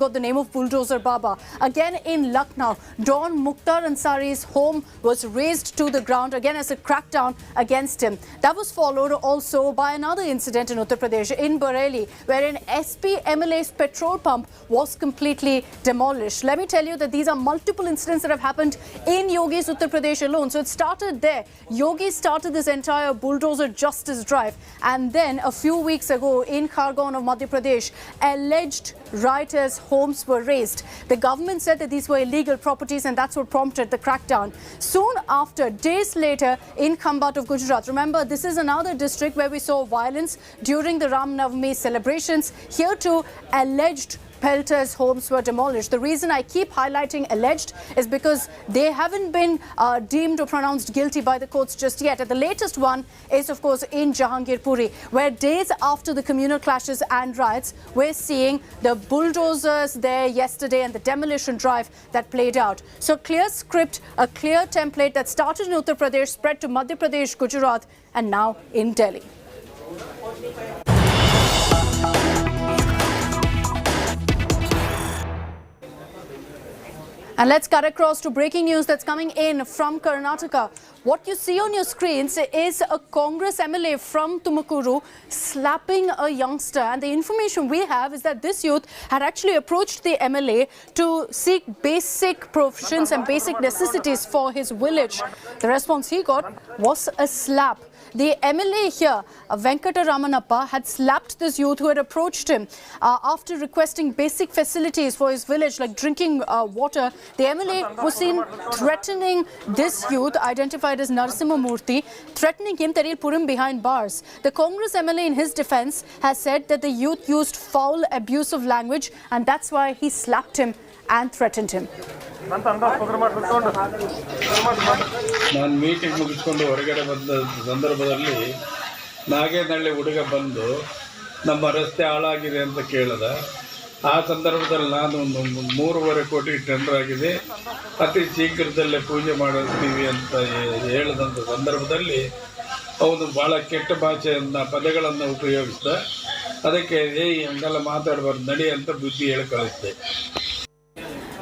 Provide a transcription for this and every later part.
got the name of Bulldozer Baba. Again in Lucknow, Don Mukhtar Ansari's home was razed to the ground again as a crackdown against him. That was followed also by another incident in Uttar Pradesh, in Bareilly, where an SP MLA's petrol pump was completely demolished. Let me tell you that these are multiple incidents that have happened in Yogi's Uttar Pradesh alone. So it started there. Yogi started this entire bulldozer justice drive, and then a few weeks ago in Khargone of Madhya Pradesh, alleged rioters' homes were razed. The government said that these were illegal properties, and that's what prompted the crackdown. Soon after, days later, in Khambat of Gujarat, remember this is another district where we saw violence during the Ram Navami celebrations. Here too, alleged pelters' homes were demolished. The reason I keep highlighting alleged is because they haven't been deemed or pronounced guilty by the courts just yet. And the latest one is, of course, in Jahangirpuri, where days after the communal clashes and riots, we're seeing the bulldozers there yesterday and the demolition drive that played out. So clear script, a clear template that started in Uttar Pradesh, spread to Madhya Pradesh, Gujarat, and now in Delhi. And let's cut across to breaking news that's coming in from Karnataka. What you see on your screens is a Congress MLA from Tumakuru slapping a youngster. And the information we have is that this youth had actually approached the MLA to seek basic provisions and basic necessities for his village. The response he got was a slap. The MLA here, Venkata Ramanappa, had slapped this youth who had approached him after requesting basic facilities for his village, like drinking water. The MLA was seen threatening this youth, identified as Narasimha Murthy, threatening him that he'll put him behind bars. The Congress MLA, in his defense, has said that the youth used foul, abusive language, and that's why he slapped him and threatened him. ನಾನು meeting ಮುಗಿಸ್ಕೊಂಡು ಹೊರಗಡೆ ಬಂದ ಸಂದರ್ಭದಲ್ಲಿ ನಾಗೇನಹಳ್ಳಿ ಹುಡುಗ ಬಂದು ನಮ್ಮ ರಸ್ತೆ ಹಾಳಾಗಿದೆ ಅಂತ ಕೇಳಿದ. ಆ ಸಂದರ್ಭದಲ್ಲಿ ನಾನು 3.5 ಕೋಟಿ ಟೆಂಡರ್ ಆಗಿದೆ, ಅತಿ ಶೀಘ್ರದಲ್ಲೇ ಪೂಜೆ ಮಾಡಿಸ್ತೀವಿ ಅಂತ ಹೇಳಿದಂಥ ಸಂದರ್ಭದಲ್ಲಿ ಅವನು ಭಾಳ ಕೆಟ್ಟ ಭಾಷೆಯನ್ನು ಪದಗಳನ್ನು ಉಪಯೋಗಿಸಿದ. ಅದಕ್ಕೆ ಹಂಗೆಲ್ಲ ಮಾತಾಡಬಾರ್ದು ನಡಿ ಅಂತ ಬುದ್ಧಿ ಹೇಳಿ ಕಳಿಸಿದೆ.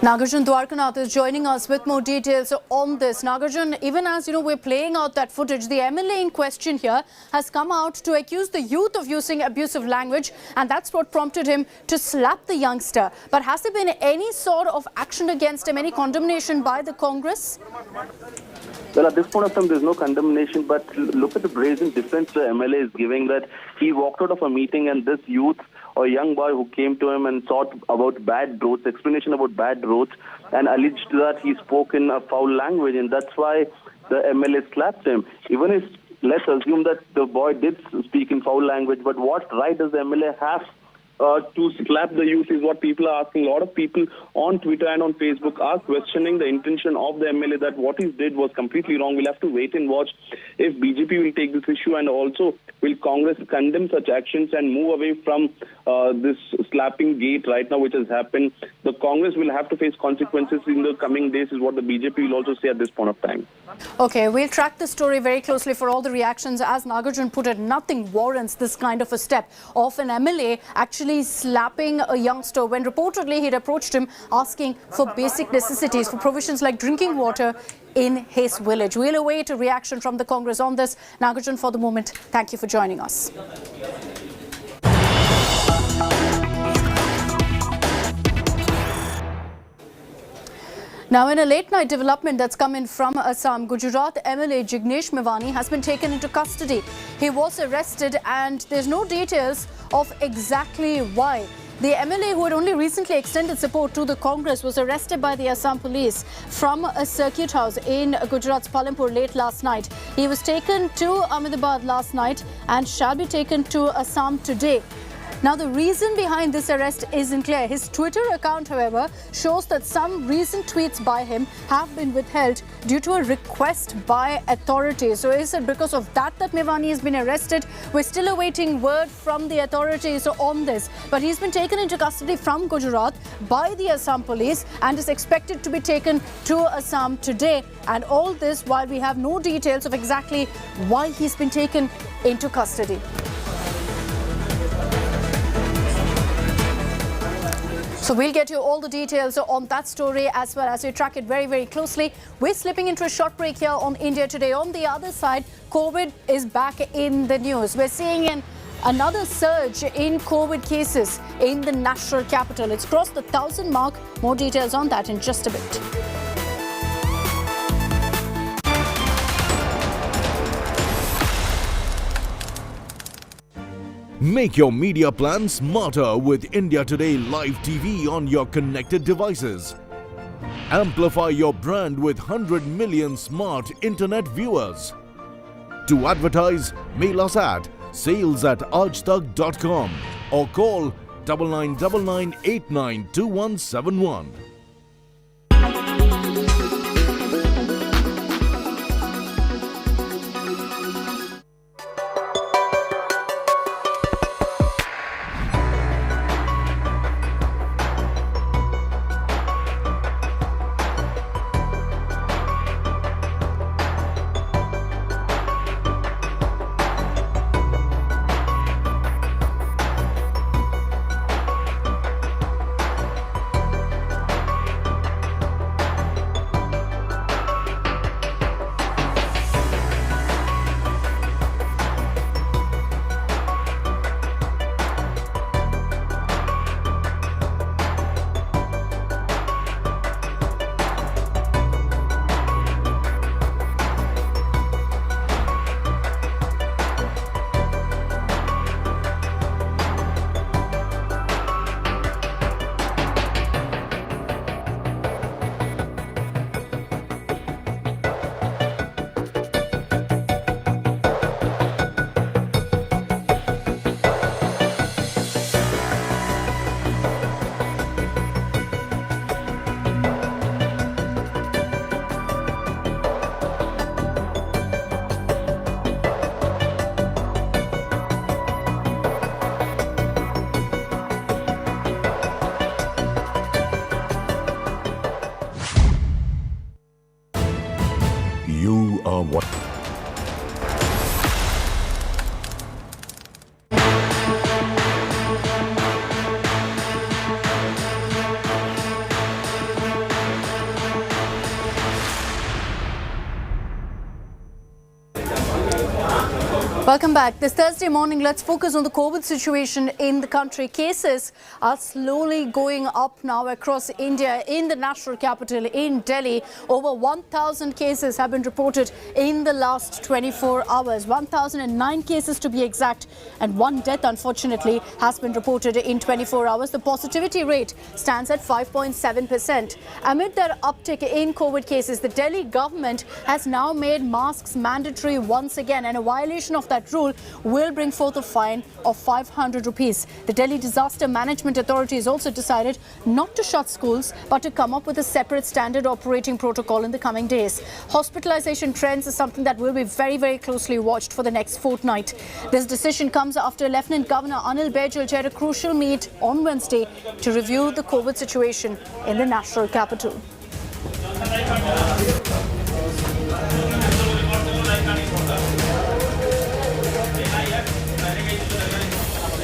Nagarjun Dwarkanath is joining us with more details on this. Nagarjun, even as we're playing out that footage, the MLA in question here has come out to accuse the youth of using abusive language, and that's what prompted him to slap the youngster. But has there been any sort of action against him, any condemnation by the Congress? Well, at this point of time, there's no condemnation, but look at the brazen defense the MLA is giving, that he walked out of a meeting and this youth or young boy who came to him and sought about bad roads, explanation about bad roads, and alleged that he spoke in a foul language, and that's why the MLA slapped him. Even if, let's assume that the boy did speak in foul language, but what right does the MLA have to slap the youth is what people are asking. A lot of people on Twitter and on Facebook are questioning the intention of the MLA, that what he did was completely wrong. We'll have to wait and watch if BJP will take this issue, and also will Congress condemn such actions and move away from this slapping gate right now which has happened. The Congress will have to face consequences in the coming days is what the BJP will also say at this point of time. Okay, we'll track this story very closely for all the reactions. As Nagarjun put it, nothing warrants this kind of a step of an MLA actually slapping a youngster when reportedly he'd approached him asking for basic necessities, for provisions like drinking water in his village. We'll await a reaction from the Congress on this. Nagarjun, for the moment, thank you for joining us. Now, in a late-night development that's come in from Assam, Gujarat MLA Jignesh Mevani has been taken into custody. He was arrested, and there's no details of exactly why. The MLA, who had only recently extended support to the Congress, was arrested by the Assam police from a circuit house in Gujarat's Palampur late last night. He was taken to Ahmedabad last night and shall be taken to Assam today. Now, the reason behind this arrest isn't clear. His Twitter account, however, shows that some recent tweets by him have been withheld due to a request by authorities. So is it because of that Mevani has been arrested? We're still awaiting word from the authorities on this. But he's been taken into custody from Gujarat by the Assam police and is expected to be taken to Assam today. And all this while we have no details of exactly why he's been taken into custody. So we'll get you all the details on that story as well as we track it very, very closely. We're slipping into a short break here on India Today. On the other side, COVID is back in the news. We're seeing another surge in COVID cases in the national capital. It's crossed the 1,000 mark. More details on that in just a bit. Make your media plan smarter with India Today Live TV on your connected devices. Amplify your brand with 100 million smart internet viewers. To advertise, mail us at sales@aajtak.com or call 9999892171. You are what? Welcome back. This Thursday morning, let's focus on the COVID situation in the country. Cases are slowly going up now across India. In the national capital, in Delhi, over 1,000 cases have been reported in the last 24 hours. 1,009 cases to be exact, and one death, unfortunately, has been reported in 24 hours. The positivity rate stands at 5.7%. Amid that uptick in COVID cases, the Delhi government has now made masks mandatory once again, and a violation of that rule will bring forth a fine of 500 rupees. The Delhi Disaster Management Authority has also decided not to shut schools but to come up with a separate standard operating protocol in the coming days. Hospitalization trends is something that will be very, very closely watched for the next fortnight. This decision comes after Lieutenant Governor Anil Baijal chaired a crucial meet on Wednesday to review the COVID situation in the national capital.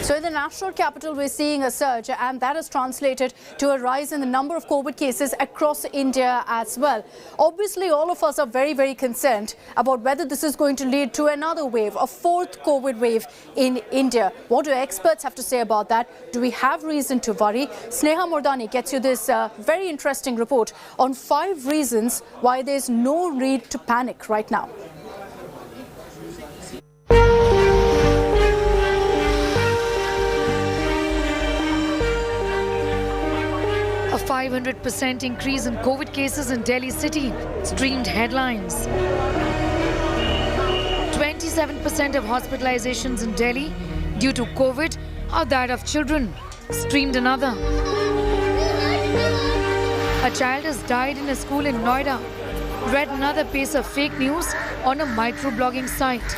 So in the national capital, we're seeing a surge, and that has translated to a rise in the number of COVID cases across India as well. Obviously, all of us are very, very concerned about whether this is going to lead to another wave, a fourth COVID wave in India. What do experts have to say about that? Do we have reason to worry? Sneha Mordani gets you this very interesting report on 5 reasons why there's no need to panic right now. A 500% increase in COVID cases in Delhi city streamed headlines. 27% of hospitalizations in Delhi due to COVID are that of children, streamed another. A child has died in a school in Noida, read another piece of fake news on a microblogging site.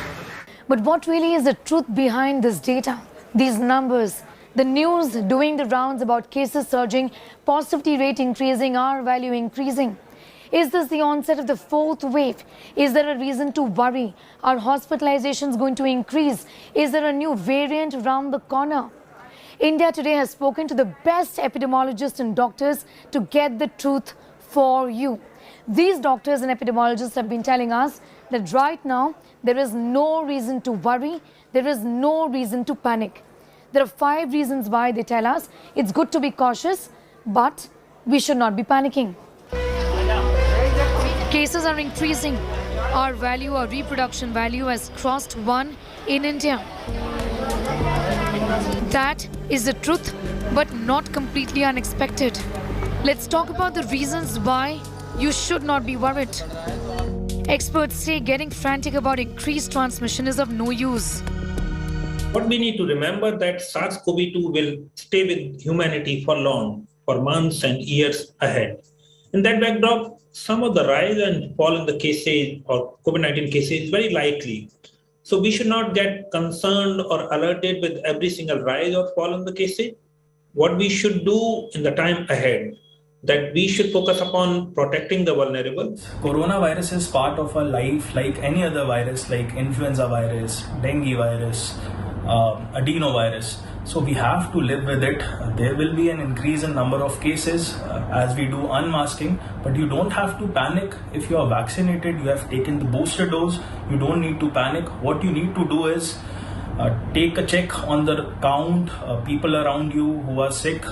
But what really is the truth behind this data, these numbers? The news doing the rounds about cases surging, positivity rate increasing, R value increasing. Is this the onset of the fourth wave? Is there a reason to worry? Are hospitalizations going to increase? Is there a new variant around the corner? India Today has spoken to the best epidemiologists and doctors to get the truth for you. These doctors and epidemiologists have been telling us that right now there is no reason to worry, there is no reason to panic. There are 5 reasons why they tell us it's good to be cautious, but we should not be panicking. Cases are increasing. Our reproduction value has crossed 1 in India. That is the truth, but not completely unexpected. Let's talk about the reasons why you should not be worried. Experts say getting frantic about increased transmission is of no use. What we need to remember that SARS-CoV-2 will stay with humanity for long, for months and years ahead. In that backdrop, some of the rise and fall in the cases or COVID-19 cases is very likely. So we should not get concerned or alerted with every single rise or fall in the cases. What we should do in the time ahead, that we should focus upon protecting the vulnerable. Coronavirus is part of our life like any other virus, like influenza virus, dengue virus, adenovirus. So we have to live with it. There will be an increase in number of cases as we do unmasking, but you don't have to panic. If you are vaccinated, you have taken the booster dose, you don't need to panic. What you need to do is take a check on the count, people around you who are sick.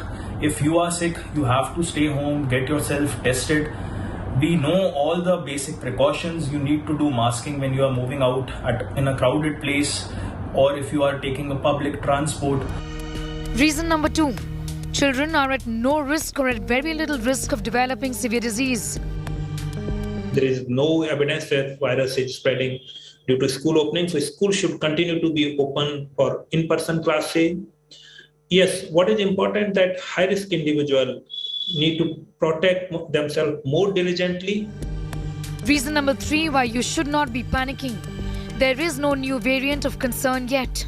If you are sick, you have to stay home, get yourself tested. We know all the basic precautions. You need to do masking when you are moving out in a crowded place, or if you are taking a public transport. Reason number 2. Children are at no risk or at very little risk of developing severe disease. There is no evidence that virus is spreading due to school opening. So school should continue to be open for in-person classes. Yes, what is important that high-risk individuals need to protect themselves more diligently. Reason number 3 why you should not be panicking. There is no new variant of concern yet.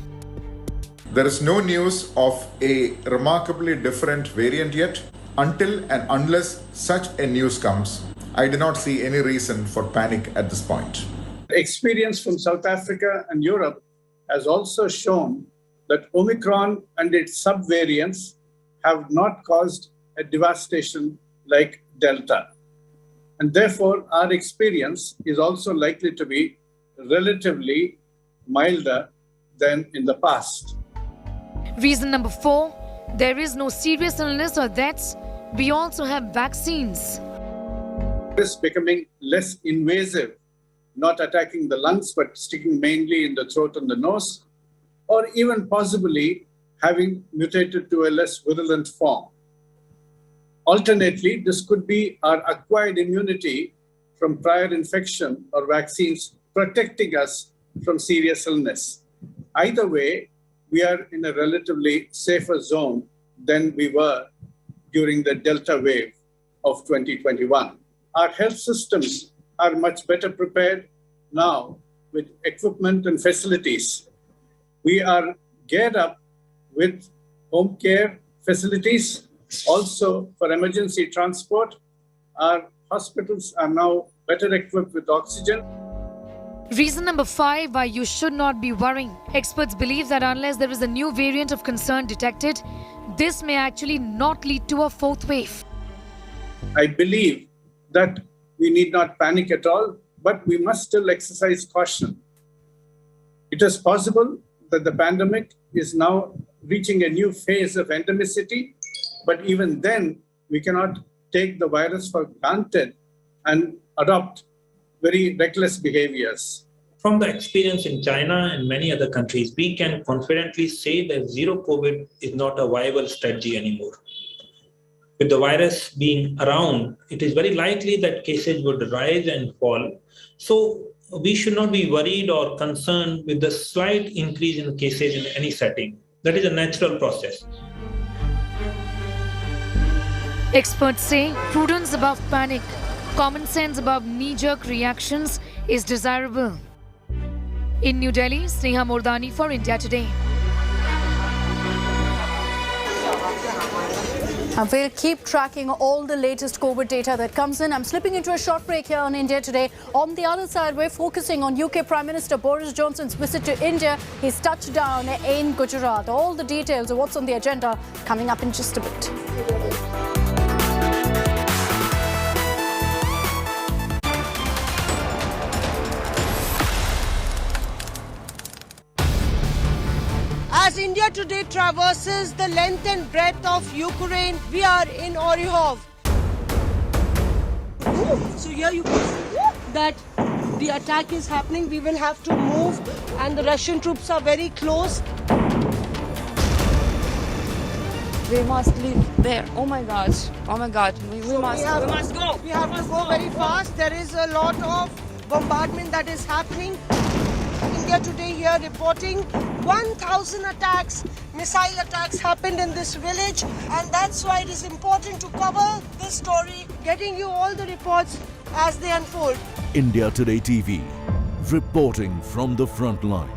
There is no news of a remarkably different variant yet. Until and unless such a news comes, I do not see any reason for panic at this point. Experience from South Africa and Europe has also shown that Omicron and its subvariants have not caused a devastation like Delta. And therefore, our experience is also likely to be relatively milder than in the past. Reason number 4, there is no serious illness or deaths. We also have vaccines. It's becoming less invasive, not attacking the lungs, but sticking mainly in the throat and the nose, or even possibly having mutated to a less virulent form. Alternately, this could be our acquired immunity from prior infection or vaccines protecting us from serious illness. Either way, we are in a relatively safer zone than we were during the Delta wave of 2021. Our health systems are much better prepared now with equipment and facilities. We are geared up with home care facilities, also for emergency transport. Our hospitals are now better equipped with oxygen. Reason number 5 why you should not be worrying. Experts believe that unless there is a new variant of concern detected, this may actually not lead to a 4th wave. I believe that we need not panic at all, but we must still exercise caution. It is possible that the pandemic is now reaching a new phase of endemicity, but even then, we cannot take the virus for granted and adopt very reckless behaviors. From the experience in China and many other countries, we can confidently say that zero COVID is not a viable strategy anymore. With the virus being around, it is very likely that cases would rise and fall. So we should not be worried or concerned with the slight increase in cases in any setting. That is a natural process. Experts say prudence above panic, common sense above knee-jerk reactions is desirable. In New Delhi, Sneha Mordani for India Today. And we'll keep tracking all the latest COVID data that comes in. I'm slipping into a short break here on India Today. On the other side, we're focusing on UK Prime Minister Boris Johnson's visit to India. He's touched down in Gujarat. All the details of what's on the agenda coming up in just a bit. As India today traverses the length and breadth of Ukraine, we are in Oryhov. So here you can see that the attack is happening. We will have to move and the Russian troops are very close. We must leave there. Oh my gosh. Oh my God. We must go. We have to go very fast. There is a lot of bombardment that is happening. India Today here reporting 1,000 attacks, missile attacks happened in this village, and that's why it is important to cover this story, getting you all the reports as they unfold. India Today TV, reporting from the front line.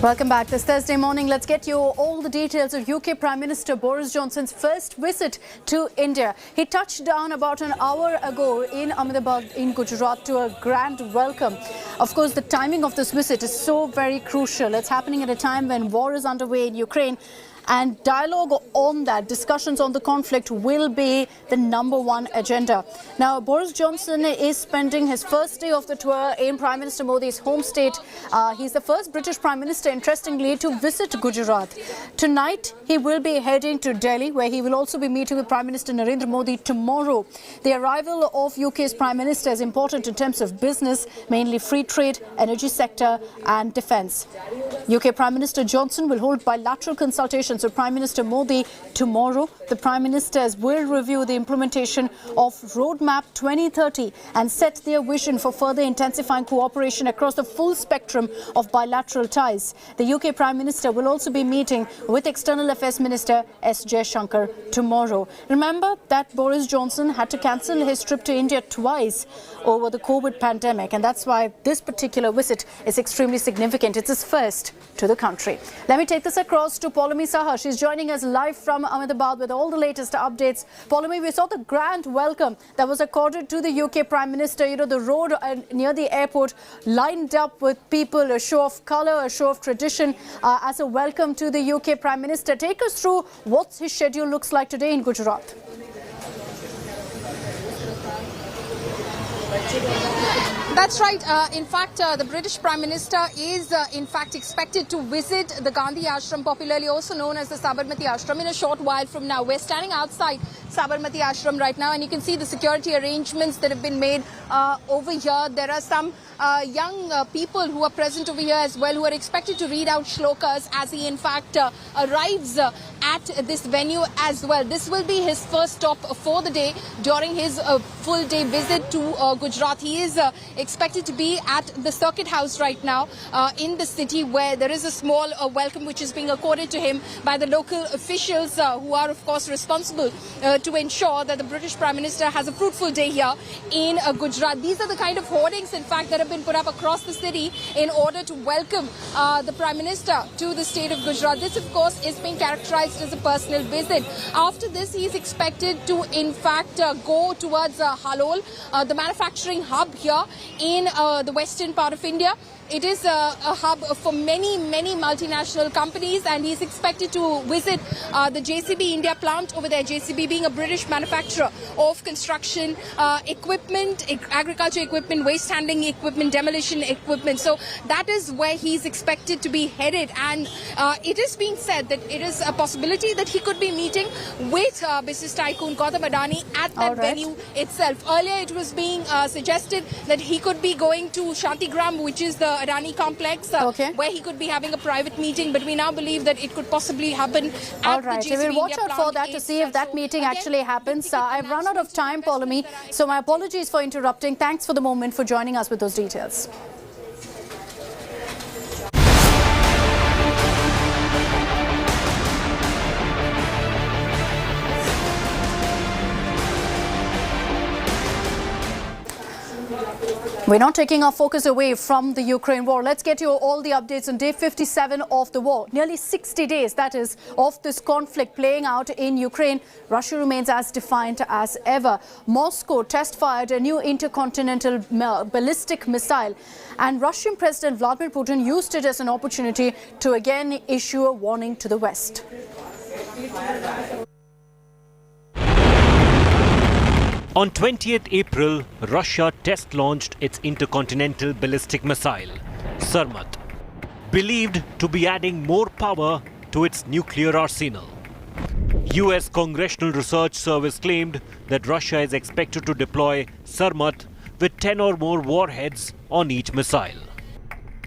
Welcome back. This Thursday morning, let's get you all the details of UK Prime Minister Boris Johnson's first visit to India. He touched down about an hour ago in Ahmedabad in Gujarat to a grand welcome. Of course, the timing of this visit is so very crucial. It's happening at a time when war is underway in Ukraine. And dialogue on that, discussions on the conflict will be the #1 agenda. Now, Boris Johnson is spending his first day of the tour in Prime Minister Modi's home state. He's the first British Prime Minister, interestingly, to visit Gujarat. Tonight, he will be heading to Delhi, where he will also be meeting with Prime Minister Narendra Modi tomorrow. The arrival of UK's Prime Minister is important in terms of business, mainly free trade, energy sector and defence. UK Prime Minister Johnson will hold bilateral consultations with Prime Minister Modi tomorrow. The Prime Ministers will review the implementation of Roadmap 2030 and set their vision for further intensifying cooperation across the full spectrum of bilateral ties. The UK Prime Minister will also be meeting with External Affairs Minister S. Jaishankar tomorrow. Remember that Boris Johnson had to cancel his trip to India twice over the COVID pandemic, and that's why this particular visit is extremely significant. It's his first to the country. Let me take this across to Paulami Saha. She's joining us live from Ahmedabad with all the latest updates. Paulami, we saw the grand welcome that was accorded to the UK Prime Minister. You know, the road near the airport lined up with people, a show of colour, a show of tradition as a welcome to the UK Prime Minister. Take us through what his schedule looks like today in Gujarat. That's right. In fact, the British Prime Minister is in fact expected to visit the Gandhi Ashram, popularly also known as the Sabarmati Ashram, in a short while from now. We're standing outside Sabarmati Ashram right now, and you can see the security arrangements that have been made over here. There are some young people who are present over here as well, who are expected to read out shlokas as he in fact arrives at this venue as well. This will be his first stop for the day during his full day visit to Gujarat. He is expected to be at the Circuit House right now in the city, where there is a small welcome which is being accorded to him by the local officials who are of course responsible to ensure that the British Prime Minister has a fruitful day here in Gujarat. These are the kind of hoardings in fact that have been put up across the city in order to welcome the Prime Minister to the state of Gujarat. This of course is being characterized as a personal visit. After this he is expected to in fact go towards Halol, the manufacturing hub here in the western part of India. It is a hub for many multinational companies, and he's expected to visit the JCB India plant over there. JCB being a British manufacturer of construction equipment, agriculture equipment, waste handling equipment, demolition equipment. So that is where he's expected to be headed, and it is being said that it is a possibility that he could be meeting with business tycoon Gautam Adani at that venue itself. Earlier it was being suggested that he could be going to Shantigram, which is the Adani complex, where he could be having a private meeting, but we now believe that it could possibly happen at the JCB We'll watch out for that to see if that meeting actually happens. I've run out of time, Paulomi, so my apologies for interrupting. Thanks for the moment, for joining us with those details. We're not taking our focus away from the Ukraine war. Let's get you all the updates on day 57 of the war. Nearly 60 days, that is, of this conflict playing out in Ukraine. Russia remains as defiant as ever. Moscow test-fired a new intercontinental ballistic missile, and Russian President Vladimir Putin used it as an opportunity to again issue a warning to the West. On 20th April, Russia test-launched its intercontinental ballistic missile, Sarmat, believed to be adding more power to its nuclear arsenal. US Congressional Research Service claimed that Russia is expected to deploy Sarmat with 10 or more warheads on each missile.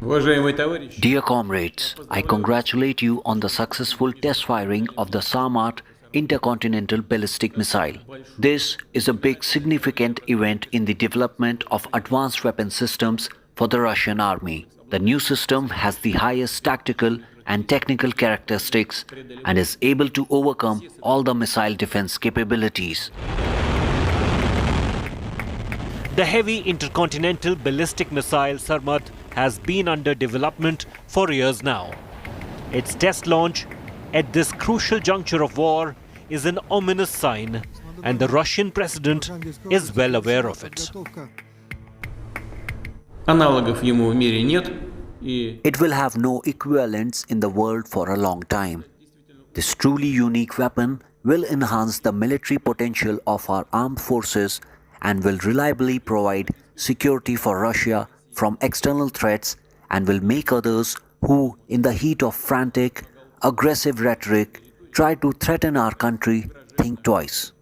Dear comrades, I congratulate you on the successful test firing of the Sarmat intercontinental ballistic missile. This is a big significant event in the development of advanced weapon systems for the Russian army. The new system has the highest tactical and technical characteristics and is able to overcome all the missile defense capabilities. The heavy intercontinental ballistic missile Sarmat has been under development for years now. Its test launch at this crucial juncture of war is an ominous sign, and the Russian president is well aware of it. It will have no equivalents in the world for a long time. This truly unique weapon will enhance the military potential of our armed forces and will reliably provide security for Russia from external threats, and will make others who, in the heat of frantic, aggressive rhetoric, try to threaten our country, think twice.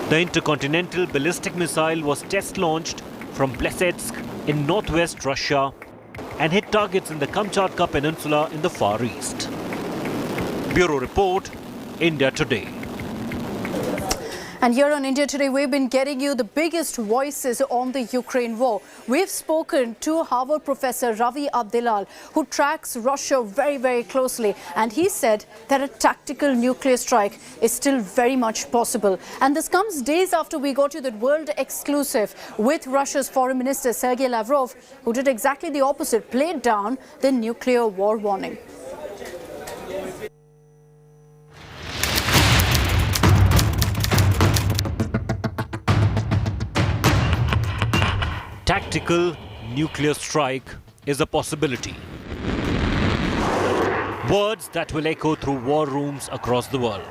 The intercontinental ballistic missile was test-launched from Plesetsk in northwest Russia and hit targets in the Kamchatka Peninsula in the Far East. Bureau Report, India Today. And here on India Today, we've been getting you the biggest voices on the Ukraine war. We've spoken to Harvard professor Ravi Abdelal, who tracks Russia very closely. And he said that a tactical nuclear strike is still very much possible. And this comes days after we got you that world exclusive with Russia's foreign minister Sergei Lavrov, who did exactly the opposite, played down the nuclear war warning. Tactical nuclear strike is a possibility. Words that will echo through war rooms across the world.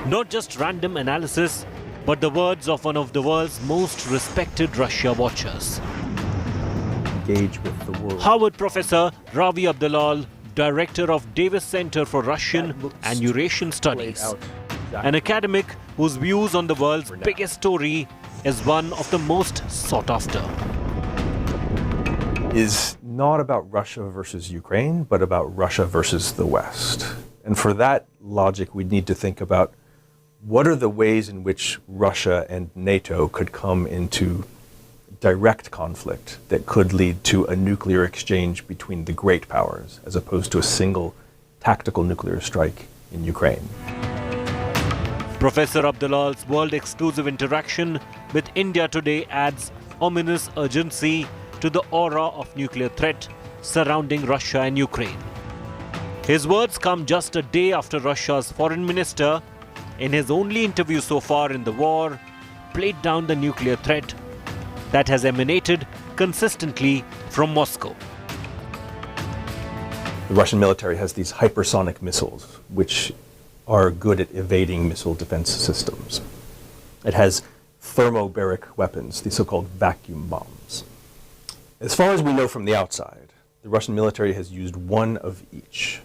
Not just random analysis, but the words of one of the world's most respected Russia watchers. Engage with the world. Harvard professor Ravi Abdelal director of Davis Center for Russian and Eurasian Studies, an academic whose views on the world's biggest story is one of the most sought after. Is not about Russia versus Ukraine, but about Russia versus the West. And for that logic, we need to think about what are the ways in which Russia and NATO could come into direct conflict that could lead to a nuclear exchange between the great powers, as opposed to a single tactical nuclear strike in Ukraine. Professor Abdalal's world-exclusive interaction with India today adds ominous urgency to the aura of nuclear threat surrounding Russia and Ukraine. His words come just a day after Russia's foreign minister, in his only interview so far in the war, played down the nuclear threat that has emanated consistently from Moscow. The Russian military has these hypersonic missiles, which are good at evading missile defense systems. It has thermobaric weapons, the so-called vacuum bombs. As far as we know from the outside, the Russian military has used one of each,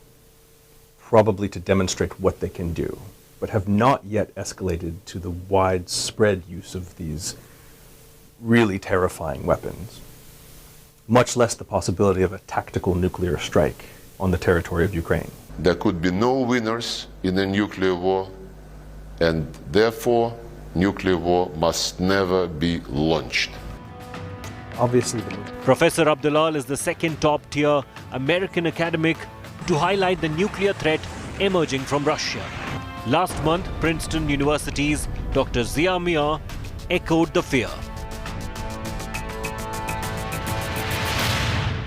probably to demonstrate what they can do, but have not yet escalated to the widespread use of these really terrifying weapons, much less the possibility of a tactical nuclear strike on the territory of Ukraine. There could be no winners in a nuclear war, and therefore nuclear war must never be launched. Obviously, Professor Abdalal is the second top-tier American academic to highlight the nuclear threat emerging from Russia. Last month, Princeton University's Dr. Zia Mia echoed the fear.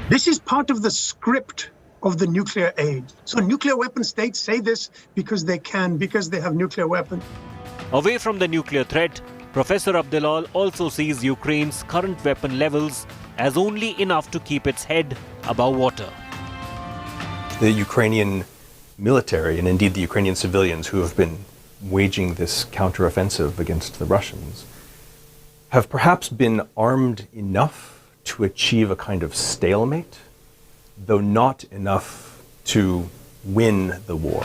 This is part of the script of the nuclear age. So nuclear weapon states say this because they can, because they have nuclear weapons. Away from the nuclear threat, Professor Abdalal also sees Ukraine's current weapon levels as only enough to keep its head above water. The Ukrainian military, and indeed the Ukrainian civilians who have been waging this counteroffensive against the Russians, have perhaps been armed enough to achieve a kind of stalemate, though not enough to win the war.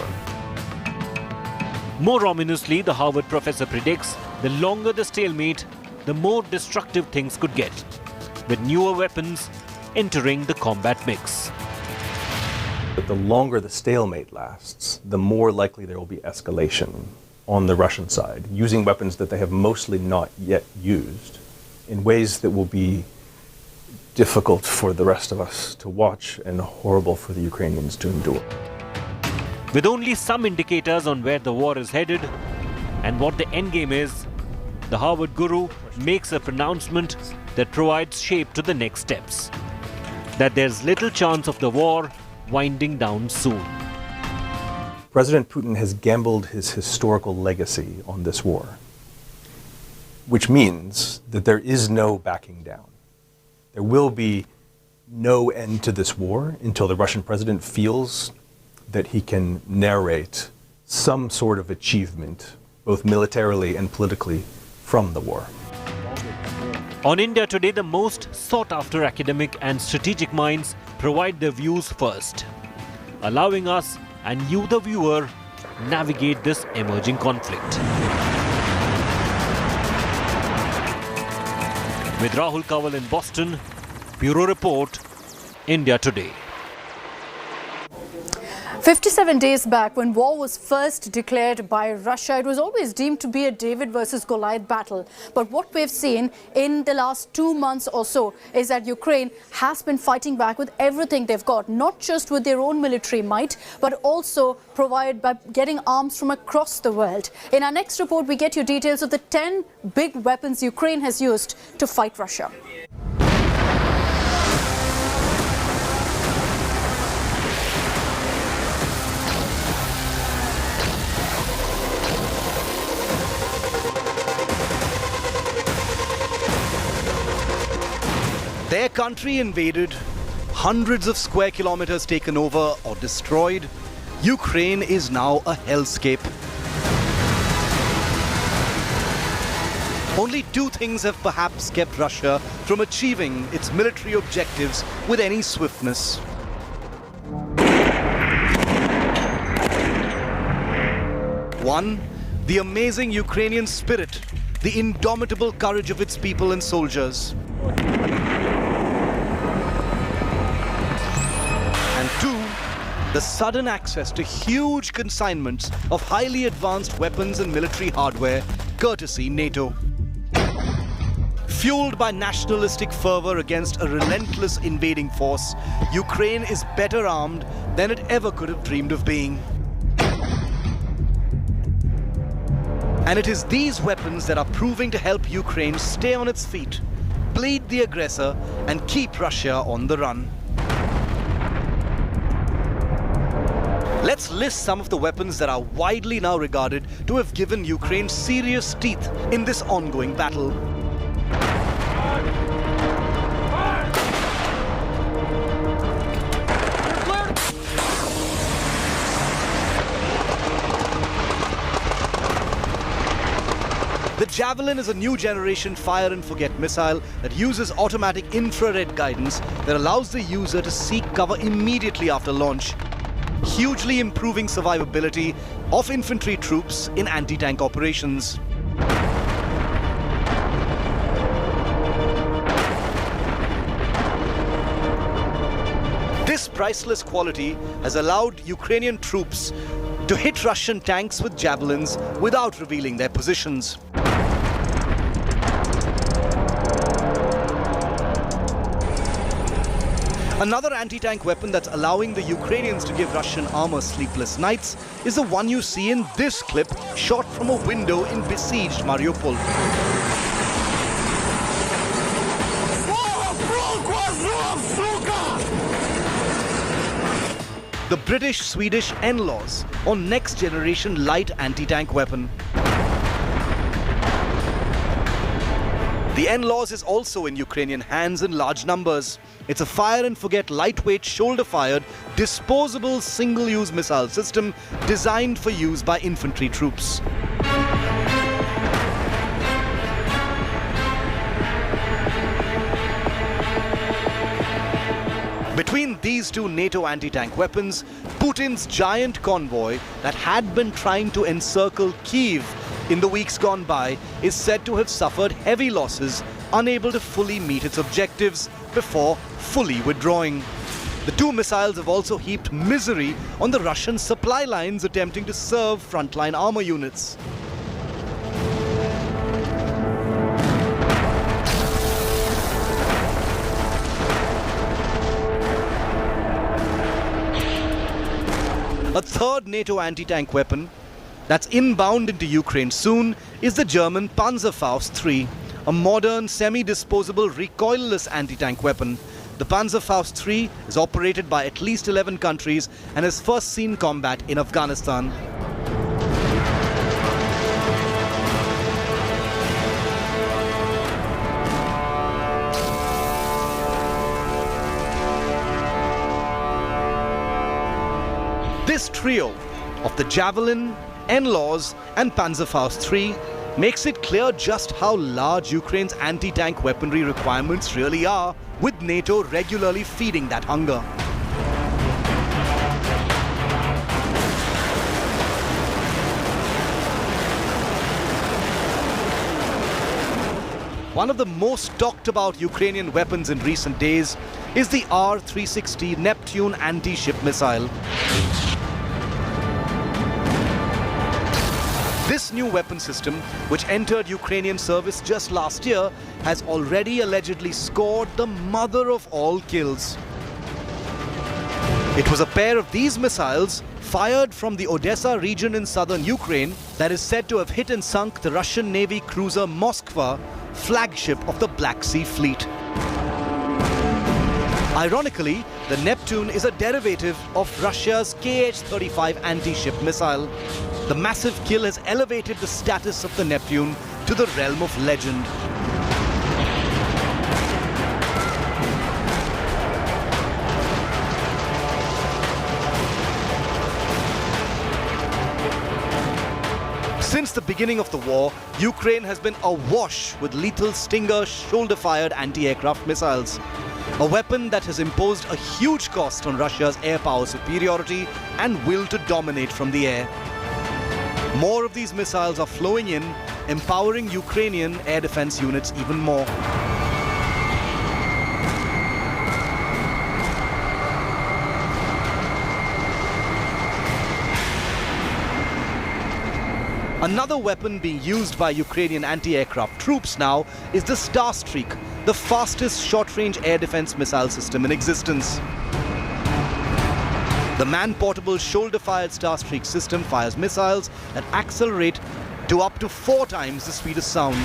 More ominously, the Harvard professor predicts the longer the stalemate, the more destructive things could get, with newer weapons entering the combat mix. But the longer the stalemate lasts, the more likely there will be escalation on the Russian side, using weapons that they have mostly not yet used in ways that will be difficult for the rest of us to watch and horrible for the Ukrainians to endure. With only some indicators on where the war is headed and what the endgame is, the Harvard guru makes a pronouncement that provides shape to the next steps. That there's little chance of the war winding down soon. President Putin has gambled his historical legacy on this war, which means that there is no backing down. There will be no end to this war until the Russian president feels that he can narrate some sort of achievement, both militarily and politically, from the war. On India Today, the most sought-after academic and strategic minds provide their views first, allowing us and you, the viewer, navigate this emerging conflict. With Rahul Kawal in Boston, Bureau Report, India Today. 57 days back, when war was first declared by Russia, it was always deemed to be a David versus Goliath battle. But what we've seen in the last 2 months or so is that Ukraine has been fighting back with everything they've got, not just with their own military might, but also provided by getting arms from across the world. In our next report, we get you details of the 10 big weapons Ukraine has used to fight Russia. Their country invaded, hundreds of square kilometers taken over or destroyed. Ukraine is now a hellscape. Only two things have perhaps kept Russia from achieving its military objectives with any swiftness. One, the amazing Ukrainian spirit, the indomitable courage of its people and soldiers. And two, the sudden access to huge consignments of highly advanced weapons and military hardware, courtesy NATO. Fueled by nationalistic fervor against a relentless invading force, Ukraine is better armed than it ever could have dreamed of being. And it is these weapons that are proving to help Ukraine stay on its feet, bleed the aggressor, and keep Russia on the run. Let's list some of the weapons that are widely now regarded to have given Ukraine serious teeth in this ongoing battle. The Javelin is a new generation fire and forget missile that uses automatic infrared guidance that allows the user to seek cover immediately after launch, hugely improving survivability of infantry troops in anti-tank operations. This priceless quality has allowed Ukrainian troops to hit Russian tanks with javelins without revealing their positions. Another anti-tank weapon that's allowing the Ukrainians to give Russian armor sleepless nights is the one you see in this clip, shot from a window in besieged Mariupol. The British-Swedish NLAWs, or next-generation light anti-tank weapon. The NLAWs is also in Ukrainian hands in large numbers. It's a fire-and-forget lightweight shoulder-fired, disposable single-use missile system designed for use by infantry troops. Between these two NATO anti-tank weapons, Putin's giant convoy that had been trying to encircle Kyiv in the weeks gone by is said to have suffered heavy losses, unable to fully meet its objectives before fully withdrawing. The two missiles have also heaped misery on the Russian supply lines attempting to serve frontline armor units. A third NATO anti-tank weapon that's inbound into Ukraine soon is the German Panzerfaust III, a modern semi-disposable recoilless anti-tank weapon. The Panzerfaust III is operated by at least 11 countries and has first seen combat in Afghanistan. This trio of the Javelin, NLAWs and Panzerfaust III makes it clear just how large Ukraine's anti-tank weaponry requirements really are, with NATO regularly feeding that hunger. One of the most talked about Ukrainian weapons in recent days is the R-360 Neptune anti-ship missile. This new weapon system, which entered Ukrainian service just last year, has already allegedly scored the mother of all kills. It was a pair of these missiles, fired from the Odessa region in southern Ukraine, that is said to have hit and sunk the Russian Navy cruiser Moskva, flagship of the Black Sea Fleet. Ironically, the Neptune is a derivative of Russia's Kh-35 anti-ship missile. The massive kill has elevated the status of the Neptune to the realm of legend. Since the beginning of the war, Ukraine has been awash with lethal Stinger shoulder-fired anti-aircraft missiles. A weapon that has imposed a huge cost on Russia's air power superiority and will to dominate from the air. More of these missiles are flowing in, empowering Ukrainian air defense units even more. Another weapon being used by Ukrainian anti-aircraft troops now is the Starstreak, the fastest short-range air defense missile system in existence. The man-portable shoulder-fired Starstreak system fires missiles that accelerate to up to 4 times the speed of sound.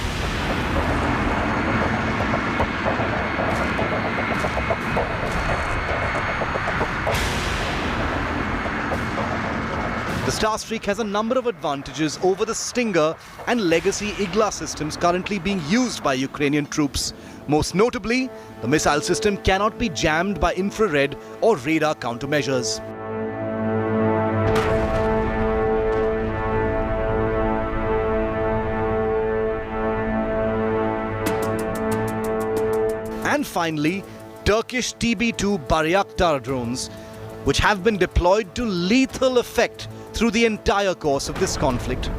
The Starstreak has a number of advantages over the Stinger and legacy Igla systems currently being used by Ukrainian troops. Most notably, the missile system cannot be jammed by infrared or radar countermeasures. And finally, Turkish TB2 Bayraktar drones, which have been deployed to lethal effect through the entire course of this conflict.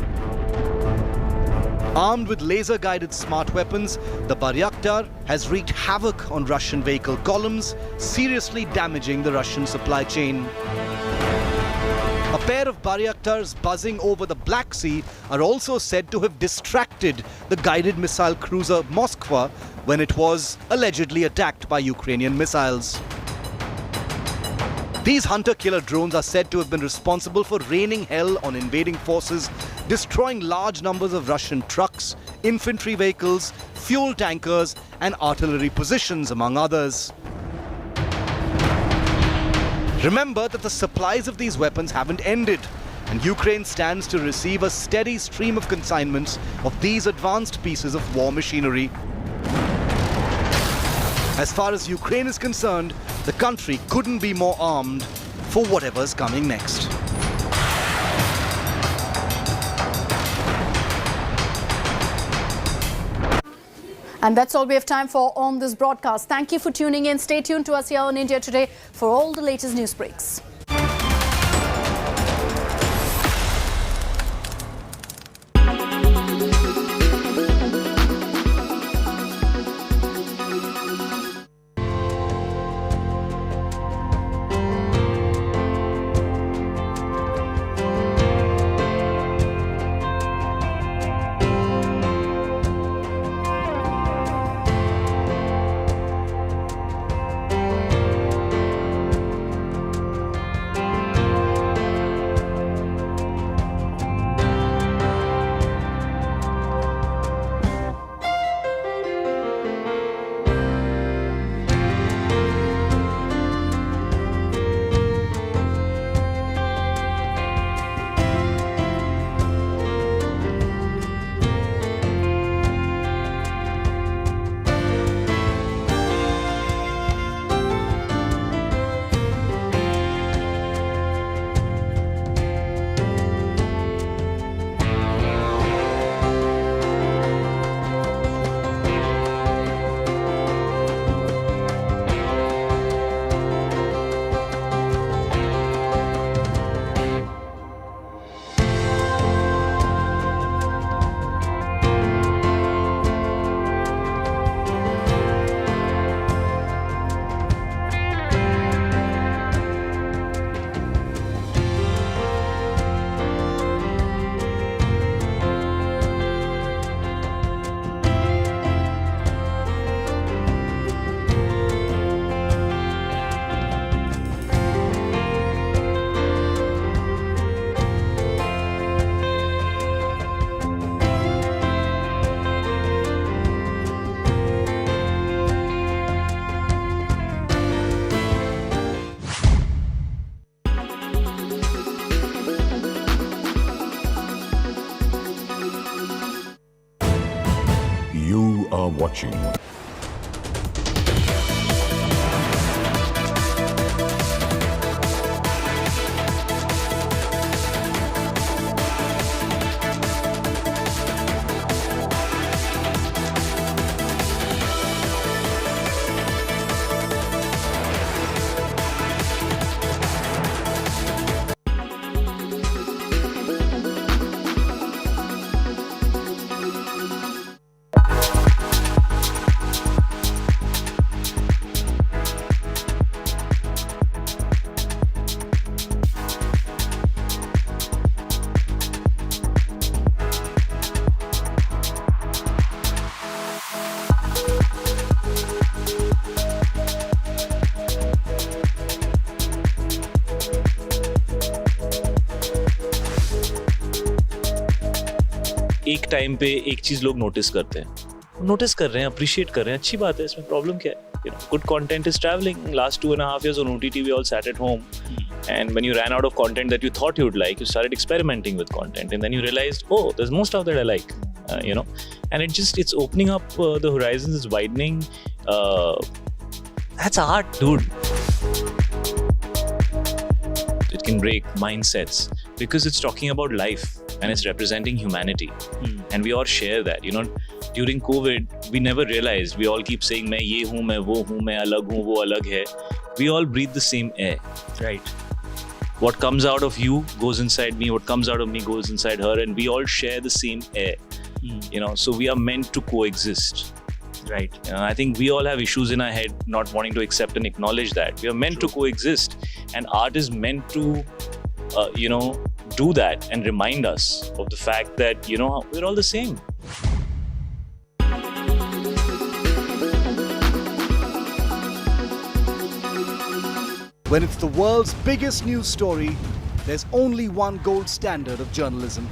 Armed with laser-guided smart weapons, the Bayraktar has wreaked havoc on Russian vehicle columns, seriously damaging the Russian supply chain. A pair of Bayraktars buzzing over the Black Sea are also said to have distracted the guided missile cruiser Moskva when it was allegedly attacked by Ukrainian missiles. These hunter-killer drones are said to have been responsible for raining hell on invading forces, destroying large numbers of Russian trucks, infantry vehicles, fuel tankers, and artillery positions, among others. Remember that the supplies of these weapons haven't ended, and Ukraine stands to receive a steady stream of consignments of these advanced pieces of war machinery. As far as Ukraine is concerned, the country couldn't be more armed for whatever's coming next. And that's all we have time for on this broadcast. Thank you for tuning in. Stay tuned to us here on India Today for all the latest news breaks. You are watching एक time पे एक चीज लोग notice करते हैं, notice कर रहे हैं, अप्रिशिएट कर रहे हैं, अच्छी बात है, इसमें प्रॉब्लम क्या है? Good content is traveling. Last 2.5 years on OTT, we all sat at home. And when you ran out of content that you thought you would like, you started experimenting with content. And then you realized, oh, there's more stuff that I like, And it's opening up the horizons, it's widening. That's art, dude. It can break mindsets because it's talking about life and it's representing humanity. And we all share that, During COVID, we never realized. We all keep saying, मैं ये हूँ, मैं वो हूँ, मैं अलग हूँ, वो अलग है. We all breathe the same air. Right. What comes out of you goes inside me. What comes out of me goes inside her. And we all share the same air. So we are meant to coexist. Right. I think we all have issues in our head not wanting to accept and acknowledge that. We are meant to coexist. And art is meant to, do that and remind us of the fact that, we're all the same. When it's the world's biggest news story, there's only one gold standard of journalism.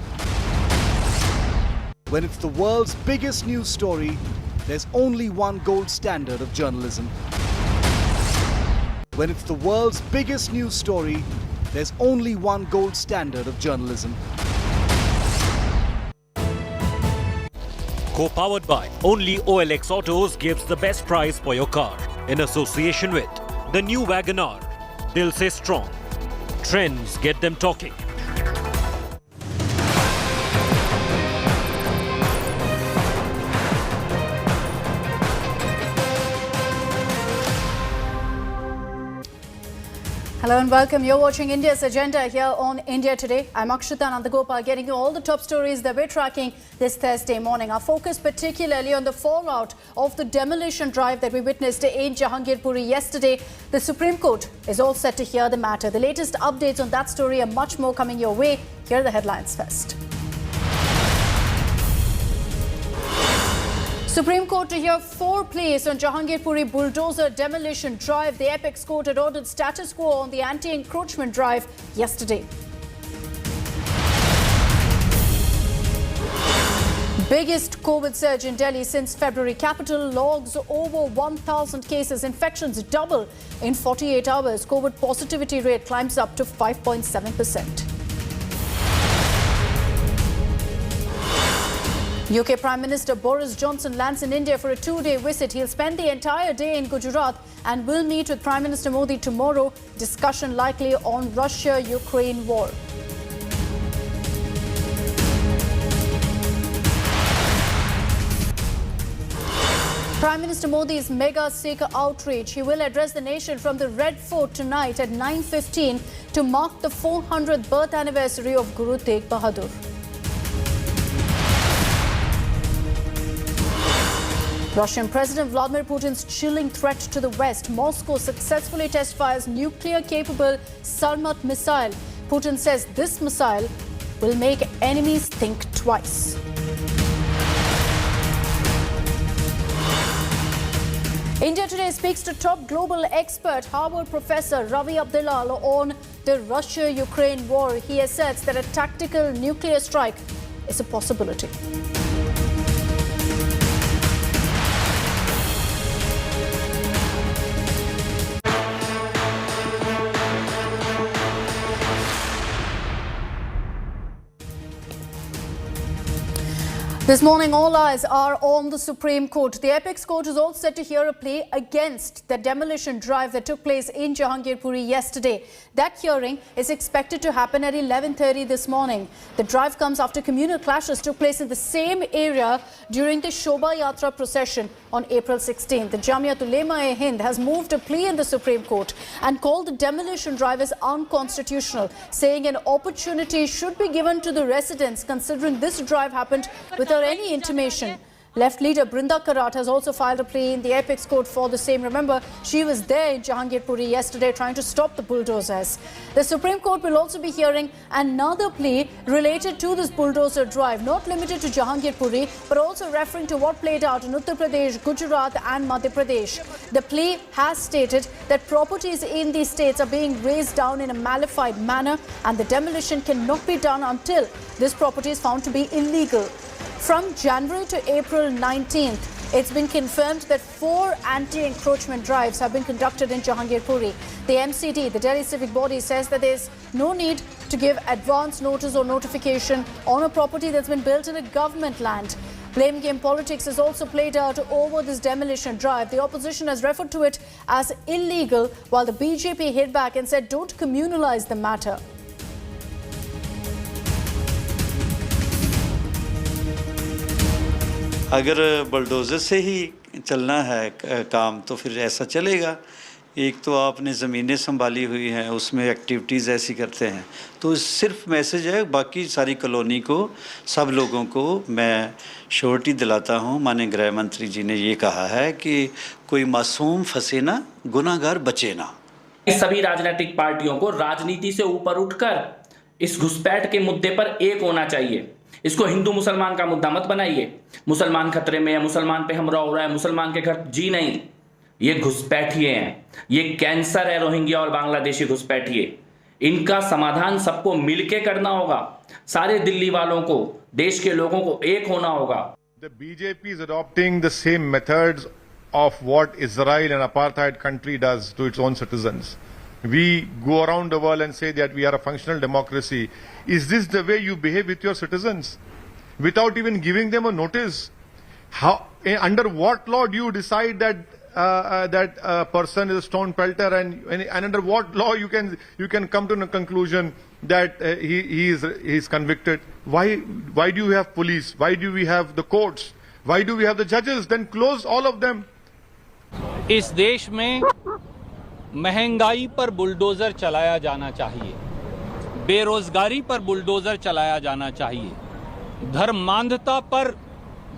When it's the world's biggest news story, there's only one gold standard of journalism. When it's the world's biggest news story, there's only one gold standard of journalism. Co-powered by only OLX Autos gives the best price for your car. In association with the new WagonR. Dil se strong. Trends get them talking. Hello and welcome. You're watching India's Agenda here on India Today. I'm Akshita Nandagopal, getting you all the top stories that we're tracking this Thursday morning. Our focus particularly on the fallout of the demolition drive that we witnessed in Jahangirpuri yesterday. The Supreme Court is all set to hear the matter. The latest updates on that story and much more coming your way. Here are the headlines first. Supreme Court to hear 4 pleas on Jahangirpuri bulldozer demolition drive. The apex court had ordered status quo on the anti-encroachment drive yesterday. Biggest COVID surge in Delhi since February. Capital logs over 1,000 cases. Infections double in 48 hours. COVID positivity rate climbs up to 5.7%. UK Prime Minister Boris Johnson lands in India for a 2-day visit. He'll spend the entire day in Gujarat and will meet with Prime Minister Modi tomorrow. Discussion likely on Russia-Ukraine war. Prime Minister Modi's mega Sikh outreach. He will address the nation from the Red Fort tonight at 9:15 to mark the 400th birth anniversary of Guru Tegh Bahadur. Russian President Vladimir Putin's chilling threat to the West. Moscow successfully test fires nuclear-capable Sarmat missile. Putin says this missile will make enemies think twice. India Today speaks to top global expert Harvard professor Ravi Abdullah on the Russia-Ukraine war. He asserts that a tactical nuclear strike is a possibility. This morning, all eyes are on the Supreme Court. The apex court is all set to hear a plea against the demolition drive that took place in Jahangirpuri yesterday. That hearing is expected to happen at 11:30 this morning. The drive comes after communal clashes took place in the same area during the Shobha Yatra procession on April 16th. The Jamiat Ulema-e-Hind has moved a plea in the Supreme Court and called the demolition drive as unconstitutional, saying an opportunity should be given to the residents considering this drive happened without any intimation. Left leader Brinda Karat has also filed a plea in the apex court for the same. Remember, she was there in Jahangirpuri yesterday trying to stop the bulldozers. The Supreme Court will also be hearing another plea related to this bulldozer drive, not limited to Jahangirpuri, but also referring to what played out in Uttar Pradesh, Gujarat and Madhya Pradesh. The plea has stated that properties in these states are being razed down in a malified manner and the demolition cannot be done until this property is found to be illegal. From January to April 19th, it's been confirmed that 4 anti-encroachment drives have been conducted in Jahangirpuri. The MCD, the Delhi civic body, says that there's no need to give advance notice or notification on a property that's been built in a government land. Blame game politics has also played out over this demolition drive. The opposition has referred to it as illegal, while the BJP hit back and said don't communalize the matter. अगर bulldozer से ही चलना है काम तो फिर ऐसा चलेगा। एक तो आपने ज़मीनें संभाली हुई हैं, उसमें एक्टिविटीज़ ऐसी करते हैं, तो सिर्फ मैसेज है बाकी सारी कॉलोनी को, सब लोगों को मैं श्योरिटी दिलाता हूँ। माननीय गृह मंत्री जी ने ये कहा है कि कोई मासूम फंसे ना, गुनाहगार बचे ना। सभी राजनीतिक पार्टियों को राजनीति से ऊपर उठकर इस घुसपैठ के मुद्दे पर एक होना चाहिए। इसको हिंदू मुसलमान का मुद्दा मत बनाइए। मुसलमान खतरे में है, मुसलमान पे हमला हो रहा है, मुसलमान के घर जी नहीं। ये घुसपैठिए हैं, ये कैंसर है रोहिंग्या और बांग्लादेशी घुसपैठिए। इनका समाधान सबको मिलके करना होगा। सारे दिल्ली वालों को, देश के लोगों को एक होना होगा। The BJP is adopting the same methods of what Israel, an apartheid country, does to its own citizens. We go around the world and say that we are a functional democracy. Is this the way you behave with your citizens? Without even giving them a notice? How, under what law do you decide that that a person is a stone pelter, and under what law you can come to a conclusion that he is convicted? Why do you have police? Why do we have the courts? Why do we have the judges? Then close all of them. इस देश में महंगाई पर bulldozer चलाया जाना चाहिए, बेरोजगारी पर बुलडोजर चलाया जाना चाहिए, धर्मांधता पर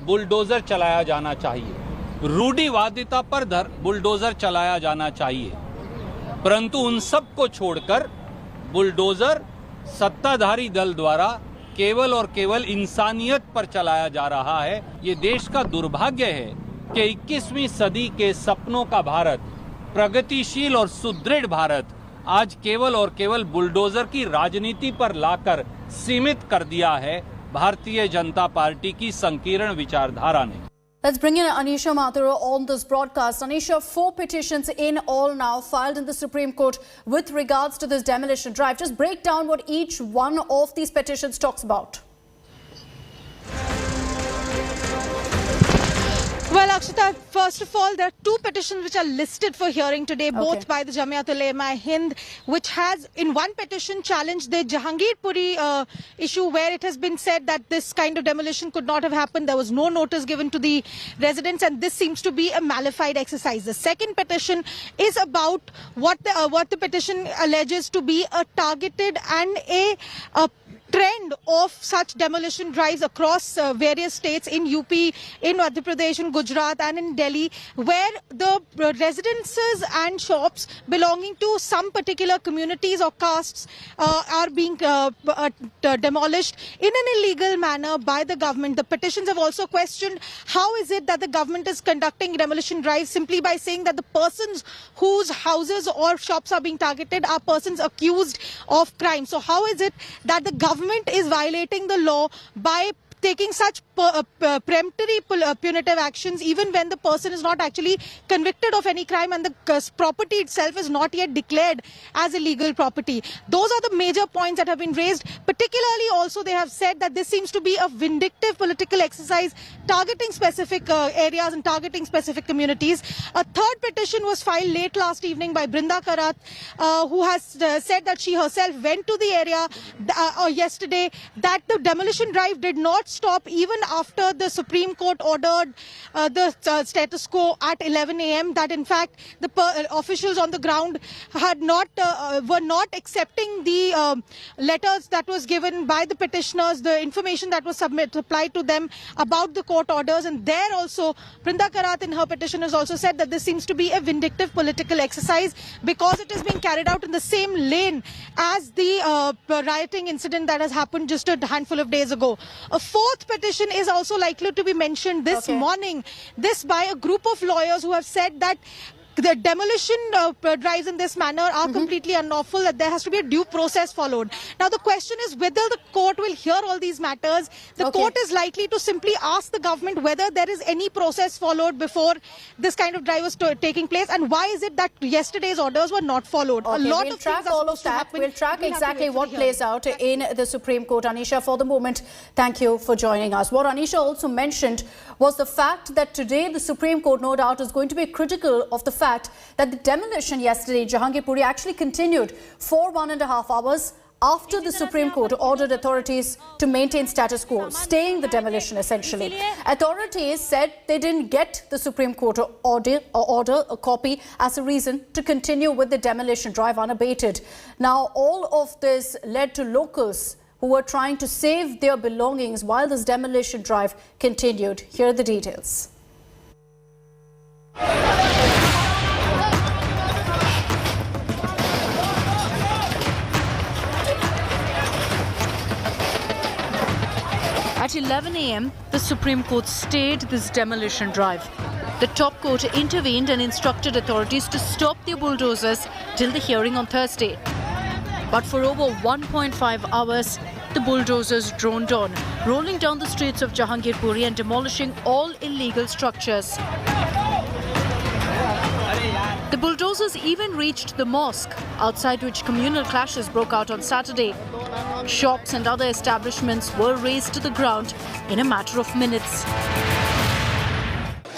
बुलडोजर चलाया जाना चाहिए, रूढ़िवादिता पर बुलडोजर चलाया जाना चाहिए। परंतु उन सब को छोड़कर बुलडोजर सत्ताधारी दल द्वारा केवल और केवल इंसानियत पर चलाया जा रहा है। ये देश का दुर्भाग्य है कि 21वीं सदी के सपनों का भारत, प्रगतिशील और सुदृढ़ भारत, आज केवल और केवल बुलडोजर की राजनीति पर लाकर सीमित कर दिया है भारतीय जनता पार्टी की संकीर्ण विचारधारा ने। Let's bring in Anisha Mathura on this broadcast. Anisha, 4 petitions in all now filed in the Supreme Court with regards to this demolition drive. Just break down what each one of these petitions talks about. Well, Akshita, first of all, there are 2 petitions which are listed for hearing today, both by the Jamiat Ulema-e-Hind, which has, in one petition, challenged the Jahangirpuri issue, where it has been said that this kind of demolition could not have happened. There was no notice given to the residents, and this seems to be a malified exercise. The second petition is about what the petition alleges to be a targeted and a trend of such demolition drives across various states in UP, in Madhya Pradesh, in Gujarat and in Delhi, where the residences and shops belonging to some particular communities or castes are being demolished in an illegal manner by the government. The petitions have also questioned how is it that the government is conducting demolition drives simply by saying that the persons whose houses or shops are being targeted are persons accused of crime. So how is it that the government is violating the law by taking such preemptory punitive actions even when the person is not actually convicted of any crime and the property itself is not yet declared as illegal property? Those are the major points that have been raised. Particularly also they have said that this seems to be a vindictive political exercise targeting specific areas and targeting specific communities. A third petition was filed late last evening by Brinda Karat, who has said that she herself went to the area yesterday, that the demolition drive did not stop even after the Supreme Court ordered the status quo at 11 a.m. That in fact the officials on the ground had were not accepting the letters that was given by the petitioners, the information that was supplied to them about the court orders. And there also Brinda Karat in her petition has also said that this seems to be a vindictive political exercise because it is being carried out in the same lane as the rioting incident that has happened just a handful of days ago. A fourth petition is also likely to be mentioned this morning. This by a group of lawyers who have said that the demolition drives in this manner are completely unlawful. That there has to be a due process followed. Now the question is whether the court will hear all these matters. The court is likely to simply ask the government whether there is any process followed before this kind of drive was taking place, and why is it that yesterday's orders were not followed. Okay, we'll track all of that. We'll track exactly what plays out in the Supreme Court. Anisha, for the moment, thank you for joining us. What Anisha also mentioned was the fact that today the Supreme Court, no doubt, is going to be critical of the fact that the demolition yesterday in Jahangirpuri actually continued for 1.5 hours after the Supreme Court ordered authorities to maintain status quo, staying the demolition essentially. Authorities said they didn't get the Supreme Court order a copy as a reason to continue with the demolition drive unabated. Now, all of this led to locals who were trying to save their belongings while this demolition drive continued. Here are the details. At 11 a.m., the Supreme Court stayed this demolition drive. The top court intervened and instructed authorities to stop their bulldozers till the hearing on Thursday. But for over 1.5 hours, the bulldozers droned on, rolling down the streets of Jahangirpuri and demolishing all illegal structures. The bulldozers even reached the mosque, outside which communal clashes broke out on Saturday. Shops and other establishments were razed to the ground in a matter of minutes.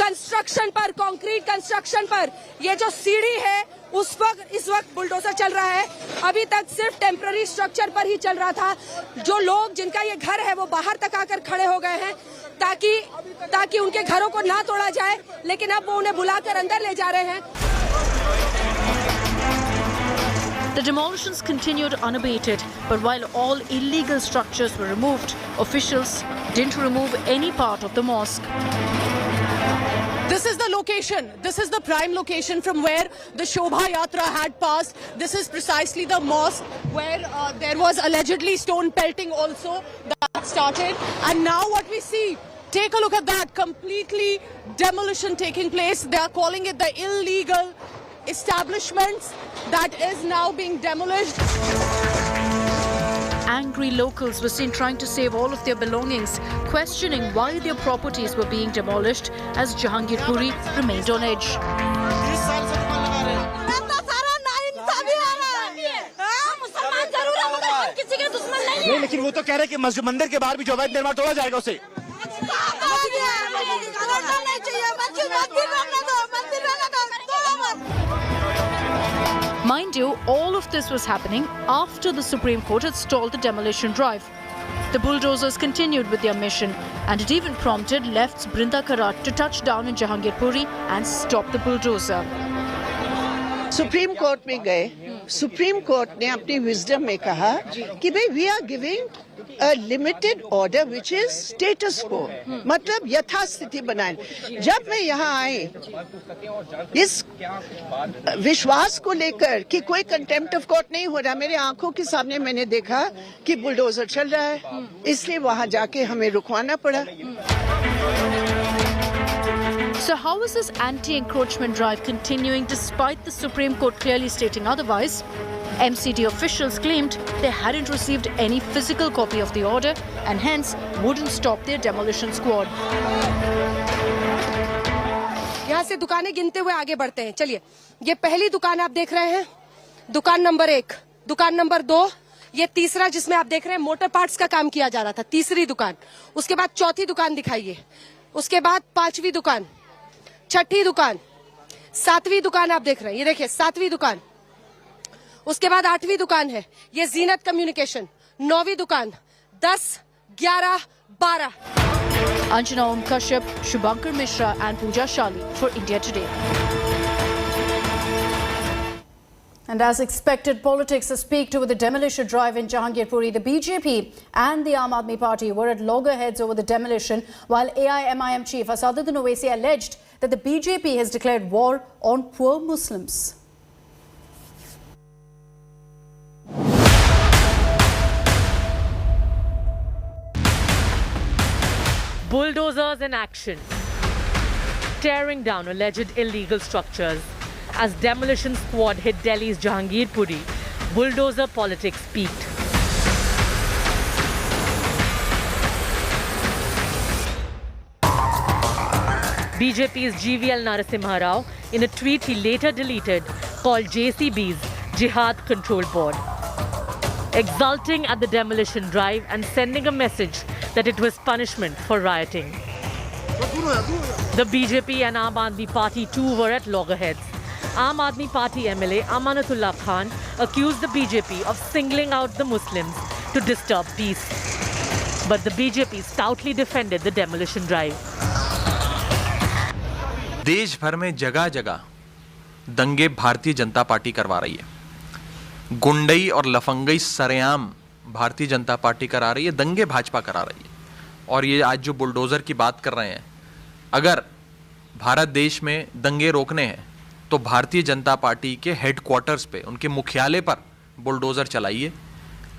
Construction पर, concrete construction पर ये जो सीढ़ी है उस पर इस वक्त बुलडोजर चल रहा है. अभी तक सिर्फ टेम्पररी स्ट्रक्चर पर ही चल रहा था. जो लोग जिनका ये घर है वो बाहर तक आकर खड़े हो गए हैं ताकि उनके घरों को ना तोड़ा जाए, लेकिन अब वो उन्हें बुलाकर अंदर ले जा रहे हैं. The demolitions continued unabated, but while all illegal structures were removed, officials didn't remove any part of the mosque. This is the location. This is the prime location from where the Shobha Yatra had passed. This is precisely the mosque where there was allegedly stone pelting also that started. And now what we see, take a look at that, completely demolition taking place. They are calling it the illegal establishments that is now being demolished. Angry locals were seen trying to save all of their belongings, questioning why their properties were being demolished as Jahangirpuri remained on edge. लेकिन वो तो कह रहे हैं कि मस्जिद मंदिर के बाहर भी जो अवैध निर्माण तोड़ा जाएगा उसे. Mind you, all of this was happening after the Supreme Court had stalled the demolition drive. The bulldozers continued with their mission, and it even prompted left's Brinda Karat to touch down in Jahangirpuri and stop the bulldozer. Supreme court में गए, supreme court ने अपनी wisdom में कहा कि भाई we are giving a limited order which is status quo, मतलब यथास्थिति बनाए. जब मैं यहाँ आई इस विश्वास को लेकर कि कोई कंटेम्प्ट ऑफ कोर्ट नहीं हो रहा, मेरे आंखों के सामने मैंने देखा कि बुलडोजर चल रहा है, इसलिए वहां जाके हमें रुकवाना पड़ा. So how is this anti-encroachment drive continuing despite the Supreme Court clearly stating otherwise? MCD officials claimed they hadn't received any physical copy of the order and hence wouldn't stop their demolition squad. यहाँ से दुकानें गिनते हुए आगे बढ़ते हैं. चलिए, ये पहली दुकान आप देख रहे हैं, दुकान नंबर 1, दुकान नंबर 2, ये तीसरा जिसमें आप देख रहे हैं मोटर पार्ट्स का काम किया जा रहा था, तीसरी दुकान. उसके बाद चौथी दुकान दिखाइए, उसके बाद 5वीं दुकान, 6ठी दुकान, 7वीं दुकान आप देख रहे हैं, ये देखिए 7वीं दुकान. उसके बाद 8वीं दुकान है, ये जीनत कम्युनिकेशन, 9वीं दुकान, 10, 11, 12. Anjana Om Kashyap, Shubhankar Mishra and Pooja Shali for India Today. And as expected, politics has peaked with the demolition drive in Jahangirpuri. The BJP and the Aam Aadmi Party were at loggerheads over the demolition, while AIMIM chief Asaduddin Owaisi alleged that the BJP has declared war on poor Muslims. Bulldozers in action, tearing down alleged illegal structures. as demolition squad hit Delhi's Jahangirpuri, bulldozer politics peaked. BJP's GVL Narasimha Rao, in a tweet he later deleted, called JCB's Jihad Control Board, exulting at the demolition drive and sending a message that it was punishment for rioting. The BJP and Aam Aadmi Party too were at loggerheads. Aam Aadmi Party MLA Amanatullah Khan accused the BJP of singling out the Muslims to disturb peace. But the BJP stoutly defended the demolition drive. देश भर में जगह जगह दंगे Bharatiya Janata party करवा रही है। गुंडई और लफंगई सरेआम भारतीय जनता पार्टी करा रही है, दंगे भाजपा करा रही है। और ये आज जो बुलडोज़र की बात कर रहे हैं, अगर भारत देश में दंगे रोकने हैं तो भारतीय जनता पार्टी के हेडक्वार्टर्स पे, उनके मुख्यालय पर बुलडोज़र चलाइए।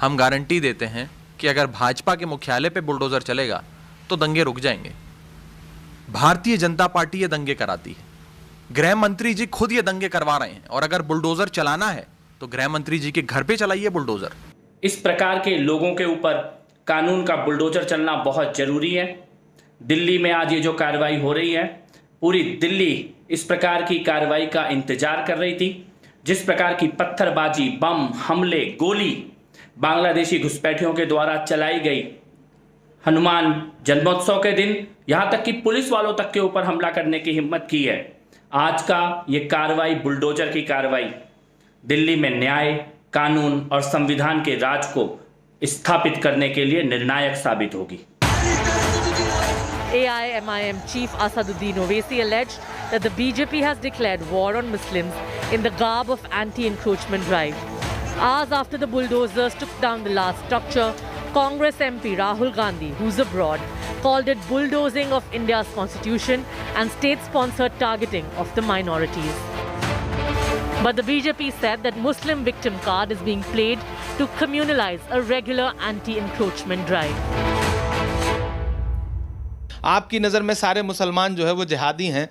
हम गारंटी देते हैं कि अगर भाजपा के मुख्यालय पे बुलडोज़र चलेगा तो दंगे रुक जाएंगे। भारतीय जनता पार्टी ये दंगे कराती है। गृह मंत्री जी खुद ये दंगे करवा रहे हैं, और अगर बुलडोज़र चलाना है तो गृह मंत्री जी के घर पे चलाइए बुलडोज़र। इस प्रकार के लोगों के ऊपर कानून का बुलडोज़र चलना बहुत जरूरी है। दिल्ली में आज ये जो कार्रवाई हो रही है, पूरी दिल्ली इस प्रकार की कार्रवाई का इंतजार कर रही थी। जिस प्रकार की पत्थरबाजी, बम, हमले, गोली बांग्लादेशी घुसपैठियों के द्वारा चलाई गई हनुमान जन्मोत्सव के दिन, यहाँ तक कि पुलिस वालों तक के ऊपर हमला करने की हिम्मत की है। आज का ये कार्रवाई, बुलडोजर की कार्रवाई, दिल्ली में न्याय, कानून और संविधान के राज को स्थापित करने के लिए निर्णायक साबित होगी। AIMIM chief Asaduddin Owaisi alleged that the BJP has declared war on Muslims in the garb of anti-encroachment drive. Hours after the bulldozers took down the last structure, Congress MP Rahul Gandhi, who's abroad, called it bulldozing of India's constitution and state-sponsored targeting of the minorities. But the BJP said that Muslim victim card is being played to communalize a regular anti-encroachment drive. आपकी नज़र में सारे मुसलमान जो है वो जिहादी हैं,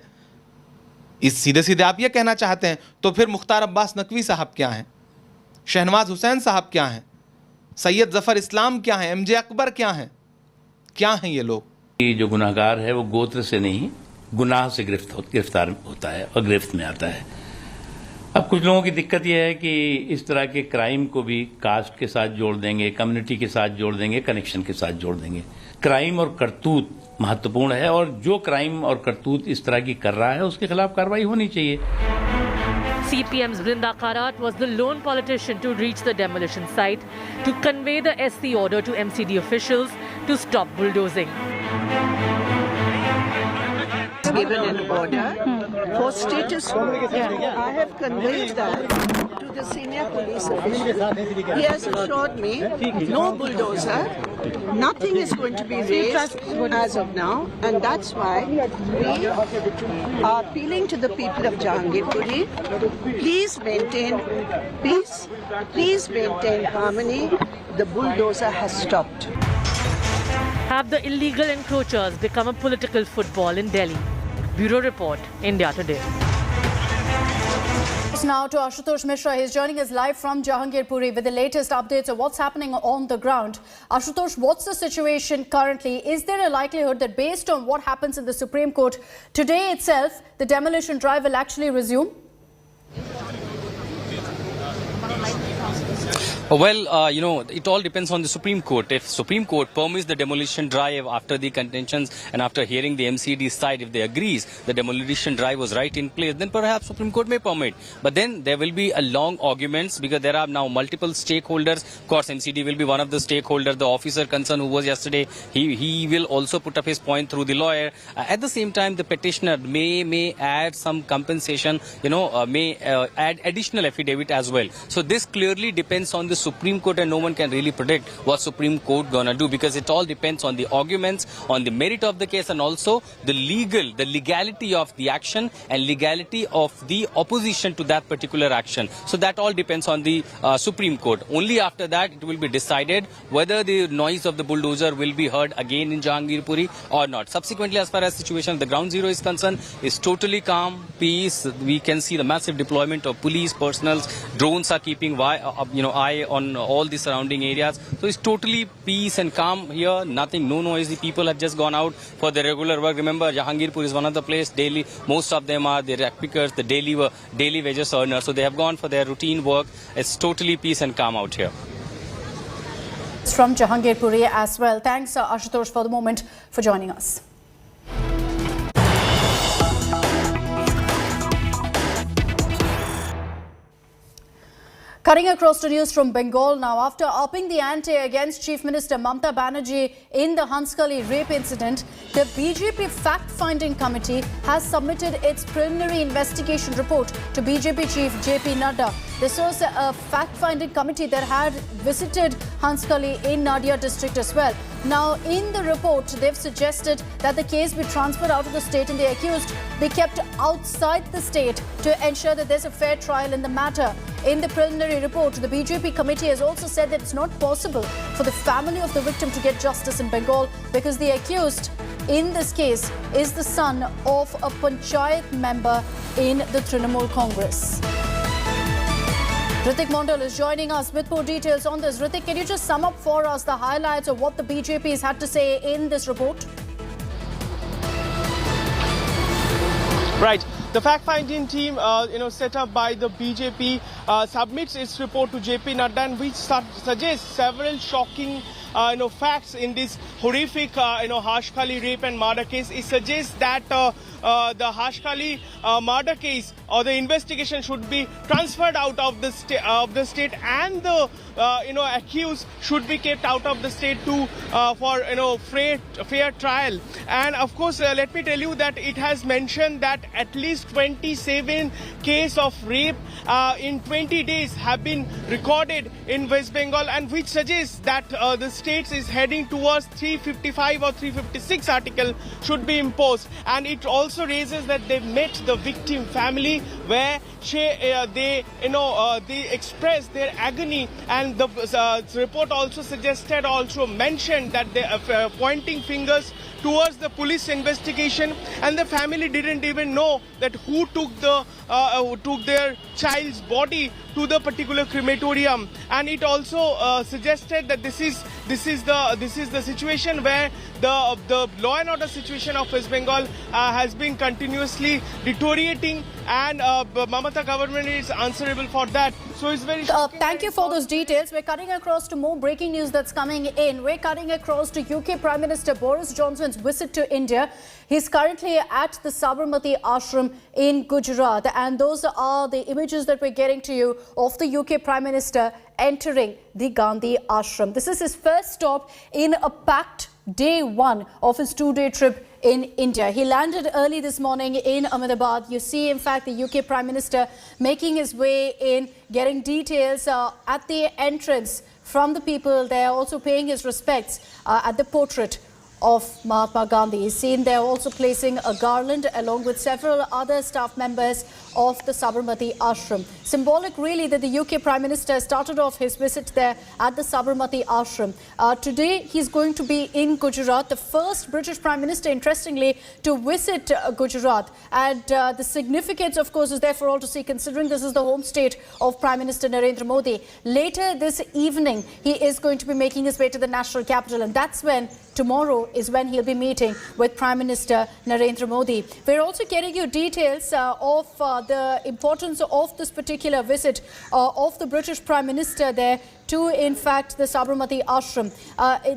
इस सीधे सीधे आप ये कहना चाहते हैं, तो फिर मुख्तार अब्बास नकवी साहब क्या हैं, शहनवाज हुसैन साहब क्या हैं, सैयद जफर इस्लाम क्या हैं, MJ अकबर क्या हैं ये लोग? जो गुनाहगार है वो गोत्र से नहीं, गुनाह से गिरफ्तार होता है और गिरफ्त में आता है। अब कुछ लोगों की दिक्कत यह है कि इस तरह के क्राइम को भी कास्ट के साथ जोड़ देंगे, कम्युनिटी के साथ जोड़ देंगे, कनेक्शन के साथ जोड़ देंगे। क्राइम और करतूत महत्वपूर्ण है, और जो क्राइम और करतूत इस तरह की कर रहा है उसके खिलाफ कार्रवाई होनी चाहिए। CPM's Brinda Karat was the lone politician to reach the demolition site to convey the SC order to MCD officials to stop bulldozing. Given an order for status quo. I have conveyed that to the senior police official. He has assured me no bulldozer, nothing is going to be raised as of now, and that's why we are appealing to the people of Jahangirpuri. Please maintain peace, please maintain harmony. The bulldozer has stopped. Have the illegal encroachers become a political football in Delhi? Bureau Report, India Today. Now to Ashutosh Mishra. He's joining us live from Jahangirpuri with the latest updates of what's happening on the ground. Ashutosh, what's the situation currently? Is there a likelihood that based on what happens in the Supreme Court today itself, the demolition drive will actually resume? Well, it all depends on the Supreme Court. If Supreme Court permits the demolition drive after the contentions and after hearing the MCD's side, if they agrees the demolition drive was right in place, then perhaps Supreme Court may permit. But then there will be a long arguments because there are now multiple stakeholders. Of course, MCD will be one of the stakeholders. The officer concerned who was yesterday, he will also put up his point through the lawyer. At the same time, the petitioner may add some compensation, may add additional affidavit as well. So this clearly depends on the Supreme Court, and no one can really predict what Supreme Court gonna do, because it all depends on the arguments, on the merit of the case, and also the legality of the action and legality of the opposition to that particular action. So that all depends on the Supreme Court. Only after that it will be decided whether the noise of the bulldozer will be heard again in Jahangirpuri or not. Subsequently, as far as situation at the ground zero is concerned, is totally calm, peace. We can see the massive deployment of police personnel. Drones are keeping eye on all the surrounding areas. So it's totally peace and calm here. Nothing, no noisy. People have just gone out for their regular work. Remember, Jahangirpur is one of the places daily. Most of them are the pickers, the daily wages earners. So they have gone for their routine work. It's totally peace and calm out here. From Jahangirpuri as well. Thanks, Ashutosh, for the moment for joining us. Cutting across to news from Bengal now. After upping the ante against Chief Minister Mamata Banerjee in the Hanskali rape incident, the BJP fact-finding committee has submitted its preliminary investigation report to BJP Chief JP Nadda. This was a fact-finding committee that had visited Hanskali in Nadia district as well. Now, in the report, they've suggested that the case be transferred out of the state and the accused be kept outside the state to ensure that there's a fair trial in the matter. In the preliminary report, the BJP committee has also said that it's not possible for the family of the victim to get justice in Bengal because the accused in this case is the son of a panchayat member in the Trinamool Congress. Ritik Mondal is joining us with more details on this. Ritik, can you just sum up for us the highlights of what the BJP has had to say in this report? Right. The fact-finding team, set up by the BJP, submits its report to JP Nadda, which suggests several shocking, facts in this horrific, Hanskali rape and murder case. It suggests that the Hanskali murder case or the investigation should be transferred out of the state, and the accused should be kept out of the state for fair trial. And of course, let me tell you that it has mentioned that at least 27 cases of rape in 20 days have been recorded in West Bengal, and which suggests that the state is heading towards 355 or 356 article should be imposed. And it also raises that they met the victim family, where they expressed their agony, and the report also mentioned that they are pointing fingers towards the police investigation, and the family didn't even know that who took their child's body to the particular crematorium. And it also suggested that this is the situation where the law and order situation of West Bengal has been continuously deteriorating, and Mamata government is answerable for that. So it's very thank you for those details. We're cutting across to more breaking news that's coming in. We're cutting across to UK Prime Minister Boris Johnson's visit to India. He's currently at the Sabarmati Ashram in Gujarat, and those are the images that we're getting to you of the UK Prime Minister entering the Gandhi Ashram. This is his first stop in a packed day one of his two-day trip in India. He landed early this morning in Ahmedabad. You see, in fact, the UK Prime Minister making his way in, getting details at the entrance from the people there, also paying his respects at the portrait of Mahatma Gandhi. He's seen there also placing a garland along with several other staff members of the Sabarmati Ashram. Symbolic really that the UK Prime Minister started off his visit there at the Sabarmati Ashram. Today he's going to be in Gujarat, the first British Prime Minister, interestingly, to visit Gujarat. And the significance, of course, is there for all to see, considering this is the home state of Prime Minister Narendra Modi. Later this evening, he is going to be making his way to the national capital, and that's when tomorrow is when he'll be meeting with Prime Minister Narendra Modi. We're also getting you details of the importance of this particular visit of the British Prime Minister there to, in fact, the Sabarmati Ashram.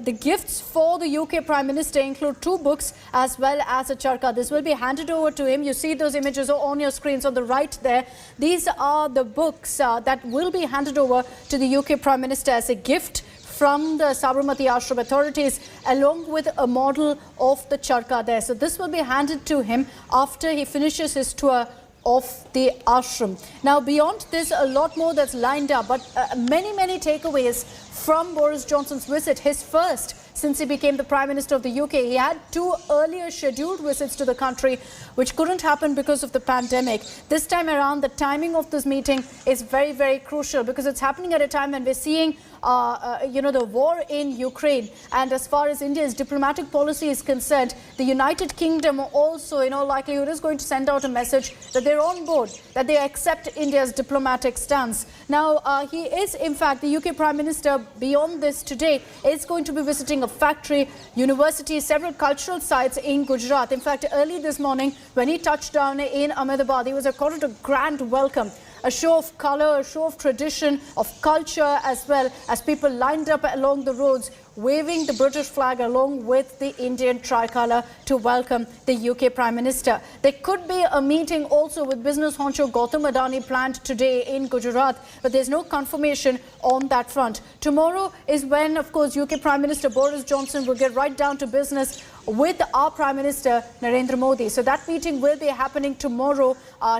The gifts for the UK Prime Minister include 2 books as well as a charka. This will be handed over to him. You see those images on your screens on the right there. These are the books that will be handed over to the UK Prime Minister as a gift from the Sabarmati Ashram authorities, along with a model of the charka there. So this will be handed to him after he finishes his tour of the ashram. Now, beyond this, a lot more that's lined up, but many takeaways from Boris Johnson's visit, his first since he became the Prime Minister of the UK. He had 2 earlier scheduled visits to the country, which couldn't happen because of the pandemic. This time around, the timing of this meeting is very crucial, because it's happening at a time when we're seeing the war in Ukraine. And as far as India's diplomatic policy is concerned, the United Kingdom also, likelihood is going to send out a message that they're on board, that they accept India's diplomatic stance. Now, he is, in fact, the UK Prime Minister, beyond this today, is going to be visiting a factory, university, several cultural sites in Gujarat. In fact, early this morning, when he touched down in Ahmedabad, he was accorded a grand welcome. A show of colour, a show of tradition, of culture, as well as people lined up along the roads, waving the British flag along with the Indian tricolour to welcome the UK Prime Minister. There could be a meeting also with business honcho Gautam Adani planned today in Gujarat, but there's no confirmation on that front. Tomorrow is when, of course, UK Prime Minister Boris Johnson will get right down to business with our Prime Minister Narendra Modi. So that meeting will be happening tomorrow.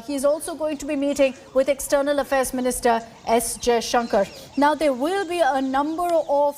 He is also going to be meeting with External Affairs Minister S. Jaishankar. Now, there will be a number of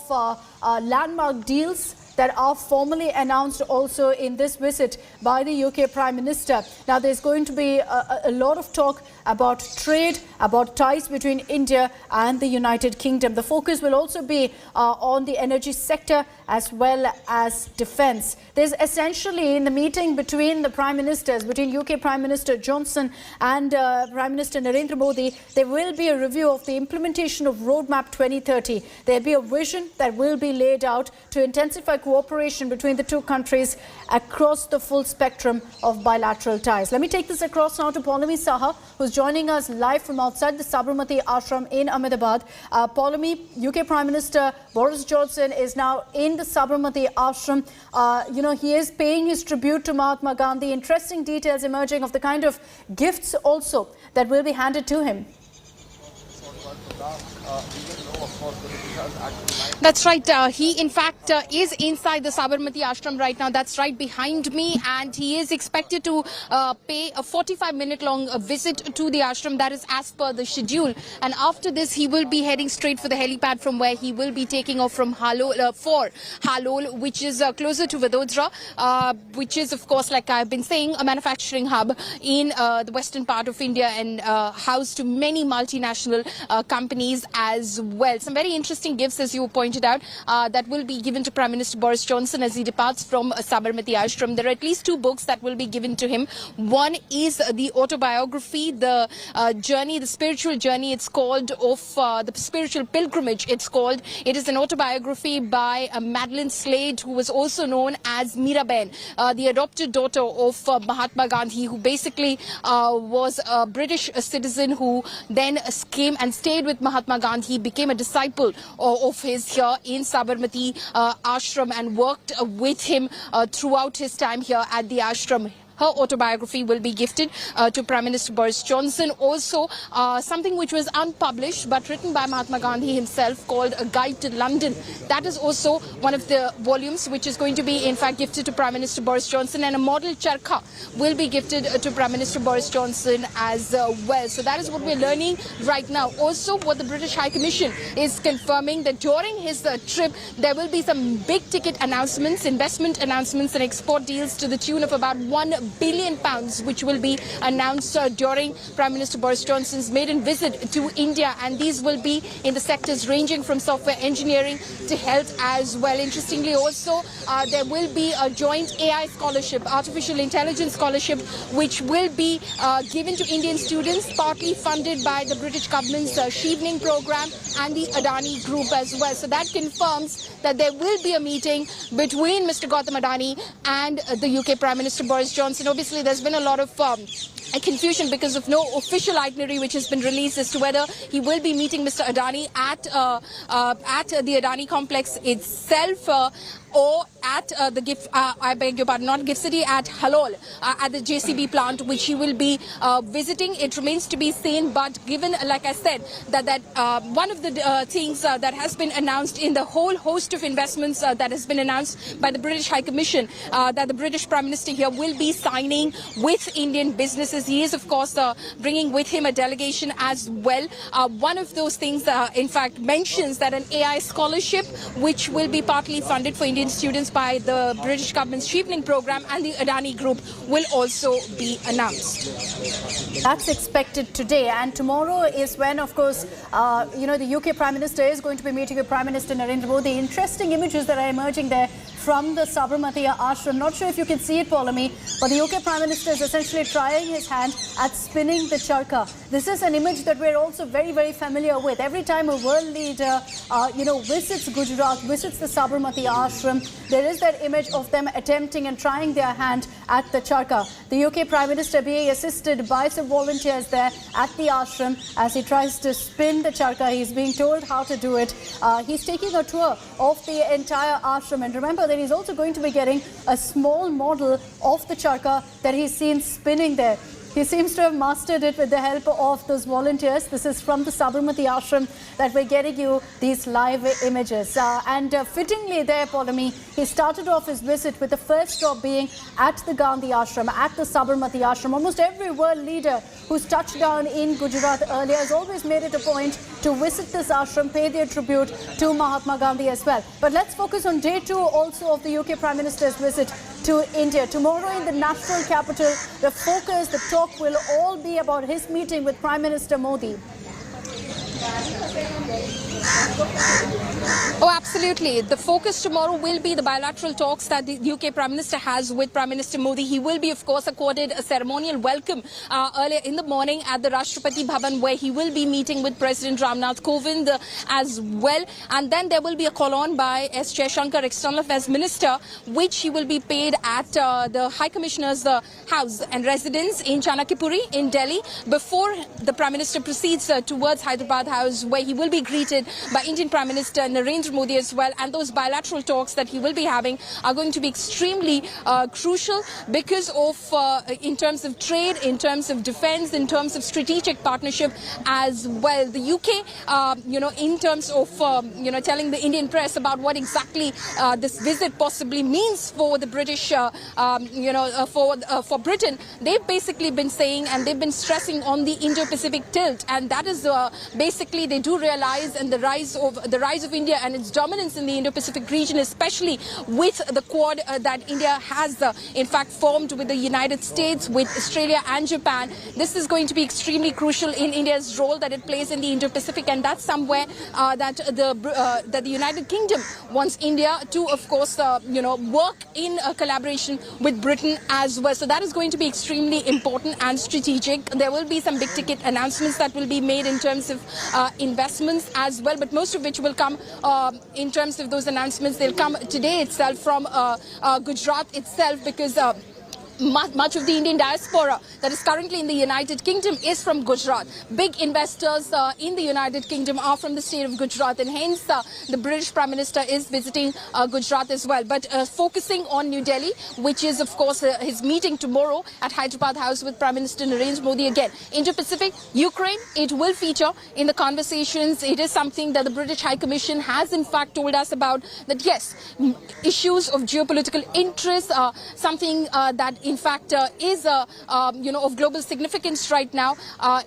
landmark deals that are formally announced also in this visit by the UK Prime Minister. Now, there's going to be a lot of talk about trade, about ties between India and the United Kingdom. The focus will also be on the energy sector as well as defence. There's essentially, in the meeting between the Prime Ministers, between UK Prime Minister Johnson and Prime Minister Narendra Modi, there will be a review of the implementation of Roadmap 2030. There'll be a vision that will be laid out to intensify cooperation between the two countries across the full spectrum of bilateral ties. Let me take this across now to Paulami Saha, who's joining us live from outside the Sabarmati Ashram in Ahmedabad. Paulami, UK Prime Minister Boris Johnson is now in the Sabarmati Ashram. He is paying his tribute to Mahatma Gandhi. Interesting details emerging of the kind of gifts also that will be handed to him. That's right. He, in fact, is inside the Sabarmati Ashram right now. That's right behind me. And he is expected to pay a 45-minute long visit to the ashram. That is as per the schedule. And after this, he will be heading straight for the helipad, from where he will be taking off from Halol, which is closer to Vadodara, which is, of course, like I've been saying, a manufacturing hub in the western part of India, and house to many multinational companies as well. Some very interesting gifts, as you pointed out, that will be given to Prime Minister Boris Johnson as he departs from Sabarmati Ashram. There are at least 2 books that will be given to him. One is the autobiography, the journey, the spiritual journey, it's called, of the spiritual pilgrimage, it's called. It is an autobiography by Madeline Slade, who was also known as Miraben, the adopted daughter of Mahatma Gandhi, who basically was a British citizen who then came and stayed with Mahatma Gandhi, became a disciple of his here in Sabarmati Ashram, and worked with him throughout his time here at the ashram. Her autobiography will be gifted to Prime Minister Boris Johnson. Also, something which was unpublished but written by Mahatma Gandhi himself, called A Guide to London. That is also one of the volumes which is going to be, in fact, gifted to Prime Minister Boris Johnson. And a model charkha will be gifted to Prime Minister Boris Johnson as well. So that is what we're learning right now. Also, what the British High Commission is confirming, that during his trip, there will be some big ticket announcements, investment announcements and export deals to the tune of about £1 billion, which will be announced during Prime Minister Boris Johnson's maiden visit to India. And these will be in the sectors ranging from software engineering to health as well. Interestingly, also, there will be a joint AI scholarship, artificial intelligence scholarship, which will be given to Indian students, partly funded by the British government's Shevening program and the Adani Group as well. So that confirms that there will be a meeting between Mr. Gautam Adani and the UK Prime Minister Boris Johnson. Obviously, there's been a lot of confusion because of no official itinerary which has been released as to whether he will be meeting Mr. Adani at the Adani complex itself, or at the Gift City, at Halol, at the JCB plant, which he will be visiting. It remains to be seen, but given, like I said, that one of the things that has been announced in the whole host of investments that has been announced by the British High Commission, that the British Prime Minister here will be signing with Indian businesses. He is, of course, bringing with him a delegation as well. One of those things, in fact, mentions that an AI scholarship, which will be partly funded for Indian students by the British government's cheapening program and the Adani Group, will also be announced. That's expected today, and tomorrow is when, of course, the UK Prime Minister is going to be meeting with Prime Minister Narendra Modi. Interesting images that are emerging there from the Sabarmati ashram. Not sure if you can see it, Paulami, but the UK Prime Minister is essentially trying his hand at spinning the charka. This is an image that we're also very, very familiar with. Every time a world leader, visits Gujarat, visits the Sabarmati ashram, there is that image of them attempting and trying their hand at the charka. The UK Prime Minister being assisted by some volunteers there at the ashram as he tries to spin the charka. He's being told how to do it. He's taking a tour of the entire ashram, and remember that he's also going to be getting a small model of the charka that he's seen spinning there. He seems to have mastered it with the help of those volunteers. This is from the Sabarmati ashram that we're getting you these live images. And fittingly there, Paulami, he started off his visit with the first stop being at the Gandhi ashram, at the Sabarmati ashram. Almost every world leader who's touched down in Gujarat earlier has always made it a point to visit this ashram, pay their tribute to Mahatma Gandhi as well. But let's focus on day 2 also of the UK Prime Minister's visit to India. Tomorrow in the national capital, the focus, the talk will all be about his meeting with Prime Minister Modi. Oh, absolutely. The focus tomorrow will be the bilateral talks that the UK Prime Minister has with Prime Minister Modi. He will be, of course, accorded a ceremonial welcome earlier in the morning at the Rashtrapati Bhavan, where he will be meeting with President Ramnath Kovind as well. And then there will be a call-on by S. Jaishankar, External Affairs Minister, which he will be paid at the High Commissioner's house and residence in Chanakyapuri in Delhi before the Prime Minister proceeds towards Hyderabad House, where he will be greeted by Indian Prime Minister Narendra Modi as well. And those bilateral talks that he will be having are going to be extremely crucial because of, in terms of trade, in terms of defense, in terms of strategic partnership as well. The UK, in terms of, telling the Indian press about what exactly this visit possibly means for the British, for Britain, they've basically been saying and they've been stressing on the Indo-Pacific tilt, and that is basically they do realize and the rise of India and its dominance in the Indo-Pacific region, especially with the Quad that India has in fact formed with the United States, with Australia and Japan. This is going to be extremely crucial in India's role that it plays in the Indo-Pacific, and that's somewhere that the United Kingdom wants India to, of course, work in collaboration with Britain as well. So that is going to be extremely important and strategic. There will be some big ticket announcements that will be made in terms of investments as well, but most of which will come in terms of those announcements. They'll come today itself from Gujarat itself, because much of the Indian diaspora that is currently in the United Kingdom is from Gujarat. Big investors in the United Kingdom are from the state of Gujarat, and hence the British Prime Minister is visiting Gujarat as well. But focusing on New Delhi, which is of course his meeting tomorrow at Hyderabad House with Prime Minister Narendra Modi. Again, Indo-Pacific, Ukraine, it will feature in the conversations. It is something that the British High Commission has in fact told us about, that yes, issues of geopolitical interest, something that in fact is of global significance right now,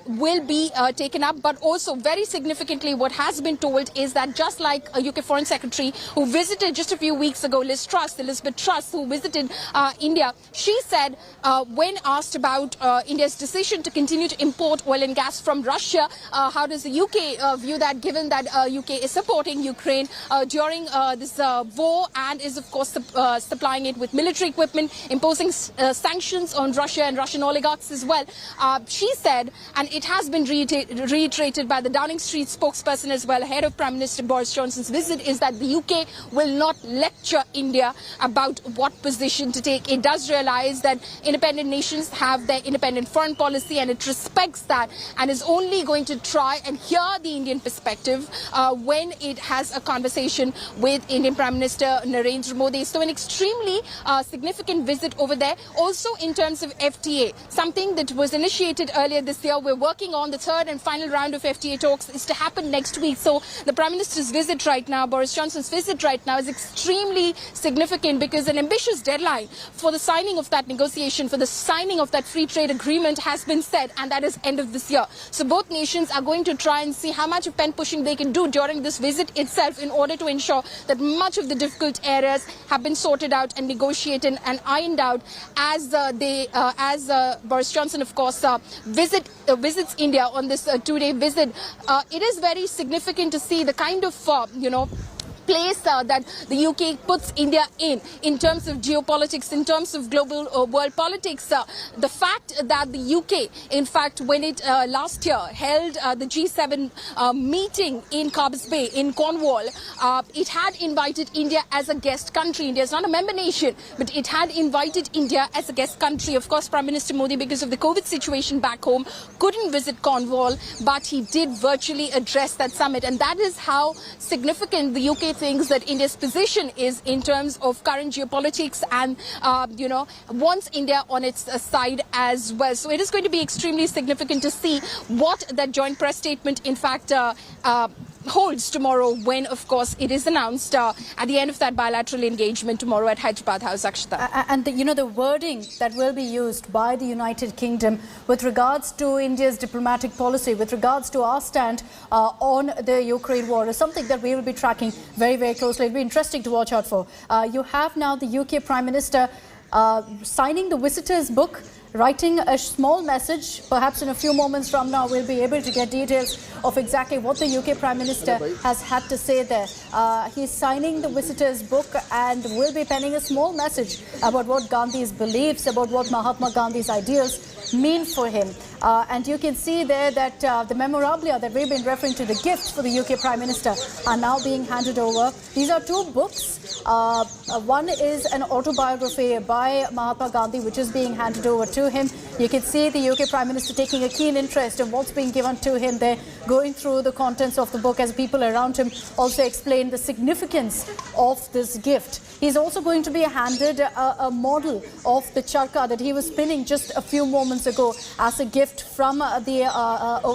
will be taken up. But also very significantly, what has been told is that just like a UK Foreign Secretary who visited just a few weeks ago, Elizabeth Truss, who visited India, she said when asked about India's decision to continue to import oil and gas from Russia, how does the UK view that, given that UK is supporting Ukraine during this war and is of course supplying it with military equipment, imposing sanctions on Russia and Russian oligarchs as well. She said, and it has been reiterated by the Downing Street spokesperson as well, ahead of Prime Minister Boris Johnson's visit, is that the UK will not lecture India about what position to take. It does realize that independent nations have their independent foreign policy, and it respects that, and is only going to try and hear the Indian perspective when it has a conversation with Indian Prime Minister Narendra Modi. So an extremely significant visit over there. also in terms of FTA, something that was initiated earlier this year. We're working on the third and final round of FTA talks is to happen next week. So the Prime Minister's visit right now, Boris Johnson's visit right now, is extremely significant because an ambitious deadline for the signing of that negotiation, for the signing of that free trade agreement has been set, and that is end of this year. So both nations are going to try and see how much of pen pushing they can do during this visit itself in order to ensure that much of the difficult areas have been sorted out and negotiated and ironed out as Boris Johnson, of course, visits India on this two-day visit. It is very significant to see the kind of, place that the UK puts India in terms of geopolitics, in terms of global world politics. The fact that the UK, in fact, when it last year held the G7 meeting in Carbis Bay in Cornwall, it had invited India as a guest country. India is not a member nation, but it had invited India as a guest country. Of course, Prime Minister Modi, because of the COVID situation back home, couldn't visit Cornwall, but he did virtually address that summit. And that is how significant the UK thinks that India's position is in terms of current geopolitics and, wants India on its side as well. So it is going to be extremely significant to see what that joint press statement, in fact, holds tomorrow when, of course, it is announced at the end of that bilateral engagement tomorrow at Hyderabad House, Akshita. And the wording that will be used by the United Kingdom with regards to India's diplomatic policy, with regards to our stand on the Ukraine war, is something that we will be tracking very, very closely. It'll be interesting to watch out for. You have now the UK Prime Minister signing the visitor's book, writing a small message. Perhaps in a few moments from now we'll be able to get details of exactly what the UK Prime Minister has had to say there. He's signing the visitor's book and will be penning a small message about what Gandhi's beliefs, about what Mahatma Gandhi's ideals mean for him. And you can see there that the memorabilia that we've been referring to, the gifts for the UK Prime Minister, are now being handed over. These are two books. One is an autobiography by Mahatma Gandhi, which is being handed over to him. You can see the UK Prime Minister taking a keen interest in what's being given to him there, going through the contents of the book as people around him also explain the significance of this gift. He's also going to be handed a model of the charkha that he was spinning just a few moments ago as a gift from the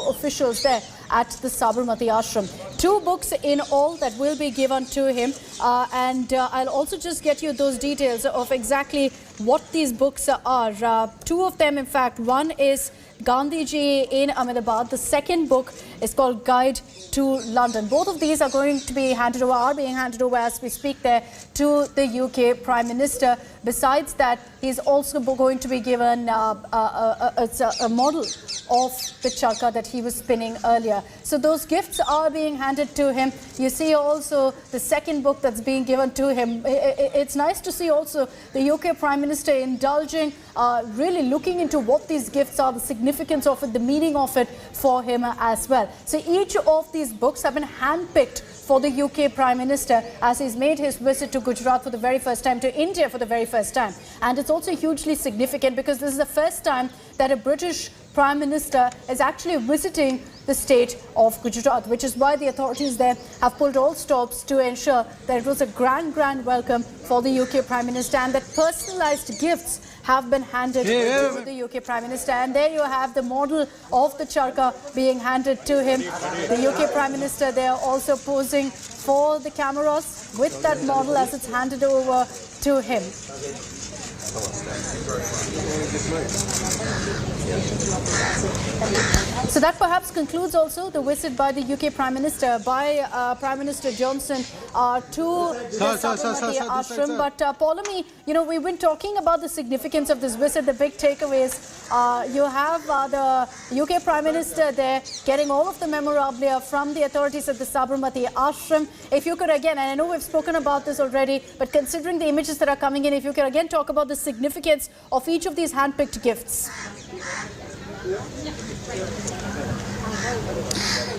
officials there at the Sabarmati Ashram. Two books in all that will be given to him, and I'll also just get you those details of exactly what these books are. Two of them, in fact. One is Gandhiji in Ahmedabad. The second book is called Guide to London. Both of these are going to be handed over, are being handed over as we speak there to the UK Prime Minister. Besides that, he's also going to be given a model of the charkha that he was spinning earlier. So those gifts are being handed to him. You see also the second book that's being given to him. It's nice to see also the UK Prime Minister indulging, really looking into what these gifts are, the significance of it, the meaning of it for him as well. So each of these books have been handpicked for the UK Prime Minister as he's made his visit to Gujarat for the very first time, to India for the very first time. And it's also hugely significant because this is the first time that a British Prime Minister is actually visiting the state of Gujarat, which is why the authorities there have pulled all stops to ensure that it was a grand welcome for the UK Prime Minister and that personalised gifts have been handed to the UK Prime Minister. And there you have the model of the charkha being handed to him. The UK Prime Minister there also posing for the cameras with that model as it's handed over to him. So that perhaps concludes also the visit by the UK Prime Minister, by Prime Minister Johnson to the Sabarmati Ashram. But Paulami, we've been talking about the significance of this visit, the big takeaways. You have the UK Prime Minister there getting all of the memorabilia from the authorities at the Sabarmati Ashram. If you could again, and I know we've spoken about this already, but considering the images that are coming in, if you could again talk about the significance of each of these hand-picked gifts.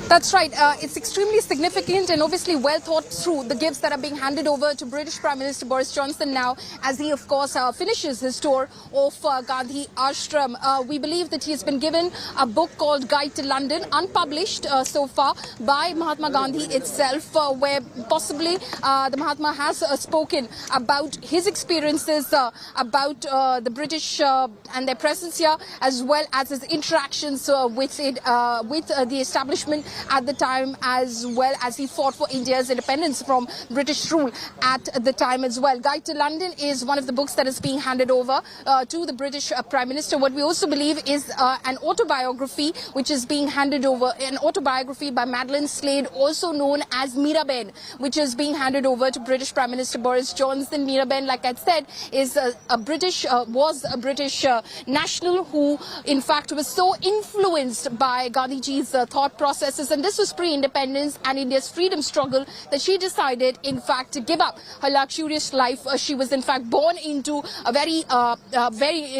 That's right. It's extremely significant and obviously well thought through, the gifts that are being handed over to British Prime Minister Boris Johnson now, as he, of course, finishes his tour of Gandhi Ashram. We believe that he has been given a book called Guide to London, unpublished so far, by Mahatma Gandhi itself, where possibly the Mahatma has spoken about his experiences, about the British and their presence here, as well as his interactions with the establishment at the time, as well as he fought for India's independence from British rule at the time as well. Guide to London is one of the books that is being handed over to the British Prime Minister. What we also believe is an autobiography which is being handed over, an autobiography by Madeline Slade, also known as Miraben, which is being handed over to British Prime Minister Boris Johnson. Miraben, like I said, is was a British national who, in fact, was so influenced by Gandhiji's thought processes, and this was pre-independence and India's freedom struggle, that she decided, in fact, to give up her luxurious life. She was, in fact, born into a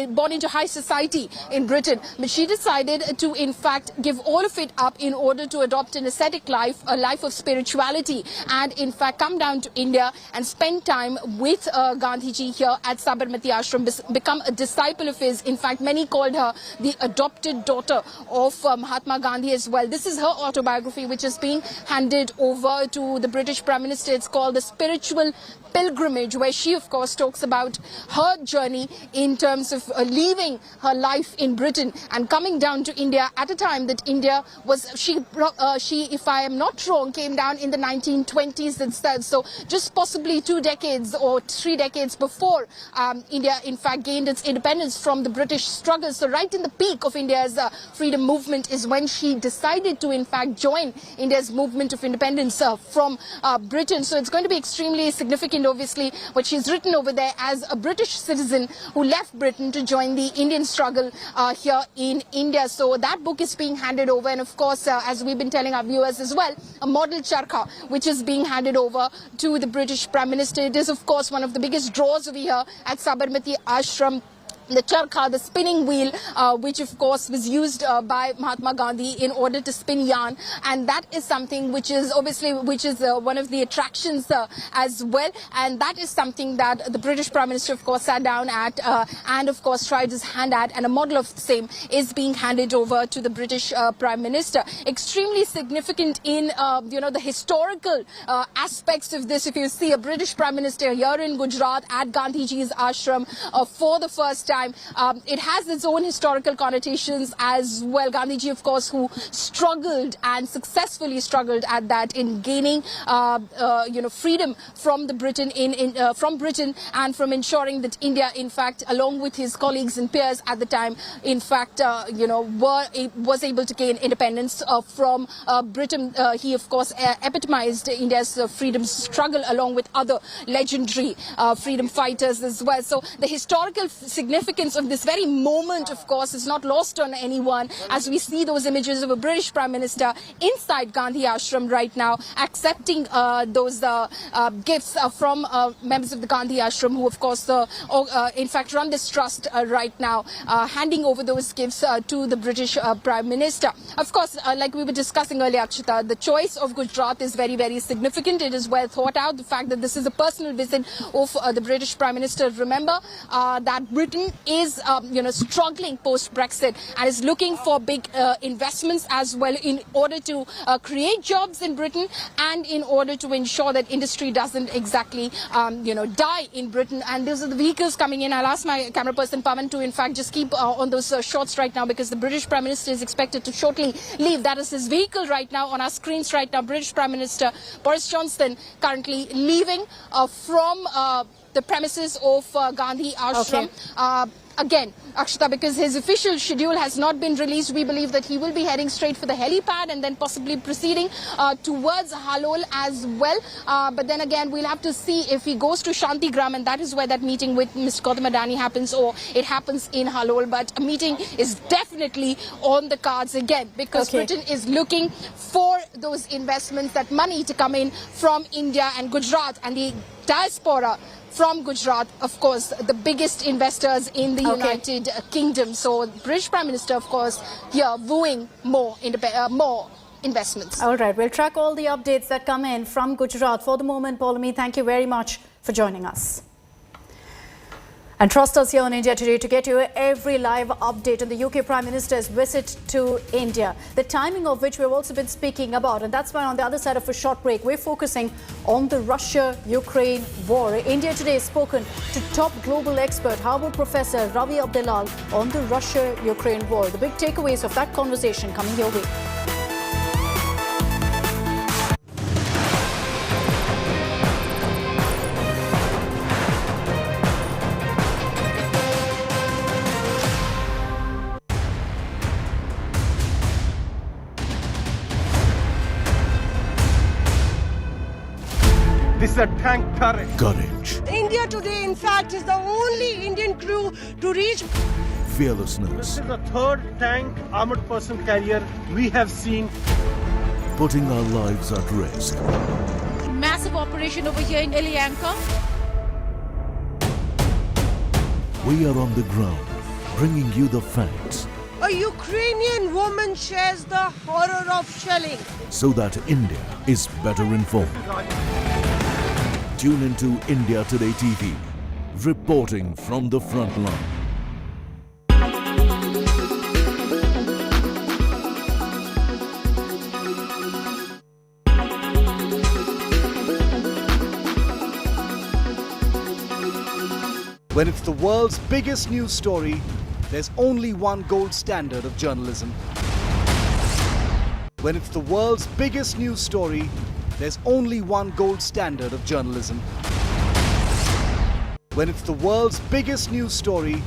born into high society in Britain, but she decided to, in fact, give all of it up in order to adopt an ascetic life, a life of spirituality, and, in fact, come down to India and spend time with Gandhiji here at Sabarmati Ashram, become a disciple of his. In fact, many called her the adopted daughter of Mahatma Gandhi as well. This is her autobiography, which is being handed over to the British Prime Minister. It's called The Spiritual Pilgrimage, where she, of course, talks about her journey in terms of leaving her life in Britain and coming down to India at a time that India was, she, if I am not wrong, came down in the 1920s itself. So just possibly 2 decades or 3 decades before India, in fact, gained its independence from the British struggle. So right in the peak of India's freedom movement is when she decided to, in fact, join India's movement of independence from Britain. So it's going to be extremely significant, obviously, what she's written over there as a British citizen who left Britain to join the Indian struggle here in India. So that book is being handed over, and of course, as we've been telling our viewers as well, a model charkha which is being handed over to the British Prime Minister. It is, of course, one of the biggest draws over here at Sabarmati Ashram. The charkha, the spinning wheel, which of course was used by Mahatma Gandhi in order to spin yarn, and that is something which is obviously one of the attractions as well, and that is something that the British Prime Minister, of course, sat down at and of course tried his hand at, and a model of the same is being handed over to the British Prime Minister. Extremely significant in the historical aspects of this. If you see a British Prime Minister here in Gujarat at Gandhiji's ashram for the first time, it has its own historical connotations as well. Gandhiji, of course, who struggled and successfully struggled at that in gaining, freedom from the Britain from Britain, and from ensuring that India, in fact, along with his colleagues and peers at the time, in fact, was able to gain independence from Britain. He, of course, epitomized India's freedom struggle along with other legendary freedom fighters as well. So the historical significance of this very moment, of course, is not lost on anyone, as we see those images of a British Prime Minister inside Gandhi Ashram right now, accepting those gifts from members of the Gandhi Ashram, who, of course, in fact, run this trust right now, handing over those gifts to the British Prime Minister. Of course, like we were discussing earlier, Akshita, the choice of Gujarat is very, very significant. It is well thought out. The fact that this is a personal visit of the British Prime Minister. Remember that Britain is struggling post-Brexit and is looking for big investments as well in order to create jobs in Britain and in order to ensure that industry doesn't exactly die in Britain. And those are the vehicles coming in. I'll ask my camera person Pavan to, in fact, just keep on those shots right now, because the British Prime Minister is expected to shortly leave. That is his vehicle right now on our screens right now. British Prime Minister Boris Johnson currently leaving from the premises of Gandhi Ashram. Okay. Again, Akshita, because his official schedule has not been released, we believe that he will be heading straight for the helipad and then possibly proceeding towards Halol as well. But then again, we'll have to see if he goes to Shantigram, and that is where that meeting with Mr. Gautam Adani happens, or it happens in Halol. But a meeting is definitely on the cards again, because Britain is looking for those investments, that money to come in from India and Gujarat and the diaspora from Gujarat, of course, the biggest investors in the United Kingdom. So British Prime Minister, of course, here wooing more investments. All right, we'll track all the updates that come in from Gujarat. For the moment, Paulami, thank you very much for joining us. And trust us here on India Today to get you every live update on the UK Prime Minister's visit to India, the timing of which we've also been speaking about. And that's why on the other side of a short break, we're focusing on the Russia-Ukraine war. India Today has spoken to top global expert, Harvard Professor Ravi Abdelal on the Russia-Ukraine war. The big takeaways of that conversation coming your way. This is a tank turret. Courage. India Today, in fact, is the only Indian crew to reach. Fearlessness. This is the third tank armored person carrier we have seen. Putting our lives at risk. Massive operation over here in Ilianka. We are on the ground, bringing you the facts. A Ukrainian woman shares the horror of shelling. So that India is better informed. Tune into India Today TV, reporting from the front line. When it's the world's biggest news story, there's only one gold standard of journalism. When it's the world's biggest news story, there's only one gold standard of journalism. When it's the world's biggest news story,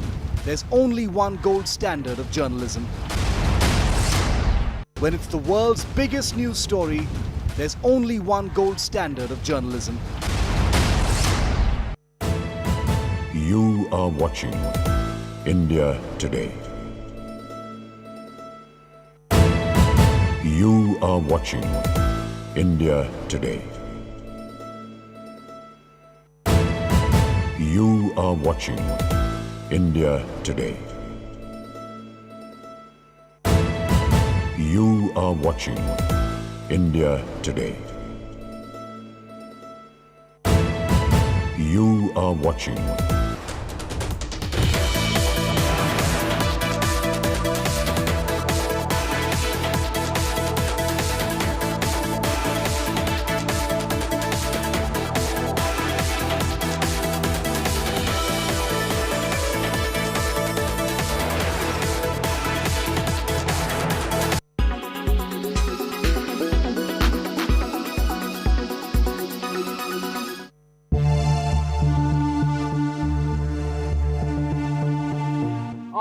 there's only one gold standard of journalism. When it's the world's biggest news story, there's only one gold standard of journalism. You are watching India Today. You are watching India Today. You are watching India Today. You are watching India Today. You are watching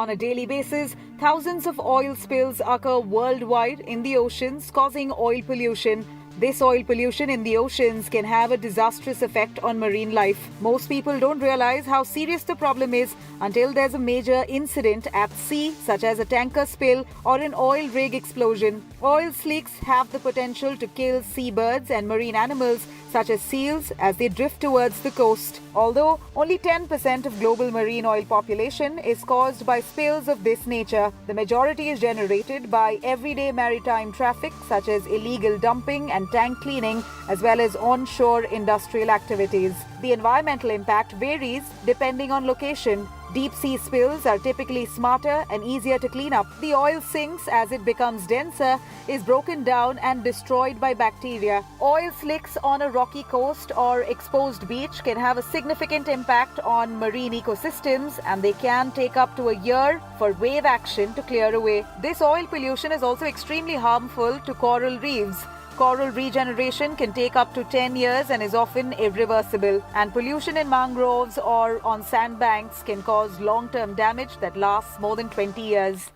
On a daily basis, thousands of oil spills occur worldwide in the oceans, causing oil pollution. This oil pollution in the oceans can have a disastrous effect on marine life. Most people don't realize how serious the problem is until there's a major incident at sea, such as a tanker spill or an oil rig explosion. Oil slicks have the potential to kill seabirds and marine animals such as seals as they drift towards the coast. Although only 10% of global marine oil population is caused by spills of this nature, the majority is generated by everyday maritime traffic such as illegal dumping and tank cleaning, as well as onshore industrial activities. The environmental impact varies depending on location. Deep sea spills are typically smarter and easier to clean up. The oil sinks as it becomes denser, is broken down and destroyed by bacteria. Oil slicks on a rocky coast or exposed beach can have a significant impact on marine ecosystems, and they can take up to a year for wave action to clear away. This oil pollution is also extremely harmful to coral reefs. Coral regeneration can take up to 10 years and is often irreversible. And pollution in mangroves or on sandbanks can cause long-term damage that lasts more than 20 years.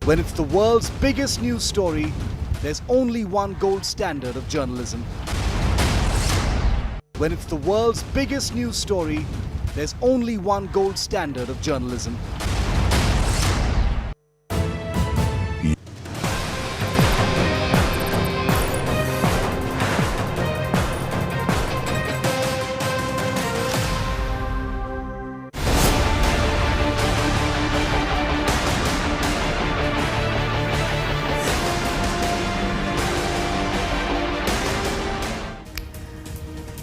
When it's the world's biggest news story, there's only one gold standard of journalism. When it's the world's biggest news story, there's only one gold standard of journalism.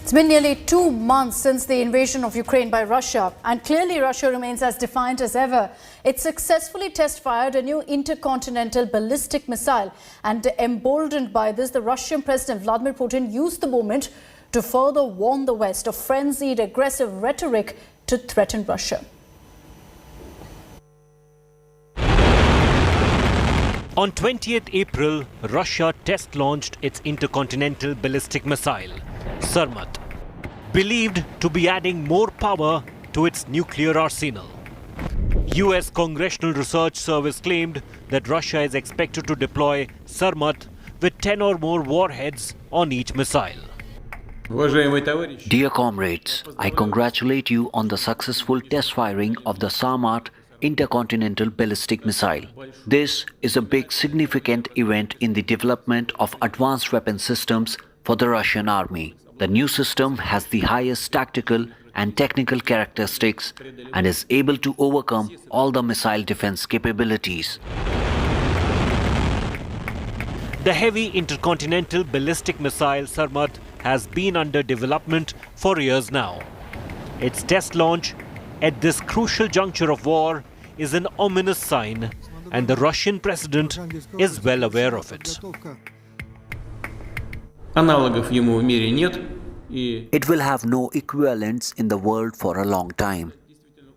It's been nearly 2 months since the invasion of Ukraine by Russia, and clearly Russia remains as defiant as ever. It successfully test-fired a new intercontinental ballistic missile, and emboldened by this, the Russian President Vladimir Putin used the moment to further warn the West of frenzied, aggressive rhetoric to threaten Russia. On 20th April, Russia test-launched its intercontinental ballistic missile, Sarmat, believed to be adding more power to its nuclear arsenal. US Congressional Research Service claimed that Russia is expected to deploy Sarmat with 10 or more warheads on each missile. Dear comrades, I congratulate you on the successful test firing of the Sarmat intercontinental ballistic missile. This is a big significant event in the development of advanced weapon systems for the Russian army. The new system has the highest tactical and technical characteristics and is able to overcome all the missile defense capabilities. The heavy intercontinental ballistic missile Sarmat has been under development for years now. Its test launch at this crucial juncture of war is an ominous sign, and the Russian president is well aware of it. It will have no equivalents in the world for a long time.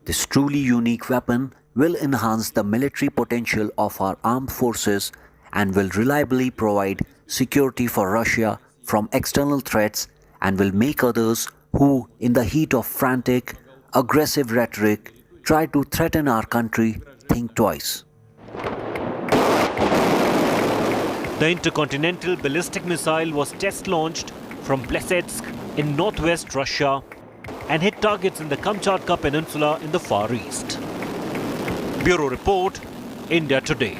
This truly unique weapon will enhance the military potential of our armed forces and will reliably provide security for Russia from external threats and will make others who, in the heat of frantic, aggressive rhetoric, try to threaten our country, think twice. The intercontinental ballistic missile was test-launched from Plesetsk in northwest Russia and hit targets in the Kamchatka Peninsula in the Far East. Bureau Report, India Today.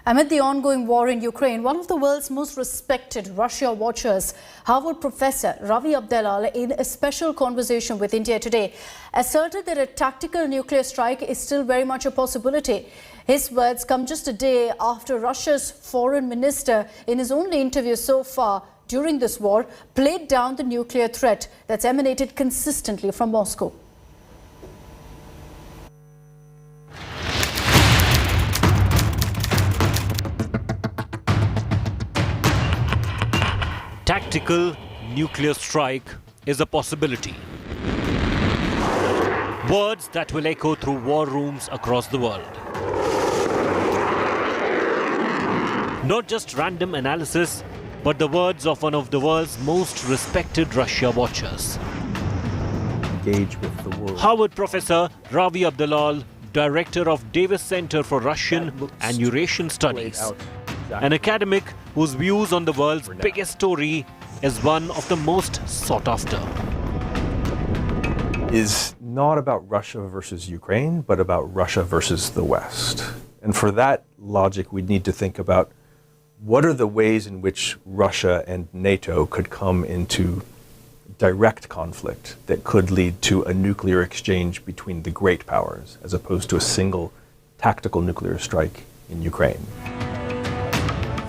Amid the ongoing war in Ukraine, one of the world's most respected Russia watchers, Harvard professor Ravi Abdelal, in a special conversation with India Today, asserted that a tactical nuclear strike is still very much a possibility. His words come just a day after Russia's foreign minister, in his only interview so far during this war, played down the nuclear threat that's emanated consistently from Moscow. Tactical nuclear strike is a possibility. Words that will echo through war rooms across the world. Not just random analysis, but the words of one of the world's most respected Russia watchers. Engage with the world. Harvard professor Ravi Abdelal, director of Davis Center for Russian and Eurasian Studies, an academic whose views on the world's biggest story is one of the most sought after. Is not about Russia versus Ukraine, but about Russia versus the West. And for that logic, we need to think about what are the ways in which Russia and NATO could come into direct conflict that could lead to a nuclear exchange between the great powers, as opposed to a single tactical nuclear strike in Ukraine.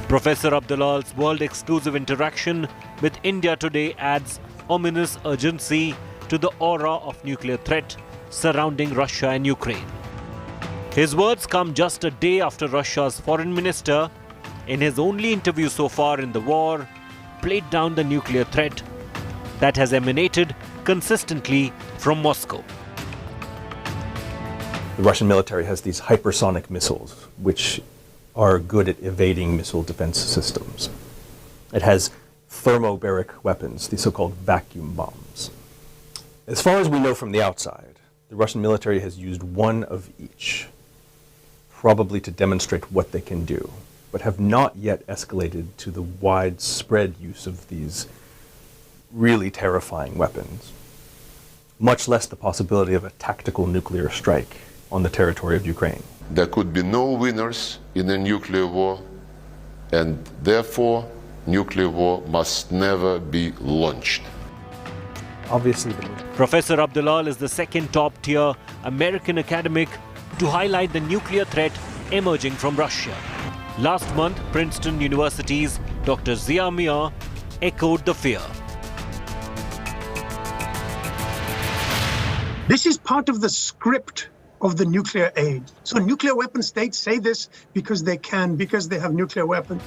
Professor Abdelal's world-exclusive interaction with India Today adds ominous urgency to the aura of nuclear threat surrounding Russia and Ukraine. His words come just a day after Russia's foreign minister, in his only interview so far in the war, played down the nuclear threat that has emanated consistently from Moscow. The Russian military has these hypersonic missiles, which are good at evading missile defense systems. It has thermobaric weapons, the so-called vacuum bombs. As far as we know from the outside, the Russian military has used one of each, probably to demonstrate what they can do, but have not yet escalated to the widespread use of these really terrifying weapons, much less the possibility of a tactical nuclear strike on the territory of Ukraine. There could be no winners in a nuclear war, and therefore nuclear war must never be launched. Obviously, Professor Abdelal is the second top-tier American academic to highlight the nuclear threat emerging from Russia. Last month, Princeton University's Dr. Zia Mia echoed the fear. This is part of the script of the nuclear age. So nuclear weapon states say this because they can, because they have nuclear weapons.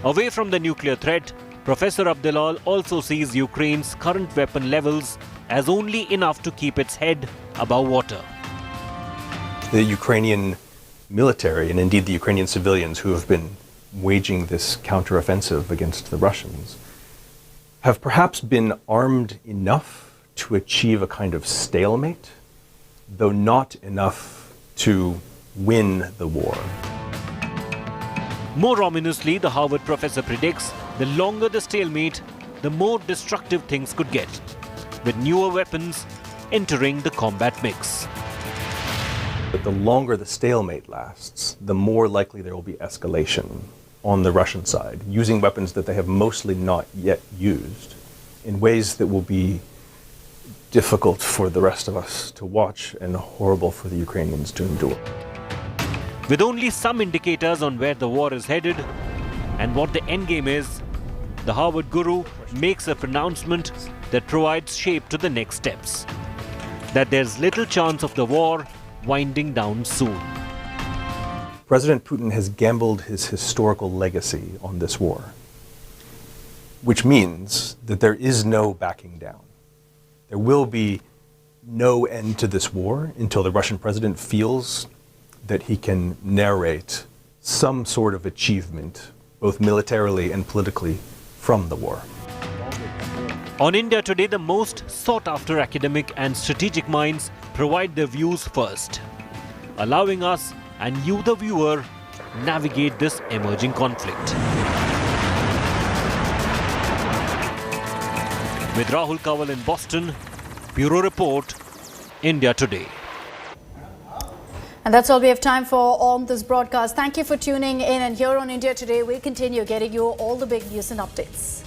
Away from the nuclear threat, Professor Abdulal also sees Ukraine's current weapon levels as only enough to keep its head above water. The Ukrainian military, and indeed the Ukrainian civilians who have been waging this counteroffensive against the Russians, have perhaps been armed enough to achieve a kind of stalemate, though not enough to win the war. More ominously, the Harvard professor predicts the longer the stalemate, the more destructive things could get, with newer weapons entering the combat mix. But the longer the stalemate lasts, the more likely there will be escalation on the Russian side, using weapons that they have mostly not yet used in ways that will be difficult for the rest of us to watch and horrible for the Ukrainians to endure. With only some indicators on where the war is headed and what the endgame is, the Harvard guru makes a pronouncement that provides shape to the next steps. That there's little chance of the war winding down soon. President Putin has gambled his historical legacy on this war, which means that there is no backing down. There will be no end to this war until the Russian president feels that he can narrate some sort of achievement, both militarily and politically, from the war. On India Today, the most sought-after academic and strategic minds provide their views first, allowing us and you, the viewer, navigate this emerging conflict. With Rahul Kawal in Boston, Bureau Report, India Today. And that's all we have time for on this broadcast. Thank you for tuning in. And here on India Today, we'll continue getting you all the big news and updates.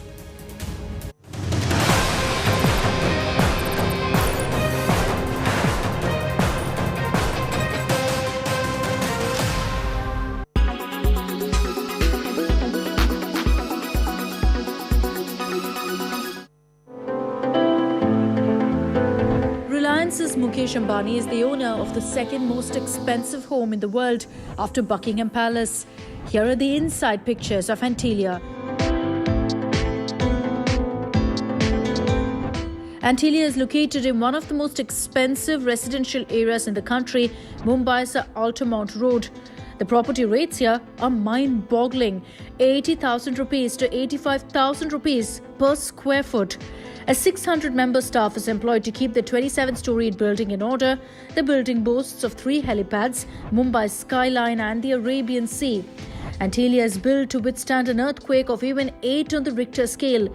Reliance's Mukesh Ambani is the owner of the second most expensive home in the world after Buckingham Palace. Here are the inside pictures of Antilia. Antilia is located in one of the most expensive residential areas in the country, Mumbai's Altamont Road. The property rates here are mind-boggling, 80,000 rupees to 85,000 rupees per square foot. A 600-member staff is employed to keep the 27-storied building in order. The building boasts of 3 helipads, Mumbai's skyline and the Arabian Sea. Antilia is built to withstand an earthquake of even 8 on the Richter scale.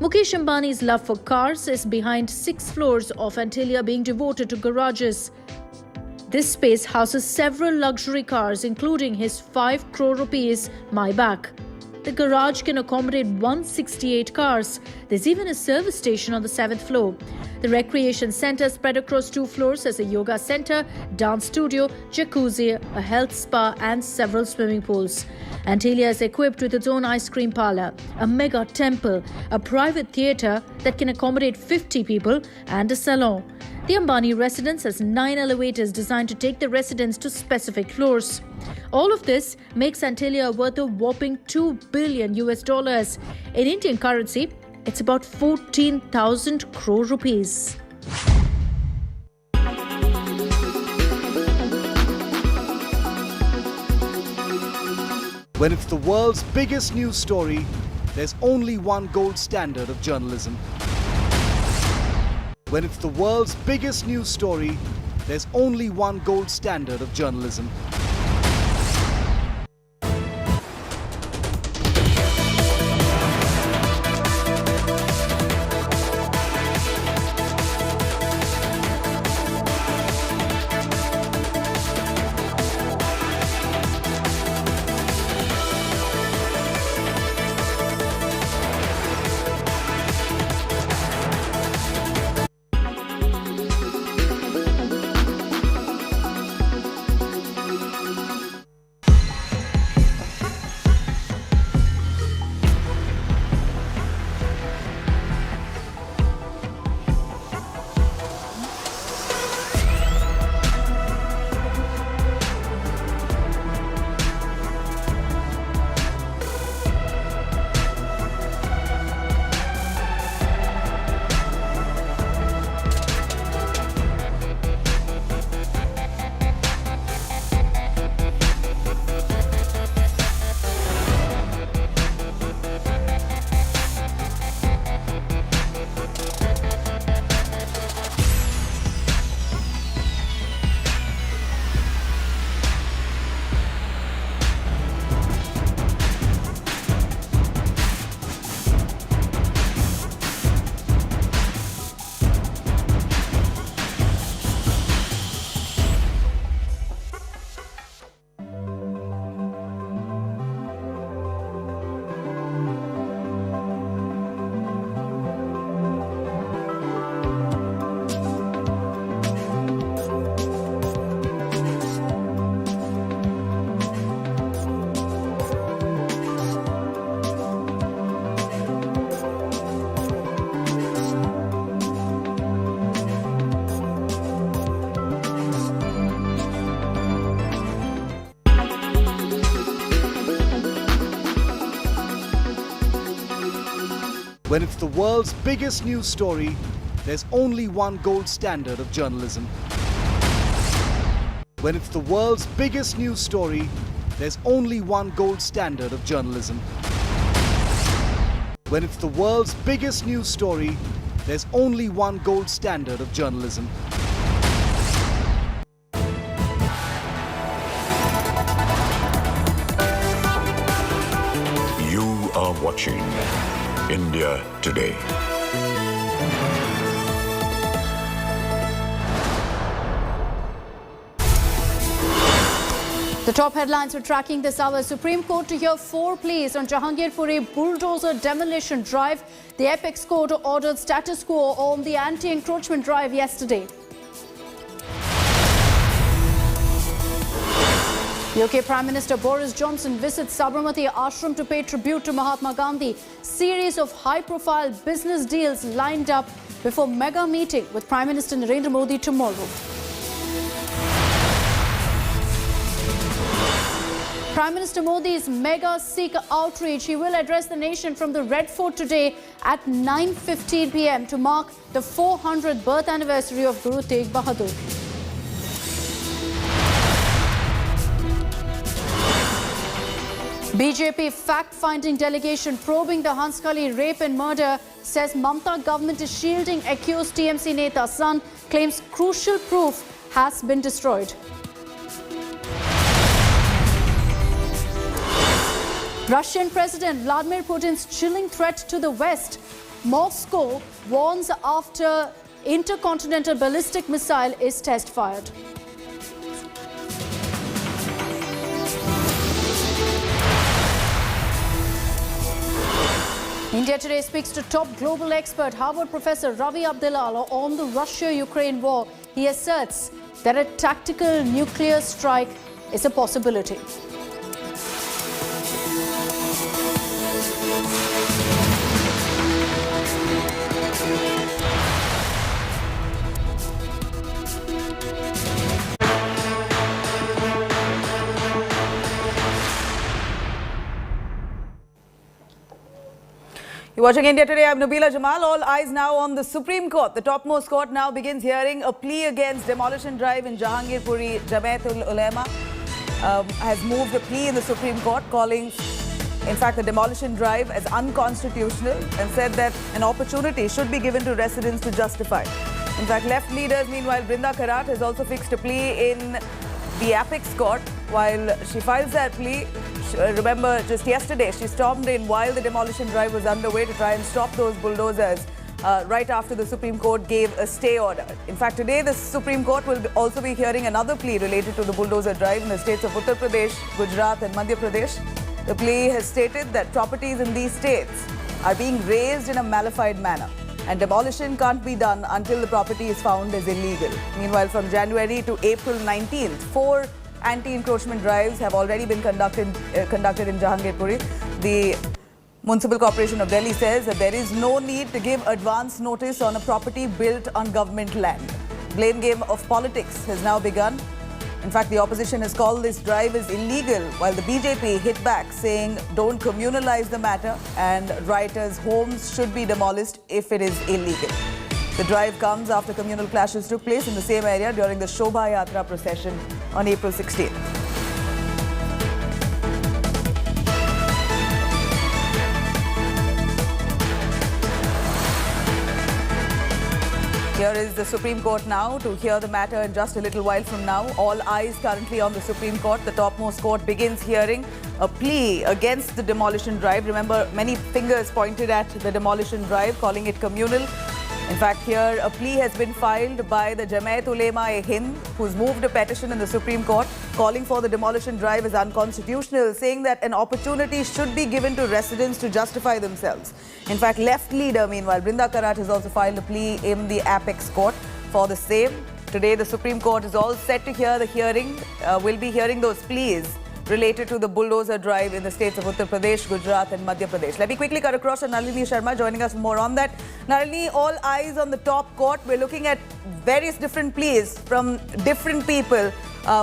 Mukesh Ambani's love for cars is behind 6 floors of Antilia being devoted to garages. This space houses several luxury cars, including his 5 crore rupees Maybach. The garage can accommodate 168 cars. There's even a service station on the 7th floor. The recreation center spread across 2 floors has a yoga center, dance studio, jacuzzi, a health spa and several swimming pools. Antilia is equipped with its own ice cream parlor, a mega temple, a private theatre that can accommodate 50 people and a salon. The Ambani residence has 9 elevators designed to take the residents to specific floors. All of this makes Antilia worth a whopping $2 billion. In Indian currency, it's about 14,000 crore rupees. When it's the world's biggest news story, there's only one gold standard of journalism. When it's the world's biggest news story, there's only one gold standard of journalism. When it's the world's biggest news story, there's only one gold standard of journalism. When it's the world's biggest news story, there's only one gold standard of journalism. When it's the world's biggest news story, there's only one gold standard of journalism. You are watching India Today. The top headlines we're tracking this hour. Supreme Court to hear 4 pleas on Jahangirpuri bulldozer demolition drive. The apex court ordered status quo on the anti-encroachment drive yesterday. UK Prime Minister Boris Johnson visits Sabarmati Ashram to pay tribute to Mahatma Gandhi. Series of high-profile business deals lined up before mega meeting with Prime Minister Narendra Modi tomorrow. Prime Minister Modi's mega Sikh outreach. He will address the nation from the Red Fort today at 9:15 p.m. to mark the 400th birth anniversary of Guru Tegh Bahadur. BJP fact-finding delegation probing the Hanskali rape and murder says Mamata government is shielding accused TMC Neta's son, claims crucial proof has been destroyed. Russian President Vladimir Putin's chilling threat to the West. Moscow warns after intercontinental ballistic missile is test-fired. India Today speaks to top global expert Harvard professor Ravi Abdelala on the Russia-Ukraine war. He asserts that a tactical nuclear strike is a possibility. You're watching India Today. I'm Nabila Jamal. All eyes now on the Supreme Court. The topmost court now begins hearing a plea against demolition drive in Jahangirpuri. Jamaat Ulema has moved a plea in the Supreme Court calling, in fact, the demolition drive as unconstitutional and said that an opportunity should be given to residents to justify. In fact, left leaders, meanwhile, Brinda Karat has also fixed a plea in the apex court. While she files that plea, remember just yesterday she stormed in while the demolition drive was underway to try and stop those bulldozers right after the Supreme Court gave a stay order. In fact, today the Supreme Court will also be hearing another plea related to the bulldozer drive in the states of Uttar Pradesh, Gujarat and Madhya Pradesh. The plea has stated that properties in these states are being razed in a malified manner and demolition can't be done until the property is found as illegal. Meanwhile, from January to April 19th, 4 anti-encroachment drives have already been conducted in Jahangirpuri. The Municipal Corporation of Delhi says that there is no need to give advance notice on a property built on government land. Blame game of politics has now begun. In fact, the opposition has called this drive as illegal, while the BJP hit back saying don't communalize the matter and rioters' homes should be demolished if it is illegal. The drive comes after communal clashes took place in the same area during the Shobha Yatra procession on April 16th. Here is the Supreme Court now to hear the matter in just a little while from now. All eyes currently on the Supreme Court. The topmost court begins hearing a plea against the demolition drive. Remember, many fingers pointed at the demolition drive, calling it communal. In fact, here a plea has been filed by the Jamaat Ulema-e-Hind, who's moved a petition in the Supreme Court calling for the demolition drive as unconstitutional, saying that an opportunity should be given to residents to justify themselves. In fact, left leader, meanwhile, Brinda Karat has also filed a plea in the apex court for the same. Today, the Supreme Court is all set to hear the hearing. We'll be hearing those pleas related to the bulldozer drive in the states of Uttar Pradesh, Gujarat and Madhya Pradesh. Let me quickly cut across to Nalini Sharma joining us more on that. Nalini, all eyes on the top court. We're looking at various different pleas from different people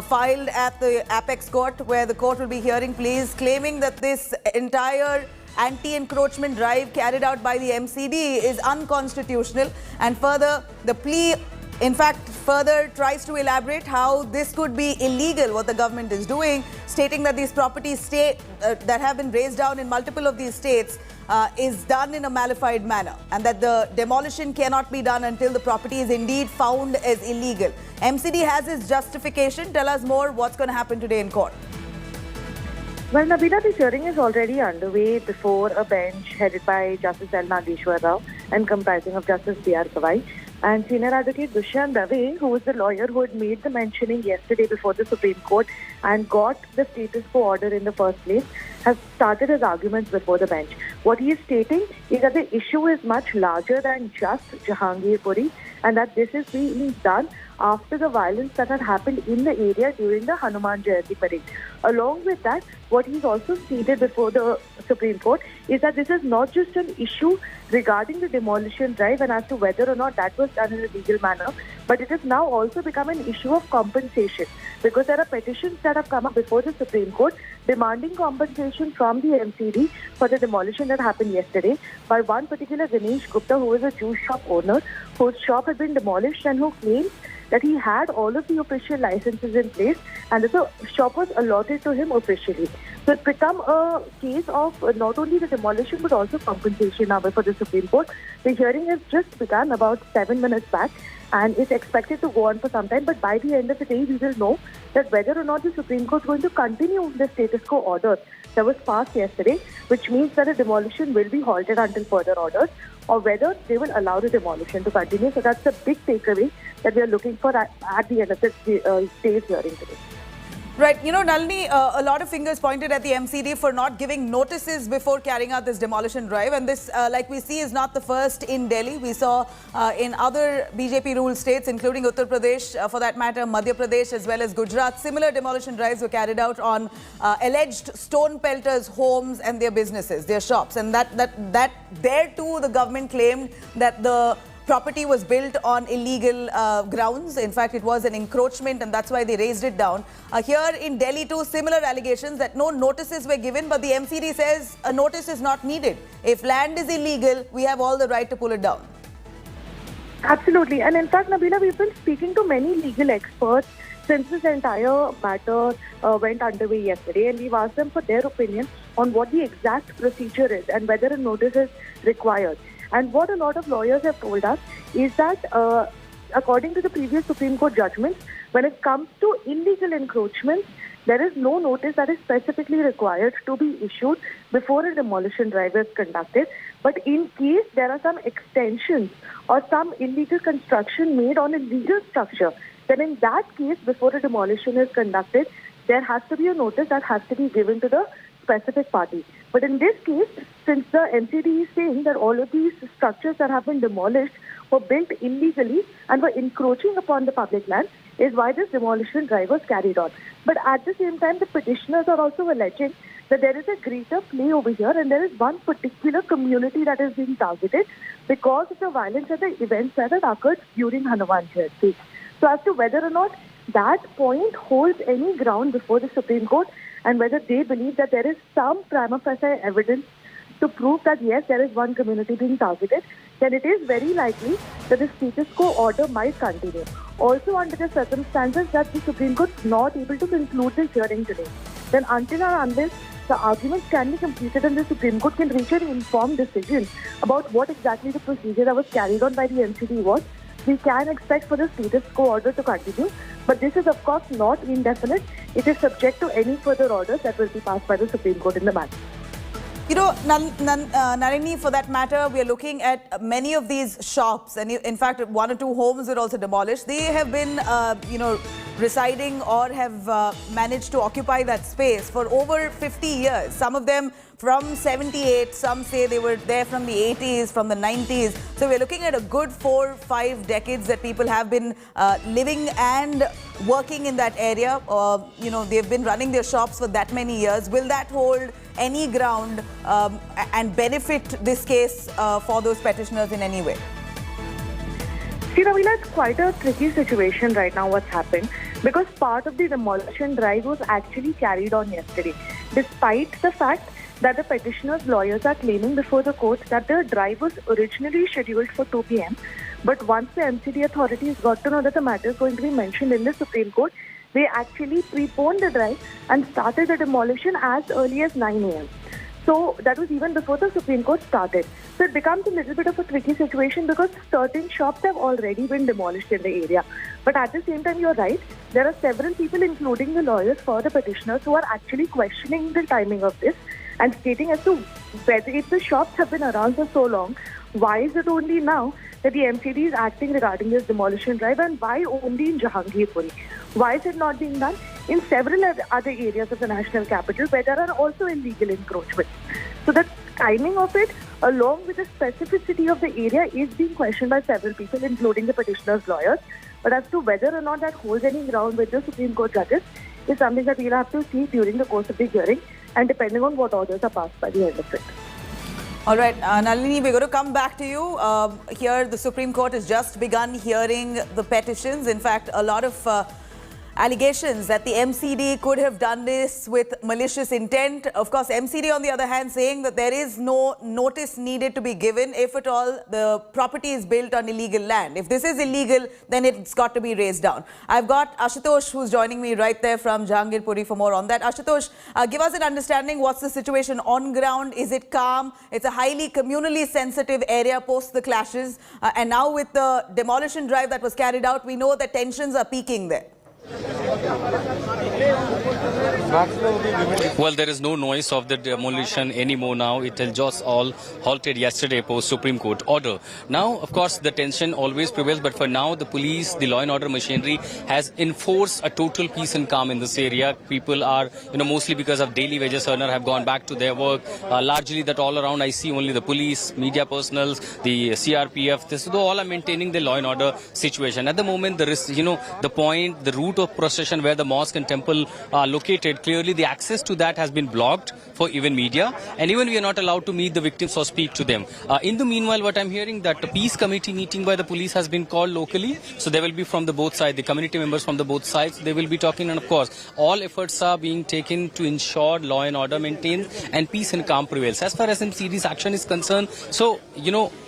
filed at the apex court, where the court will be hearing pleas claiming that this entire anti-encroachment drive carried out by the MCD is unconstitutional. And further, the plea, in fact, further tries to elaborate how this could be illegal, what the government is doing, stating that these properties that have been razed down in multiple of these states is done in a malified manner, and that the demolition cannot be done until the property is indeed found as illegal. MCD has its justification. Tell us more. What's going to happen today in court? Well, Nabila, the hearing is already underway before a bench headed by Justice L. Nageshwar Rao and comprising of Justice B.R. Gawai. And Senior Advocate Dushyant Dave, who was the lawyer who had made the mentioning yesterday before the Supreme Court and got the status quo order in the first place, has started his arguments before the bench. What he is stating is that the issue is much larger than just Jahangirpuri, and that this is being done after the violence that had happened in the area during the Hanuman Jayanti parade. Along with that, what he's also stated before the Supreme Court is that this is not just an issue regarding the demolition drive and as to whether or not that was done in a legal manner, but it has now also become an issue of compensation, because there are petitions that have come up before the Supreme Court demanding compensation from the MCD for the demolition that happened yesterday by one particular Ganesh Gupta, who is a juice shop owner, whose shop had been demolished and who claims that he had all of the official licenses in place and that the shop was allotted to him officially. So it's become a case of not only the demolition but also compensation now before the Supreme Court. The hearing has just begun about 7 minutes back and it's expected to go on for some time, but by the end of the day we will know that whether or not the Supreme Court is going to continue the status quo order that was passed yesterday, which means that the demolition will be halted until further orders, or whether they will allow the demolition to continue. So that's the big takeaway that we are looking for at the end of the day's hearing today. Right. You know, Nalini, a lot of fingers pointed at the MCD for not giving notices before carrying out this demolition drive. And this, like we see, is not the first in Delhi. We saw in other BJP-ruled states, including Uttar Pradesh, for that matter, Madhya Pradesh, as well as Gujarat. Similar demolition drives were carried out on alleged stone pelters' homes and their businesses, their shops. And that there too, the government claimed that the property was built on illegal grounds. In fact, it was an encroachment and that's why they razed it down. Here in Delhi too, similar allegations that no notices were given, but the MCD says a notice is not needed. If land is illegal, we have all the right to pull it down. Absolutely. And in fact, Nabila, we've been speaking to many legal experts since this entire matter went underway yesterday, and we've asked them for their opinion on what the exact procedure is and whether a notice is required. And what a lot of lawyers have told us is that according to the previous Supreme Court judgments, when it comes to illegal encroachments, there is no notice that is specifically required to be issued before a demolition drive is conducted. But in case there are some extensions or some illegal construction made on a legal structure, then in that case, before a demolition is conducted, there has to be a notice that has to be given to the specific party. But in this case, since the MCD is saying that all of these structures that have been demolished were built illegally and were encroaching upon the public land, is why this demolition drive was carried on. But at the same time, the petitioners are also alleging that there is a greater play over here and there is one particular community that is being targeted because of the violence and the events that had occurred during Hanuman Jayanti. So as to whether or not that point holds any ground before the Supreme Court and whether they believe that there is some prima facie evidence to prove that yes, there is one community being targeted, then it is very likely that the status quo order might continue. Also under the circumstances that the Supreme Court is not able to conclude this hearing today, then until or unless the arguments can be completed and the Supreme Court can reach an informed decision about what exactly the procedure that was carried on by the MCD was, we can expect for the status quo order to continue. But this is of course not indefinite. It is subject to any further orders that will be passed by the Supreme Court in the matter. You know, Nalini, for that matter, we are looking at many of these shops, and in fact, one or two homes were also demolished. They have been, residing or have managed to occupy that space for over 50 years. Some of them from 78, some say they were there from the 80s, from the 90s. So we're looking at a good 4-5 decades that people have been living and working in that area. They've been running their shops for that many years. Will that hold any ground and benefit this case for those petitioners in any way? See, Ravila, it's quite a tricky situation right now what's happened, because part of the demolition drive was actually carried on yesterday, despite the fact that the petitioner's lawyers are claiming before the court that the drive was originally scheduled for 2 p.m. But once the MCD authorities got to know that the matter is going to be mentioned in the Supreme Court, they actually preponed the drive and started the demolition as early as 9 a.m. So that was even before the Supreme Court started. So it becomes a little bit of a tricky situation because certain shops have already been demolished in the area. But at the same time, you're right, there are several people, including the lawyers for the petitioners, who are actually questioning the timing of this and stating as to whether if the shops have been around for so long, why is it only now that the MCD is acting regarding this demolition drive, and why only in Jahangirpuri? Why is it not being done in several other areas of the national capital where there are also illegal encroachments? So the timing of it, along with the specificity of the area, is being questioned by several people, including the petitioner's lawyers. But as to whether or not that holds any ground with the Supreme Court judges is something that we'll have to see during the course of the hearing, and depending on what orders are passed by the end of it. All right, Nalini, we're going to come back to you. Here, the Supreme Court has just begun hearing the petitions. In fact, a lot of allegations that the MCD could have done this with malicious intent. Of course, MCD, on the other hand, saying that there is no notice needed to be given if at all the property is built on illegal land. If this is illegal, then it's got to be razed down. I've got Ashutosh, who's joining me right there from Jahangirpuri for more on that. Ashutosh, give us an understanding. What's the situation on ground? Is it calm? It's a highly communally sensitive area post the clashes. And now with the demolition drive that was carried out, we know that tensions are peaking there. Well, there is no noise of the demolition anymore now. It has just all halted yesterday post Supreme Court order. Now, of course, the tension always prevails, but for now, the police, the law and order machinery has enforced a total peace and calm in this area. People are, mostly because of daily wages earner, have gone back to their work. Largely that all around I see only the police, media personals, the CRPF, this all are maintaining the law and order situation. At the moment, there is, the point, the route of procession where the mosque and temple are located, clearly the access to that has been blocked for even media, and even we are not allowed to meet the victims or speak to them. In the meanwhile, what I'm hearing that the peace committee meeting by the police has been called locally, so they will be from the both sides, the community members from the both sides, they will be talking, and of course, all efforts are being taken to ensure law and order maintains and peace and calm prevails. As far as MCD's action is concerned, so,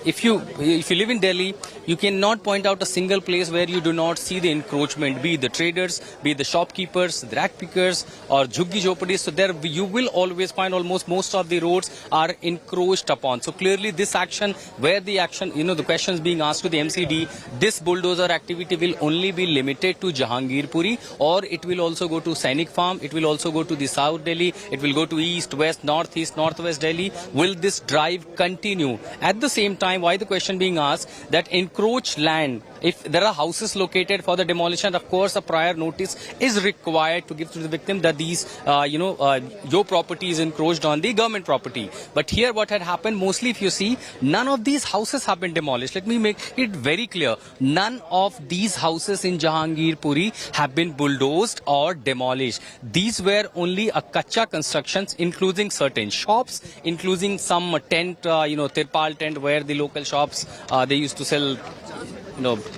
if you live in Delhi, you cannot point out a single place where you do not see the encroachment, be it the traders, be it the shopkeepers, the rack pickers, or jhuggi jhopadis. So there you will always find almost most of the roads are encroached upon. So clearly this action, where the action, the questions being asked to the MCD, this bulldozer activity will only be limited to Jahangirpuri, or it will also go to Sainik Farm, it will also go to the South Delhi, it will go to East, West, Northeast, Northwest Delhi. Will this drive continue? At the same time, why the question being asked that encroached land, if there are houses located for the demolition, of course a prior notice is required to give to the victim that these, your property is encroached on the government property. But here what had happened, mostly if you see, none of these houses have been demolished. Let me make it very clear. None of these houses in Jahangirpuri have been bulldozed or demolished. These were only a kacha constructions, including certain shops, including some tent, tirpal tent where the local shops, they used to sell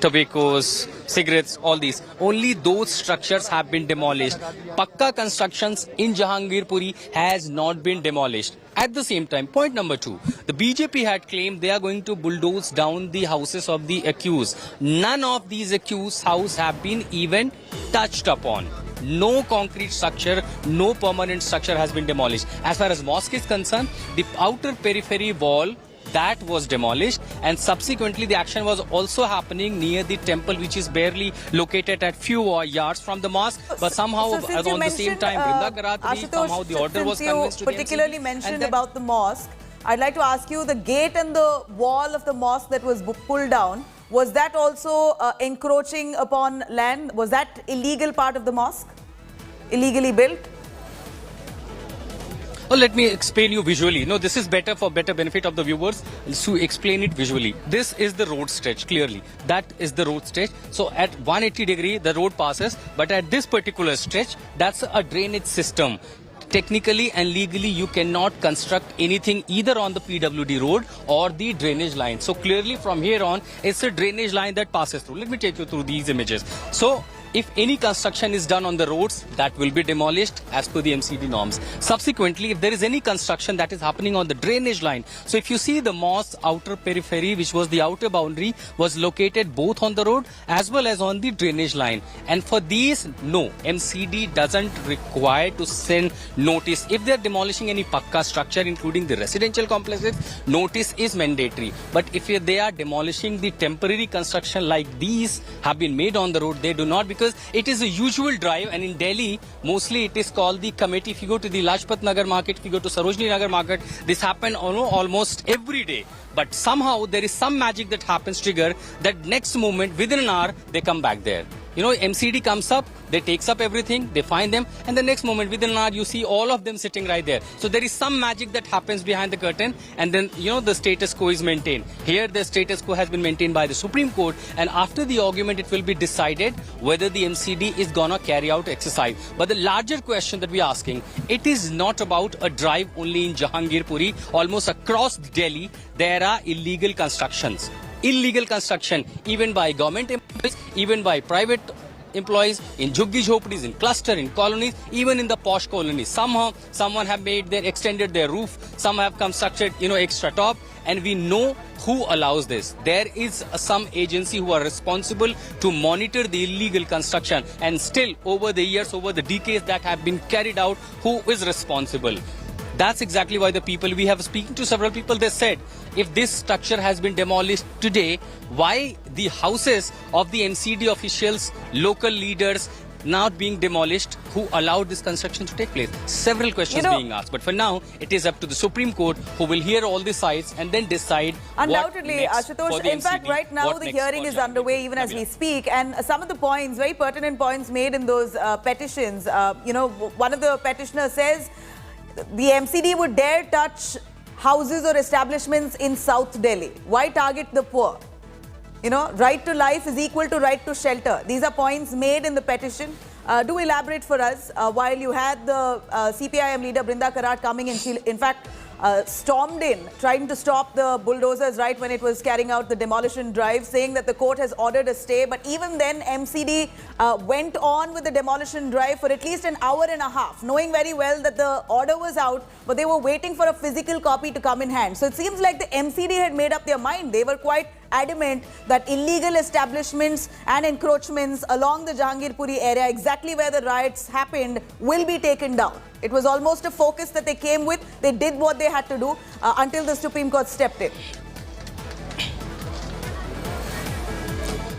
tobaccos, cigarettes, all these. Only those structures have been demolished. Pakka constructions in Jahangirpuri has not been demolished. At the same time, point number 2, the BJP had claimed they are going to bulldoze down the houses of the accused. None of these accused houses have been even touched upon. No concrete structure, no permanent structure has been demolished. As far as mosque is concerned, the outer periphery wall, that was demolished, and subsequently the action was also happening near the temple, which is barely located at few yards from the mosque, but somehow on the same time somehow the order was convinced to the particularly mentioned about the mosque. I'd like to ask you, the gate and the wall of the mosque that was pulled down, was that also encroaching upon land? Was that illegal part of the mosque, illegally built? Well, let me explain you visually. No, this is better for better benefit of the viewers to explain it visually. This is the road stretch, clearly. That is the road stretch. So at 180 degree, the road passes, but at this particular stretch, that's a drainage system. Technically and legally, you cannot construct anything either on the PWD road or the drainage line. So clearly from here on, it's a drainage line that passes through. Let me take you through these images. So if any construction is done on the roads, that will be demolished as per the MCD norms. Subsequently, if there is any construction that is happening on the drainage line, so if you see the mosque outer periphery, which was the outer boundary, was located both on the road as well as on the drainage line. And for these, no, MCD doesn't require to send notice. If they are demolishing any pakka structure, including the residential complexes, notice is mandatory. But if they are demolishing the temporary construction like these have been made on the road, they do not, because it is a usual drive, and in Delhi, mostly it is called the committee. If you go to the Lajpat Nagar market, if you go to Sarojini Nagar market, this happens almost every day. But somehow there is some magic that happens trigger that next moment, within an hour, they come back there. You know, MCD comes up, they takes up everything, they find them, and the next moment, within an hour, you see all of them sitting right there. So there is some magic that happens behind the curtain, and then, you know, the status quo is maintained. Here, the status quo has been maintained by the Supreme Court, and after the argument, it will be decided whether the MCD is gonna carry out exercise. But the larger question that we are asking, it is not about a drive only in Jahangirpuri. Almost across Delhi, there are illegal constructions. Illegal construction, even by government employees, even by private employees, in jhuggi jhopadis, in cluster, in colonies, even in the posh colonies. Somehow, someone have extended their roof, some have constructed, you know, extra top, and we know who allows this. There is some agency who are responsible to monitor the illegal construction, and still, over the years, over the decades that have been carried out, who is responsible? That's exactly why the people, we have speaking to several people, they said, if this structure has been demolished today, why the houses of the MCD officials, local leaders, not being demolished, who allowed this construction to take place? Several questions being asked. But for now, it is up to the Supreme Court, who will hear all the sides and then decide undoubtedly, what next Ashutosh, for the in fact, MCD, right now the hearing is underway even as we speak. And some of the points, very pertinent points made in those petitions. You know, one of the petitioners says, the MCD would dare touch houses or establishments in South Delhi. Why target the poor? You know, right to life is equal to right to shelter. These are points made in the petition. Do elaborate for us. While you had the CPIM leader Brinda Karat coming in, she in fact stormed in, trying to stop the bulldozers right when it was carrying out the demolition drive, saying that the court has ordered a stay. But even then, MCD went on with the demolition drive for at least an hour and a half, knowing very well that the order was out, but they were waiting for a physical copy to come in hand. So it seems like the MCD had made up their mind. They were quite adamant that illegal establishments and encroachments along the Jahangirpuri area, exactly where the riots happened, will be taken down. It was almost a focus that they came with. They did what they had to do until the Supreme Court stepped in.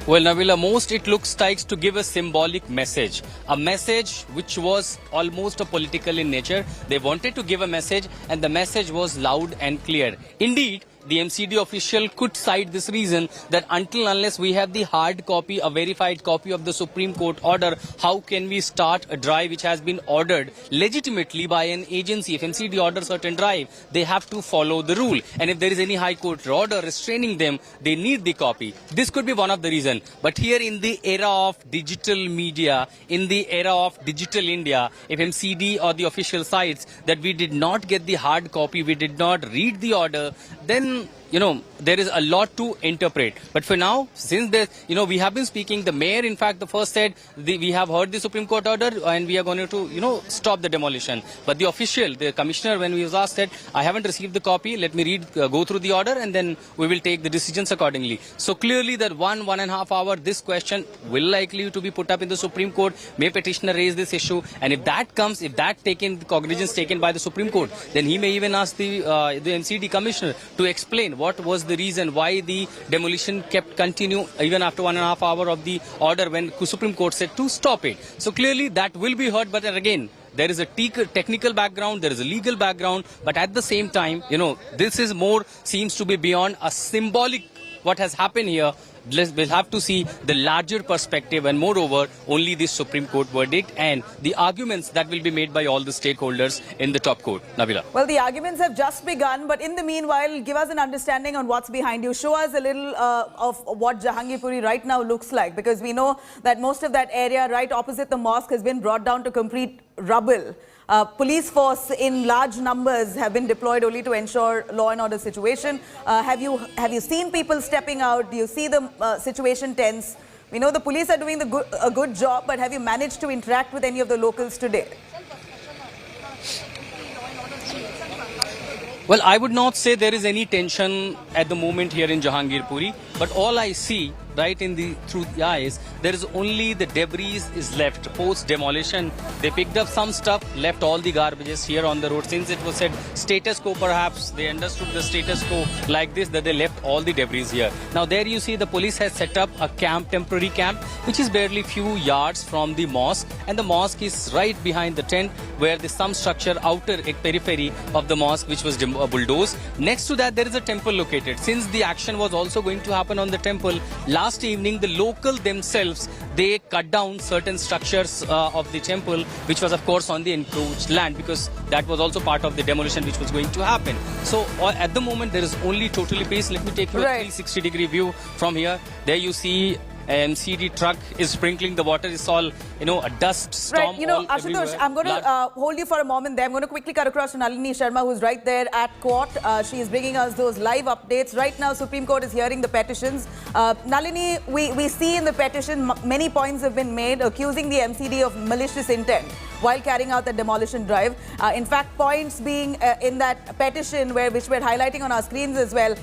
Well, Nabila, most it looks like to give a symbolic message. A message which was almost a political in nature. They wanted to give a message, and the message was loud and clear. Indeed, the MCD official could cite this reason that until unless we have the hard copy, a verified copy of the Supreme Court order, how can we start a drive which has been ordered legitimately by an agency? If MCD orders certain drive, they have to follow the rule. And if there is any high court order restraining them, they need the copy. This could be one of the reasons. But here in the era of digital media, in the era of digital India, if MCD or the official cites that we did not get the hard copy, we did not read the order, then you know, there is a lot to interpret. But for now, since we have been speaking, the mayor, in fact, the first said, we have heard the Supreme Court order and we are going to, stop the demolition. But the official, the commissioner, when he was asked, said, I haven't received the copy, let me go through the order and then we will take the decisions accordingly. So clearly that 1.5 hour, this question will likely to be put up in the Supreme Court. May petitioner raise this issue? And if that comes, if that cognizance taken by the Supreme Court, then he may even ask the MCD commissioner to explain what was the reason why the demolition kept continue even after 1.5 hour of the order when Supreme Court said to stop it. So clearly that will be heard, but again, there is a technical background, there is a legal background, but at the same time, this is more, seems to be beyond a symbolic, what has happened here. We'll have to see the larger perspective, and moreover, only the Supreme Court verdict and the arguments that will be made by all the stakeholders in the top court. Nabila. Well, the arguments have just begun, but in the meanwhile, give us an understanding on what's behind you. Show us a little of what Jahangirpuri right now looks like, because we know that most of that area right opposite the mosque has been brought down to complete rubble. Police force in large numbers have been deployed only to ensure law and order situation. Have you seen people stepping out? Do you see the situation tense? We know the police are doing a good job, but have you managed to interact with any of the locals today? Well, I would not say there is any tension at the moment here in Jahangirpuri, but all I see right through the eyes, there is only the debris is left post demolition. They picked up some stuff, left all the garbages here on the road. Since it was said status quo, perhaps they understood the status quo like this, that they left all the debris here. Now there you see the police has set up a temporary camp, which is barely few yards from the mosque, and the mosque is right behind the tent where there's some structure outer periphery of the mosque which was bulldozed. Next to that there is a temple located. Since the action was also going to happen on the temple, last evening the local themselves, they cut down certain structures of the temple, which was of course on the encroached land, because that was also part of the demolition which was going to happen. So at the moment there is only totally peace. Let me take you a 360-degree view from here. There you see MCD truck is sprinkling the water. It's all, a dust storm. Right, Ashutosh, I'm going to hold you for a moment there. I'm going to quickly cut across to Nalini Sharma, who's right there at court. She is bringing us those live updates. Right now, Supreme Court is hearing the petitions. Nalini, we see in the petition many points have been made accusing the MCD of malicious intent while carrying out the demolition drive. In fact, points being in that petition, which we're highlighting on our screens as well,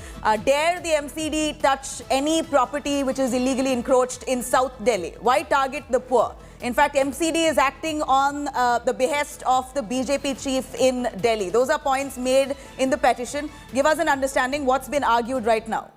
dare the MCD touch any property which is illegally encroached in South Delhi? Why target the poor? In fact, MCD is acting on the behest of the BJP chief in Delhi. Those are points made in the petition. Give us an understanding what's been argued right now.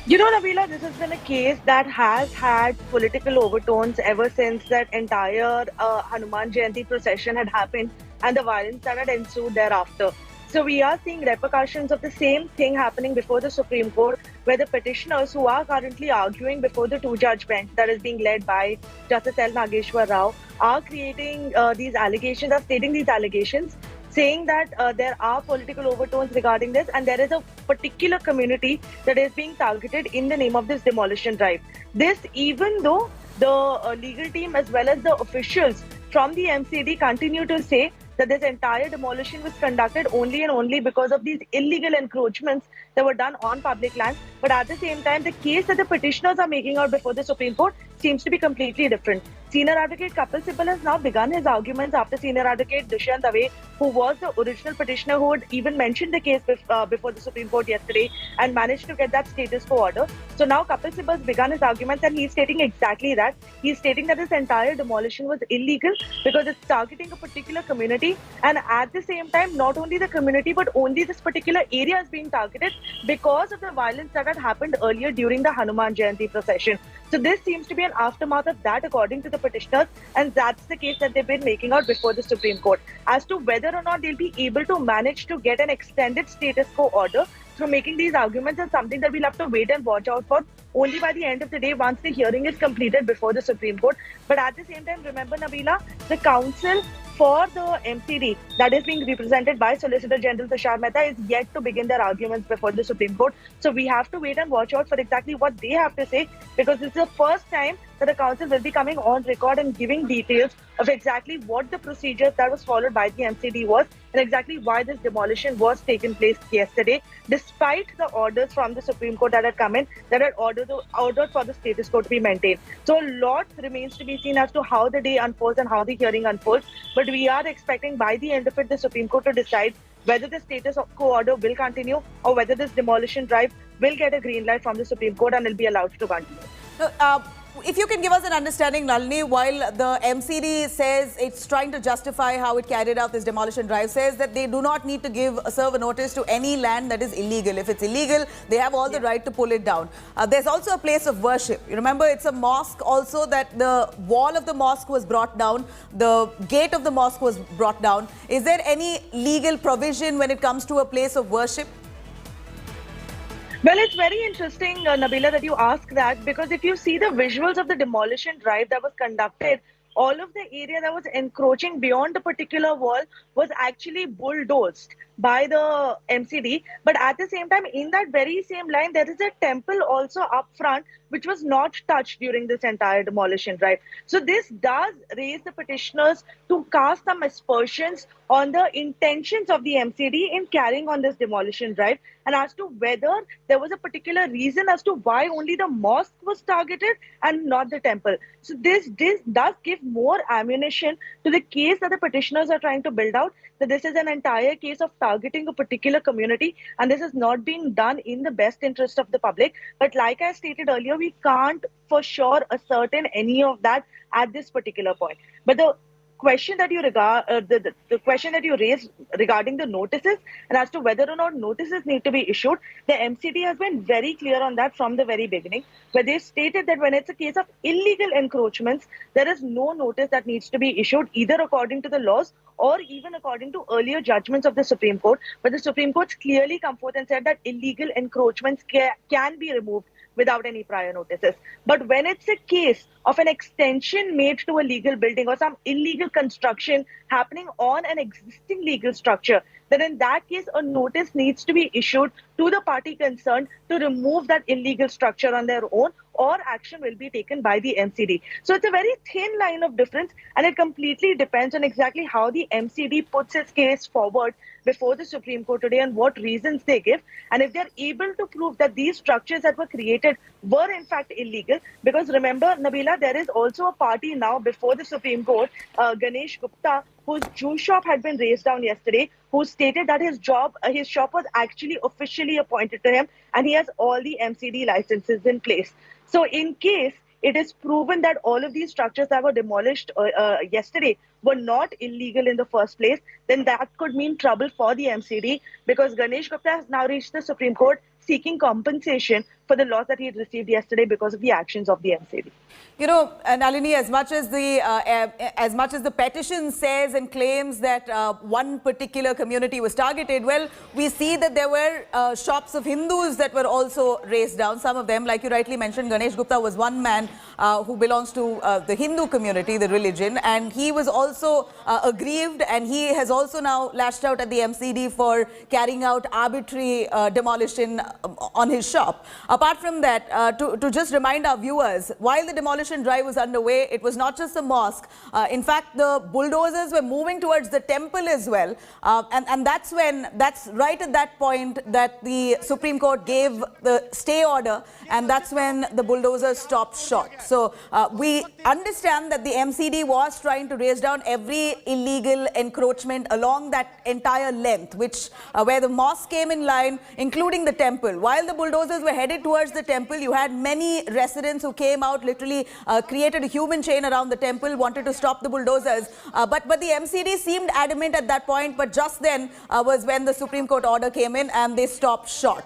Nabila, this has been a case that has had political overtones ever since that entire Hanuman Jayanti procession had happened and the violence that had ensued thereafter. So we are seeing repercussions of the same thing happening before the Supreme Court, where the petitioners who are currently arguing before the two-judge bench that is being led by Justice L. Nageshwar Rao are creating these allegations, are stating these allegations, saying that there are political overtones regarding this and there is a particular community that is being targeted in the name of this demolition drive. This even though the legal team as well as the officials from the MCD continue to say that this entire demolition was conducted only and only because of these illegal encroachments that were done on public land. But at the same time, the case that the petitioners are making out before the Supreme Court seems to be completely different. Senior Advocate Kapil Sibal has now begun his arguments after Senior Advocate Dushyant Dave, who was the original petitioner who had even mentioned the case before the Supreme Court yesterday and managed to get that status quo order. So now Kapil Sibal has begun his arguments and he's stating exactly that. He's stating that this entire demolition was illegal because it's targeting a particular community, and at the same time, not only the community but only this particular area is being targeted because of the violence that had happened earlier during the Hanuman Jayanti procession. So this seems to be an aftermath of that according to the petitioners, and that's the case that they've been making out before the Supreme Court. As to whether or not they'll be able to manage to get an extended status quo order through making these arguments is something that we'll have to wait and watch out for only by the end of the day once the hearing is completed before the Supreme Court. But at the same time, remember Nabila, the counsel for the MCD that is being represented by Solicitor General Tushar Mehta is yet to begin their arguments before the Supreme Court. So we have to wait and watch out for exactly what they have to say, because this is the first time that the council will be coming on record and giving details of exactly what the procedure that was followed by the MCD was and exactly why this demolition was taken place yesterday, despite the orders from the Supreme Court that had come in, that had ordered for the status quo to be maintained. So a lot remains to be seen as to how the day unfolds and how the hearing unfolds. But we are expecting by the end of it, the Supreme Court to decide whether the status quo order will continue or whether this demolition drive will get a green light from the Supreme Court and will be allowed to continue. If you can give us an understanding, Nalini, while the MCD says it's trying to justify how it carried out this demolition drive, says that they do not need to serve a notice to any land that is illegal. If it's illegal, they have all the right to pull it down. There's also a place of worship. You remember, it's a mosque also, that the wall of the mosque was brought down, the gate of the mosque was brought down. Is there any legal provision when it comes to a place of worship? Well, it's very interesting, Nabila, that you ask that, because if you see the visuals of the demolition drive that was conducted, all of the area that was encroaching beyond the particular wall was actually bulldozed by the MCD. But at the same time, in that very same line, there is a temple also up front, which was not touched during this entire demolition drive. So this does raise the petitioners to cast some aspersions on the intentions of the MCD in carrying on this demolition drive, and as to whether there was a particular reason as to why only the mosque was targeted and not the temple. So this does give more ammunition to the case that the petitioners are trying to build out, that this is an entire case of targeting a particular community, and this is not being done in the best interest of the public. But like I stated earlier, we can't for sure ascertain any of that at this particular point. But the question that you the question that you raised regarding the notices and as to whether or not notices need to be issued, the MCD has been very clear on that from the very beginning, where they stated that when it's a case of illegal encroachments, there is no notice that needs to be issued, either according to the laws or even according to earlier judgments of the Supreme Court. But the Supreme Court's clearly come forth and said that illegal encroachments can be removed without any prior notices. But when it's a case of an extension made to a legal building or some illegal construction happening on an existing legal structure, then in that case, a notice needs to be issued to the party concerned to remove that illegal structure on their own, or action will be taken by the MCD. So it's a very thin line of difference, and it completely depends on exactly how the MCD puts its case forward before the Supreme Court today and what reasons they give. And if they're able to prove that these structures that were created were in fact illegal, because remember, Nabila, there is also a party now before the Supreme Court, Ganesh Gupta, whose juice shop had been razed down yesterday, who stated that his shop was actually officially appointed to him and he has all the MCD licenses in place. So in case it is proven that all of these structures that were demolished yesterday were not illegal in the first place, then that could mean trouble for the MCD, because Ganesh Gupta has now reached the Supreme Court seeking compensation for the loss that he had received yesterday because of the actions of the MCD. You know, Nalini, as much as the petition says and claims that one particular community was targeted, well, we see that there were shops of Hindus that were also razed down. Some of them, like you rightly mentioned, Ganesh Gupta was one man who belongs to the Hindu community, the religion, and he was also aggrieved, and he has also now lashed out at the MCD for carrying out arbitrary demolition on his shop. Apart from that, to just remind our viewers, while the demolition drive was underway, it was not just the mosque. In fact, the bulldozers were moving towards the temple as well. And that's right at that point that the Supreme Court gave the stay order, and that's when the bulldozers stopped short. So we understand that the MCD was trying to raise down every illegal encroachment along that entire length, which where the mosque came in line, including the temple. While the bulldozers were headed towards the temple, you had many residents who came out, literally created a human chain around the temple, wanted to stop the bulldozers. But the MCD seemed adamant at that point, but just then was when the Supreme Court order came in and they stopped short.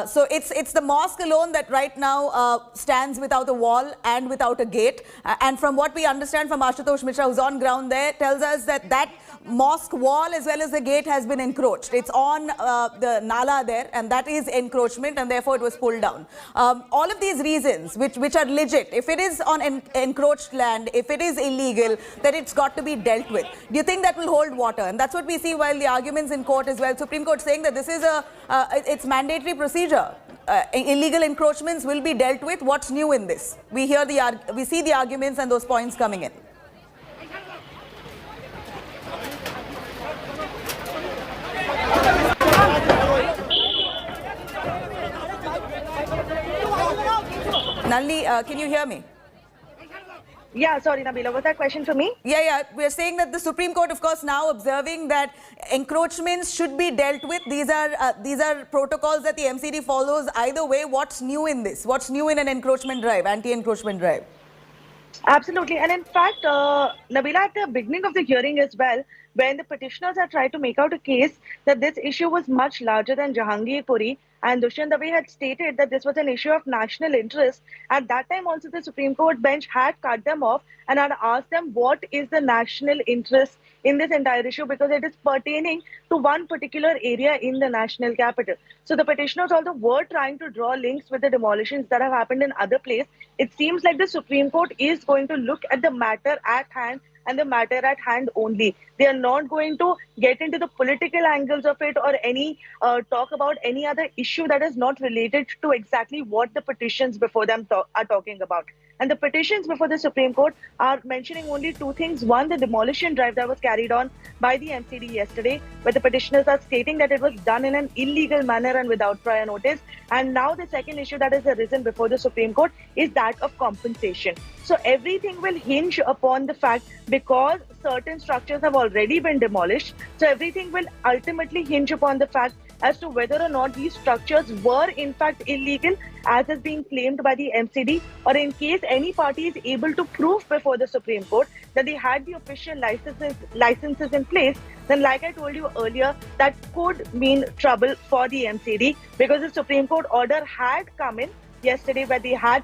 So it's the mosque alone that right now stands without a wall and without a gate. And from what we understand from Ashutosh Mishra, who's on ground there, tells us that that mosque wall as well as the gate has been encroached. It's on the Nala there, and that is encroachment, and therefore it was pulled down. All of these reasons, which are legit, if it is on encroached land, if it is illegal, then it's got to be dealt with. Do you think that will hold water? And that's what we see while the arguments in court as well. Supreme Court saying that this is it's mandatory procedure. Illegal encroachments will be dealt with. What's new in this? We see the arguments and those points coming in. Nalini, can you hear me? Yeah, sorry, Nabila, was that question for me? Yeah. We're saying that the Supreme Court, of course, now observing that encroachments should be dealt with. These are protocols that the MCD follows. Either way, what's new in this? What's new in an encroachment drive, anti-encroachment drive? Absolutely. And in fact, Nabila, at the beginning of the hearing as well, when the petitioners had tried to make out a case that this issue was much larger than Jahangirpuri, and Dushyant Dave had stated that this was an issue of national interest. At that time also the Supreme Court bench had cut them off and had asked them what is the national interest in this entire issue, because it is pertaining to one particular area in the national capital. So the petitioners also were trying to draw links with the demolitions that have happened in other places. It seems like the Supreme Court is going to look at the matter at hand and the matter at hand only. They are not going to get into the political angles of it or any talk about any other issue that is not related to exactly what the petitions before them are talking about. And the petitions before the Supreme Court are mentioning only two things. One, the demolition drive that was carried on by the MCD yesterday, where the petitioners are stating that it was done in an illegal manner and without prior notice. And now the second issue that has arisen before the Supreme Court is that of compensation. So everything will hinge upon the fact, because certain structures have already been demolished, so everything will ultimately hinge upon the fact as to whether or not these structures were in fact illegal as is being claimed by the MCD, or in case any party is able to prove before the Supreme Court that they had the official licenses in place, then like I told you earlier, that could mean trouble for the MCD, because the Supreme Court order had come in yesterday where they had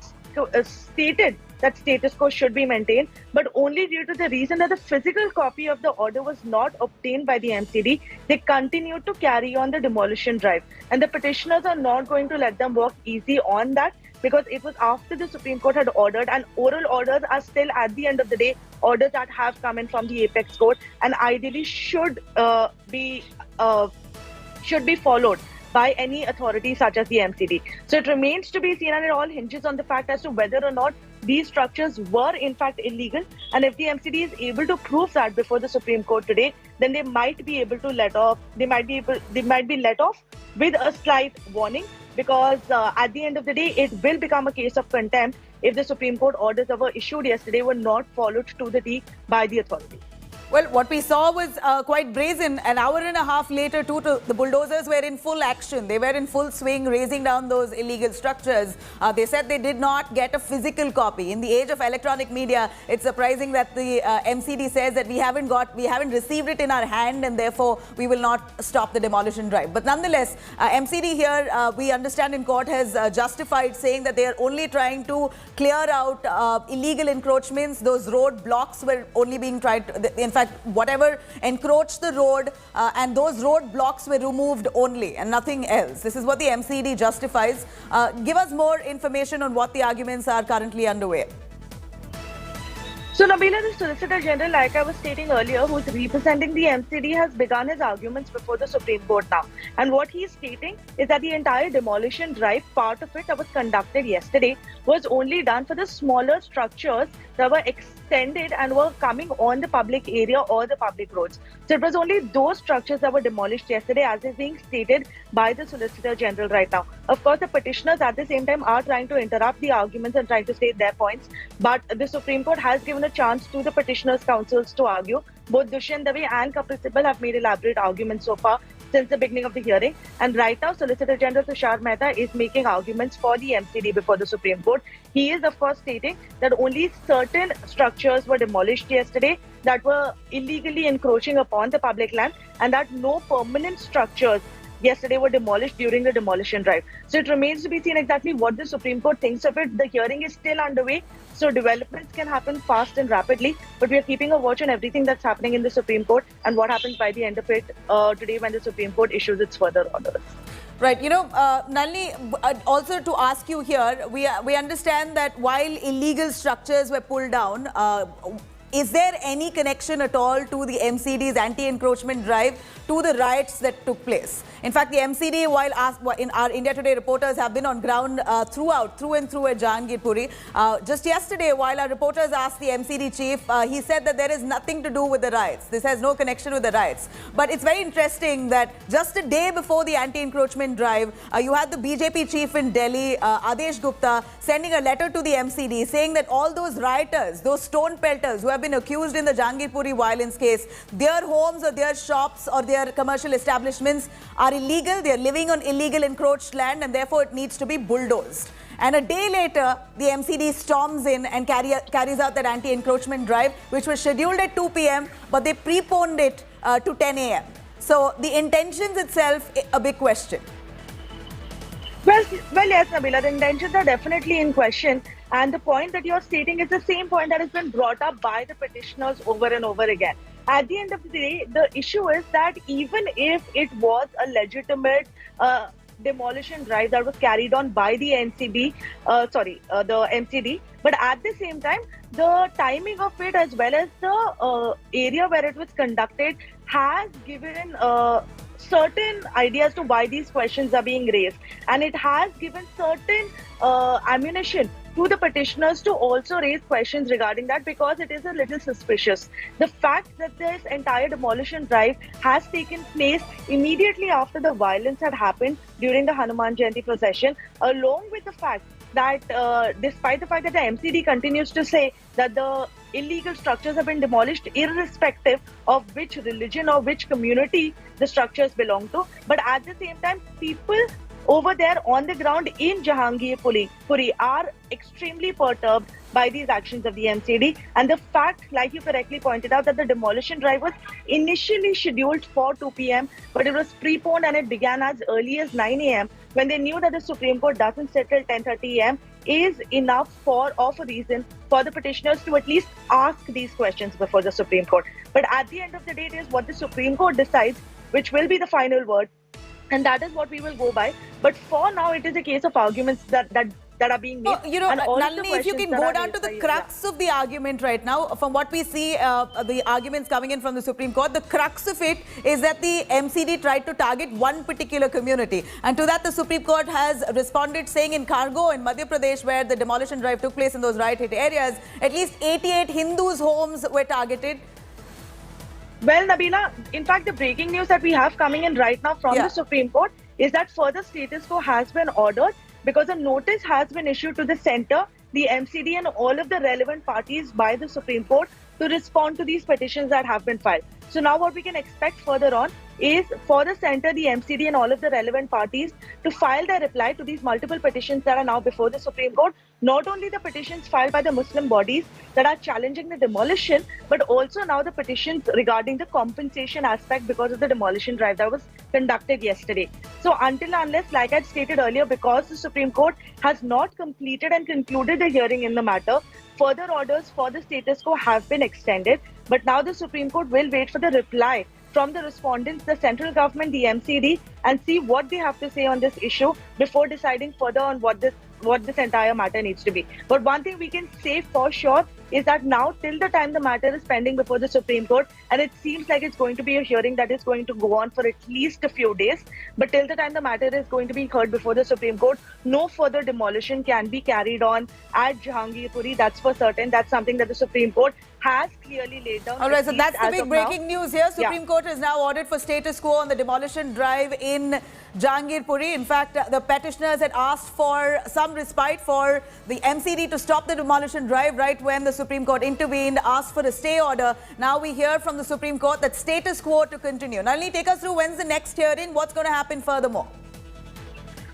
stated that status quo should be maintained, but only due to the reason that the physical copy of the order was not obtained by the MCD, they continued to carry on the demolition drive. And the petitioners are not going to let them walk easy on that, because it was after the Supreme Court had ordered, and oral orders are still, at the end of the day, orders that have come in from the apex court and ideally should be followed by any authority such as the MCD. So it remains to be seen, and it all hinges on the fact as to whether or not these structures were in fact illegal. And if the MCD is able to prove that before the Supreme Court today, then they might be able to let off. They might be let off with a slight warning, because at the end of the day, it will become a case of contempt if the Supreme Court orders that were issued yesterday were not followed to the T by the authority. Well, what we saw was quite brazen. An hour and a half later, the bulldozers were in full action. They were in full swing, raising down those illegal structures. They said they did not get a physical copy. In the age of electronic media, it's surprising that the MCD says that we haven't received it in our hand, and therefore we will not stop the demolition drive. But nonetheless, MCD here, we understand in court, has justified, saying that they are only trying to clear out illegal encroachments. Those road blocks were only being tried to, in fact, whatever encroached the road, and those road blocks were removed only and nothing else. This is what the MCD justifies. Give us more information on what the arguments are currently underway. So Nabila, the Solicitor General, like I was stating earlier, who is representing the MCD, has begun his arguments before the Supreme Court now. And what he is stating is that the entire demolition drive, part of it that was conducted yesterday, was only done for the smaller structures that were extended and were coming on the public area or the public roads. So it was only those structures that were demolished yesterday, as is being stated by the Solicitor General right now. Of course, the petitioners at the same time are trying to interrupt the arguments and trying to state their points, but the Supreme Court has given a chance to the petitioners' counsels to argue. Both Dushyant Dave and Kapil Sibal have made elaborate arguments so far since the beginning of the hearing. And right now, Solicitor General Tushar Mehta is making arguments for the MCD before the Supreme Court. He is, of course, stating that only certain structures were demolished yesterday that were illegally encroaching upon the public land, and that no permanent structures yesterday were demolished during the demolition drive. So it remains to be seen exactly what the Supreme Court thinks of it. The hearing is still underway, so developments can happen fast and rapidly, but we are keeping a watch on everything that's happening in the Supreme Court and what happens by the end of it today when the Supreme Court issues its further orders. Right. You know, Nalini, also to ask you here, we understand that while illegal structures were pulled down, is there any connection at all to the MCD's anti-encroachment drive to the riots that took place? In fact, the MCD, while in our India Today reporters have been on ground through and through at Jahangirpuri. Just yesterday, while our reporters asked the MCD chief, he said that there is nothing to do with the riots. This has no connection with the riots. But it's very interesting that just a day before the anti-encroachment drive, you had the BJP chief in Delhi, Adesh Gupta, sending a letter to the MCD saying that all those rioters, those stone pelters who have been accused in the Jahangirpuri violence case, their homes or their shops or their commercial establishments are illegal. They are living on illegal encroached land, and therefore it needs to be bulldozed. And a day later, the MCD storms in and carries out that anti-encroachment drive, which was scheduled at 2 p.m., but they preponed it to 10 a.m. So the intentions itself, a big question. Well, yes, Nabila, the intentions are definitely in question. And the point that you're stating is the same point that has been brought up by the petitioners over and over again. At the end of the day, the issue is that even if it was a legitimate demolition drive that was carried on by the the MCD. But at the same time, the timing of it as well as the area where it was conducted has given certain ideas to why these questions are being raised, and it has given certain ammunition to the petitioners to also raise questions regarding that, because it is a little suspicious. The fact that this entire demolition drive has taken place immediately after the violence had happened during the Hanuman Jayanti procession, along with the fact that despite the fact that the MCD continues to say that the illegal structures have been demolished irrespective of which religion or which community the structures belong to, but at the same time, people over there on the ground in Jahangirpuri are extremely perturbed by these actions of the MCD, and the fact, like you correctly pointed out, that the demolition drive was initially scheduled for 2 p.m. but it was preponed and it began as early as 9 a.m. when they knew that the Supreme Court doesn't sit till 10:30 a.m. is enough of a reason for the petitioners to at least ask these questions before the Supreme Court. But at the end of the day, it is what the Supreme Court decides which will be the final word, and that is what we will go by. But for now, it is a case of arguments that are being made. Nalini, if you can go down to the crux of the argument right now, from what we see, the arguments coming in from the Supreme Court, the crux of it is that the MCD tried to target one particular community. And to that, the Supreme Court has responded, saying in Khargo, in Madhya Pradesh, where the demolition drive took place in those riot-hit areas, at least 88 Hindus' homes were targeted. Well, Nabila, in fact, the breaking news that we have coming in right now from the Supreme Court is that further status quo has been ordered, because a notice has been issued to the centre, the MCD and all of the relevant parties by the Supreme Court to respond to these petitions that have been filed. So now what we can expect further on is for the centre, the MCD and all of the relevant parties to file their reply to these multiple petitions that are now before the Supreme Court. Not only the petitions filed by the Muslim bodies that are challenging the demolition, but also now the petitions regarding the compensation aspect because of the demolition drive that was conducted yesterday. So until unless, like I stated earlier, because the Supreme Court has not completed and concluded the hearing in the matter, further orders for the status quo have been extended. But now the Supreme Court will wait for the reply from the respondents, the central government, the MCD, and see what they have to say on this issue before deciding further on what this entire matter needs to be. But one thing we can say for sure is that now, till the time the matter is pending before the Supreme Court, and it seems like it's going to be a hearing that is going to go on for at least a few days, but till the time the matter is going to be heard before the Supreme Court, no further demolition can be carried on at Jahangirpuri. That's for certain. That's something that the Supreme Court has clearly laid down. All right, so that's the big breaking news here. Supreme Court is now ordered for status quo on the demolition drive in Jahangirpuri. In fact, the petitioners had asked for some respite for the MCD to stop the demolition drive right when the Supreme Court intervened, asked for a stay order. Now we hear from the Supreme Court that status quo to continue. Nalini, take us through when's the next hearing, what's going to happen furthermore?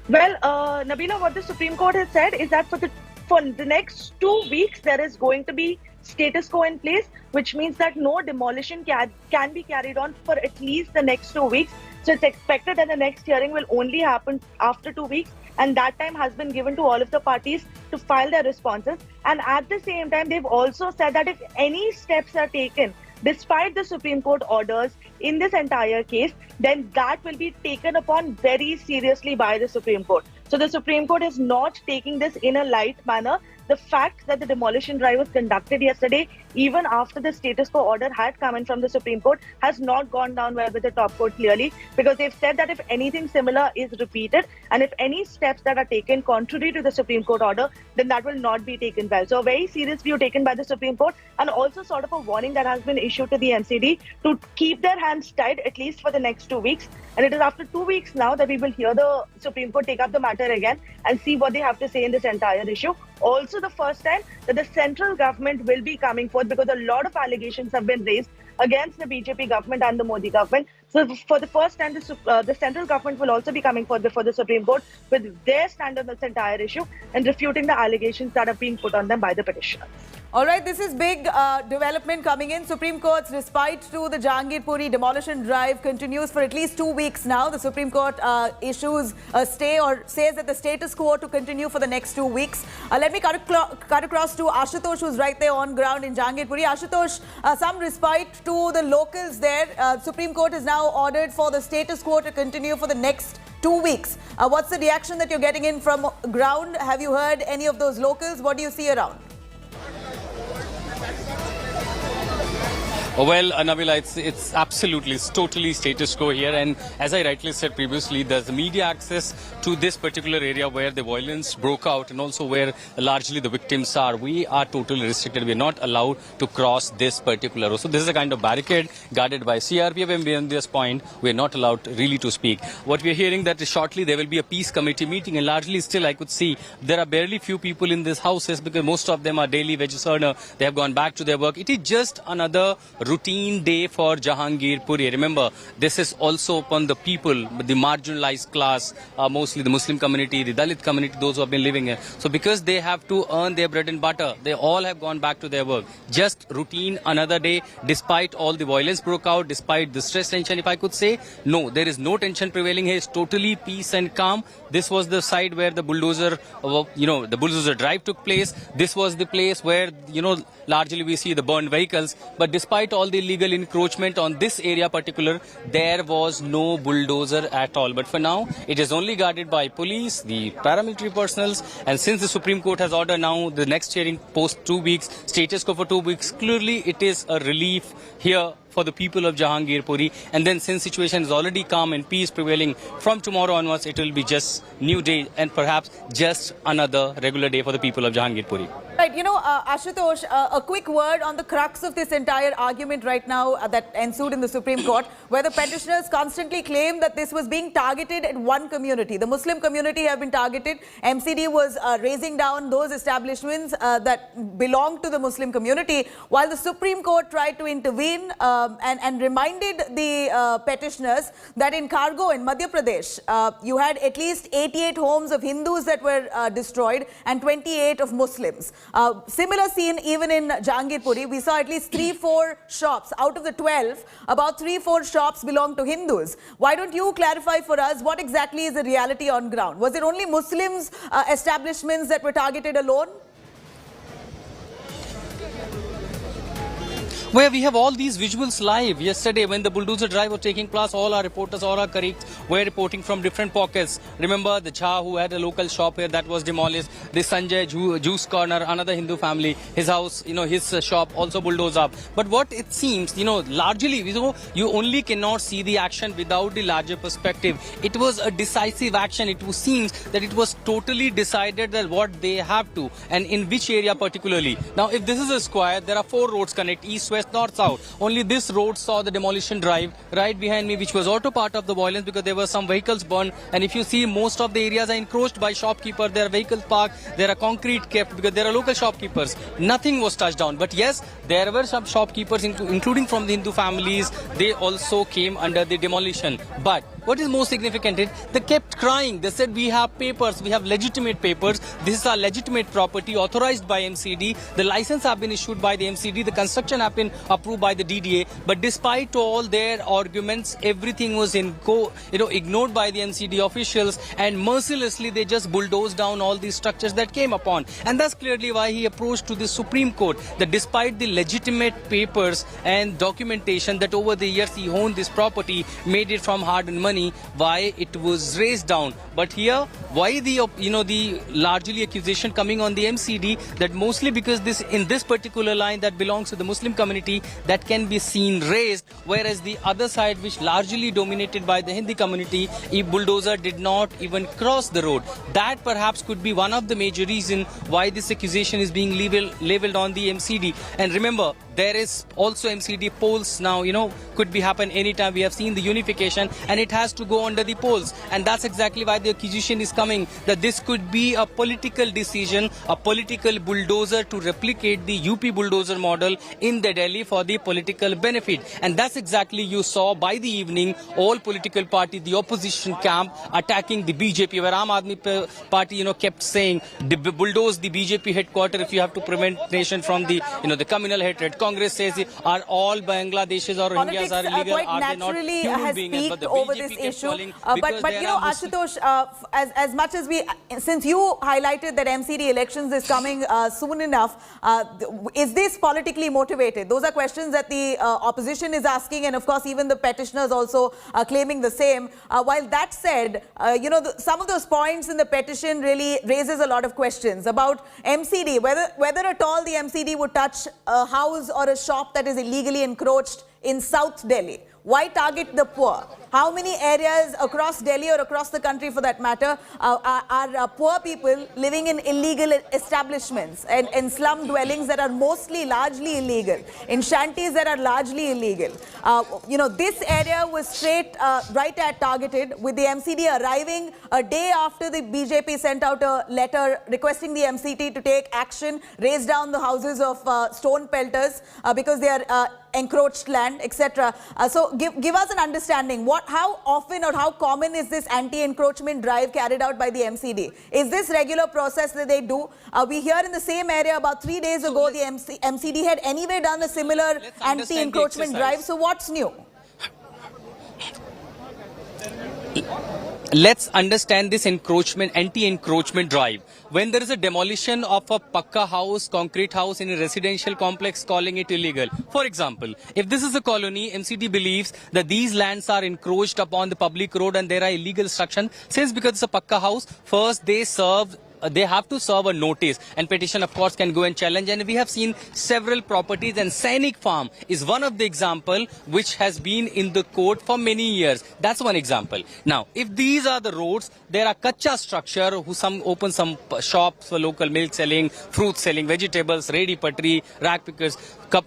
Well, Nabila, what the Supreme Court has said is that for the next 2 weeks, there is going to be status quo in place, which means that no demolition can be carried on for at least the next 2 weeks. So it's expected that the next hearing will only happen after 2 weeks, and that time has been given to all of the parties to file their responses. And at the same time, they've also said that if any steps are taken despite the Supreme Court orders in this entire case, then that will be taken upon very seriously by the Supreme Court. So the Supreme Court is not taking this in a light manner. The fact that the demolition drive was conducted yesterday, even after the status quo order had come in from the Supreme Court, has not gone down well with the top court clearly, because they've said that if anything similar is repeated and if any steps that are taken contrary to the Supreme Court order, then that will not be taken well. So a very serious view taken by the Supreme Court, and also sort of a warning that has been issued to the MCD to keep their hands tied at least for the next 2 weeks. And it is after 2 weeks now that we will hear the Supreme Court take up the matter again and see what they have to say in this entire issue. Also the first time that the central government will be coming forth, because a lot of allegations have been raised against the BJP government and the Modi government. So for the first time, the central government will also be coming forth before the Supreme Court with their stand on this entire issue and refuting the allegations that are being put on them by the petitioners. All right, this is big development coming in. Supreme Court's respite to the Jahangirpuri demolition drive continues for at least 2 weeks now. The Supreme Court issues a stay, or says that the status quo to continue for the next 2 weeks. Let me cut across to Ashutosh, who's right there on ground in Jahangirpuri. Ashutosh, some respite to the locals there. Supreme Court is now ordered for the status quo to continue for the next 2 weeks. What's the reaction that you're getting in from ground? Have you heard any of those locals? What do you see around? Well, Nabila, it's absolutely, it's totally status quo here. And as I rightly said previously, there's the media access to this particular area where the violence broke out and also where largely the victims are. We are totally restricted. We are not allowed to cross this particular road. So this is a kind of barricade guarded by CRPF, and beyond this point, we are not allowed really to speak. What we are hearing that shortly there will be a peace committee meeting, and largely still I could see there are barely few people in these houses because most of them are daily wages earner. They have gone back to their work. It is just another routine day for Jahangirpuri. Remember, this is also upon the people, the marginalized class, mostly the Muslim community, the Dalit community, those who have been living here. So because they have to earn their bread and butter, they all have gone back to their work. Just routine, another day, despite all the violence broke out, despite the stress tension, if I could say. No, there is no tension prevailing here. It's totally peace and calm. This was the side where the bulldozer, the bulldozer drive took place. This was the place where, largely we see the burned vehicles. But despite all the illegal encroachment on this area particular, there was no bulldozer at all. But for now, it is only guarded by police, the paramilitary personnel. And since the Supreme Court has ordered now the next hearing post 2 weeks, status quo for 2 weeks, clearly it is a relief here for the people of Jahangirpuri. And then since situation is already calm and peace prevailing, from tomorrow onwards it will be just new day and perhaps just another regular day for the people of Jahangirpuri. Right, Ashutosh, a quick word on the crux of this entire argument right now that ensued in the Supreme Court, where the petitioners constantly claim that this was being targeted at one community. The Muslim community have been targeted. MCD was razing down those establishments that belong to the Muslim community, while the Supreme Court tried to intervene and reminded the petitioners that in Cargo in Madhya Pradesh, you had at least 88 homes of Hindus that were destroyed and 28 of Muslims. Similar scene even in Jahangirpuri. We saw at least 3-4 shops out of the 12. About 3-4 shops belong to Hindus. Why don't you clarify for us what exactly is the reality on ground? Was it only Muslims establishments that were targeted alone? Where we have all these visuals live. Yesterday, when the bulldozer drive was taking place, all our reporters, all our colleagues were reporting from different pockets. Remember the Jha who had a local shop here that was demolished. The Sanjay Juice Corner, another Hindu family, his house, his shop also bulldozed up. But what it seems, largely, you only cannot see the action without the larger perspective. It was a decisive action. It seems that it was totally decided that what they have to and in which area particularly. Now, if this is a square, there are 4 roads connect, east, west, north, south. Only this road saw the demolition drive right behind me, which was also part of the violence because there were some vehicles burned. And if you see, most of the areas are encroached by shopkeepers. There are vehicles parked. There are concrete kept because there are local shopkeepers. Nothing was touched down. But yes, there were some shopkeepers, including from the Hindu families. They also came under the demolition. But what is most significant is they kept crying. They said, we have papers, we have legitimate papers. This is our legitimate property authorized by MCD. The license have been issued by the MCD. The construction have been approved by the DDA. But despite all their arguments, everything was ignored by the MCD officials, and mercilessly they just bulldozed down all these structures that came upon. And that's clearly why he approached to the Supreme Court, that despite the legitimate papers and documentation that over the years he owned this property, made it from hard-earned money, why it was raised down. But here, why the largely accusation coming on the MCD that mostly because in this particular line that belongs to the Muslim community, that can be seen raised, whereas the other side, which largely dominated by the Hindi community, a bulldozer did not even cross the road. That perhaps could be one of the major reasons why this accusation is being labeled on the MCD. And remember, there is also MCD polls now, could be happen anytime. We have seen the unification, and it has to go under the polls. And that's exactly why the accusation is coming, that this could be a political decision, a political bulldozer to replicate the UP bulldozer model in the Delhi for the political benefit. And that's exactly you saw by the evening, all political parties, the opposition camp attacking the BJP, where Aam Aadmi Party, kept saying, bulldoze the BJP headquarters if you have to prevent nation from the, the communal hatred. Congress says, are all Bangladeshis or Rohingyas are illegal? Quite Are they not naturally human has beings? peaked over this issue. But you know, Ashutosh, as much as since you highlighted that MCD elections is coming soon enough, is this politically motivated? Those are questions that the opposition is asking, and of course even the petitioners also claiming the same. While that said, you know, some of those points in the petition really raises a lot of questions about MCD, whether at all the MCD would touch a house or a shop that is illegally encroached in South Delhi. Why target the poor? How many areas across Delhi or across the country for that matter are poor people living in illegal establishments and in slum dwellings that are largely illegal, in shanties that are largely illegal? You know, this area was straight right at targeted, with the MCD arriving a day after the BJP sent out a letter requesting the MCD to take action, raise down the houses of stone pelters because they are encroached land, etc. So give us an understanding. How often or how common is this anti-encroachment drive carried out by the MCD? Is this regular process that they do? We hear in the same area about 3 days ago the MCD had anyway done a similar anti-encroachment drive. So what's new? Let's understand this anti-encroachment drive. When there is a demolition of a pakka house, concrete house in a residential complex, calling it illegal. For example, if this is a colony, MCD believes that these lands are encroached upon the public road and there are illegal structure. Since because it's a pakka house, first they have to serve a notice, and petition of course can go and challenge. And we have seen several properties, and Sainik Farm is one of the example which has been in the court for many years. That's one example. Now, if these are the roads, there are kacha structure who open some shops for local milk selling, fruit selling, vegetables, ready pottery, rag pickers,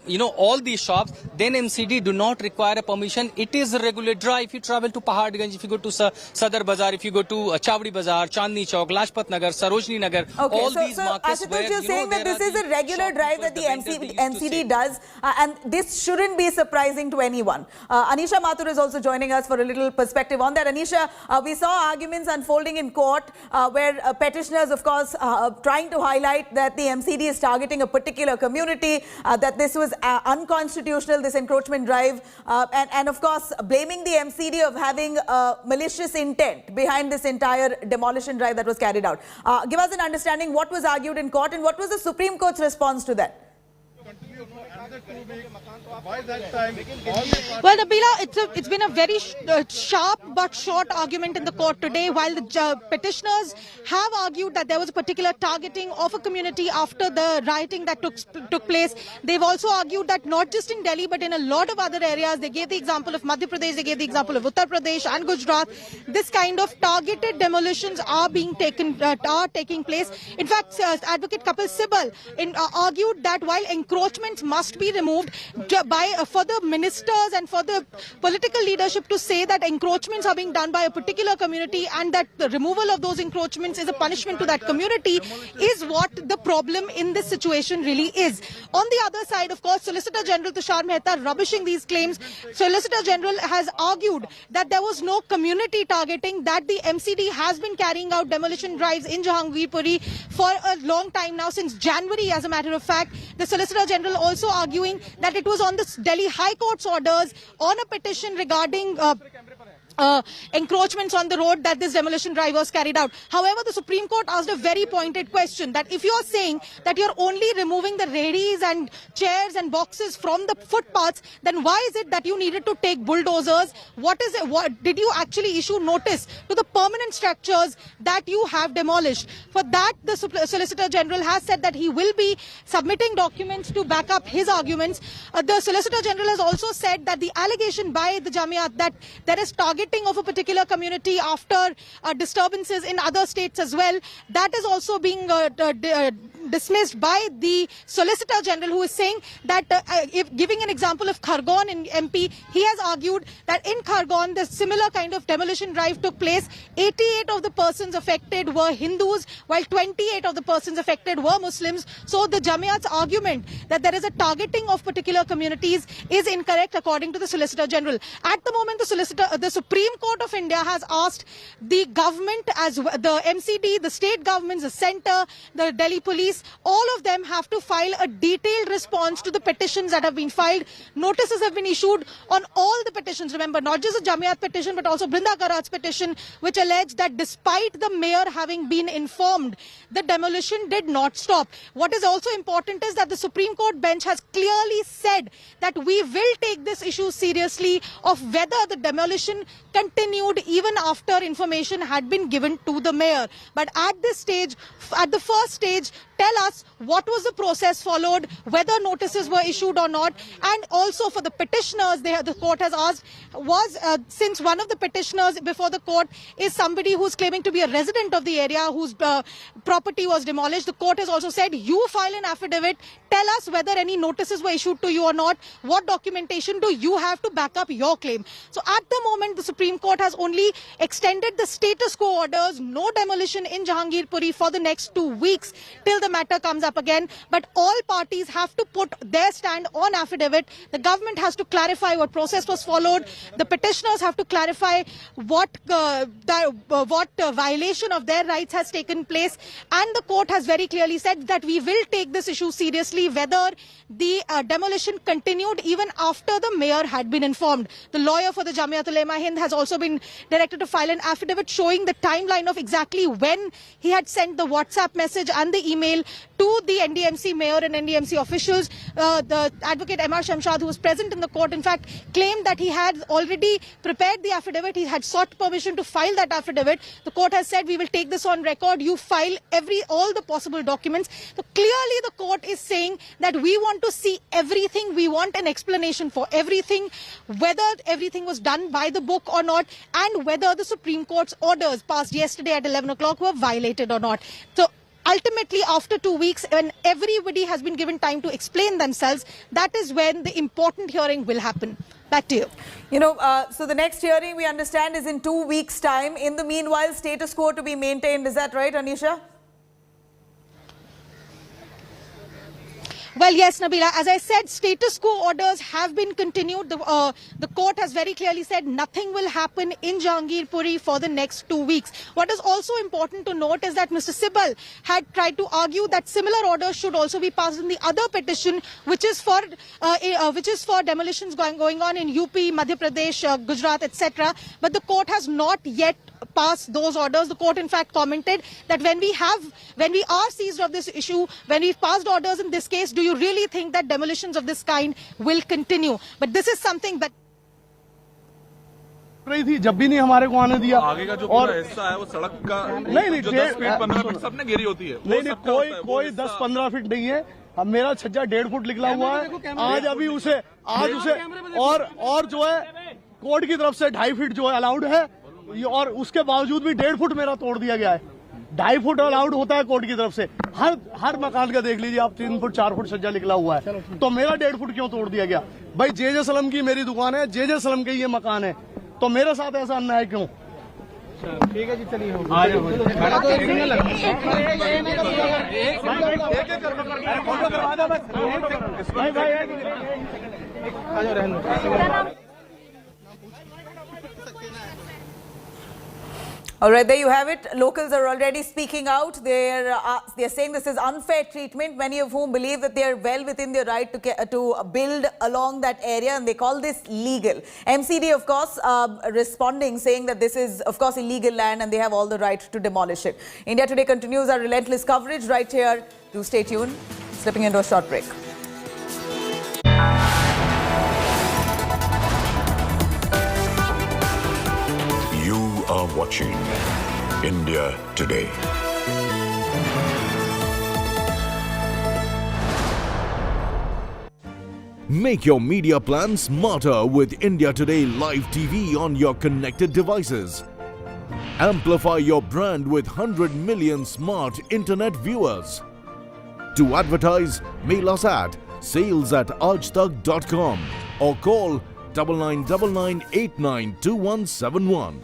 you know, all these shops, then MCD do not require a permission. It is a regular drive. If you travel to Paharganj, if you go to Sadar Bazaar, if you go to Chavdi Bazaar, Chandni Chowk, Lajpat Nagar, Sarojini Nagar, okay, all these markets Ashutosh, where, you're saying that this is a regular drive that the MCD does, and this shouldn't be surprising to anyone. Anisha Mathur is also joining us for a little perspective on that. Anisha, we saw arguments unfolding in court where petitioners, of course, trying to highlight that the MCD is targeting a particular community, that this was unconstitutional, this encroachment drive, and of course blaming the MCD of having malicious intent behind this entire demolition drive that was carried out. Give us an understanding what was argued in court and what was the Supreme Court's response to that? Well, Nabila, it's been a very sharp but short argument in the court today. While the petitioners have argued that there was a particular targeting of a community after the rioting that took place, they've also argued that not just in Delhi but in a lot of other areas. They gave the example of Madhya Pradesh, they gave the example of Uttar Pradesh and Gujarat. This kind of targeted demolitions are taking place. In fact, Advocate Kapil Sibal argued that while encroachments must be removed, for the ministers and for the political leadership to say that encroachments are being done by a particular community and that the removal of those encroachments is a punishment to that community is what the problem in this situation really is. On the other side, of course, Solicitor General Tushar Mehta rubbishing these claims. Solicitor General has argued that there was no community targeting, that the MCD has been carrying out demolition drives in Jahangirpuri for a long time now, since January as a matter of fact. The Solicitor General also arguing that it was on the Delhi High Court's orders on a petition regarding encroachments on the road that this demolition drive was carried out. However, the Supreme Court asked a very pointed question, that if you are saying that you're only removing the redis and chairs and boxes from the footpaths, then why is it that you needed to take bulldozers? What did you actually issue notice to the permanent structures that you have demolished? For that, the Solicitor General has said that he will be submitting documents to back up his arguments. The Solicitor General has also said that the allegation by the Jamiat that there is targeting of a particular community after disturbances in other states as well, that is also being dismissed by the Solicitor General, who is saying that if giving an example of Khargon in MP, he has argued that in Khargon the similar kind of demolition drive took place. 88 of the persons affected were Hindus, while 28 of the persons affected were Muslims. So the Jamiat's argument that there is a targeting of particular communities is incorrect according to the Solicitor General. At the moment, the Supreme Court of India has asked the government, as the MCD, the state governments, the centre, the Delhi police, parties, all of them have to file a detailed response to the petitions that have been filed. Notices have been issued on all the petitions. Remember, not just the Jamiat petition, but also Brinda Karat's petition, which alleged that despite the mayor having been informed, the demolition did not stop. What is also important is that the Supreme Court bench has clearly said that we will take this issue seriously of whether the demolition continued even after information had been given to the mayor. But at this stage, at the first stage, tell us what was the process followed, whether notices were issued or not, and also for the petitioners, the court has asked, since one of the petitioners before the court is somebody who's claiming to be a resident of the area whose property was demolished, the court has also said, you file an affidavit, tell us whether any notices were issued to you or not, what documentation do you have to back up your claim. So at the moment, the Supreme Court has only extended the status quo orders, no demolition in Jahangirpuri for the next 2 weeks till the matter comes up again. But all parties have to put their stand on affidavit. The government has to clarify what process was followed. The petitioners have to clarify what violation of their rights has taken place. And the court has very clearly said that we will take this issue seriously, whether the demolition continued even after the mayor had been informed. The lawyer for the Jamiat Ulema-Hind has also been directed to file an affidavit showing the timeline of exactly when he had sent the WhatsApp message and the email to the NDMC mayor and NDMC officials. The advocate M.R. Shamshad, who was present in the court, in fact, claimed that he had already prepared the affidavit. He had sought permission to file that affidavit. The court has said, we will take this on record. You file all the possible documents. So clearly the court is saying that we want to see everything. We want an explanation for everything, whether everything was done by the book or not, and whether the Supreme Court's orders passed yesterday at 11 o'clock were violated or not. So ultimately, after 2 weeks, when everybody has been given time to explain themselves, that is when the important hearing will happen. Back to you. So the next hearing, we understand, is in 2 weeks' time. In the meanwhile, status quo to be maintained. Is that right, Anisha? Well, yes, Nabila. As I said, status quo orders have been continued. The court has very clearly said nothing will happen in Jahangirpuri for the next 2 weeks. What is also important to note is that Mr. Sibal had tried to argue that similar orders should also be passed in the other petition, which is for demolitions going on in UP, Madhya Pradesh, Gujarat, etc. But the court has not yet passed those orders. The court, in fact, commented that when we are seized of this issue, when we've passed orders in this case, do you really think that demolitions of this kind will continue? But this is something that रही थी जब भी नहीं हमारे को आने दिया आगे का जो पूरा हिस्सा है वो सड़क का नहीं 10 फीट 15 फीट सब ने घेरी होती है नहीं कोई 10-15 फीट नहीं है अब मेरा छज्जा 1.5 फुट निकला हुआ है आज उसे और जो है कोर्ट की तरफ से 2.5 फीट जो है अलाउड है और उसके बावजूद भी 1.5 फुट मेरा तोड़ दिया गया है 2.5 फुट अलाउड होता है कोर्ट की तरफ से हर मकान का देख लीजिए आप 3 फुट 4 फुट छज्जा निकला हुआ है तो मेरा 1.5 फुट क्यों तोड़ दिया गया भाई जे सलम की मेरी दुकान है जे सलम के ये मकान है तो मेरे साथ ऐसा अन्याय क्यों ठीक है जी चलिए All right, there you have it. Locals are already speaking out. They're saying this is unfair treatment, many of whom believe that they are well within their right to build along that area, and they call this legal. MCD, of course, responding, saying that this is, of course, illegal land and they have all the right to demolish it. India Today continues our relentless coverage right here. Do stay tuned. Slipping into a short break. Are watching India Today. Make your media plan smarter with India Today Live TV on your connected devices. Amplify your brand with 100 million smart internet viewers. To advertise, mail us at sales@aajtak.com or call 9999892171.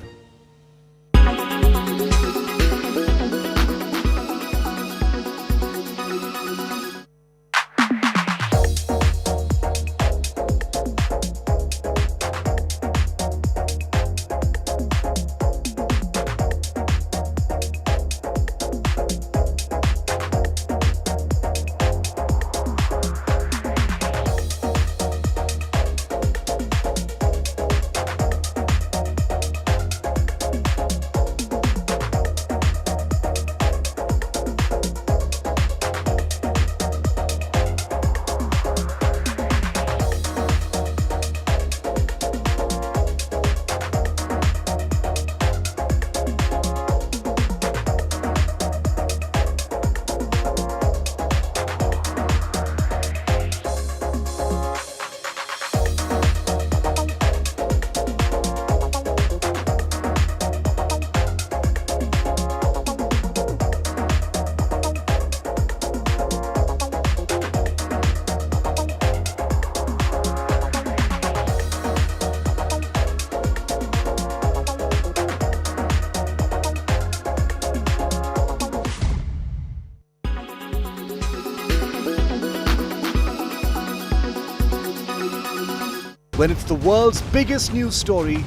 When it's the world's biggest news story,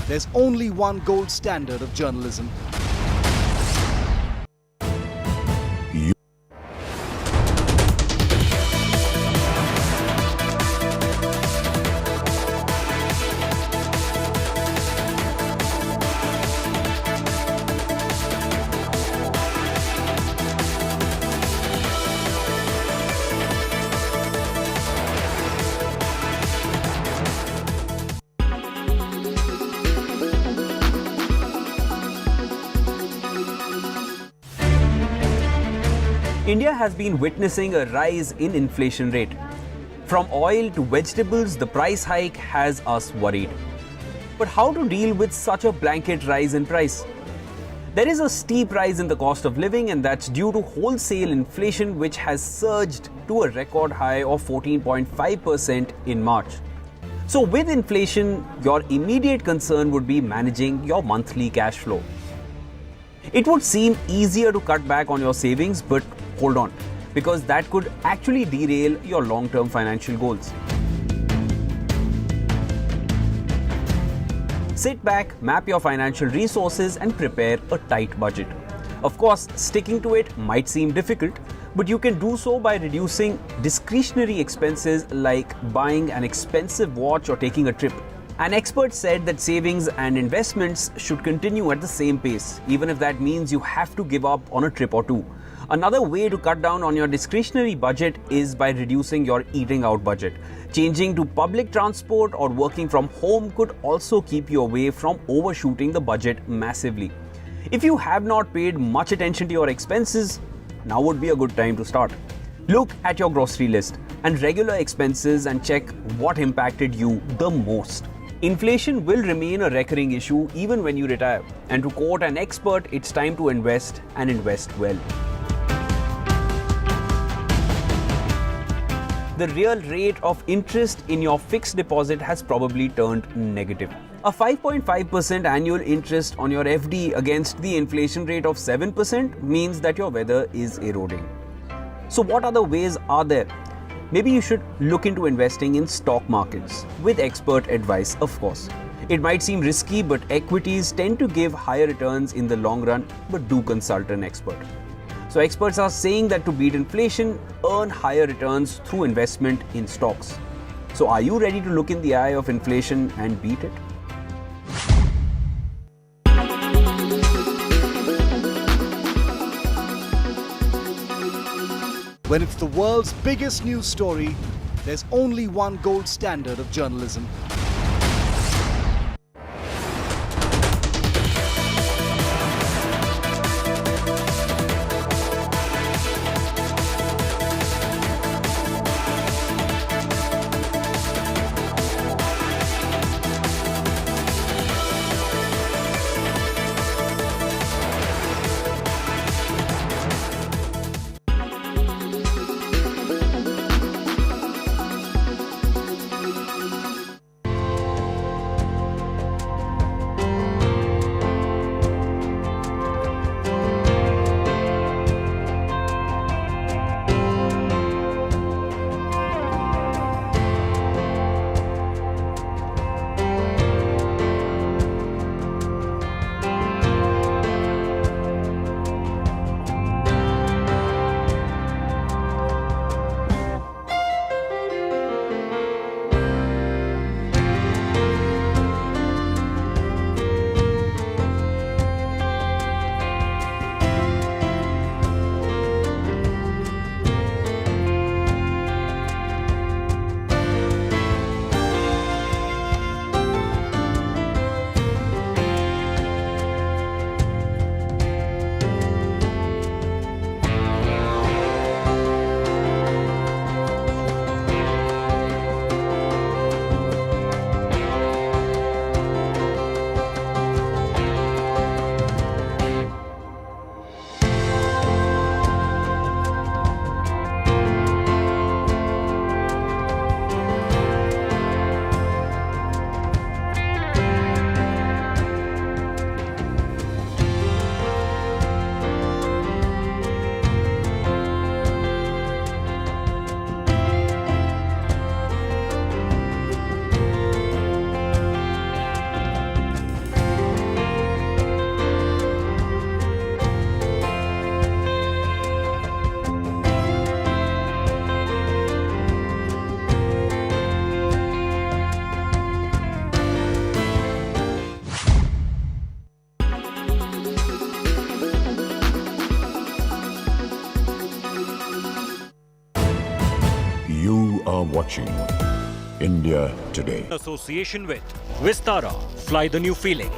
there's only one gold standard of journalism. India has been witnessing a rise in inflation rate. From oil to vegetables, the price hike has us worried. But how to deal with such a blanket rise in price? There is a steep rise in the cost of living, and that's due to wholesale inflation, which has surged to a record high of 14.5% in March. So with inflation, your immediate concern would be managing your monthly cash flow. It would seem easier to cut back on your savings, but hold on, because that could actually derail your long-term financial goals. Sit back, map your financial resources and prepare a tight budget. Of course, sticking to it might seem difficult, but you can do so by reducing discretionary expenses like buying an expensive watch or taking a trip. An expert said that savings and investments should continue at the same pace, even if that means you have to give up on a trip or two. Another way to cut down on your discretionary budget is by reducing your eating out budget. Changing to public transport or working from home could also keep you away from overshooting the budget massively. If you have not paid much attention to your expenses, now would be a good time to start. Look at your grocery list and regular expenses and check what impacted you the most. Inflation will remain a recurring issue even when you retire. And to quote an expert, it's time to invest and invest well. The real rate of interest in your fixed deposit has probably turned negative. A 5.5% annual interest on your FD against the inflation rate of 7% means that your weather is eroding. So what other ways are there? Maybe you should look into investing in stock markets, with expert advice, of course. It might seem risky, but equities tend to give higher returns in the long run, but do consult an expert. So experts are saying that to beat inflation, earn higher returns through investment in stocks. So are you ready to look in the eye of inflation and beat it? When it's the world's biggest news story, there's only one gold standard of journalism. watching India Today. Association with Vistara. Fly the new feeling.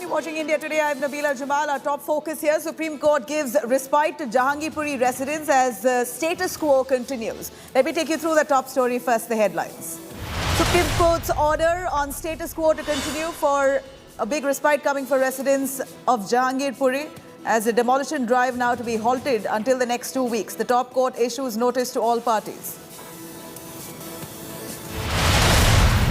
Watching India Today, I'm Nabila Jamal. Our top focus here, Supreme Court gives respite to Jahangirpuri residents as status quo continues. Let me take you through the top story first, the headlines. Supreme Court's order on status quo to continue for a big respite coming for residents of Jahangirpuri as a demolition drive now to be halted until the next 2 weeks. The top court issues notice to all parties.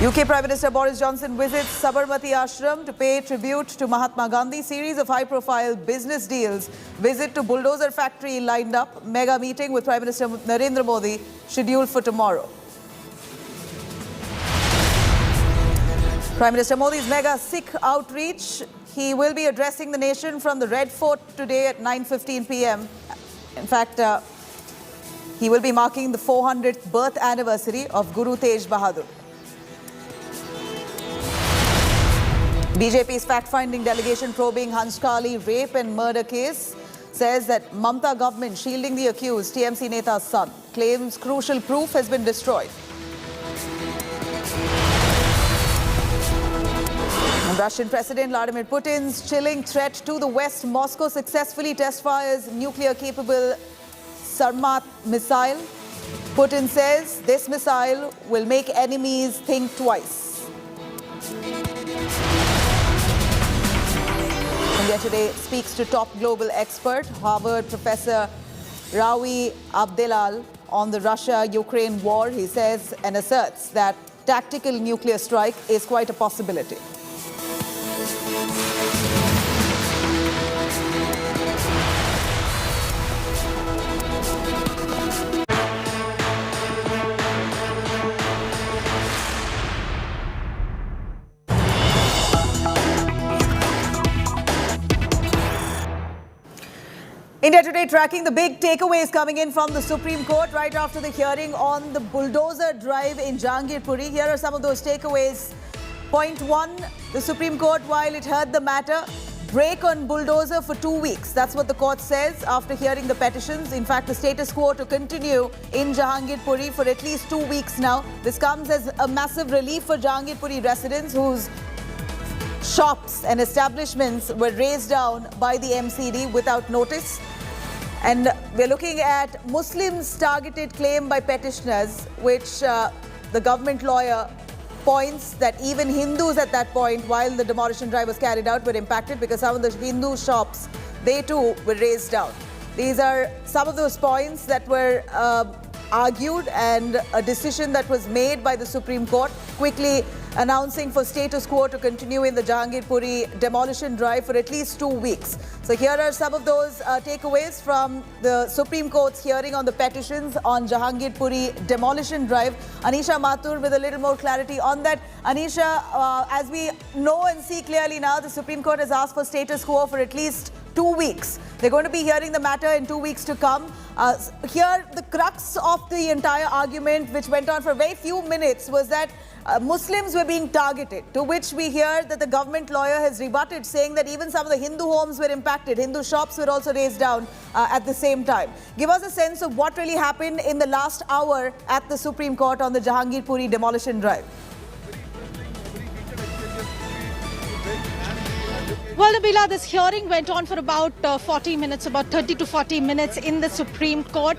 UK Prime Minister Boris Johnson visits Sabarmati Ashram to pay tribute to Mahatma Gandhi. Series of high-profile business deals. Visit to Bulldozer factory lined up. Mega meeting with Prime Minister Narendra Modi scheduled for tomorrow. Prime Minister Modi's mega Sikh outreach. He will be addressing the nation from the Red Fort today at 9:15 p.m. In fact, he will be marking the 400th birth anniversary of Guru Tej Bahadur. BJP's fact-finding delegation probing Hanskali rape and murder case says that Mamata government shielding the accused, TMC Neta's son, claims crucial proof has been destroyed. And Russian President Vladimir Putin's chilling threat to the West. Moscow successfully test fires nuclear-capable Sarmat missile. Putin says this missile will make enemies think twice. India Today speaks to top global expert, Harvard professor Ravi Abdelal, on the Russia-Ukraine war. He says and asserts that tactical nuclear strike is quite a possibility. India Today tracking the big takeaways coming in from the Supreme Court right after the hearing on the bulldozer drive in Jahangirpuri. Here are some of those takeaways. Point 1, the Supreme Court, while it heard the matter, break on bulldozer for 2 weeks. That's what the court says after hearing the petitions. In fact, the status quo to continue in Jahangirpuri for at least 2 weeks now. This comes as a massive relief for Jahangirpuri residents whose shops and establishments were razed down by the MCD without notice. And we're looking at Muslims targeted claim by petitioners, which the government lawyer points that even Hindus at that point, while the demolition drive was carried out, were impacted because some of the Hindu shops, they too were razed down. These are some of those points that were argued and a decision that was made by the Supreme Court, quickly announcing for status quo to continue in the Jahangirpuri demolition drive for at least 2 weeks. So here are some of those takeaways from the Supreme Court's hearing on the petitions on Jahangirpuri demolition drive. Anisha Mathur with a little more clarity on that. Anisha, as we know and see clearly now, the Supreme Court has asked for status quo for at least 2 weeks. They're going to be hearing the matter in 2 weeks to come. Here, the crux of the entire argument, which went on for a very few minutes, was that Muslims were being targeted, to which we hear that the government lawyer has rebutted, saying that even some of the Hindu homes were impacted. Hindu shops were also razed down at the same time. Give us a sense of what really happened in the last hour at the Supreme Court on the Jahangirpuri demolition drive. Well, Nabila, this hearing went on for about 40 minutes, about 30 to 40 minutes in the Supreme Court.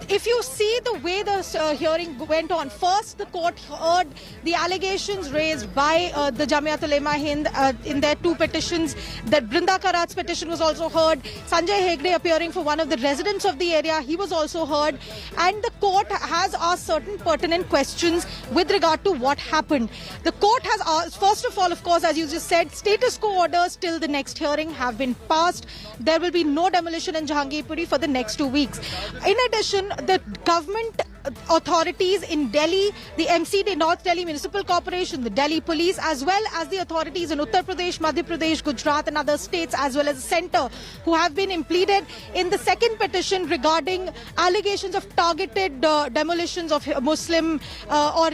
If you see the way the hearing went on, first the court heard the allegations raised by the Jamiat Ulema Hind in their 2 petitions. That Brinda Karat's petition was also heard. Sanjay Hegde appearing for one of the residents of the area, he was also heard. And the court has asked certain pertinent questions with regard to what happened. The court has asked, first of all, of course, as you just said, status quo orders till the next hearing have been passed. There will be no demolition in Jahangirpuri for the next 2 weeks. In addition, the government authorities in Delhi, the MCD, North Delhi Municipal Corporation, the Delhi Police, as well as the authorities in Uttar Pradesh, Madhya Pradesh, Gujarat and other states, as well as the centre, who have been impleaded in the second petition regarding allegations of targeted demolitions of Muslim or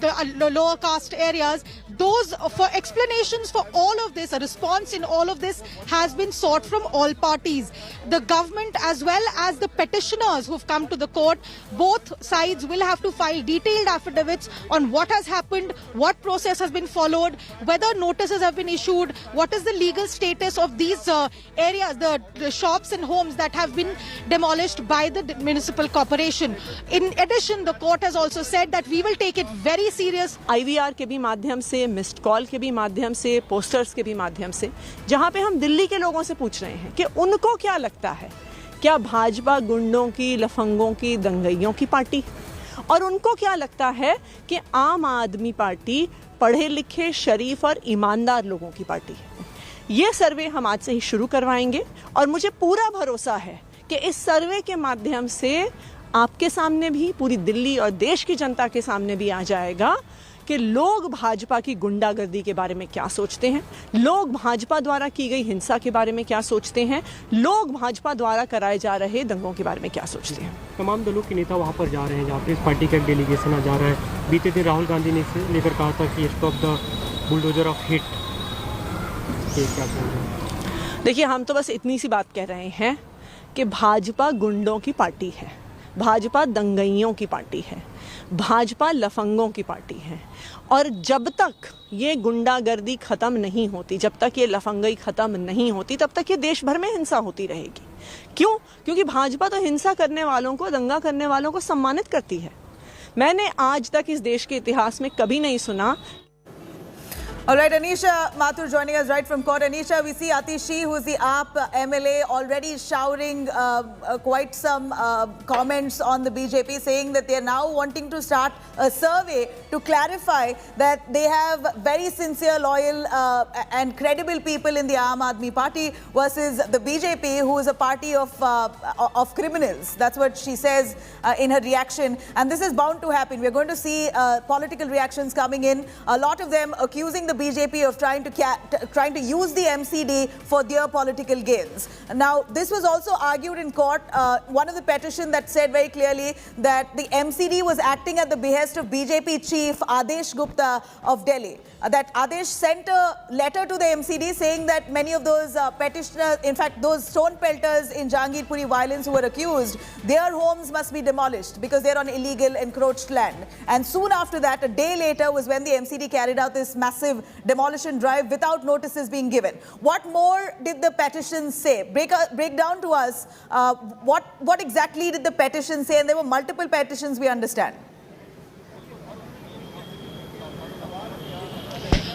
the lower caste areas. Those for explanations for all of this, a response in all of this has been sought from all parties. The government as well as the petitioners who've come to the court, both sides will have to file detailed affidavits on what has happened, what process has been followed, whether notices have been issued, what is the legal status of these areas, the shops and homes that have been demolished by the municipal corporation. In addition, the court has also said that we will take it very serious. IVR के भी माध्यम से, missed call के भी माध्यम से, posters के भी माध्यम से, जहां पे हम दिल्ली के लोगों से पूछ रहे हैं कि उनको क्या लगता है, क्या भाजपा गुंडों की, लफंगों की, दंगइयों की पार्टी, और उनको क्या लगता है कि आम आदमी पार्टी पढ़े लिखे, शरीफ और ईमानदार लोगों की पार्टी है। ये सर्वे हम आज से ही शुरू करवाएंगे और मुझे पूरा भरोसा है कि इस सर्वे के माध्यम से आपके सामने भी, पूरी दिल्ली और देश की जनता के सामने भी आ जाएगा कि लोग भाजपा की गुंडागर्दी के बारे में क्या सोचते हैं, लोग भाजपा द्वारा की गई हिंसा के बारे में क्या सोचते हैं, लोग भाजपा द्वारा कराए जा रहे दंगों के बारे में क्या सोचते हैं। तमाम दलों के नेता वहां पर जा रहे हैं, जहाँ पे इस पार्टी का एक डेलीगेशन जा रहा है। बीते दिन राहुल गांधी ने लेकर कहा था कि stop the bulldozer of hit. क्या कहेंगे? देखिए, हम तो बस इतनी सी बात कह रहे हैं कि भाजपा गुंडों की पार्टी है, भाजपा दंगइयों की पार्टी है, भाजपा लफंगों की पार्टी है, और जब तक ये गुंडागर्दी खत्म नहीं होती, जब तक ये लफंगई खत्म नहीं होती, तब तक ये देश भर में हिंसा होती रहेगी। क्यों? क्योंकि भाजपा तो हिंसा करने वालों को, दंगा करने वालों को सम्मानित करती है। मैंने आज तक इस देश के इतिहास में कभी नहीं सुना। All right, Anisha Mathur joining us right from court. Anisha, we see Atishi, who is the AAP MLA, already showering quite some comments on the BJP, saying that they are now wanting to start a survey to clarify that they have very sincere, loyal and credible people in the Aam Aadmi Party versus the BJP, who is a party of criminals. That's what she says in her reaction. And this is bound to happen. We're going to see political reactions coming in. A lot of them accusing the BJP of trying to use the MCD for their political gains. Now, this was also argued in court. One of the petition that said very clearly that the MCD was acting at the behest of BJP chief Adesh Gupta of Delhi. That Adesh sent a letter to the MCD saying that many of those petitioners, in fact, those stone pelters in Jahangirpuri violence who were accused, their homes must be demolished because they're on illegal encroached land. And soon after that, a day later, was when the MCD carried out this massive demolition drive without notices being given. What more did the petition say? Break down to us what exactly did the petition say? And there were multiple petitions, we understand.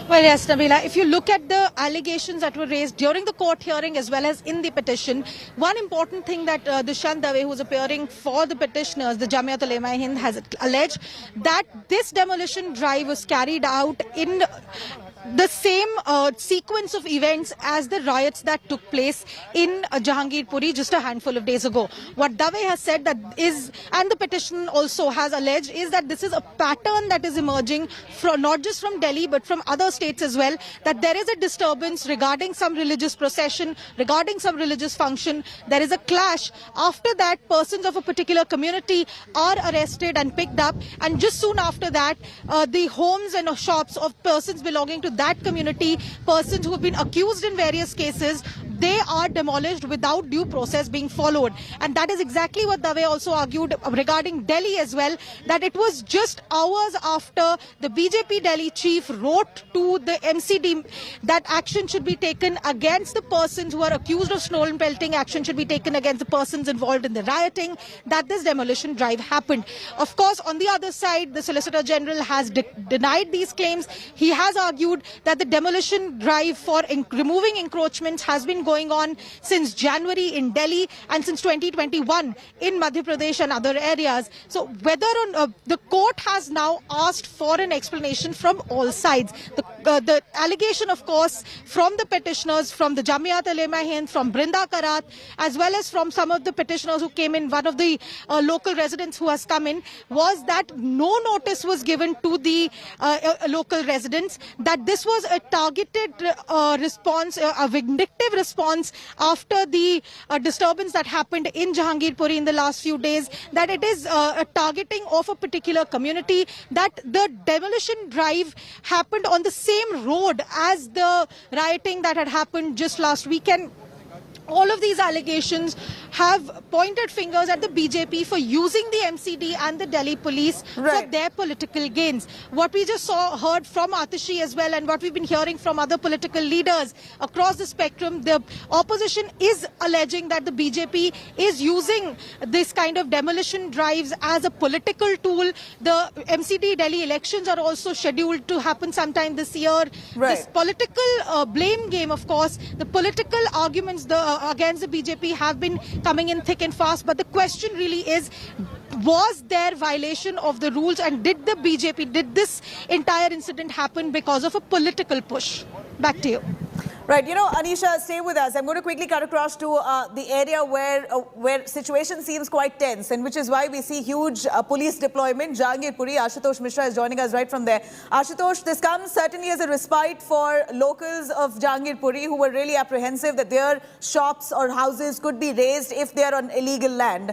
Well, yes, Nabila, if you look at the allegations that were raised during the court hearing as well as in the petition, one important thing that Dushyant Dave, who is appearing for the petitioners, the Jamiat Ulema-e-Hind, has alleged that this demolition drive was carried out in the same sequence of events as the riots that took place in Jahangirpuri just a handful of days ago. What Dave has said that is, and the petition also has alleged, is that this is a pattern that is emerging from not just from Delhi but from other states as well, that there is a disturbance regarding some religious procession, regarding some religious function. There is a clash. After that, persons of a particular community are arrested and picked up, and just soon after that, the homes and shops of persons belonging to that community, persons who have been accused in various cases, they are demolished without due process being followed. And that is exactly what Dave also argued regarding Delhi as well, that it was just hours after the BJP Delhi chief wrote to the MCD that action should be taken against the persons who are accused of stone pelting, action should be taken against the persons involved in the rioting, that this demolition drive happened. Of course, on the other side, the Solicitor General has denied these claims. He has argued that the demolition drive for removing encroachments has been going on since January in Delhi and since 2021 in Madhya Pradesh and other areas. So whether the court has now asked for an explanation from all sides. The allegation, of course, from the petitioners, from the Jamiat Ulema Hind, from Brinda Karat, as well as from some of the petitioners who came in, one of the local residents who has come in, was that no notice was given to the local residents, that this was a targeted response, a vindictive response after the disturbance that happened in Jahangirpuri in the last few days, that it is a targeting of a particular community, that the demolition drive happened on the same road as the rioting that had happened just last weekend. All of these allegations have pointed fingers at the BJP for using the MCD and the Delhi police for their political gains. What we just heard from Atishi as well, and what we've been hearing from other political leaders across the spectrum, the opposition is alleging that the BJP is using this kind of demolition drives as a political tool. The MCD Delhi elections are also scheduled to happen sometime this year. This political blame game, of course, the political arguments against the BJP have been coming in thick and fast. But the question really is, was there violation of the rules, and did the BJP, did this entire incident happen because of a political push? Back to you. Right, you know, Anisha, stay with us. I'm going to quickly cut across to the area where situation seems quite tense, and which is why we see huge police deployment. Jahangirpuri, Ashutosh Mishra is joining us right from there. Ashutosh, this comes certainly as a respite for locals of Jahangirpuri who were really apprehensive that their shops or houses could be razed if they are on illegal land.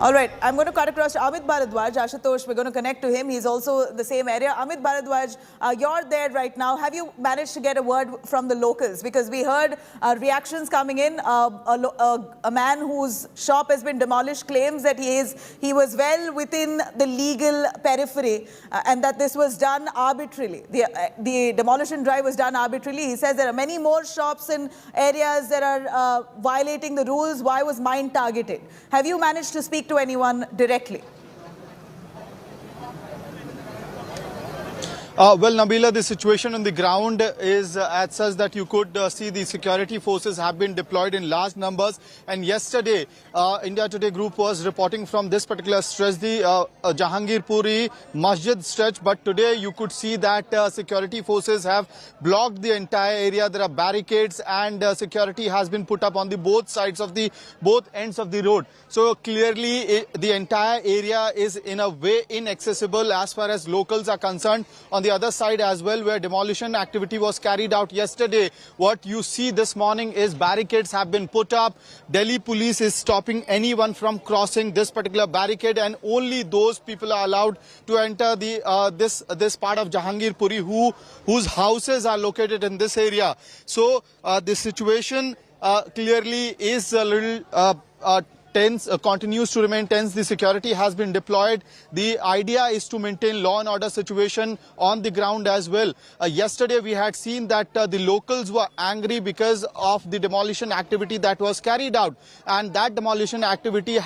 All right, I'm going to cut across to Amit Bharadwaj. Ashutosh, we're going to connect to him. He's also the same area. Amit Bharadwaj, you're there right now. Have you managed to get a word from the locals? Because we heard reactions coming in. A man whose shop has been demolished claims that he was well within the legal periphery and that this was done arbitrarily. The demolition drive was done arbitrarily. He says there are many more shops in areas that are violating the rules. Why was mine targeted? Have you managed to speak to anyone directly? Well, Nabila, the situation on the ground is as such that you could see the security forces have been deployed in large numbers. And yesterday, India Today Group was reporting from this particular stretch, the Jahangirpuri Masjid stretch. But today you could see that security forces have blocked the entire area. There are barricades and security has been put up on the both ends of the road. So clearly the entire area is in a way inaccessible as far as locals are concerned. On the other side as well, where demolition activity was carried out yesterday, what you see this morning is barricades have been put up. Delhi police is stopping anyone from crossing this particular barricade, and only those people are allowed to enter this part of Jahangirpuri whose houses are located in this area. So the situation clearly is a little tense, continues to remain tense. The security has been deployed. The idea is to maintain law and order situation on the ground as well. Yesterday we had seen that the locals were angry because of the demolition activity that was carried out, and that demolition activity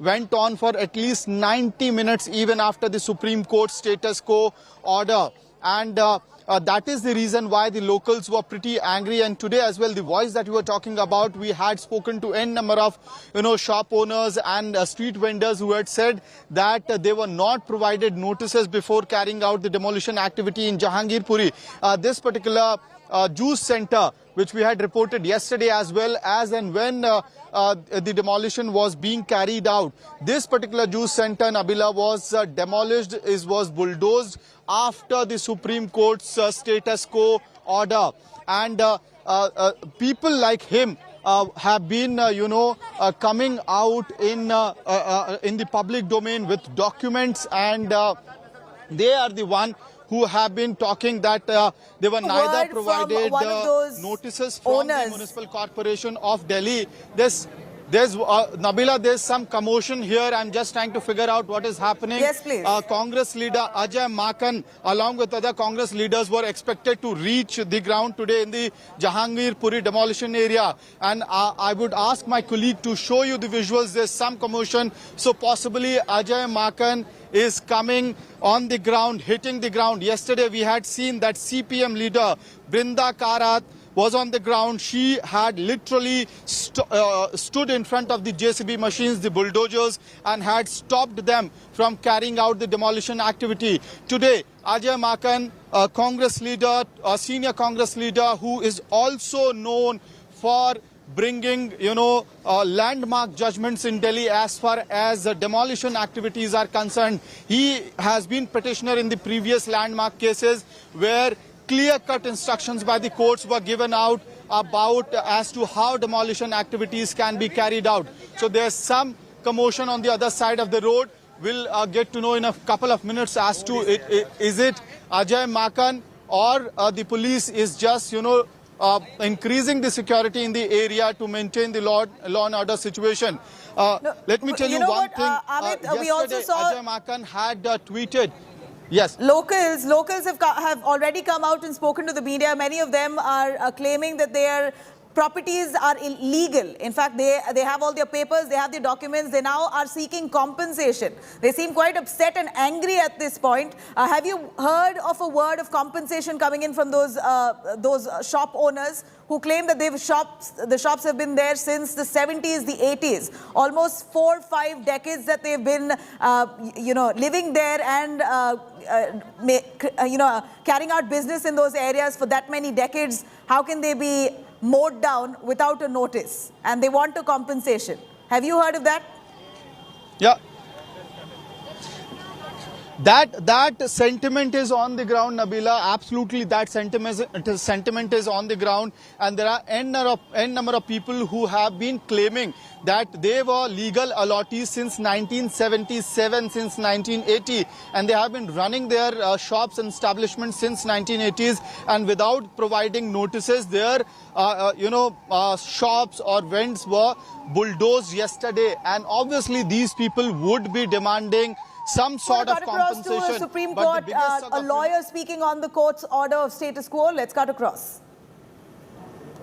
went on for at least 90 minutes even after the Supreme Court status quo order. And that is the reason why the locals were pretty angry. And today as well, the voice that you were talking about, we had spoken to n number of shop owners and street vendors who had said that they were not provided notices before carrying out the demolition activity in Jahangirpuri. This particular juice center, which we had reported yesterday as well, as and when the demolition was being carried out, this particular juice center, Nabila, was demolished, was bulldozed after the Supreme Court's status quo order. And people like him have been, coming out in the public domain with documents, and they are the one who have been talking that they were neither provided notices from the Municipal Corporation of Delhi. Nabila, there's some commotion here. I'm just trying to figure out what is happening. Yes, please. Congress leader Ajay Makan, along with other Congress leaders, were expected to reach the ground today in the Jahangirpuri demolition area. And I would ask my colleague to show you the visuals. There's some commotion. So possibly Ajay Makan is coming on the ground, hitting the ground. Yesterday we had seen that CPM leader Brinda Karat was on the ground. She had literally stood in front of the JCB machines, the bulldozers, and had stopped them from carrying out the demolition activity. Today, Ajay Makan, a Congress leader, a senior Congress leader who is also known for bringing, landmark judgments in Delhi as far as demolition activities are concerned. He has been petitioner in the previous landmark cases where clear-cut instructions by the courts were given out about as to how demolition activities can be carried out. So there's some commotion on the other side of the road. We'll get to know in a couple of minutes as to is it Ajay Makan or the police is just, increasing the security in the area to maintain the law and order situation. Let me tell you one thing. Amit, we also saw Ajay Makan had tweeted. Yes. Locals have already come out and spoken to the media. Many of them are claiming that their properties are illegal. In fact, they have all their papers, they have their documents. They now are seeking compensation. They seem quite upset and angry at this point. Have you heard of a word of compensation coming in from those shop owners who claim that the shops have been there since the 70s, the 80s, almost 4 or 5 decades that they've been, living there and, carrying out business in those areas for that many decades? How can they be mowed down without a notice? And they want a compensation. Have you heard of that? Yeah. That sentiment is on the ground, Nabila. Absolutely, that sentiment is on the ground, and there are n number of people who have been claiming that they were legal allottees since 1977, since 1980, and they have been running their shops and establishments since 1980s, and without providing notices, their shops or vents were bulldozed yesterday, and obviously these people would be demanding some sort of compensation. To the Supreme Court, a lawyer speaking on the court's order of status quo. Let's cut across.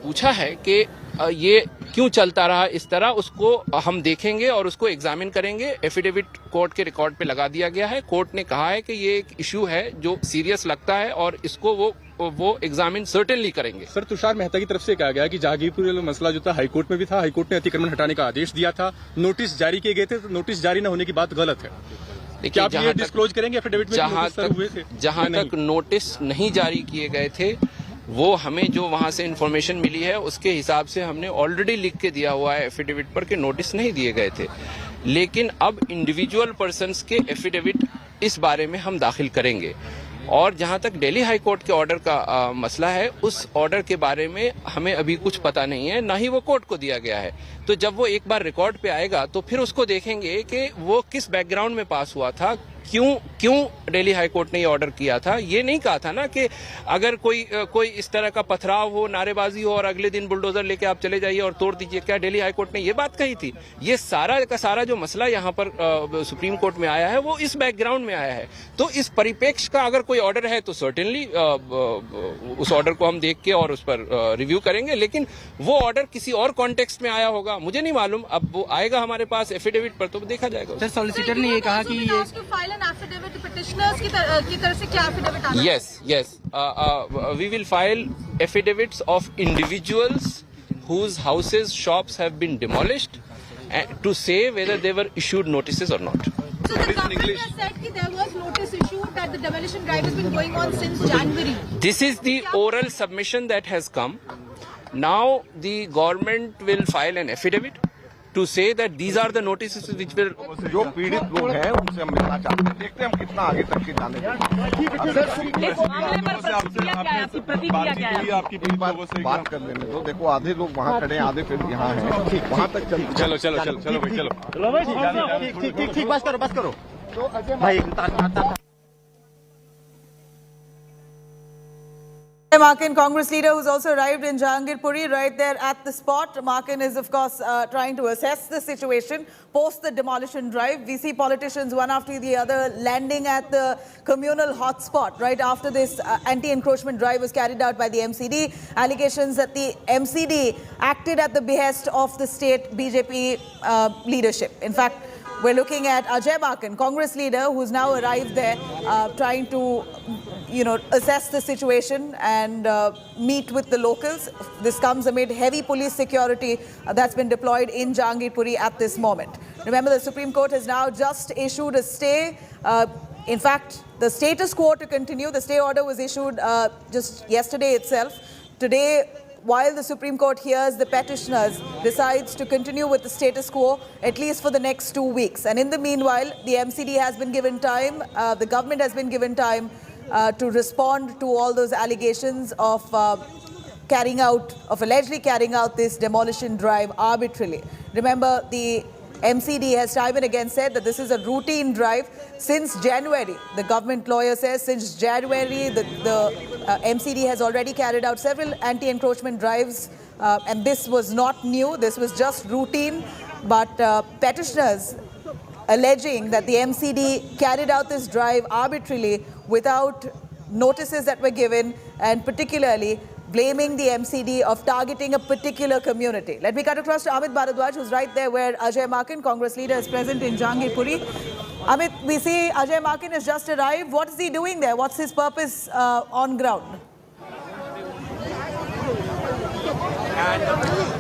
पूछा है कि ये क्यों चलता रहा इस तरह, उसको हम देखेंगे और उसको एग्जामिन करेंगे. एफिडेविट कोर्ट के रिकॉर्ड पे लगा दिया गया है. कोर्ट ने कहा है कि ये एक इशू है जो सीरियस लगता है और इसको वो एग्जामिन सर्टेनली करेंगे. सर, तुषार मेहता की तरफ से कहा गया कि जहांगीरपुरी वाला मसला जो था हाईकोर्ट में भी था. हाईकोर्ट ने अतिक्रमण हटाने का आदेश दिया था. नोटिस जारी किए गए थे. तो नोटिस जारी न होने की बात गलत है. देखिए, आप ये डिस्क्लोज करेंगे एफिडेविट में? जहां तक नोटिस नहीं जारी किए गए थे, वो हमें जो वहां से इंफॉर्मेशन मिली है उसके हिसाब से हमने ऑलरेडी लिख के दिया हुआ है एफिडेविट पर कि नोटिस नहीं दिए गए थे. लेकिन अब इंडिविजुअल पर्सन्स के एफिडेविट इस बारे में हम दाखिल करेंगे. और जहां तक दिल्ली हाई कोर्ट के ऑर्डर का मसला है, उस ऑर्डर के बारे में हमें अभी कुछ पता नहीं है, ना ही वो कोर्ट को दिया गया है. तो जब वो एक बार रिकॉर्ड पे आएगा तो फिर उसको देखेंगे कि वो किस बैकग्राउंड में पास हुआ था, क्यों दिल्ली हाई कोर्ट ने ये ऑर्डर किया था. ये नहीं कहा था ना कि अगर कोई इस तरह का पथराव हो, नारेबाजी हो और अगले दिन बुलडोजर लेके आप चले जाइए और तोड़ दीजिए. क्या दिल्ली हाई कोर्ट ने ये बात कही थी? ये सारा का सारा जो मसला यहाँ पर सुप्रीम कोर्ट में आया है वो इस बैकग्राउंड में आया है. तो इस परिप्रेक्ष्य का अगर कोई ऑर्डर है तो सर्टेनली उस ऑर्डर को हम देख के और उस पर रिव्यू करेंगे. लेकिन वो ऑर्डर किसी और कॉन्टेक्स्ट में आया होगा, मुझे नहीं मालूम. अब वो आएगा हमारे पास एफिडेविट पर तो देखा जाएगा. सर, सॉलिसिटर ने ये कहा कि Yes. We will file affidavits of individuals whose houses, shops have been demolished to say whether they were issued notices or not. So the government has said that there was notice issued that the demolition drive has been going on since January. This is the oral submission that has come. Now the government will file an affidavit to say that these are the notices which will. जो पीड़ित लोग हैं उनसे हम मिलना चाहते हैं. देखते हैं हम कितना आगे तक के जाने देंगे. बात कर लेने दो. देखो आधे लोग वहाँ खड़े हैं, आधे फिर यहाँ हैं. वहाँ तक चलो भाई, ठीक बस करो भाई. Makan, Congress leader who's also arrived in Jahangirpuri, right there at the spot. Makan is, of course, trying to assess the situation post the demolition drive. We see politicians, one after the other, landing at the communal hotspot right after this anti-encroachment drive was carried out by the MCD. Allegations that the MCD acted at the behest of the state BJP leadership. In fact, We're looking at Ajay Makan, Congress leader, who's now arrived there, trying to, assess the situation and meet with the locals. This comes amid heavy police security that's been deployed in Jahangirpuri at this moment. Remember, the Supreme Court has now just issued a stay. In fact, the status quo to continue. The stay order was issued just yesterday itself. Today, while the Supreme Court hears the petitioners, decides to continue with the status quo at least for the next 2 weeks. And in the meanwhile, the MCD has been given time, the government has been given time to respond to all those allegations of allegedly carrying out this demolition drive arbitrarily. Remember, the MCD has time and again said that this is a routine drive since January. The government lawyer says since January, the MCD has already carried out several anti-encroachment drives, and this was not new. This was just routine. But petitioners alleging that the MCD carried out this drive arbitrarily without notices that were given, and particularly blaming the MCD of targeting a particular community. Let me cut across to Amit Bharadwaj, who's right there where Ajay Makan, Congress leader, is present in Jahangirpuri. Amit, we see Ajay Makan has just arrived. What is he doing there? What's his purpose on ground?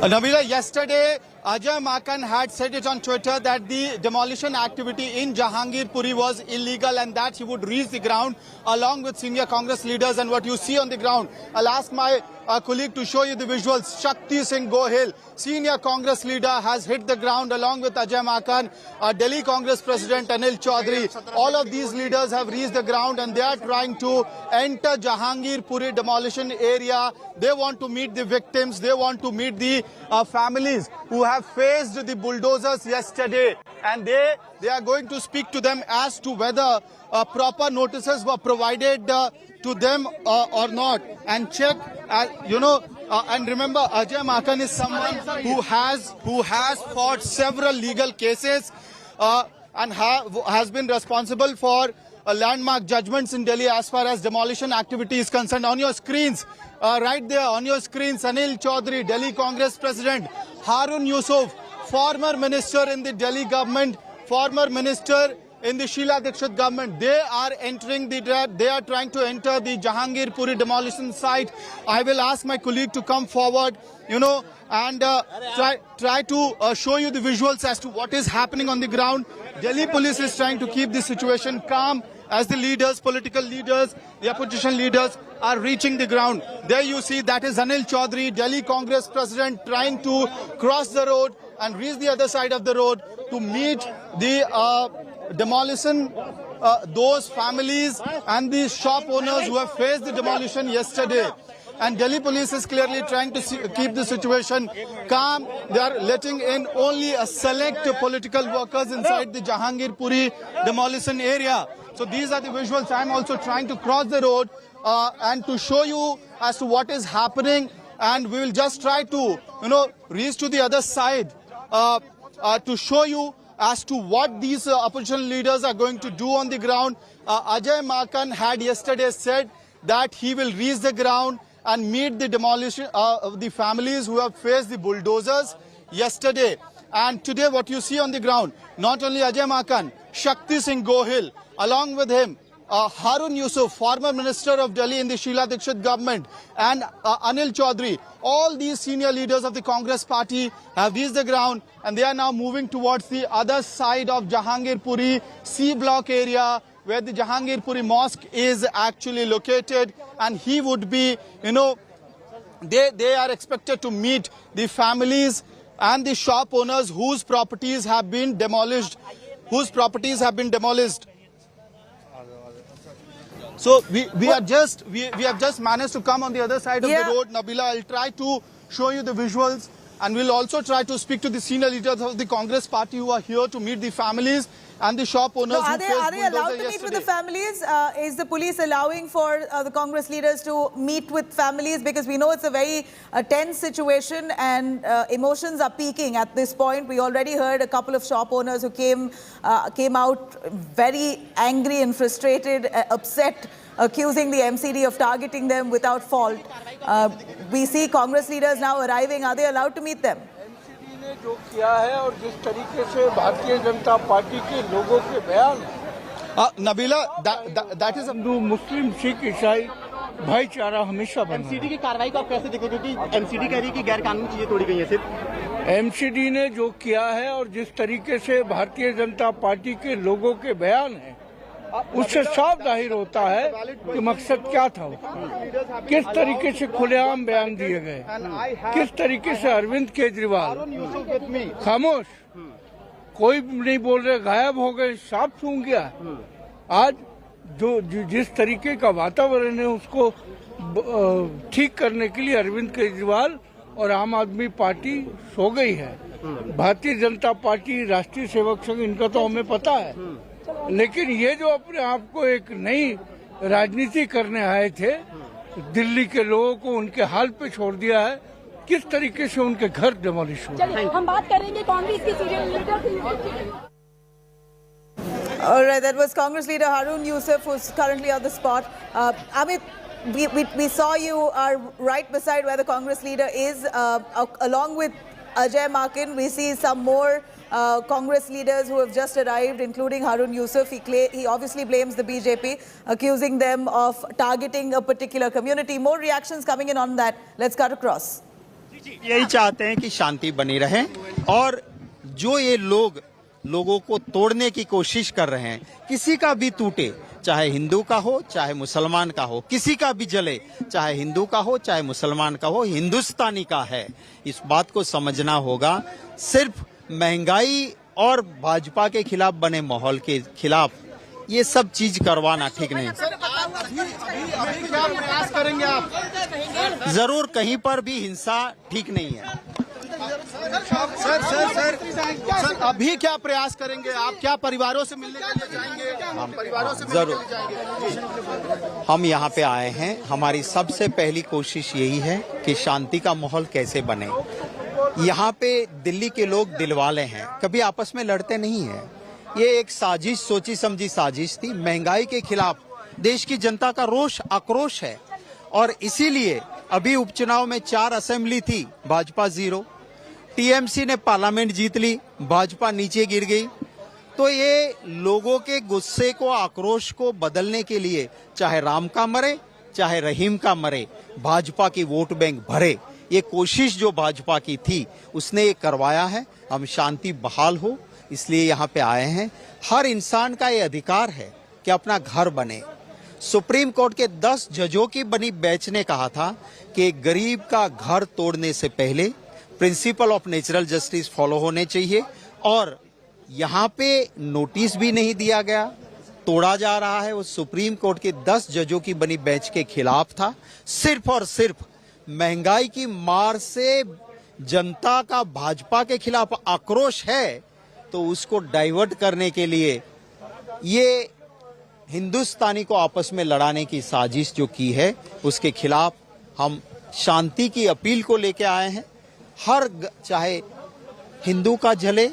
Nabila, yesterday Ajay Makan had said it on Twitter that the demolition activity in Jahangirpuri was illegal and that he would reach the ground along with senior Congress leaders. And what you see on the ground, I'll ask my colleague to show you the visuals. Shakti Singh Gohil, senior Congress leader, has hit the ground along with Ajay Makan, Delhi Congress President Anil Chaudhary. All of these leaders have reached the ground and they are trying to enter Jahangirpuri demolition area. They want to meet the victims. They want to meet the families who have faced the bulldozers yesterday, and they are going to speak to them as to whether proper notices were provided to them or not, and check, and remember, Ajay Makan is someone who has fought several legal cases and has been responsible for landmark judgments in Delhi as far as demolition activity is concerned. On your screens, right there on your screens, Anil Chaudhary, Delhi Congress President, Harun Yusuf, former minister in the Delhi government, former minister in the Sheila Dikshit government, they are trying to enter the Jahangirpuri demolition site. I will ask my colleague to come forward, and try to show you the visuals as to what is happening on the ground. Delhi police is trying to keep the situation calm as the leaders, political leaders, the opposition leaders are reaching the ground. There you see, that is Anil Chaudhary, Delhi Congress President, trying to cross the road and reach the other side of the road to meet the demolition, those families and the shop owners who have faced the demolition yesterday. And Delhi police is clearly trying to keep the situation calm. They are letting in only a select political workers inside the Jahangirpuri demolition area. So these are the visuals. I am also trying to cross the road and to show you as to what is happening. And we will just try to, reach to the other side to show you as to what these opposition leaders are going to do on the ground. Ajay Makan had yesterday said that he will reach the ground and meet the demolition of the families who have faced the bulldozers yesterday. And today what you see on the ground, not only Ajay Makan, Shakti Singh Gohil, along with him, Harun Yusuf, former minister of Delhi in the Sheila Dikshit government, and Anil Chaudhary, all these senior leaders of the Congress party have reached the ground and they are now moving towards the other side of Jahangirpuri C block area, where the Jahangirpuri mosque is actually located, and he would be, they are expected to meet the families and the shop owners whose properties have been demolished, So we have just managed to come on the other side of the road. Nabila, I'll try to show you the visuals, and we'll also try to speak to the senior leaders of the Congress party who are here to meet the families and the shop owners. No, are they allowed to meet with the families? Is the police allowing for the Congress leaders to meet with families? Because we know it's a very tense situation and emotions are peaking at this point. We already heard a couple of shop owners who came out very angry and frustrated, upset, accusing the MCD of targeting them without fault. We see Congress leaders now arriving. Are they allowed to meet them? ने जो किया है और जिस तरीके से Bharatiya Janata party के लोगों के बयान नबीला, that is हिंदू मुस्लिम सिख ईसाई भाईचारा हमेशा बना। एमसीडी की कार्रवाई को आप कैसे देखो, क्योंकि एमसीडी कह रही है कि गैर कानूनी चीजें तोड़ी गई हैं सिर्फ। एमसीडी ने जो किया है और जिस तरीके से भारतीय जनता पार्टी के लोगों के बयान है, उससे साफ जाहिर होता है कि मकसद क्या था। किस तरीके से खुलेआम बयान दिए गए, किस तरीके से अरविंद केजरीवाल खामोश, कोई नहीं बोल रहे, गायब हो गए, साफ सूंघ गया। आज जो जिस तरीके का वातावरण है उसको ठीक करने के लिए अरविंद केजरीवाल और आम आदमी पार्टी सो गई है। भारतीय जनता पार्टी, राष्ट्रीय सेवक संघ, इनका तो हमें पता है, लेकिन ये जो अपने आप को एक नई राजनीति करने आए थे, दिल्ली के लोगों को उनके हाल पे छोड़ दिया है। किस तरीके से उनके घर डिमोलिश हो। हम बात करेंगे कांग्रेस के senior leader. All right, that was Congress leader Harun Yusuf, who's currently on the spot. Amit, we saw you are right beside where the Congress leader is, along with Ajay Makin. We see some more Congress leaders who have just arrived, including Harun Yusuf. He obviously blames the BJP, accusing them of targeting a particular community. More reactions coming in on that. Let's cut across. यही चाहते हैं कि शांति बनी रहे, और जो ये लोगों को तोड़ने की कोशिश कर रहे हैं, किसी का भी टूटे, चाहे हिंदू का हो चाहे मुसलमान का हो, किसी का भी जले, चाहे हिंदू का हो चाहे मुसलमान का हो, हिंदुस्तानी का है। इस बात को समझना होगा। सिर्फ महंगाई और भाजपा के खिलाफ बने माहौल के खिलाफ ये सब चीज करवाना ठीक नहीं। अभी क्या प्रयास करेंगे आप? जरूर कहीं पर भी हिंसा ठीक नहीं है। सर, अभी क्या प्रयास करेंगे आप? क्या परिवारों से मिलने के लिए जाएंगे? परिवारों से मिलने के लिए जाएंगे? हम यहाँ पे आए हैं, हमारी सबसे पहली कोशिश यही है कि शांति का माहौल कैसे बने। यहाँ पे दिल्ली के लोग दिलवाले हैं, कभी आपस में लड़ते नहीं हैं। ये एक साजिश, सोची समझी साजिश थी। महंगाई के खिलाफ देश की जनता का रोष, आक्रोश है, और इसीलिए अभी उपचुनाव में 4 असेंबली थी, भाजपा 0। टीएमसी ने पार्लियामेंट जीत ली, भाजपा नीचे गिर गई। तो ये लोगों के गुस्से को, आक्रोश को बदलने के लिए चाहे राम का मरे चाहे रहीम का मरे, भाजपा की वोट बैंक भरे, ये कोशिश जो भाजपा की थी उसने ये करवाया है। हम शांति बहाल हो इसलिए यहाँ पे आए हैं। हर इंसान का ये अधिकार है कि अपना घर बने। सुप्रीम कोर्ट के 10 जजों की बनी बेंच ने कहा था कि एक गरीब का घर तोड़ने से पहले principle of natural justice follow होने चाहिए, और यहाँ पे नोटिस भी नहीं दिया गया, तोड़ा जा रहा है। वो सुप्रीम कोर्ट के 10 जजों की बनी बेंच के खिलाफ था। सिर्फ और सिर्फ महंगाई की मार से जनता का भाजपा के खिलाफ आक्रोश है, तो उसको डाइवर्ट करने के लिए ये हिंदुस्तानी को आपस में लड़ाने की साजिश जो की है, उसके खिलाफ हम शांति की अपील को लेके आए हैं। चाहे हिंदू का जले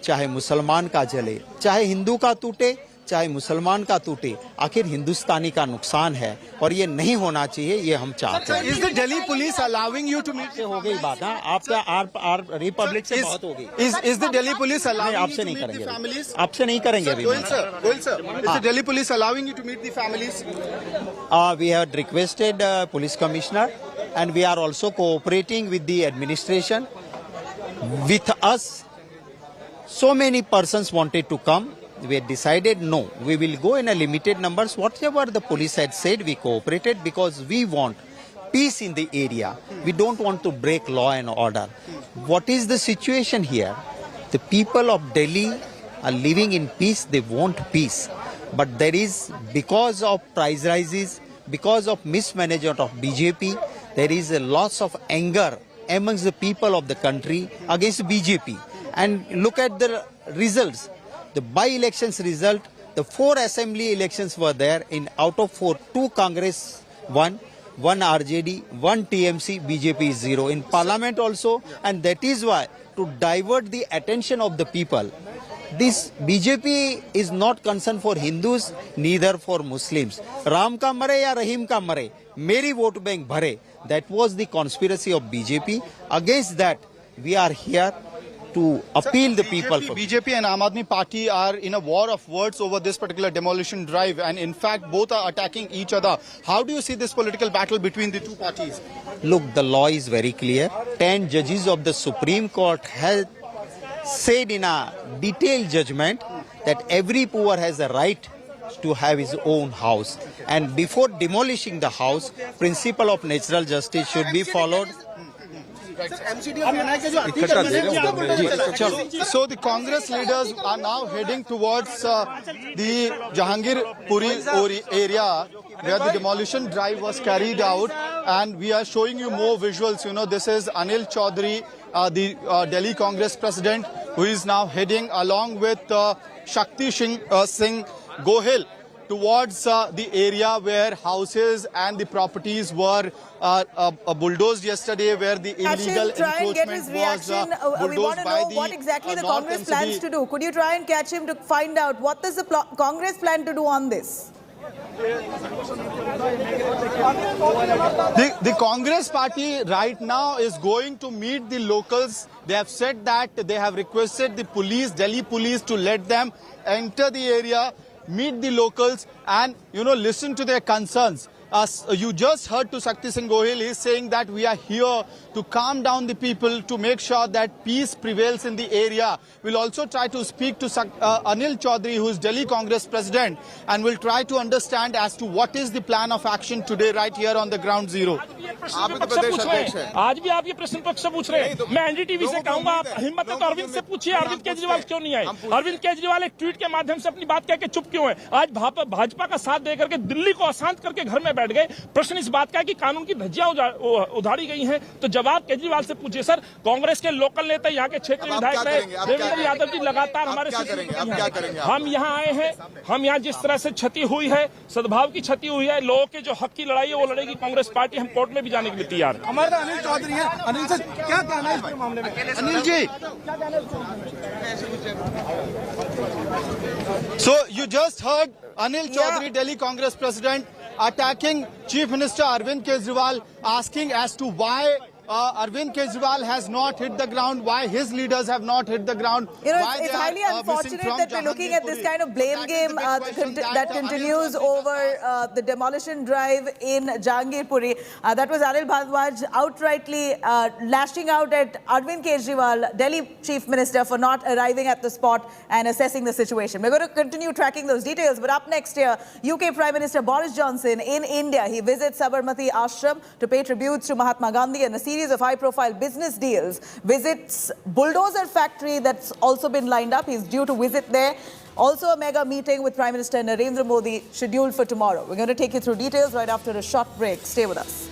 चाहे मुसलमान का जले, चाहे हिंदू का टूटे चाहे मुसलमान का टूटे, आखिर हिंदुस्तानी का नुकसान है और ये नहीं होना चाहिए, ये हम चाहते हैं। Is the Delhi police allowing you to meet? हो गई बात, हाँ, आपका आर रिपब्लिक से बहुत हो गई। Is the Delhi police allowing you आपसे to नहीं meet the करेंगे, families? आपसे नहीं करेंगे अभी। Goel sir, is the Delhi police allowing you to meet the families? We have requested police commissioner, and we are also cooperating with the administration. With us, so many persons wanted to come. We had decided no, we will go in a limited numbers. Whatever the police had said, we cooperated because we want peace in the area. We don't want to break law and order. What is the situation here? The people of Delhi are living in peace. They want peace. But there is, because of price rises, because of mismanagement of BJP, there is a loss of anger amongst the people of the country against BJP. And look at the results. The by-elections result, the 4 assembly elections were there. In out of 4, 2 Congress won, 1 RJD, 1 TMC, BJP is 0. In Parliament also, and that is why, to divert the attention of the people, this BJP is not concerned for Hindus, neither for Muslims. Ram ka mare ya Rahim ka mare, meri vote bank bhare. That was the conspiracy of BJP. Against that, we are here to appeal the people. BJP and Aam Aadmi Party are in a war of words over this particular demolition drive, and in fact both are attacking each other. How do you see this political battle between the two parties? Look, the law is very clear. 10 judges of the Supreme Court have said in a detailed judgment that every poor has a right to have his own house, and before demolishing the house, principle of natural justice should be followed. So the Congress leaders are now heading towards the Jahangirpuri area where the demolition drive was carried out, and we are showing you more visuals. You know, this is Anil Chaudhary, the Delhi Congress president, who is now heading along with Shakti Singh Gohil towards the area where houses and the properties were bulldozed yesterday, where the illegal encroachment was we want to know what exactly the Congress plans to do. Could you try and catch him to find out what does the Congress plan to do on this? The Congress party right now is going to meet the locals. They have said that they have requested the police, Delhi police, to let them enter the area, meet the locals, and listen to their concerns. You just heard to Shakti Singh Gohil, he is saying that we are here to calm down the people, to make sure that peace prevails in the area. We'll also try to speak to Anil Chaudhary, who is Delhi Congress president, and we'll try to understand as to what is the plan of action today right here on the ground zero. आज भी आप ये प्रश्न पक्ष पूछ रहे हैं। मैं एनडीटीवी से कहूंगा, आप हिम्मत है तो अरविंद से पूछिए, अरविंद केजरीवाल क्यों नहीं आए? अरविंद केजरीवाल एक ट्वीट के माध्यम से अपनी बात कह के चुप क्यों है? आज भाजपा का साथ देकर के दिल्ली को अशांत करके घर में बैठ गए। प्रश्न इस बात का है कि कानून की धज्जियां उधारी गई हैं, तो जवाब केजरीवाल से पूछिए। सर, कांग्रेस के लोकल नेता, यहाँ के क्षेत्रीय विधायक रहे देवेंद्र यादव जी लगातार हमारे हम यहाँ आए हैं। हम यहाँ जिस तरह से क्षति हुई है, सद्भाव की क्षति हुई है, लोगों के जो हक की लड़ाई है वो लड़ेगी कांग्रेस पार्टी। हम कोर्ट में भी जाने के लिए तैयार हैं। हमारा अनिल चौधरी है, अनिल से क्या कहना है इस मामले में? Anil ji, so you just heard Anil Chaudhary, Delhi Congress president, attacking Chief Minister Arvind Kejriwal, asking as to why Arvind Kejriwal has not hit the ground, why his leaders have not hit the ground. It's highly unfortunate that we're looking at this kind of blame game that continues over the demolition drive in Jahangirpuri. That was Anil Bhardwaj outrightly lashing out at Arvind Kejriwal, Delhi Chief Minister, for not arriving at the spot and assessing the situation. We're going to continue tracking those details, but up next here, UK Prime Minister Boris Johnson in India. He visits Sabarmati Ashram to pay tributes to Mahatma Gandhi and a series of high-profile business deals, visits Bulldozer factory that's also been lined up. He's due to visit there. Also a mega meeting with Prime Minister Narendra Modi scheduled for tomorrow. We're going to take you through details right after a short break. Stay with us.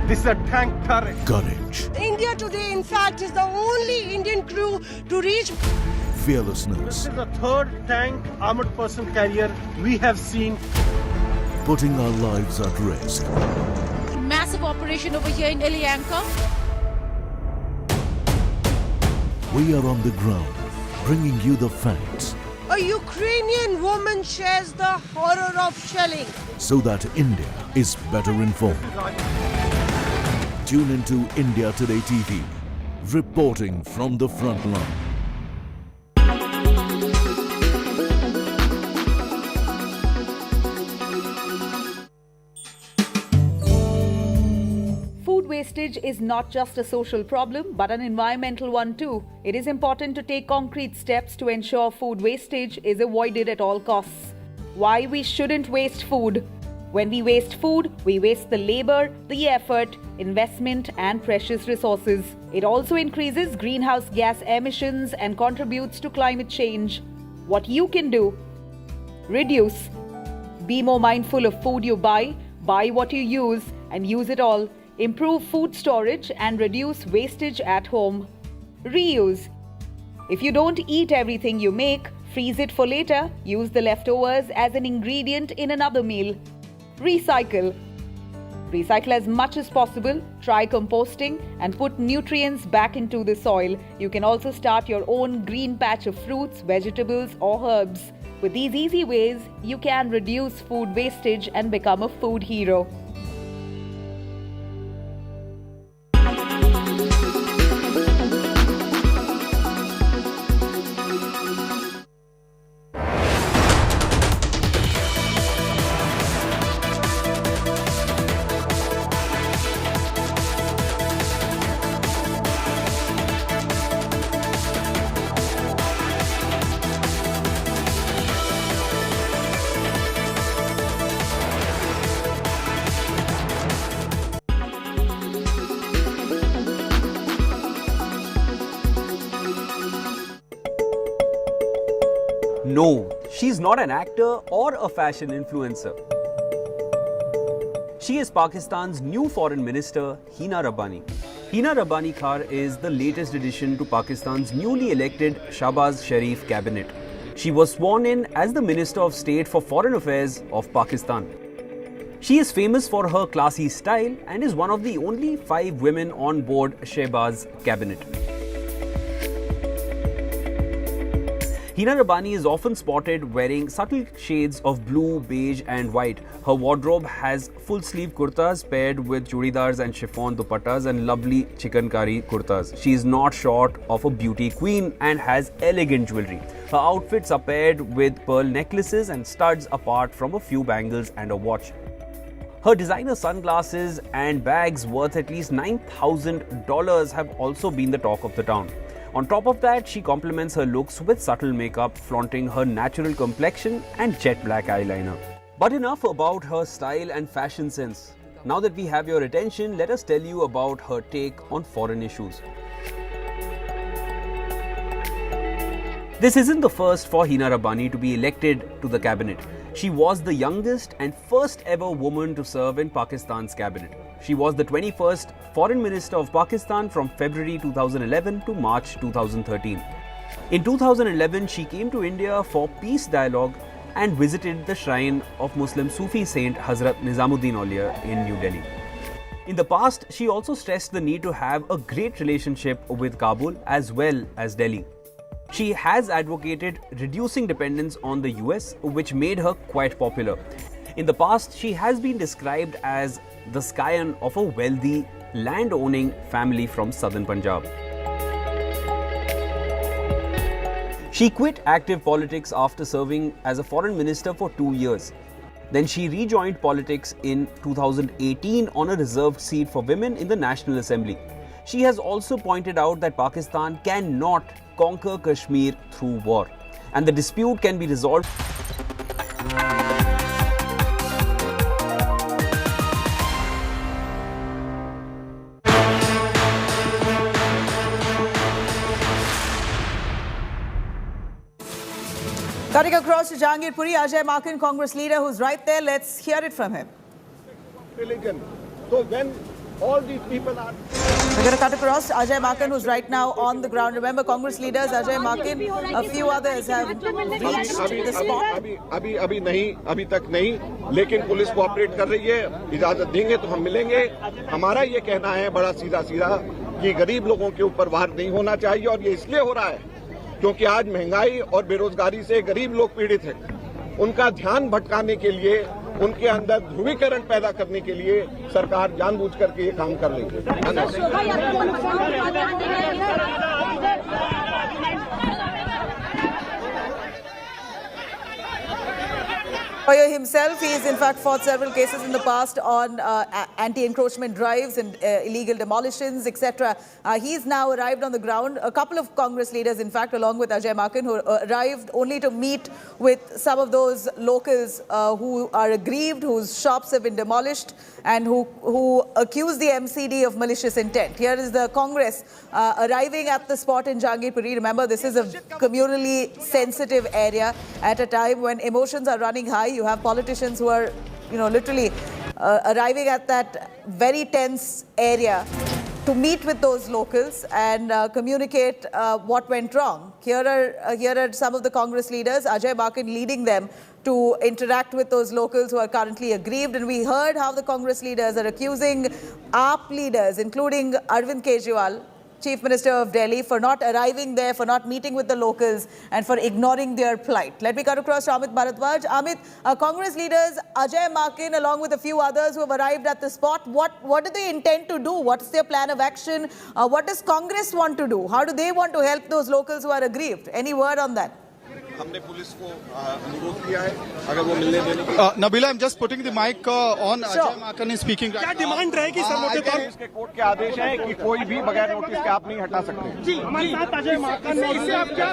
This is a tank turret. Courage. India today, in fact, is the only Indian crew to reach. Fearlessness. This is the third tank armored person carrier we have seen. Putting our lives at risk. Massive operation over here in Elianka. We are on the ground, bringing you the facts. A Ukrainian woman shares the horror of shelling. So that India is better informed. Tune into India Today TV, reporting from the front line. Food wastage is not just a social problem, but an environmental one too. It is important to take concrete steps to ensure food wastage is avoided at all costs. Why we shouldn't waste food? When we waste food, we waste the labor, the effort, investment, and precious resources. It also increases greenhouse gas emissions and contributes to climate change. What you can do? Reduce. Be more mindful of food you buy what you use, and use it all. Improve food storage and reduce wastage at home. Reuse. If you don't eat everything you make, freeze it for later. Use the leftovers as an ingredient in another meal. Recycle. Recycle as much as possible, try composting and put nutrients back into the soil. You can also start your own green patch of fruits, vegetables or herbs. With these easy ways, you can reduce food wastage and become a food hero. No, she's not an actor or a fashion influencer. She is Pakistan's new foreign minister, Hina Rabbani. Hina Rabbani Khar is the latest addition to Pakistan's newly elected Shahbaz Sharif cabinet. She was sworn in as the Minister of State for Foreign Affairs of Pakistan. She is famous for her classy style and is one of the only 5 women on board Shahbaz cabinet. Hina Rabbani is often spotted wearing subtle shades of blue, beige and white. Her wardrobe has full-sleeve kurtas paired with chudidars and chiffon dupattas and lovely chikankari kurtas. She is not short of a beauty queen and has elegant jewelry. Her outfits are paired with pearl necklaces and studs apart from a few bangles and a watch. Her designer sunglasses and bags worth at least $9,000 have also been the talk of the town. On top of that, she complements her looks with subtle makeup, flaunting her natural complexion and jet black eyeliner. But enough about her style and fashion sense. Now that we have your attention, let us tell you about her take on foreign issues. This isn't the first for Hina Rabbani to be elected to the cabinet. She was the youngest and first ever woman to serve in Pakistan's cabinet. She was the 21st Foreign Minister of Pakistan from February 2011 to March 2013. In 2011, she came to India for peace dialogue and visited the shrine of Muslim Sufi saint Hazrat Nizamuddin Auliya in New Delhi. In the past, she also stressed the need to have a great relationship with Kabul as well as Delhi. She has advocated reducing dependence on the US, which made her quite popular. In the past, she has been described as the scion of a wealthy, land-owning family from southern Punjab. She quit active politics after serving as a foreign minister for 2 years. Then she rejoined politics in 2018 on a reserved seat for women in the National Assembly. She has also pointed out that Pakistan cannot conquer Kashmir through war, and the dispute can be resolved. Cutting across to Jahangirpuri, Ajay Maken, Congress leader, who's right there. Let's hear it from him. Religion. So when all these people are... We're going to cut across Ajay Maken, who's right now on the ground. Remember, Congress leaders, Ajay Maken, a few others have reached the spot. अभी तक नहीं, लेकिन police cooperate कर रही है. इजाजत देंगे तो हम मिलेंगे. हमारा ये कहना है बड़ा सीधा कि गरीब लोगों के ऊपर वार नहीं होना चाहिए, और ये इसलिए हो रहा है क्योंकि आज महंगाई और बेरोजगारी से गरीब लोग पीड़ित हैं. उनका ध्यान भटकाने के लिए, उनके अंदर ध्रुवीकरण पैदा करने के लिए सरकार जानबूझ करके ये काम कर रही है. Oyo himself, he has in fact fought several cases in the past on anti-encroachment drives and illegal demolitions, etc. He's now arrived on the ground. A couple of Congress leaders, in fact, along with Ajay Maken, who arrived only to meet with some of those locals who are aggrieved, whose shops have been demolished, and who accuse the MCD of malicious intent. Here is the Congress arriving at the spot in Jahangirpuri. Remember, this is a communally sensitive area at a time when emotions are running high. You have politicians who are, literally arriving at that very tense area to meet with those locals and communicate what went wrong. Here are some of the Congress leaders, Ajay Maken leading them to interact with those locals who are currently aggrieved. And we heard how the Congress leaders are accusing AAP leaders, including Arvind Kejriwal, Chief Minister of Delhi, for not arriving there, for not meeting with the locals and for ignoring their plight. Let me cut across to Amit Bharadwaj. Amit, Congress leaders Ajay Makin along with a few others who have arrived at the spot, what do they intend to do? What's their plan of action? What does Congress want to do? How do they want to help those locals who are aggrieved? Any word on that? हमने police को अनुरोध किया है अगर वो मिलने देने की Nabila, I'm just putting the mic on. Ajay Makan is speaking. क्या डिमांड रहेगी सर मोटे तौर इसके कोर्ट के आदेश है कि कोई भी बगैर नोटिस के आप नहीं हटा सकते जी हमारे साथ अजय माकन ने इससे आप क्या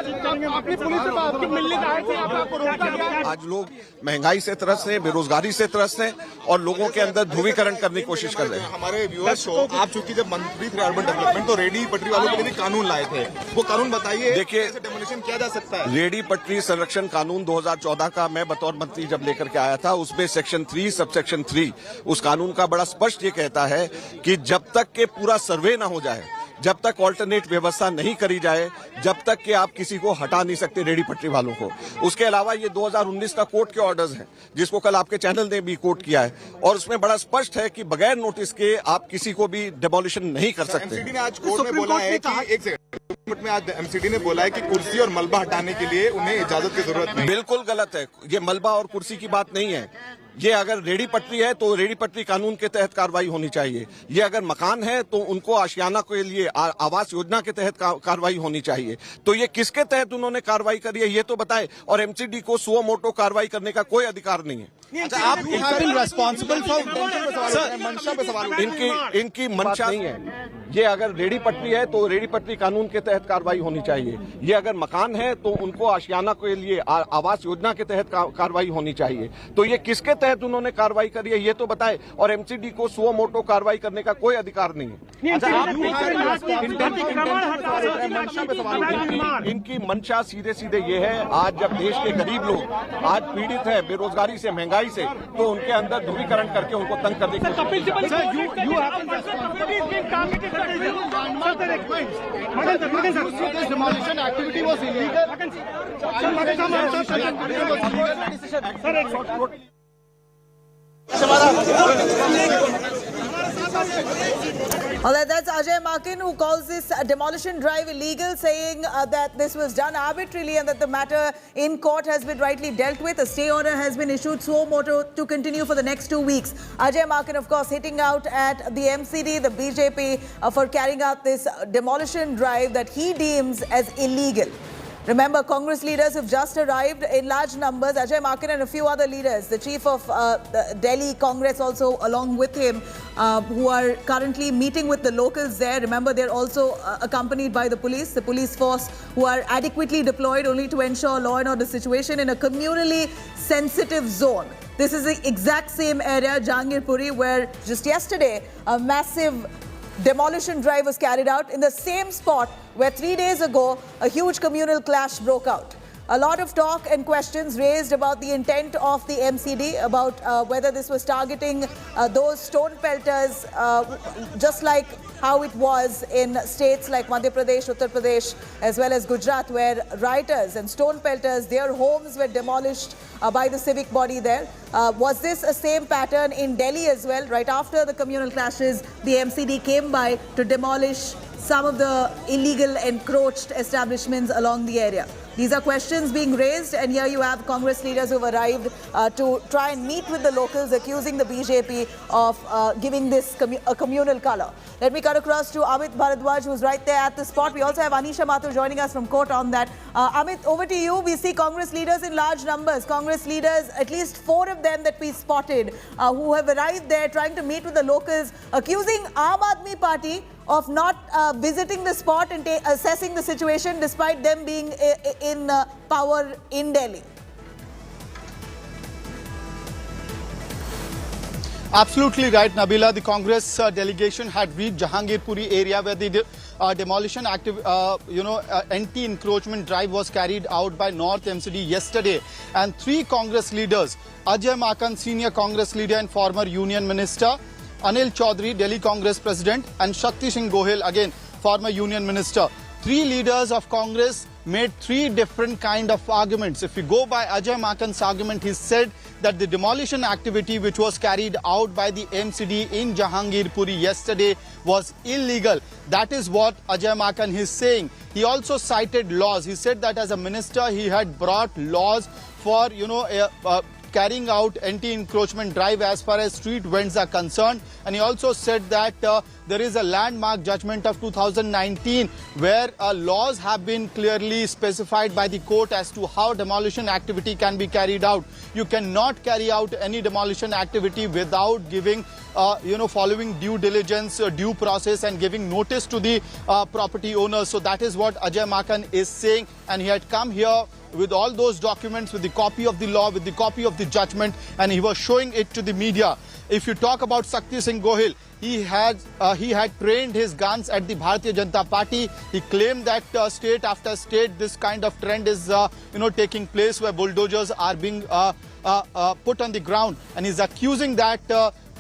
अपनी पुलिस से बात की मिलने आए थे आपको रोका गया आज लोग महंगाई से त्रस्त हैं, बेरोजगारी से त्रस्त हैं और लोगों के अंदर ध्रुवीकरण करने की कोशिश कर रहे हैं। हमारे व्यूअर्स को आप चूंकि जब मंत्री थे अर्बन डेवलपमेंट तो रेडी पटरी वालों के लिए कानून लाए थे, वो कानून बताइए। देखिए डेमोलिशन किया जा सकता है। रेडी पटरी संरक्षण कानून 2014 का मैं बतौर मंत्री जब लेकर के आया था, उसमें सेक्शन 3 सबसेक्शन 3 उस कानून का बड़ा स्पष्ट ये कहता है कि जब तक के पूरा सर्वे ना हो जाए, जब तक ऑल्टरनेट व्यवस्था नहीं करी जाए, जब तक कि आप किसी को हटा नहीं सकते रेडी पटरी वालों को। उसके अलावा ये 2019 का कोर्ट के ऑर्डर्स हैं, जिसको कल आपके चैनल ने भी कोर्ट किया है और उसमें बड़ा स्पष्ट है कि बगैर नोटिस के आप किसी को भी डेमोलिशन नहीं कर सकते। एमसीडी ने आज कोर्ट में बोला है कि एक सेकंड में आज एमसीडी ने बोला है कि कुर्सी और मलबा हटाने के लिए उन्हें इजाजत की जरूरत नहीं। बिल्कुल गलत है, ये मलबा और कुर्सी की बात नहीं है। ये अगर रेडी पटरी है तो रेडी पटरी कानून के तहत कार्रवाई होनी चाहिए। ये अगर मकान है तो उनको आशियाना के लिए आवास योजना के तहत कार्रवाई होनी चाहिए। तो ये किसके तहत उन्होंने कार्रवाई करी है ये तो बताए, और एमसीडी को सुओ मोटो कार्रवाई करने का कोई अधिकार नहीं है। अच्छा, आप रेस्पॉन्सिबल फॉर इनकी मंशा नहीं है। ये अगर रेडी पटरी है तो रेडी पटरी कानून के तहत कार्रवाई होनी चाहिए। ये अगर मकान है तो उनको आशियाना के लिए आवास योजना के तहत कार्रवाई होनी चाहिए। तो ये किसके तहत उन्होंने कार्रवाई करी है ये तो बताए, और एमसीडी को सुओ मोटो कार्रवाई करने का कोई अधिकार नहीं है। इनकी मंशा सीधे सीधे ये है, आज जब देश के गरीब लोग आज पीड़ित है बेरोजगारी से, महंगाई से, तो उनके अंदर ध्रुवीकरण करके उनको तंग करने की demolition activity was illegal. Well, that's Ajay Makin who calls this demolition drive illegal, saying that this was done arbitrarily and that the matter in court has been rightly dealt with. A stay order has been issued suo moto to continue for the next 2 weeks. Ajay Makin, of course, hitting out at the MCD, the BJP, for carrying out this demolition drive that he deems as illegal. Remember, Congress leaders have just arrived in large numbers. Ajay Makin and a few other leaders, the chief of the Delhi Congress also along with him, who are currently meeting with the locals there. Remember, they're also accompanied by the police force, who are adequately deployed only to ensure law and order situation in a communally sensitive zone. This is the exact same area, Jahangirpuri, where just yesterday a massive demolition drive was carried out in the same spot where 3 days ago a huge communal clash broke out. A lot of talk and questions raised about the intent of the MCD, about whether this was targeting those stone pelters, just like how it was in states like Madhya Pradesh, Uttar Pradesh, as well as Gujarat, where rioters and stone pelters, their homes were demolished by the civic body there. Was this a same pattern in Delhi as well? Right after the communal clashes, the MCD came by to demolish some of the illegal encroached establishments along the area. These are questions being raised, and here you have Congress leaders who have arrived to try and meet with the locals, accusing the BJP of giving this a communal color. Let me cut across to Amit Bharadwaj, who's right there at the spot. We also have Anisha Mathur joining us from court on that. Amit, over to you. We see Congress leaders in large numbers. Congress leaders, at least 4 of them that we spotted, who have arrived there trying to meet with the locals, accusing Aam Aadmi Party of not visiting the spot and assessing the situation despite them being in power in Delhi. Absolutely right, Nabila. The Congress delegation had reached Jahangirpuri area where the demolition anti-encroachment drive was carried out by North MCD yesterday. And 3 Congress leaders, Ajay Makan, senior Congress leader and former Union Minister, Anil Chaudhary, Delhi Congress President, and Shakti Singh Gohil, again former Union Minister. 3 leaders of Congress made three different kind of arguments. If you go by Ajay Makan's argument, he said that the demolition activity which was carried out by the MCD in Jahangirpuri yesterday was illegal. That is what Ajay Makan is saying. He also cited laws. He said that as a minister he had brought laws for carrying out anti-encroachment drive as far as street vendors are concerned, and he also said that there is a landmark judgment of 2019 where laws have been clearly specified by the court as to how demolition activity can be carried out. You cannot carry out any demolition activity without giving following due diligence, due process, and giving notice to the property owners. So that is what Ajay Makan is saying, and he had come here with all those documents, with the copy of the law, with the copy of the judgment, and he was showing it to the media. If you talk about Shakti Singh Gohil, he had trained his guns at the Bharatiya Janata Party. He claimed that state after state this kind of trend is taking place where bulldozers are being put on the ground, and he's accusing that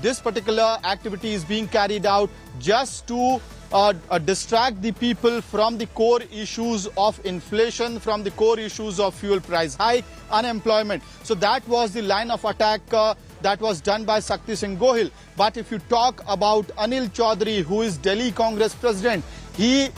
this particular activity is being carried out just to distract the people from the core issues of inflation, from the core issues of fuel price hike, unemployment. So that was the line of attack that was done by Shakti Singh Gohil. But if you talk about Anil Chaudhary, who is Delhi Congress president, he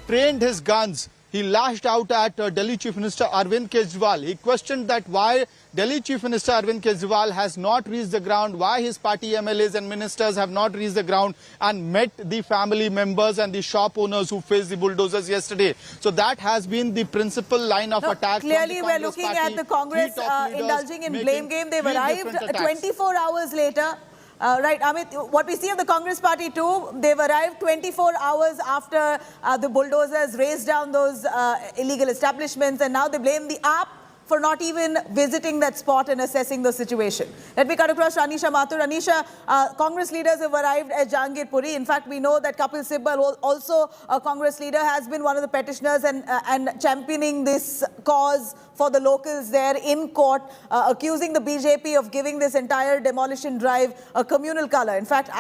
trained his guns. He lashed out at Delhi Chief Minister Arvind Kejriwal. He questioned that why Delhi Chief Minister Arvind Kejriwal has not reached the ground, why his party MLAs and ministers have not reached the ground and met the family members and the shop owners who faced the bulldozers yesterday. So that has been the principal line of attack. Clearly, we're looking at the Congress indulging in blame game. They've arrived 24 hours later. Right, Amit, what we see of the Congress party too, they've arrived 24 hours after the bulldozers razed down those illegal establishments, and now they blame the app for not even visiting that spot and assessing the situation. Let me cut across to Anisha Mathur. Anisha, Congress leaders have arrived at Jahangirpuri. In fact, we know that Kapil Sibal, also a Congress leader, has been one of the petitioners and championing this cause for the locals there in court, accusing the BJP of giving this entire demolition drive a communal color. In fact,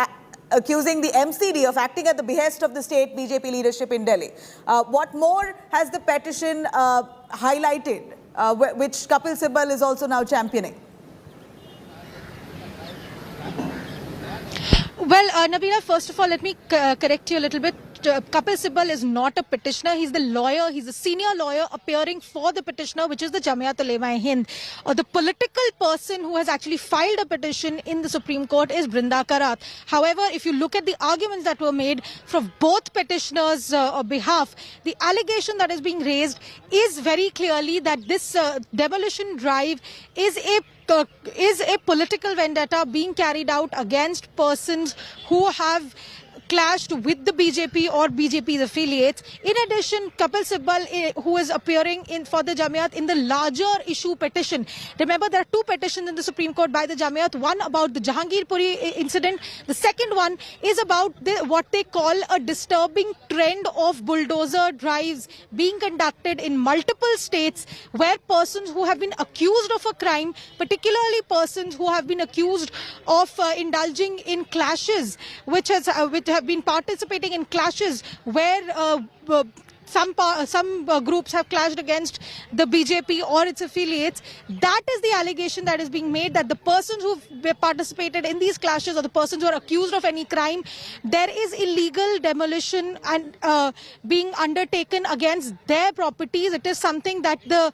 accusing the MCD of acting at the behest of the state BJP leadership in Delhi. What more has the petition highlighted, which Kapil Sibal is also now championing? Well, Nabila, first of all, let me correct you a little bit. Kapil Sibal is not a petitioner. He's the lawyer. He's a senior lawyer appearing for the petitioner, which is the Jamiat Ulema-e-Hind. The political person who has actually filed a petition in the Supreme Court is Brinda Karat. However, if you look at the arguments that were made from both petitioners' behalf, the allegation that is being raised is very clearly that this demolition drive is a political vendetta being carried out against persons who have clashed with the BJP or BJP's affiliates. In addition, Kapil Sibal, who is appearing for the Jamiat in the larger issue petition. Remember, there are two petitions in the Supreme Court by the Jamiat. One about the Jahangirpuri incident. The second one is about what they call a disturbing trend of bulldozer drives being conducted in multiple states where persons who have been accused of a crime, particularly persons who have been accused of indulging in clashes, which have been participating in clashes where some groups have clashed against the BJP or its affiliates. That is the allegation that is being made, that the persons who participated in these clashes or the persons who are accused of any crime, there is illegal demolition and being undertaken against their properties. It is something that the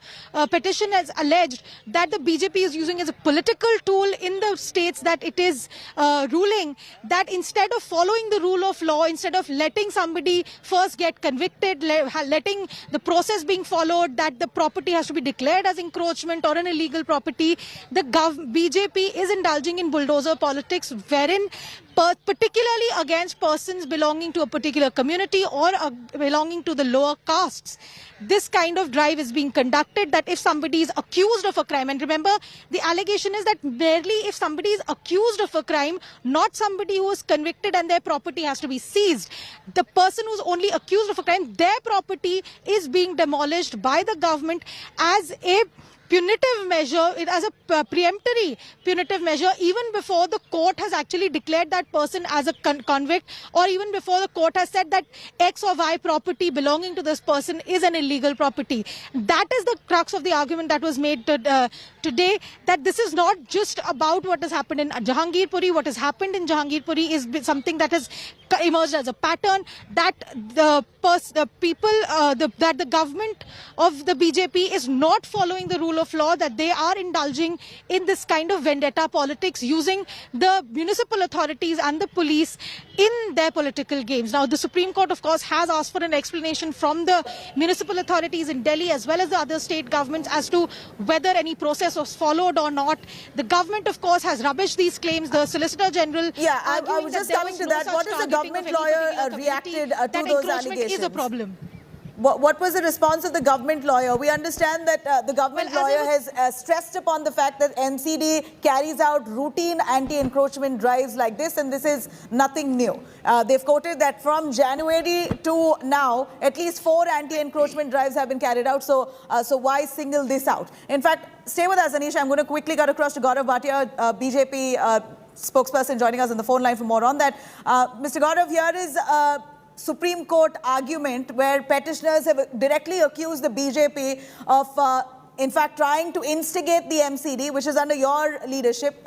petition has alleged that the BJP is using as a political tool in the states that it is ruling, that instead of following the rule of law, instead of letting somebody first get convicted, letting the process being followed, that the property has to be declared as encroachment or an illegal property, the BJP is indulging in bulldozer politics, wherein particularly against persons belonging to a particular community or belonging to the lower castes, this kind of drive is being conducted, that if somebody is accused of a crime, and remember, the allegation is that merely if somebody is accused of a crime, not somebody who is convicted and their property has to be seized. The person who is only accused of a crime, their property is being demolished by the government as a punitive measure, as a preemptory punitive measure, even before the court has actually declared that person as a convict, or even before the court has said that X or Y property belonging to this person is an illegal property. That is the crux of the argument that was made today, that this is not just about what has happened in Jahangirpuri. What has happened in Jahangirpuri is something that has emerged as a pattern, that the government of the BJP is not following the rule of law, that they are indulging in this kind of vendetta politics, using the municipal authorities and the police in their political games. Now, the Supreme Court, of course, has asked for an explanation from the municipal authorities in Delhi as well as the other state governments as to whether any process was followed or not. The government, of course, has rubbished these claims. The Solicitor General, I was just coming to that. What is the government lawyer reacted to those allegations? Is a problem. What was the response of the government lawyer? We understand that the government lawyer has stressed upon the fact that MCD carries out routine anti-encroachment drives like this, and this is nothing new. They've quoted that from January to now, at least 4 anti-encroachment drives have been carried out. So why single this out? In fact, stay with us, Anish. I'm going to quickly cut across to Gaurav Bhatia, BJP spokesperson, joining us on the phone line for more on that. Mr. Gaurav, here is Supreme Court argument where petitioners have directly accused the BJP of, in fact, trying to instigate the MCD, which is under your leadership,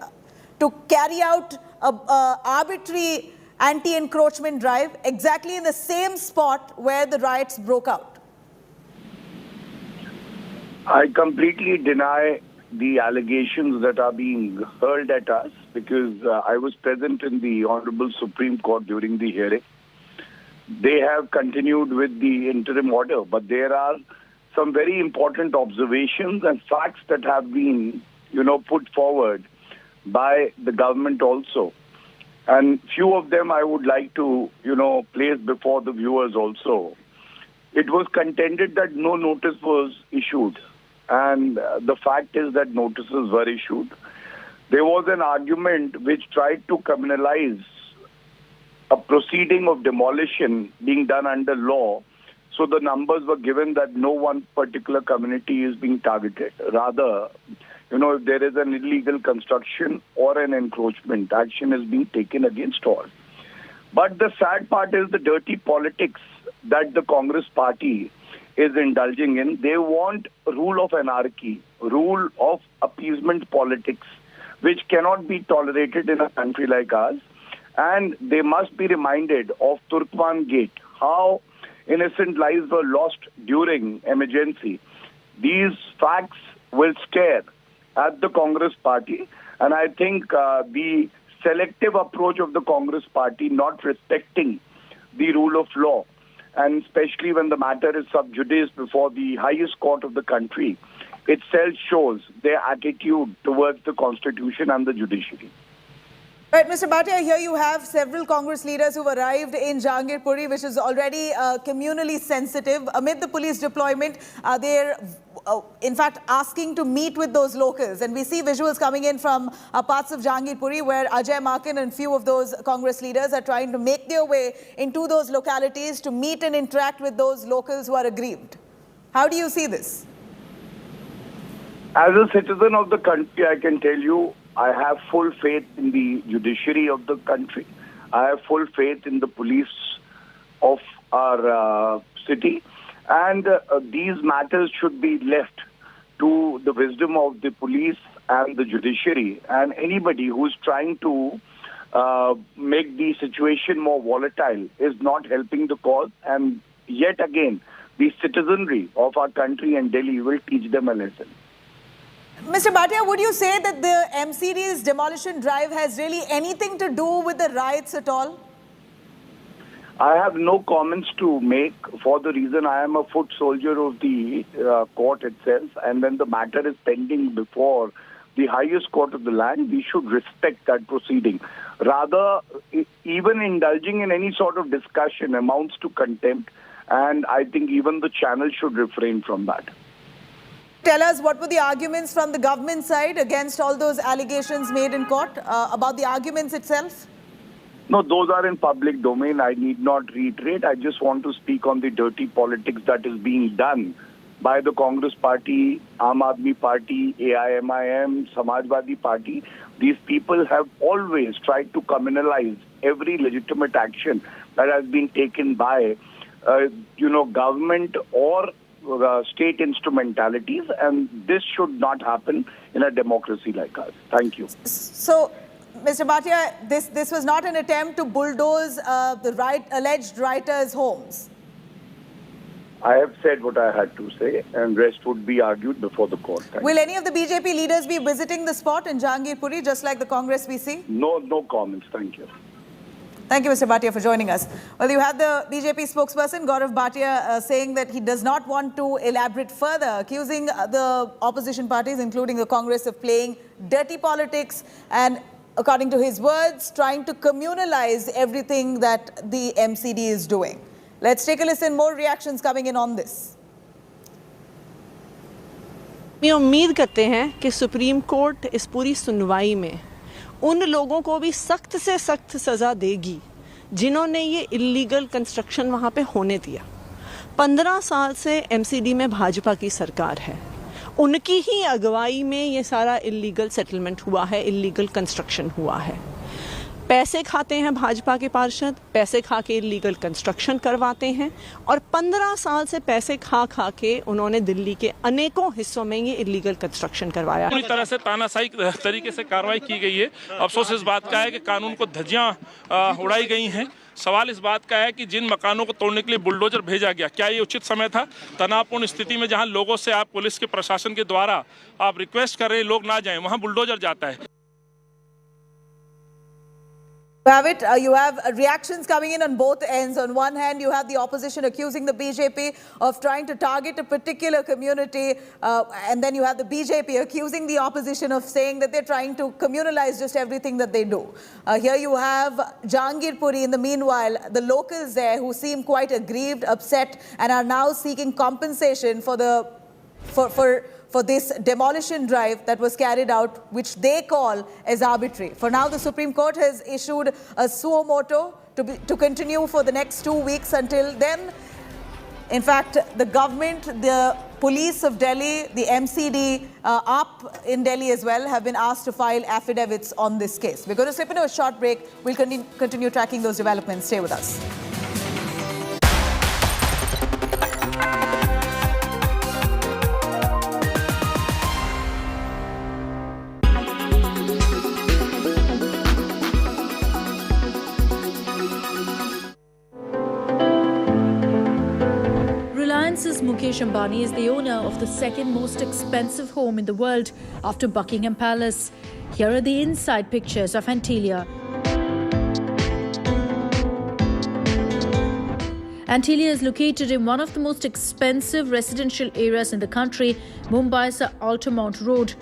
to carry out an arbitrary anti-encroachment drive exactly in the same spot where the riots broke out. I completely deny the allegations that are being hurled at us, because I was present in the Honorable Supreme Court during the hearing. They have continued with the interim order, but there are some very important observations and facts that have been, put forward by the government also. And few of them I would like to, place before the viewers also. It was contended that no notice was issued. And the fact is that notices were issued. There was an argument which tried to criminalize a proceeding of demolition being done under law. So the numbers were given that no one particular community is being targeted. Rather, if there is an illegal construction or an encroachment, action is being taken against all. But the sad part is the dirty politics that the Congress party is indulging in. They want rule of anarchy, rule of appeasement politics, which cannot be tolerated in a country like ours. And they must be reminded of Turkman Gate, how innocent lives were lost during emergency. These facts will stare at the Congress party. And I think the selective approach of the Congress party, not respecting the rule of law, and especially when the matter is sub judice before the highest court of the country, itself shows their attitude towards the Constitution and the judiciary. Right, Mr. Bhatia, here you have several Congress leaders who've arrived in Jahangirpuri, which is already communally sensitive. Amid the police deployment, they're in fact asking to meet with those locals. And we see visuals coming in from parts of Jahangirpuri where Ajay Maken and few of those Congress leaders are trying to make their way into those localities to meet and interact with those locals who are aggrieved. How do you see this? As a citizen of the country, I can tell you, I have full faith in the judiciary of the country. I have full faith in the police of our city. And these matters should be left to the wisdom of the police and the judiciary. And anybody who's trying to make the situation more volatile is not helping the cause. And yet again, the citizenry of our country and Delhi will teach them a lesson. Mr. Bhatia, would you say that the MCD's demolition drive has really anything to do with the riots at all? I have no comments to make for the reason I am a foot soldier of the court itself. And when the matter is pending before the highest court of the land, we should respect that proceeding. Rather, even indulging in any sort of discussion amounts to contempt. And I think even the channel should refrain from that. Tell us, what were the arguments from the government side against all those allegations made in court, about the arguments itself? No, those are in public domain. I need not reiterate. I just want to speak on the dirty politics that is being done by the Congress Party, Aam Aadmi Party, AIMIM, Samajwadi Party. These people have always tried to communalize every legitimate action that has been taken by, government or state instrumentalities, and this should not happen in a democracy like ours. Thank you. So, Mr. Bhatia, this was not an attempt to bulldoze the alleged rioters' homes. I have said what I had to say, and rest would be argued before the court. Will any of the BJP leaders be visiting the spot in Jahangirpuri, just like the Congress we see? No comments. Thank you. Thank you, Mr. Bhatia, for joining us. Well, you had the BJP spokesperson, Gaurav Bhatia, saying that he does not want to elaborate further, accusing the opposition parties, including the Congress, of playing dirty politics and, according to his words, trying to communalize everything that the MCD is doing. Let's take a listen. More reactions coming in on this. मैं उम्मीद करते हैं कि supreme court इस पूरी सुनवाई में उन लोगों को भी सख्त से सख्त सज़ा देगी जिन्होंने ये इलीगल कंस्ट्रक्शन वहाँ पे होने दिया। 15 साल से एमसीडी में भाजपा की सरकार है, उनकी ही अगुवाई में ये सारा इलीगल सेटलमेंट हुआ है, इलीगल कंस्ट्रक्शन हुआ है। पैसे खाते हैं भाजपा के पार्षद, पैसे खा के इलीगल कंस्ट्रक्शन करवाते हैं और 15 साल से पैसे खा के उन्होंने दिल्ली के अनेकों हिस्सों में ये इलीगल कंस्ट्रक्शन करवाया। पूरी तरह से तानाशाही तरीके से कार्रवाई की गई है। अफसोस इस बात का है कि कानून को धज्जियां उड़ाई गई हैं। सवाल इस बात का है कि जिन मकानों को तोड़ने के लिए बुलडोजर भेजा गया, क्या ये उचित समय था? तनावपूर्ण स्थिति में जहां लोगों से आप पुलिस के प्रशासन के द्वारा आप रिक्वेस्ट कर रहे हैं लोग ना जाएं, वहां बुलडोजर जाता है। You have reactions coming in on both ends. On one hand, you have the opposition accusing the BJP of trying to target a particular community, and then you have the BJP accusing the opposition of saying that they're trying to communalize just everything that they do. Here you have Jahangirpuri. In the meanwhile, the locals there who seem quite aggrieved, upset, and are now seeking compensation for this demolition drive that was carried out, which they call as arbitrary. For now, the Supreme Court has issued a suo motu to continue for the next 2 weeks. Until then, in fact, the government, the police of Delhi, the MCD up in Delhi as well, have been asked to file affidavits on this case. We're going to slip into a short break. We'll continue tracking those developments. Stay with us. Mukesh Ambani is the owner of the second most expensive home in the world after Buckingham Palace. Here are the inside pictures of Antilia. Antilia is located in one of the most expensive residential areas in the country, Mumbai's Altamont Road.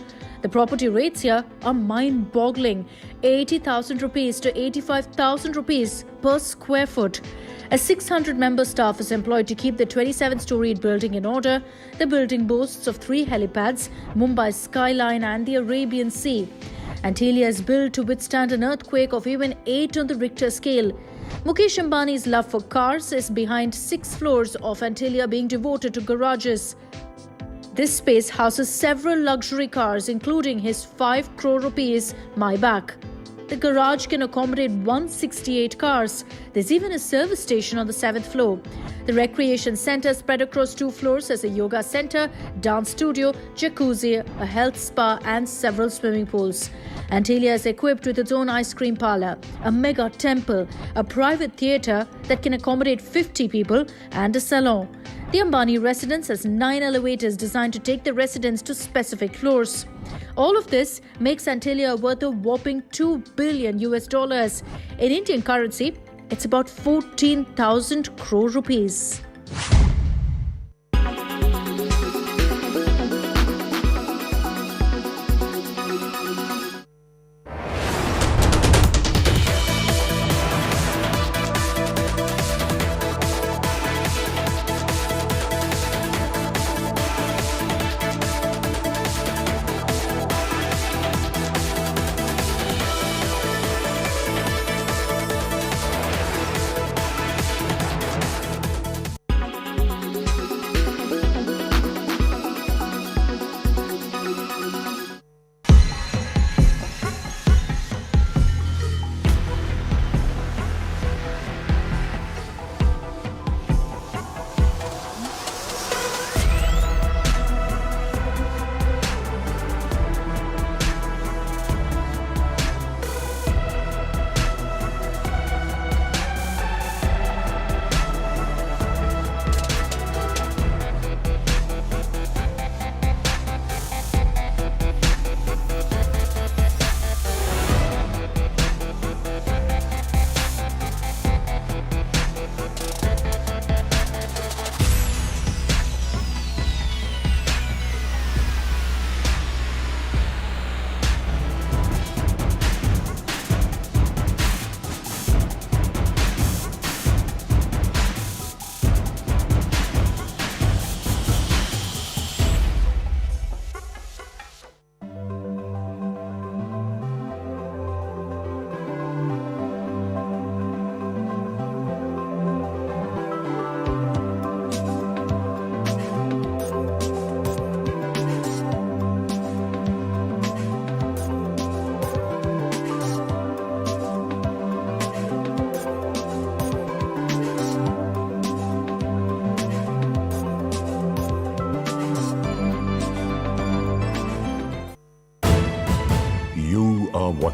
The property rates here are mind-boggling, 80,000 rupees to 85,000 rupees per square foot. A 600-member staff is employed to keep the 27-storied building in order. The building boasts of 3 helipads, Mumbai's skyline and the Arabian Sea. Antilia is built to withstand an earthquake of even 8 on the Richter scale. Mukesh Ambani's love for cars is behind 6 floors of Antilia being devoted to garages. This space houses several luxury cars, including his 5 crore rupees Maybach. The garage can accommodate 168 cars. There's even a service station on the 7th floor. The recreation centre spread across 2 floors has a yoga centre, dance studio, jacuzzi, a health spa and several swimming pools. Antilia is equipped with its own ice cream parlour, a mega temple, a private theatre that can accommodate 50 people and a salon. The Ambani residence has 9 elevators designed to take the residents to specific floors. All of this makes Antilia worth a whopping $2 billion. In Indian currency, it's about 14,000 crore rupees.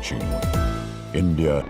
watching India.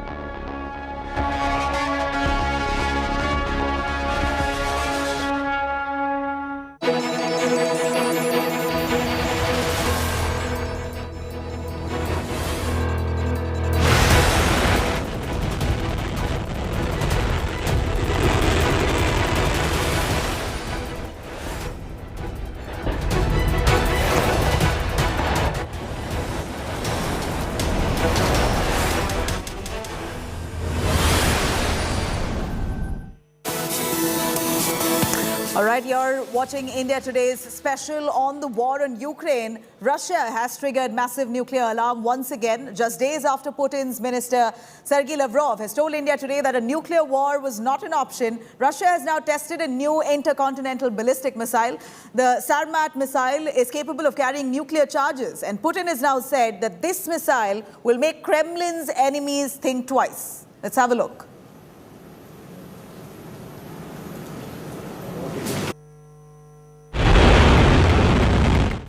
All right, you're watching India Today's special on the war on Ukraine. Russia has triggered massive nuclear alarm once again, just days after Putin's minister Sergei Lavrov has told India Today that a nuclear war was not an option. Russia has now tested a new intercontinental ballistic missile. The Sarmat missile is capable of carrying nuclear charges, and Putin has now said that this missile will make Kremlin's enemies think twice. Let's have a look.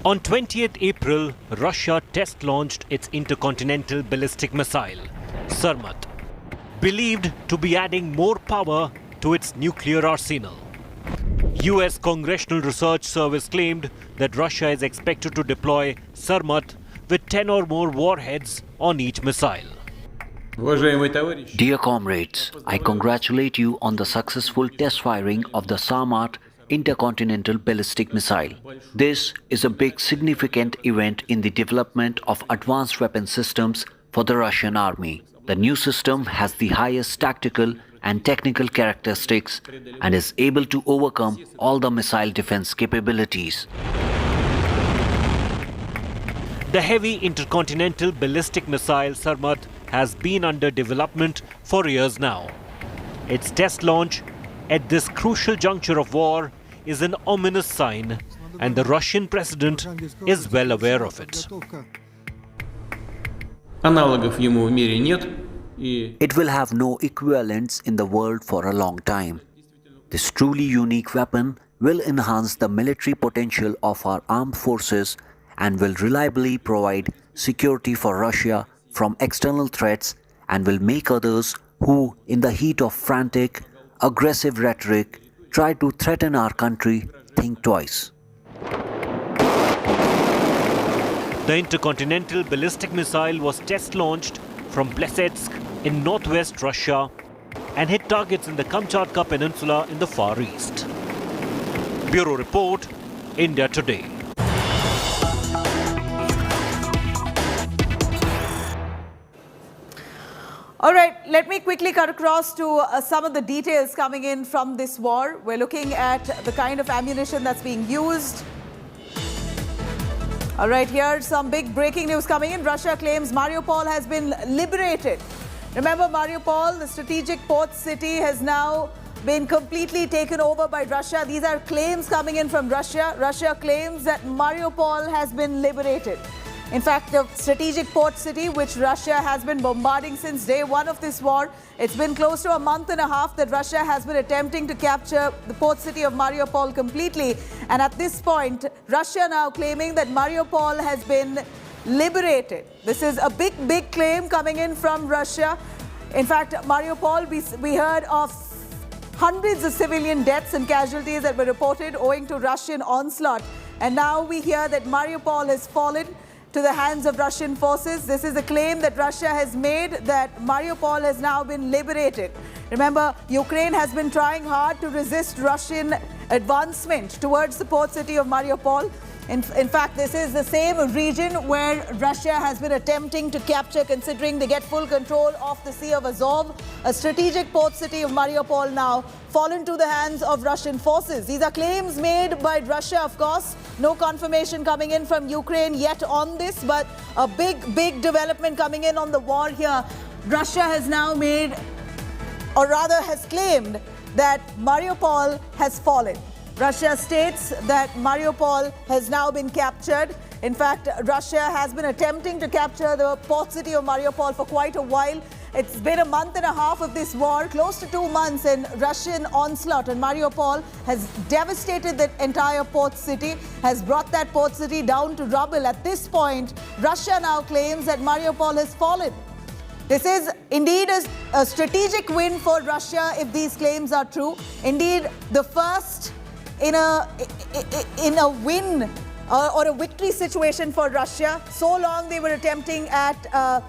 On 20th April, Russia test-launched its intercontinental ballistic missile, Sarmat, believed to be adding more power to its nuclear arsenal. US Congressional Research Service claimed that Russia is expected to deploy Sarmat with 10 or more warheads on each missile. Dear comrades, I congratulate you on the successful test firing of the Sarmat intercontinental ballistic missile. This is a big significant event in the development of advanced weapon systems for the Russian army. The new system has the highest tactical and technical characteristics and is able to overcome all the missile defense capabilities. The heavy intercontinental ballistic missile Sarmat has been under development for years now. Its test launch at this crucial juncture of war is an ominous sign, and the Russian president is well aware of it. It will have no equivalents in the world for a long time. This truly unique weapon will enhance the military potential of our armed forces and will reliably provide security for Russia from external threats and will make others who, in the heat of frantic, aggressive rhetoric, try to threaten our country, think twice. The intercontinental ballistic missile was test-launched from Plesetsk in northwest Russia and hit targets in the Kamchatka Peninsula in the Far East. Bureau Report, India Today. All right, let me quickly cut across to some of the details coming in from this war. We're looking at the kind of ammunition that's being used. All right, here's some big breaking news coming in. Russia claims Mariupol has been liberated. Remember, Mariupol, the strategic port city, has now been completely taken over by Russia. These are claims coming in from Russia. Russia claims that Mariupol has been liberated. In fact, the strategic port city, which Russia has been bombarding since day one of this war, it's been close to a month and a half that Russia has been attempting to capture the port city of Mariupol completely. And at this point, Russia now claiming that Mariupol has been liberated. This is a big claim coming in from Russia. In fact, Mariupol, we heard of hundreds of civilian deaths and casualties that were reported owing to Russian onslaught. And now we hear that Mariupol has fallen to the hands of Russian forces. This is a claim that Russia has made, that Mariupol has now been liberated. Remember, Ukraine has been trying hard to resist Russian advancement towards the port city of Mariupol. In fact, this is the same region where Russia has been attempting to capture, considering they get full control of the Sea of Azov. A strategic port city of Mariupol now fallen to the hands of Russian forces. These are claims made by Russia, of course. No confirmation coming in from Ukraine yet on this, but a big development coming in on the war here. Russia has now made, or rather has claimed, that Mariupol has fallen. Russia states that Mariupol has now been captured. In fact, Russia has been attempting to capture the port city of Mariupol for quite a while. It's been a month and a half of this war, close to 2 months, and Russian onslaught on Mariupol has devastated the entire port city, has brought that port city down to rubble. At this point, Russia now claims that Mariupol has fallen. This is indeed a strategic win for Russia if these claims are true. Indeed, the first in a win or a victory situation for Russia. So long they were attempting at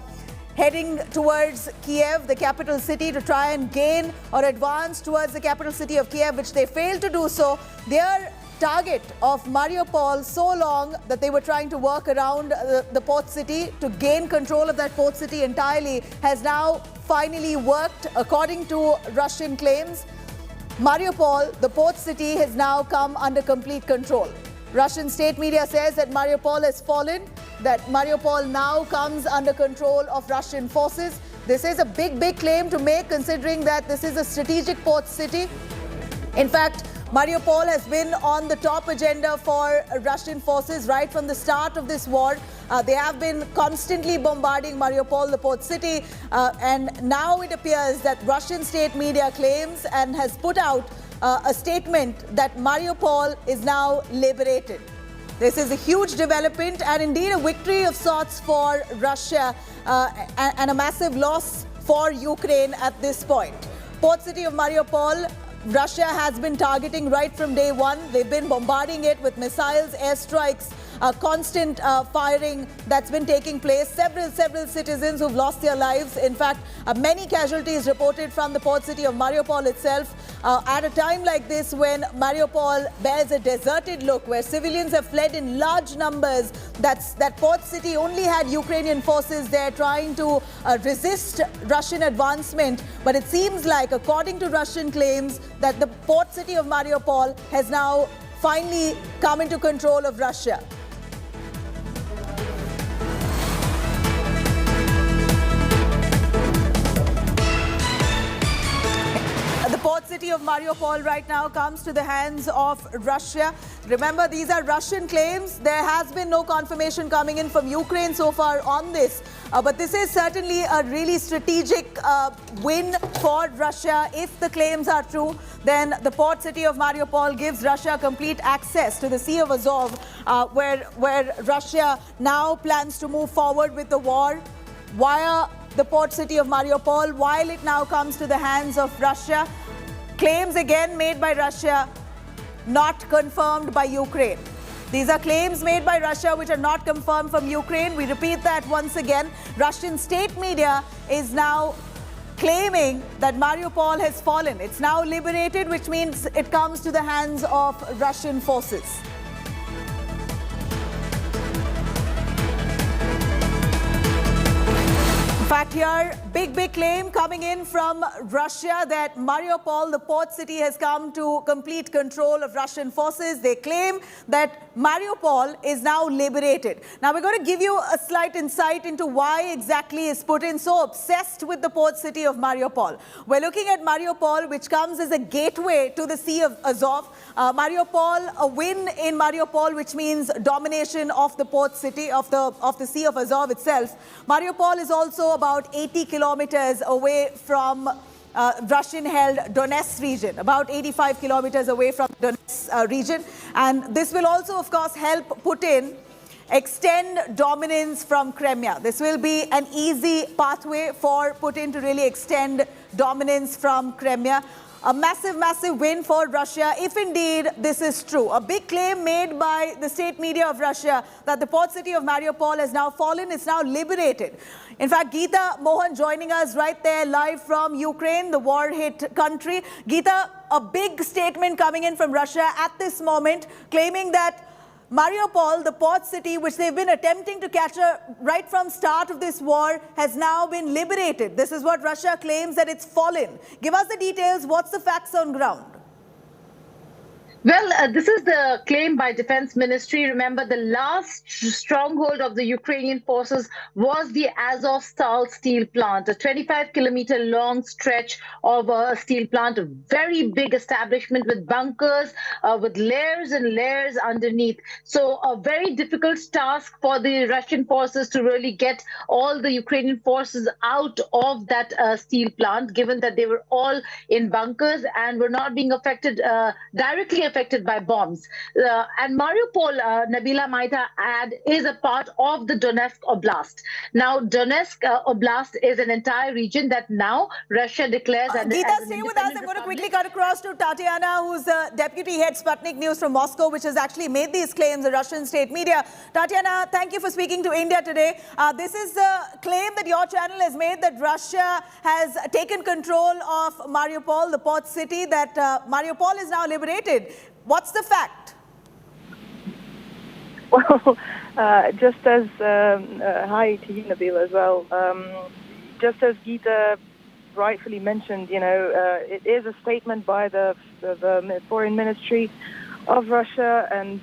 heading towards Kiev, the capital city, to try and gain or advance towards the capital city of Kiev, which they failed to do so. Their target of Mariupol so long that they were trying to work around the port city to gain control of that port city entirely has now finally worked. According to Russian claims, Mariupol, the port city, has now come under complete control. Russian state media says that Mariupol has fallen, that Mariupol now comes under control of Russian forces. This is a big claim to make, considering that this is a strategic port city. In fact, Mariupol has been on the top agenda for Russian forces right from the start of this war. They have been constantly bombarding Mariupol, the port city, and now it appears that Russian state media claims and has put out a statement that Mariupol is now liberated. This is a huge development and indeed a victory of sorts for Russia and a massive loss for Ukraine at this point. Port city of Mariupol, Russia has been targeting right from day one. They've been bombarding it with missiles, airstrikes, constant firing that's been taking place. Several citizens who've lost their lives. In fact, many casualties reported from the port city of Mariupol itself. At a time like this, when Mariupol bears a deserted look, where civilians have fled in large numbers, that port city only had Ukrainian forces there trying to resist Russian advancement. But it seems like, according to Russian claims, that the port city of Mariupol has now finally come into control of Russia. The port city of Mariupol right now comes to the hands of Russia. Remember, these are Russian claims. There has been no confirmation coming in from Ukraine so far on this. But this is certainly a really strategic win for Russia. If the claims are true, then the port city of Mariupol gives Russia complete access to the Sea of Azov, where Russia now plans to move forward with the war via the port city of Mariupol, while it now comes to the hands of Russia. Claims again made by Russia, not confirmed by Ukraine. These are claims made by Russia which are not confirmed from Ukraine. We repeat that once again. Russian state media is now claiming that Mariupol has fallen. It's now liberated, which means it comes to the hands of Russian forces. In fact, here, big claim coming in from Russia that Mariupol, the port city, has come to complete control of Russian forces. They claim that Mariupol is now liberated. Now, we're going to give you a slight insight into why exactly is Putin so obsessed with the port city of Mariupol. We're looking at Mariupol, which comes as a gateway to the Sea of Azov. Mariupol, a win in Mariupol, which means domination of the port city, of the Sea of Azov itself. Mariupol is also about 80 kilometers away from Russian-held Donetsk region, about 85 kilometers away from Donetsk region. And this will also, of course, help Putin extend dominance from Crimea. This will be an easy pathway for Putin to really extend dominance from Crimea. A massive win for Russia, if indeed this is true. A big claim made by the state media of Russia that the port city of Mariupol has now fallen, it's now liberated. In fact, Geeta Mohan joining us right there live from Ukraine, the war-hit country. Geeta, a big statement coming in from Russia at this moment, claiming that Mariupol, the port city, which they've been attempting to capture right from start of this war, has now been liberated. This is what Russia claims, that it's fallen. Give us the details. What's the facts on ground? Well, this is the claim by Defense Ministry. Remember, the last stronghold of the Ukrainian forces was the Azovstal steel plant, a 25-kilometer long stretch of a steel plant, a very big establishment with bunkers, with layers and layers underneath. So a very difficult task for the Russian forces to really get all the Ukrainian forces out of that steel plant, given that they were all in bunkers and were not being directly affected affected by bombs. And Mariupol, Nabila might add, is a part of the Donetsk Oblast. Now, Donetsk Oblast is an entire region that now Russia declares as Geeta, stay with us. I'm going to quickly cut across to Tatiana, who's the deputy head Sputnik News from Moscow, which has actually made these claims, the Russian state media. Tatiana, thank you for speaking to India today. This is the claim that your channel has made, that Russia has taken control of Mariupol, the port city, that Mariupol is now liberated. What's the fact? Well, just as, hi to you, Nabila, as well. Just as Geeta rightfully mentioned, it is a statement by the foreign ministry of Russia, and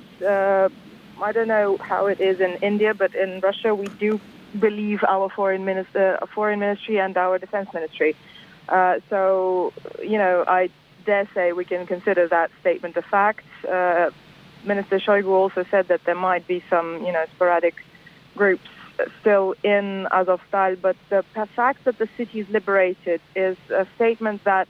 I don't know how it is in India, but in Russia we do believe our foreign ministry and our defense ministry. So, I dare say we can consider that statement a fact. Minister Shoigu also said that there might be some, sporadic groups still in Azovstal, but the fact that the city is liberated is a statement that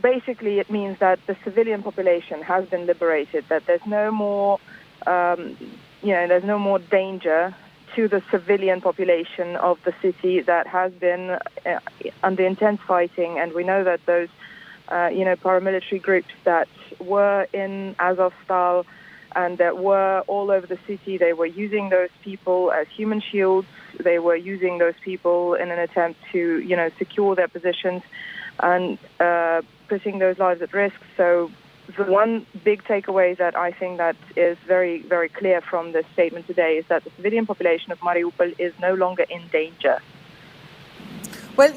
basically it means that the civilian population has been liberated, that there's no more, there's no more danger to the civilian population of the city that has been under intense fighting. And we know that those, paramilitary groups that were in Azovstal and that were all over the city, they were using those people as human shields. They were using those people in an attempt to, secure their positions and putting those lives at risk. So the one big takeaway that I think that is very, very clear from this statement today is that the civilian population of Mariupol is no longer in danger. Well,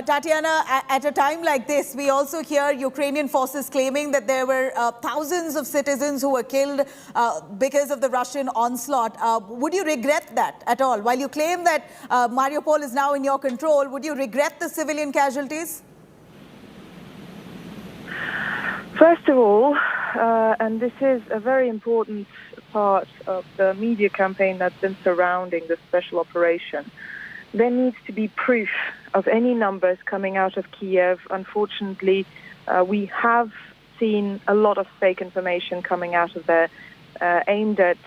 Tatiana, at a time like this, we also hear Ukrainian forces claiming that there were thousands of citizens who were killed because of the Russian onslaught. Would you regret that at all? While you claim that Mariupol is now in your control, would you regret the civilian casualties? First of all, and this is a very important part of the media campaign that's been surrounding the special operation, there needs to be proof of any numbers coming out of Kiev. Unfortunately, we have seen a lot of fake information coming out of there aimed at,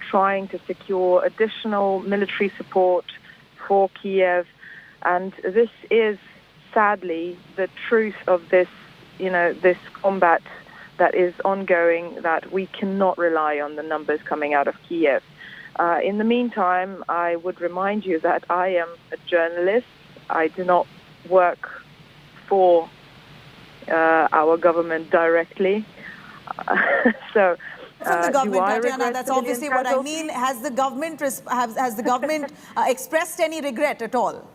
trying to secure additional military support for Kiev. And this is sadly the truth of this, this combat that is ongoing, that we cannot rely on the numbers coming out of Kiev. In the meantime, I would remind you that I am a journalist. I do not work for our government directly. So, from the government, Tatiana, that's obviously what I mean. Has the government expressed any regret at all?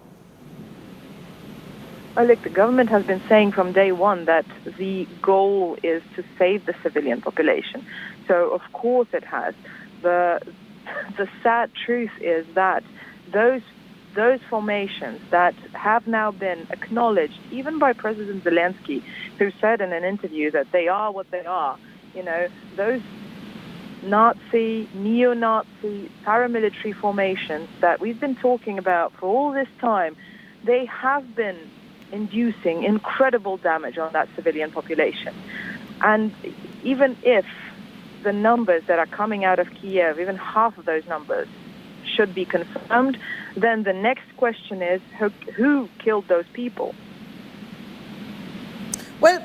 Well, look, the government has been saying from day one that the goal is to save the civilian population. So, of course, it has. The sad truth is that those formations that have now been acknowledged, even by President Zelensky, who said in an interview that they are what they are, those Nazi, neo-Nazi paramilitary formations that we've been talking about for all this time, they have been inducing incredible damage on that civilian population. And even if the numbers that are coming out of Kiev, even half of those numbers should be confirmed, then the next question is who killed those people? Well,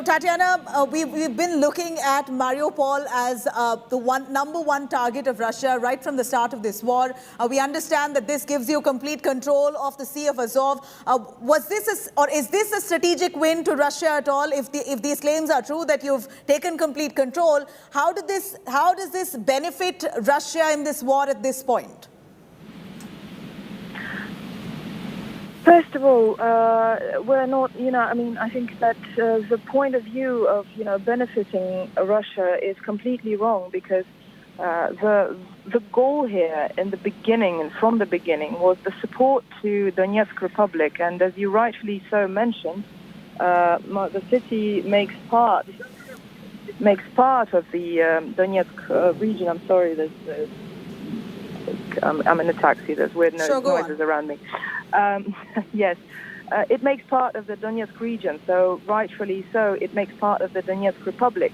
Tatiana, we've been looking at Mariupol as the number one target of Russia right from the start of this war. We understand that this gives you complete control of the Sea of Azov. Is this a strategic win to Russia at all? If these claims are true that you've taken complete control, how does this benefit Russia in this war at this point? First of all, we're not, I think that the point of view of, benefiting Russia is completely wrong, because the goal here in the beginning and from the beginning was the support to Donetsk Republic. And as you rightfully so mentioned, the city makes part of the Donetsk region. I'm sorry, I'm in a taxi. There's weird noises around me. Yes, it makes part of the Donetsk region, so rightfully so, it makes part of the Donetsk Republic.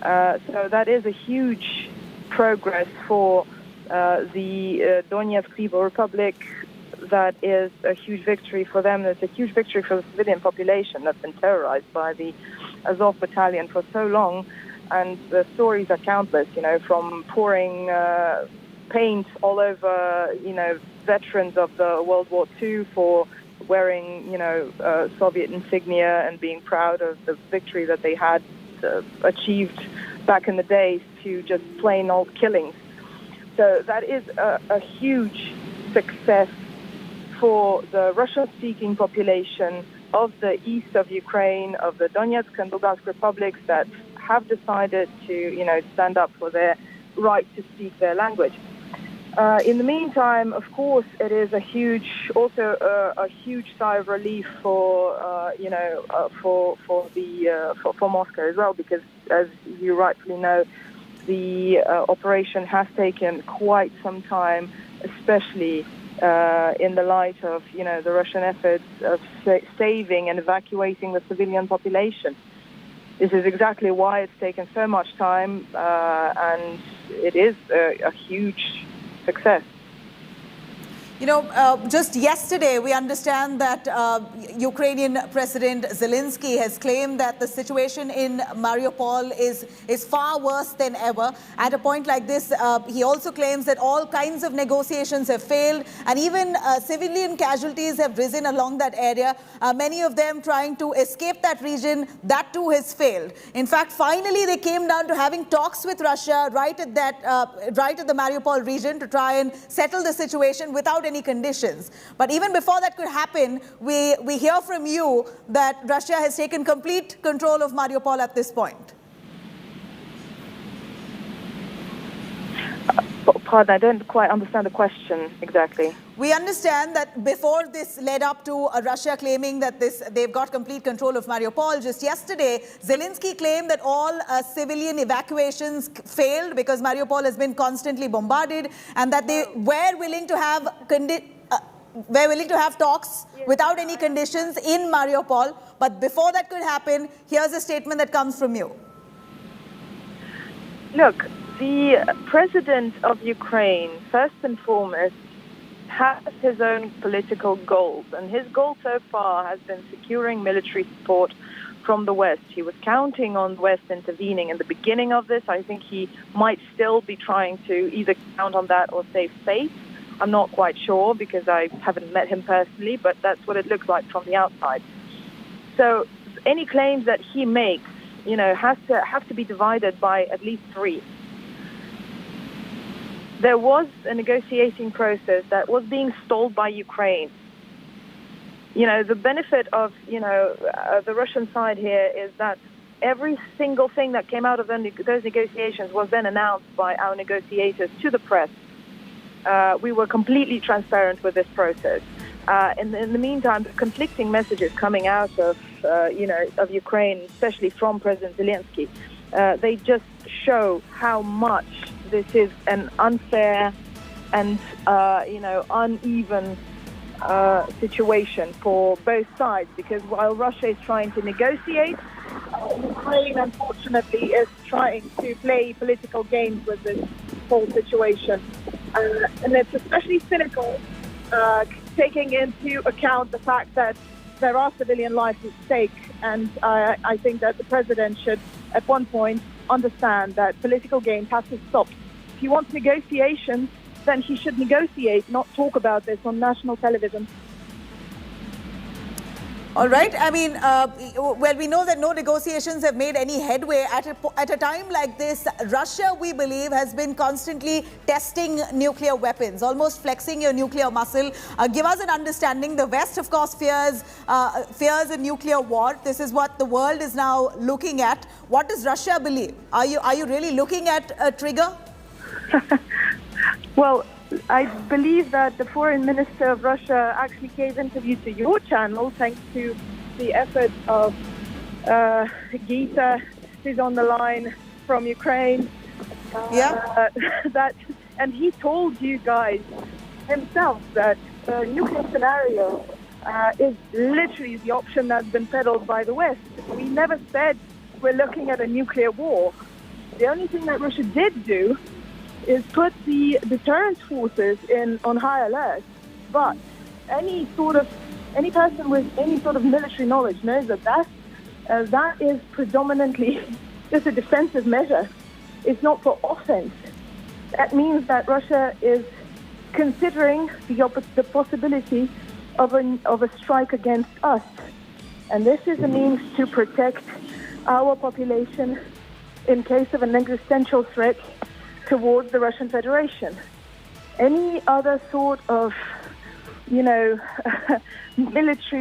So that is a huge progress for the Donetsk People Republic. That is a huge victory for them. It's a huge victory for the civilian population that's been terrorized by the Azov battalion for so long. And the stories are countless, from pouring paint all over, veterans of the World War II for wearing, Soviet insignia and being proud of the victory that they had achieved back in the days, to just plain old killings. So that is a huge success for the Russian-speaking population of the east of Ukraine, of the Donetsk and Lugansk republics that have decided to, stand up for their right to speak their language. In the meantime, of course, it is a huge sigh of relief for Moscow as well, because as you rightfully know, the operation has taken quite some time, especially in the light of the Russian efforts of saving and evacuating the civilian population. This is exactly why it's taken so much time, and it is a huge success. Just yesterday, we understand that Ukrainian President Zelensky has claimed that the situation in Mariupol is far worse than ever. At a point like this, he also claims that all kinds of negotiations have failed, and even civilian casualties have risen along that area, many of them trying to escape that region. That too has failed. In fact, finally, they came down to having talks with Russia right at the Mariupol region to try and settle the situation without any conditions. But even before that could happen, we hear from you that Russia has taken complete control of Mariupol at this point. Pardon, I don't quite understand the question exactly. We understand that before this led up to Russia claiming that they've got complete control of Mariupol. Just yesterday, Zelensky claimed that all civilian evacuations failed because Mariupol has been constantly bombarded, and that they were willing to have talks without any conditions in Mariupol. But before that could happen, here's a statement that comes from you. Look, the president of Ukraine, first and foremost, has his own political goals, and his goal so far has been securing military support from the West. He was counting on the West intervening in the beginning of this. I think he might still be trying to either count on that or save face. I'm not quite sure because I haven't met him personally, but that's what it looks like from the outside. So any claims that he makes, have to be divided by at least three. There was a negotiating process that was being stalled by Ukraine. The benefit of, the Russian side here is that every single thing that came out of those negotiations was then announced by our negotiators to the press. We were completely transparent with this process. In the meantime, the conflicting messages coming out of, of Ukraine, especially from President Zelensky, they just show how much this is an unfair and, uneven situation for both sides. Because while Russia is trying to negotiate, Ukraine, unfortunately, is trying to play political games with this whole situation. And it's especially cynical, taking into account the fact that there are civilian lives at stake. And I think that the president should, at one point, understand that political games have to stop. If he wants negotiations, then he should negotiate, not talk about this on national television. All right. I mean, well, we know that no negotiations have made any headway. At a time like this, Russia, we believe, has been constantly testing nuclear weapons, almost flexing your nuclear muscle. Give us an understanding. The West, of course, fears a nuclear war. This is what the world is now looking at. What does Russia believe? Are you really looking at a trigger? Well, I believe that the foreign minister of Russia actually gave an interview to your channel thanks to the efforts of Gita, who's on the line from Ukraine. And he told you guys himself that the nuclear scenario is literally the option that's been peddled by the West. We never said we're looking at a nuclear war. The only thing that Russia did do is put the deterrence forces on high alert. But any person with any sort of military knowledge knows that is predominantly just a defensive measure. It's not for offense. That means that Russia is considering the possibility of a strike against us. And this is a means to protect our population in case of an existential threat towards the Russian Federation. Any other sort of, military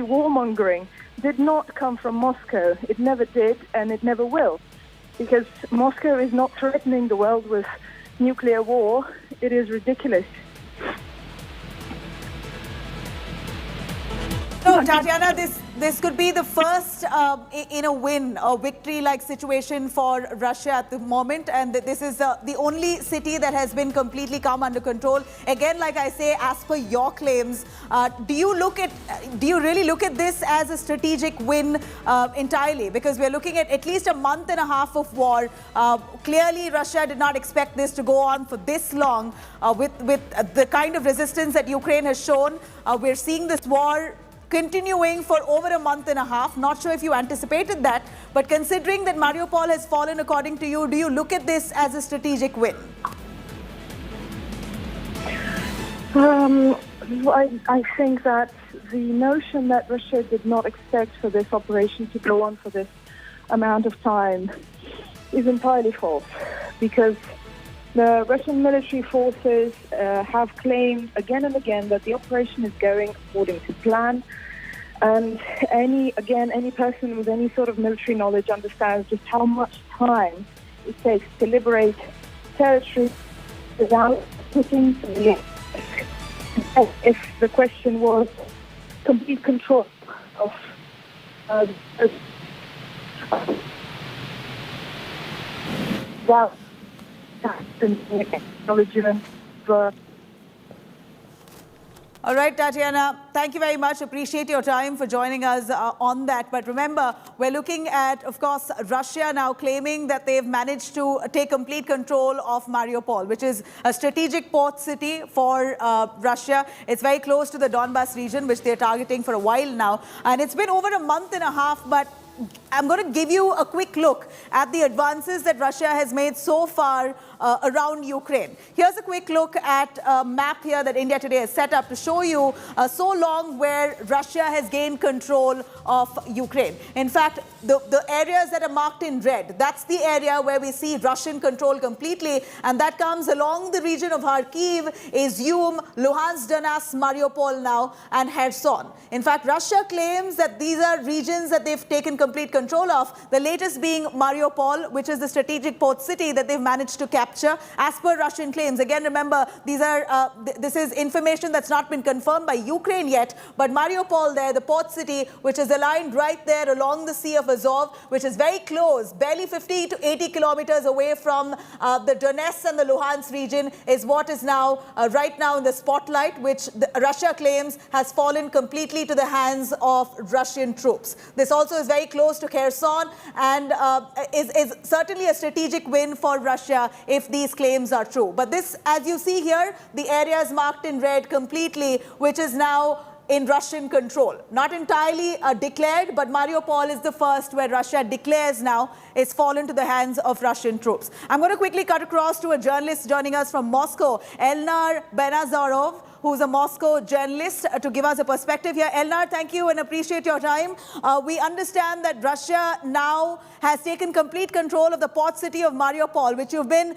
warmongering did not come from Moscow. It never did, and it never will. Because Moscow is not threatening the world with nuclear war. It is ridiculous. So, Tatiana, this could be the first in a win or victory-like situation for Russia at the moment, and this is the only city that has been completely come under control. Again, like I say, as per your claims, do you really look at this as a strategic win entirely? Because we're looking at least a month and a half of war. Clearly, Russia did not expect this to go on for this long. With the kind of resistance that Ukraine has shown, we're seeing this war continuing for over a month and a half. Not sure if you anticipated that, but considering that Mariupol has fallen according to you, do you look at this as a strategic win? I think that the notion that Russia did not expect for this operation to go on for this amount of time is entirely false, because the Russian military forces have claimed again and again that the operation is going according to plan. And any person with any sort of military knowledge understands just how much time it takes to liberate territory without putting civilians. If the question was complete control of All right, Tatiana, thank you very much. Appreciate your time for joining us on that. But remember, we're looking at, of course, Russia now claiming that they've managed to take complete control of Mariupol, which is a strategic port city for Russia. It's very close to the Donbas region, which they're targeting for a while now. And it's been over a month and a half, but I'm going to give you a quick look at the advances that Russia has made so far around Ukraine. Here's a quick look at a map here that India Today has set up to show you so long where Russia has gained control of Ukraine. In fact, the areas that are marked in red, that's the area where we see Russian control completely, and that comes along the region of Kharkiv, Izium, Luhansk, Donetsk, Mariupol now, and Kherson. In fact, Russia claims that these are regions that they've taken complete control of, the latest being Mariupol, which is the strategic port city that they've managed to capture, as per Russian claims. Again, remember, these are this is information that's not been confirmed by Ukraine yet, but Mariupol there, the port city, which is aligned right there along the Sea of Azov, which is very close, barely 50 to 80 kilometers away from the Donetsk and the Luhansk region, is what is now, right now in the spotlight, which Russia claims has fallen completely to the hands of Russian troops. This also is very close to Kherson and is certainly a strategic win for Russia if these claims are true. But this, as you see here, the area is marked in red completely, which is now in Russian control. Not entirely declared, but Mariupol is the first where Russia declares now it's fallen to the hands of Russian troops. I'm going to quickly cut across to a journalist joining us from Moscow, Elnar Benazarov, who's a Moscow journalist, to give us a perspective here. Elnar, thank you and appreciate your time. We understand that Russia now has taken complete control of the port city of Mariupol, which you've been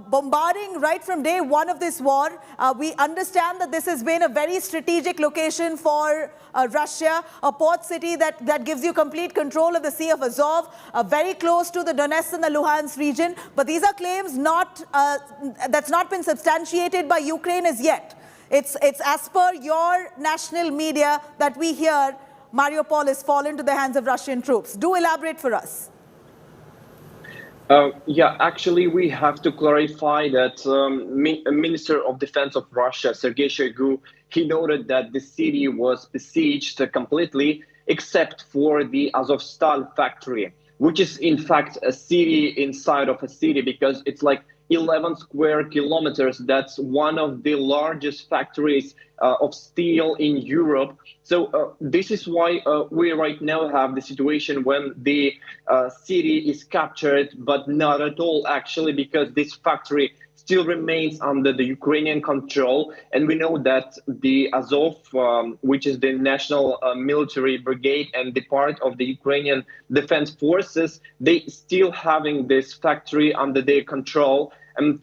bombarding right from day one of this war. We understand that this has been a very strategic location for Russia, a port city that gives you complete control of the Sea of Azov, very close to the Donetsk and the Luhansk region. But these are claims that's not been substantiated by Ukraine as yet. It's as per your national media that we hear Mariupol has fallen to the hands of Russian troops. Do elaborate for us. Yeah, actually, we have to clarify that Minister of Defense of Russia, Sergei Shoigu, he noted that the city was besieged completely except for the Azovstal factory. which is in fact a city inside of a city, because it's like 11 square kilometers. That's one of the largest factories of steel in Europe. So this is why we right now have the situation when the city is captured, but not at all actually, because this factory still remains under the Ukrainian control. And we know that the Azov, which is the national military brigade and the part of the Ukrainian defense forces, they still having this factory under their control. And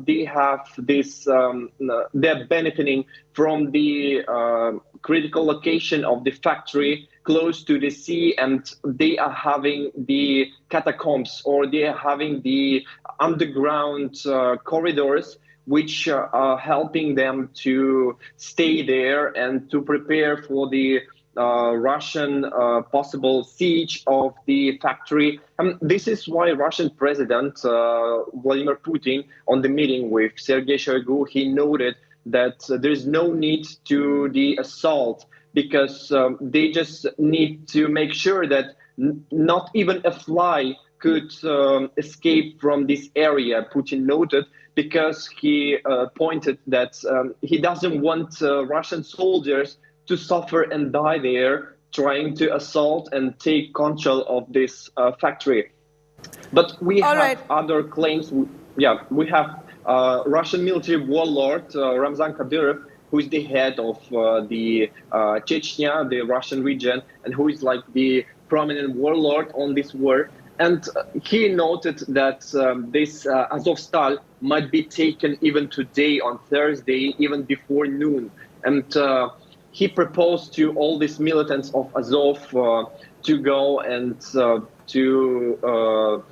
they have this, they're benefiting from the critical location of the factory close to the sea, and they are having the catacombs, or they are having the underground corridors, which are helping them to stay there and to prepare for the Russian possible siege of the factory. This is why Russian President Vladimir Putin, on the meeting with Sergei Shoigu, he noted that there is no need to the assault, because they just need to make sure that not even a fly could escape from this area, Putin noted, because he pointed that he doesn't want Russian soldiers to suffer and die there trying to assault and take control of this factory. But we have other claims. Yeah, we have Russian military warlord Ramzan Kadyrov, who is the head of the Chechnya, the Russian region, and who is like the prominent warlord on this war. And he noted that this Azovstal might be taken even today on Thursday, even before noon. And he proposed to all these militants of Azov to go and to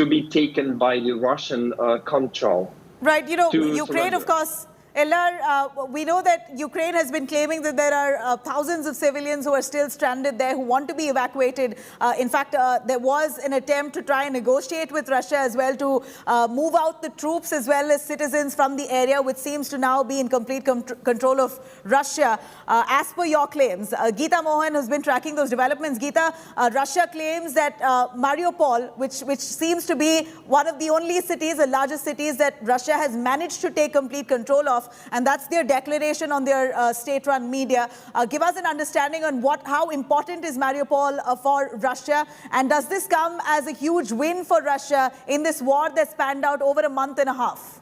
be taken by the Russian control. Right, you know, Ukraine, of course. Eldar, we know that Ukraine has been claiming that there are thousands of civilians who are still stranded there, who want to be evacuated. In fact, there was an attempt to try and negotiate with Russia as well to move out the troops as well as citizens from the area, which seems to now be in complete control of Russia. As per your claims, Geeta Mohan has been tracking those developments. Geeta, Russia claims that Mariupol, which seems to be one of the only cities, the largest cities that Russia has managed to take complete control of, and that's their declaration on their state-run media. Give us an understanding on how important is Mariupol for Russia, and does this come as a huge win for Russia in this war that spanned out over a month and a half?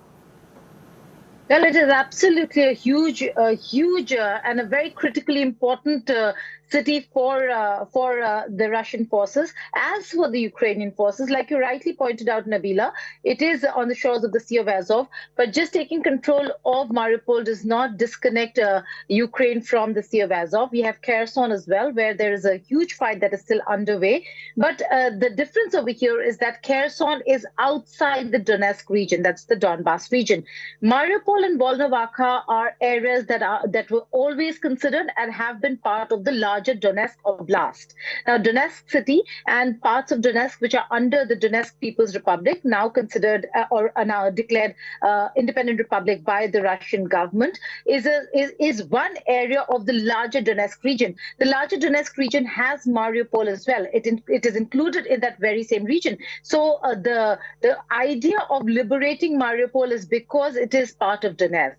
Well, it is absolutely a huge and a very critically important city for the Russian forces. As for the Ukrainian forces, like you rightly pointed out, Nabila, it is on the shores of the Sea of Azov, but just taking control of Mariupol does not disconnect Ukraine from the Sea of Azov. We have Kherson as well, where there is a huge fight that is still underway. But the difference over here is that Kherson is outside the Donetsk region, that's the Donbass region. Mariupol and Volnovakha are areas that were always considered and have been part of the larger Donetsk Oblast. Now, Donetsk city and parts of Donetsk which are under the Donetsk People's Republic, now considered or are now declared independent republic by the Russian government, is one area of the larger Donetsk region. The larger Donetsk region has Mariupol as well. It is included in that very same region. So the idea of liberating Mariupol is because it is part of Donetsk.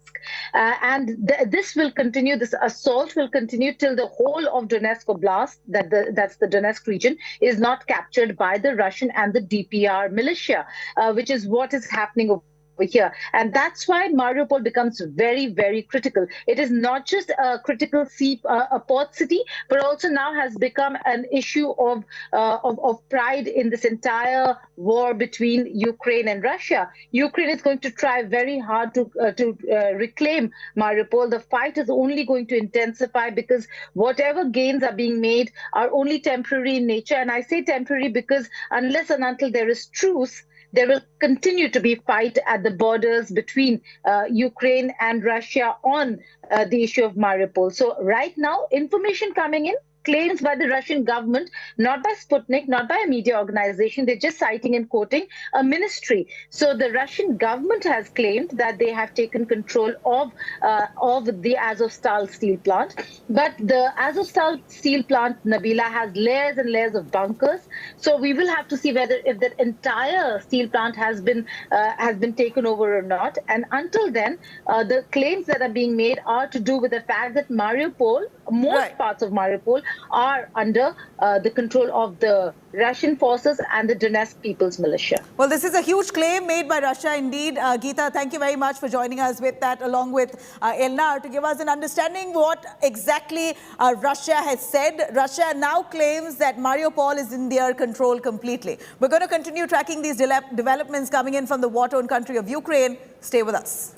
This will continue, this assault will continue till the whole of Donetsk Oblast, that's the Donetsk region, is not captured by the Russian and the DPR militia, which is what is happening over here. And that's why Mariupol becomes very, very critical. It is not just a critical a port city, but also now has become an issue of pride in this entire war between Ukraine and Russia. Ukraine is going to try very hard to reclaim Mariupol. The fight is only going to intensify because whatever gains are being made are only temporary in nature. And I say temporary because unless and until there is truce, there will continue to be fight at the borders between Ukraine and Russia on the issue of Mariupol. So right now, information coming in, claims by the Russian government not by Sputnik, not by a media organization. They're just citing and quoting a ministry. So the Russian government has claimed that they have taken control of the Azovstal steel plant. But the Azovstal steel plant, Nabila, has layers and layers of bunkers. So we will have to see whether if the entire steel plant has been taken over or not. And until then, the claims that are being made are to do with the fact that Mariupol, most parts of Mariupol, are under the control of the Russian forces and the Donetsk People's Militia. Well, this is a huge claim made by Russia indeed. Geeta, thank you very much for joining us with that, along with Elnar, to give us an understanding what exactly Russia has said. Russia now claims that Mariupol is in their control completely. We're going to continue tracking these developments coming in from the war-torn country of Ukraine. Stay with us.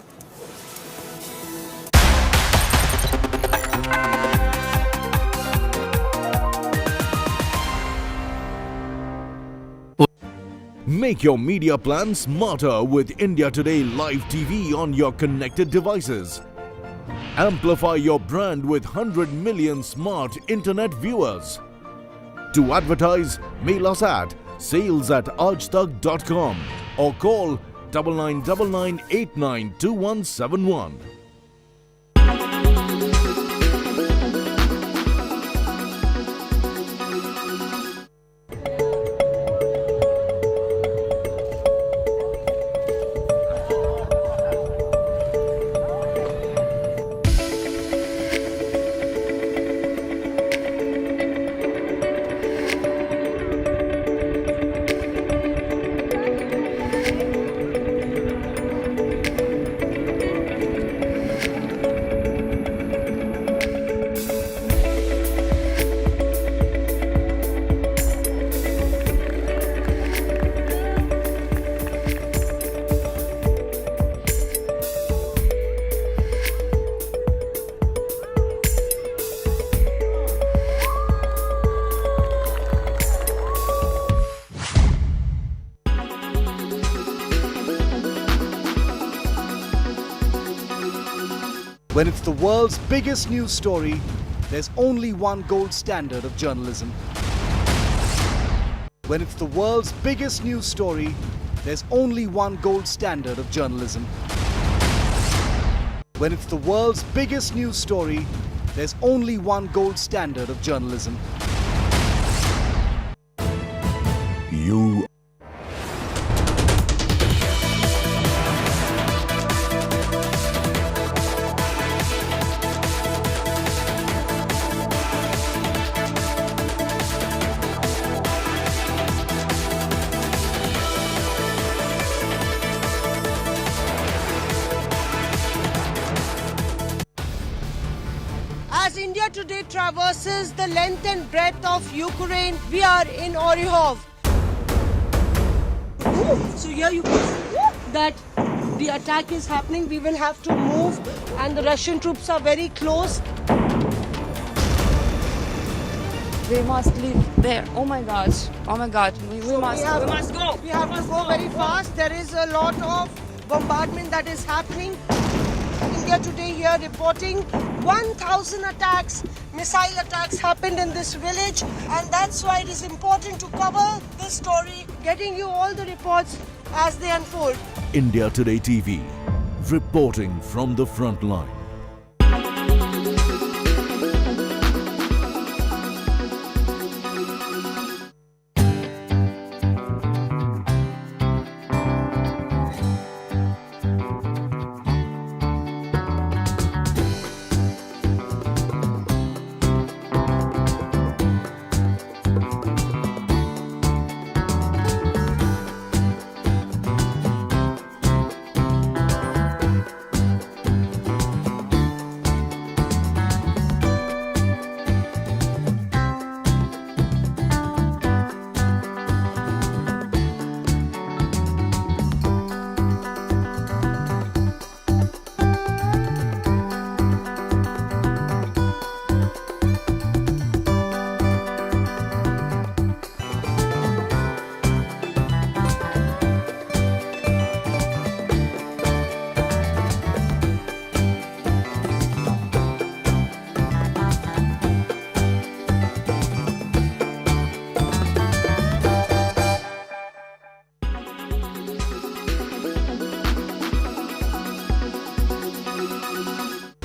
Make your media plan smarter with India Today Live TV on your connected devices. Amplify your brand with 100 million smart internet viewers. To advertise, mail us at sales@aajtak.com or call 9999892171. When it's the world's biggest news story, there's only one gold standard of journalism. When it's the world's biggest news story, there's only one gold standard of journalism. When it's the world's biggest news story, there's only one gold standard of journalism. You As India Today traverses the length and breadth of Ukraine, we are in Oryhov. So here you can see that the attack is happening. We will have to move and the Russian troops are very close. We must leave there. Oh my gosh. Oh my God. We must go. We have to go very fast. There is a lot of bombardment that is happening. India Today here reporting 1,000 attacks, missile attacks happened in this village, and that's why it is important to cover this story, getting you all the reports as they unfold. India Today TV, reporting from the front line.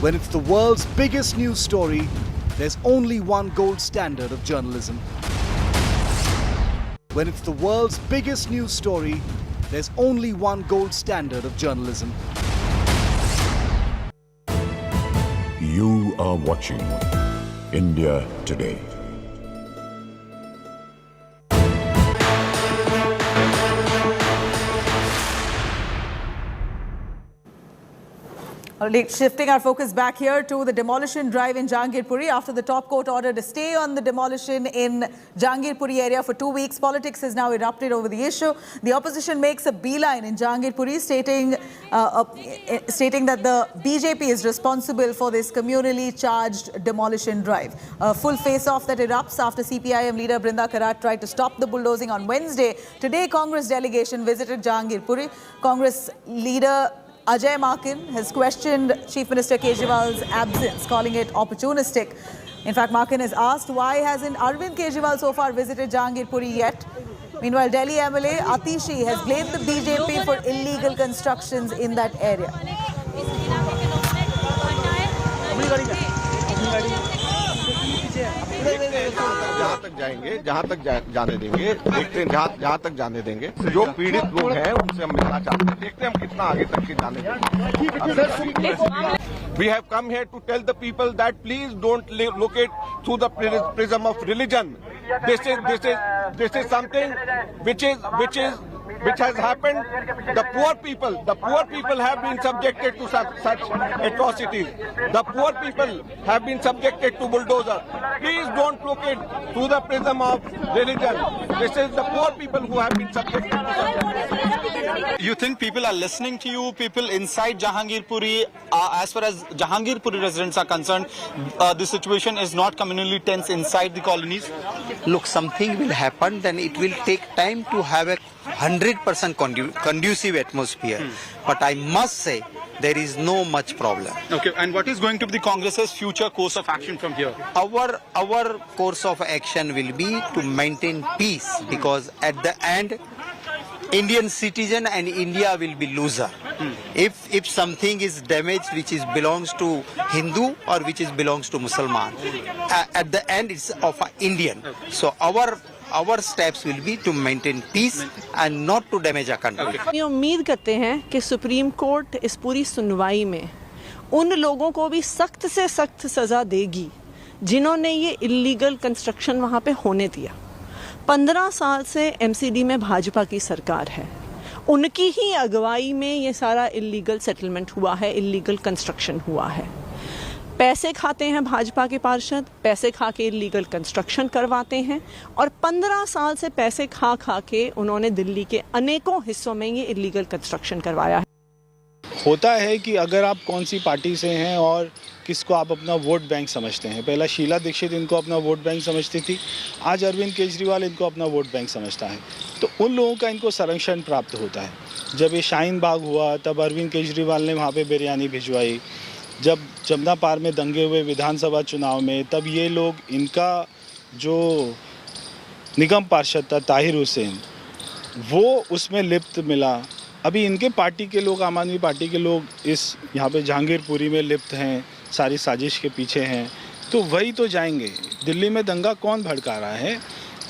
When it's the world's biggest news story, there's only one gold standard of journalism. When it's the world's biggest news story, there's only one gold standard of journalism. You are watching India Today. Shifting our focus back here to the demolition drive in Jahangirpuri. After the top court ordered a stay on the demolition in Jahangirpuri area for 2 weeks, politics has now erupted over the issue. The opposition makes a beeline in Jahangirpuri, stating that the BJP is responsible for this communally charged demolition drive. A full face-off that erupts after CPIM leader Brinda Karat tried to stop the bulldozing on Wednesday. Today, Congress delegation visited Jahangirpuri. Congress leader Ajay Makin has questioned Chief Minister Kejriwal's absence, calling it opportunistic. In fact, Makin has asked why hasn't Arvind Kejriwal so far visited Jahangirpuri yet. Meanwhile, Delhi MLA Atishi has blamed the BJP for illegal constructions in that area. जहाँ तक जाएंगे, जहाँ तक जाने देंगे, देखते हैं जहाँ तक जाने देंगे। जो पीड़ित लोग हैं उनसे हम मिलना चाहते हैं, देखते हैं हम कितना आगे तक के जाने देंगे। We have come here to tell the people that please don't look it through the prism of religion. This is something which has happened. The poor people have been subjected to such atrocities. The poor people have been subjected to bulldozer. Please don't look it through the prism of religion. This is the poor people who have been subjected to such atrocities. You think people are listening to you? People inside Jahangirpuri, as far as Jahangirpuri residents are concerned, the situation is not communally tense inside the colonies? Look, something will happen, then it will take time to have a 100% conducive atmosphere. But I must say, there is no much problem. Okay, and what is going to be the Congress's future course of action from here? Our course of action will be to maintain peace, because at the end, Indian citizen and India will be loser. If something is damaged which belongs to Hindu or which belongs to Musliman, at the end it's of Indian. So our steps will be to maintain peace and not to damage our country. हम उम्मीद करते हैं कि supreme court इस पूरी सुनवाई में उन लोगों को भी सख्त से सख्त सजा देगी जिन्होंने ये इलीगल कंस्ट्रक्शन वहाँ पे होने दिया। 15 साल से एमसीडी में भाजपा की सरकार है, उनकी ही अगुवाई में ये सारा इलीगल सेटलमेंट हुआ है, इलीगल कंस्ट्रक्शन हुआ है। पैसे खाते हैं भाजपा के पार्षद, पैसे खा के इलीगल कंस्ट्रक्शन करवाते हैं और 15 साल से पैसे खा के उन्होंने दिल्ली के अनेकों हिस्सों में ये इलीगल कंस्ट्रक्शन करवाया है। होता है कि अगर आप कौन सी पार्टी से हैं और किसको आप अपना वोट बैंक समझते हैं। पहला शीला दीक्षित इनको अपना वोट बैंक समझती थी, आज अरविंद केजरीवाल इनको अपना वोट बैंक समझता है। तो उन लोगों का इनको संरक्षण प्राप्त होता है। जब ये शाहीन बाग हुआ तब अरविंद केजरीवाल ने वहाँ पे बिरयानी भिजवाई। जब जमुना पार में दंगे हुए विधानसभा चुनाव में, तब ये लोग, इनका जो निगम पार्षद था ताहिर हुसैन, वो उसमें लिप्त मिला। अभी इनके पार्टी के लोग, आम आदमी पार्टी के लोग इस यहाँ पे जहांगीरपुरी में लिप्त हैं, सारी साजिश के पीछे हैं। तो वही तो जाएंगे। दिल्ली में दंगा कौन भड़का रहा है?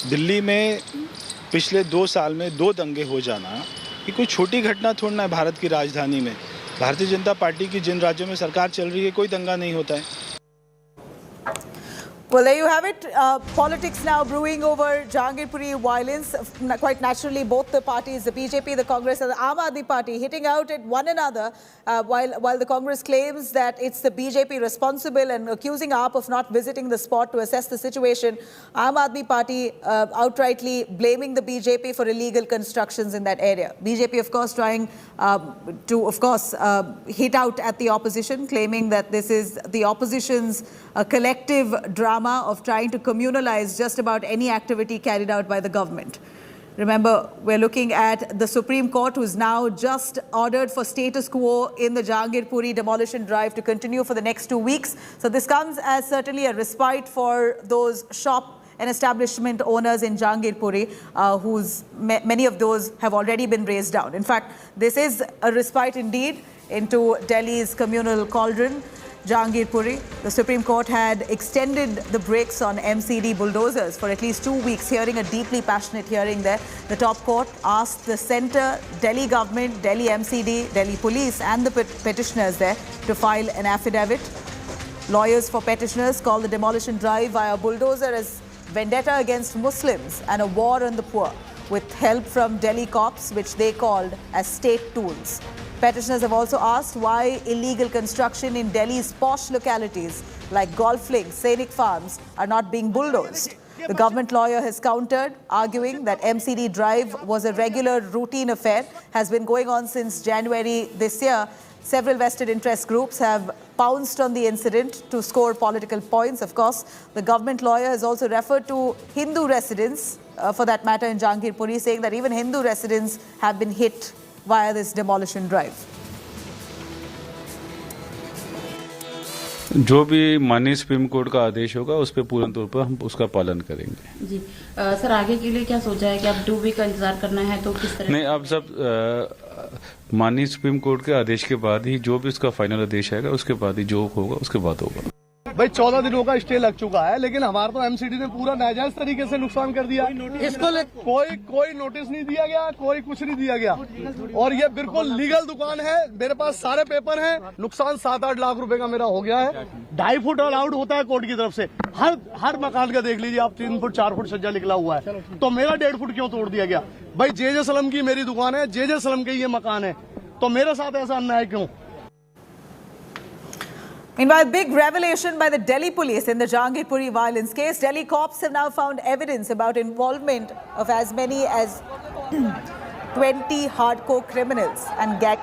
दिल्ली में पिछले 2 साल में 2 दंगे हो जाना ये कोई छोटी घटना थोड़ी ना है। भारत की राजधानी में भारतीय जनता पार्टी की जिन राज्यों में सरकार चल रही है, कोई दंगा नहीं होता है। Well, there you have it. Politics now brewing over Jahangirpuri violence. Quite naturally, both the parties, the BJP, the Congress and the Aam Aadmi Party, hitting out at one another, while the Congress claims that it's the BJP responsible and accusing AAP of not visiting the spot to assess the situation. Aam Aadmi Party outrightly blaming the BJP for illegal constructions in that area. BJP, of course, trying to, hit out at the opposition, claiming that this is the opposition's collective drama of trying to communalize just about any activity carried out by the government. Remember, we're looking at the Supreme Court, who's now just ordered for status quo in the Jahangirpuri demolition drive to continue for the next 2 weeks. So this comes as certainly a respite for those shop and establishment owners in Jahangirpuri, many of those have already been razed down. In fact, this is a respite indeed into Delhi's communal cauldron. Jahangirpuri. The Supreme Court had extended the brakes on MCD bulldozers for at least 2 weeks, hearing a deeply passionate hearing there. The top court asked the centre, Delhi government, Delhi MCD, Delhi police and the petitioners there to file an affidavit. Lawyers for petitioners call the demolition drive via bulldozer as vendetta against Muslims and a war on the poor, with help from Delhi cops, which they called as state tools. Petitioners have also asked why illegal construction in Delhi's posh localities like golf links, scenic farms are not being bulldozed. The government lawyer has countered, arguing that MCD drive was a regular routine affair, has been going on since January this year. Several vested interest groups have pounced on the incident to score political points. Of course, the government lawyer has also referred to Hindu residents, for that matter in Jahangirpuri, saying that even Hindu residents have been hit via this demolition drive. जो भी माननीय supreme court का आदेश होगा उस पर पूर्ण तौर पर हम उसका पालन करेंगे। जी सर, आगे के लिए क्या सोचा है कि अब 2 वीक का इंतजार करना है तो किस तरह? नहीं, अब सब माननीय सुप्रीम कोर्ट के आदेश के बाद ही जो भी उसका फाइनल आदेश आएगा उसके बाद ही जो होगा उसके बाद होगा। भाई 14 दिनों का स्टे लग चुका है, लेकिन हमारा तो एमसीडी ने पूरा नाजायज तरीके से नुकसान कर दिया। इसको कोई नोटिस नहीं दिया गया, कोई कुछ नहीं दिया गया, और ये बिल्कुल लीगल दुकान है। मेरे पास सारे पेपर हैं। नुकसान 7-8 लाख रुपए का मेरा हो गया है। 2.5 फुट अलाउड होता है कोर्ट की तरफ से। हर मकान का देख लीजिए आप, 3 फुट 4 फुट सज्जा निकला हुआ है, तो मेरा 1.5 फुट क्यों तोड़ दिया गया? भाई जे सलम की मेरी दुकान है, जे सलम के ये मकान है, तो मेरे साथ ऐसा अन्याय क्यों? Meanwhile, big revelation by the Delhi police in the Jahangirpuri violence case. Delhi cops have now found evidence about involvement of as many as 20 hardcore criminals and gang.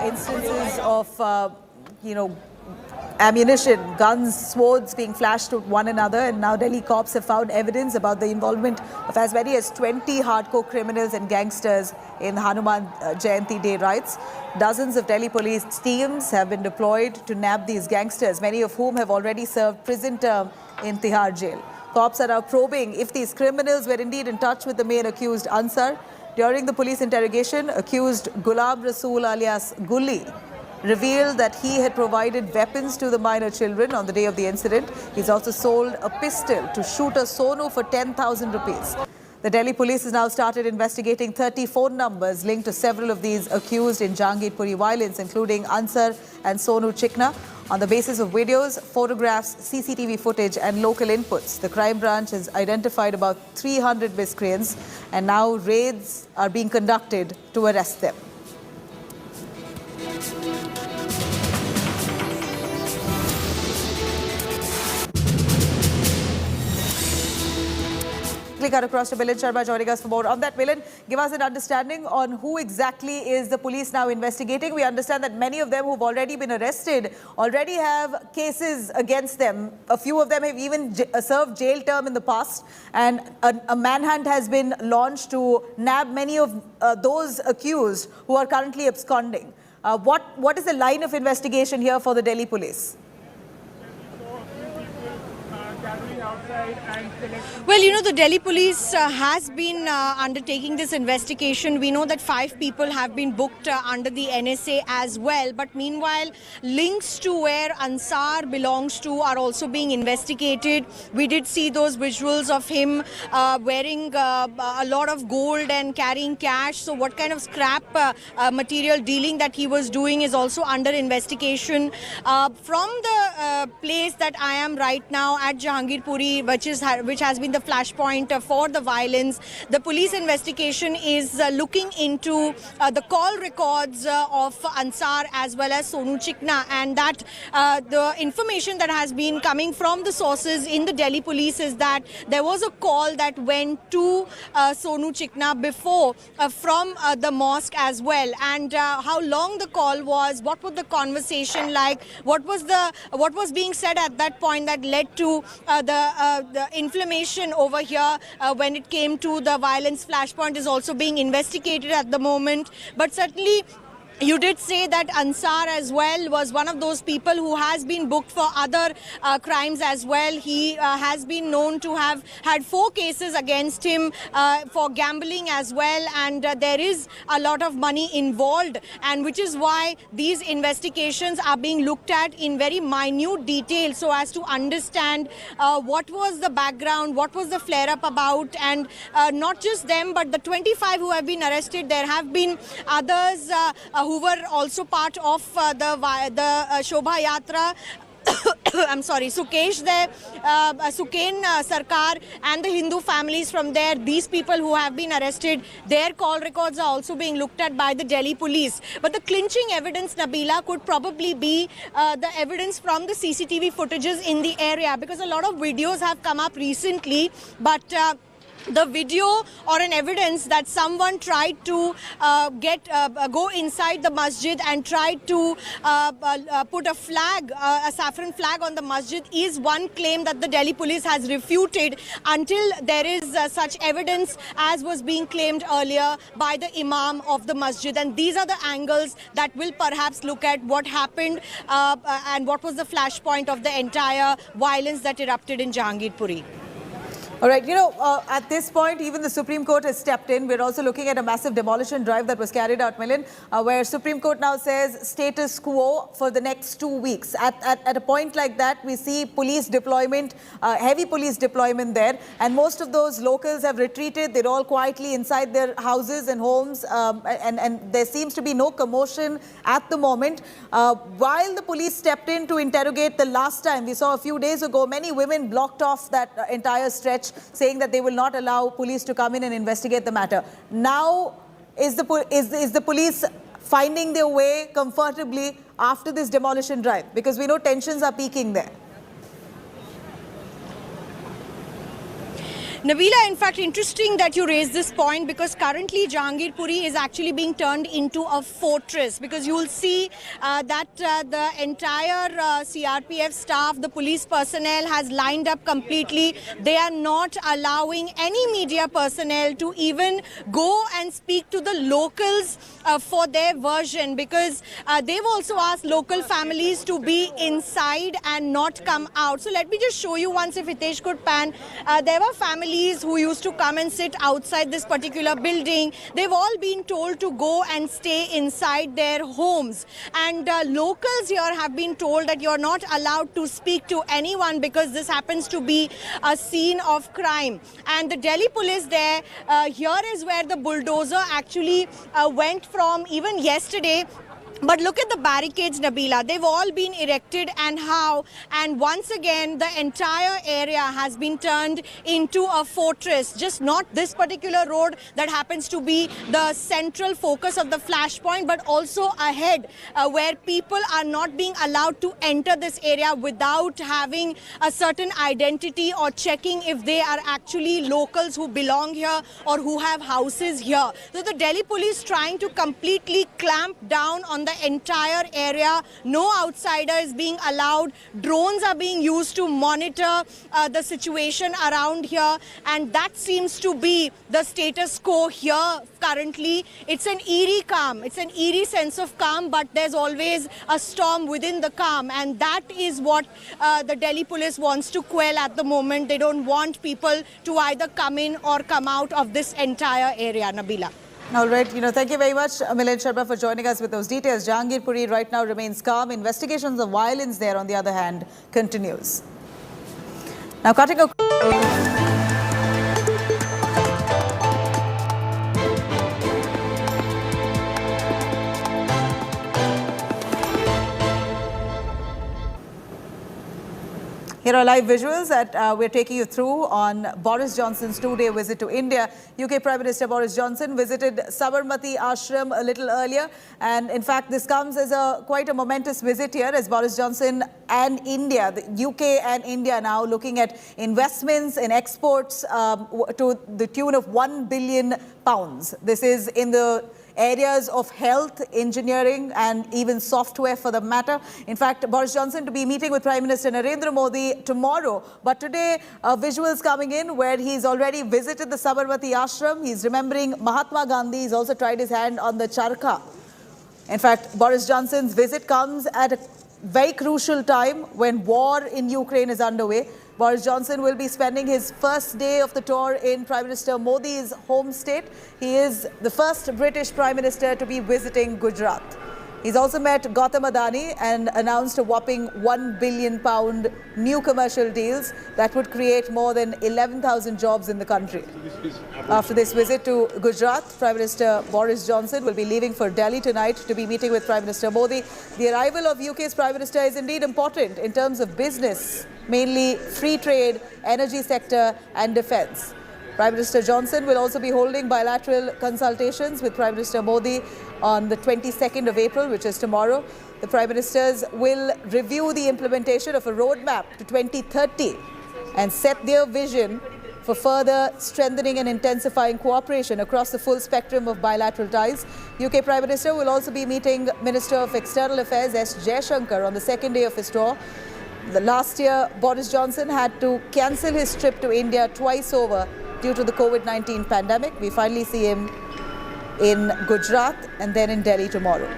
Instances of, ammunition, guns, swords being flashed to one another, and now Delhi cops have found evidence about the involvement of as many as 20 hardcore criminals and gangsters in Hanuman Jayanti Day riots. Dozens of Delhi police teams have been deployed to nab these gangsters, many of whom have already served prison term in Tihar jail. Cops are now probing if these criminals were indeed in touch with the main accused Ansar. During the police interrogation, accused Gulab Rasool alias Gulli revealed that he had provided weapons to the minor children on the day of the incident. He's also sold a pistol to shooter Sonu for 10,000 rupees. The Delhi police has now started investigating 30 phone numbers linked to several of these accused in Jahangirpuri violence, including Ansar and Sonu Chikna. On the basis of videos, photographs, CCTV footage and local inputs, the crime branch has identified about 300 miscreants, and now raids are being conducted to arrest them. Cut across to Milind Sharma joining us for more on that. Milind, give us an understanding on who exactly is the police now investigating. We understand that many of them who've already been arrested already have cases against them. A few of them have even served jail term in the past, and a manhunt has been launched to nab many of those accused who are currently absconding. What is the line of investigation here for the Delhi police? Well, the Delhi police has been undertaking this investigation. We know that 5 people have been booked under the NSA as well. But meanwhile, links to where Ansar belongs to are also being investigated. We did see those visuals of him wearing a lot of gold and carrying cash. So what kind of scrap material dealing that he was doing is also under investigation. From the place that I am right now at Jahangirpuri, which has been the flashpoint for the violence, the police investigation is looking into the call records of Ansar as well as Sonu Chikna, and that the information that has been coming from the sources in the Delhi police is that there was a call that went to Sonu Chikna before from the mosque as well, and how long the call was, what was the conversation like, what was being said at that point that led to the the inflammation over here when it came to the violence. Flashpoint is also being investigated at the moment. But certainly, you did say that Ansar as well was one of those people who has been booked for other crimes as well. He has been known to have had 4 cases against him for gambling as well, and there is a lot of money involved, and which is why these investigations are being looked at in very minute detail so as to understand what was the background, what was the flare-up about, and not just them but the 25 who have been arrested. There have been others who were also part of the Shobha Yatra. I'm sorry, Sukesh there, Suken Sarkar and the Hindu families from there. These people who have been arrested, their call records are also being looked at by the Delhi police. But the clinching evidence, Nabila, could probably be the evidence from the CCTV footages in the area, because a lot of videos have come up recently, but the video or an evidence that someone tried to go inside the masjid and tried to put a flag, a saffron flag on the masjid, is one claim that the Delhi police has refuted until there is such evidence as was being claimed earlier by the imam of the masjid. And these are the angles that will perhaps look at what happened and what was the flashpoint of the entire violence that erupted in Jahangirpuri. All right, at this point, even the Supreme Court has stepped in. We're also looking at a massive demolition drive that was carried out, Milind, where Supreme Court now says status quo for the next 2 weeks. At a point like that, we see police deployment, heavy police deployment there, and most of those locals have retreated. They're all quietly inside their houses and homes, and there seems to be no commotion at the moment. While the police stepped in to interrogate the last time, we saw a few days ago, many women blocked off that entire stretch, saying that they will not allow police to come in and investigate the matter. Now, is the police finding their way comfortably after this demolition drive? Because we know tensions are peaking there. Nabila, in fact, interesting that you raise this point, because currently Jahangirpuri is actually being turned into a fortress, because you will see that the entire CRPF staff, the police personnel has lined up completely. They are not allowing any media personnel to even go and speak to the locals for their version, because they've also asked local families to be inside and not come out. So let me just show you once, if Hitesh could pan. There were families who used to come and sit outside this particular building. They've all been told to go and stay inside their homes. And locals here have been told that you're not allowed to speak to anyone because this happens to be a scene of crime. And the Delhi police there, here is where the bulldozer actually went from even yesterday. But look at the barricades, Nabila. They've all been erected, and how. And once again, the entire area has been turned into a fortress. Just not this particular road that happens to be the central focus of the flashpoint, but also ahead where people are not being allowed to enter this area without having a certain identity or checking if they are actually locals who belong here or who have houses here. So the Delhi police trying to completely clamp down on the entire area. No outsiders being allowed. Drones are being used to monitor the situation around here, and that seems to be the status quo here currently. It's an eerie calm. It's an eerie sense of calm, but there's always a storm within the calm, and that is what the Delhi police wants to quell at the moment. They don't want people to either come in or come out of this entire area, Nabila. All right, thank you very much, Milind Sharma, for joining us with those details. Jahangirpuri right now remains calm. Investigations of violence there, on the other hand, continues. Now, cutting a... Here are live visuals that we're taking you through on Boris Johnson's 2-day visit to India. UK Prime Minister Boris Johnson visited Sabarmati Ashram a little earlier. And in fact, this comes as quite a momentous visit here, as Boris Johnson and India, the UK and India now looking at investments in exports to the tune of £1 billion. This is in the areas of health, engineering, and even software for the matter. In fact, Boris Johnson to be meeting with Prime Minister Narendra Modi tomorrow. But today, visuals coming in where he's already visited the Sabarmati Ashram. He's remembering Mahatma Gandhi. He's also tried his hand on the charkha. In fact, Boris Johnson's visit comes at a very crucial time when war in Ukraine is underway. Boris Johnson will be spending his first day of the tour in Prime Minister Modi's home state. He is the first British Prime Minister to be visiting Gujarat. He's also met Gautam Adani and announced a whopping £1 billion new commercial deals that would create more than 11,000 jobs in the country. After this visit to Gujarat, Prime Minister Boris Johnson will be leaving for Delhi tonight to be meeting with Prime Minister Modi. The arrival of UK's Prime Minister is indeed important in terms of business, mainly free trade, energy sector and defence. Prime Minister Johnson will also be holding bilateral consultations with Prime Minister Modi on the 22nd of April, which is tomorrow. The Prime Ministers will review the implementation of a roadmap to 2030 and set their vision for further strengthening and intensifying cooperation across the full spectrum of bilateral ties. UK Prime Minister will also be meeting Minister of External Affairs S. Jaishankar on the second day of his tour. Last year, Boris Johnson had to cancel his trip to India twice over due to the COVID-19 pandemic. We finally see him in Gujarat and then in Delhi tomorrow. On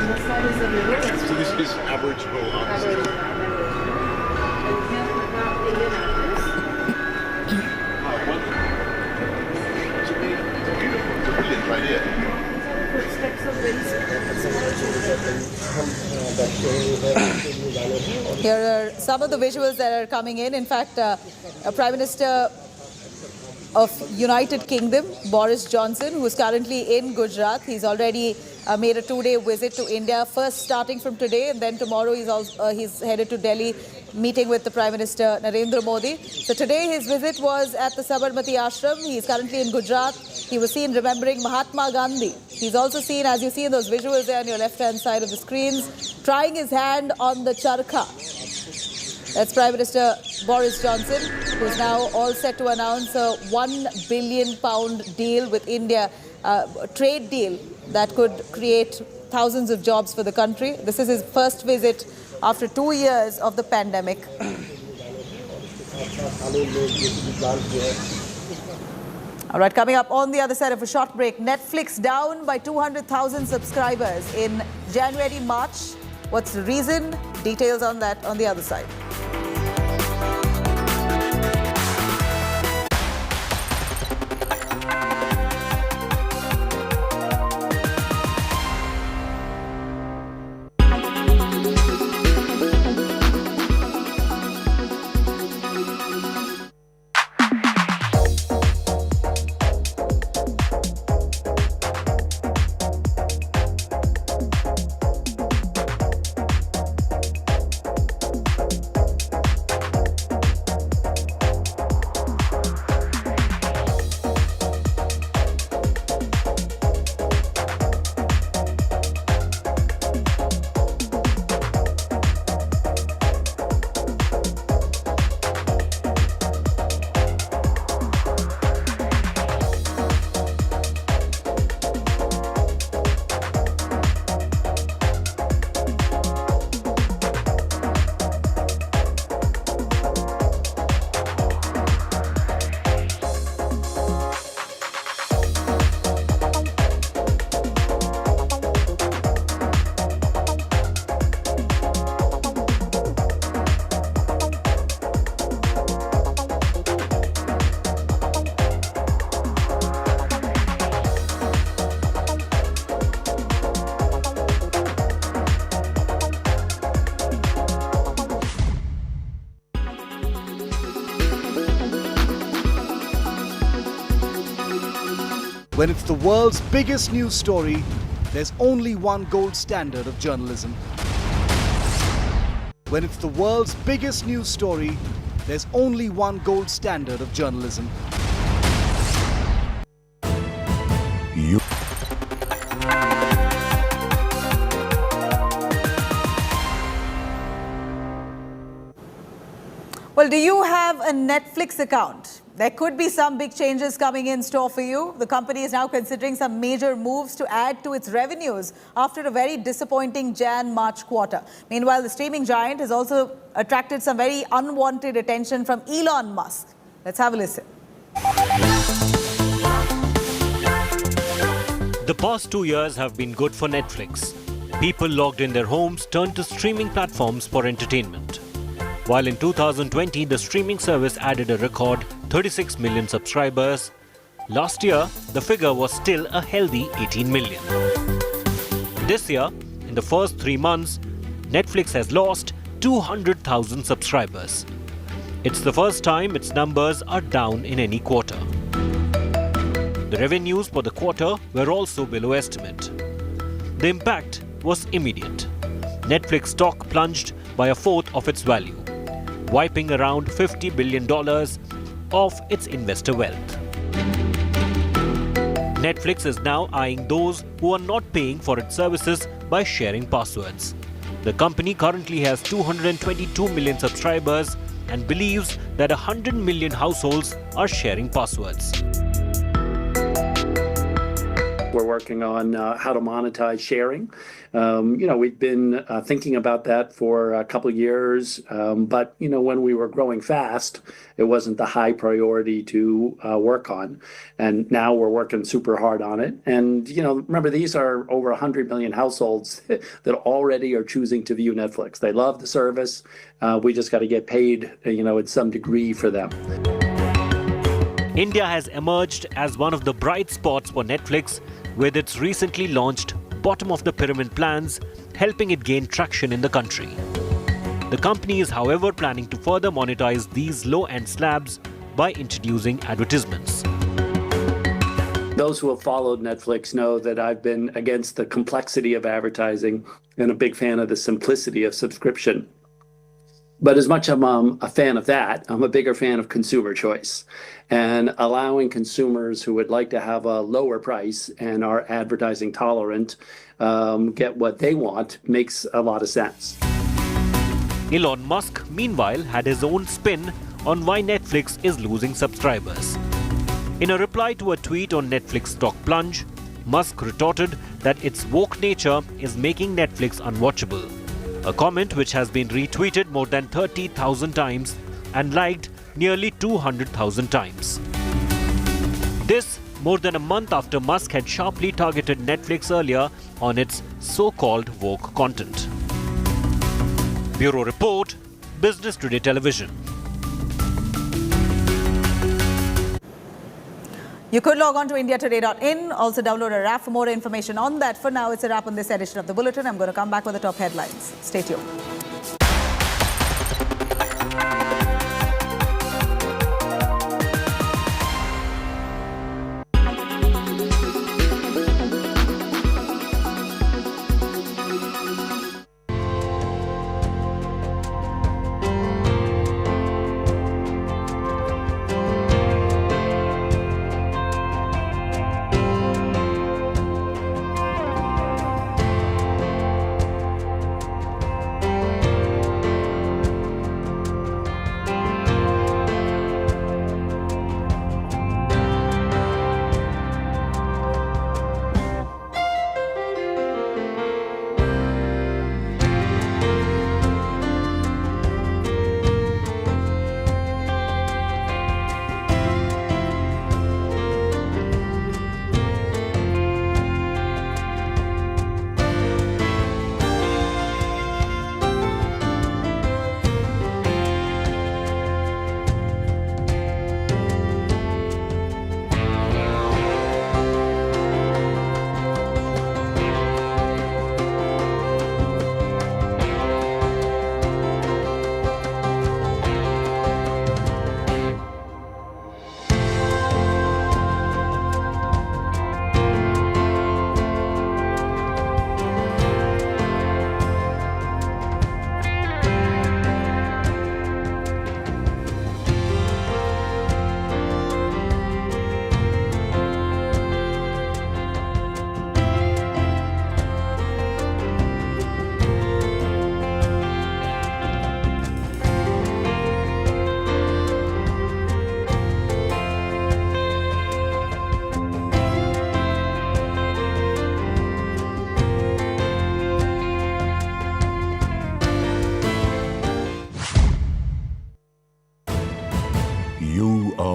this side is the river. So this is Aboriginal. Right here. Here are some of the visuals that are coming in. In fact, Prime Minister of United Kingdom, Boris Johnson, who is currently in Gujarat. He's already made a two-day visit to India, first starting from today, and then tomorrow he's headed to Delhi, meeting with the Prime Minister Narendra Modi. So today his visit was at the Sabarmati Ashram. He's currently in Gujarat. He was seen remembering Mahatma Gandhi. He's also seen, as you see in those visuals there on your left-hand side of the screens, trying his hand on the charkha. That's Prime Minister Boris Johnson, who's now all set to announce a £1 billion deal with India, a trade deal that could create thousands of jobs for the country. This is his first visit after 2 years of the pandemic. All right, coming up on the other side of a short break, Netflix down by 200,000 subscribers in January-March. What's the reason? Details on that on the other side. When it's the world's biggest news story, there's only one gold standard of journalism. When it's the world's biggest news story, there's only one gold standard of journalism. Well, do you have a Netflix account? There could be some big changes coming in store for you. The company is now considering some major moves to add to its revenues after a very disappointing Jan-March quarter. Meanwhile, the streaming giant has also attracted some very unwanted attention from Elon Musk. Let's have a listen. The past 2 years have been good for Netflix. People logged in their homes turned to streaming platforms for entertainment. While in 2020, the streaming service added a record 36 million subscribers, last year, the figure was still a healthy 18 million. This year, in the first 3 months, Netflix has lost 200,000 subscribers. It's the first time its numbers are down in any quarter. The revenues for the quarter were also below estimate. The impact was immediate. Netflix stock plunged by a fourth of its value, wiping around $50 billion of its investor wealth. Netflix is now eyeing those who are not paying for its services by sharing passwords. The company currently has 222 million subscribers and believes that 100 million households are sharing passwords. We're working on how to monetize sharing. We've been thinking about that for a couple of years, but when we were growing fast, it wasn't the high priority to work on. And now we're working super hard on it. And remember, these are over 100 million households that already are choosing to view Netflix. They love the service. We just got to get paid, in some degree for them. India has emerged as one of the bright spots for Netflix with its recently launched bottom-of-the-pyramid plans, helping it gain traction in the country. The company is, however, planning to further monetize these low-end slabs by introducing advertisements. Those who have followed Netflix know that I've been against the complexity of advertising and a big fan of the simplicity of subscription. But as much as I'm a fan of that, I'm a bigger fan of consumer choice. And allowing consumers who would like to have a lower price and are advertising tolerant get what they want makes a lot of sense. Elon Musk, meanwhile, had his own spin on why Netflix is losing subscribers. In a reply to a tweet on Netflix stock plunge, Musk retorted that its woke nature is making Netflix unwatchable. A comment which has been retweeted more than 30,000 times and liked nearly 200,000 times. This more than a month after Musk had sharply targeted Netflix earlier on its so-called woke content. Bureau Report, Business Today Television. You could log on to indiatoday.in, also download our app for more information on that. For now, it's a wrap on this edition of the Bulletin. I'm going to come back with the top headlines. Stay tuned.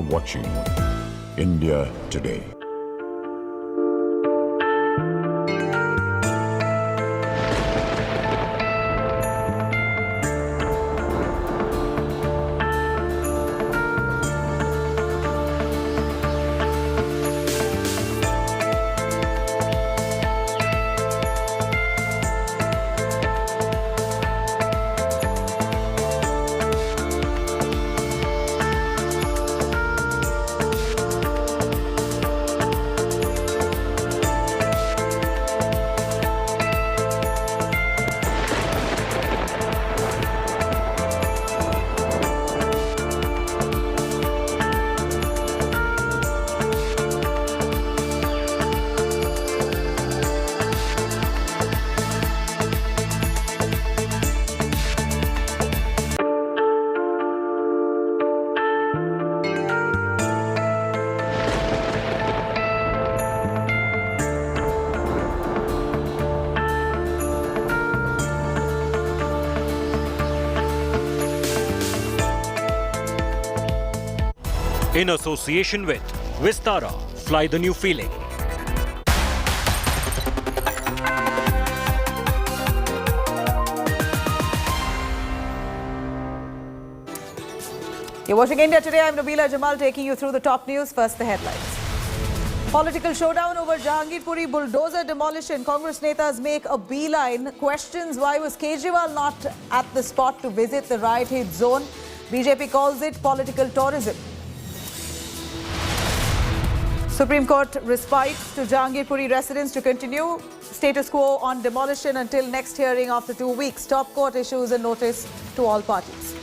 watching India Today. In association with Vistara, fly the new feeling. You're watching India Today. I'm Nabila Jamal taking you through the top news. First, the headlines. Political showdown over Jahangirpuri bulldozer demolition. Congress netas make a beeline. Questions why was Kejriwal not at the spot to visit the riot-hit zone. BJP calls it political tourism. Supreme Court respite to Jahangirpuri residents to continue status quo on demolition until next hearing after 2 weeks. Top court issues a notice to all parties.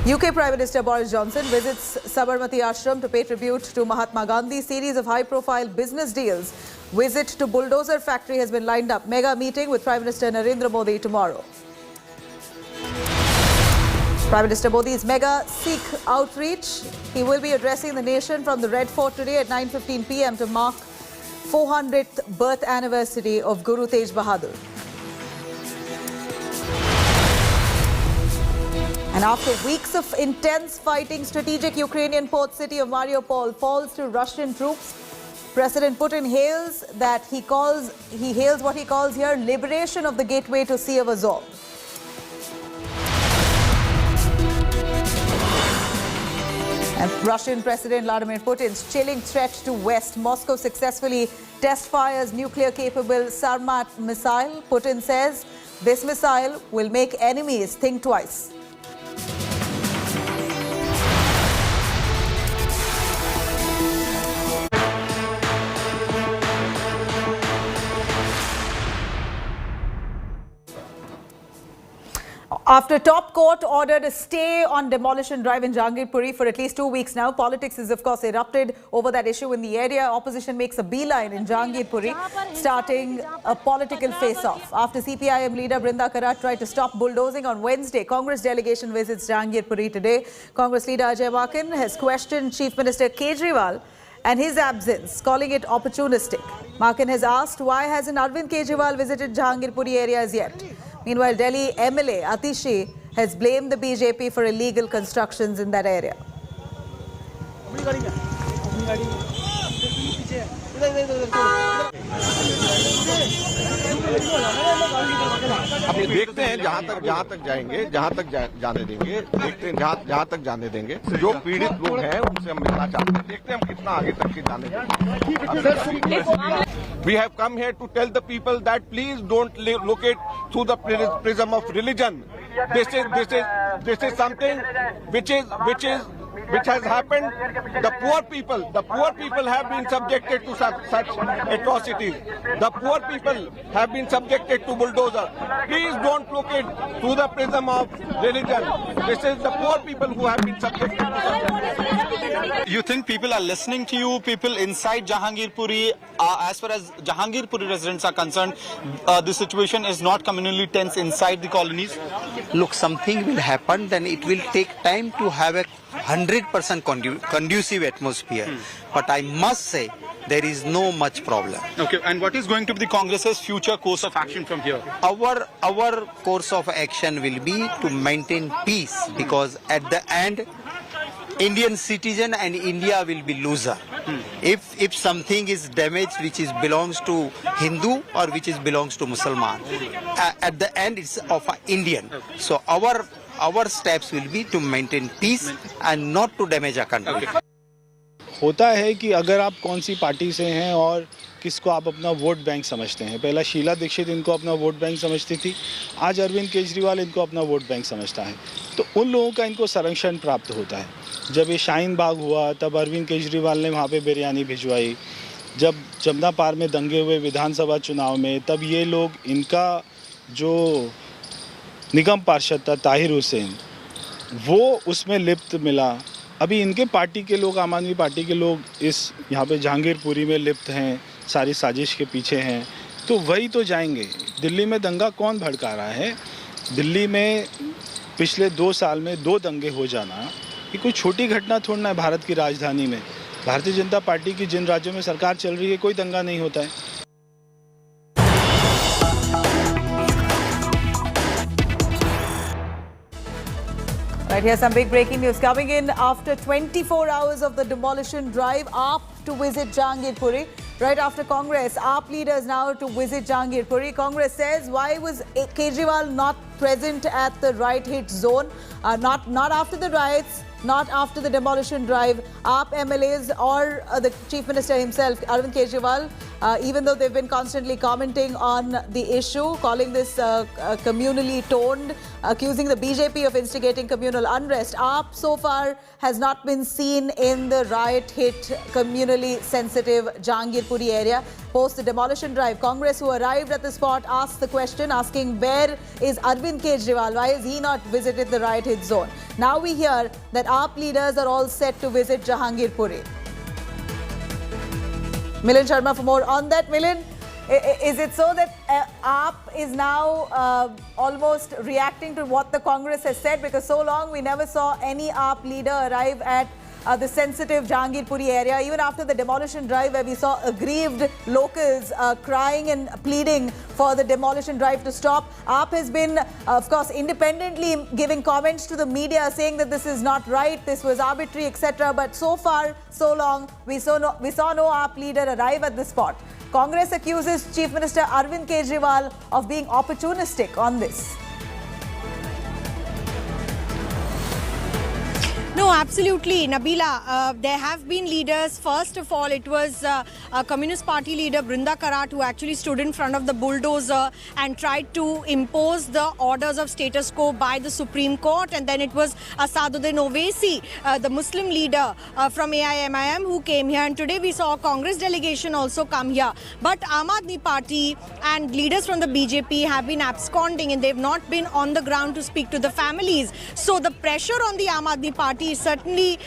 UK Prime Minister Boris Johnson visits Sabarmati Ashram to pay tribute to Mahatma Gandhi. Series of high-profile business deals. Visit to Bulldozer factory has been lined up. Mega meeting with Prime Minister Narendra Modi tomorrow. Prime Minister Modi's mega Sikh outreach. He will be addressing the nation from the Red Fort today at 9:15 p.m. to mark 400th birth anniversary of Guru Tej Bahadur. And after weeks of intense fighting, strategic Ukrainian port city of Mariupol falls to Russian troops. President Putin hails what he calls here liberation of the gateway to Sea of Azov. And Russian President Vladimir Putin's chilling threat to West. Moscow successfully test fires nuclear-capable Sarmat missile. Putin says this missile will make enemies think twice. After top court ordered a stay on demolition drive in Jahangirpuri for at least 2 weeks now, politics has of course erupted over that issue in the area. Opposition makes a beeline in Jahangirpuri, starting a political face-off. After CPIM leader Brinda Karat tried to stop bulldozing on Wednesday, Congress delegation visits Jahangirpuri today. Congress leader Ajay Makan has questioned Chief Minister Kejriwal and his absence, calling it opportunistic. Makan has asked why hasn't Arvind Kejriwal visited Jahangirpuri area as yet. Meanwhile, Delhi MLA Atishi has blamed the BJP for illegal constructions in that area. देखते हैं जहाँ तक जाएंगे, जहाँ तक जाने देंगे, देखते हैं जहाँ तक जाने देंगे। जो पीड़ित लोग हैं उनसे हम मिलना चाहते हैं, देखते हैं हम कितना आगे तक के जाने देंगे। We have come here to tell the people that please don't look it through the prism of religion. This is something which has happened. The poor people have been subjected to such atrocities. The poor people have been subjected to bulldozer. Please don't look it through the prism of religion. This is the poor people who have been subjected to such. You think people are listening to you? People inside Jahangirpuri, as far as Jahangirpuri residents are concerned, the situation is not communally tense inside the colonies? Look, something will happen, then it will take time to have a 100% conducive atmosphere. But I must say, there is no much problem. Okay, and what is going to be the Congress's future course of action from here? Our course of action will be to maintain peace, because at the end, Indian citizen and India will be loser. If something is damaged which is belongs to Hindu or which is belongs to Musliman, at the end it's of an Indian. So our steps will be to maintain peace and not to damage our country. होता है कि अगर आप कौन सी party से हैं और किसको आप अपना वोट बैंक समझते हैं। पहला शीला दीक्षित इनको अपना वोट बैंक समझती थी, आज अरविंद केजरीवाल इनको अपना वोट बैंक समझता है। तो उन लोगों का इनको संरक्षण प्राप्त होता है। जब ये शाहीन बाग हुआ तब अरविंद केजरीवाल ने वहाँ पे बिरयानी भिजवाई। जब जमुना पार में दंगे हुए विधानसभा चुनाव में, तब ये लोग, इनका जो निगम पार्षद था ताहिर हुसैन, वो उसमें लिप्त मिला। अभी इनके पार्टी के लोग, आम आदमी पार्टी के लोग इस यहाँ पे जहांगीरपुरी में लिप्त हैं, सारी साजिश के पीछे हैं। तो वही तो जाएंगे। दिल्ली में दंगा कौन भड़का रहा है? दिल्ली में पिछले 2 साल में 2 दंगे हो जाना ये कोई छोटी घटना थोड़ी ना है। भारत की राजधानी में भारतीय जनता पार्टी की जिन राज्यों में सरकार चल रही है, कोई दंगा नहीं होता है। Right, here's some big breaking news coming in after 24 hours of the demolition drive. AAP to visit Jahangirpuri. Right after Congress, AAP leaders now to visit Jahangirpuri. Congress says, why was Kejriwal not present at the riot hit zone? Not after the riots, not after the demolition drive. AAP MLAs or the Chief Minister himself, Arvind Kejriwal, even though they've been constantly commenting on the issue, calling this communally toned, accusing the BJP of instigating communal unrest. AAP so far has not been seen in the riot-hit, communally sensitive Jahangirpuri area. Post the demolition drive, Congress, who arrived at the spot, asked the question, asking where is Arvind Kejriwal? Why is he not visited the riot-hit zone? Now we hear that AAP leaders are all set to visit Jahangirpuri. Milind Sharma for more on that. Milind, is it so that AAP is now almost reacting to what the Congress has said? Because so long we never saw any AAP leader arrive at the sensitive Jahangirpuri area, even after the demolition drive where we saw aggrieved locals crying and pleading for the demolition drive to stop. AAP has been, of course, independently giving comments to the media saying that this is not right, this was arbitrary, etc. But so far, so long, we saw no AAP leader arrive at the spot. Congress accuses Chief Minister Arvind Kejriwal of being opportunistic on this. No, absolutely, Nabila. There have been leaders. First of all, it was a Communist Party leader, Brinda Karat, who actually stood in front of the bulldozer and tried to impose the orders of status quo by the Supreme Court. And then it was Asaduddin Owaisi, the Muslim leader from AIMIM, who came here. And today we saw a Congress delegation also come here. But Aam Aadmi Party and leaders from the BJP have been absconding and they've not been on the ground to speak to the families. So the pressure on the Aam Aadmi Party is certainly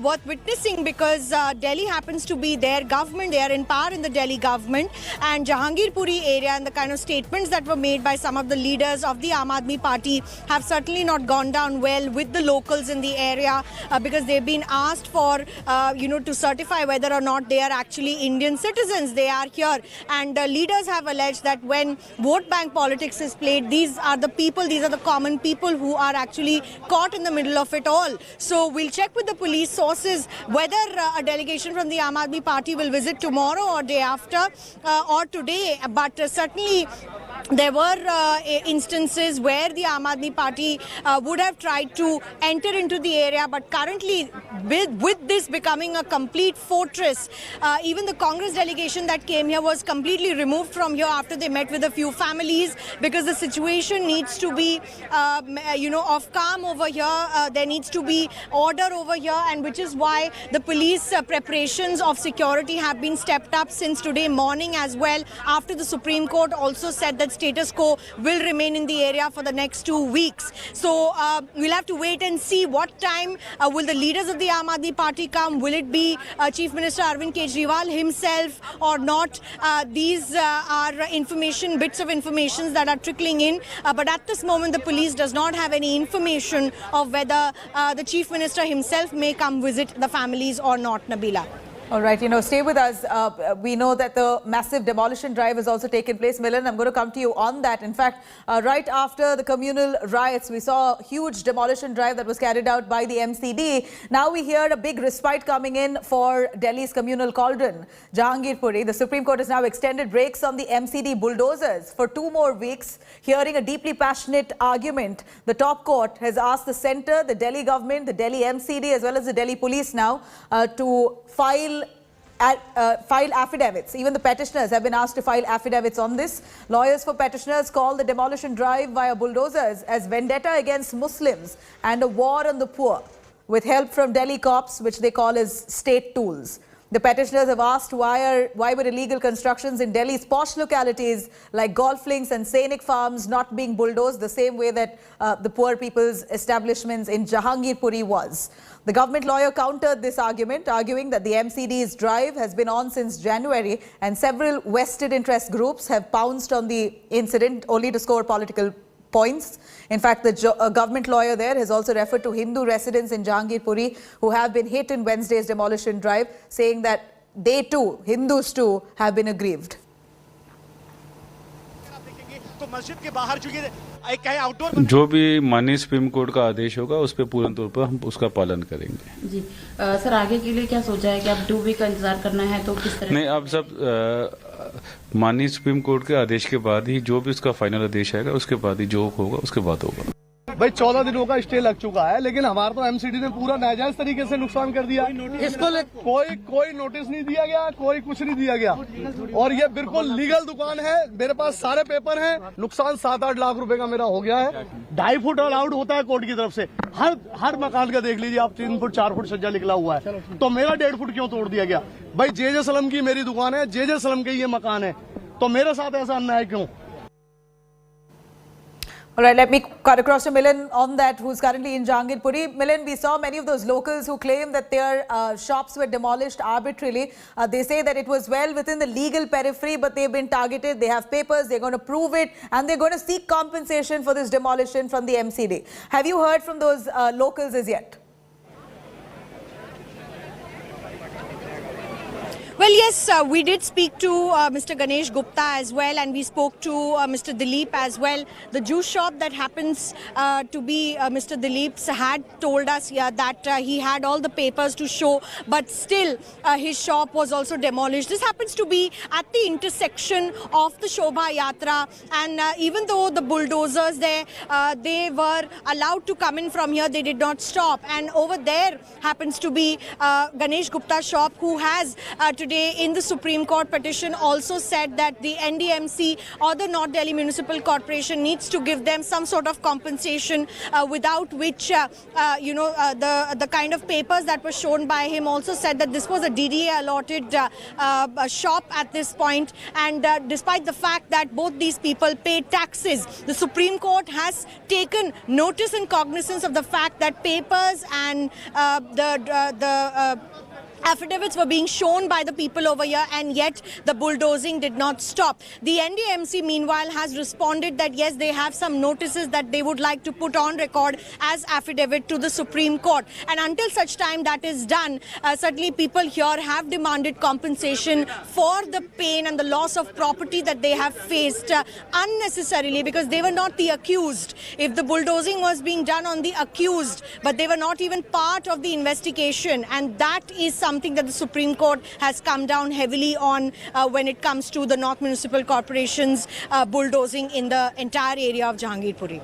worth witnessing, because Delhi happens to be their government. They are in power in the Delhi government, and Jahangirpuri area and the kind of statements that were made by some of the leaders of the Aam Aadmi Party have certainly not gone down well with the locals in the area, because they've been asked for to certify whether or not they are actually Indian citizens. They are here, and leaders have alleged that when vote bank politics is played, these are the people, these are the common people who are actually caught in the middle of it all. So we'll check with the police sources whether a delegation from the Aam Aadmi Party will visit tomorrow or day after or today. But certainly there were instances where the Aam Aadmi Party would have tried to enter into the area. But currently, with this becoming a complete fortress, even the Congress delegation that came here was completely removed from here after they met with a few families, because the situation needs to be, of calm over here. There needs to be order over here, and which is why the police preparations of security have been stepped up since today morning as well, after the Supreme Court also said that status quo will remain in the area for the next 2 weeks. So we'll have to wait and see what time will the leaders of the Aam Aadmi Party come. Will it be Chief Minister Arvind Kejriwal himself or not? These are information, bits of information that are trickling in. But at this moment, the police does not have any information of whether the Chief Minister himself may come visit the families or not, Nabila. All right, stay with us. We know that the massive demolition drive has also taken place. Milan, I'm going to come to you on that. In fact, right after the communal riots, we saw a huge demolition drive that was carried out by the MCD. Now we hear a big respite coming in for Delhi's communal cauldron, Jahangirpuri. The Supreme Court has now extended brakes on the MCD bulldozers for 2 more weeks, hearing a deeply passionate argument. The top court has asked the centre, the Delhi government, the Delhi MCD, as well as the Delhi police now to file affidavits. Even the petitioners have been asked to file affidavits on this. Lawyers for petitioners call the demolition drive via bulldozers as vendetta against Muslims and a war on the poor, with help from Delhi cops, which they call as state tools. The petitioners have asked why were illegal constructions in Delhi's posh localities like golf links and scenic farms not being bulldozed the same way that the poor people's establishments in Jahangirpuri was. The government lawyer countered this argument, arguing that the MCD's drive has been on since January and several vested interest groups have pounced on the incident only to score political points. In fact, the government lawyer there has also referred to Hindu residents in Jahangirpuri who have been hit in Wednesday's demolition drive, saying that they too, Hindus too, have been aggrieved. जो भी माननीय supreme court का आदेश होगा उस पर पूर्ण तौर पर हम उसका पालन करेंगे। जी सर, आगे के लिए क्या सोचा है कि अब 2 वीक का इंतजार करना है तो किस तरह? नहीं, अब सब माननीय सुप्रीम कोर्ट के आदेश के बाद ही जो भी उसका फाइनल आदेश आएगा उसके बाद ही जो होगा उसके बाद होगा। भाई 14 दिनों का स्टे लग चुका है, लेकिन हमारा तो एमसीडी ने पूरा नाजायज तरीके से नुकसान कर दिया। इसको कोई नोटिस नहीं दिया गया, कोई कुछ नहीं दिया गया, और ये बिल्कुल लीगल दुकान है। मेरे पास सारे पेपर हैं। नुकसान 7-8 लाख रुपए का मेरा हो गया है। 2.5 फुट अलाउड होता है कोर्ट की तरफ से। हर मकान का देख लीजिए आप, 3 फुट 4 फुट सज्जा निकला हुआ है, तो मेरा 1.5 फुट क्यों तोड़ दिया गया? भाई जे सलम की मेरी दुकान है, जे सलम के ये मकान है, तो मेरे साथ ऐसा अन्याय क्यों? All right, let me cut across to Milan on that, who's currently in Jahangirpuri. Milan, we saw many of those locals who claim that their shops were demolished arbitrarily. They say that it was well within the legal periphery, but they've been targeted. They have papers, they're going to prove it, and they're going to seek compensation for this demolition from the MCD. Have you heard from those locals as yet? Well, yes, we did speak to Mr. Ganesh Gupta as well, and we spoke to Mr. Dileep as well. The juice shop that happens to be Mr. Dileep's had told us that he had all the papers to show, but still his shop was also demolished. This happens to be at the intersection of the Shobha Yatra, and even though the bulldozers there, they were allowed to come in from here, they did not stop. And over there happens to be Ganesh Gupta's shop, who has today in the Supreme Court petition also said that the NDMC or the North Delhi Municipal Corporation needs to give them some sort of compensation, without which, the kind of papers that were shown by him also said that this was a DDA allotted shop at this point. And despite the fact that both these people paid taxes, the Supreme Court has taken notice and cognizance of the fact that papers and the affidavits were being shown by the people over here, and yet the bulldozing did not stop. The NDMC meanwhile has responded that yes, they have some notices that they would like to put on record as affidavit to the Supreme Court, and until such time that is done, certainly people here have demanded compensation for the pain and the loss of property that they have faced unnecessarily, because they were not the accused. If the bulldozing was being done on the accused, but they were not even part of the investigation, and that is something that the Supreme Court has come down heavily on when it comes to the North Municipal Corporation's bulldozing in the entire area of Jahangirpuri.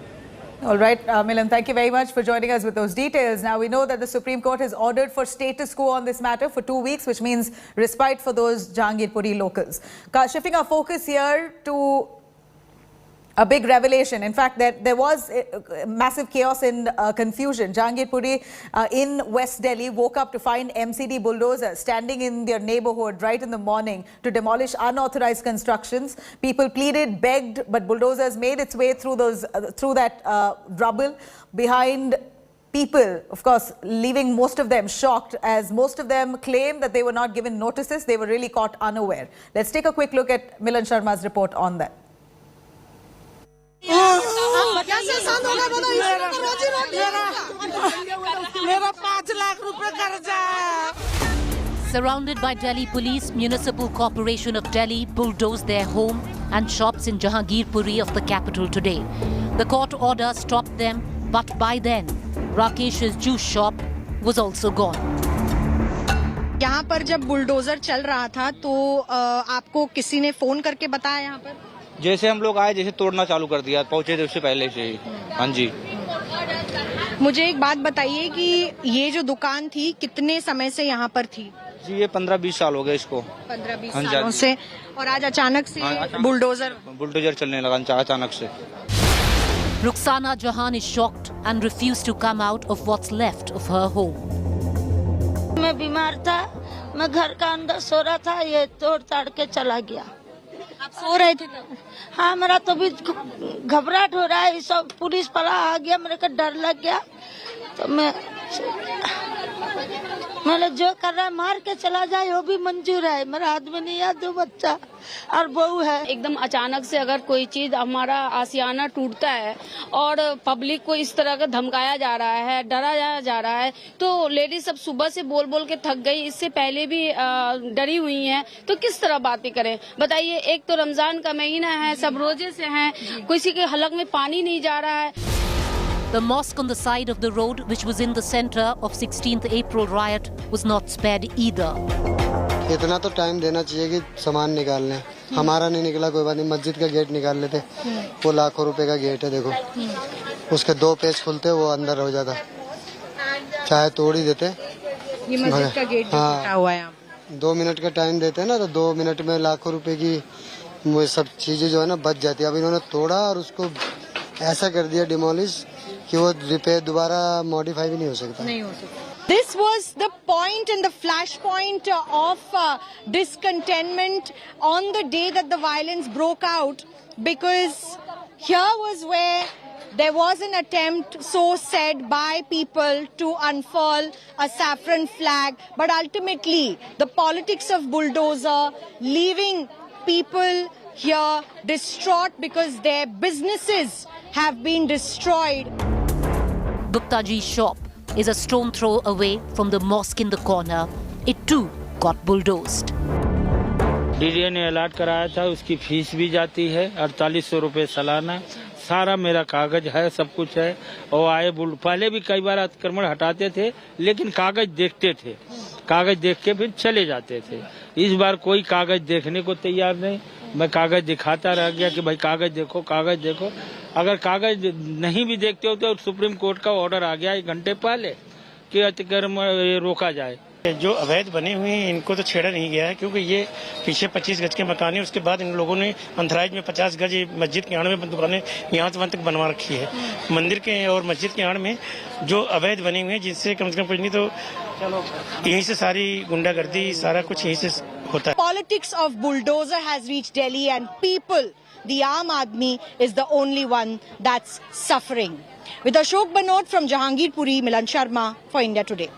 All right, Milan, thank you very much for joining us with those details. Now, we know that the Supreme Court has ordered for status quo on this matter for 2 weeks, which means respite for those Jahangirpuri locals. Shifting our focus here to a big revelation. In fact, there was massive chaos and confusion. Jahangirpuri in West Delhi woke up to find MCD bulldozers standing in their neighborhood right in the morning to demolish unauthorized constructions. People pleaded, begged, but bulldozers made its way through that rubble behind people, of course, leaving most of them shocked, as most of them claim that they were not given notices. They were really caught unaware. Let's take a quick look at Milan Sharma's report on that. Surrounded by Delhi police, Municipal Corporation of Delhi bulldozed their home and shops in Jahangirpuri of the capital today. The court order stopped them, but by then, Rakesh's juice shop was also gone. यहाँ पर जब bulldozer चल रहा था तो आपको किसी ने फोन करके बताया यहाँ पर? जैसे हम लोग आए, जैसे तोड़ना चालू कर दिया, पहुंचे थे उससे पहले से ही। हाँ जी। मुझे एक बात बताइए कि ये जो दुकान थी कितने समय से यहाँ पर थी? जी ये 15-20 साल हो गए इसको। 15-20 सालों से, और आज अचानक से बुलडोजर चलने लगा अचानक से। Ruxana Jahan is shocked and refused to come out of what's left of her home. मैं बीमार था, मैं घर का अंदर सो रहा था, ये तोड़ ताड़ के चला गया। आप सो रहे थे तब? हाँ, मेरा तो भी घबराहट हो रहा है, सब पुलिस वाला आ गया, मेरे को डर लग गया, तो मैंने जो कर रहा है मार के चला जाए वो भी मंजूर है। मेरा आदमी नहीं है, 2 बच्चा और बहू है। एकदम अचानक से अगर कोई चीज हमारा आशियाना टूटता है और पब्लिक को इस तरह का धमकाया जा रहा है, डराया जा रहा है, तो लेडीज सब सुबह से बोल बोल के थक गई, इससे पहले भी डरी हुई हैं, तो किस तरह बातें करें बताइए। एक तो रमजान का महीना है, सब रोजे से हैं, किसी के हलक में पानी नहीं जा रहा है। The mosque on the side of the road, which was in the center of 16th April riot, was not spared either. इतना तो टाइम देना चाहिए कि सामान निकालने, हमारा नहीं निकला कोई बात नहीं, मस्जिद का गेट निकाल लेते, वो लाखों रुपए का गेट है, देखो उसके 2 पेज खुलते वो अंदर हो जाता, चाहे तोड़ ही देते। ये मस्जिद का गेट टूटा हुआ है। 2 मिनट का टाइम देते हैं ना, तो 2 मिनट में लाखों रुपए की वो सब चीजें जो है ना बच जाती है। अब इन्होंने तोड़ा और उसको ऐसा कर दिया डिमोलिश कि वो रिपेयर दोबारा मॉडिफाई भी नहीं हो सकता। This was the point and the flashpoint of discontentment on the day that the violence broke out, because here was where there was an attempt, so said by people, to unfurl a saffron flag, but ultimately the politics of bulldozer, leaving people here distraught because their businesses have been destroyed. Gupta ji's shop is a stone throw away from the mosque in the corner. It too got bulldozed. DDA ने alert कराया था, उसकी fees भी जाती है 4800 रुपए सालाना। सारा मेरा कागज है, सब कुछ है। और आए पहले भी कई बार अतिक्रमण हटाते थे, लेकिन कागज देखते थे, कागज देख के फिर चले जाते थे। इस बार कोई कागज देखने को तैयार नहीं। मैं कागज दिखाता रह गया कि भाई कागज देखो, कागज देखो। अगर कागज नहीं भी देखते हो तो सुप्रीम कोर्ट का ऑर्डर आ गया 1 घंटे पहले कि अतिक्रमण रोका जाए। जो अवैध बने हुए हैं इनको तो छेड़ा नहीं गया है, क्योंकि ये पीछे 25 गज के मकान है। उसके बाद इन लोगों ने अंतराज में 50 गज मस्जिद के आड़ में दुकानें यहाँ से वहाँ तक बनवा रखी है। मंदिर के और मस्जिद के आड़ में जो अवैध बने हुए हैं, जिससे कम से कम कुछ नहीं तो यहीं से सारी गुंडागर्दी, सारा कुछ यहीं से होता है। Politics of bulldozer has reached Delhi and people, the Aam Aadmi, is the only one that's suffering. With Ashok Banod from Jahangirpuri, Milan Sharma for India Today.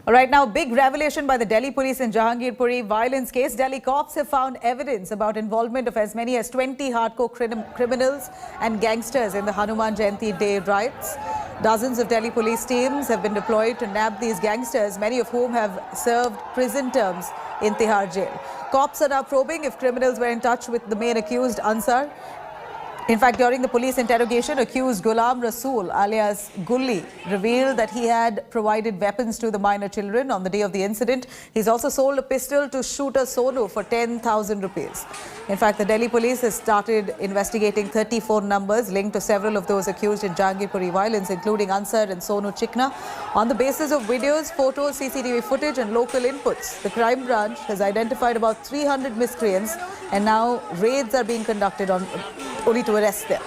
All right, now big revelation by the Delhi police in Jahangirpuri violence case. Delhi cops have found evidence about involvement of as many as 20 hardcore criminals and gangsters in the Hanuman Jayanti day riots. Dozens of Delhi police teams have been deployed to nab these gangsters, many of whom have served prison terms in Tihar jail. Cops are now probing if criminals were in touch with the main accused, Ansar. In fact, during the police interrogation, accused Ghulam Rasool alias Gulli revealed that he had provided weapons to the minor children on the day of the incident. He's also sold a pistol to shooter Sonu for 10,000 rupees. In fact, the Delhi police has started investigating 34 numbers linked to several of those accused in Jahangirpuri violence, including Ansar and Sonu Chikna. On the basis of videos, photos, CCTV footage and local inputs, the crime branch has identified about 300 miscreants, and now raids are being conducted on only to arrest them.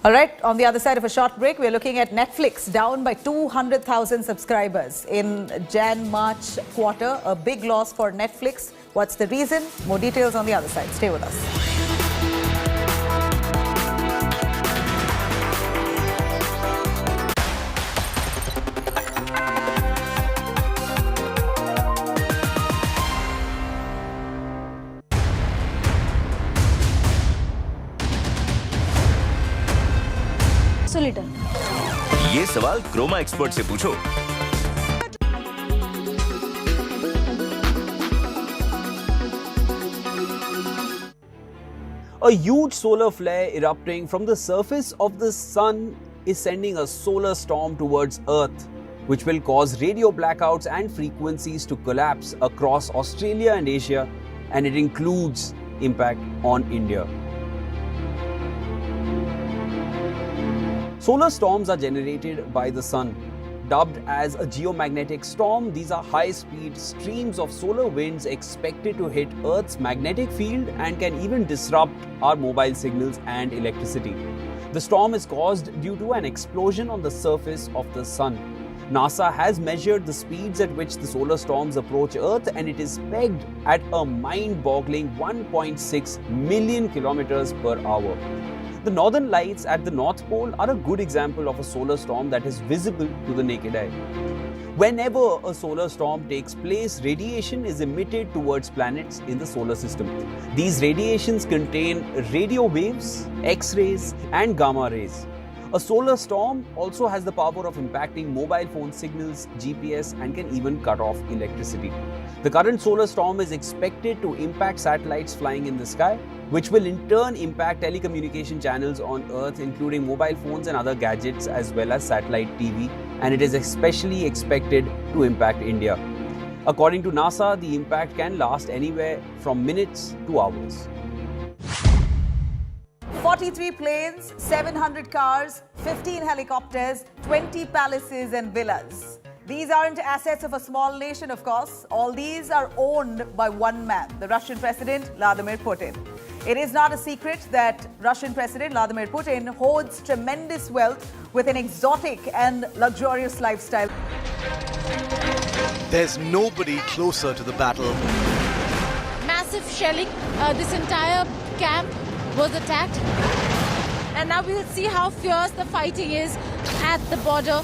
All right, on the other side of a short break, we're looking at Netflix down by 200,000 subscribers in Jan-March quarter. A big loss for Netflix. What's the reason? More details on the other side. Stay with us. 100 litre. ये सवाल Croma expert से पूछो। A huge solar flare erupting from the surface of the sun is sending a solar storm towards Earth, which will cause radio blackouts and frequencies to collapse across Australia and Asia, and it includes impact on India. Solar storms are generated by the sun. Dubbed as a geomagnetic storm, these are high-speed streams of solar winds expected to hit Earth's magnetic field and can even disrupt our mobile signals and electricity. The storm is caused due to an explosion on the surface of the sun. NASA has measured the speeds at which the solar storms approach Earth, and it is pegged at a mind-boggling 1.6 million kilometers per hour. The northern lights at the North Pole are a good example of a solar storm that is visible to the naked eye. Whenever a solar storm takes place, radiation is emitted towards planets in the solar system. These radiations contain radio waves, X-rays, and gamma rays. A solar storm also has the power of impacting mobile phone signals, GPS, and can even cut off electricity. The current solar storm is expected to impact satellites flying in the sky, which will in turn impact telecommunication channels on Earth, including mobile phones and other gadgets, as well as satellite TV, and it is especially expected to impact India. According to NASA, the impact can last anywhere from minutes to hours. 43 planes, 700 cars, 15 helicopters, 20 palaces and villas. These aren't assets of a small nation, of course. All these are owned by one man, the Russian President Vladimir Putin. It is not a secret that Russian President Vladimir Putin hoards tremendous wealth with an exotic and luxurious lifestyle. There's nobody closer to the battle. Massive shelling. This entire camp was attacked. And now we'll see how fierce the fighting is at the border.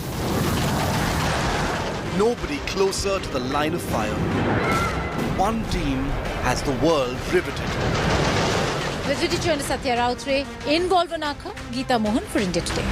Nobody closer to the line of fire. One team has the world riveted. Visiting journalist Satya Rautre in Volvanaka, Geeta Mohan for India Today.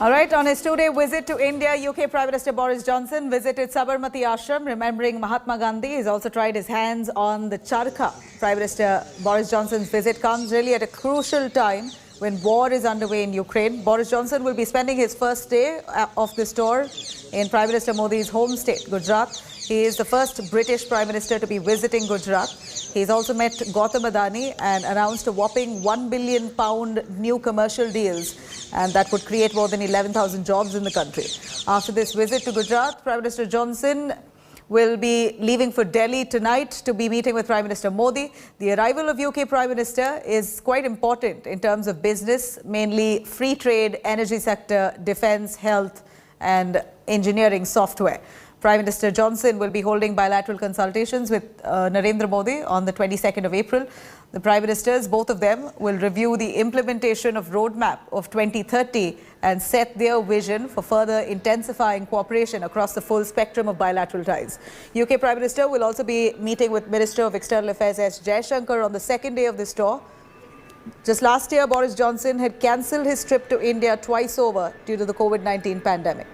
All right, on his two-day visit to India, UK Prime Minister Boris Johnson visited Sabarmati Ashram, remembering Mahatma Gandhi. He's also tried his hands on the charkha. Prime Minister Boris Johnson's visit comes really at a crucial time when war is underway in Ukraine. Boris Johnson will be spending his first day of this tour in Prime Minister Modi's home state, Gujarat. He is the first British Prime Minister to be visiting Gujarat. He's also met Gautam Adani and announced a whopping £1 billion new commercial deals, and that would create more than 11,000 jobs in the country. After this visit to Gujarat, Prime Minister Johnson will be leaving for Delhi tonight to be meeting with Prime Minister Modi. The arrival of UK Prime Minister is quite important in terms of business, mainly free trade, energy sector, defence, health and engineering software. Prime Minister Johnson will be holding bilateral consultations with Narendra Modi on the 22nd of April. The Prime Ministers, both of them, will review the implementation of Roadmap of 2030 and set their vision for further intensifying cooperation across the full spectrum of bilateral ties. UK Prime Minister will also be meeting with Minister of External Affairs S. Jaishankar on the second day of this tour. Just last year, Boris Johnson had cancelled his trip to India twice over due to the COVID-19 pandemic.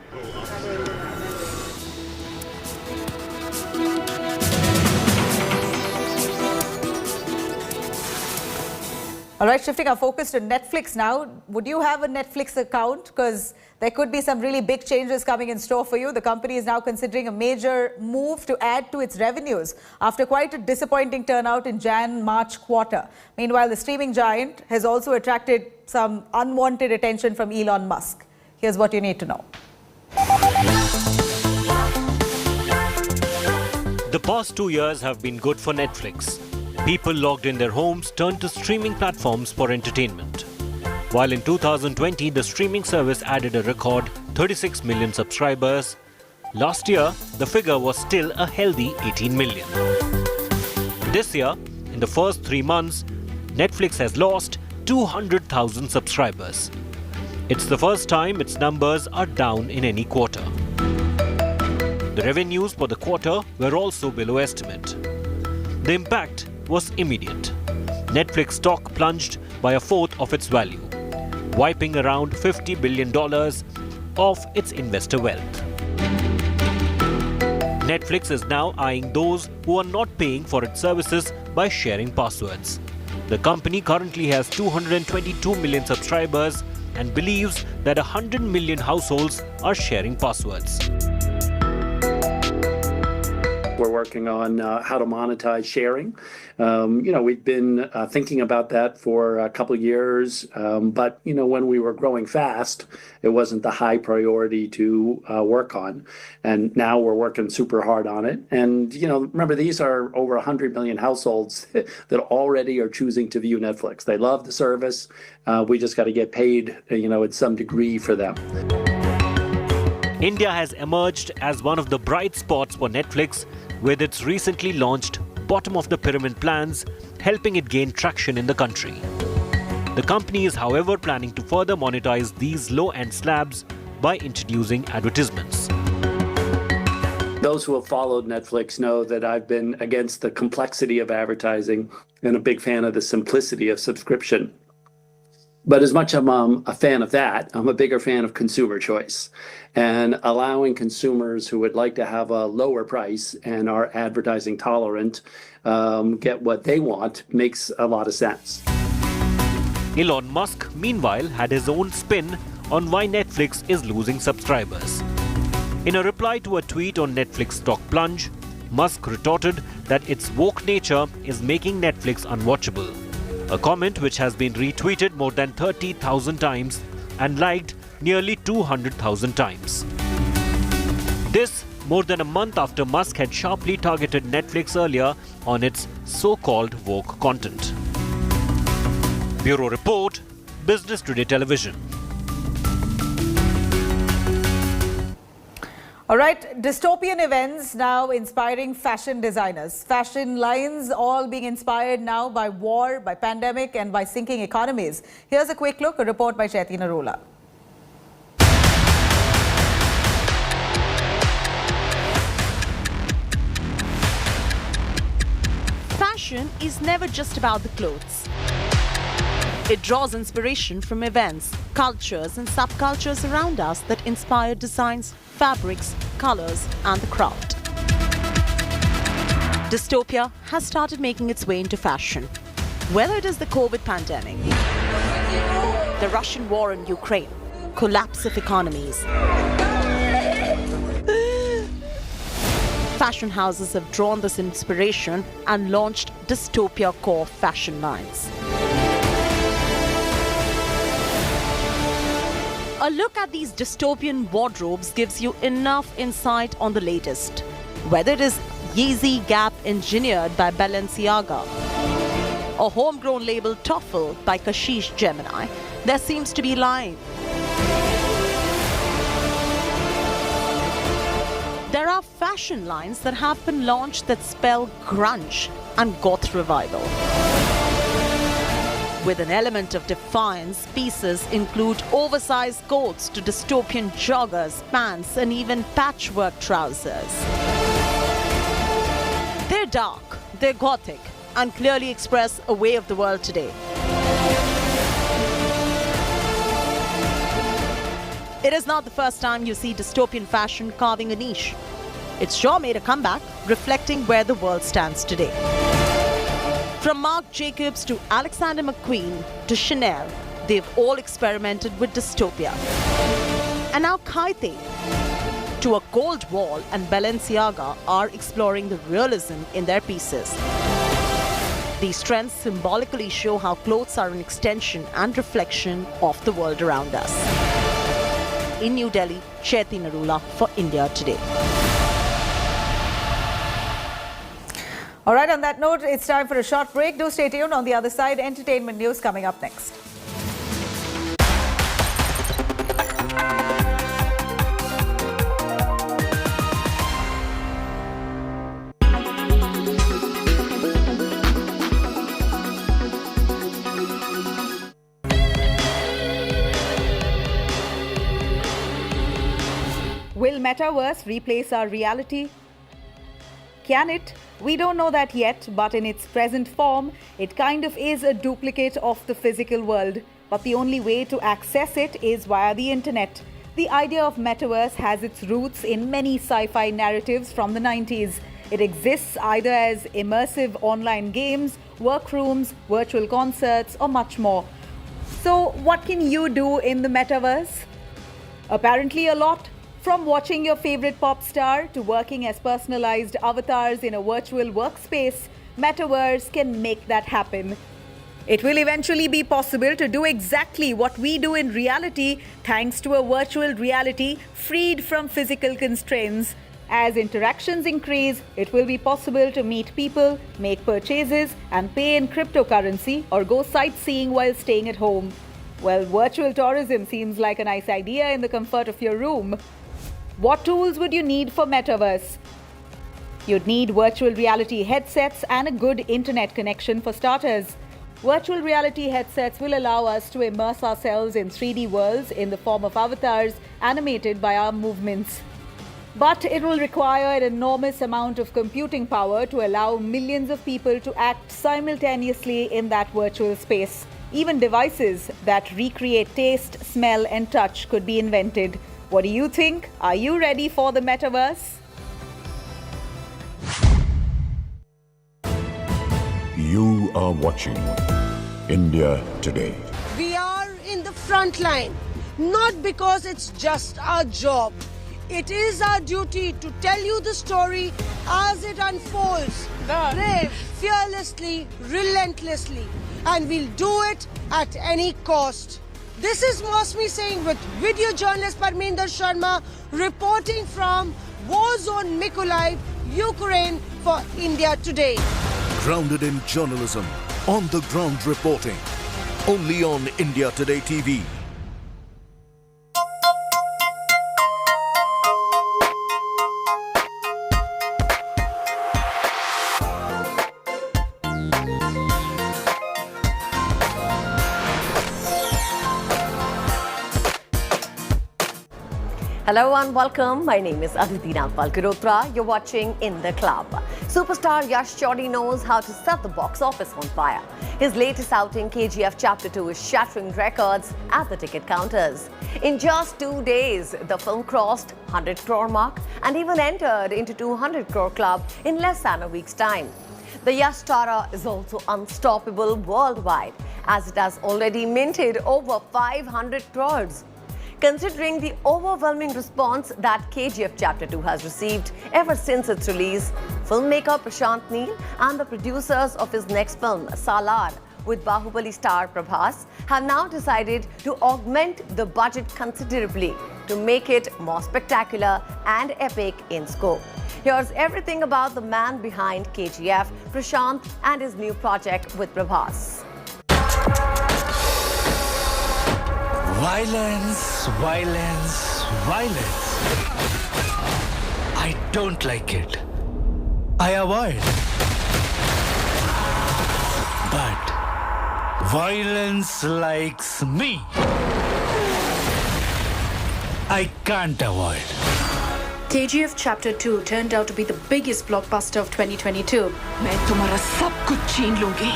All right, shifting our focus to Netflix now. Would you have a Netflix account? Because there could be some really big changes coming in store for you. The company is now considering a major move to add to its revenues after quite a disappointing turnout in Jan-March quarter. Meanwhile, the streaming giant has also attracted some unwanted attention from Elon Musk. Here's what you need to know. The past 2 years have been good for Netflix. People locked in their homes turned to streaming platforms for entertainment. While in 2020, the streaming service added a record 36 million subscribers, Last year, the figure was still a healthy 18 million. This year, in the first 3 months, Netflix has lost 200,000 subscribers. It's the first time its numbers are down in any quarter. The revenues for the quarter were also below estimate. The impact was immediate. Netflix stock plunged by a fourth of its value, wiping around $50 billion of its investor wealth. Netflix is now eyeing those who are not paying for its services by sharing passwords. The company currently has 222 million subscribers and believes that 100 million households are sharing passwords. We're working on how to monetize sharing. We've been thinking about that for a couple of years, but when we were growing fast, it wasn't the high priority to work on. And now we're working super hard on it. And remember, these are over 100 million households that already are choosing to view Netflix. They love the service. We just got to get paid, at some degree for them. India has emerged as one of the bright spots for Netflix with its recently launched bottom-of-the-pyramid plans, helping it gain traction in the country. The company is, however, planning to further monetize these low-end slabs by introducing advertisements. Those who have followed Netflix know that I've been against the complexity of advertising and a big fan of the simplicity of subscription. But as much as I'm a fan of that, I'm a bigger fan of consumer choice. And allowing consumers who would like to have a lower price and are advertising tolerant get what they want makes a lot of sense. Elon Musk, meanwhile, had his own spin on why Netflix is losing subscribers. In a reply to a tweet on Netflix stock plunge, Musk retorted that its woke nature is making Netflix unwatchable. A comment which has been retweeted more than 30,000 times and liked nearly 200,000 times. This more than a month after Musk had sharply targeted Netflix earlier on its so-called woke content. Bureau Report, Business Today Television. All right, dystopian events now inspiring fashion designers. Fashion lines all being inspired now by war, by pandemic and by sinking economies. Here's a quick look, a report by Chaitanya Rola. Fashion is never just about the clothes. It draws inspiration from events, cultures and subcultures around us that inspire designs, fabrics, colors and the craft. Dystopia has started making its way into fashion. Whether it is the COVID pandemic, the Russian war in Ukraine, collapse of economies, fashion houses have drawn this inspiration and launched dystopia core fashion lines. A look at these dystopian wardrobes gives you enough insight on the latest. Whether it is Yeezy Gap engineered by Balenciaga or homegrown label Toffle by Kashish Gemini, there seems to be line. There are fashion lines that have been launched that spell grunge and goth revival. With an element of defiance, pieces include oversized coats to dystopian joggers, pants, and even patchwork trousers. They're dark, they're gothic, and clearly express a way of the world today. It is not the first time you see dystopian fashion carving a niche. It's sure made a comeback, reflecting where the world stands today. From Marc Jacobs to Alexander McQueen to Chanel, they've all experimented with dystopia. And now Kaite to a Cold Wall and Balenciaga are exploring the realism in their pieces. These trends symbolically show how clothes are an extension and reflection of the world around us. In New Delhi, Chaitanya Rola for India Today. All right, on that note, it's time for a short break. Do stay tuned. On the other side, entertainment news coming up next. metaverse replace our reality? Can it? We don't know that yet, but in its present form, it kind of is a duplicate of the physical world. But the only way to access it is via the internet. The idea of metaverse has its roots in many sci-fi narratives from the 90s. It exists either as immersive online games, workrooms, virtual concerts, or much more. So, what can you do in the metaverse? Apparently a lot. From watching your favorite pop star to working as personalized avatars in a virtual workspace, metaverse can make that happen. It will eventually be possible to do exactly what we do in reality thanks to a virtual reality freed from physical constraints. As interactions increase, it will be possible to meet people, make purchases, and pay in cryptocurrency or go sightseeing while staying at home. Well, virtual tourism seems like a nice idea in the comfort of your room. What tools would you need for metaverse? You'd need virtual reality headsets and a good internet connection for starters. Virtual reality headsets will allow us to immerse ourselves in 3D worlds in the form of avatars animated by our movements. But it will require an enormous amount of computing power to allow millions of people to act simultaneously in that virtual space. Even devices that recreate taste, smell, and touch could be invented. What do you think? Are you ready for the metaverse? You are watching India Today. We are in the front line, not because it's just our job. It is our duty to tell you the story as it unfolds. Brave, fearlessly, relentlessly. And we'll do it at any cost. This is Mosme saying with video journalist Parminder Sharma reporting from war zone Mykolaiv, Ukraine for India Today. Grounded in journalism, on the ground reporting. Only on India Today TV. Hello and welcome. My name is Aditi Nagpal Girotra. You're watching In the Club. Superstar Yash Chaudhary knows how to set the box office on fire. His latest outing, KGF Chapter 2, is shattering records at the ticket counters. In just 2 days, the film crossed 100 crore mark and even entered into 200 crore club in less than a week's time. The Yash Tara is also unstoppable worldwide, as it has already minted over 500 crores. Considering the overwhelming response that KGF Chapter 2 has received ever since its release, filmmaker Prashant Neel and the producers of his next film, Salar, with Bahubali star Prabhas, have now decided to augment the budget considerably to make it more spectacular and epic in scope. Here's everything about the man behind KGF, Prashant, and his new project with Prabhas. Violence, violence, violence. I don't like it. I avoid. But violence likes me. I can't avoid. KGF Chapter 2 turned out to be the biggest blockbuster of 2022. मैं तुम्हारा सब कुछ छीन लूंगी.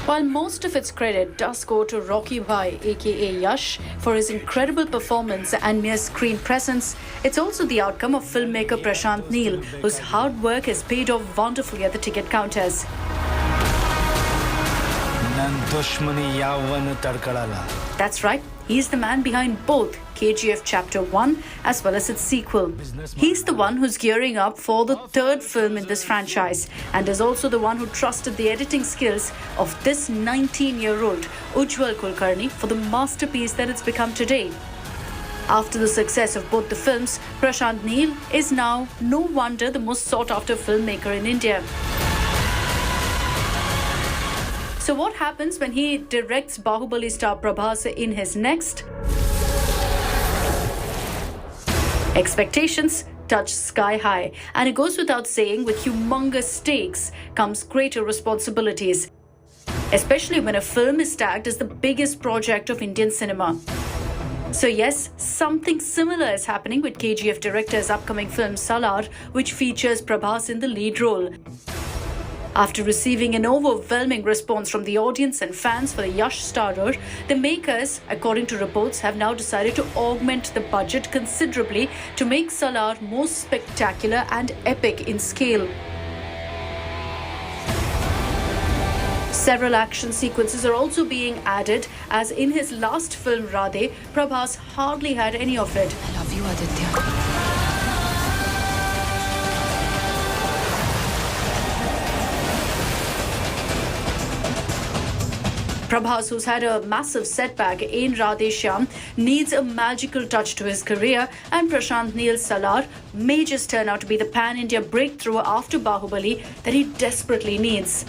While most of its credit does go to Rocky Bhai, aka Yash, for his incredible performance and mere screen presence, it's also the outcome of filmmaker Prashant Neel, whose hard work has paid off wonderfully at the ticket counters. That's right, he's the man behind both KGF Chapter 1 as well as its sequel. He's the one who's gearing up for the third film in this franchise and is also the one who trusted the editing skills of this 19-year-old Ujjwal Kulkarni for the masterpiece that it's become today. After the success of both the films, Prashant Neel is now, no wonder, the most sought-after filmmaker in India. So what happens when he directs Bahubali star Prabhas in his next? Expectations touch sky high, and it goes without saying, with humongous stakes comes greater responsibilities, especially when a film is tagged as the biggest project of Indian cinema. So yes, something similar is happening with KGF director's upcoming film Salar, which features Prabhas in the lead role. After receiving an overwhelming response from the audience and fans for the Yash starrer, the makers, according to reports, have now decided to augment the budget considerably to make Salar more spectacular and epic in scale. Several action sequences are also being added, as in his last film Radhe, Prabhas hardly had any of it. I love you, Aditya. Prabhas, who's had a massive setback in Radhe Shyam, needs a magical touch to his career, and Prashant Neel's Salar may just turn out to be the pan-India breakthrough after Bahubali that he desperately needs.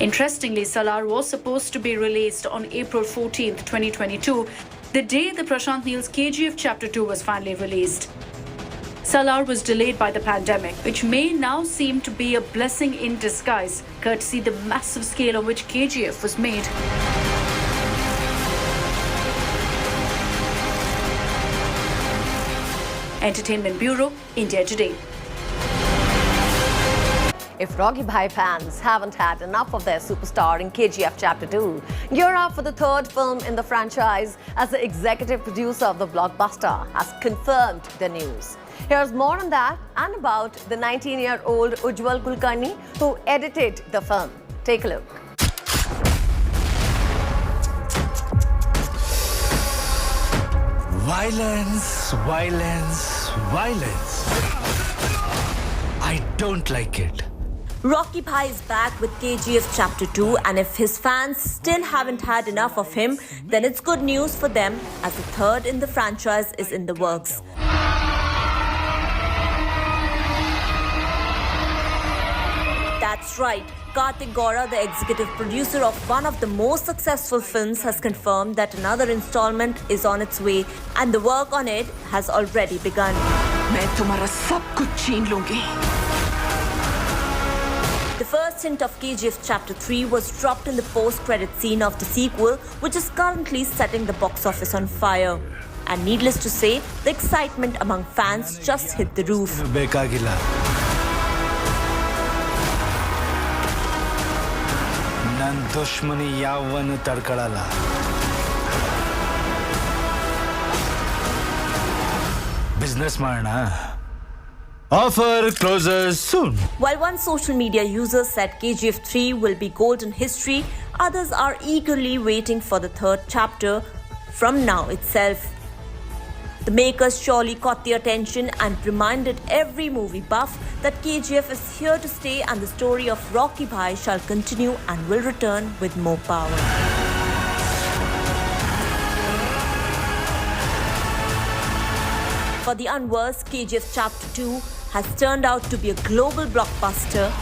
Interestingly, Salar was supposed to be released on April 14th, 2022, the day the Prashant Neel's KGF Chapter 2 was finally released. Salar was delayed by the pandemic, which may now seem to be a blessing in disguise, courtesy the massive scale on which KGF was made. Entertainment Bureau, India Today. If Rocky Bhai fans haven't had enough of their superstar in KGF Chapter 2, gear up for the third film in the franchise, as the executive producer of the blockbuster has confirmed the news. Here's more on that and about the 19-year-old Ujjwal Kulkarni who edited the film. Take a look. Violence, violence, violence. I don't like it. Rocky Bhai is back with KGF Chapter 2, and if his fans still haven't had enough of him, then it's good news for them, as the third in the franchise is in the works. That's right. Kartik Gaura, the executive producer of one of the most successful films, has confirmed that another installment is on its way, and the work on it has already begun. मैं तुम्हारा सब कुछ छीन लूंगी. The first hint of KGF Chapter 3 was dropped in the post-credit scene of the sequel, which is currently setting the box office on fire. And needless to say, the excitement among fans just hit the roof. Nan dushmani yavan tarkalala. Business marna. Offer closes soon. While one social media user said KGF 3 will be golden history, others are eagerly waiting for the third chapter from now itself. The makers surely caught the attention and reminded every movie buff that KGF is here to stay, and the story of Rocky Bhai shall continue and will return with more power. For the unversed, KGF Chapter 2 has turned out to be a global blockbuster.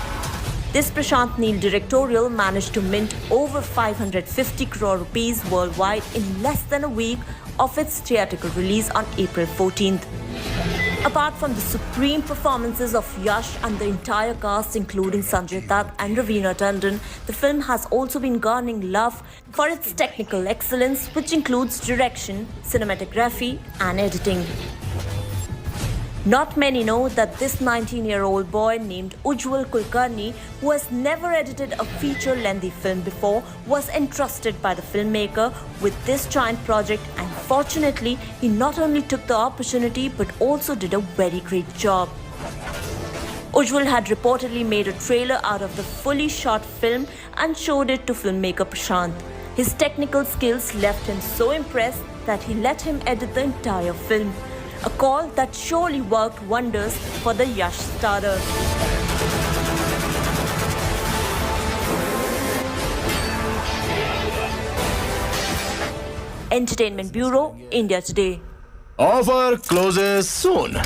This Prashant Neel directorial managed to mint over 550 crore rupees worldwide in less than a week of its theatrical release on April 14th. Apart from the supreme performances of Yash and the entire cast, including Sanjay Dutt and Raveena Tandon, the film has also been garnering love for its technical excellence, which includes direction, cinematography, and editing. Not many know that this 19-year-old boy named Ujjwal Kulkarni, who has never edited a feature-lengthy film before, was entrusted by the filmmaker with this giant project, and fortunately, he not only took the opportunity but also did a very great job. Ujjwal had reportedly made a trailer out of the fully shot film and showed it to filmmaker Prashant. His technical skills left him so impressed that he let him edit the entire film. A call that surely worked wonders for the Yash starrer. Entertainment Bureau, India Today. Offer closes soon.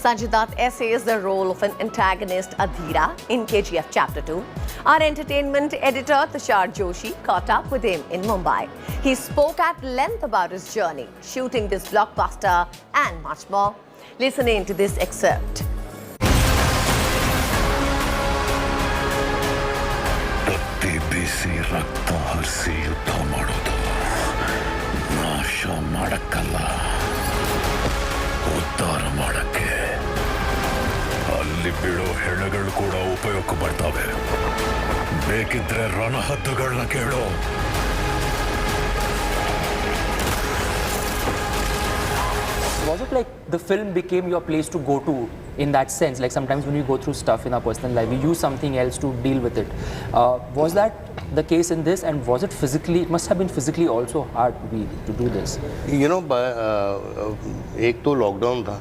Sanjay Dutt essays the role of an antagonist, Adhira, in KGF Chapter 2. Our entertainment editor, Tushar Joshi, caught up with him in Mumbai. He spoke at length about his journey, shooting this blockbuster and much more. Listen in to this excerpt. ಬಿಸಿ ರಕ್ತ ಹರಿಸಿ ಯುದ್ಧ ಮಾಡೋದು ನಾಶ ಮಾಡಕ್ಕಲ್ಲ, ಉದ್ಧಾರ ಮಾಡಕ್ಕೆ. ಅಲ್ಲಿ ಬೀಳೋ ಹೆಣಗಳು ಕೂಡ ಉಪಯೋಗಕ್ಕೆ ಬರ್ತವೆ. ಬೇಕಿದ್ರೆ ರಣಹದ್ದುಗಳನ್ನ ಕೇಳೋ. Was it like the film became your place to go to in that sense? Like sometimes when we go through stuff in our personal life, we use something else to deal with it. Was that the case in this, and was it physically, it must have been physically also hard to do this? You know, एक तो lockdown था.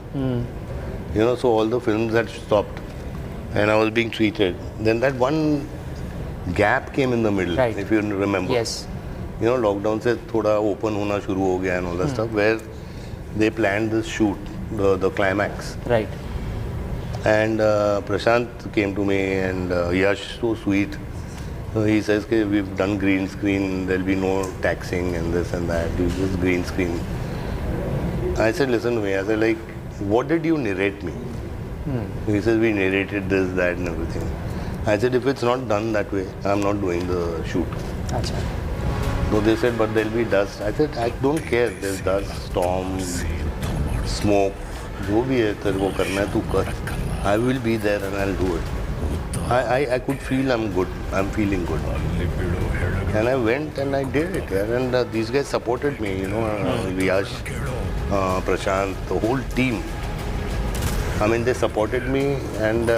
You know, so all the films had stopped and I was being treated. Then that one gap came in the middle, right, if you remember. Yes. You know, lockdown से थोड़ा open होना शुरू हो गया and all that stuff, where they planned this shoot, the climax. Right. And Prashant came to me, and Yash, so sweet. He says, okay, we've done green screen, there'll be no taxing and this and that, you just green screen. I said, listen to me. I said, like, what did you narrate me? He says, we narrated this, that and everything. I said, if it's not done that way, I'm not doing the shoot. Achha. So they said, but there'll be dust. I said, I don't care. There's dust, storm, smoke. जो भी है तेरे को करना है तू कर. I will be there and I'll do it. I could feel I'm good. I'm feeling good. And I went and I did it. And these guys supported me. You know, Yash, Prashant, the whole team. I mean, they supported me, and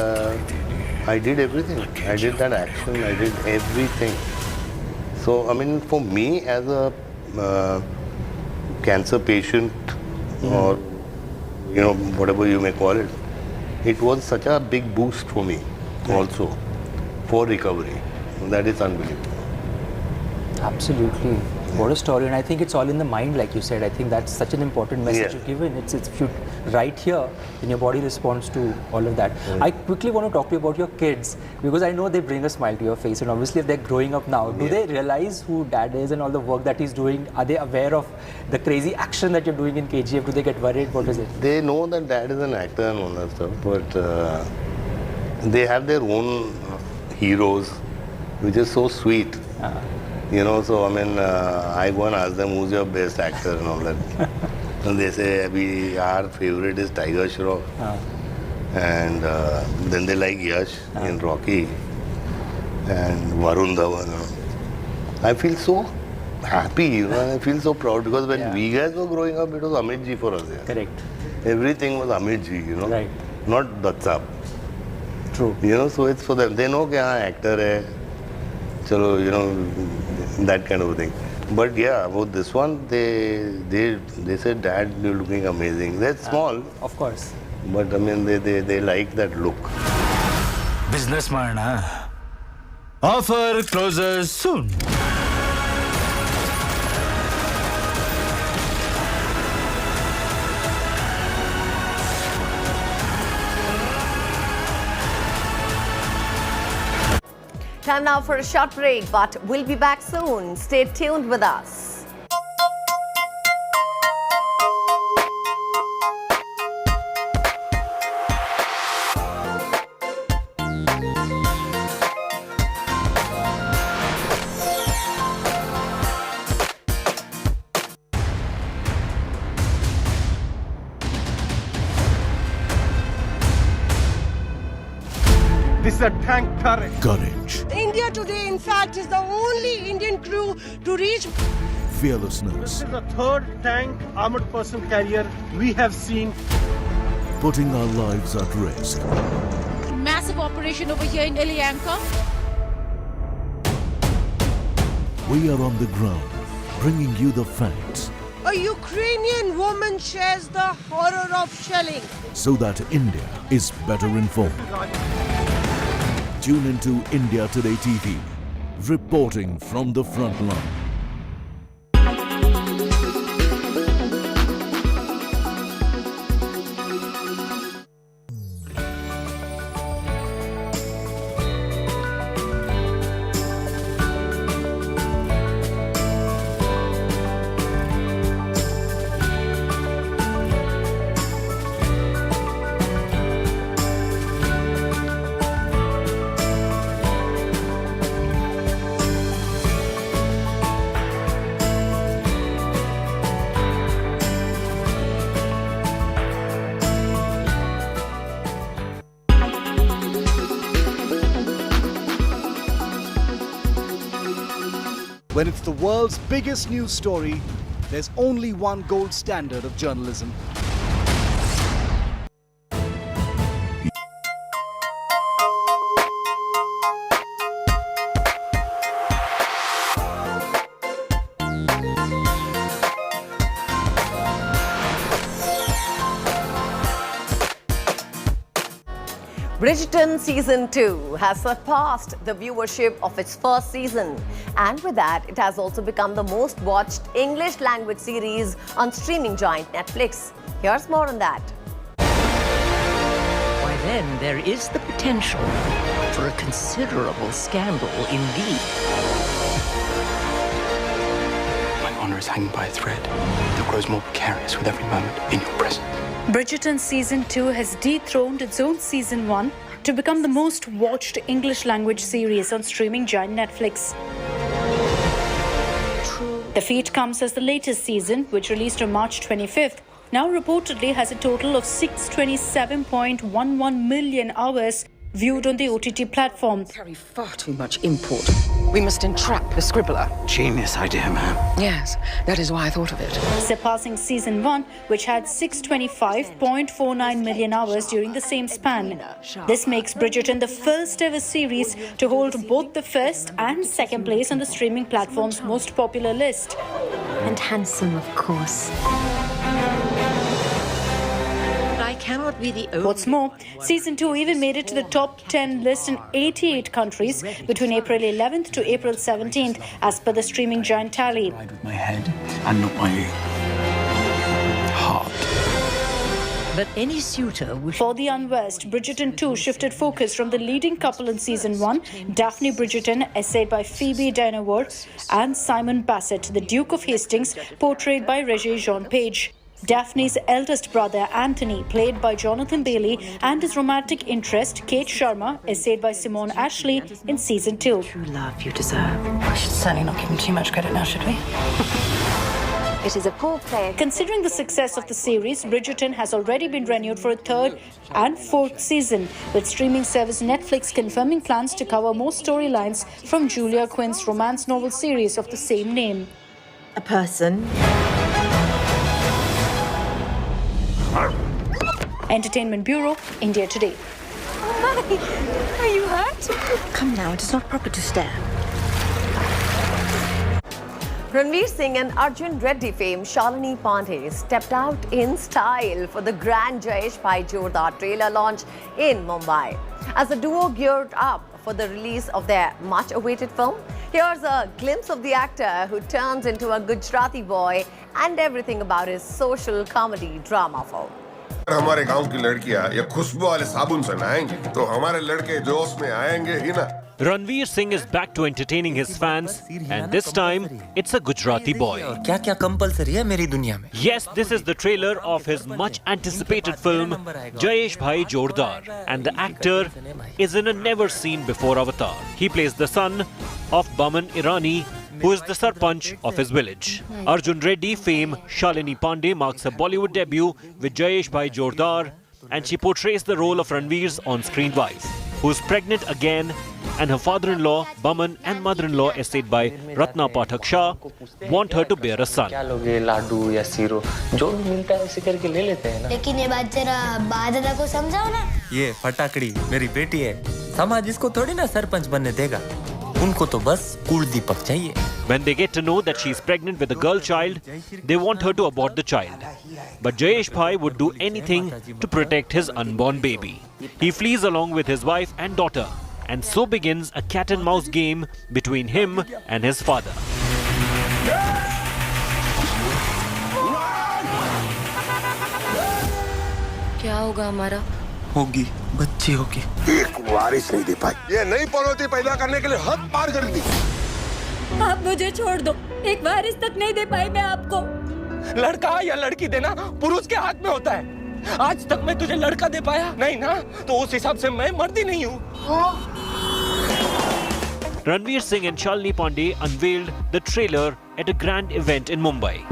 I did everything. I did that action. I did everything. So, I mean, for me as a cancer patient, or, you know, whatever you may call it, it was such a big boost for me also for recovery. That is unbelievable. Absolutely. What a story. And I think it's all in the mind, like you said. I think that's such an important message you've given. It's right here, and your body responds to all of that. I quickly want to talk to you about your kids, because I know they bring a smile to your face, and obviously if they're growing up now, do they realize who dad is and all the work that he's doing? Are they aware of the crazy action that you're doing in KGF? Do they get worried? What is it? They know that dad is an actor and all that stuff, but they have their own heroes, which is so sweet. You know, so I mean, I go and ask them, who's your best actor and all that. And they say, our favorite is Tiger Shroff. And then they like Yash in Rocky and Varun Dhawan. I feel so happy, you know, and I feel so proud, because when we guys were growing up, it was Amit ji for us. Correct. Everything was Amit ji, you know, right, not Datsab. True. You know, so it's for them. They know that actor hai, chalo, you know, that kind of a thing. But yeah, about this one, they said, Dad, you're looking amazing. They're small. Of course. But I mean, they like that look. Business man, huh? Offer closes soon. Time now for a short break, but we'll be back soon. Stay tuned with us. This is a tank turret. Courage, India today, in fact, is the only Indian crew to reach. fearlessness, This is the third tank armored person carrier we have seen. putting our lives at risk. Massive operation over here in Delhi Anchor. We are on the ground, bringing you the facts A Ukrainian woman shares the horror of shelling. so that India is better informed. Tune into India Today TV, reporting from the front line. When it's the world's biggest news story, there's only one gold standard of journalism. Bridgerton Season 2 has surpassed the viewership of its first season. And with that, it has also become the most watched English language series on streaming giant Netflix. Here's more on that. Why then, there is the potential for a considerable scandal indeed. My honor is hanging by a thread that grows more precarious with every moment in your presence. Bridgerton Season 2 has dethroned its own Season 1 to become the most watched English language series on streaming giant Netflix. The feat comes as the latest season, which released on March 25th, now reportedly has a total of 627.11 million hours viewed on the OTT platform. Carry far too much import. We must entrap the scribbler. Genius idea, ma'am. Yes, that is why I thought of it. Surpassing Season 1, which had 625.49 million hours during the same span. This makes Bridgerton the first ever series to hold both the first and second place on the streaming platform's most popular list. And handsome, of course. I cannot be the only. What's more, Season 2 even made it to the top 10 list in 88 countries between April 11th to April 17th, as per the streaming giant tally. With my head and not my heart. But any suitor would... For the unversed, Bridgerton 2 shifted focus from the leading couple in Season 1, Daphne Bridgerton, essayed by Phoebe Dynevor, and Simon Bassett, the Duke of Hastings, portrayed by Regé Jean Page. Daphne's eldest brother, Anthony, played by Jonathan Bailey, and his romantic interest, Kate Sharma, essayed by Simone Ashley, in Season 2. True love you deserve. We should certainly not give him too much credit now, should we? It is a poor play. Considering the success of the series, Bridgerton has already been renewed for a third and fourth season, with streaming service Netflix confirming plans to cover more storylines from Julia Quinn's romance novel series of the same name. A person. Entertainment Bureau, India Today. Hi, are you hurt? Come now, it is not proper to stare. Ranveer Singh and Arjun Reddy fame Shalini Pandey stepped out in style for the grand Jayesh Bhai Jordar trailer launch in Mumbai. As the duo geared up for the release of their much-awaited film, here's a glimpse of the actor who turns into a Gujarati boy and everything about his social comedy drama film. हमारे गांव की लड़कियां ये खुशबू वाले साबुन से नहाएंगी तो हमारे लड़के जोश में आएंगे ही ना. Ranveer Singh is back to entertaining his fans, and this time it's a Gujarati boy. क्या-क्या compulsory है मेरी दुनिया में? Yes, this is the trailer of his much-anticipated film Jayesh Bhai Jordar, and the actor is in a never-seen-before avatar. He plays the son of Baman Irani, who is the sarpanch of his village. Arjun Reddy fame Shalini Pandey marks her Bollywood debut with Jayesh Bhai Jordar, and she portrays the role of Ranveer's on-screen wife, who is pregnant again, and her father-in-law, Baman, and mother-in-law, essayed by Ratna Pathak Shah, want her to bear a son. लाडू या sero जो भी मिलता है उसे करके ले लेते हैं ना. लेकिन ये बात जरा बाददा को समझाओ ना. ये फटाकड़ी मेरी बेटी है. समाज इसको थोड़ी ना सरपंच बनने देगा. उनको तो बस कुलदीपक चाहिए. When they get to know that she is pregnant with a girl child, they want her to abort the child. But Jayesh Bhai would do anything to protect his unborn baby. He flees along with his wife and daughter, and so begins a cat-and-mouse game between him and his father. क्या होगा हमारा? होगी बच्ची होगी. एक वारिस नहीं दे पाई. ये नई पनौती पैदा करने के लिए हद पार कर दी. आप मुझे छोड़ दो. एक वारिस तक नहीं दे पाई मैं आपको. लड़का या लड़की देना पुरुष के हाथ में होता है. आज तक मैं तुझे लड़का दे पाया नहीं ना, तो उस हिसाब से मैं मर्द ही नहीं हूँ. Ranveer Singh and Shalini Pandey unveiled the trailer at a grand event in Mumbai.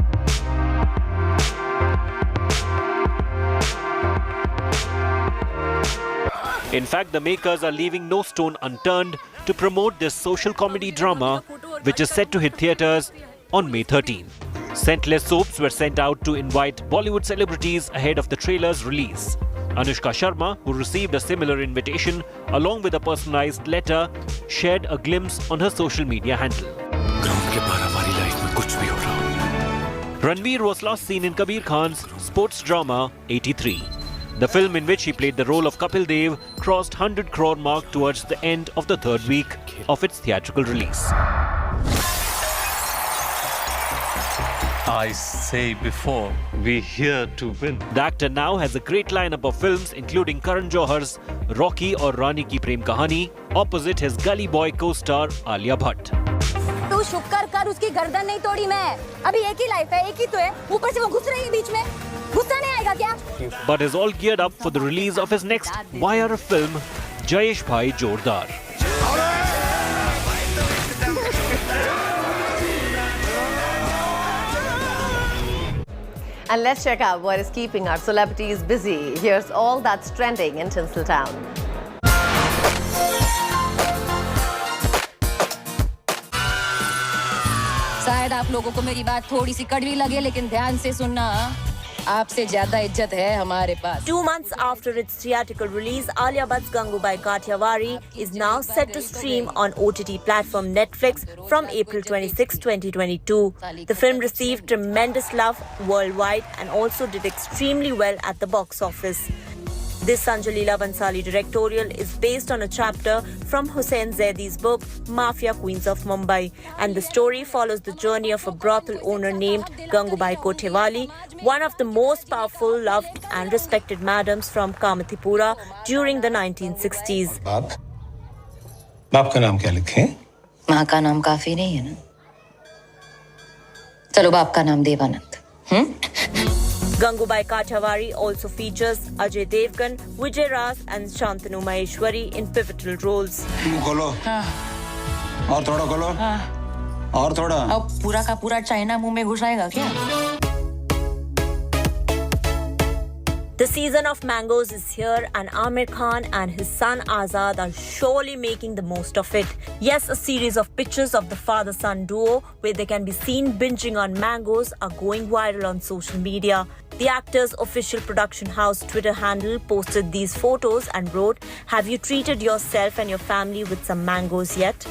In fact, the makers are leaving no stone unturned to promote this social comedy drama which is set to hit theatres on May 13. Scentless soaps were sent out to invite Bollywood celebrities ahead of the trailer's release. Anushka Sharma, who received a similar invitation along with a personalized letter, shared a glimpse on her social media handle. Ranveer was last seen in Kabir Khan's sports drama 83. The film, in which he played the role of Kapil Dev, crossed 100 crore mark towards the end of the third week of its theatrical release. I say before, we're here to win. The actor now has a great lineup of films, including Karan Johar's Rocky or Rani Ki Prem Kahani, opposite his Gully Boy co-star Alia Bhatt. तू शुक्र कर उसकी गर्दन नहीं तोड़ी मैं. अभी एक ही लाइफ है, एक ही तो है. ऊपर से वो घुस रही है बीच में. गुस्सा नहीं आएगा क्या? But is all geared up for the release of his next YR film, Jayesh Bhai Jordar. And let's check out what is keeping our celebrities busy. Here's all that's trending in Tinseltown. शायद आप लोगों को मेरी बात थोड़ी सी कड़वी लगे, लेकिन ध्यान से सुनना. आपसे ज्यादा इज्जत है हमारे पास. 2 months after its theatrical release, Alia Bhatt's Gangubai Kathiawari is now set to stream on OTT platform Netflix from April 26, 2022. The film received tremendous love worldwide and also did extremely well at the box office. This Sanjay Leela Bansali directorial is based on a chapter from Hussain Zaidi's book Mafia Queens of Mumbai, and the story follows the journey of a brothel owner named Gangubai Kothewali, one of the most powerful, loved and respected madams from Kamatipura during the 1960s. बाप का नाम क्या लिखें? माँ का नाम काफी नहीं है ना? चलो बाप का नाम Devanand. Gangubai Kathiawari also features Ajay Devgan, Vijay Ras and Shantanu Maheshwari in pivotal roles. खोलो. और थोड़ा खोलो. और थोड़ा. अब पूरा का पूरा चाइना मुंह में घुसाएगा क्या? The season of mangoes is here, and Amir Khan and his son Azad are surely making the most of it. Yes, a series of pictures of the father-son duo where they can be seen binging on mangoes are going viral on social media. The actor's official production house Twitter handle posted these photos and wrote, "Have you treated yourself and your family with some mangoes yet?"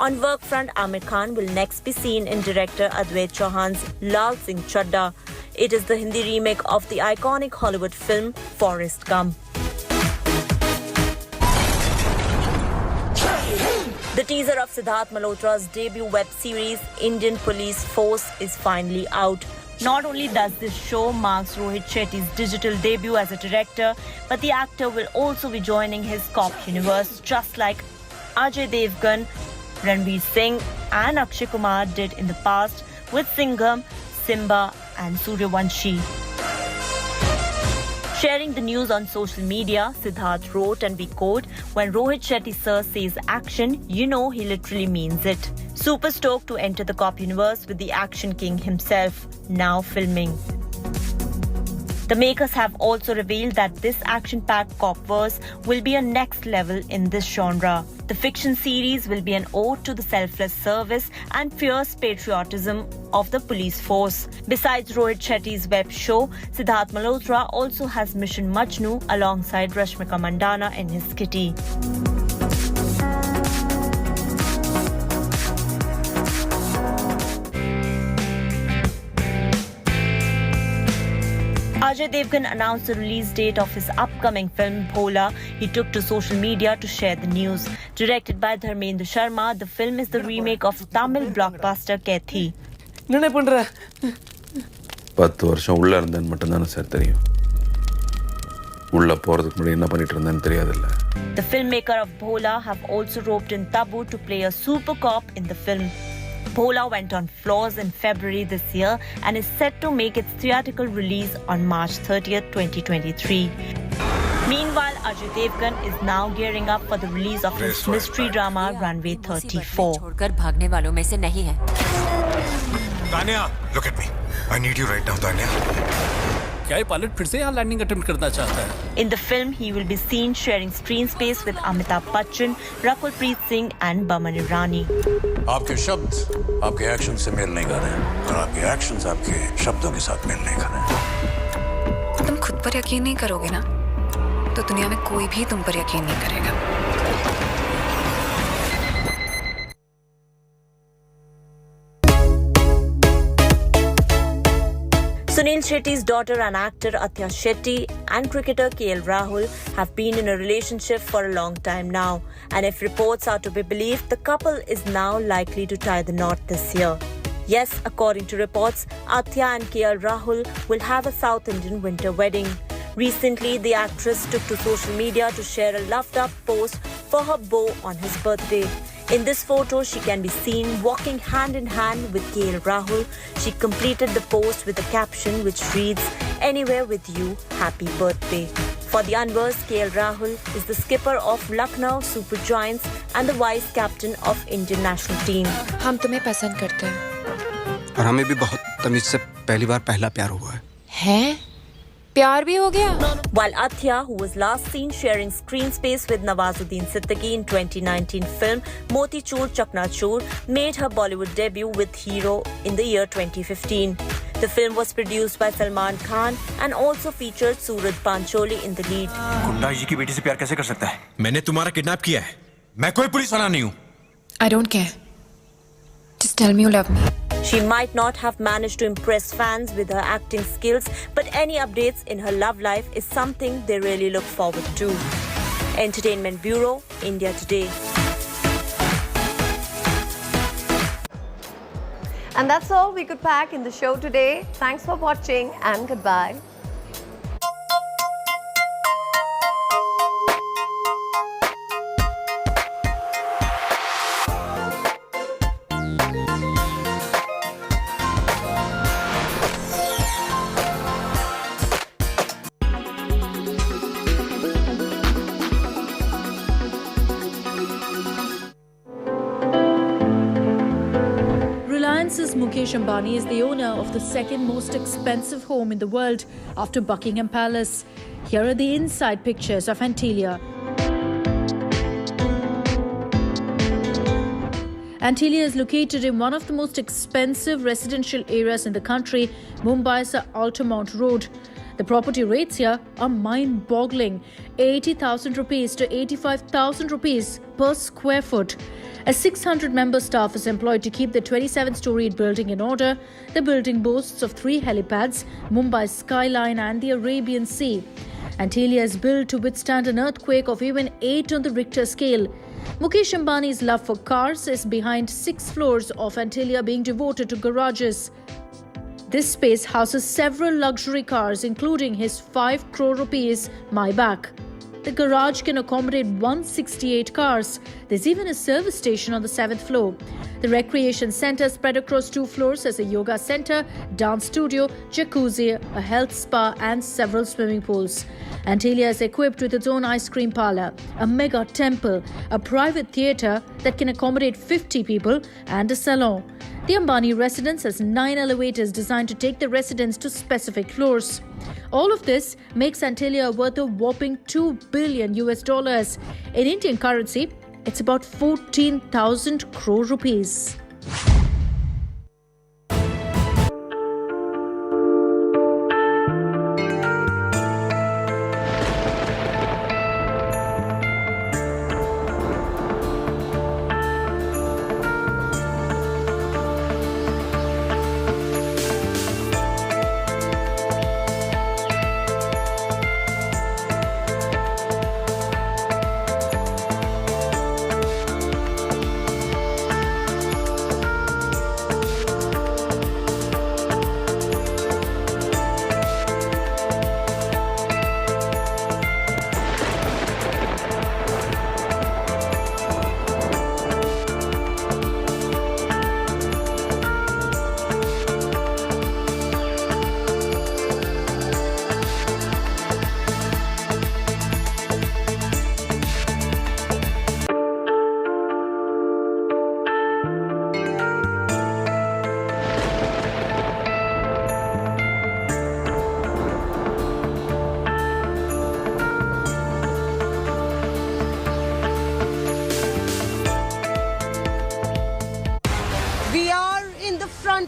On work front, Amir Khan will next be seen in director Advait Chauhan's Lal Singh Chadda. It is the Hindi remake of the iconic Hollywood film Forrest Gump. The teaser of Siddharth Malhotra's debut web series Indian Police Force is finally out. Not only does this show marks Rohit Shetty's digital debut as a director, but the actor will also be joining his cop universe, just like Ajay Devgan, Ranveer Singh and Akshay Kumar did in the past with Singham, Simba and Suryavanshi. Sharing the news on social media, Siddharth wrote, and we quote, "When Rohit Shetty sir says action, you know he literally means it. Super stoked to enter the cop universe with the action king himself, now filming." The makers have also revealed that this action-packed cop-verse will be a next level in this genre. The fiction series will be an ode to the selfless service and fierce patriotism of the police force. Besides Rohit Shetty's web show, Siddharth Malhotra also has Mission Majnu alongside Rashmika Mandana in his kitty. Ajay Devgan announced the release date of his upcoming film Bhola. He took to social media to share the news. Directed by Dharmendra Sharma, the film is the remake of Tamil blockbuster Kethi. என்ன பண்ற? 10 வருஷம் உள்ள இருந்தேன்னு மட்டும் தான sir தெரியும். உள்ள போறதுக்கு முன்னாடி என்ன பண்ணிட்டு இருந்தேன்னு தெரியாதுல்ல. The filmmaker of Bhola have also roped in Tabu to play a super cop in the film. Bhola went on floors in February this year and is set to make its theatrical release on March 30th, 2023. Meanwhile, Ajay Devgan is now gearing up for the release of his mystery drama Runway 34. छोड़कर भागने वालों में से नहीं है. Tanya, look at me. I need you right now, Tanya. क्या ये pilot फिर से यहाँ लैंडिंग अटेम्प्ट करना चाहता है? In the film, he will be seen sharing screen space with Amitabh Bachchan, Rakulpreet Singh and Boman Irani. आपके शब्द आपके एक्शन से मेल नहीं कर रहे हैं और आपके एक्शंस आपके शब्दों के साथ मेल नहीं कर रहे हैं। तुम खुद पर यकीन नहीं करोगे ना, तो दुनिया में कोई भी तुम पर यकीन नहीं करेगा। Sunil Shetty's daughter and actor Atya Shetty and cricketer KL Rahul have been in a relationship for a long time now, and if reports are to be believed, the couple is now likely to tie the knot this year. Yes, according to reports, Atya and KL Rahul will have a South Indian winter wedding. Recently, the actress took to social media to share a loved-up post for her beau on his birthday. In this photo, she can be seen walking hand in hand with KL Rahul. She completed the post with a caption which reads, "Anywhere with you, happy birthday." For the unversed, KL Rahul is the skipper of Lucknow Super Giants and the vice captain of Indian national team. हम तुम्हें पसंद करते हैं। और हमें भी बहुत तमीज से पहली बार पहला प्यार हुआ है। हैं? प्यार भी हो गया? While Atya, who was last seen sharing screen space with Nawazuddin Siddiqui in 2019 film Moti Choor Chakna Choor, made her Bollywood debut with Hero in the year 2015. The film was produced by Salman Khan and also featured Suraj Pancholi in the lead. गुंडा जी की बेटी से प्यार कैसे कर सकता है? मैंने तुम्हारा किडनैप किया है। मैं कोई पुलिस वाला नहीं हूँ। I don't care. Just tell me you love me. She might not have managed to impress fans with her acting skills, but any updates in her love life is something they really look forward to. Entertainment Bureau, India Today. And that's all we could pack in the show today. Thanks for watching and goodbye. Reliance's Mukesh Ambani is the owner of the second most expensive home in the world after Buckingham Palace. Here are the inside pictures of Antilia. Antilia is located in one of the most expensive residential areas in the country, Mumbai's Altamont Road. The property rates here are mind-boggling, 80,000 rupees to 85,000 rupees per square foot. A 600-member staff is employed to keep the 27-storied building in order. The building boasts of 3 helipads, Mumbai's skyline and the Arabian Sea. Antilia is built to withstand an earthquake of even 8 on the Richter scale. Mukesh Ambani's love for cars is behind 6 floors of Antilia being devoted to garages. This space houses several luxury cars, including his 5 crore rupees Maybach. The garage can accommodate 168 cars. There's even a service station on the 7th floor. The recreation center spread across 2 floors has a yoga center, dance studio, jacuzzi, a health spa and several swimming pools. Antilia is equipped with its own ice cream parlor, a mega temple, a private theatre that can accommodate 50 people and a salon. The Ambani residence has 9 elevators designed to take the residents to specific floors. All of this makes Antilia worth a whopping $2 billion. In Indian currency, it's about 14,000 crore rupees.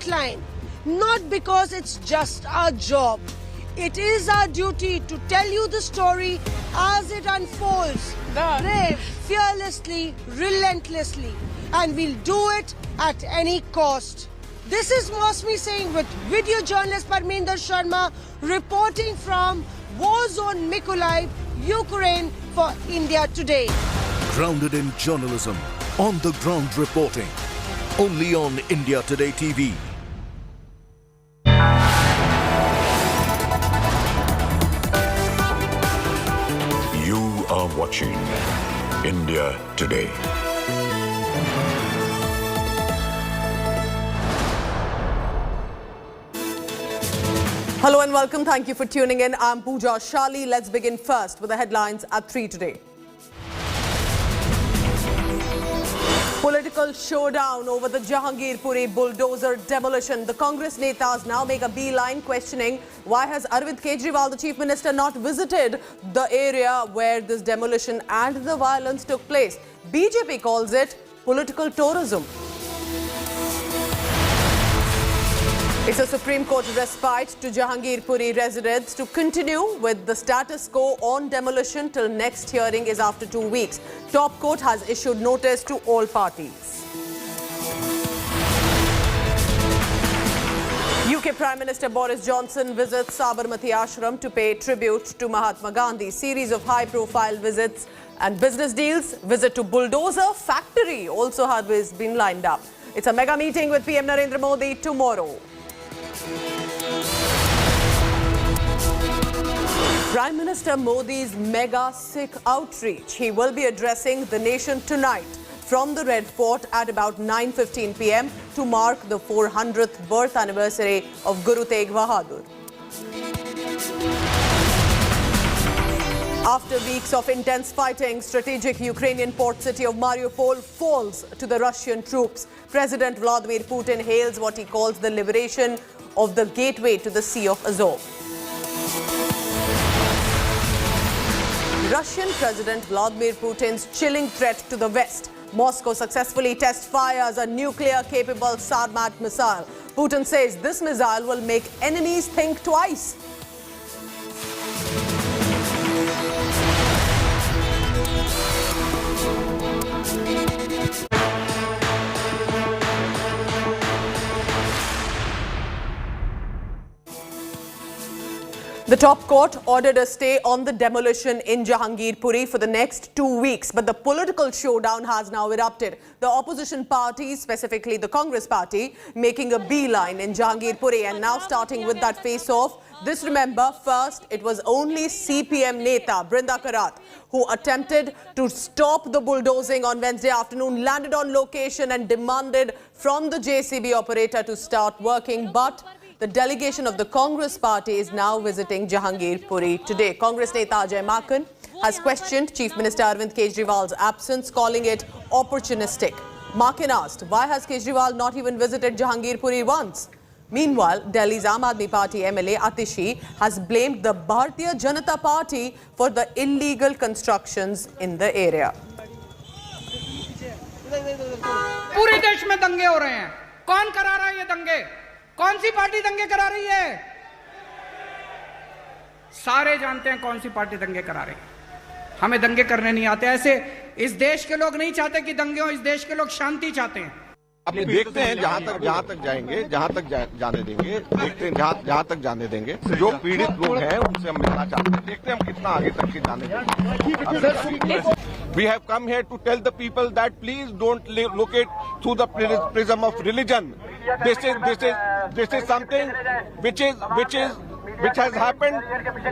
line, not because it's just our job. It is our duty to tell you the story as it unfolds, brave, fearlessly, relentlessly, and we'll do it at any cost. This is Mosme Singh with video journalist Parminder Sharma reporting from war zone Mykolaiv, Ukraine for India Today. Grounded in journalism, on the ground reporting. Only on India Today TV. You are watching India Today. Hello and welcome. Thank you for tuning in. I'm Pooja Shali. Let's begin first with the headlines at 3 today. Political showdown over the Jahangirpuri bulldozer demolition. The Congress netas now make a beeline questioning why has Arvind Kejriwal, the Chief Minister, not visited the area where this demolition and the violence took place. BJP calls it political tourism. It's a Supreme Court respite to Jahangirpuri residents to continue with the status quo on demolition till next hearing is after 2 weeks. Top Court has issued notice to all parties. UK Prime Minister Boris Johnson visits Sabarmati Ashram to pay tribute to Mahatma Gandhi. Series of high-profile visits and business deals. Visit to Bulldozer factory also has been lined up. It's a mega meeting with PM Narendra Modi tomorrow. Prime Minister Modi's mega Sikh outreach. He will be addressing the nation tonight from the Red Fort at about 9:15 p.m. to mark the 400th birth anniversary of Guru Tegh Bahadur. After weeks of intense fighting, strategic Ukrainian port city of Mariupol falls to the Russian troops. President Vladimir Putin hails what he calls the liberation of the gateway to the Sea of Azov. Russian President Vladimir Putin's chilling threat to the West. Moscow successfully test fires a nuclear-capable Sarmat missile. Putin says this missile will make enemies think twice. The top court ordered a stay on the demolition in Jahangirpuri for the next 2 weeks, but the political showdown has now erupted. The opposition parties, specifically the Congress party, making a beeline in Jahangirpuri and now starting with that face-off. This, remember, first it was only CPM Neta Brinda Karat who attempted to stop the bulldozing on Wednesday afternoon, landed on location and demanded from the JCB operator to start working, but the delegation of the Congress party is now visiting Jahangirpuri today. Congress Neta Ajay Maken has questioned Chief Minister Arvind Kejriwal's absence, calling it opportunistic. Maken asked, why has Kejriwal not even visited Jahangirpuri once? Meanwhile, Delhi's Aam Aadmi Party MLA Atishi has blamed the Bharatiya Janata Party for the illegal constructions in the area. पूरे देश में दंगे हो रहे हैं. कौन करा रहा है ये दंगे? कौन सी पार्टी दंगे करा रही है? सारे जानते हैं कौन सी पार्टी दंगे करा रही है. हमें दंगे करने नहीं आते. ऐसे इस देश के लोग नहीं चाहते कि दंगे हो. इस देश के लोग शांति चाहते हैं. अब देखते हैं जहां तक जाएंगे, जहां तक जाने देंगे. देखते हैं जहां तक जाने देंगे. जो पीड़ित लोग हैं उनसे हम मिलना चाहते हैं. देखते हैं हम कितना आगे तक के जाने देंगे. We have come here to tell the people that please don't look it through the prism of religion. This is something which has happened.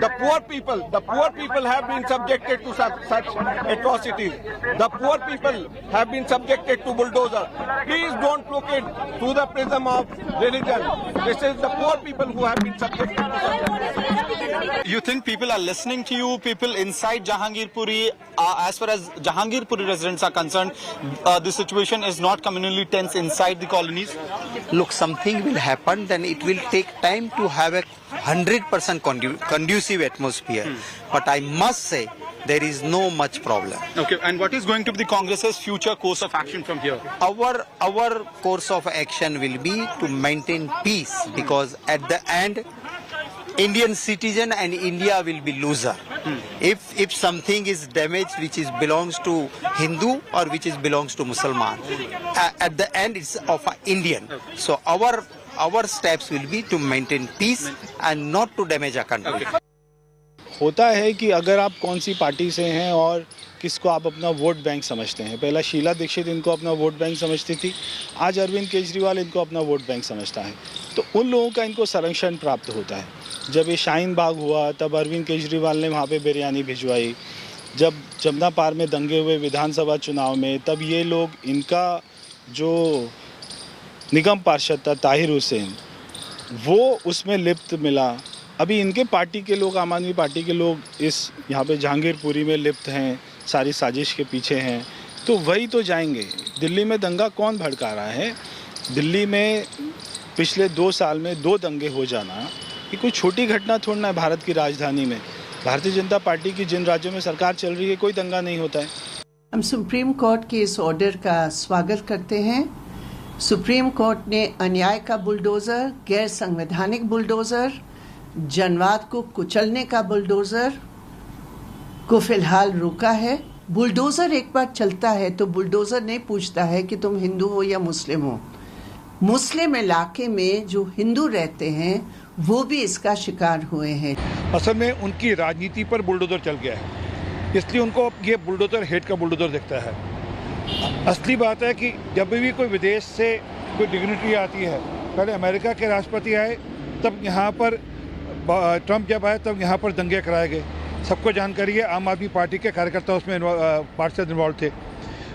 The poor people have been subjected to such atrocities. The poor people have been subjected to bulldozer. Please don't look it through the prism of religion. This is the poor people who have been subjected to such. You think people are listening to you? People inside Jahangirpuri, as far as Jahangirpuri residents are concerned, the situation is not communally tense inside the colonies? Look, something will happen, then it will take time to have a 100% conducive atmosphere. But I must say there is no much problem. Okay, and what is going to be the Congress's future course of action from here? Our course of action will be to maintain peace, because at the end, Indian citizen and India will be loser. If something is damaged which belongs to Hindu or which belongs to Musliman, at the end it's of Indian. So our steps will be to maintain peace and not to damage our country. होता है कि अगर आप कौन सी party से हैं और किसको आप अपना वोट बैंक समझते हैं। पहला शीला दीक्षित इनको अपना वोट बैंक समझती थी, आज अरविंद केजरीवाल इनको अपना वोट बैंक समझता है। तो उन लोगों का इनको संरक्षण प्राप्त होता है। जब ये शाहीन बाग हुआ तब अरविंद केजरीवाल ने वहाँ पे बिरयानी भिजवाई। जब जमुना पार में दंगे हुए विधानसभा चुनाव में, तब ये लोग, इनका जो निगम पार्षद था ताहिर हुसैन, वो उसमें लिप्त मिला। अभी इनके पार्टी के लोग, आम आदमी पार्टी के लोग इस यहाँ पे जहांगीरपुरी में लिप्त हैं, सारी साजिश के पीछे हैं। तो वही तो जाएंगे। दिल्ली में दंगा कौन भड़का रहा है? दिल्ली में पिछले 2 साल में 2 दंगे हो जाना ये कोई छोटी घटना थोड़ी ना है। भारत की राजधानी में भारतीय जनता पार्टी की जिन राज्यों में सरकार चल रही है, कोई दंगा नहीं होता है। हम सुप्रीम कोर्ट के इस ऑर्डर का स्वागत करते हैं। सुप्रीम कोर्ट ने अन्याय का बुलडोज़र, गैर संवैधानिक बुलडोज़र, जनवाद को कुचलने का बुलडोज़र को फिलहाल रोका है। बुलडोज़र एक बार चलता है तो बुलडोज़र नहीं पूछता है कि तुम हिंदू हो या मुस्लिम हो। मुस्लिम इलाके में जो हिंदू रहते हैं वो भी इसका शिकार हुए हैं। असल में उनकी राजनीति पर बुलडोज़र चल गया है, इसलिए उनको ये बुलडोज़र हेट का बुलडोज़र दिखता है। असली बात है कि जब भी कोई विदेश से कोई डिग्निटरी आती है, पहले अमेरिका के राष्ट्रपति आए तब यहाँ पर, ट्रंप जब आए तब यहाँ पर दंगे कराए गए। सबको जानकारी है, आम आदमी पार्टी के कार्यकर्ता उसमें पार्षद इन्वॉल्व थे।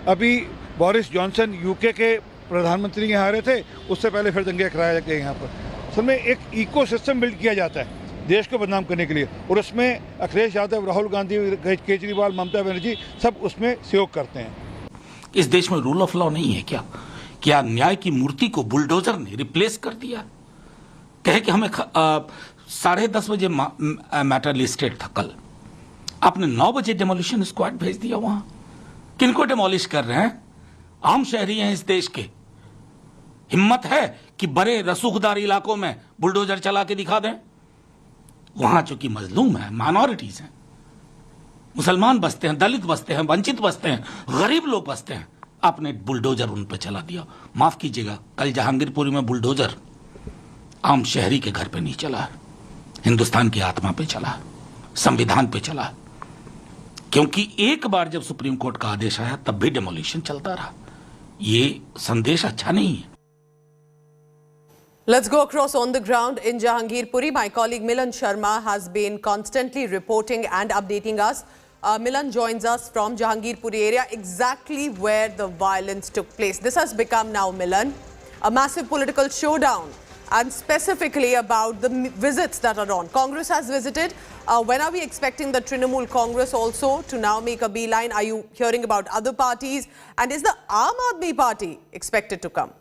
अभी बोरिस जॉनसन यूके के प्रधानमंत्री यहाँ आ रहे थे, उससे पहले फिर दंगे कराए गए यहाँ पर। असल में एक इकोसिस्टम बिल्ड किया जाता है देश को बदनाम करने के लिए, और उसमें अखिलेश यादव, राहुल गांधी, केजरीवाल, ममता बनर्जी सब उसमें सहयोग करते हैं। इस देश में रूल ऑफ लॉ नहीं है क्या? क्या न्याय की मूर्ति को बुलडोजर ने रिप्लेस कर दिया? कहे कि हमें 10:30 बजे मैटर लिस्टेड था कल, आपने 9 बजे डेमोलिशन स्क्वाड भेज दिया वहां। किनको डेमोलिश कर रहे हैं? आम शहरी हैं इस देश के। हिम्मत है कि बड़े रसूखदार इलाकों में बुलडोजर चला के दिखा दें? वहां चूंकि मजलूम है, माइनॉरिटीज हैं, मुसलमान बसते हैं, दलित बसते हैं, वंचित बसते हैं, गरीब लोग बसते हैं, आपने बुलडोजर उन पर चला दिया। माफ कीजिएगा, कल जहांगीरपुरी में बुलडोजर आम शहरी के घर पे नहीं चला है, हिंदुस्तान की आत्मा पे चला है, संविधान पे चला है। क्योंकि एक बार जब सुप्रीम कोर्ट का आदेश आया तब भी डेमोलिशन चलता रहा। ये संदेश अच्छा नहीं है। Let's go across on the ground in Jahangirpuri. My colleague Milan Sharma has been constantly reporting and updating us. Milan joins us from Jahangirpuri area, exactly where the violence took place. This has become now, Milan, a massive political showdown, and specifically about the visits that are on. Congress has visited. When are we expecting the Trinamool Congress also to now make a beeline? Are you hearing about other parties? And is the Aam Aadmi Party expected to come?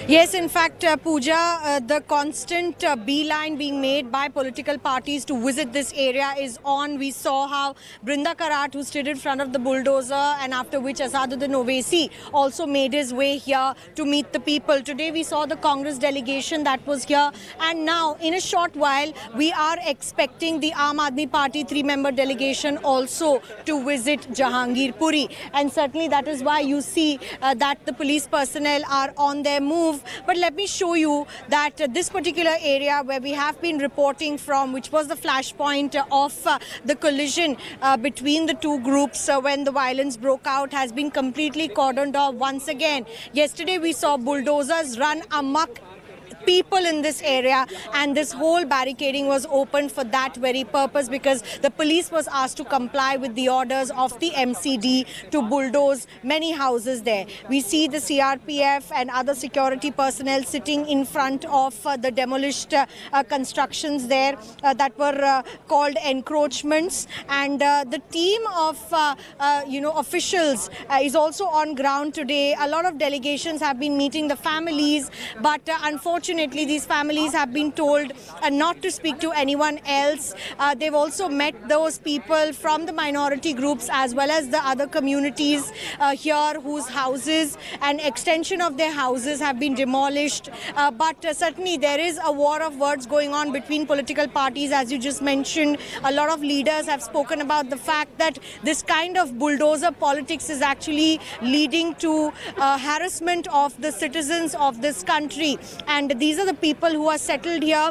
Yes, in fact, Pooja, the constant beeline being made by political parties to visit this area is on. We saw how Brinda Karat, who stood in front of the bulldozer, and after which Asaduddin Owaisi also made his way here to meet the people. Today we saw the Congress delegation that was here, and now in a short while we are expecting the Aam Aadmi Party 3-member delegation also to visit Jahangirpuri, and certainly that is why you see that the police personnel are on their move. But let me show you that this particular area where we have been reporting from, which was the flashpoint of the collision between the two groups when the violence broke out, has been completely cordoned off once again. Yesterday we saw bulldozers run amok, people in this area, and this whole barricading was opened for that very purpose, because the police was asked to comply with the orders of the MCD to bulldoze many houses there. We see the CRPF and other security personnel sitting in front of the demolished constructions there that were called encroachments, and the team of officials is also on ground today. A lot of delegations have been meeting the families, but unfortunately unfortunately, these families have been told not to speak to anyone else. They've also met those people from the minority groups as well as the other communities here whose houses and extension of their houses have been demolished. But certainly there is a war of words going on between political parties, as you just mentioned. A lot of leaders have spoken about the fact that this kind of bulldozer politics is actually leading to harassment of the citizens of this country. And these are the people who are settled here,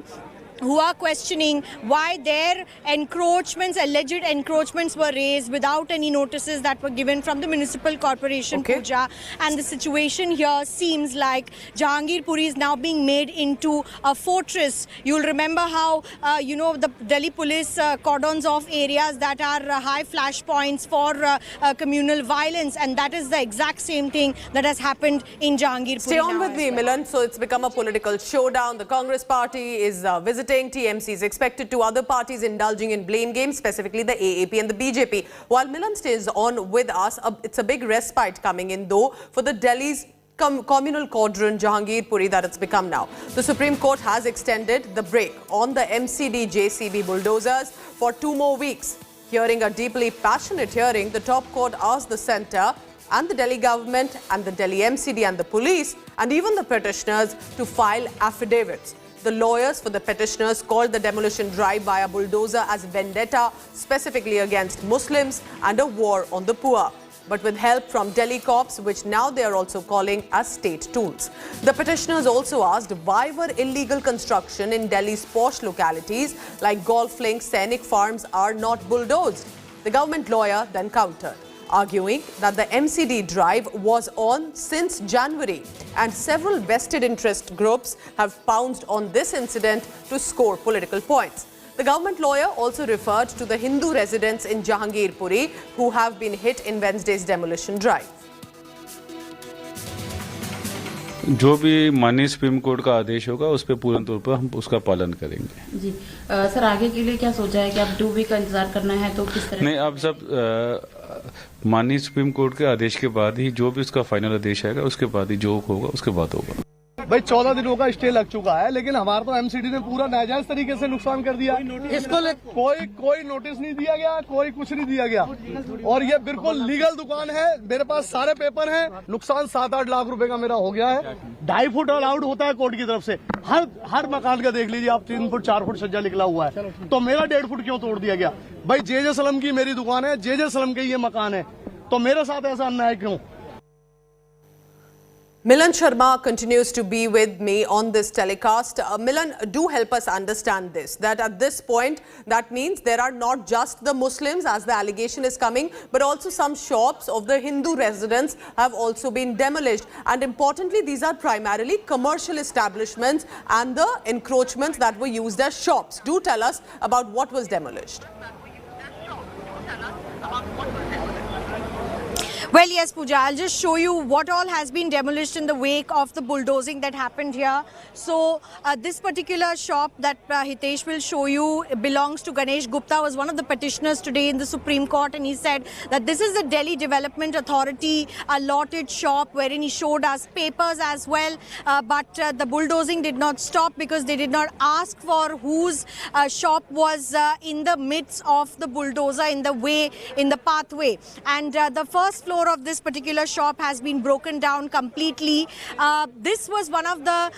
who are questioning why their encroachments, alleged encroachments, were raised without any notices that were given from the municipal corporation, Pooja. And the situation here seems like Jahangirpuri is now being made into a fortress. You'll remember how, the Delhi police cordons off areas that are high flash points for communal violence. And that is the exact same thing that has happened in Jahangirpuri. Stay on with me, Milan. So it's become a political showdown. The Congress party is visiting. TMC is expected to, other parties indulging in blame games, specifically the AAP and the BJP. While Milan stays on with us, it's a big respite coming in though for the Delhi's communal quadrant Jahangirpuri that it's become now. The Supreme Court has extended the break on the MCD JCB bulldozers for 2 more weeks. Hearing a deeply passionate hearing, the top court asked the centre and the Delhi government and the Delhi MCD and the police and even the petitioners to file affidavits. The lawyers for the petitioners called the demolition drive by a bulldozer as vendetta, specifically against Muslims and a war on the poor. But with help from Delhi cops, which now they are also calling as state tools. The petitioners also asked why were illegal construction in Delhi's posh localities like golf links, scenic farms are not bulldozed. The government lawyer then countered, arguing that the MCD drive was on since January and several vested interest groups have pounced on this incident to score political points. The government lawyer also referred to the Hindu residents in Jahangirpuri who have been hit in Wednesday's demolition drive. जो भी माननीय supreme court का आदेश होगा उस पर पूर्ण तौर पर हम उसका पालन करेंगे। जी सर, आगे के लिए क्या सोचा है कि अब 2 वीक का इंतजार करना है तो किस तरह? नहीं, अब सब माननीय सुप्रीम कोर्ट के आदेश के बाद ही जो भी उसका फाइनल आदेश आएगा उसके बाद ही जो होगा उसके बाद होगा। भाई 14 दिनों का स्टे लग चुका है, लेकिन हमारा तो एमसीडी ने पूरा नाजायज तरीके से नुकसान कर दिया। इसको कोई नोटिस नहीं दिया गया, कोई कुछ नहीं दिया गया और ये बिल्कुल लीगल दुकान है। मेरे पास सारे पेपर हैं। नुकसान 7-8 लाख रुपए का मेरा हो गया है। 2.5 फुट अलाउड होता है कोर्ट की तरफ से। हर मकान का देख लीजिए आप, 3 फुट 4 फुट सज्जा निकला हुआ है, तो मेरा 1.5 फुट क्यों तोड़ दिया गया? भाई जे सलम की मेरी दुकान है, जे सलम के ये मकान है, तो मेरे साथ ऐसा अन्याय क्यों? Milan Sharma continues to be with me on this telecast. Milan, do help us understand this, that at this point, that means there are not just the Muslims, as the allegation is coming, but also some shops of the Hindu residents have also been demolished. And importantly, these are primarily commercial establishments and the encroachments that were used as shops. Do tell us about what was demolished. Well, yes, Pooja, I'll just show you what all has been demolished in the wake of the bulldozing that happened here. So, this particular shop that Hitesh will show you belongs to Ganesh Gupta, was one of the petitioners today in the Supreme Court, and he said that this is the Delhi Development Authority allotted shop, wherein he showed us papers as well. But the bulldozing did not stop because they did not ask for whose shop was in the midst of the bulldozer, in the pathway. And the first floor of this particular shop has been broken down completely. This was one of the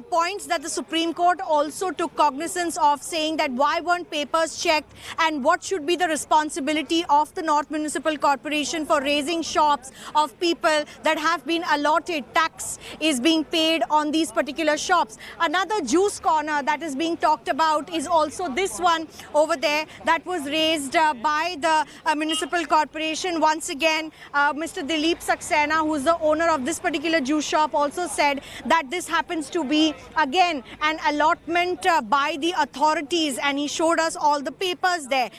points that the Supreme Court also took cognizance of, saying that why weren't papers checked and what should be the responsibility of the North Municipal Corporation for raising shops of people that have been allotted. Tax is being paid on these particular shops. Another juice corner that is being talked about is also this one over there that was raised by the Municipal Corporation. Once again, Mr. Dilip Saxena, who is the owner of this particular juice shop, also said that this happens to be again an allotment by the authorities, and he showed us all the papers there.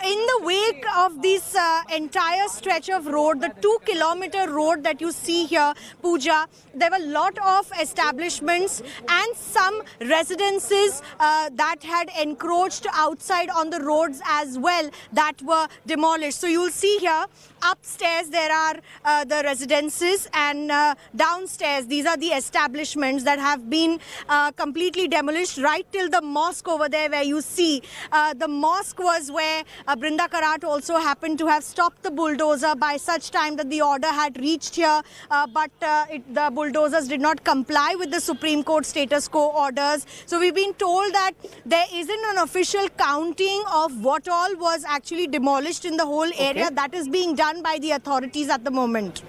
in the wake of this entire stretch of road, the 2-kilometer road that you see here, Pooja, there were a lot of establishments and some residences that had encroached outside on the roads as well that were demolished. So you'll see here, upstairs there are the residences, and downstairs these are the establishments that have been completely demolished, right till the mosque over there where you see. The mosque was where Brinda Karat also happened to have stopped the bulldozer by such time that the order had reached here, but the bulldozers did not comply with the Supreme Court status quo orders. So we've been told that there isn't an official counting of what all was actually demolished in the whole area. That is being done by the authorities at the moment.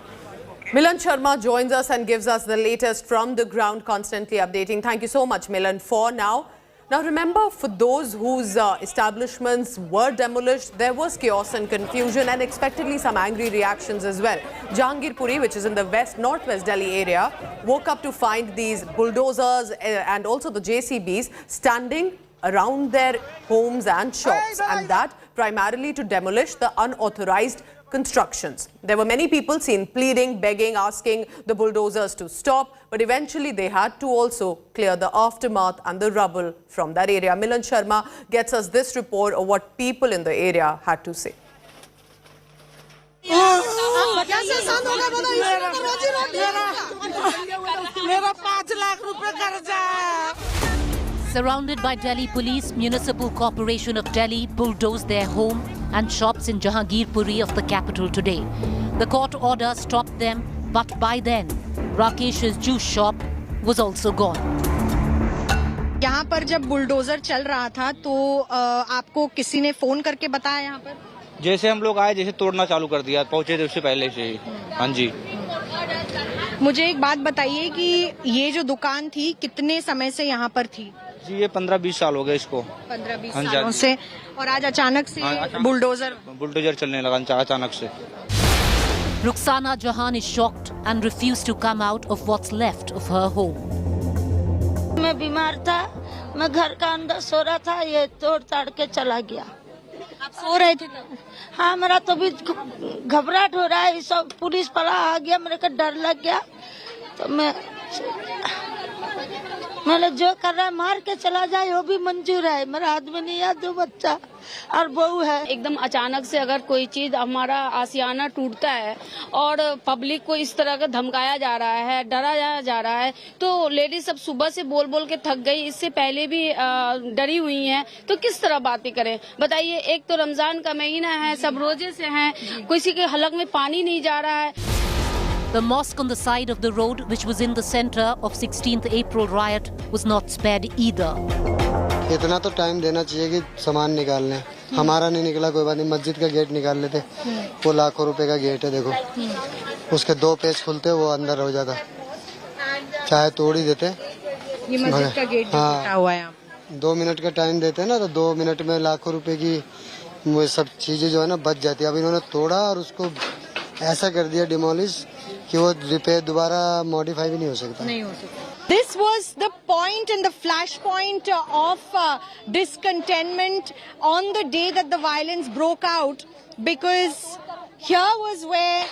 Milan Sharma joins us and gives us the latest from the ground, constantly updating. Thank you so much, Milan, for now. Now remember, for those whose establishments were demolished, there was chaos and confusion and expectedly some angry reactions as well. Jahangirpuri, which is in the northwest Delhi area, woke up to find these bulldozers and also the JCBs standing around their homes and shops, and that primarily to demolish the unauthorized constructions. There were many people seen pleading, begging, asking the bulldozers to stop, but eventually they had to also clear the aftermath and the rubble from that area. Milan Sharma gets us this report of what people in the area had to say. Surrounded by Delhi Police, Municipal Corporation of Delhi bulldozed their home and shops in Jahangirpuri of the capital today. The court order stopped them, but by then, Rakesh's juice shop was also gone. यहाँ पर जब bulldozer चल रहा था तो आपको किसी ने फोन करके बताया यहाँ पर? जैसे हम लोग आए, जैसे तोड़ना चालू कर दिया, पहुंचे थे उससे पहले से ही। हाँ जी। मुझे एक बात बताइए कि ये जो दुकान थी कितने समय से यहाँ पर थी? जी ये 15-20 साल हो गए इसको। 15-20 सालों से, और आज अचानक से बुलडोजर चलने लगा अचानक से। Ruxana Jahan is shocked and refused to come out of what's left of her home. मैं बीमार था, मैं घर का अंदर सो रहा था, ये तोड़ ताड़ के चला गया। आप सो रहे थे? हाँ, मेरा तो भी घबराहट हो रहा है, सब पुलिस वाला आ गया, मेरे को डर लग गया, तो मैंने जो कर रहा है मार के चला जाए वो भी मंजूर है। मेरा आदमी नहीं है, 2 बच्चा और बहू है। एकदम अचानक से अगर कोई चीज हमारा आशियाना टूटता है और पब्लिक को इस तरह का धमकाया जा रहा है, डराया जा रहा है, तो लेडीज सब सुबह से बोल बोल के थक गई, इससे पहले भी डरी हुई हैं, तो किस तरह बातें करें बताइए। एक तो रमजान का महीना है, सब रोजे से हैं, किसी के हलक में पानी नहीं जा रहा है। The mosque on the side of the road, which was in the center of 16th April riot, was not spared either. इतना तो टाइम देना चाहिए कि सामान निकाल लें। हमारा नहीं निकला, कोई बात नहीं, मस्जिद का गेट निकाल लेते, वो लाखों रुपए का गेट है, देखो उसके 2 पेज खुलते वो अंदर हो जाता, चाहे तोड़ ही देते। ये मस्जिद का गेट टूटा हुआ है। 2 मिनट का टाइम देते हैं ना, तो 2 मिनट में लाखों रुपए की वो सब चीजें जो है ना बच जाती है। अब इन्होंने तोड़ा और उसको ऐसा कर दिया डिमोलिश कि वो रिपेयर दोबारा मॉडिफाई भी नहीं हो सकता। This was the point and the flashpoint of discontentment on the day that the violence broke out, because here was where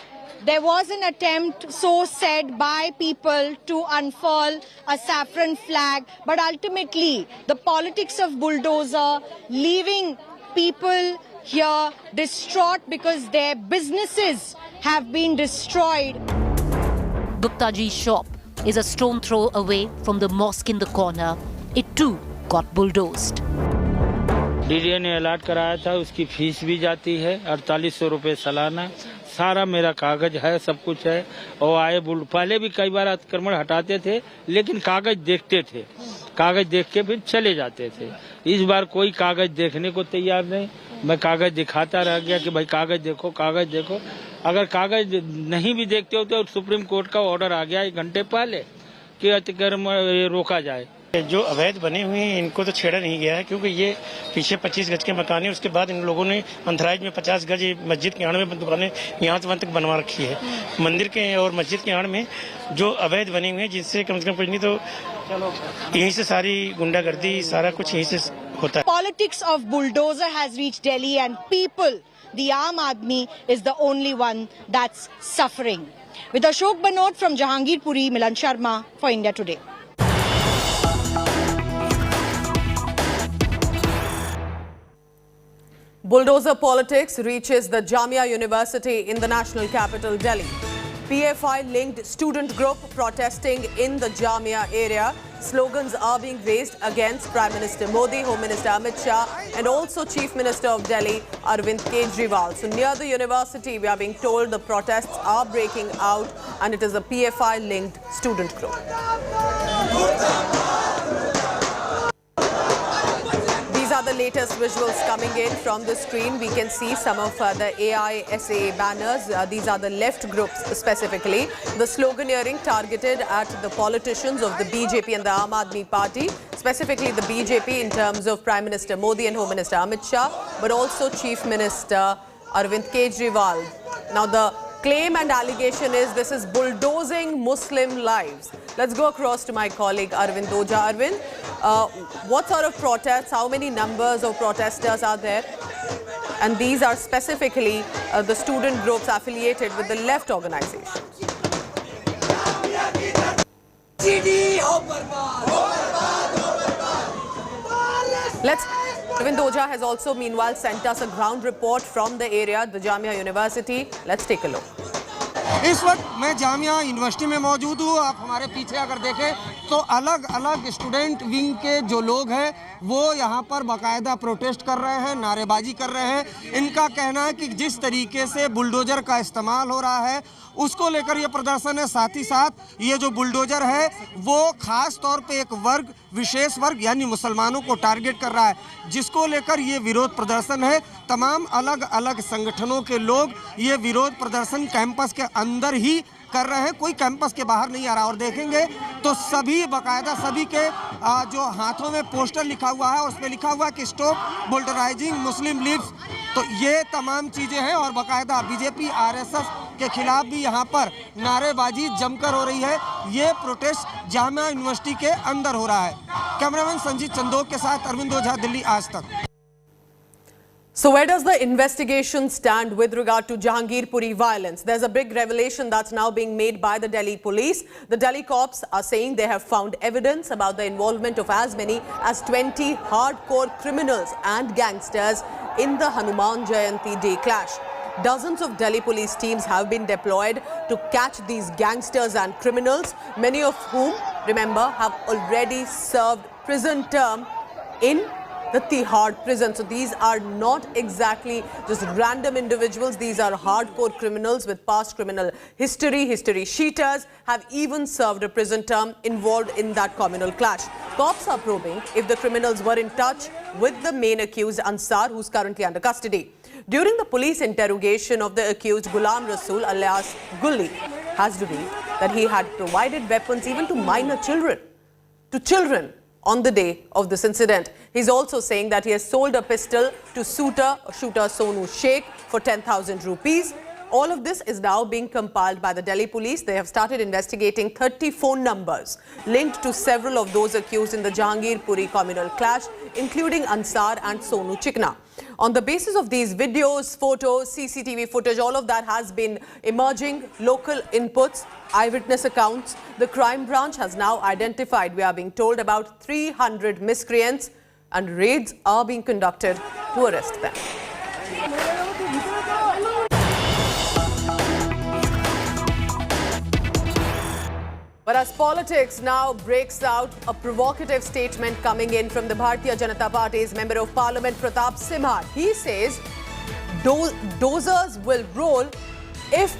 there was an attempt, so said, by people to unfurl a saffron flag, but ultimately the politics of bulldozer, leaving people here distraught because their businesses have been destroyed. Gupta ji's shop is a stone throw away from the mosque in the corner. It too got bulldozed. DDA ने allot कराया था, उसकी fees भी जाती है 4800 रुपये सालाना। सारा मेरा कागज है, सब कुछ है। और आए पहले भी कई बार अतिक्रमण हटाते थे, लेकिन कागज देखते थे, कागज देख के फिर चले जाते थे। इस बार कोई कागज देखने को तैयार नहीं। मैं कागज दिखाता रह गया कि भाई कागज देखो, कागज देखो। अगर कागज नहीं भी देखते हो तो सुप्रीम कोर्ट का ऑर्डर आ गया 1 घंटे पहले कि अतिक्रमण रोका जाए। जो अवैध बने हुए हैं इनको तो छेड़ा नहीं गया है, क्योंकि ये पीछे 25 गज के मकान है। उसके बाद इन लोगों ने अंतराइज में 50 गज मस्जिद के आड़ में दुकानें यहाँ से वहाँ तक बनवा रखी है। मंदिर के और मस्जिद के आड़ में जो अवैध बने हुए हैं, जिससे कम से कम कुछ नहीं तो यहीं से सारी गुंडागर्दी सारा कुछ यहीं से होता है। Politics of bulldozer has reached Delhi and people, the Aam Aadmi, is the only one that's suffering. With Ashok Banod from Jahangirpuri, Milan Sharma for India Today. Bulldozer politics reaches the Jamia University in the national capital, Delhi. PFI-linked student group protesting in the Jamia area. Slogans are being raised against Prime Minister Modi, Home Minister Amit Shah and also Chief Minister of Delhi, Arvind Kejriwal. So near the university, we are being told the protests are breaking out and it is a PFI-linked student group. These are the latest visuals coming in from the screen. We can see some of the AISA banners. These are the left groups specifically. The sloganeering targeted at the politicians of the BJP and the Aam Aadmi Party, specifically the BJP in terms of Prime Minister Modi and Home Minister Amit Shah, but also Chief Minister Arvind Kejriwal. Now the claim and allegation is this is bulldozing Muslim lives. Let's go across to my colleague Arvind Doja. Arvind, what sort of protests, how many numbers of protesters are there? And these are specifically the student groups affiliated with the left organizations. Arvind Doja has also meanwhile sent us a ground report from the area, the Jamia University. Let's take a look. इस वक्त मैं Jamia university में मौजूद हूँ। आप हमारे पीछे अगर देखें तो अलग अलग स्टूडेंट विंग के जो लोग हैं वो यहाँ पर बाकायदा प्रोटेस्ट कर रहे हैं, नारेबाजी कर रहे हैं। इनका कहना है कि जिस तरीके से बुलडोजर का इस्तेमाल हो रहा है उसको लेकर ये प्रदर्शन है। साथ ही साथ ये जो बुलडोजर है वो खास तौर पे एक वर्ग, विशेष वर्ग यानी मुसलमानों को टारगेट कर रहा है, जिसको लेकर ये विरोध प्रदर्शन है। तमाम अलग अलग संगठनों के लोग ये विरोध प्रदर्शन कैंपस के अंदर ही कर रहे हैं, कोई कैंपस के बाहर नहीं आ रहा। और देखेंगे तो सभी बाकायदा सभी के जो हाथों में पोस्टर लिखा हुआ है उस पर लिखा हुआ है कि स्टॉप बुलडोजरिंग मुस्लिम लीग्स। तो ये तमाम चीज़ें हैं और बाकायदा बीजेपी आरएसएस के खिलाफ भी यहाँ पर नारेबाजी जमकर हो रही है। ये प्रोटेस्ट जामिया यूनिवर्सिटी के अंदर हो रहा है। कैमरामैन संजीत चंदोक के साथ अरविंद ओझा, दिल्ली आज तक। So where does the investigation stand with regard to Jahangirpuri violence? There's a big revelation that's now being made by the Delhi police. The Delhi cops are saying they have found evidence about the involvement of as many as 20 hardcore criminals and gangsters in the Hanuman Jayanti day clash. Dozens of Delhi police teams have been deployed to catch these gangsters and criminals, many of whom, remember, have already served prison term in the Tihad prison. So these are not exactly just random individuals. These are hardcore criminals with past criminal history. History sheeters have even served a prison term involved in that communal clash. Cops are probing if the criminals were in touch with the main accused Ansar, who's currently under custody. During the police interrogation of the accused, Ghulam Rasool alias Gulli has revealed that he had provided weapons even to minor children. On the day of this incident. He's also saying that he has sold a pistol to shooter Sonu Sheikh for 10,000 rupees. All of this is now being compiled by the Delhi police. They have started investigating 30 phone numbers linked to several of those accused in the Jahangirpuri communal clash, including Ansar and Sonu Chikna. On the basis of these videos, photos, CCTV footage, all of that has been emerging, local inputs, eyewitness accounts. The crime branch has now identified, we are being told, about 300 miscreants, and raids are being conducted to arrest them. But as politics now breaks out, a provocative statement coming in from the Bharatiya Janata Party's Member of Parliament, Pratap Simha. He says dozers will roll if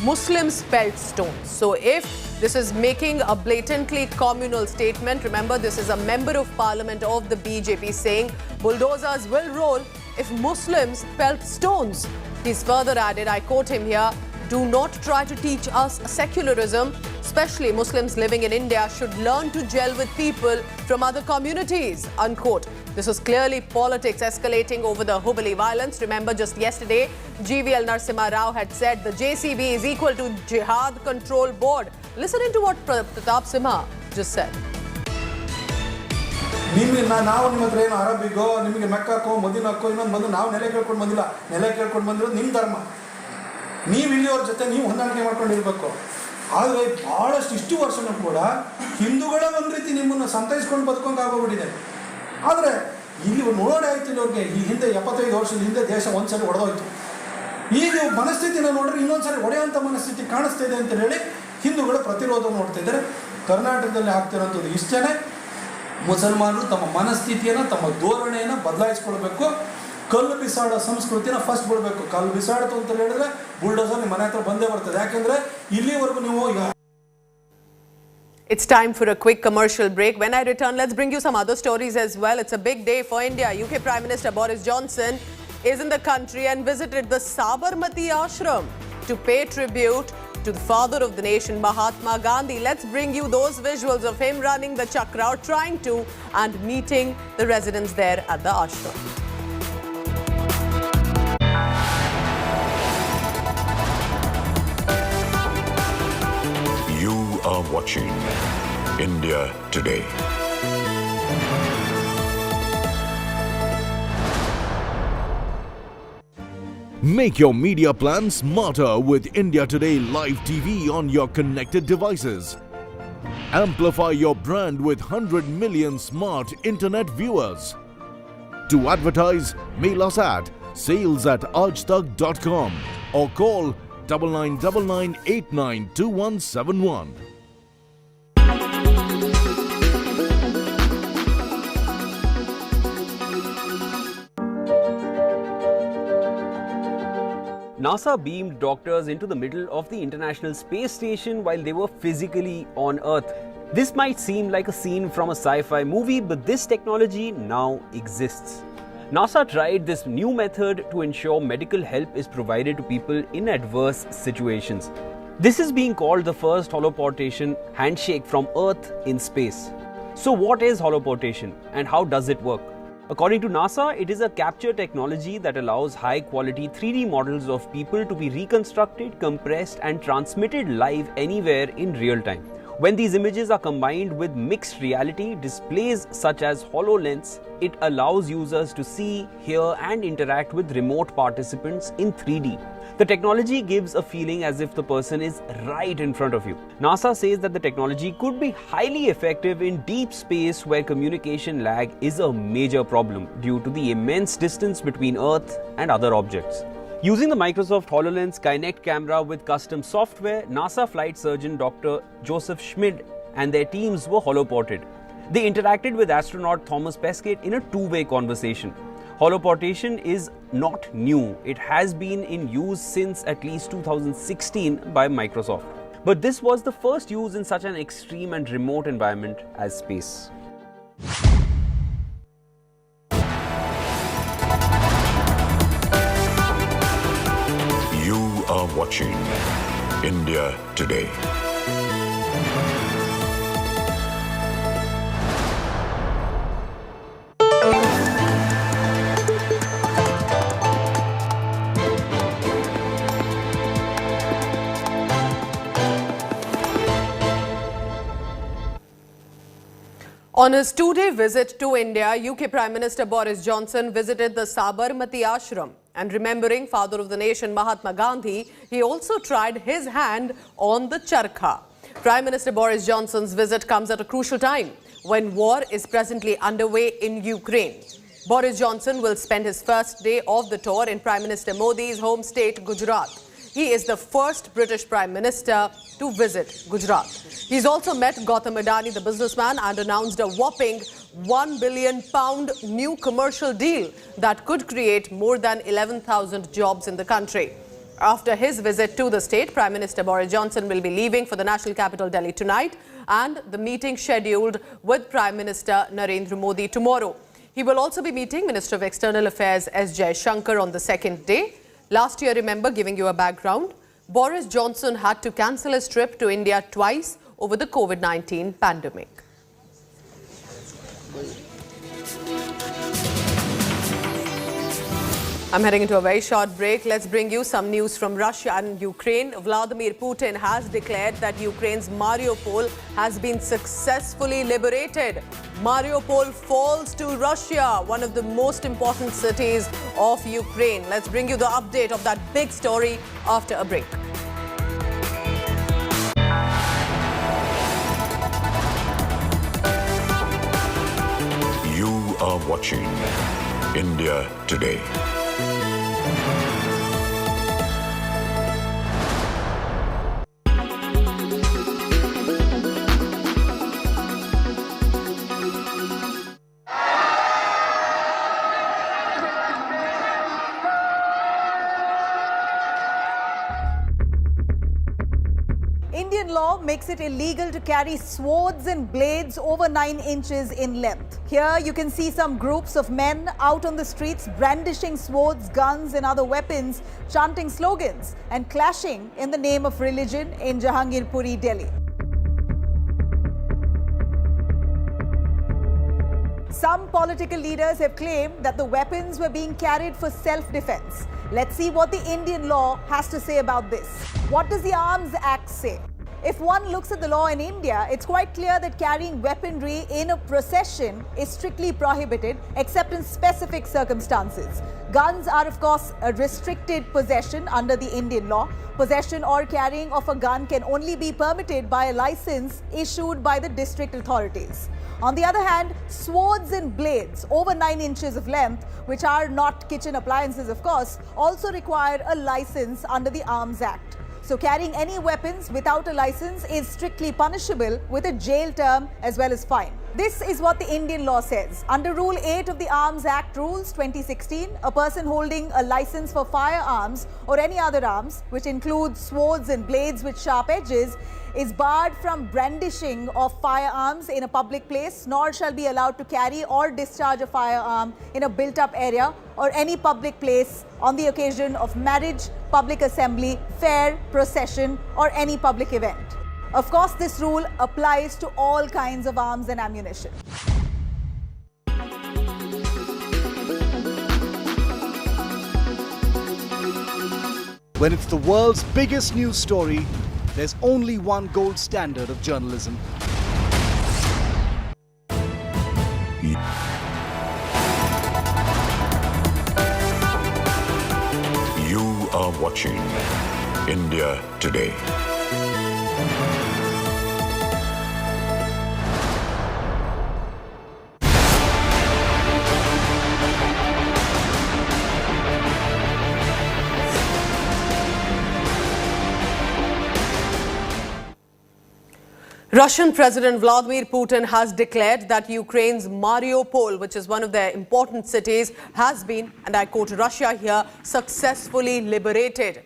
Muslims pelt stones. So if this is making a blatantly communal statement, remember this is a Member of Parliament of the BJP saying bulldozers will roll if Muslims pelt stones. He's further added, I quote him here, "Do not try to teach us secularism. Especially Muslims living in India should learn to gel with people from other communities," unquote. This was clearly politics escalating over the Hubballi violence. Remember, just yesterday, GVL Narasimha Rao had said the JCB is equal to Jihad Control Board. Listen to what Pratap Simha just said. ನಾವು ನಿಮ್ಮ ಹತ್ರ ಏನು ಅರಬಿಗೋ ನಿಮಗೆ ಮೆಕ್ಕಾಕೋ ಮದಿನಕ್ಕೋ ಇನ್ನೊಂದು ಬಂದು ನಾವು ನೆಲೆ ಕೇಳ್ಕೊಂಡು ಬಂದಿಲ್ಲ. ನೆಲೆ ಕೇಳ್ಕೊಂಡು ಬಂದಿರೋದು ನಿಮ್ಮ ಧರ್ಮ. ನೀವು ಇಲ್ಲಿಯವ್ರ ಜೊತೆ ನೀವು ಹೊಂದಾಣಿಕೆ ಮಾಡ್ಕೊಂಡಿರ್ಬೇಕು. ಆದರೆ ಭಾಳಷ್ಟು ಇಷ್ಟು ವರ್ಷನೂ ಕೂಡ ಹಿಂದೂಗಳೇ ಒಂದು ರೀತಿ ನಿಮ್ಮನ್ನು ಸಂತೈಸ್ಕೊಂಡು ಬದುಕೊಂಡಾಗೋಗ್ಬಿಟ್ಟಿದೆ. ಆದರೆ ಇಲ್ಲಿ ನೋಡೇ ಆಯ್ತು ಇಲ್ಲವ್ರಿಗೆ. ಈ ಹಿಂದೆ 75 ವರ್ಷದ ಹಿಂದೆ ದೇಶ ಒಂದ್ಸರಿ ಒಡೆದೋಯ್ತು. ಈಗ ಮನಸ್ಥಿತಿನ ನೋಡ್ರೆ ಇನ್ನೊಂದ್ಸರಿ ಒಡೆಯುವಂಥ ಮನಸ್ಥಿತಿ ಕಾಣಿಸ್ತಾ ಇದೆ ಅಂತ ಹೇಳಿ ಹಿಂದೂಗಳು ಪ್ರತಿರೋಧ ನೋಡ್ತಾ ಇದ್ದಾರೆ. ಕರ್ನಾಟಕದಲ್ಲಿ ಆಗ್ತಿರೋಂಥದ್ದು ಇಷ್ಟೇ. ಮುಸಲ್ಮಾನರು ತಮ್ಮ ಮನಸ್ಥಿತಿಯನ್ನು ತಮ್ಮ ಧೋರಣೆಯನ್ನು ಬದಲಾಯಿಸ್ಕೊಳ್ಬೇಕು. ಕಲ್ಲು ಬಿಸಾಡೋ ಸಂಸ್ಕೃತಿನ ಫಸ್ಟ್ ಬಿಡಬೇಕು. ಕಲ್ಲು ಬಿಸಾಡ್ತು ಅಂತ ಹೇಳಿದ್ರೆ ಬುಲ್ಡೋಸರ್ ನಿಮ್ಮ ಮನೆ ಹತ್ರ ಬಂದೇ ಬರ್ತದೆ. ಯಾಕೆಂದರೆ ಇಲ್ಲಿವರೆಗೂ ನೀವು ಈಗ It's time for a quick commercial break. When I return, let's bring you some other stories as well. It's a big day for India. UK Prime Minister Boris Johnson is in the country and visited the Sabarmati Ashram to pay tribute to the father of the nation, Mahatma Gandhi. Let's bring you those visuals of him running the chakra, trying to, and meeting the residents there at the ashram. You are watching India Today. Make your media plan smarter with India Today Live TV on your connected devices. Amplify your brand with 100 million smart internet viewers. To advertise, mail us at sales@aajtak.com or call 9999892171. NASA beamed doctors into the middle of the International Space Station while they were physically on Earth. This might seem like a scene from a sci-fi movie, but this technology now exists. NASA tried this new method to ensure medical help is provided to people in adverse situations. This is being called the first holoportation handshake from Earth in space. So what is holoportation and how does it work? According to NASA, it is a capture technology that allows high-quality 3D models of people to be reconstructed, compressed and transmitted live anywhere in real time. When these images are combined with mixed reality displays such as HoloLens, it allows users to see, hear and interact with remote participants in 3D. The technology gives a feeling as if the person is right in front of you. NASA says that the technology could be highly effective in deep space where communication lag is a major problem due to the immense distance between Earth and other objects. Using the Microsoft HoloLens Kinect camera with custom software, NASA flight surgeon Dr. Joseph Schmid and their teams were holoported. They interacted with astronaut Thomas Pesquet in a two-way conversation. Holoportation is not new. It has been in use since at least 2016 by Microsoft. But this was the first use in such an extreme and remote environment as space. You are watching India Today. On his two-day visit to India, UK Prime Minister Boris Johnson visited the Sabarmati Ashram. And remembering father of the nation Mahatma Gandhi, he also tried his hand on the charkha. Prime Minister Boris Johnson's visit comes at a crucial time when war is presently underway in Ukraine. Boris Johnson will spend his first day of the tour in Prime Minister Modi's home state, Gujarat. He is the first British Prime Minister to visit Gujarat. He's also met Gautam Adani, the businessman, and announced a whopping £1 billion new commercial deal that could create more than 11,000 jobs in the country. After his visit to the state, Prime Minister Boris Johnson will be leaving for the national capital Delhi tonight, and the meeting scheduled with Prime Minister Narendra Modi tomorrow. He will also be meeting Minister of External Affairs S. Jaishankar on the second day. Last year, remember, giving you a background, Boris Johnson had to cancel his trip to India twice over the COVID-19 pandemic. I'm heading into a very short break. Let's bring you some news from Russia and Ukraine. Vladimir Putin has declared that Ukraine's Mariupol has been successfully liberated. Mariupol falls to Russia, one of the most important cities of Ukraine. Let's bring you the update of that big story after a break. You are watching India Today. Indian law makes it illegal to carry swords and blades over 9 inches in length. Here you can see some groups of men out on the streets brandishing swords, guns and other weapons, chanting slogans and clashing in the name of religion in Jahangirpuri, Delhi. Some political leaders have claimed that the weapons were being carried for self-defense. Let's see what the Indian law has to say about this. What does the Arms Act say? If one looks at the law in India, it's quite clear that carrying weaponry in a procession is strictly prohibited, except in specific circumstances. Guns are, of course, a restricted possession under the Indian law. Possession or carrying of a gun can only be permitted by a license issued by the district authorities. On the other hand, swords and blades over 9 inches of length, which are not kitchen appliances, of course, also require a license under the Arms Act. So carrying any weapons without a license is strictly punishable with a jail term as well as fine. This is what the Indian law says. Under Rule 8 of the Arms Act Rules 2016, a person holding a license for firearms or any other arms, which includes swords and blades with sharp edges, is barred from brandishing of firearms in a public place, nor shall be allowed to carry or discharge a firearm in a built-up area or any public place on the occasion of marriage, public assembly, fair, procession, or any public event. Of course, this rule applies to all kinds of arms and ammunition. When it's the world's biggest news story, there's only one gold standard of journalism. You are watching India Today. Russian President Vladimir Putin has declared that Ukraine's Mariupol, which is one of their important cities, has been, and I quote Russia here, successfully liberated.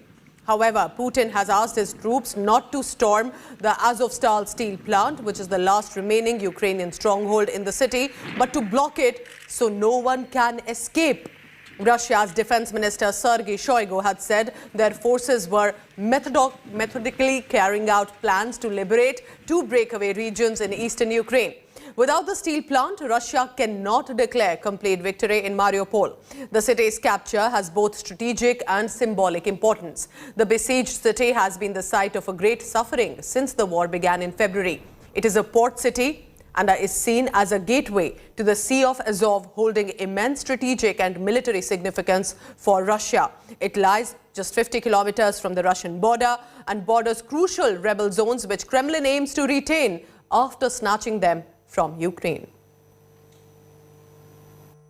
However, Putin has asked his troops not to storm the Azovstal steel plant, which is the last remaining Ukrainian stronghold in the city, but to block it so no one can escape. Russia's defense minister Sergei Shoigu had said their forces were methodically carrying out plans to liberate 2 breakaway regions in eastern Ukraine. Without the steel plant, Russia cannot declare complete victory in Mariupol. The city's capture has both strategic and symbolic importance. The besieged city has been the site of a great suffering since the war began in February. It is a port city and is seen as a gateway to the Sea of Azov, holding immense strategic and military significance for Russia. It lies just 50 kilometers from the Russian border and borders crucial rebel zones which Kremlin aims to retain after snatching them from Ukraine.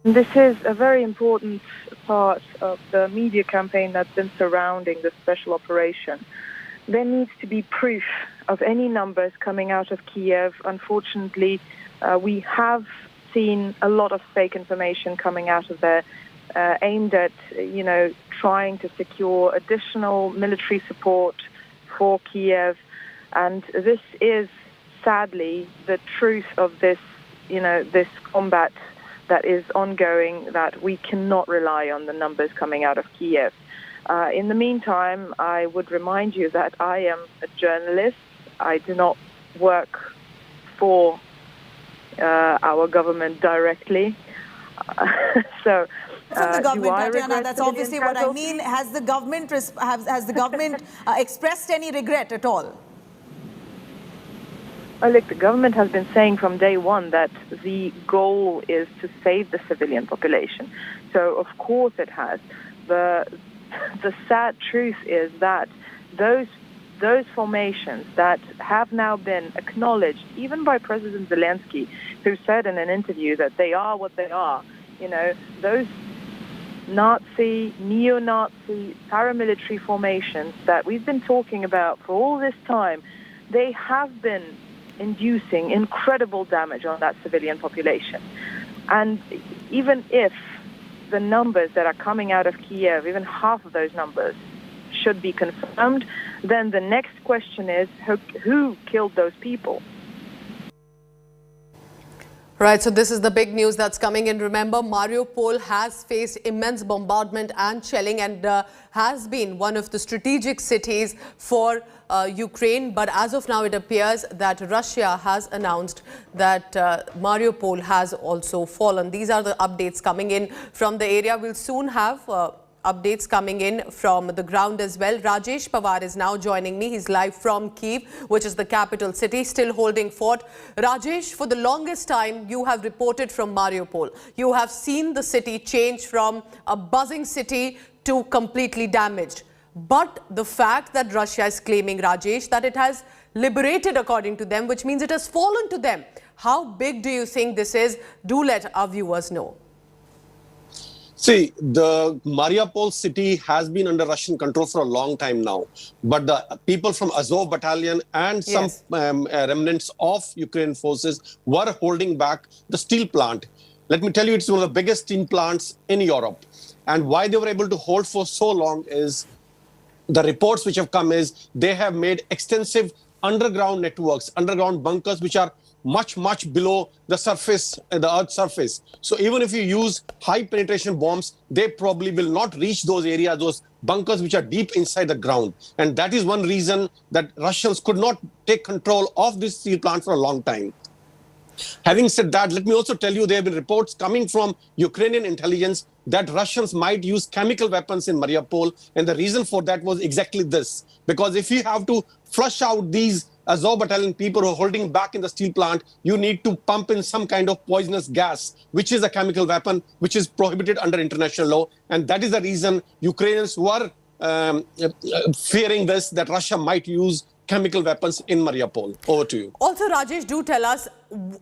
This is a very important part of the media campaign that's been surrounding the special operation. There needs to be proof of any numbers coming out of Kiev. Unfortunately, we have seen a lot of fake information coming out of there, aimed at, trying to secure additional military support for Kiev. And this is sadly the truth of this, this combat that is ongoing, that we cannot rely on the numbers coming out of Kiev. In the meantime, I would remind you that I am a journalist. I do not work for our government directly. So From the government, Do I Tatiana, regret that's civilian obviously what I casualties? mean. Has the government has the government expressed any regret at all? Well, look, the government has been saying from day one that the goal is to save the civilian population. So, of course, it has. The sad truth is that those formations that have now been acknowledged, even by President Zelensky, who said in an interview that they are what they are, you know, those Nazi, neo-Nazi, paramilitary formations that we've been talking about for all this time, they have been inducing incredible damage on that civilian population. And even if the numbers that are coming out of Kiev, even half of those numbers, should be confirmed, then the next question is who killed those people? Right, so this is the big news that's coming in. Remember, Mariupol has faced immense bombardment and shelling and has been one of the strategic cities for Ukraine. But as of now, it appears that Russia has announced that Mariupol has also fallen. These are the updates coming in from the area. We'll soon have updates coming in from the ground as well. Rajesh Pawar is now joining me. He's live from Kyiv, which is the capital city, still holding fort. Rajesh, for the longest time, you have reported from Mariupol. You have seen the city change from a buzzing city to completely damaged. But the fact that Russia is claiming, Rajesh, that it has liberated according to them, which means it has fallen to them. How big do you think this is? Do let our viewers know. See, the Mariupol city has been under Russian control for a long time now. But the people from Azov battalion and some remnants of Ukrainian forces were holding back the steel plant. Let me tell you, it's one of the biggest steel plants in Europe. And why they were able to hold for so long is the reports which have come is they have made extensive underground networks, underground bunkers, which are much below the surface, the Earth's surface. So even if you use high penetration bombs, they probably will not reach those areas, those bunkers which are deep inside the ground. And that is one reason that Russians could not take control of this steel plant for a long time. Having said that, let me also tell you there have been reports coming from Ukrainian intelligence that Russians might use chemical weapons in Mariupol. And the reason for that was exactly this. Because if you have to flush out these Azov battalion people who are holding back in the steel plant, you need to pump in some kind of poisonous gas, which is a chemical weapon, which is prohibited under international law. And that is the reason Ukrainians were fearing this, that Russia might use chemical weapons in Mariupol. Over to you. Also, Rajesh, do tell us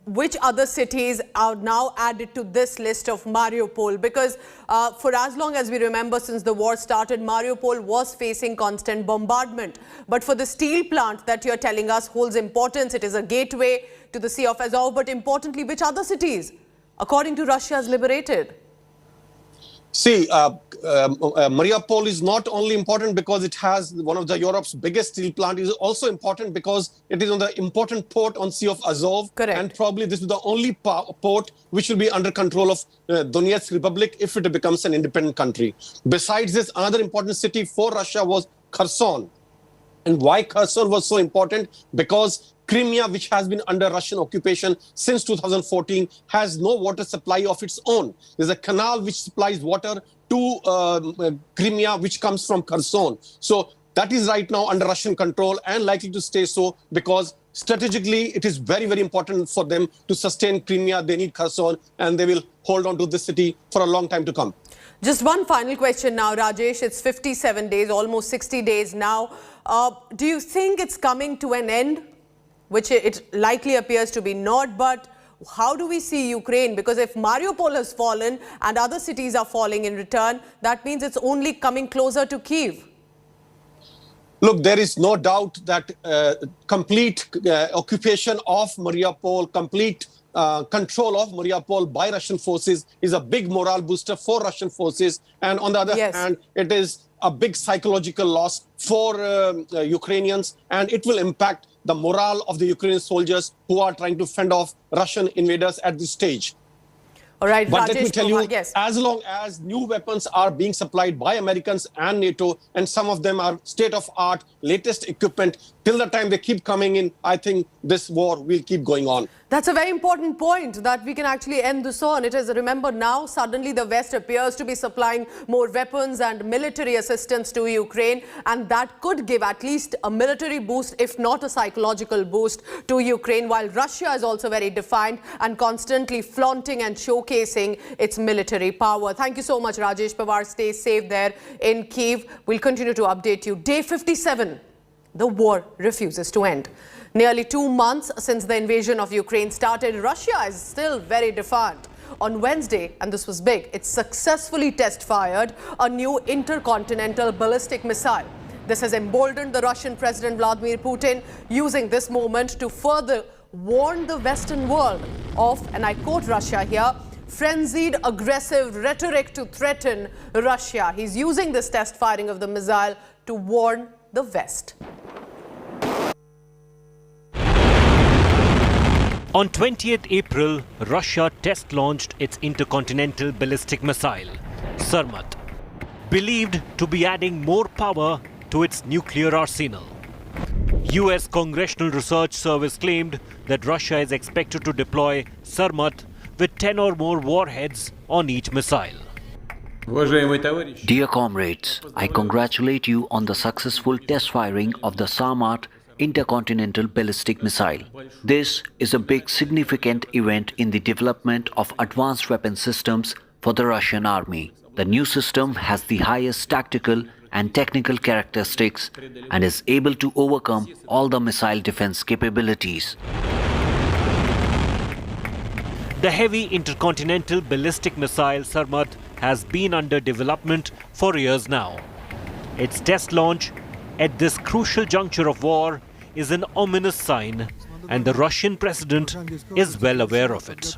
which other cities are now added to this list of Mariupol, because for as long as we remember, since the war started, Mariupol was facing constant bombardment. But for the steel plant that you're telling us holds importance, it is a gateway to the Sea of Azov. But importantly, which other cities, according to Russia, has liberated? See, Mariupol is not only important because it has one of Europe's biggest steel plant. It is also important because it is on the important port on Sea of Azov. Correct. And probably this is the only port which will be under control of Donetsk Republic if it becomes an independent country. Besides this, another important city for Russia was Kherson. And why Kherson was so important? Because Crimea, which has been under Russian occupation since 2014, has no water supply of its own. There's a canal which supplies water to Crimea, which comes from Kherson. So that is right now under Russian control and likely to stay so, because strategically it is very important for them to sustain Crimea. They need Kherson and they will hold on to this city for a long time to come. Just one final question now, Rajesh. It's 57 days, almost 60 days now. Do you think it's coming to an end? Which it likely appears to be not, but how do we see Ukraine? Because if Mariupol has fallen and other cities are falling in return, that means it's only coming closer to Kyiv. Look, there is no doubt that complete occupation of Mariupol, complete control of Mariupol by Russian forces is a big morale booster for Russian forces. And on the other hand, it is a big psychological loss for Ukrainians, and it will impact the morale of the Ukrainian soldiers who are trying to fend off Russian invaders at this stage. All right, but Rajesh, let me tell you, as long as new weapons are being supplied by Americans and NATO, and some of them are state-of-art, latest equipment, till the time they keep coming in, I think this war will keep going on. That's a very important point that we can actually end this on. It is, remember, now suddenly the West appears to be supplying more weapons and military assistance to Ukraine, and that could give at least a military boost, if not a psychological boost, to Ukraine, while Russia is also very defiant and constantly flaunting and showcasing its military power. Thank you so much, Rajesh Pawar. Stay safe there in Kyiv. We'll continue to update you. Day 57, the war refuses to end. Nearly 2 months since the invasion of Ukraine started, Russia is still very defiant. On Wednesday, and this was big, it successfully test-fired a new intercontinental ballistic missile. This has emboldened the Russian President Vladimir Putin, using this moment to further warn the Western world of, and I quote Russia here, frenzied, aggressive rhetoric to threaten Russia. He's using this test firing of the missile to warn the West. On 20th April, Russia test-launched its intercontinental ballistic missile, Sarmat, believed to be adding more power to its nuclear arsenal. US Congressional Research Service claimed that Russia is expected to deploy Sarmat with 10 or more warheads on each missile. Dear comrades, I congratulate you on the successful test firing of the Sarmat intercontinental ballistic missile. This is a big significant event in the development of advanced weapon systems for the Russian army. The new system has the highest tactical and technical characteristics and is able to overcome all the missile defense capabilities. The heavy intercontinental ballistic missile Sarmat has been under development for years now. Its test launch at this crucial juncture of war is an ominous sign, and the Russian president is well aware of it.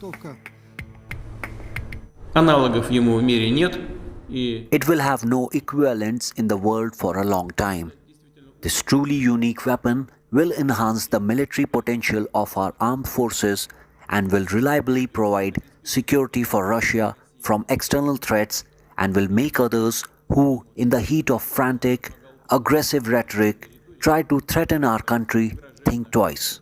It will have no equivalents in the world for a long time. This truly unique weapon will enhance the military potential of our armed forces and will reliably provide security for Russia from external threats and will make others who, in the heat of frantic, aggressive rhetoric, try to threaten our country, think twice.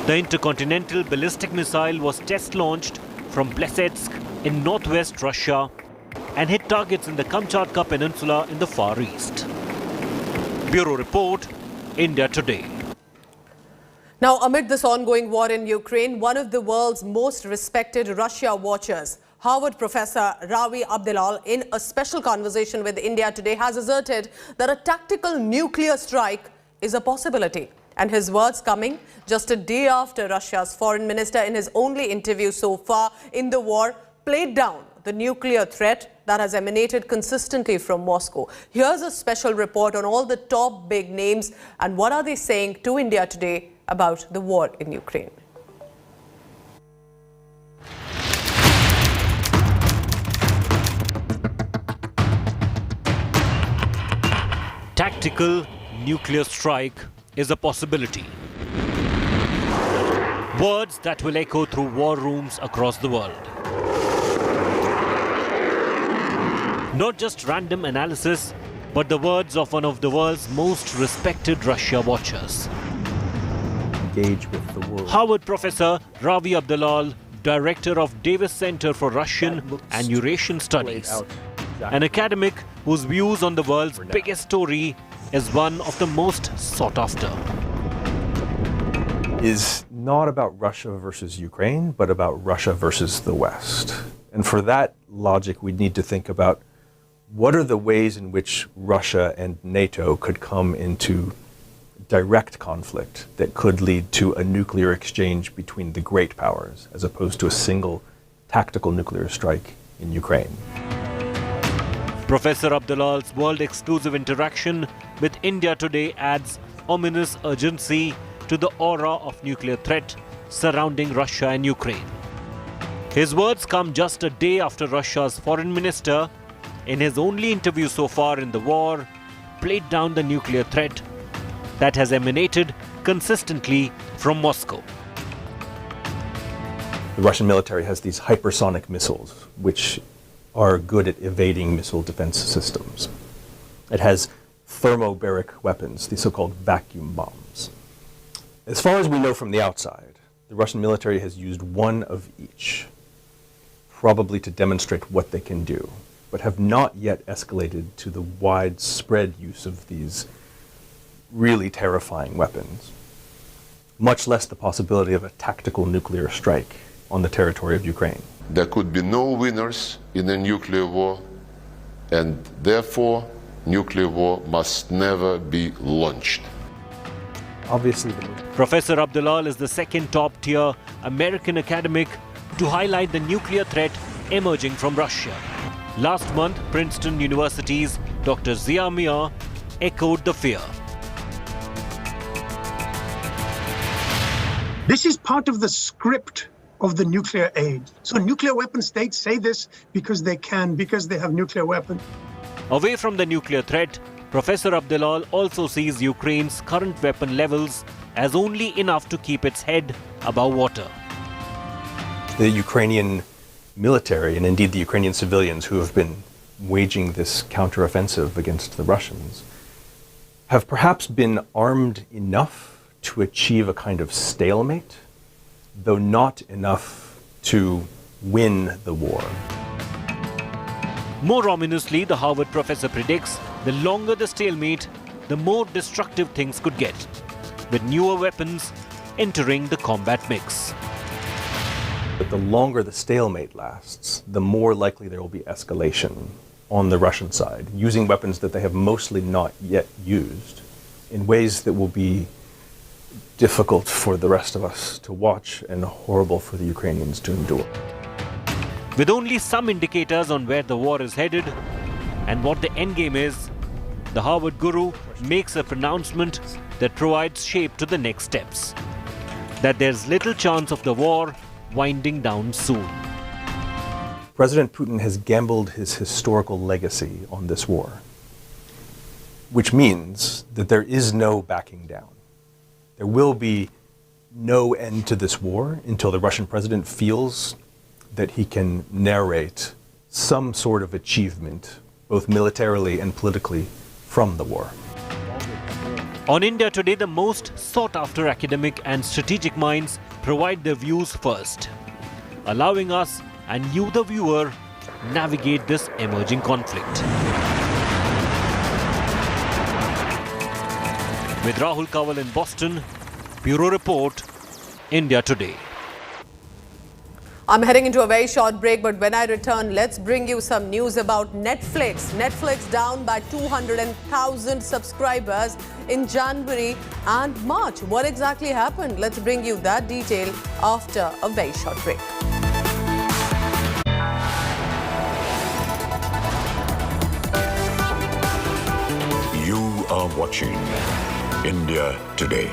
The intercontinental ballistic missile was test-launched from Plesetsk in northwest Russia and hit targets in the Kamchatka Peninsula in the Far East. Bureau Report, India Today. Now, amid this ongoing war in Ukraine, one of the world's most respected Russia watchers, Harvard professor Ravi Abdelal, in a special conversation with India Today, has asserted that a tactical nuclear strike is a possibility. And his words coming just a day after Russia's foreign minister, in his only interview so far in the war, played down the nuclear threat that has emanated consistently from Moscow. Here's a special report on all the top big names and what are they saying to India Today about the war in Ukraine. Tactical nuclear strike is a possibility. Words that will echo through war rooms across the world. Not just random analysis, but the words of one of the world's most respected Russia watchers. Engage with the world. Harvard professor Ravi Abdelal, director of Davis Center for Russian and Eurasian Studies, an academic whose views on the world's biggest story is one of the most sought after. Is not about Russia versus Ukraine, but about Russia versus the West. And for that logic, we need to think about what are the ways in which Russia and NATO could come into direct conflict that could lead to a nuclear exchange between the great powers, as opposed to a single tactical nuclear strike in Ukraine. Professor Abdelal's world-exclusive interaction with India Today adds ominous urgency to the aura of nuclear threat surrounding Russia and Ukraine. His words come just a day after Russia's foreign minister, in his only interview so far in the war, played down the nuclear threat that has emanated consistently from Moscow. The Russian military has these hypersonic missiles, which are good at evading missile defense systems. It has thermobaric weapons, the so-called vacuum bombs. As far as we know from the outside, the Russian military has used one of each, probably to demonstrate what they can do, but have not yet escalated to the widespread use of these really terrifying weapons, much less the possibility of a tactical nuclear strike on the territory of Ukraine. There could be no winners in a nuclear war, and therefore nuclear war must never be launched. Obviously, Professor Abdulal is the second top-tier American academic to highlight the nuclear threat emerging from Russia. Last month, Princeton University's Dr. Zia Mia echoed the fear. This is part of the script of the nuclear age. So nuclear weapon states say this because they can, because they have nuclear weapons. Away from the nuclear threat, Professor Abdulal also sees Ukraine's current weapon levels as only enough to keep its head above water. The Ukrainian military, and indeed the Ukrainian civilians who have been waging this counteroffensive against the Russians, have perhaps been armed enough to achieve a kind of stalemate, though not enough to win the war. More ominously, the Harvard professor predicts the longer the stalemate, the more destructive things could get, with newer weapons entering the combat mix. But the longer the stalemate lasts, the more likely there will be escalation on the Russian side, using weapons that they have mostly not yet used in ways that will be difficult for the rest of us to watch and horrible for the Ukrainians to endure. With only some indicators on where the war is headed and what the endgame is, the Harvard guru makes a pronouncement that provides shape to the next steps. That there's little chance of the war winding down soon. President Putin has gambled his historical legacy on this war, which means that there is no backing down. There will be no end to this war until the Russian president feels that he can narrate some sort of achievement, both militarily and politically, from the war. On India Today, the most sought-after academic and strategic minds provide their views first, allowing us and you, the viewer, navigate this emerging conflict. With Rahul Kawal in Boston, Bureau Report, India Today. I'm heading into a very short break, but when I return, let's bring you some news about Netflix. Netflix down by 200,000 subscribers in January and March. What exactly happened? Let's bring you that detail after a very short break. You are watching India Today.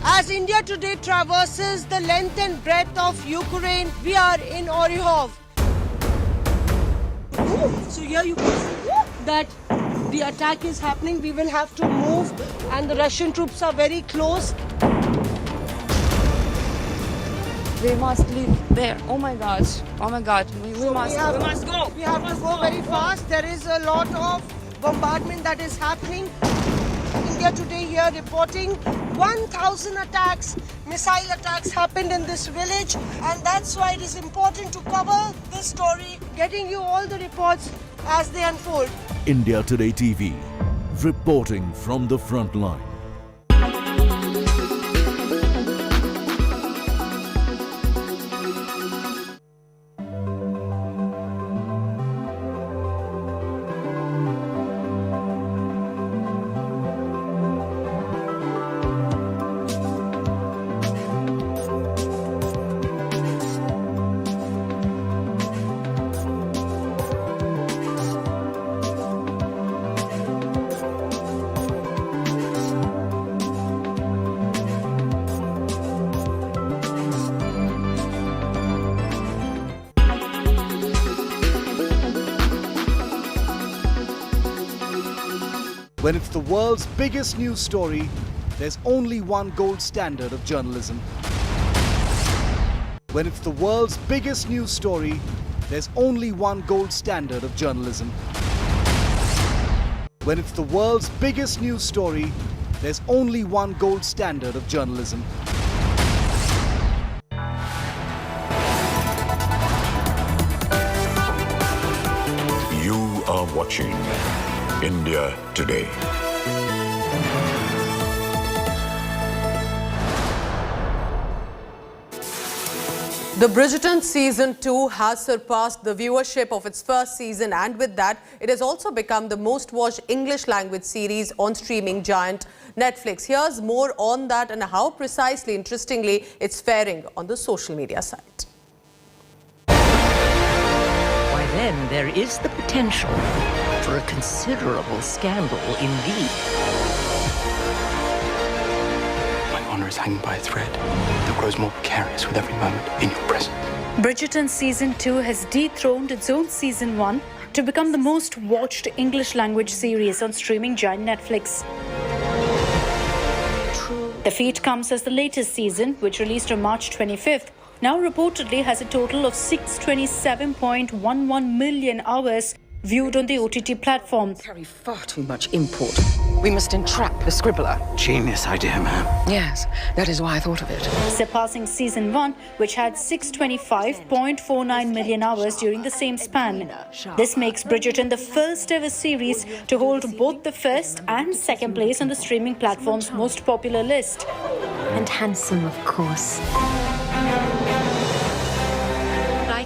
As India Today traverses the length and breadth of Ukraine, we are in Oryhov. So here you can see that the attack is happening. We will have to move and the Russian troops are very close. We must leave there. Oh my gosh. Oh my God. We must go. We have to go very fast. There is a lot of bombardment that is happening. India Today here reporting 1,000 attacks, missile attacks happened in this village, and that's why it is important to cover this story, getting you all the reports as they unfold. India Today TV, reporting from the front line. When it's the world's biggest news story, there's only one gold standard of journalism. When it's the world's biggest news story, there's only one gold standard of journalism. When it's the world's biggest news story, there's only one gold standard of journalism. You are watching India Today. The Bridgerton Season 2 has surpassed the viewership of its first season, and with that, it has also become the most watched English language series on streaming giant Netflix. Here's more on that and how precisely, interestingly, it's faring on the social media site. Why then, there is the potential for a considerable scandal indeed. Honor is hanging by a thread that grows more precarious with every moment in your presence. Bridgerton Season 2 has dethroned its own Season 1 to become the most watched English language series on streaming giant Netflix. The feat comes as the latest season, which released on March 25th, now reportedly has a total of 627.11 million hours viewed on the OTT platform. Carry far too much import. We must entrap the scribbler. Genius idea, ma'am. Yes, that is why I thought of it. Surpassing Season 1, which had 625.49 million hours during the same span. This makes Bridgerton the first ever series to hold both the first and second place on the streaming platform's most popular list. And handsome, of course.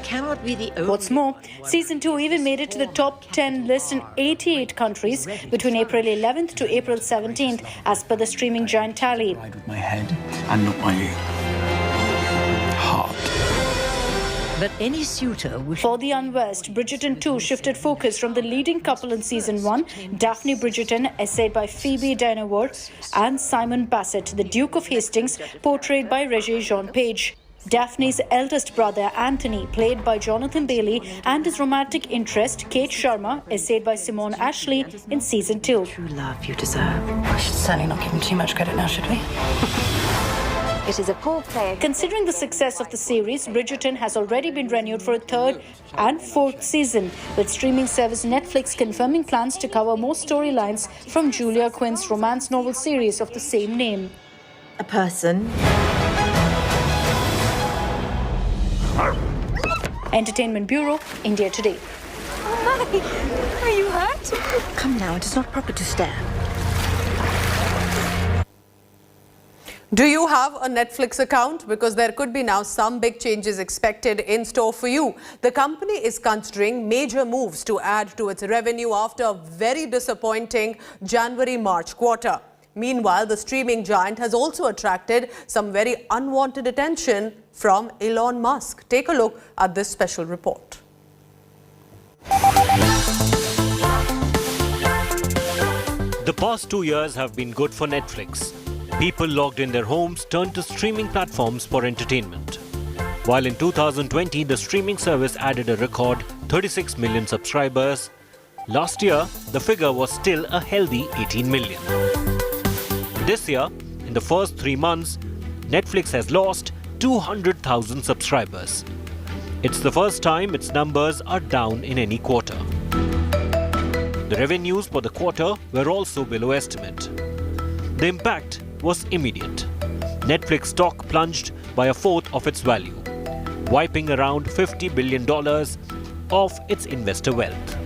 Cannot be the only. What's more, Season 2 even made it to the top 10 list in 88 countries between April 11th to April 17th, as per the streaming giant tally. With my head and not my heart. But any suitor For the unversed, Bridgerton 2 shifted focus from the leading couple in Season 1, Daphne Bridgerton, essayed by Phoebe Dynevor, and Simon Bassett, the Duke of Hastings, portrayed by Regé Jean Page. Daphne's eldest brother, Anthony, played by Jonathan Bailey, and his romantic interest, Kate Sharma, essayed by Simone Ashley, in Season 2. True love you deserve. We should certainly not give him too much credit now, should we? It is a poor play. Considering the success of the series, Bridgerton has already been renewed for a third and fourth season, with streaming service Netflix confirming plans to cover more storylines from Julia Quinn's romance novel series of the same name. A person. Entertainment Bureau, India Today. Hi, are you hurt? Come now, it is not proper to stare. Do you have a Netflix account? Because there could be now some big changes expected in store for you. The company is considering major moves to add to its revenue after a very disappointing January-March quarter. Meanwhile, the streaming giant has also attracted some very unwanted attention from Elon Musk. Take a look at this special report. The past 2 years have been good for Netflix. People logged in their homes turned to streaming platforms for entertainment. While in 2020, the streaming service added a record 36 million subscribers, last year, the figure was still a healthy 18 million. This year, in the first 3 months, Netflix has lost 200,000 subscribers. It's the first time its numbers are down in any quarter. The revenues for the quarter were also below estimate. The impact was immediate. Netflix stock plunged by a fourth of its value, wiping around $50 billion of its investor wealth.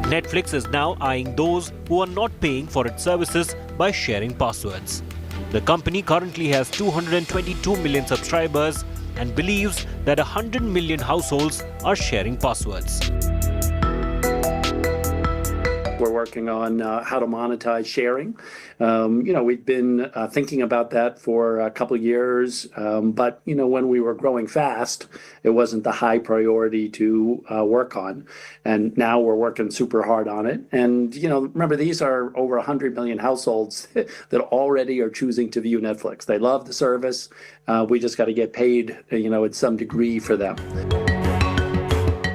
Netflix is now eyeing those who are not paying for its services by sharing passwords. The company currently has 222 million subscribers and believes that 100 million households are sharing passwords. We're working on how to monetize sharing. We've been thinking about that for a couple of years, but when we were growing fast, it wasn't the high priority to work on. And now we're working super hard on it. And remember, these are over 100 million households that already are choosing to view Netflix. They love the service. We just got to get paid, at some degree for them.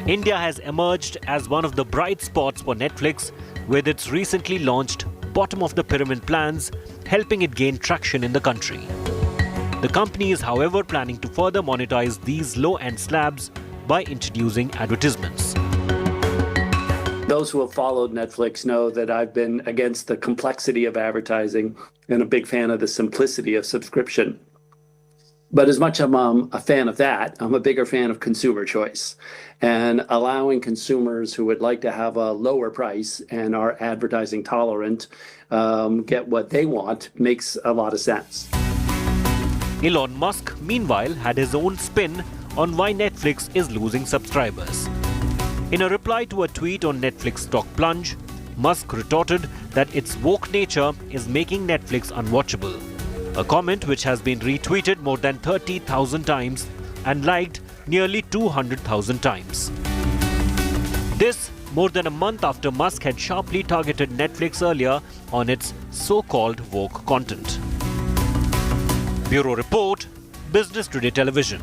India has emerged as one of the bright spots for Netflix with its recently launched bottom-of-the-pyramid plans, helping it gain traction in the country. The company is, however, planning to further monetize these low-end slabs by introducing advertisements. Those who have followed Netflix know that I've been against the complexity of advertising and a big fan of the simplicity of subscription. But as much as I'm a fan of that, I'm a bigger fan of consumer choice. And allowing consumers who would like to have a lower price and are advertising tolerant get what they want makes a lot of sense. Elon Musk, meanwhile, had his own spin on why Netflix is losing subscribers. In a reply to a tweet on Netflix stock plunge, Musk retorted that its woke nature is making Netflix unwatchable, a comment which has been retweeted more than 30,000 times and liked nearly 200,000 times. This more than a month after Musk had sharply targeted Netflix earlier on its so-called woke content. Bureau Report, Business Today Television.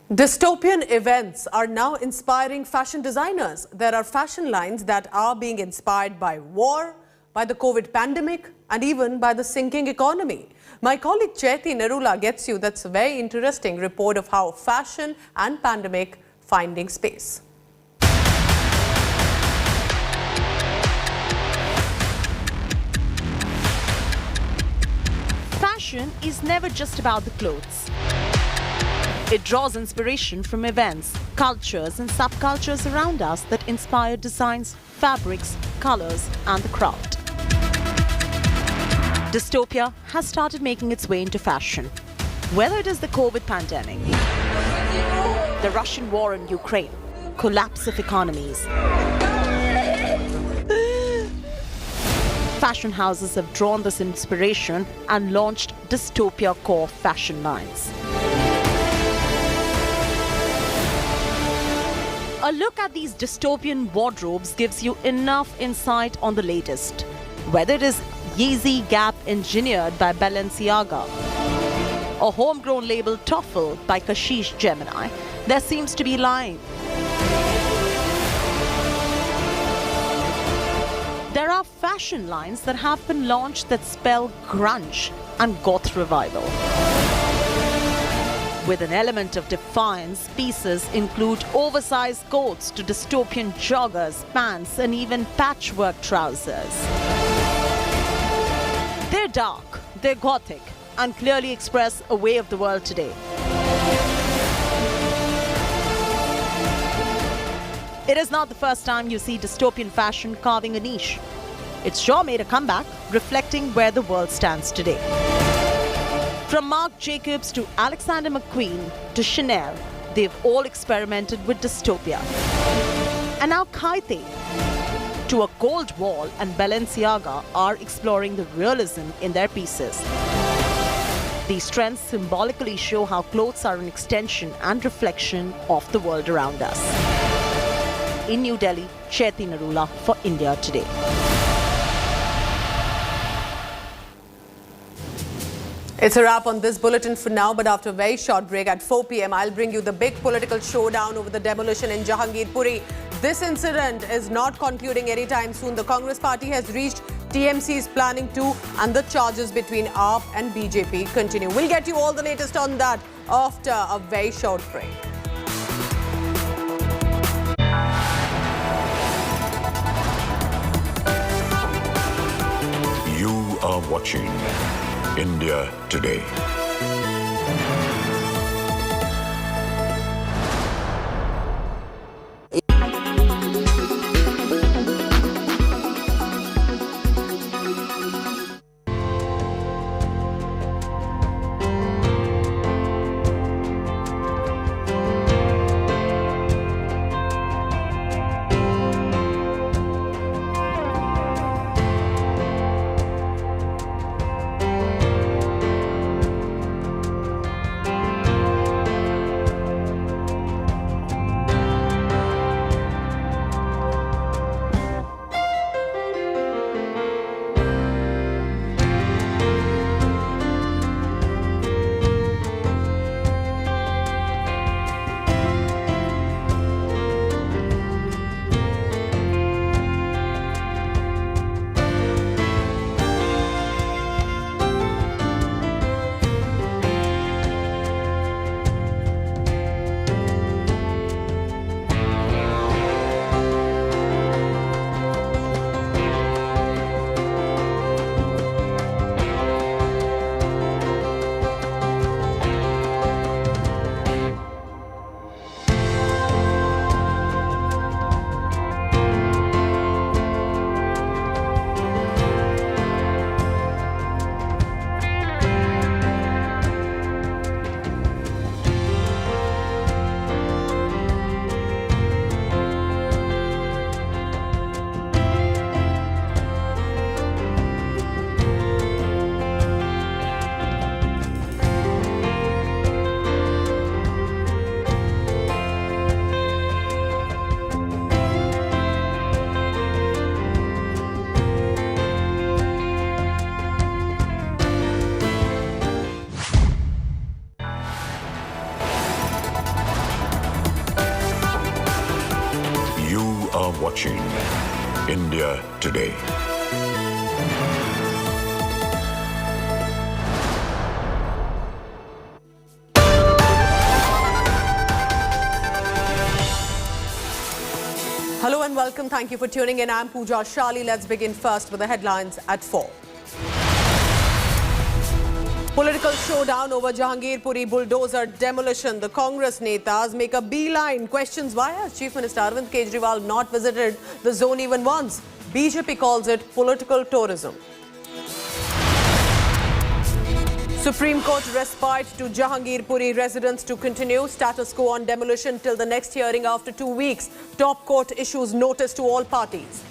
Dystopian events are now inspiring fashion designers. There are fashion lines that are being inspired by war, by the COVID pandemic, and even by the sinking economy. My colleague Chaiti Narula gets you that's a very interesting report of how fashion and pandemic finding space. Fashion is never just about the clothes. It draws inspiration from events, cultures and subcultures around us that inspire designs, fabrics, colors and the craft. Dystopia has started making its way into fashion. Whether it is the COVID pandemic, the Russian war in Ukraine, collapse of economies, fashion houses have drawn this inspiration and launched dystopia core fashion lines. A look at these dystopian wardrobes gives you enough insight on the latest. Whether it is Yeezy Gap engineered by Balenciaga or homegrown label Toffel by Kashish Gemini, there seems to be line. There are fashion lines that have been launched that spell grunge and goth revival. With an element of defiance, pieces include oversized coats to dystopian joggers, pants, and even patchwork trousers. They're dark, they're gothic, and clearly express a way of the world today. It is not the first time you see dystopian fashion carving a niche. It's sure made a comeback, reflecting where the world stands today. From Marc Jacobs to Alexander McQueen to Chanel, they've all experimented with dystopia. And now Kaite, to a Cold Wall and Balenciaga are exploring the realism in their pieces. These trends symbolically show how clothes are an extension and reflection of the world around us. In New Delhi, Chaiti Narula for India Today. It's a wrap on this bulletin for now, but after a very short break at 4 p.m, I'll bring you the big political showdown over the demolition in Jahangirpuri. This incident is not concluding anytime soon. The Congress party has reached TMC's planning to, and the charges between AAP and BJP continue. We'll get you all the latest on that after a very short break. You are watching India Today. Sakshi. India Today. Hello and welcome. Thank you for tuning in. I'm Pooja Shali. Let's begin first with the headlines at 4. Political showdown over Jahangirpuri bulldozer demolition. The Congress netas make a beeline. Questions why has Chief Minister Arvind Kejriwal not visited the zone even once? BJP calls it political tourism. Supreme Court respite to Jahangirpuri residents to continue. Status quo on demolition till the next hearing after 2 weeks. Top court issues notice to all parties.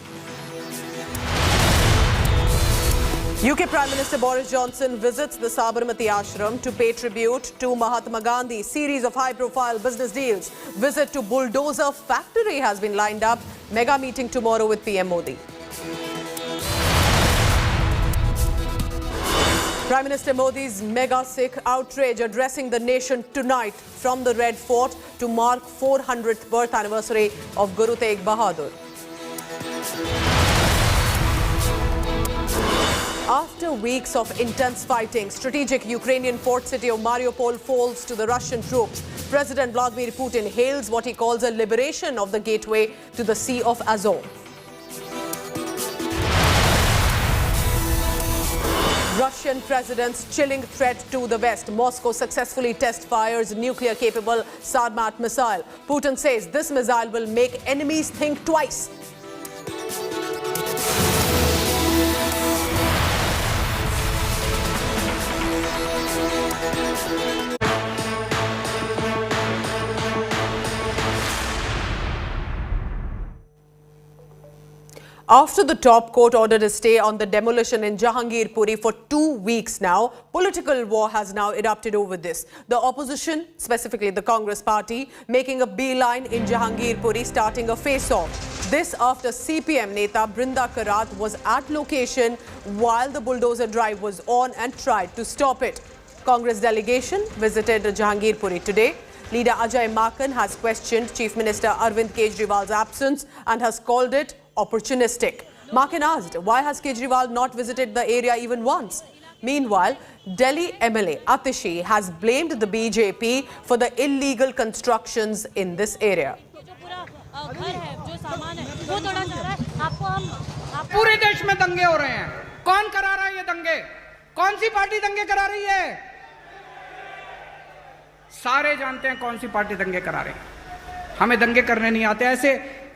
UK Prime Minister Boris Johnson visits the Sabarmati Ashram to pay tribute to Mahatma Gandhi. Series of high-profile business deals. Visit to Bulldozer factory has been lined up. Mega meeting tomorrow with PM Modi. Prime Minister Modi's mega Sikh outrage addressing the nation tonight from the Red Fort to mark 400th birth anniversary of Guru Tegh Bahadur. After weeks of intense fighting, strategic Ukrainian port city of Mariupol falls to the Russian troops. President Vladimir Putin hails what he calls a liberation of the gateway to the Sea of Azov. Russian president's chilling threat to the West. Moscow successfully test fires nuclear-capable Sarmat missile. Putin says this missile will make enemies think twice. After the top court ordered a stay on the demolition in Jahangirpuri for 2 weeks now, political war has now erupted over this. The opposition, specifically the Congress party, making a beeline in Jahangirpuri, starting a face-off. This after CPM Neta Brinda Karat was at location while the bulldozer drive was on and tried to stop it. Congress delegation visited Jahangirpuri today. Leader Ajay Makan has questioned Chief Minister Arvind Kejriwal's absence and has called it opportunistic. Makan asked, why has Kejriwal not visited the area even once? Meanwhile, Delhi MLA Atishi has blamed the BJP for the illegal constructions in this area. पूरे देश में दंगे हो रहे हैं. कौन करा रहा है ये दंगे? कौन सी पार्टी दंगे करा रही है? सारे जानते हैं कौन सी पार्टी दंगे करा रहे हैं. हमें दंगे करने नहीं आते. ऐसे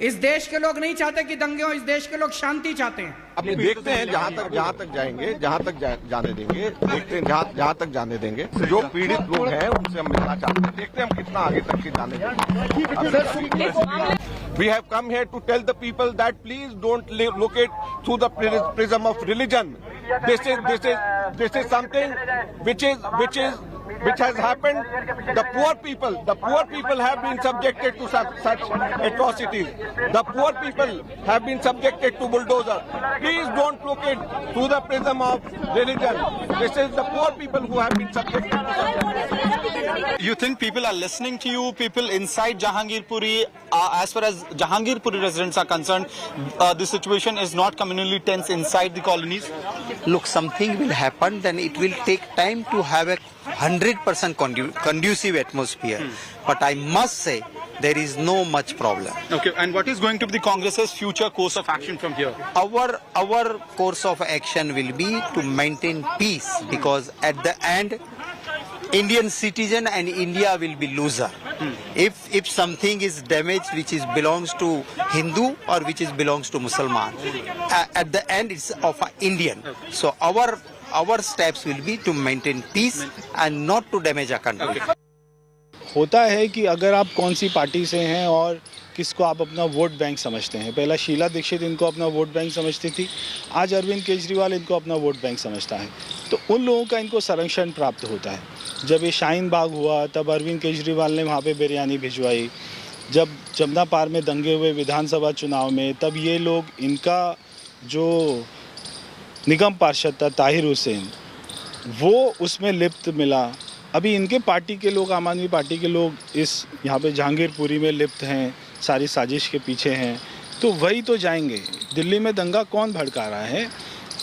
इस देश के लोग नहीं चाहते कि दंगे हो. इस देश के लोग शांति चाहते हैं. अब देखते हैं जहां तक जाएंगे, जहां तक जाने देंगे. देखते हैं जहां तक जाने देंगे. जो पीड़ित लोग हैं उनसे हम मिलना चाहते हैं. देखते हैं हम कितना आगे तक के जाने देंगे. We have come here to tell the people that please don't look it through the prism of religion. This is something which has happened. The poor people have been subjected to such atrocities. The poor people have been subjected to bulldozer. Please don't look it through the prism of religion. This is the poor people who have been subjected to such. You think people are listening to you? People inside Jahangirpuri, as far as Jahangirpuri residents are concerned, the situation is not communally tense inside the colonies? Look, something will happen, then it will take time to have a 100% conducive atmosphere. But I must say, there is no much problem. Okay, and what is going to be the Congress's future course of action from here? Our course of action will be to maintain peace, because at the end, Indian citizen and India will be loser. If something is damaged which belongs to Hindu or which belongs to Musliman, at the end it's of Indian. So our steps will be to maintain peace and not to damage our country. होता है कि अगर आप कौन सी party से हैं और किसको आप अपना वोट बैंक समझते हैं. पहला शीला दीक्षित इनको अपना वोट बैंक समझती थी, आज अरविंद केजरीवाल इनको अपना वोट बैंक समझता है. तो उन लोगों का इनको संरक्षण प्राप्त होता है. जब ये शाहीन बाग हुआ तब अरविंद केजरीवाल ने वहाँ पे बिरयानी भिजवाई. जब जमुना पार में दंगे हुए विधानसभा चुनाव में, तब ये लोग, इनका जो निगम पार्षद था ताहिर हुसैन, वो उसमें लिप्त मिला. अभी इनके पार्टी के लोग, आम आदमी पार्टी के लोग इस यहाँ पे जहांगीरपुरी में लिप्त हैं, सारी साजिश के पीछे हैं. तो वही तो जाएंगे। दिल्ली में दंगा कौन भड़का रहा है?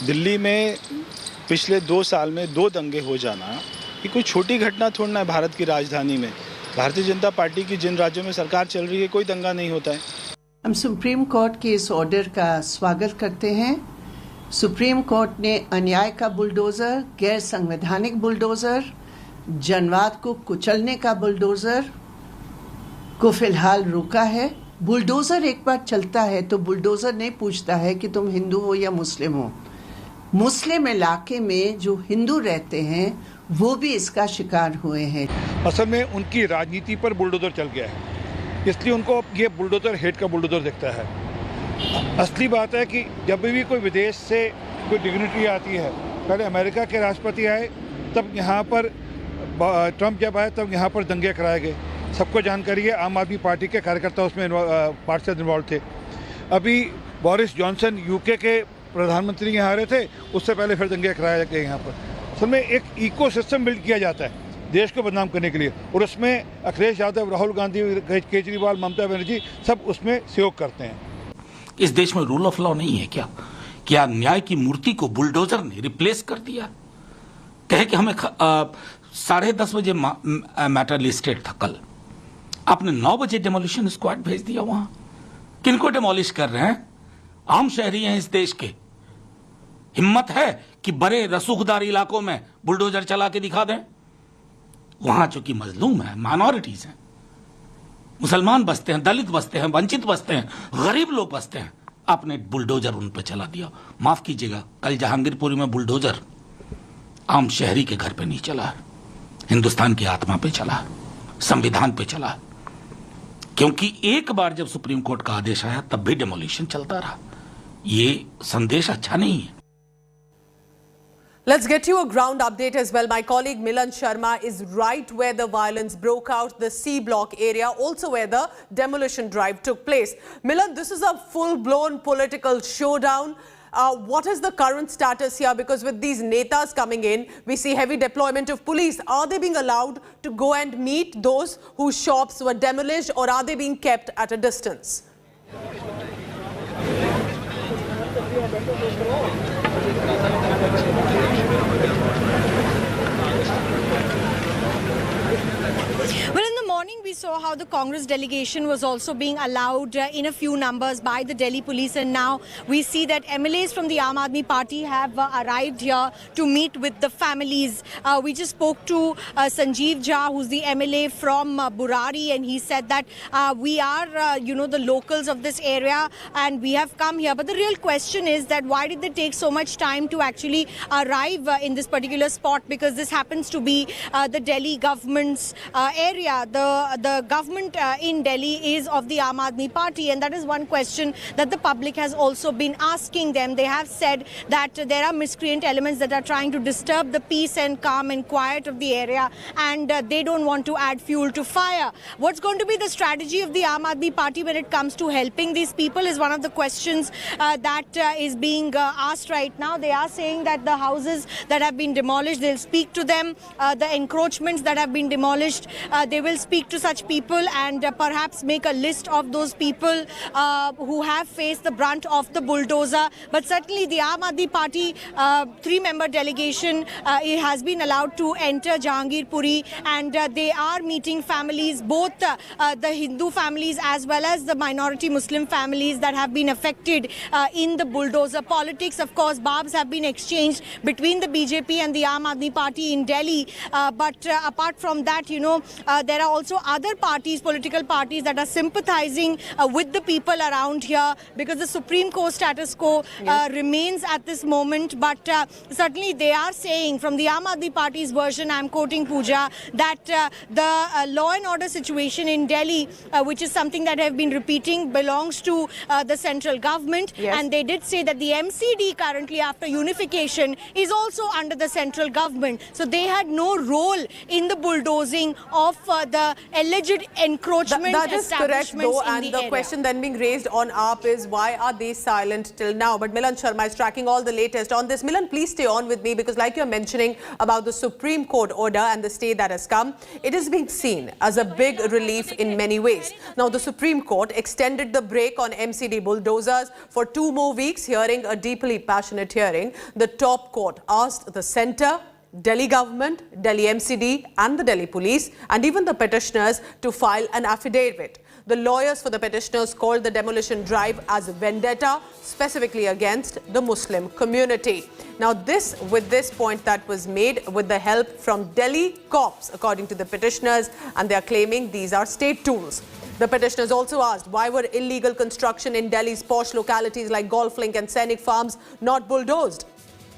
दिल्ली में पिछले 2 साल में 2 दंगे हो जाना ये कोई छोटी घटना थोड़ी ना है। भारत की राजधानी में भारतीय जनता पार्टी की जिन राज्यों में सरकार चल रही है कोई दंगा नहीं होता है। हम सुप्रीम कोर्ट के इस ऑर्डर का स्वागत करते हैं। सुप्रीम कोर्ट ने अन्याय का बुलडोज़र, गैर संवैधानिक बुलडोज़र, जनवाद को कुचलने का बुलडोज़र को फिलहाल रोका है। बुलडोज़र एक बार चलता है तो बुलडोज़र नहीं पूछता है कि तुम हिंदू हो या मुस्लिम हो। मुस्लिम इलाके में जो हिंदू रहते हैं वो भी इसका शिकार हुए हैं। असल में उनकी राजनीति पर बुलडोज़र चल गया है, इसलिए उनको ये बुलडोज़र हेट का बुलडोज़र दिखता है। असली बात है कि जब भी कोई विदेश से कोई डिग्निटरी आती है, पहले अमेरिका के राष्ट्रपति आए तब यहाँ पर, ट्रंप जब आए तब यहाँ पर दंगे कराए गए। सबको जानकारी है, आम आदमी पार्टी के कार्यकर्ता उसमें पार्षद इन्वॉल्व थे। अभी बोरिस जॉनसन यूके के प्रधानमंत्री यहाँ आ रहे थे, उससे पहले फिर दंगे कराए गए यहाँ पर। असल में एक इकोसिस्टम बिल्ड किया जाता है देश को बदनाम करने के लिए, और उसमें अखिलेश यादव, राहुल गांधी, केजरीवाल, ममता बनर्जी सब उसमें सहयोग करते हैं। इस देश में रूल ऑफ लॉ नहीं है क्या? क्या न्याय की मूर्ति को बुलडोजर ने रिप्लेस कर दिया? कहे कि हमें 10:30 बजे मैटर लिस्टेड था कल, आपने 9 बजे डेमोलिशन स्क्वाड भेज दिया वहां। किनको डेमोलिश कर रहे हैं? आम शहरी हैं इस देश के। हिम्मत है कि बड़े रसूखदार इलाकों में बुलडोजर चला के दिखा दें? वहां चूंकि मजलूम है, माइनॉरिटीज हैं, मुसलमान बसते हैं, दलित बसते हैं, वंचित बसते हैं, गरीब लोग बसते हैं, आपने बुलडोजर उन पर चला दिया। माफ कीजिएगा, कल जहांगीरपुरी में बुलडोजर आम शहरी के घर पे नहीं चला है, हिंदुस्तान की आत्मा पे चला है, संविधान पे चला है। क्योंकि एक बार जब सुप्रीम कोर्ट का आदेश आया तब भी डेमोलिशन चलता रहा। ये संदेश अच्छा नहीं है। Let's get you a ground update as well. My colleague Milan Sharma is right where the violence broke out, the C block area, also where the demolition drive took place. Milan, this is a full-blown political showdown. What is the current status here? Because with these netas coming in, we see heavy deployment of police. Are they being allowed to go and meet those whose shops were demolished, or are they being kept at a distance? Well, in the morning we saw how the Congress delegation was also being allowed in a few numbers by the Delhi police, and now we see that MLAs from the Aam Aadmi Party have arrived here to meet with the families. We just spoke to Sanjeev Jha, who's the MLA from Burari, and he said that we are, the locals of this area, and we have come here. But the real question is that why did they take so much time to actually arrive in this particular spot? Because this happens to be the Delhi government's area. The government in Delhi is of the Aam Aadmi Party, and that is one question that the public has also been asking them. They have said that there are miscreant elements that are trying to disturb the peace and calm and quiet of the area, and they don't want to add fuel to fire. What's going to be the strategy of the Aam Aadmi Party when it comes to helping these people is one of the questions that is being asked right now. They are saying that the houses that have been demolished, they'll speak to them. The encroachments that have been demolished, they will speak to such people and perhaps make a list of those people who have faced the brunt of the bulldozer. But certainly the Aam Aadmi Party 3-member delegation has been allowed to enter Jahangirpuri, and they are meeting families, both the Hindu families as well as the minority Muslim families that have been affected in the bulldozer politics. Of course, barbs have been exchanged between the BJP and the Aam Aadmi Party in Delhi. But apart from that, there are also other parties, political parties, that are sympathizing with the people around here, because the Supreme Court status quo remains at this moment. But certainly they are saying, from the Aam Aadmi Party's version, I'm quoting Pooja, that the law and order situation in Delhi, which is something that I have been repeating, belongs to the central government. And they did say that the MCD currently, after unification, is also under the central government. So they had no role in the bulldozing of the alleged aged encroachment That is correct, though, and the area. question then being raised on AAP is why are they silent till now? But Milan Sharma is tracking all the latest on this. Milan, please stay on with me, because like you're mentioning about the Supreme Court order and the stay that has come, it is being seen as a big relief in many ways. Now, the Supreme Court extended the break on MCD bulldozers for 2 more weeks, hearing a deeply passionate hearing. The top court asked the centre, Delhi government, Delhi MCD and the Delhi police and even the petitioners to file an affidavit. The lawyers for the petitioners called the demolition drive as a vendetta, specifically against the Muslim community. Now with this point that was made with the help from Delhi cops, according to the petitioners, and they are claiming these are state tools. The petitioners also asked why were illegal construction in Delhi's posh localities like Golf Link and Scenic Farms not bulldozed.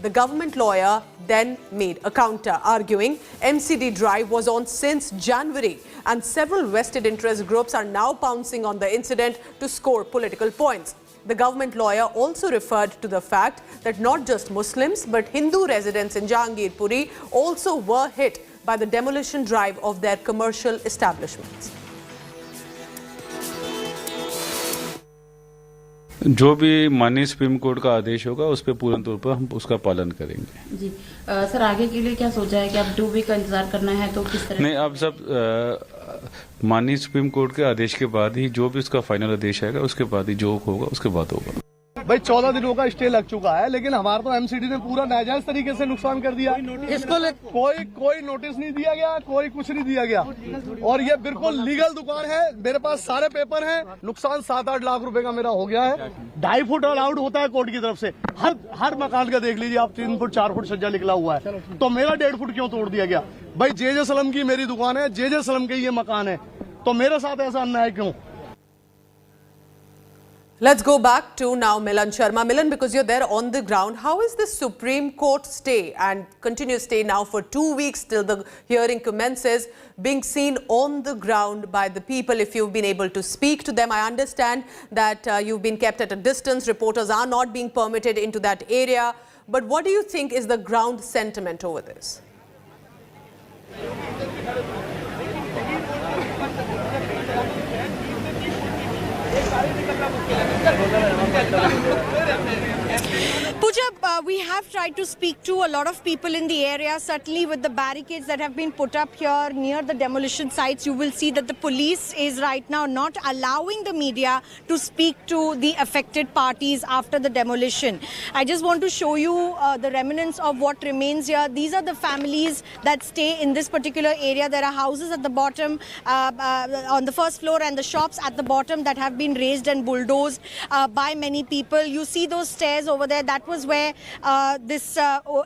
The government lawyer then made a counter, arguing MCD drive was on since January and several vested interest groups are now pouncing on the incident to score political points. The government lawyer also referred to the fact that not just Muslims but Hindu residents in Jahangirpuri also were hit by the demolition drive of their commercial establishments. जो भी माननीय supreme court का आदेश होगा उस पर पूर्ण तौर पर हम उसका पालन करेंगे। जी सर, आगे के लिए क्या सोचा है कि अब 2 वीक का इंतजार करना है तो किस तरह? नहीं, अब सब माननीय सुप्रीम कोर्ट के आदेश के बाद ही जो भी उसका फाइनल आदेश आएगा उसके बाद ही जो होगा उसके बाद होगा। भाई 14 दिनों का स्टे लग चुका है, लेकिन हमारा तो एमसीडी ने पूरा नाजायज तरीके से नुकसान कर दिया। इसको कोई नोटिस नहीं दिया गया, कोई कुछ नहीं दिया गया और ये बिल्कुल लीगल दुकान है। मेरे पास सारे पेपर हैं। नुकसान 7-8 लाख रुपए का मेरा हो गया है। 2.5 फुट अलाउड होता है कोर्ट की तरफ से। हर मकान का देख लीजिए आप, 3 फुट 4 फुट सज्जा निकला हुआ है, तो मेरा 1.5 फुट क्यों तोड़ दिया गया? भाई जे सलम की मेरी दुकान है, जे सलम के ये मकान है, तो मेरे साथ ऐसा अन्याय क्यों? Let's go back to now Milan Sharma. Milan, because you're there on the ground, how is this Supreme Court stay and continuous stay now for 2 weeks till the hearing commences being seen on the ground by the people? If you've been able to speak to them, I understand that you've been kept at a distance. Reporters are not being permitted into that area. But what do you think is the ground sentiment over this? Pooja, we have tried to speak to a lot of people in the area. Certainly with the barricades that have been put up here near the demolition sites, you will see that the police is right now not allowing the media to speak to the affected parties after the demolition. I just want to show you the remnants of what remains here. These are the families that stay in this particular area. There are houses at the bottom, on the first floor, and the shops at the bottom that have been razed and bulldozed by many people. You see those stairs over there. That was where this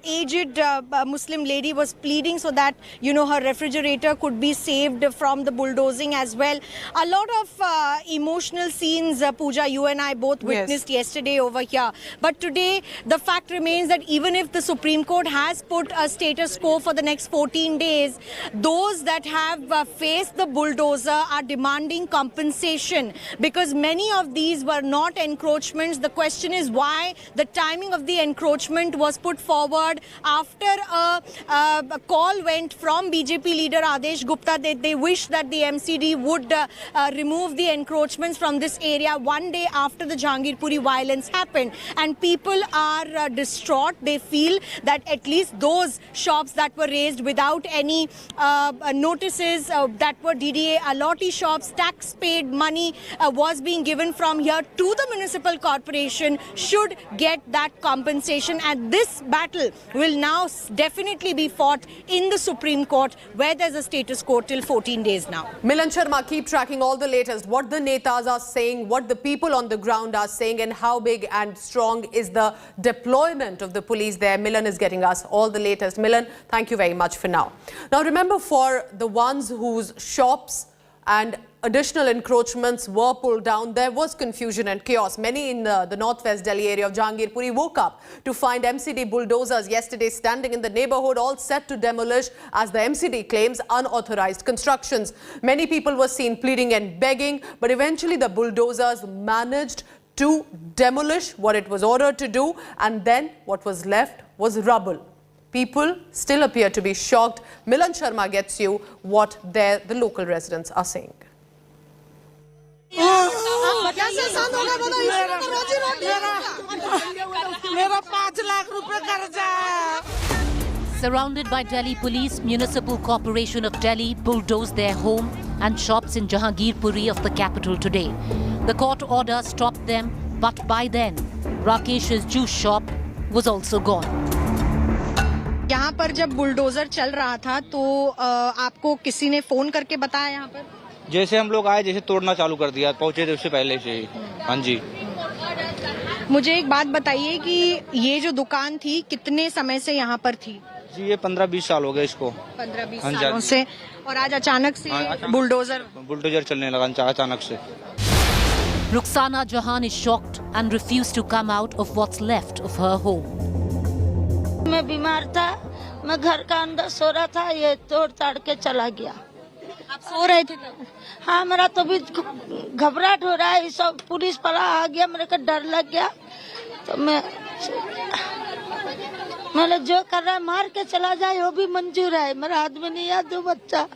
aged Muslim lady was pleading so that, you know, her refrigerator could be saved from the bulldozing as well. A lot of emotional scenes, Pooja, you and I both witnessed yesterday over here. But today, the fact remains that even if the Supreme Court has put a status quo for the next 14 days, those that have faced the bulldozer are demanding compensation because many of these were not encroachments. The question is why the timing of the encroachment was put forward after a call went from BJP leader Adesh Gupta that they wish that the MCD would remove the encroachments from this area one day after the Jahangirpuri violence happened. And people are distraught. They feel that at least those shops that were raised without any notices, that were DDA Allotee shops, tax paid money was being given from here to the municipal corporation should get that compensation. And this battle will now definitely be fought in the Supreme Court, where there's a status quo till 14 days now. Milan Sharma, keep tracking all the latest, what the netas are saying, what the people on the ground are saying, and how big and strong is the deployment of the police there. Milan is getting us all the latest. Milan, thank you very much for now. Now remember, for the ones whose shops and additional encroachments were pulled down, there was confusion and chaos. Many in the northwest Delhi area of Jahangirpuri woke up to find MCD bulldozers yesterday standing in the neighborhood, all set to demolish, as the MCD claims, unauthorized constructions. Many people were seen pleading and begging, but eventually the bulldozers managed to demolish what it was ordered to do, and then what was left was rubble. People still appear to be shocked. Milan Sharma gets you what the local residents are saying. Surrounded by Delhi police, Municipal Corporation of Delhi bulldozed their home and shops in Jahangirpuri of the capital today. The court order stopped them, but by then, Rakesh's juice shop was also gone. यहाँ पर जब bulldozer चल रहा था तो आपको किसी ने फोन करके बताया यहाँ पर? जैसे हम लोग आए, जैसे तोड़ना चालू कर दिया, पहुंचे थे उससे पहले से ही। हाँ जी। मुझे एक बात बताइए कि ये जो दुकान थी कितने समय से यहाँ पर थी? जी ये 15-20 साल हो गए इसको। 15-20 सालों से, और आज अचानक से बुलडोजर चलने लगा अचानक से। Ruxana Jahan is shocked and refused to come out of what's left of her home. मैं बीमार था, मैं घर का अंदर सो रहा था, ये तोड़ ताड़ के चला गया। आप सो रहे थे? हाँ, मेरा तो भी घबराहट हो रहा है, सब पुलिस वाला आ गया, मेरे को डर लग गया, तो मैंने जो कर रहा है मार के चला जाए वो भी मंजूर है। मेरा आदमी नहीं है, 2 बच्चा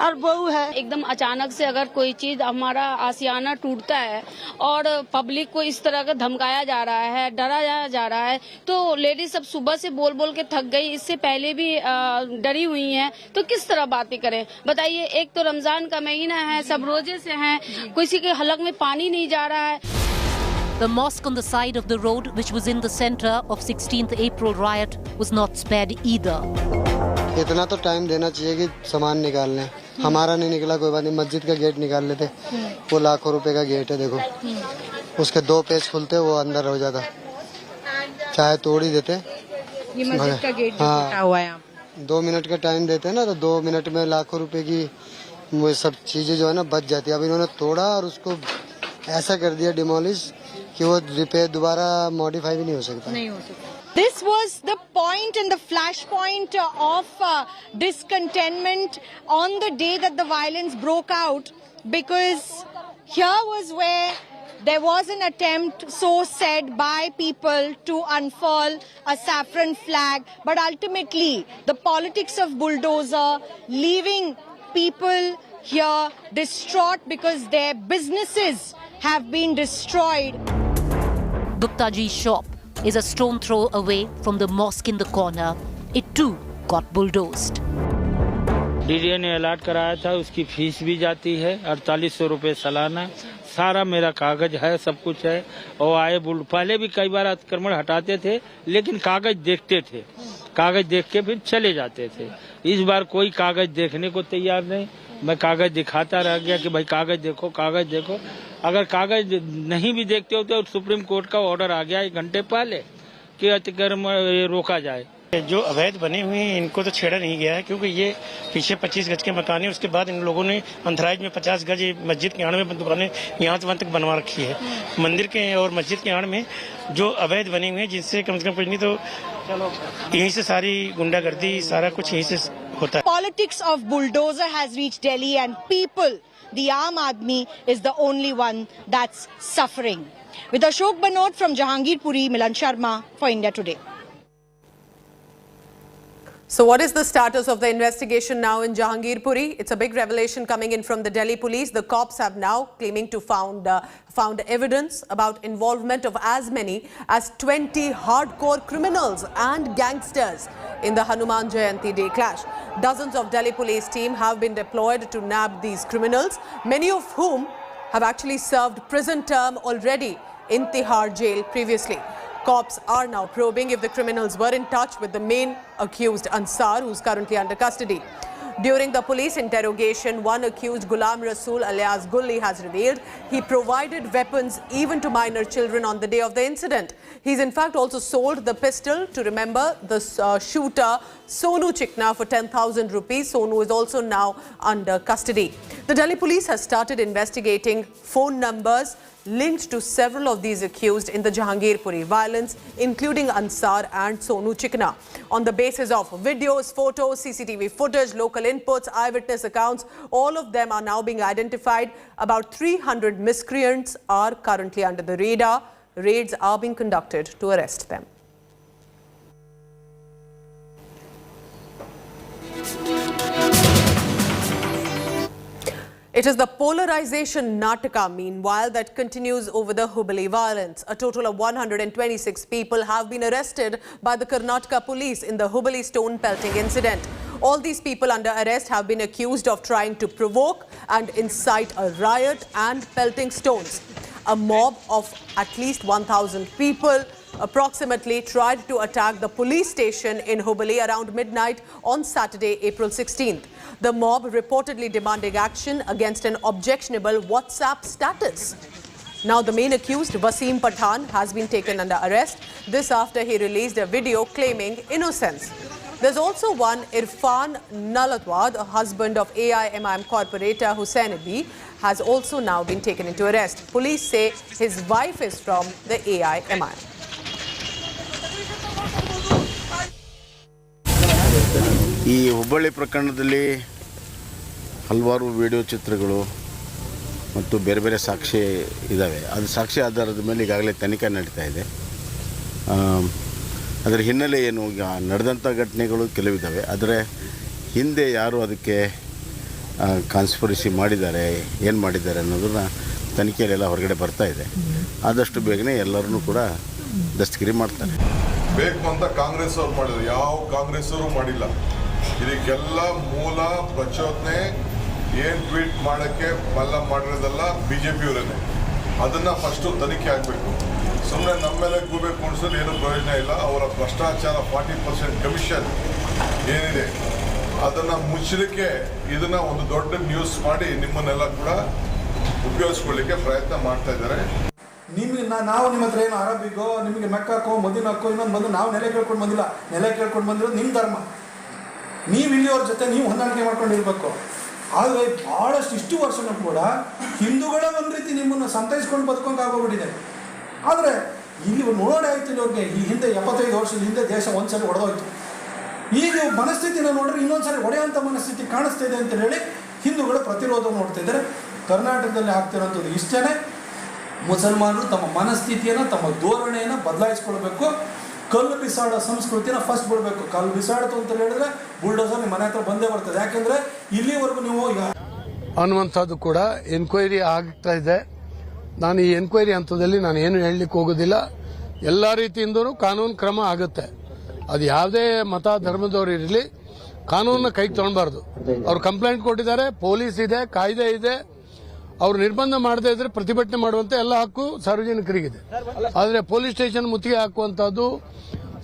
और बहू है। एकदम अचानक से अगर कोई चीज हमारा आशियाना टूटता है और पब्लिक को इस तरह का धमकाया जा रहा है, डराया जा रहा है, तो लेडीज सब सुबह से बोल बोल के थक गई, इससे पहले भी डरी हुई हैं, तो किस तरह बातें करें बताइए। एक तो रमजान का महीना है, सब रोजे से हैं, किसी के हलक में पानी नहीं जा रहा है। The mosque on the side of the road, which was in the center of 16th April riot, was not spared either. इतना तो टाइम देना चाहिए कि सामान निकाल लें। हमारा नहीं निकला, कोई बात नहीं, मस्जिद का गेट निकाल लेते, वो लाखों रुपए का गेट है, देखो उसके 2 पेज खुलते वो अंदर हो जाता, चाहे तोड़ ही देते। ये मस्जिद का गेट टूटा हुआ है। 2 मिनट का टाइम देते हैं ना, तो 2 मिनट में लाखों रुपए की वो सब चीजें जो है ना बच जाती है। अब इन्होंने तोड़ा और उसको ऐसा कर दिया डिमोलिश कि वो रिपेयर दोबारा मॉडिफाई भी नहीं हो सकता। This was the point and the flashpoint of discontentment on the day that the violence broke out, because here was where there was an attempt, so said, by people to unfurl a saffron flag, but ultimately the politics of bulldozer, leaving people here distraught because their businesses have been destroyed. Gupta ji's shop is a stone throw away from the mosque in the corner. It too got bulldozed. DDA ने alert कराया था, उसकी fees भी जाती है 4800 रुपये सालाना। सारा मेरा कागज है, सब कुछ है। और आए पहले भी कई बार अतिक्रमण हटाते थे, लेकिन कागज देखते थे, कागज देख के फिर चले जाते थे। इस बार कोई कागज देखने को तैयार नहीं। मैं कागज दिखाता रह गया कि भाई कागज देखो, कागज देखो। अगर कागज नहीं भी देखते हो तो सुप्रीम कोर्ट का ऑर्डर आ गया 1 घंटे पहले कि अतिक्रमण रोका जाए। जो अवैध बने हुए हैं इनको तो छेड़ा नहीं गया है, क्योंकि ये पीछे 25 गज के मकान है। उसके बाद इन लोगों ने अंतराइज में 50 गज मस्जिद के आड़ में दुकानें यहाँ से वहाँ तक बनवा रखी है। मंदिर के और मस्जिद के आड़ में जो अवैध बने हुए हैं, जिससे कम से कम कुछ नहीं तो यहीं से सारी गुंडागर्दी, सारा कुछ यहीं से होता है। Politics of bulldozer has reached Delhi and people, the Aam Aadmi, is the only one that's suffering. With Ashok Banod from Jahangirpuri, Milan Sharma for India Today. So what is the status of the investigation now in Jahangirpuri? It's a big revelation coming in from the Delhi police. The cops have now claiming to found evidence about involvement of as many as 20 hardcore criminals and gangsters in the Hanuman Jayanti day clash. Dozens of Delhi police team have been deployed to nab these criminals, many of whom have actually served prison term already in Tihar jail previously. Cops are now probing if the criminals were in touch with the main accused Ansar, who's currently under custody. During the police interrogation, one accused, Ghulam Rasool alias Gulli, has revealed he provided weapons even to minor children on the day of the incident. He's in fact also sold the pistol to, remember, the shooter Sonu Chikna for 10,000 rupees. Sonu is also now under custody. The Delhi police has started investigating phone numbers linked to several of these accused in the Jahangirpuri violence, including Ansar and Sonu Chikna. On the basis of videos, photos, CCTV footage, local inputs, eyewitness accounts, all of them are now being identified. About 300 miscreants are currently under the radar. Raids are being conducted to arrest them. It is the polarization Nataka, meanwhile, that continues over the Hubballi violence. A total of 126 people have been arrested by the Karnataka police in the Hubballi stone pelting incident. All these people under arrest have been accused of trying to provoke and incite a riot and pelting stones. A mob of at least 1,000 people approximately tried to attack the police station in Hubballi around midnight on Saturday, April 16th. The mob reportedly demanding action against an objectionable WhatsApp status. Now the main accused, Wasim Pathan, has been taken under arrest. This after he released a video claiming innocence. There's also one Irfan Nalatwad, a husband of AIMIM corporator Hussain Abi, has also now been taken into arrest. Police say his wife is from the AIMIM. ಈ ಹುಬ್ಬಳ್ಳಿ ಪ್ರಕರಣದಲ್ಲಿ ಹಲವಾರು video ಚಿತ್ರಗಳು ಮತ್ತು ಬೇರೆ ಬೇರೆ ಸಾಕ್ಷಿ ಇದ್ದಾವೆ. ಅದು ಸಾಕ್ಷಿ ಆಧಾರದ ಮೇಲೆ ಈಗಾಗಲೇ ತನಿಖೆ ನಡೀತಾ ಇದೆ. ಅದರ ಹಿನ್ನೆಲೆ ಏನು, ಈಗ ನಡೆದಂಥ ಘಟನೆಗಳು ಕೆಲವಿದ್ದಾವೆ. ಆದರೆ ಹಿಂದೆ ಯಾರು ಅದಕ್ಕೆ ಕಾನ್ಸ್ಪಿರಸಿ ಮಾಡಿದ್ದಾರೆ, ಏನು ಮಾಡಿದ್ದಾರೆ ಅನ್ನೋದನ್ನು ತನಿಖೆಯಲ್ಲೆಲ್ಲ ಹೊರಗಡೆ ಬರ್ತಾ ಇದೆ. ಆದಷ್ಟು ಬೇಗನೆ ಎಲ್ಲರನ್ನೂ ಕೂಡ ದಸ್ತಗಿರಿ ಮಾಡ್ತಾರೆ. ಬೇಕು ಅಂತ ಕಾಂಗ್ರೆಸ್ ಅವ್ರು ಮಾಡಿದ್ರು, ಯಾವ ಕಾಂಗ್ರೆಸ್ ಅವರು ಮಾಡಿಲ್ಲ. ಇದಕ್ಕೆಲ್ಲ ಮೂಲ ಪ್ರಚೋದನೆ ಏನು ಟ್ವೀಟ್ ಮಾಡೋಕ್ಕೆ ಮಲ್ಲ ಮಾಡಿರೋದಲ್ಲ BJP ಅವರನ್ನೇ. ಅದನ್ನು ಫಸ್ಟು ತನಿಖೆ ಆಗಬೇಕು. ಸುಮ್ಮನೆ ನಮ್ಮ ಮೇಲೆ ಕೂಬೇಕು ಅನ್ಸೋದು ಏನೂ ಪ್ರಯೋಜನ ಇಲ್ಲ. ಅವರ ಭ್ರಷ್ಟಾಚಾರ 40% ಕಮಿಷನ್ ಏನಿದೆ ಅದನ್ನು ಮುಚ್ಚಲಿಕ್ಕೆ ಇದನ್ನು ಒಂದು ದೊಡ್ಡ ನ್ಯೂಸ್ ಮಾಡಿ ನಿಮ್ಮನ್ನೆಲ್ಲ ಕೂಡ ಉಪಯೋಗಿಸ್ಕೊಳ್ಳಿಕ್ಕೆ ಪ್ರಯತ್ನ ಮಾಡ್ತಾ ಇದ್ದಾರೆ. ನಿಮಗೆ ನಾವು ನಿಮ್ಮ ಹತ್ರ ಏನು ಅರಬಿಗೋ ನಿಮಗೆ ಮೆಕ್ಕಾಕೋ ಮದಿನಕ್ಕೋ ಇನ್ನೊಂದು ಬಂದು ನಾವು ನೆಲೆ ಕೇಳ್ಕೊಂಡು ಬಂದಿಲ್ಲ. ನೆಲೆ ಕೇಳ್ಕೊಂಡು ಬಂದಿರೋದು ನಿಮ್ಮ ಧರ್ಮ. ನೀವು ಇಲ್ಲಿಯವ್ರ ಜೊತೆ ನೀವು ಹೊಂದಾಣಿಕೆ ಮಾಡ್ಕೊಂಡಿರ್ಬೇಕು. ಆದರೆ ಭಾಳಷ್ಟು ಇಷ್ಟು ವರ್ಷನೂ ಕೂಡ ಹಿಂದೂಗಳೇ ಒಂದು ರೀತಿ ನಿಮ್ಮನ್ನು ಸಂತೈಸ್ಕೊಂಡು ಬದುಕೋಂಗಾಗೋಗ್ಬಿಟ್ಟಿದೆ. ಆದರೆ ಇಲ್ಲಿ ನೋಡೋಣ ಆಯ್ತು ಇಲ್ಲವ್ರಿಗೆ. ಈ ಹಿಂದೆ 75 ವರ್ಷದ ಹಿಂದೆ ದೇಶ ಒಂದ್ಸರಿ ಒಡೆದೋಯ್ತು. ಈಗ ಮನಸ್ಥಿತಿನ ನೋಡ್ರೆ ಇನ್ನೊಂದ್ಸರಿ ಒಡೆಯೋಂಥ ಮನಸ್ಥಿತಿ ಕಾಣಿಸ್ತಾ ಇದೆ ಅಂತ ಹೇಳಿ ಹಿಂದೂಗಳು ಪ್ರತಿರೋಧ ನೋಡ್ತಾ ಇದ್ದಾರೆ. ಕರ್ನಾಟಕದಲ್ಲಿ ಆಗ್ತಿರೋಂಥದ್ದು ಇಷ್ಟೇ. ಮುಸಲ್ಮಾನರು ತಮ್ಮ ಮನಸ್ಥಿತಿಯನ್ನು ತಮ್ಮ ಧೋರಣೆಯನ್ನು ಬದಲಾಯಿಸ್ಕೊಳ್ಬೇಕು. ಕಲ್ಲು ಬಿಸಾಡೋ ಸಂಸ್ಕೃತಿನ ಫಸ್ಟ್ ಬಿಡಬೇಕು. ಕಲ್ಲು ಬಿಸಾಡ್ತು ಅಂತ ಹೇಳಿದ್ರೆ ಬುಲ್ಡೋಸರ್ ನಿಮ್ಮ ಮನೆ ಹತ್ರ ಬಂದೇ ಬರ್ತದೆ. ಯಾಕೆಂದರೆ ಇಲ್ಲಿವರೆಗೂ ನೀವು ಈಗ ಅನ್ನುವಂಥದ್ದು ಕೂಡ ಎನ್ಕ್ವೈರಿ ಆಗ್ತಾ ಇದೆ. ನಾನು ಈ ಎನ್ಕ್ವೈರಿ ಹಂತದಲ್ಲಿ ನಾನು ಏನು ಹೇಳಲಿಕ್ಕೆ ಹೋಗೋದಿಲ್ಲ. ಎಲ್ಲ ರೀತಿಯಿಂದಲೂ ಕಾನೂನು ಕ್ರಮ ಆಗುತ್ತೆ. ಅದು ಯಾವುದೇ ಮತ ಧರ್ಮದವರು ಇರಲಿ, ಕಾನೂನನ್ನ ಕೈಗೆ ತೊಗೊಳ್ಬಾರ್ದು. ಅವ್ರು ಕಂಪ್ಲೇಂಟ್ ಕೊಟ್ಟಿದ್ದಾರೆ, ಪೊಲೀಸ್ ಇದೆ, ಕಾಯ್ದೆ ಇದೆ. ಅವ್ರು ನಿರ್ಬಂಧ ಮಾಡದೇ ಇದ್ರೆ ಪ್ರತಿಭಟನೆ ಮಾಡುವಂತ ಎಲ್ಲ ಹಕ್ಕು ಸಾರ್ವಜನಿಕರಿಗಿದೆ. ಆದರೆ ಪೊಲೀಸ್ ಸ್ಟೇಷನ್ ಮುತ್ತಿಗೆ ಹಾಕುವಂತಹದ್ದು,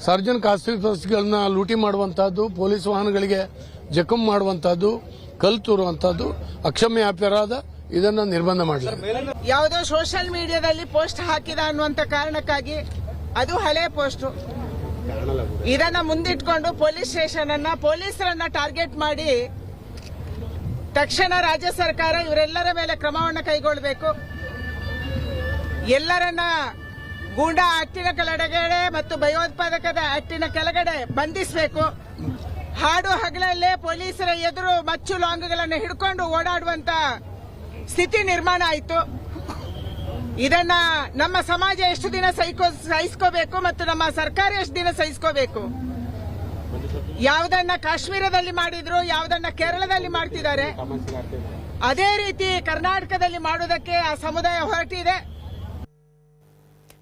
ಸಾರ್ವಜನಿಕ ಆಸ್ತಿಗಳನ್ನ ಲೂಟಿ ಮಾಡುವಂತಹದ್ದು, ಪೊಲೀಸ್ ವಾಹನಗಳಿಗೆ ಜಖಂ ಮಾಡುವಂತಹದ್ದು, ಕಲ್ಲು ತೂರುವಂತಹದ್ದು ಅಕ್ಷಮ್ಯ ಅಪರಾಧ. ಇದನ್ನ ನಿರ್ಬಂಧ ಮಾಡಲಾಗಿದೆ. ಯಾವುದೋ ಸೋಷಿಯಲ್ ಮೀಡಿಯಾದಲ್ಲಿ ಪೋಸ್ಟ್ ಹಾಕಿದ ಅನ್ನುವಂತ ಕಾರಣಕ್ಕಾಗಿ ಅದು ಹಳೆ ಪೋಸ್ಟ್. ಇದನ್ನ ಮುಂದಿಟ್ಕೊಂಡು ಪೊಲೀಸ್ ಸ್ಟೇಷನ್ ಅನ್ನ ಪೊಲೀಸರನ್ನ ಟಾರ್ಗೆಟ್ ಮಾಡಿ ತಕ್ಷಣ ರಾಜ್ಯ ಸರ್ಕಾರ ಇವರೆಲ್ಲರ ಮೇಲೆ ಕ್ರಮವನ್ನು ಕೈಗೊಳ್ಳಬೇಕು. ಎಲ್ಲರನ್ನ ಗೂಂಡಾ ಆಕ್ಟಿನ ಕೆಳಗಡೆ ಮತ್ತು ಭಯೋತ್ಪಾದಕದ ಆಕ್ಟಿನ ಕೆಳಗಡೆ ಬಂಧಿಸಬೇಕು. ಹಾಡು ಹಗಲಲ್ಲೇ ಪೊಲೀಸರ ಎದುರು ಮಚ್ಚು ಲಾಂಗ್ಗಳನ್ನು ಹಿಡ್ಕೊಂಡು ಓಡಾಡುವಂತ ಸ್ಥಿತಿ ನಿರ್ಮಾಣ ಆಯಿತು. ಇದನ್ನ ನಮ್ಮ ಸಮಾಜ ಎಷ್ಟು ದಿನ ಸಹಿಸ್ಕೋಬೇಕು ಮತ್ತು ನಮ್ಮ ಸರ್ಕಾರ ಎಷ್ಟು ದಿನ ಸಹಿಸ್ಕೋಬೇಕು? ಯಾವುದನ್ನ ಕಾಶ್ಮೀರದಲ್ಲಿ ಮಾಡಿದ್ರು, ಯಾವುದನ್ನ ಕೇರಳದಲ್ಲಿ ಮಾಡ್ತಿದ್ದಾರೆ, ಅದೇ ರೀತಿ ಕರ್ನಾಟಕದಲ್ಲಿ ಮಾಡೋದಕ್ಕೆ ಆ ಸಮುದಾಯ ಹೊರಟಿದೆ.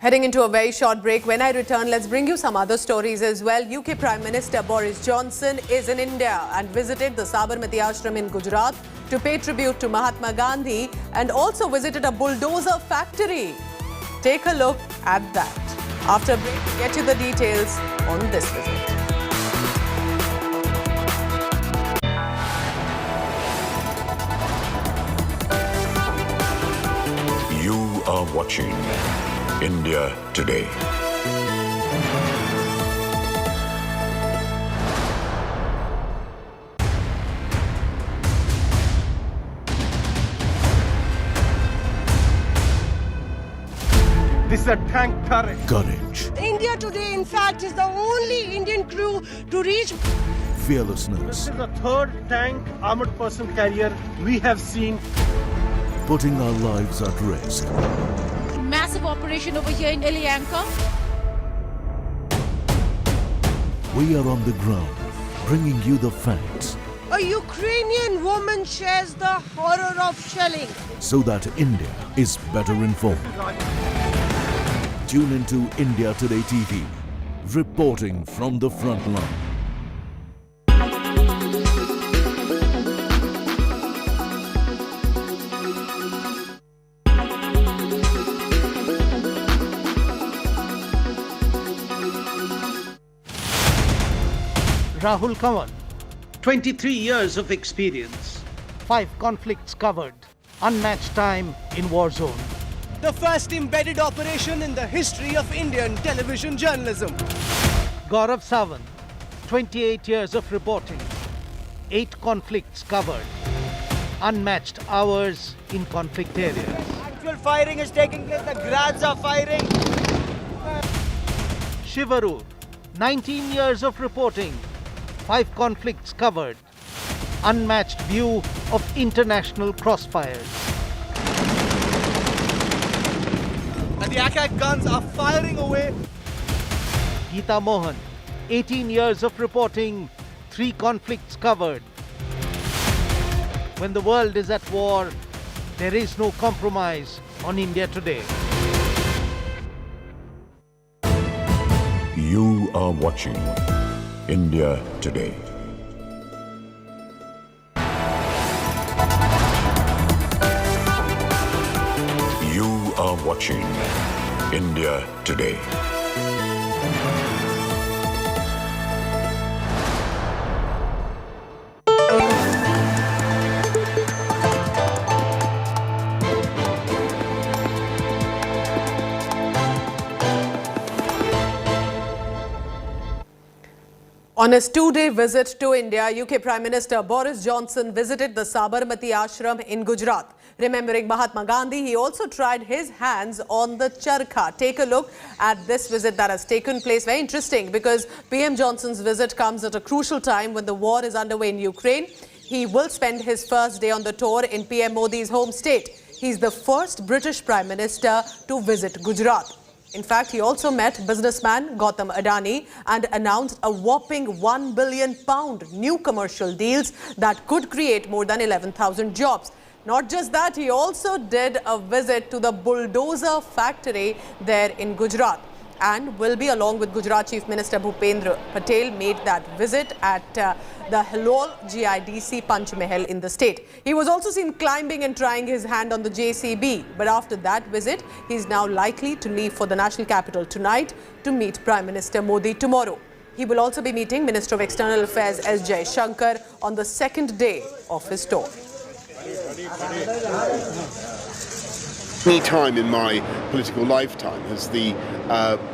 Heading into a very short break. When I return, let's bring you some other stories as well. UK Prime Minister Boris Johnson is in India and visited the Sabarmati Ashram in Gujarat to pay tribute to Mahatma Gandhi and also visited a bulldozer factory. Take a look at that. After a break, we'll get you the details on this visit. You are watching India Today. This is a tank turret. Courage, India Today, in fact, is the only Indian crew to reach. fearlessness, This is the third tank armored person carrier we have seen. putting our lives at risk. Massive operation over here in Ilianka. We are on the ground, bringing you the facts. a Ukrainian woman shares the horror of shelling. So that India is better informed. Tune into India Today TV, reporting from the front line. Rahul Kanwar, 23 years of experience, 5 conflicts covered, unmatched time in war zone. The first embedded operation in the history of Indian television journalism. Gaurav Sawant, 28 years of reporting, 8 conflicts covered, unmatched hours in conflict areas. Actual firing is taking place, the grads are firing. Shivarur, 19 years of reporting, 5 conflicts covered, unmatched view of international crossfires. And the attack guns are firing away. Geeta Mohan, 18 years of reporting, 3 conflicts covered. When the world is at war, there is no compromise on India Today. You are watching India Today. You are watching India Today. On his 2-day visit to India, UK Prime Minister Boris Johnson visited the Sabarmati Ashram in Gujarat. Remembering Mahatma Gandhi, he also tried his hands on the charkha. Take a look at this visit that has taken place. Very interesting because PM Johnson's visit comes at a crucial time when the war is underway in Ukraine. He will spend his first day on the tour in PM Modi's home state. He's the first British Prime Minister to visit Gujarat. In fact, he also met businessman Gautam Adani and announced a whopping £1 billion new commercial deals that could create more than 11,000 jobs. Not just that, he also did a visit to the Bulldozer factory there in Gujarat and will be, along with Gujarat Chief Minister Bhupendra Patel, made that visit at the Halol GIDC Panchmahal in the state. He was also seen climbing and trying his hand on the JCB. But after that visit, he is now likely to leave for the national capital tonight to meet Prime Minister Modi tomorrow. He will also be meeting Minister of External Affairs S. Jaishankar on the second day of his tour. Any time in my political lifetime has the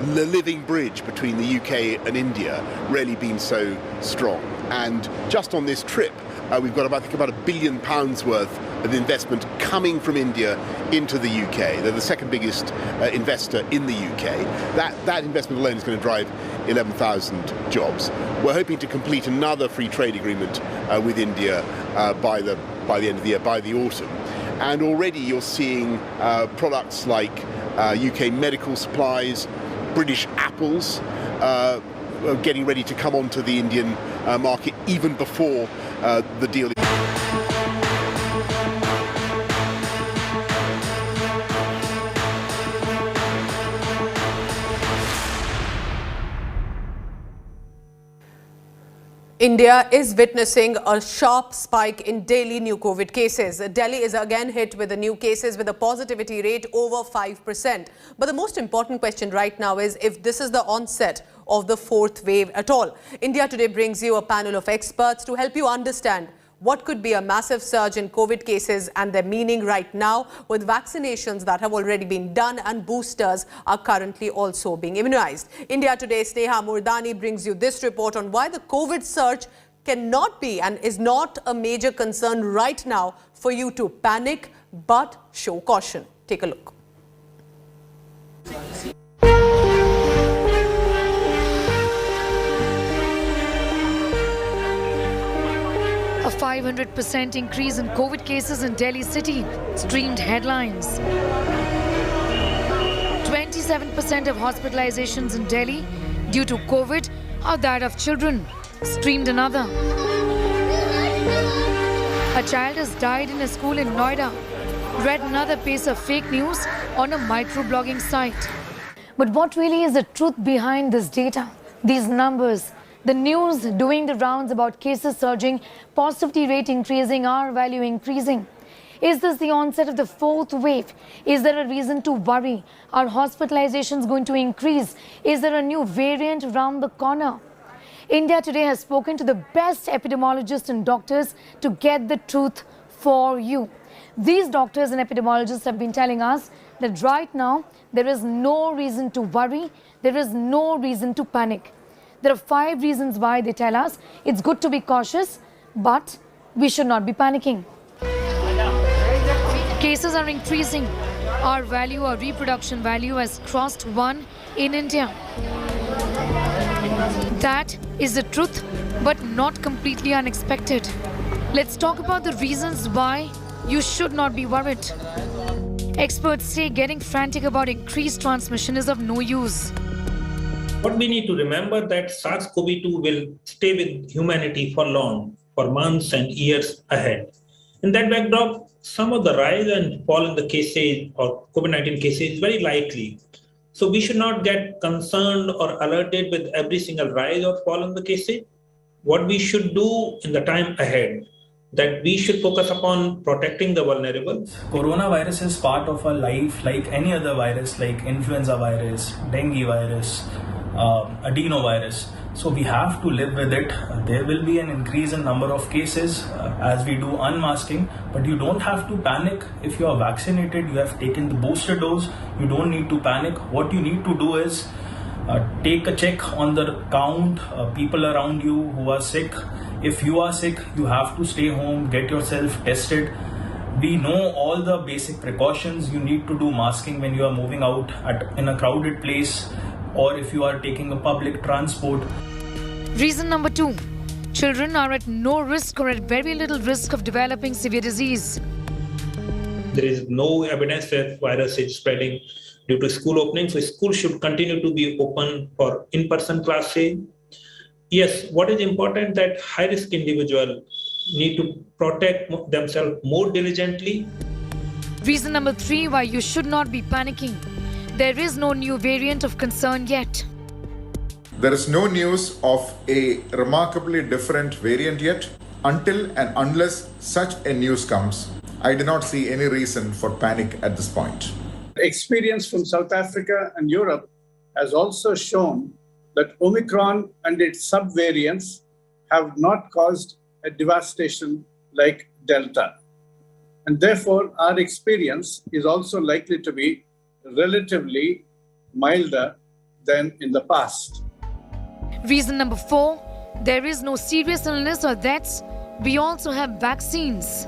living bridge between the UK and India really been so strong. And just on this trip, we've got about £1 billion worth of investment coming from India into the UK. They're the second biggest investor in the UK. That investment alone is going to drive 11,000 jobs. We're hoping to complete another free trade agreement with India by the end of the year, by the autumn. And already you're seeing products like UK medical supplies, British apples, getting ready to come onto the Indian market even before the deal. India is witnessing a sharp spike in daily new COVID cases. Delhi is again hit with the new cases with a positivity rate over 5%. But the most important question right now is if this is the onset of the fourth wave at all. India Today brings you a panel of experts to help you understand what could be a massive surge in COVID cases and their meaning right now with vaccinations that have already been done and boosters are currently also being immunized. India Today's Sneha Murdani brings you this report on why the COVID surge cannot be and is not a major concern right now for you to panic but show caution. Take a look. A 500% increase in COVID cases in Delhi city streamed headlines. 27% of hospitalizations in Delhi due to COVID are that of children, streamed another. A child has died in a school in Noida. Read another piece of fake news on a microblogging site. But what really is the truth behind this data? These numbers, the news doing the rounds about cases surging, positivity rate increasing, R value increasing. Is this the onset of the fourth wave? Is there a reason to worry? Are hospitalizations going to increase? Is there a new variant around the corner? India today has spoken to the best epidemiologists and doctors to get the truth for you. These doctors and epidemiologists have been telling us that right now there is no reason to worry, there is no reason to panic. There are 5 reasons why they tell us it's good to be cautious, but we should not be panicking. Cases are increasing. R value or reproduction value has crossed 1 in India. That is the truth, but not completely unexpected. Let's talk about the reasons why you should not be worried. Experts say getting frantic about increased transmission is of no use. What we need to remember that SARS-CoV-2 will stay with humanity for long, for months and years ahead. In that backdrop, some of the rise and fall in the cases or COVID-19 cases is very likely. So we should not get concerned or alerted with every single rise or fall in the cases. What we should do in the time ahead, that we should focus upon protecting the vulnerable. Coronavirus is part of our life like any other virus, like influenza virus, dengue virus, adenovirus. So we have to live with it. There will be an increase in number of cases as we do unmasking, but you don't have to panic. If you are vaccinated, you have taken the booster dose, you don't need to panic. What you need to do is take a check on the count, people around you who are sick. If you are sick, you have to stay home, get yourself tested. We know all the basic precautions. You need to do masking when you are moving out in a crowded place, or if you are taking a public transport. Reason number 2. Children are at no risk or at very little risk of developing severe disease. There is no evidence that virus is spreading due to school opening. So school should continue to be open for in-person classes. Yes, what is important that high-risk individuals need to protect themselves more diligently. Reason number 3 why you should not be panicking. There is no new variant of concern yet. There is no news of a remarkably different variant yet. Until and unless such a news comes, I do not see any reason for panic at this point. Experience from South Africa and Europe has also shown that Omicron and its subvariants have not caused a devastation like Delta. And therefore, our experience is also likely to be relatively milder than in the past. Reason number 4, there is no serious illness or deaths. We also have vaccines.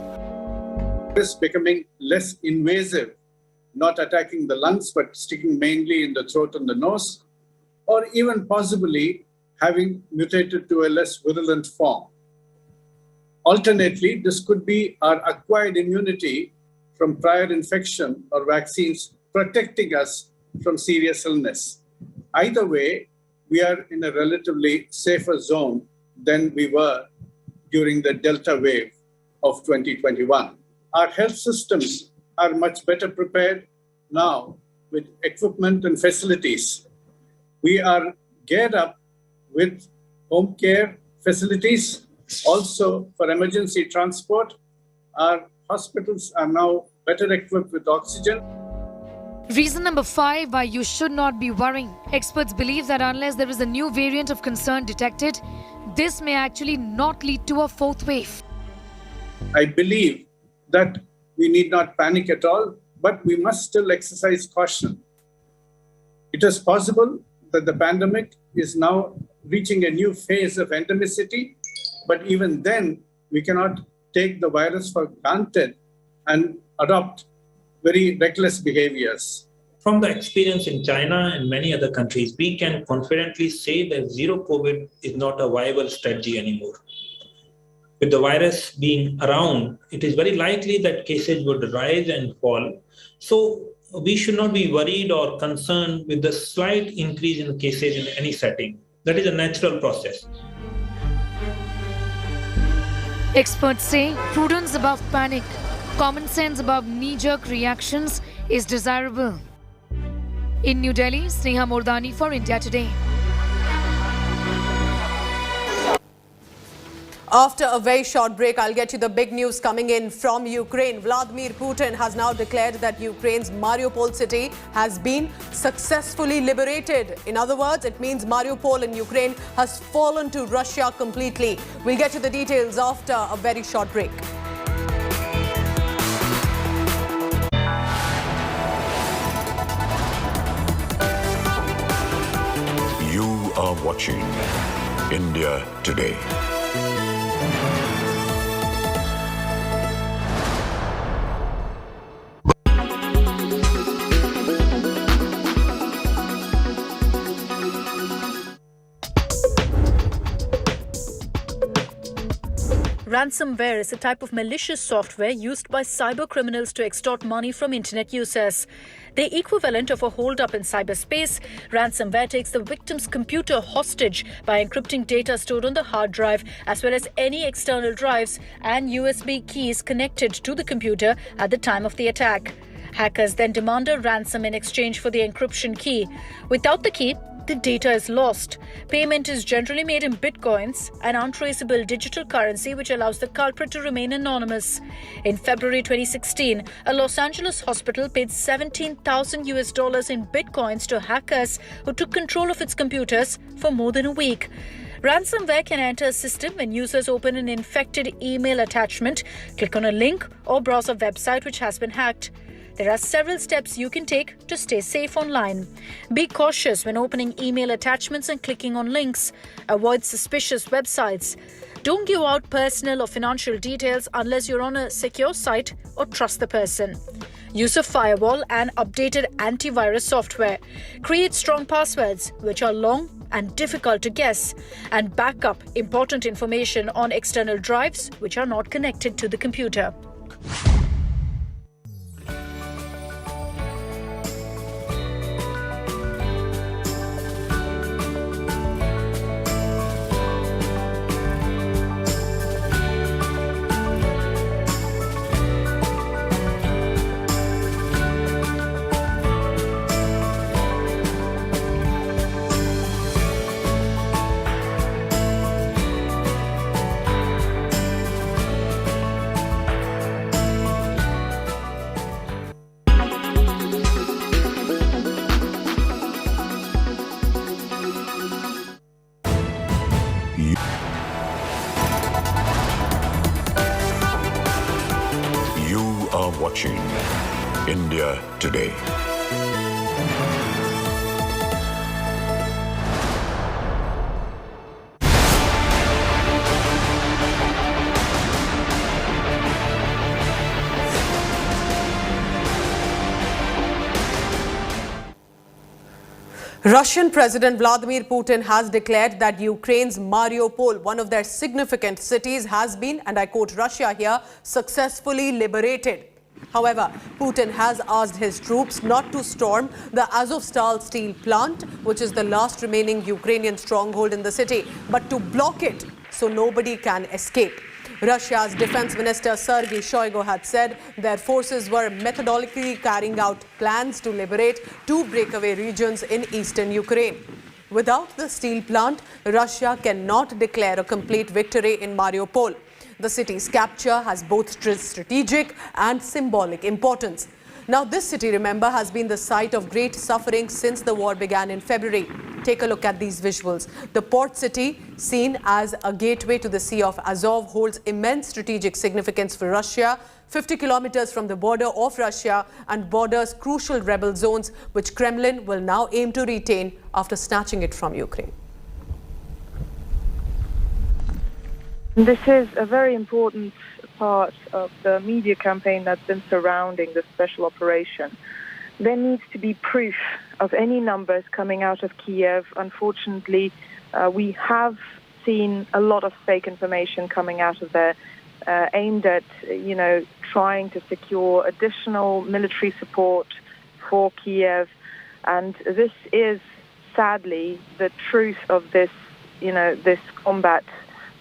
It is becoming less invasive, not attacking the lungs, but sticking mainly in the throat and the nose, or even possibly having mutated to a less virulent form. Alternately, this could be our acquired immunity from prior infection or vaccines protecting us from serious illness. Either way, we are in a relatively safer zone than we were during the Delta wave of 2021. Our health systems are much better prepared now with equipment and facilities. We are geared up with home care facilities, also for emergency transport. Our hospitals are now better equipped with oxygen. Reason number 5 why you should not be worrying. Experts believe that unless there is a new variant of concern detected, this may actually not lead to a fourth wave. I believe that we need not panic at all, but we must still exercise caution. It is possible that the pandemic is now reaching a new phase of endemicity, but even then, we cannot take the virus for granted and adopt very reckless behaviors. From the experience in China and many other countries, we can confidently say that zero COVID is not a viable strategy anymore. With the virus being around, it is very likely that cases would rise and fall. So we should not be worried or concerned with the slight increase in cases in any setting. That is a natural process. Experts say prudence above panic, common sense above knee-jerk reactions is desirable. In New Delhi, Sneha Mordani for India Today. After a very short break, I'll get you the big news coming in from Ukraine. Vladimir Putin has now declared that Ukraine's Mariupol city has been successfully liberated. In other words, it means Mariupol in Ukraine has fallen to Russia completely. We'll get you the details after a very short break. You are watching India Today. Ransomware is a type of malicious software used by cyber criminals to extort money from internet users. The equivalent of a hold-up in cyberspace, ransomware takes the victim's computer hostage by encrypting data stored on the hard drive as well as any external drives and USB keys connected to the computer at the time of the attack. Hackers then demand a ransom in exchange for the encryption key. Without the key, the data is lost. Payment is generally made in bitcoins, an untraceable digital currency which allows the culprit to remain anonymous. In February 2016, a Los Angeles hospital paid $17,000 in bitcoins to hackers who took control of its computers for more than a week. Ransomware can enter a system when users open an infected email attachment, click on a link, or browse a website which has been hacked. There are several steps you can take to stay safe online. Be cautious when opening email attachments and clicking on links. Avoid suspicious websites. Don't give out personal or financial details unless you're on a secure site or trust the person. Use a firewall and updated antivirus software. Create strong passwords, which are long and difficult to guess, and back up important information on external drives which are not connected to the computer. Watching India Today. Russian President Vladimir Putin has declared that Ukraine's Mariupol, one of their significant cities, has been, and I quote Russia here, successfully liberated. However, Putin has asked his troops not to storm the Azovstal steel plant, which is the last remaining Ukrainian stronghold in the city, but to block it so nobody can escape. Russia's defense minister Sergei Shoigu had said their forces were methodically carrying out plans to liberate 2 breakaway regions in eastern Ukraine. Without the steel plant, Russia cannot declare a complete victory in Mariupol. The city's capture has both strategic and symbolic importance. Now, this city, remember, has been the site of great suffering since the war began in February. Take a look at these visuals. The port city, seen as a gateway to the Sea of Azov, holds immense strategic significance for Russia, 50 kilometers from the border of Russia, and borders crucial rebel zones, which Kremlin will now aim to retain after snatching it from Ukraine. This is a very important part of the media campaign that's been surrounding the special operation. There needs to be proof of any numbers coming out of Kiev. Unfortunately, we have seen a lot of fake information coming out of there, aimed at, trying to secure additional military support for Kiev. And this is sadly the truth of this, this combat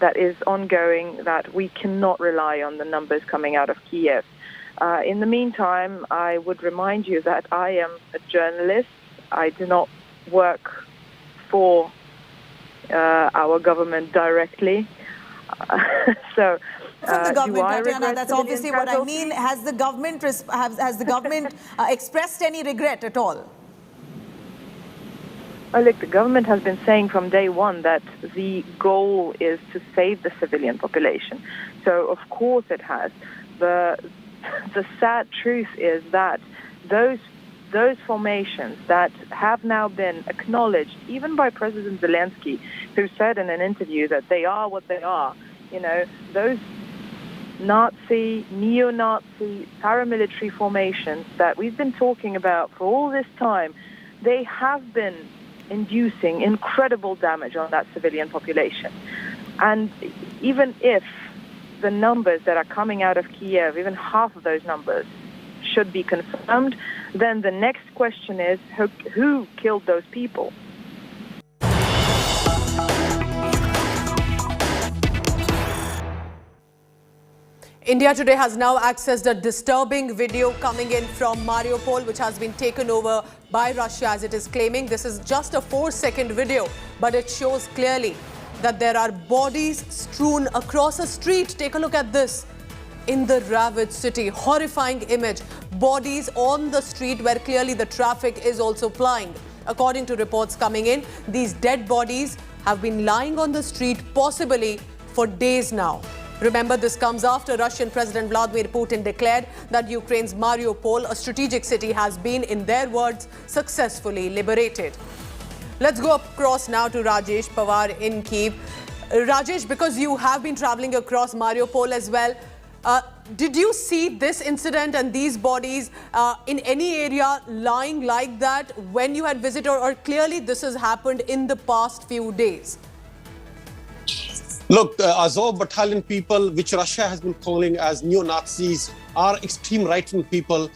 that is ongoing, that we cannot rely on the numbers coming out of Kiev. In the meantime, I would remind you that I am a journalist. I do not work for our government directly. So, From the government, do I Tatiana, regret that's civilian obviously what I casualties? mean. Has the government expressed any regret at all? Oh, look, the government has been saying from day one that the goal is to save the civilian population. So, of course it has. The sad truth is that those formations that have now been acknowledged, even by President Zelensky, who said in an interview that they are what they are, those Nazi, neo-Nazi paramilitary formations that we've been talking about for all this time, they have been inducing incredible damage on that civilian population. And even if the numbers that are coming out of Kiev, even half of those numbers, should be confirmed, then the next question is who killed those people? India today has now accessed a disturbing video coming in from Mariupol, which has been taken over by Russia, as it is claiming. This is just a 4-second video, but it shows clearly that there are bodies strewn across a street. Take a look at this. In the ravaged city, horrifying image. Bodies on the street where clearly the traffic is also plying. According to reports coming in, these dead bodies have been lying on the street possibly for days now. Remember, this comes after Russian President Vladimir Putin declared that Ukraine's Mariupol, a strategic city, has been, in their words, successfully liberated. Let's go across now to Rajesh Pawar in Kyiv. Rajesh, because you have been traveling across Mariupol as well, did you see this incident and these bodies in any area lying like that when you had visited, or clearly this has happened in the past few days? Look, the Azov battalion people, which Russia has been calling as neo-Nazis, are extreme right-wing people,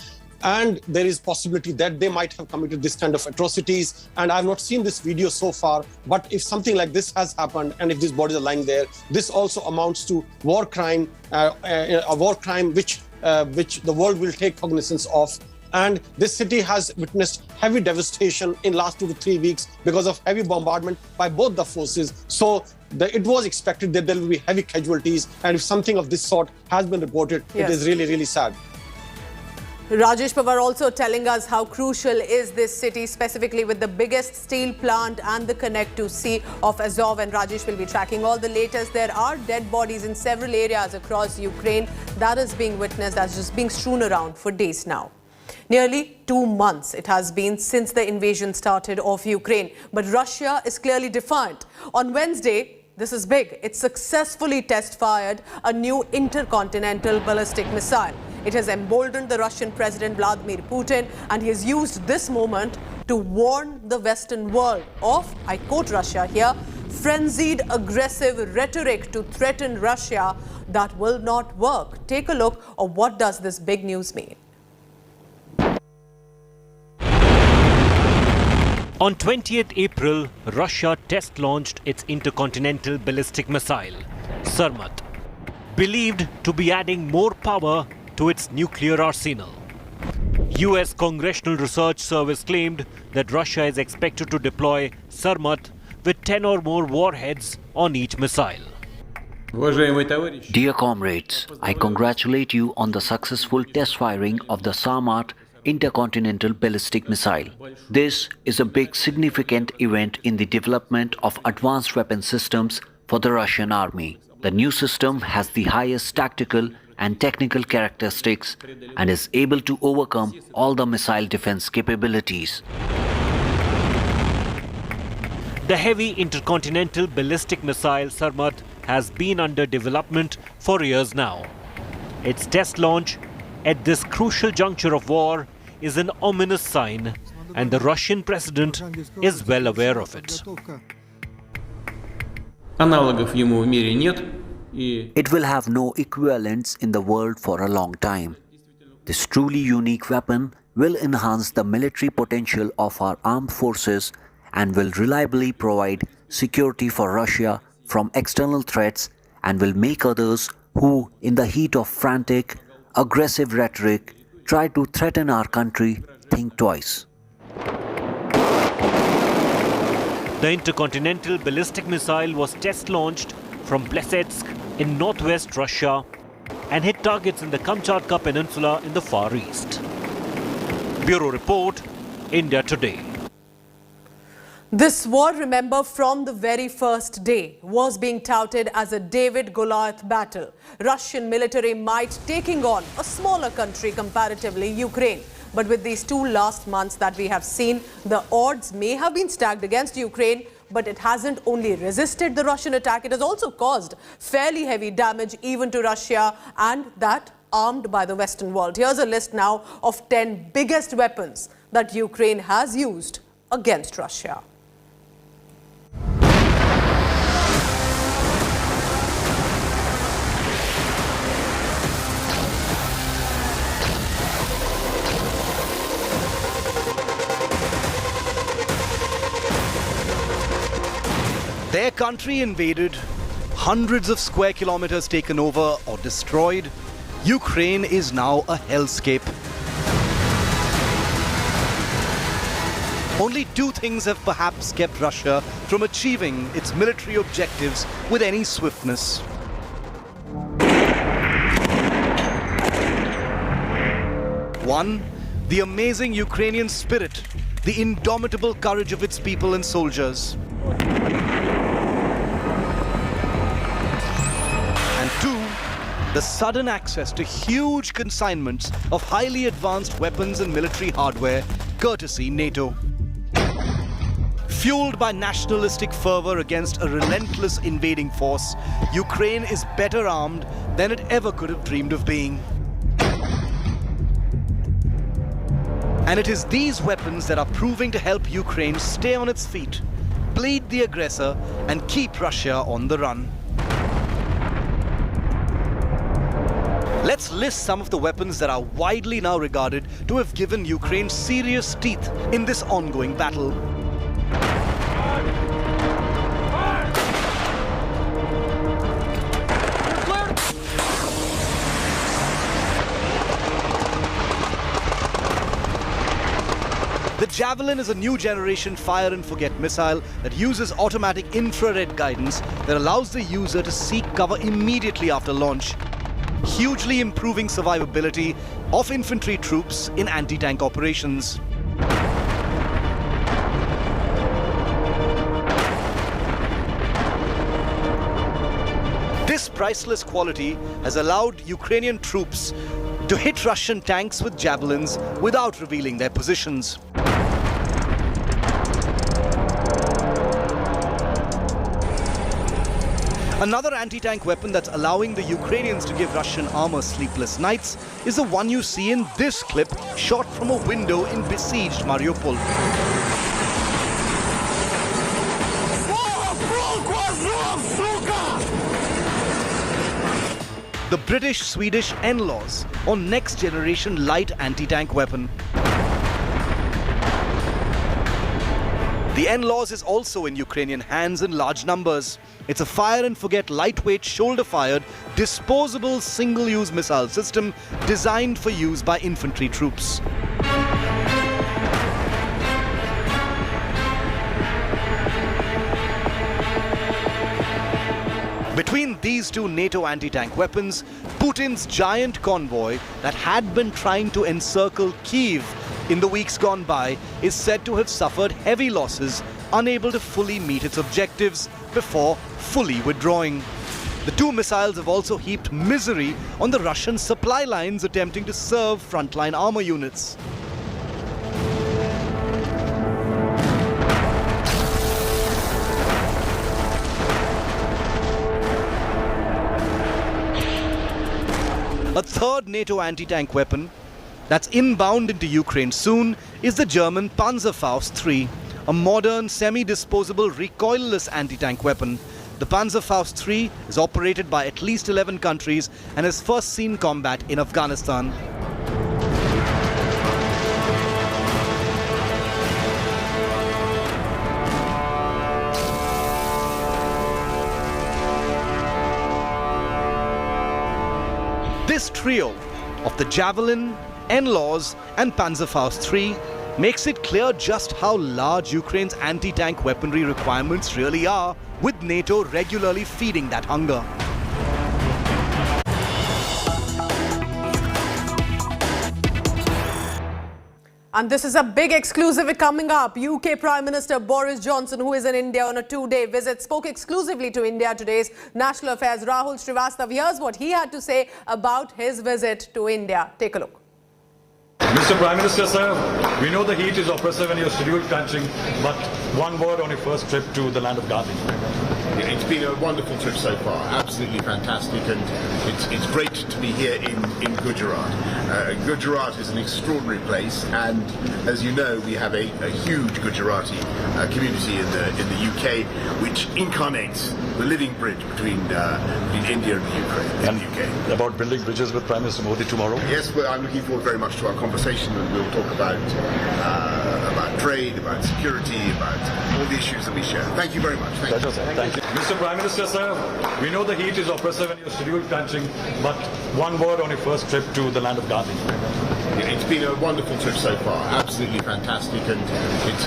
and there is possibility that they might have committed this kind of atrocities. And I've not seen this video so far, but if something like this has happened and if these bodies are lying there, this also amounts to war crime, a war crime which the world will take cognizance of. And this city has witnessed heavy devastation in last 2 to 3 weeks because of heavy bombardment by both the forces. So it was expected that there will be heavy casualties. And if something of this sort has been reported, Yes. It is really, really sad. Rajesh Pawar also telling us how crucial is this city, specifically with the biggest steel plant and the connect to sea of Azov. And Rajesh will be tracking all the latest. There are dead bodies in several areas across Ukraine. That is being witnessed, that's just being strewn around for days now. Nearly 2 months it has been since the invasion started of Ukraine. But Russia is clearly defiant. On Wednesday, this is big, it successfully test-fired a new intercontinental ballistic missile. It has emboldened the Russian President Vladimir Putin, and he has used this moment to warn the Western world of, I quote Russia here, frenzied, aggressive rhetoric to threaten Russia that will not work. Take a look at what does this big news mean. On 20th April, Russia test-launched its intercontinental ballistic missile, Sarmat, believed to be adding more power to its nuclear arsenal. US Congressional Research Service claimed that Russia is expected to deploy Sarmat with 10 or more warheads on each missile. Dear comrades, I congratulate you on the successful test firing of the Sarmat intercontinental ballistic missile. This is a big significant event in the development of advanced weapon systems for the Russian army. The new system has the highest tactical and technical characteristics and is able to overcome all the missile defense capabilities. The heavy intercontinental ballistic missile Sarmat has been under development for years now. Its test launch at this crucial juncture of war is an ominous sign, and the Russian president is well aware of it. It will have no equivalents in the world for a long time. This truly unique weapon will enhance the military potential of our armed forces and will reliably provide security for Russia from external threats and will make others who, in the heat of frantic, aggressive rhetoric, try to threaten our country, think twice. The intercontinental ballistic missile was test-launched from Plesetsk in northwest Russia and hit targets in the Kamchatka Peninsula in the Far East. Bureau Report, India Today. This war, remember, from the very first day, was being touted as a David-Goliath battle. Russian military might taking on a smaller country comparatively, Ukraine. But with these 2 last months that we have seen, the odds may have been stacked against Ukraine, but it hasn't only resisted the Russian attack, it has also caused fairly heavy damage even to Russia, and that armed by the Western world. Here's a list now of 10 biggest weapons that Ukraine has used against Russia. Their country invaded, hundreds of square kilometers taken over or destroyed. Ukraine is now a hellscape. Only 2 things have perhaps kept Russia from achieving its military objectives with any swiftness. One, the amazing Ukrainian spirit, the indomitable courage of its people and soldiers. And 2, the sudden access to huge consignments of highly advanced weapons and military hardware, courtesy NATO. Fueled by nationalistic fervor against a relentless invading force, Ukraine is better armed than it ever could have dreamed of being. And it is these weapons that are proving to help Ukraine stay on its feet, bleed the aggressor, and keep Russia on the run. Let's list some of the weapons that are widely now regarded to have given Ukraine serious teeth in this ongoing battle. The Javelin is a new generation fire and forget missile that uses automatic infrared guidance that allows the user to seek cover immediately after launch, hugely improving survivability of infantry troops in anti-tank operations. This priceless quality has allowed Ukrainian troops to hit Russian tanks with javelins without revealing their positions. Another anti-tank weapon that's allowing the Ukrainians to give Russian armor sleepless nights is the one you see in this clip, shot from a window in besieged Mariupol. The British-Swedish NLAWs, or next-generation light anti-tank weapon. The NLAWs is also in Ukrainian hands in large numbers. It's a fire-and-forget lightweight, shoulder-fired, disposable single-use missile system designed for use by infantry troops. Between these 2 NATO anti-tank weapons, Putin's giant convoy that had been trying to encircle Kyiv in the weeks gone by is said to have suffered heavy losses, unable to fully meet its objectives before fully withdrawing. The 2 missiles have also heaped misery on the Russian supply lines attempting to serve frontline armor units. A third NATO anti-tank weapon that's inbound into Ukraine soon is the German Panzerfaust III, a modern semi-disposable recoilless anti-tank weapon. The Panzerfaust III is operated by at least 11 countries and has first seen combat in Afghanistan. This trio of the Javelin, NLAWs and Panzerfaust III makes it clear just how large Ukraine's anti-tank weaponry requirements really are, with NATO regularly feeding that hunger. And this is a big exclusive coming up. UK Prime Minister Boris Johnson, who is in India on a 2-day visit, spoke exclusively to India today's National Affairs Rahul Srivastav. Here's what he had to say about his visit to India. Take a look. Mr. Prime Minister, sir, we know the heat is oppressive and your schedule crunching, but one word on your first trip to the land of Gandhi. It's been a wonderful trip so far, absolutely fantastic, and it's great to be here in Gujarat. Gujarat is an extraordinary place, and as you know, we have a huge Gujarati community in the UK, which incarnates the living bridge between India and the Ukraine. And UK. About building bridges with Prime Minister Modi tomorrow? Yes, well, I'm looking forward very much to our conversation, and we'll talk about trade, about security, about all the issues that we share. Thank you very much. Thank you. Mr. Prime Minister, sir, we know the heat is oppressive and your schedule crunching, but one word on your first trip to the land of Gandhi. It's been a wonderful trip so far, absolutely fantastic, and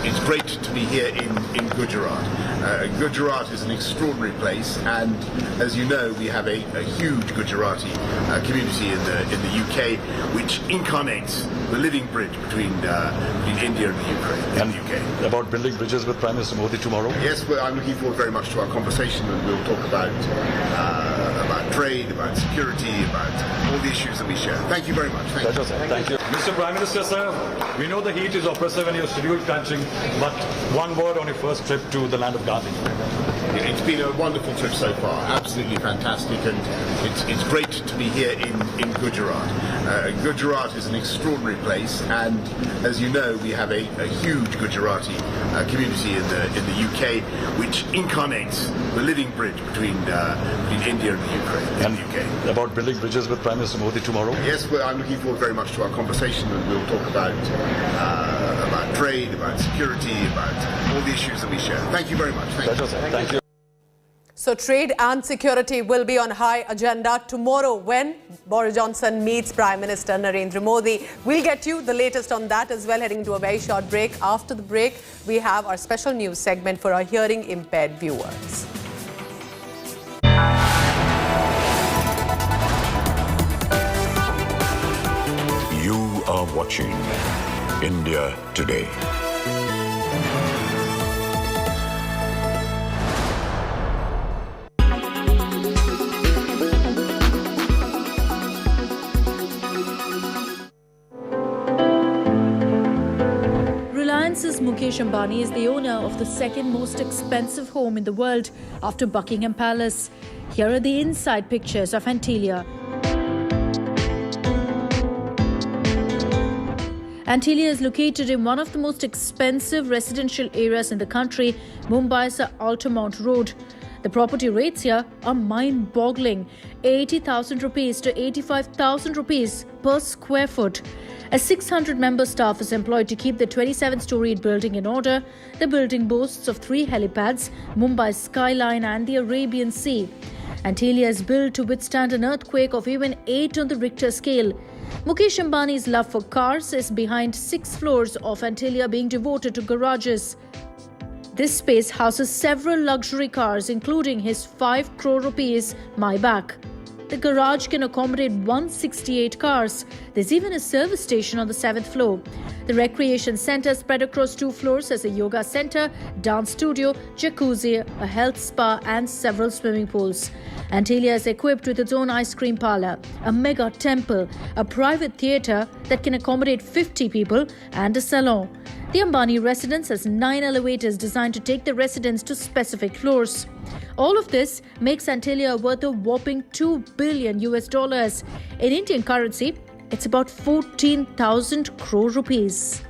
it's great to be here in Gujarat. Gujarat is an extraordinary place, and as you know, we have a huge Gujarati community in the UK, which incarnates the living bridge between India and the Ukraine. And UK. About building bridges with Prime Minister Modi tomorrow? Yes, well, I'm looking forward very much to our conversation, and we'll talk about trade, about security, about all the issues that we share. Thank you very much. Thank you. Mr. Prime Minister, sir, we know the heat is oppressive and your schedule crunching, but one word on your first trip to the land of Gandhi. It's been a wonderful trip so far, absolutely fantastic, and it's great to be here in Gujarat. Gujarat is an extraordinary place, and as you know, we have a huge Gujarati community in the UK, which incarnates the living bridge between India and the Ukraine. And UK. About building bridges with Prime Minister Modi tomorrow? Yes, well, I'm looking forward very much to our conversation, and we'll talk about trade, about security, about all the issues that we share. Thank you very much. Thank you. So trade and security will be on high agenda tomorrow when Boris Johnson meets Prime Minister Narendra Modi. We'll get you the latest on that as well, heading to a very short break. After the break, we have our special news segment for our hearing impaired viewers. You are watching India Today. Reliance's Mukesh Ambani is the owner of the second most expensive home in the world after Buckingham Palace. Here are the inside pictures of Antilia. Antilia is located in one of the most expensive residential areas in the country, Mumbai's Altamont Road. The property rates here are mind-boggling, 80,000 rupees to 85,000 rupees per square foot. A 600-member staff is employed to keep the 27-storied building in order. The building boasts of 3 helipads, Mumbai's skyline and the Arabian Sea. Antilia is built to withstand an earthquake of even 8 on the Richter scale. Mukesh Ambani's love for cars is behind 6 floors of Antilia being devoted to garages. This space houses several luxury cars, including his 5 crore rupees Maybach. The garage can accommodate 168 cars. There's even a service station on the 7th floor. The recreation center spread across 2 floors has a yoga center, dance studio, jacuzzi, a health spa and several swimming pools. Antilia is equipped with its own ice cream parlor, a mega temple, a private theatre that can accommodate 50 people and a salon. The Ambani residence has 9 elevators designed to take the residents to specific floors. All of this makes Antilia worth a whopping $2 billion. In Indian currency, it's about 14,000 crore rupees.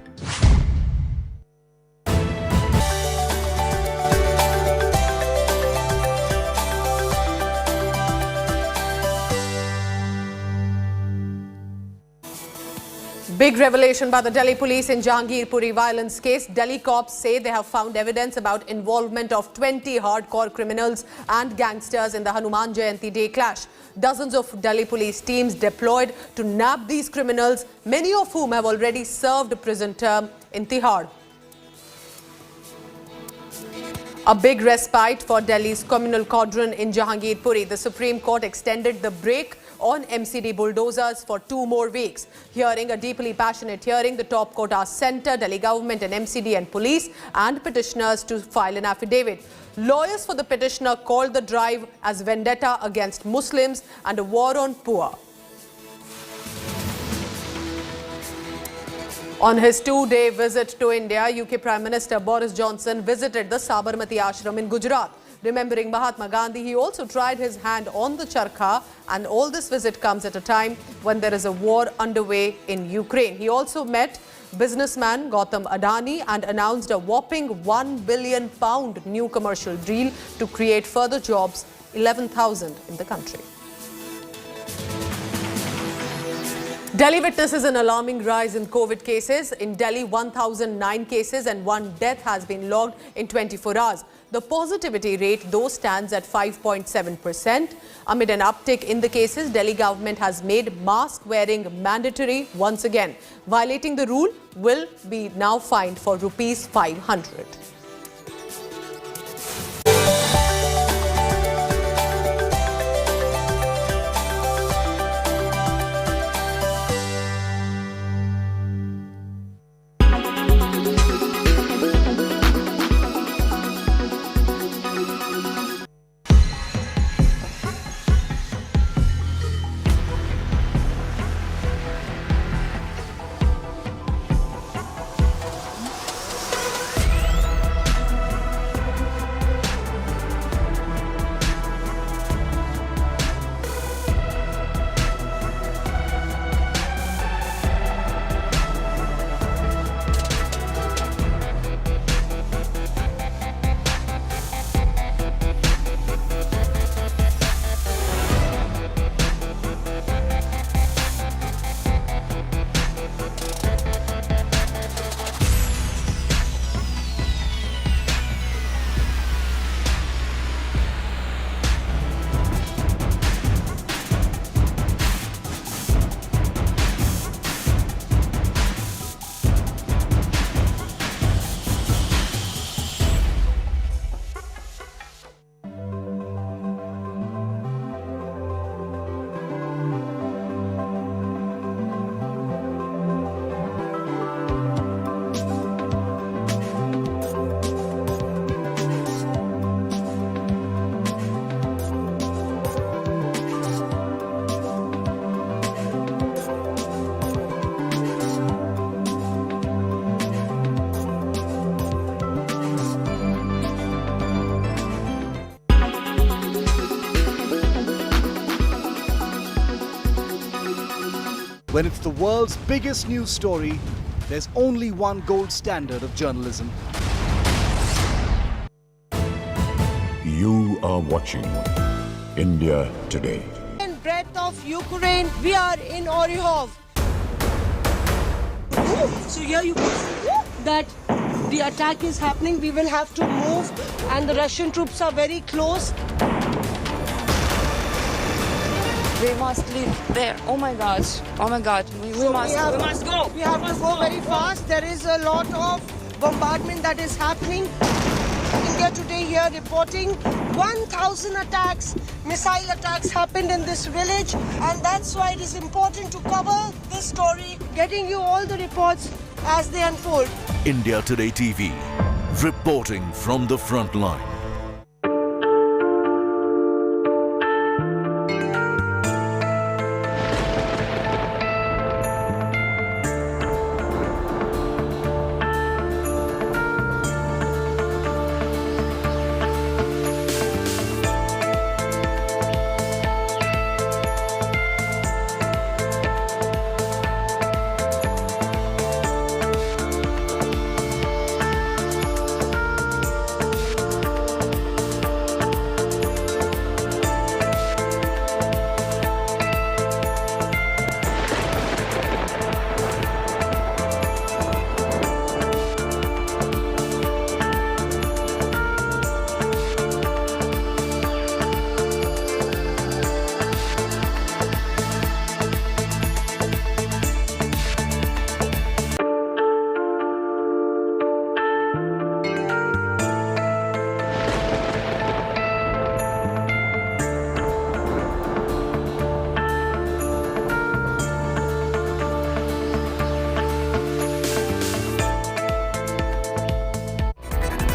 Big revelation by the Delhi police in Jahangirpuri violence case. Delhi cops say they have found evidence about involvement of 20 hardcore criminals and gangsters in the Hanuman Jayanti day clash. Dozens of Delhi police teams deployed to nab these criminals, many of whom have already served a prison term in Tihar. A big respite for Delhi's communal cordon in Jahangirpuri. The Supreme Court extended the break on MCD bulldozers for 2 more weeks. Hearing a deeply passionate hearing, the top court asked Centre, Delhi government and MCD and police and petitioners to file an affidavit. Lawyers for the petitioner called the drive as vendetta against Muslims and a war on poor. On his 2-day visit to India, UK Prime Minister Boris Johnson visited the Sabarmati Ashram in Gujarat. Remembering Mahatma Gandhi, he also tried his hand on the charkha, and all this visit comes at a time when there is a war underway in Ukraine. He also met businessman Gautam Adani and announced a whopping £1 billion new commercial deal to create further jobs, 11,000 in the country. Delhi witnesses an alarming rise in COVID cases. In Delhi, 1,009 cases and 1 death has been logged in 24 hours. The positivity rate, though, stands at 5.7%. Amid an uptick in the cases, Delhi government has made mask wearing mandatory once again. Violating the rule will be now fined for Rs 500. When it's the world's biggest news story, there's only one gold standard of journalism. You are watching India Today. In breadth of Ukraine, we are in Oryhov. So here you can see that the attack is happening. We will have to move, and the Russian troops are very close. We must leave there. Oh my gosh. Oh my God. We must go. We have to go very fast. There is a lot of bombardment that is happening. India Today here reporting 1,000 attacks, missile attacks happened in this village, and that's why it is important to cover this story, getting you all the reports as they unfold. India Today TV, reporting from the front line.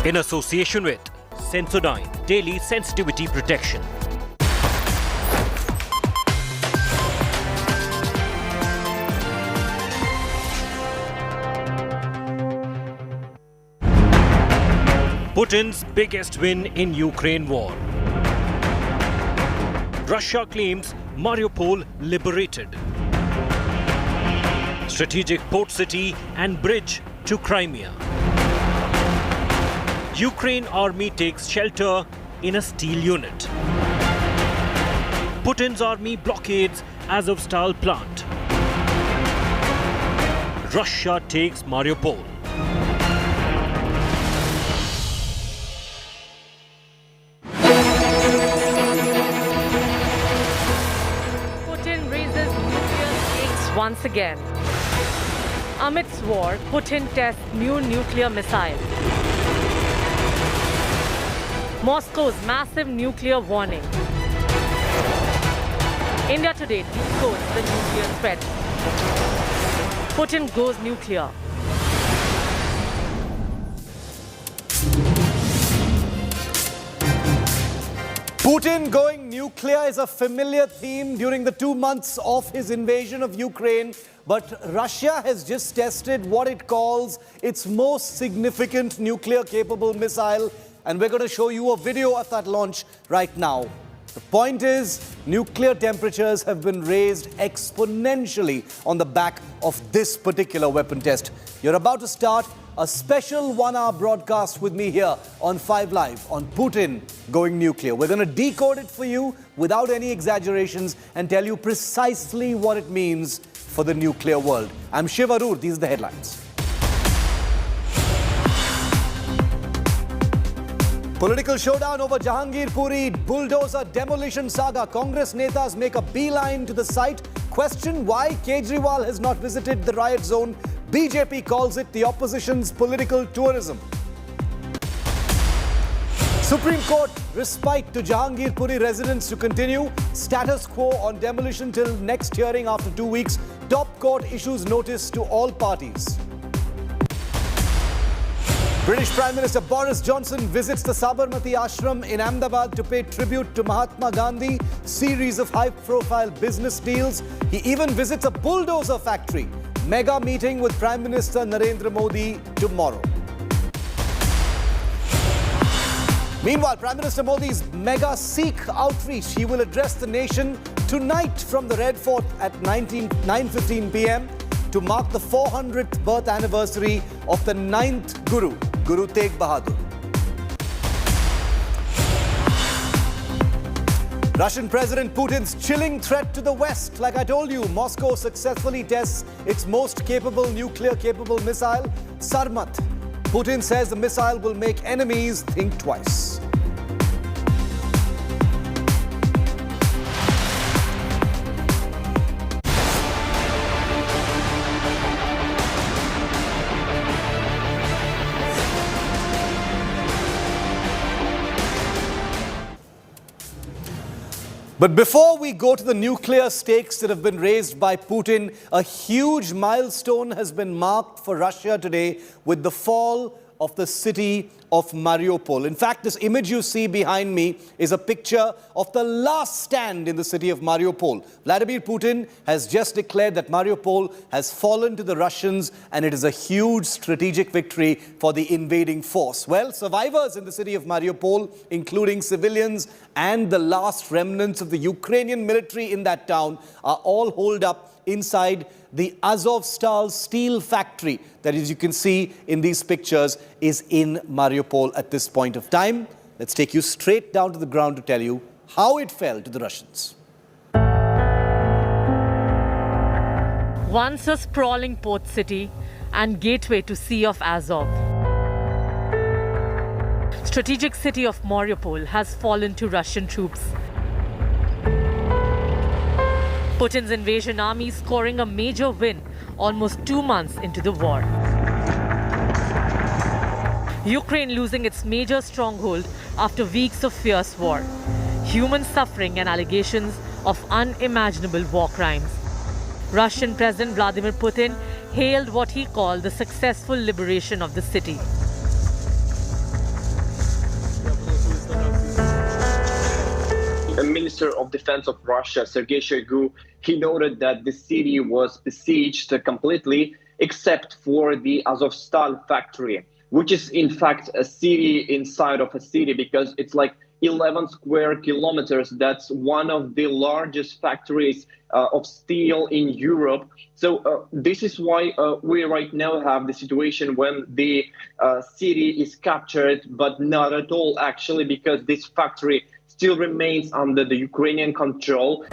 In association with Sensodyne Daily Sensitivity Protection. Putin's biggest win in Ukraine war. Russia claims Mariupol liberated. Strategic port city and bridge to Crimea. Ukraine army takes shelter in a steel unit. Putin's army blockades Azovstal plant. Russia takes Mariupol. Putin raises nuclear stakes once again. Amidst war, Putin tests new nuclear missile. Moscow's massive nuclear warning. India today decodes the nuclear threat. Putin goes nuclear. Putin going nuclear is a familiar theme during the 2 months of his invasion of Ukraine. But Russia has just tested what it calls its most significant nuclear-capable missile. And we're going to show you a video of that launch right now. The point is, nuclear temperatures have been raised exponentially on the back of this particular weapon test. You're about to start a special 1-hour broadcast with me here on 5 Live on Putin going nuclear. We're going to decode it for you without any exaggerations and tell you precisely what it means for the nuclear world. I'm Shiv Arur. These are the headlines. Political showdown over Jahangirpuri bulldozer demolition saga. Congress netas make a beeline to the site. Question why Kejriwal has not visited the riot zone. BJP calls it the opposition's political tourism. Supreme Court respite to Jahangirpuri residents to continue. Status quo on demolition till next hearing after 2 weeks. Top court issues notice to all parties. British Prime Minister Boris Johnson visits the Sabarmati Ashram in Ahmedabad to pay tribute to Mahatma Gandhi. Series of high-profile business deals. He even visits a bulldozer factory. Mega meeting with Prime Minister Narendra Modi tomorrow. Meanwhile, Prime Minister Modi's mega Sikh outreach. He will address the nation tonight from the Red Fort at 9:15 p.m. to mark the 400th birth anniversary of the 9th Guru, Guru Tegh Bahadur. Russian President Putin's chilling threat to the West. Like I told you, Moscow successfully tests its most capable nuclear-capable missile, Sarmat. Putin says the missile will make enemies think twice. But before we go to the nuclear stakes that have been raised by Putin, a huge milestone has been marked for Russia today with the fall of the city of Mariupol. In fact, this image you see behind me is a picture of the last stand in the city of Mariupol. Vladimir Putin has just declared that Mariupol has fallen to the Russians and it is a huge strategic victory for the invading force. Well, survivors in the city of Mariupol, including civilians and the last remnants of the Ukrainian military in that town, are all holed up inside the Azovstal steel factory that, as you can see in these pictures, is in Mariupol at this point of time. Let's take you straight down to the ground to tell you how it fell to the Russians. Once a sprawling port city and gateway to Sea of Azov, strategic city of Mariupol has fallen to Russian troops. Putin's invasion army scoring a major win almost 2 months into the war. Ukraine losing its major stronghold after weeks of fierce war. Human suffering and allegations of unimaginable war crimes. Russian President Vladimir Putin hailed what he called the successful liberation of the city. Minister of Defense of Russia, Sergei Shoigu, he noted that the city was besieged completely except for the Azovstal factory, which is in fact a city inside of a city because it's like 11 square kilometers. That's one of the largest factories of steel in Europe. So this is why we right now have the situation when the city is captured, but not at all actually, because this factory still remains under the Ukrainian control.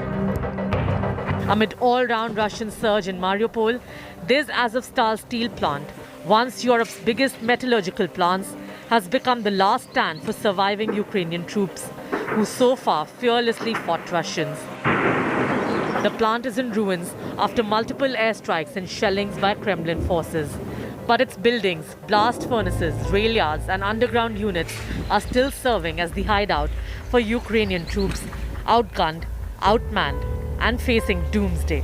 Amid all-round Russian surge in Mariupol, this Azovstal steel plant, once Europe's biggest metallurgical plants, has become the last stand for surviving Ukrainian troops, who so far fearlessly fought Russians. The plant is in ruins after multiple airstrikes and shellings by Kremlin forces. But its buildings, blast furnaces, rail yards and underground units are still serving as the hideout for Ukrainian troops, outgunned, outmanned and facing doomsday.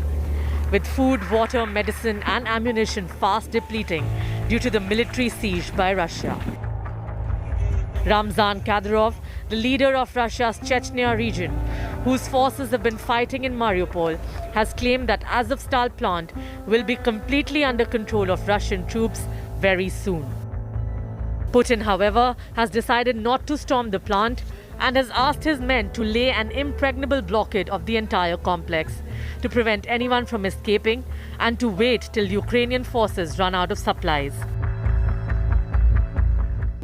With food, water, medicine and ammunition fast depleting due to the military siege by Russia. Ramzan Kadyrov, the leader of Russia's Chechnya region, whose forces have been fighting in Mariupol, has claimed that Azovstal plant will be completely under control of Russian troops very soon. Putin, however, has decided not to storm the plant and has asked his men to lay an impregnable blockade of the entire complex to prevent anyone from escaping and to wait till Ukrainian forces run out of supplies.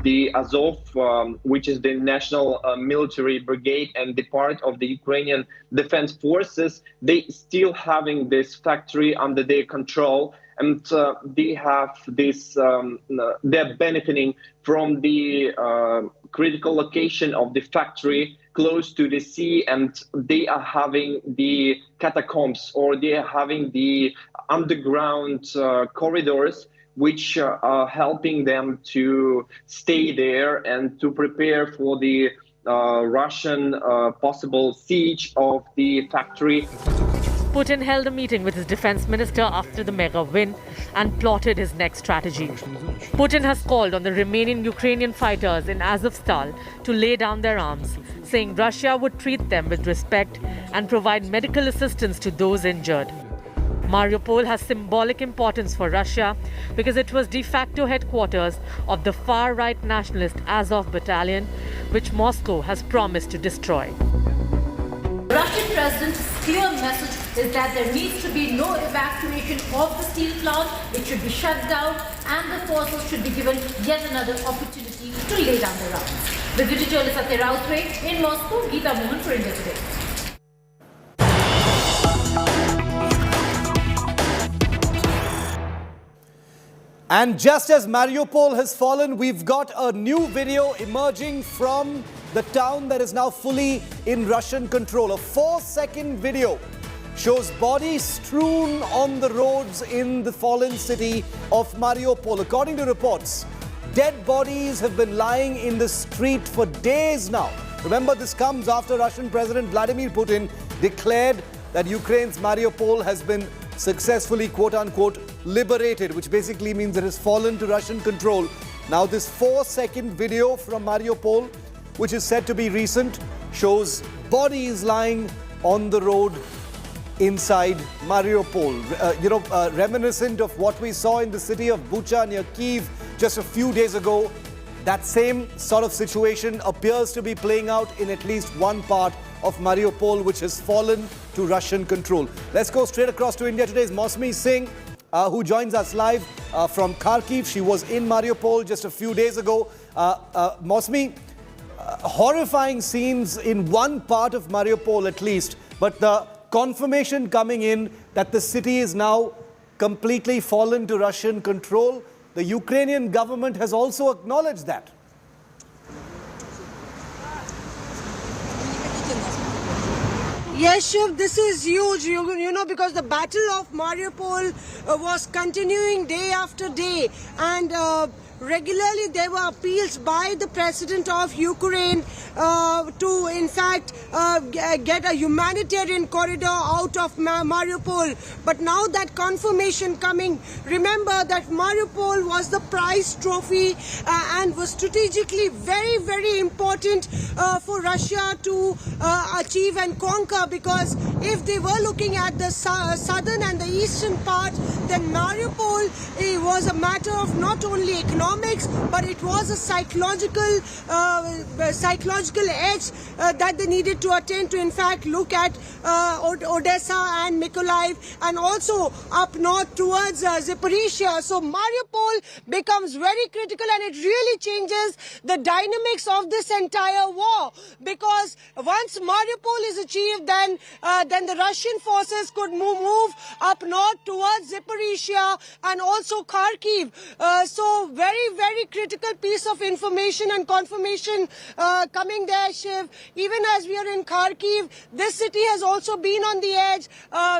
The Azov, which is the National Military Brigade and the part of the Ukrainian Defense Forces, they still having this factory under their control, and they have this. They're benefiting from the critical location of the factory close to the sea, and they are having the catacombs, or they are having the underground corridors, which are helping them to stay there and to prepare for the Russian possible siege of the factory. Putin held a meeting with his defense minister after the mega win and plotted his next strategy. Putin has called on the remaining Ukrainian fighters in Azovstal to lay down their arms, saying Russia would treat them with respect and provide medical assistance to those injured. Mariupol has symbolic importance for Russia because it was de facto headquarters of the far-right nationalist Azov battalion, which Moscow has promised to destroy. The Russian president's clear message is that there needs to be no evacuation of the steel plant. It should be shut down and the forces should be given yet another opportunity to lay down their arms. The video journalist Satya Rautway in Moscow, Geeta Mohan for India Today. And just as Mariupol has fallen, we've got a new video emerging from the town that is now fully in Russian control. A 4-second video shows bodies strewn on the roads in the fallen city of Mariupol. According to reports, dead bodies have been lying in the street for days now. Remember, this comes after Russian President Vladimir Putin declared that Ukraine's Mariupol has been successfully, quote-unquote, liberated, which basically means it has fallen to Russian control. Now this 4-second video from Mariupol, which is said to be recent, shows bodies lying on the road inside Mariupol. Reminiscent of what we saw in the city of Bucha near Kyiv just a few days ago. That same sort of situation appears to be playing out in at least one part of Mariupol, which has fallen to Russian control. Let's go straight across to India Today's Mosme Singh, who joins us live from Kharkiv. She was in Mariupol just a few days ago. Mosme, horrifying scenes in one part of Mariupol at least, but the confirmation coming in that the city is now completely fallen to Russian control. The Ukrainian government has also acknowledged that. Yes, Shiv, this is huge, you know, because the Battle of Mariupol was continuing day after day, and regularly there were appeals by the president of Ukraine to, in fact, get a humanitarian corridor out of Mariupol. But now that confirmation coming, remember that Mariupol was the prize trophy and was strategically very, very important for Russia to achieve and conquer, because if they were looking at the southern and the eastern part, then Mariupol was a matter of not only economics, but it was a psychological edge that they needed to attend to, in fact, look at Odessa and Mykolaiv, and also up north towards Zaporizhia. So Mariupol becomes very critical, and it really changes the dynamics of this entire war, because once Mariupol is achieved, then the Russian forces could move up north towards Zaporizhia and also Kharkiv. So very, very critical piece of information and confirmation coming there, Shiv. Even as we are in Kharkiv, this city has also been on the edge.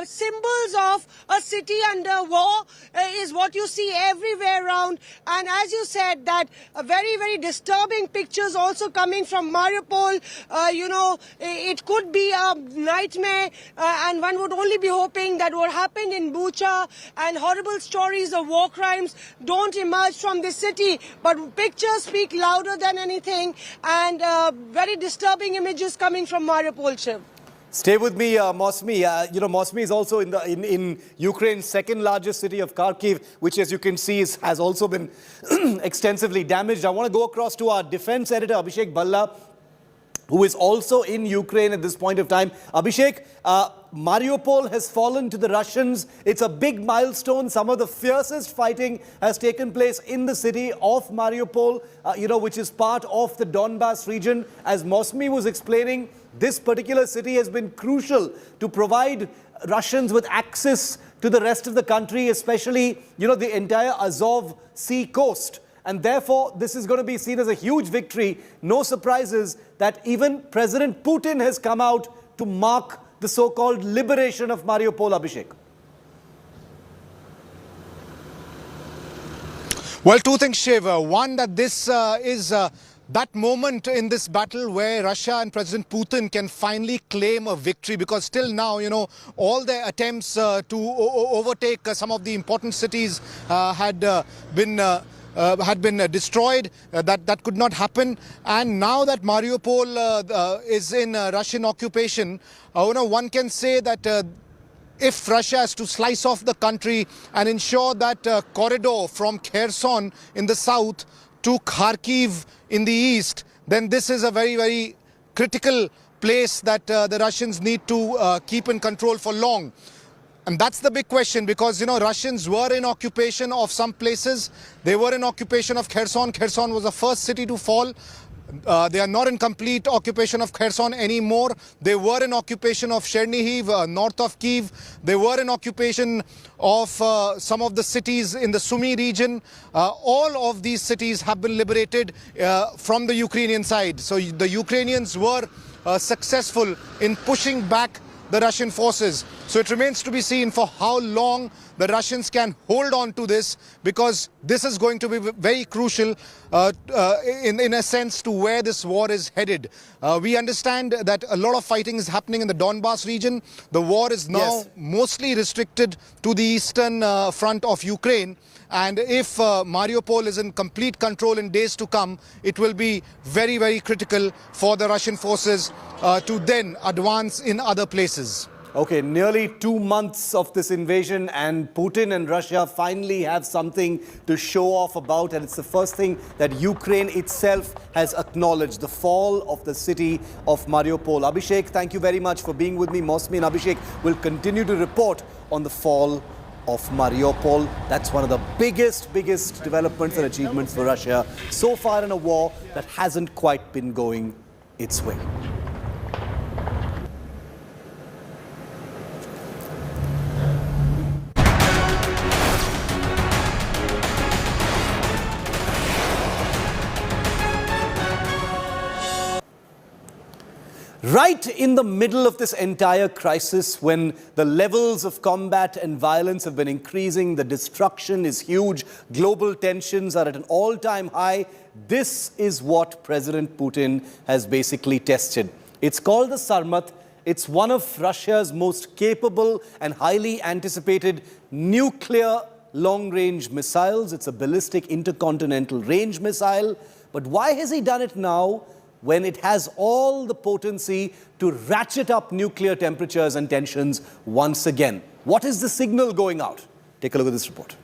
Symbols of a city under war is what you see everywhere around. And as you said, that very, very disturbing pictures also coming from Mariupol. It could be a nightmare, and one would only be hoping that what happened in Bucha and horrible stories of war crimes don't emerge from this city. But pictures speak louder than anything, and very disturbing images coming from Mariupol, Shiv. Stay with me, Mosme. Mosme is also in Ukraine's second largest city of Kharkiv, which, as you can see, has also been extensively damaged. I want to go across to our defense editor, Abhishek Bhalla, who is also in Ukraine at this point of time. Abhishek, Mariupol has fallen to the Russians. It's a big milestone. Some of the fiercest fighting has taken place in the city of Mariupol, which is part of the Donbas region. As Mosme was explaining, this particular city has been crucial to provide Russians with access to the rest of the country, especially, the entire Azov Sea coast. And therefore, this is going to be seen as a huge victory. No surprises that even President Putin has come out to mark the so-called liberation of Mariupol, Abhishek. Well, two things, Shiv. One, that this is that moment in this battle where Russia and President Putin can finally claim a victory, because till now, all their attempts to overtake some of the important cities had been destroyed. That could not happen. And now that Mariupol is in Russian occupation, one can say that if Russia has to slice off the country and ensure that corridor from Kherson in the south to Kharkiv in the east, then this is a very, very critical place that the Russians need to keep in control for long. And that's the big question, because, Russians were in occupation of some places. They were in occupation of Kherson. Kherson was the first city to fall. They are not in complete occupation of Kherson anymore. They were in occupation of Chernihiv, north of Kyiv. They were in occupation of some of the cities in the Sumy region. All of these cities have been liberated from the Ukrainian side. So the Ukrainians were successful in pushing back the Russian forces. So it remains to be seen for how long the Russians can hold on to this, because this is going to be very crucial in a sense to where this war is headed. We understand that a lot of fighting is happening in the Donbas region. The war is now mostly restricted to the eastern front of Ukraine. And if Mariupol is in complete control in days to come, it will be very, very critical for the Russian forces to then advance in other places. Okay, nearly 2 months of this invasion, and Putin and Russia finally have something to show off about, and it's the first thing that Ukraine itself has acknowledged, the fall of the city of Mariupol. Abhishek, thank you very much for being with me. Mosme and Abhishek will continue to report on the fall of Mariupol. That's one of the biggest developments and achievements for Russia so far in a war that hasn't quite been going its way. Right in the middle of this entire crisis, when the levels of combat and violence have been increasing, the destruction is huge, global tensions are at an all-time high, this is what President Putin has basically tested. It's called the Sarmat. It's one of Russia's most capable and highly anticipated nuclear long-range missiles. It's a ballistic intercontinental range missile. But why has he done it now, when it has all the potency to ratchet up nuclear temperatures and tensions once again? What is the signal going out? Take a look at this report.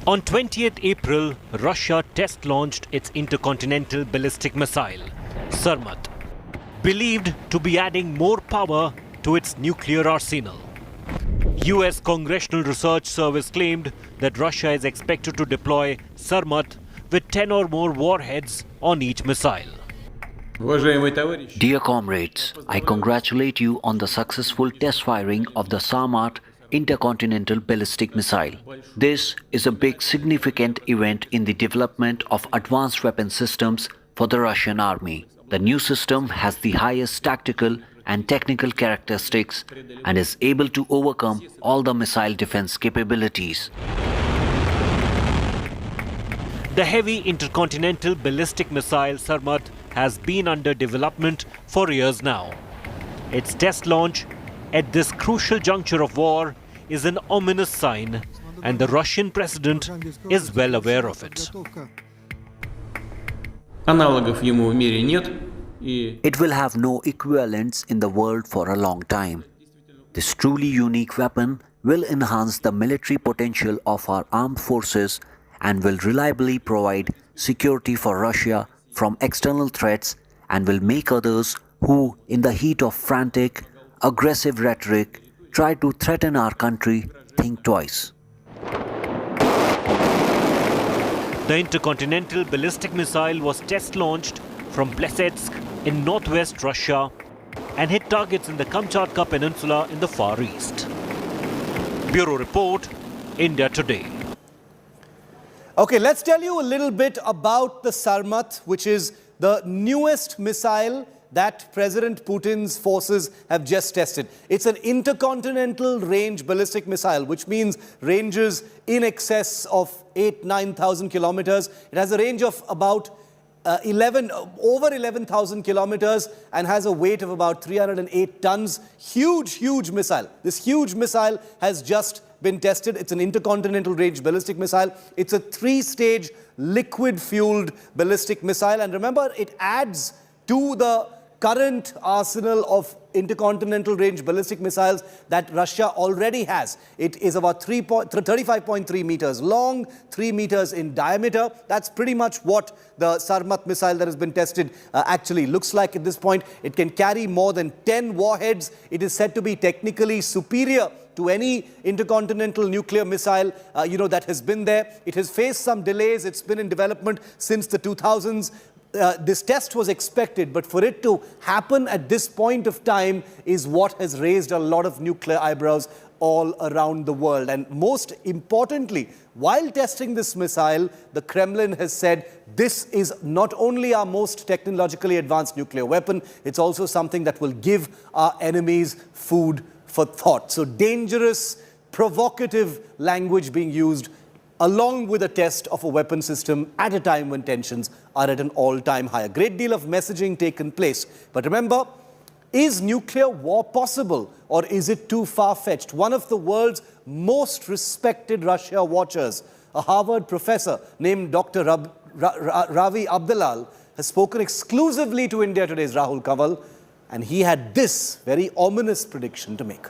On 20th April, Russia test-launched its intercontinental ballistic missile, Sarmat, believed to be adding more power to its nuclear arsenal. US Congressional Research Service claimed that Russia is expected to deploy Sarmat with 10 or more warheads on each missile. Dear comrades, I congratulate you on the successful test firing of the Sarmat intercontinental ballistic missile. This is a big significant event in the development of advanced weapon systems for the Russian army. The new system has the highest tactical and technical characteristics and is able to overcome all the missile defense capabilities. The heavy intercontinental ballistic missile Sarmat has been under development for years now. Its test launch at this crucial juncture of war is an ominous sign, and the Russian president is well aware of it. It will have no equivalents in the world for a long time. This truly unique weapon will enhance the military potential of our armed forces and will reliably provide security for Russia from external threats and will make others who, in the heat of frantic, aggressive rhetoric, try to threaten our country, think twice. The intercontinental ballistic missile was test-launched from Plesetsk in northwest Russia and hit targets in the Kamchatka Peninsula in the Far East. Bureau Report, India Today. Okay, let's tell you a little bit about the Sarmat, which is the newest missile that President Putin's forces have just tested. It's an intercontinental range ballistic missile, which means ranges in excess of 8,000-9,000 kilometers. It has a range of about over 11,000 kilometers and has a weight of about 308 tons. Huge missile. This huge missile has just been tested. It's an intercontinental range ballistic missile. It's a 3-stage liquid-fueled ballistic missile. And remember, it adds to the current arsenal of intercontinental range ballistic missiles that Russia already has. It is about 35.3 meters long, 3 meters in diameter. That's pretty much what the Sarmat missile that has been tested actually looks like at this point. It can carry more than 10 warheads. It is said to be technically superior to any intercontinental nuclear missile, that has been there. It has faced some delays. It's been in development since the 2000s. This test was expected, but for it to happen at this point of time is what has raised a lot of nuclear eyebrows all around the world. And most importantly, while testing this missile, the Kremlin has said this is not only our most technologically advanced nuclear weapon, it's also something that will give our enemies food for thought. So dangerous, provocative language being used along with a test of a weapon system at a time when tensions are at an all-time high. A great deal of messaging taken place. But remember, is nuclear war possible or is it too far-fetched? One of the world's most respected Russia watchers, a Harvard professor named Dr. Ravi Abdalal, has spoken exclusively to India Today's Rahul Kanwal, and he had this very ominous prediction to make.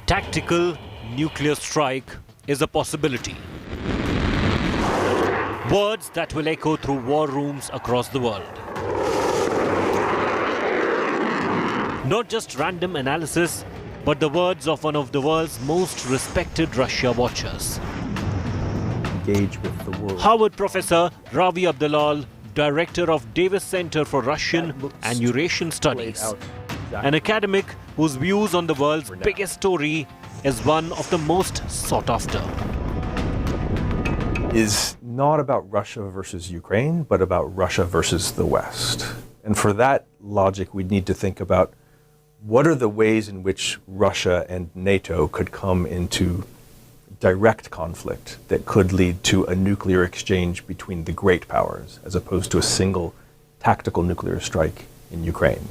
Tactical nuclear strike is a possibility. Words that will echo through war rooms across the world. Not just random analysis, but the words of one of the world's most respected Russia watchers. Engage with the world. Harvard professor Ravi Abdalal, director of Davis Center for Russian and Eurasian Studies, an academic whose views on the world's biggest story is one of the most sought after. Is not about Russia versus Ukraine, but about Russia versus the West. And for that logic, we need to think about what are the ways in which Russia and NATO could come into direct conflict that could lead to a nuclear exchange between the great powers, as opposed to a single tactical nuclear strike in Ukraine.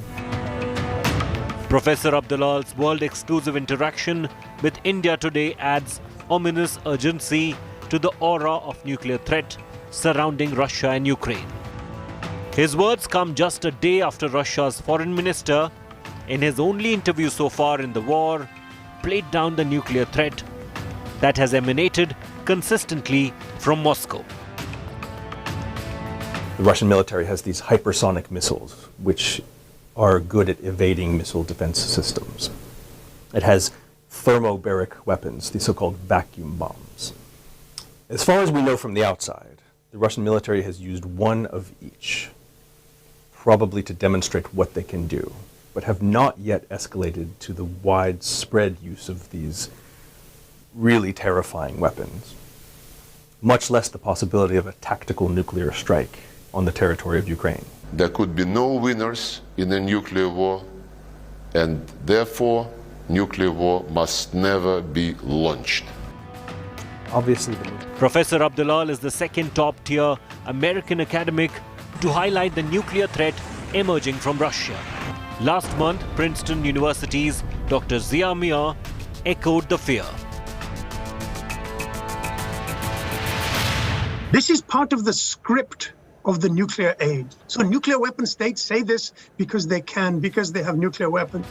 Professor Abdulal's world-exclusive interaction with India today adds ominous urgency to the aura of nuclear threat surrounding Russia and Ukraine. His words come just a day after Russia's foreign minister, in his only interview so far in the war, played down the nuclear threat that has emanated consistently from Moscow. The Russian military has these hypersonic missiles, which are good at evading missile defense systems. It has thermobaric weapons, the so-called vacuum bombs. As far as we know from the outside, the Russian military has used one of each, probably to demonstrate what they can do, but have not yet escalated to the widespread use of these really terrifying weapons, much less the possibility of a tactical nuclear strike on the territory of Ukraine. There could be no winners in a nuclear war, and therefore nuclear war must never be launched. Obviously, Professor Abdulal is the second top-tier American academic to highlight the nuclear threat emerging from Russia. Last month, Princeton University's Dr. Zia Mia echoed the fear. This is part of the script of the nuclear age. So nuclear weapon states say this because they can, because they have nuclear weapons.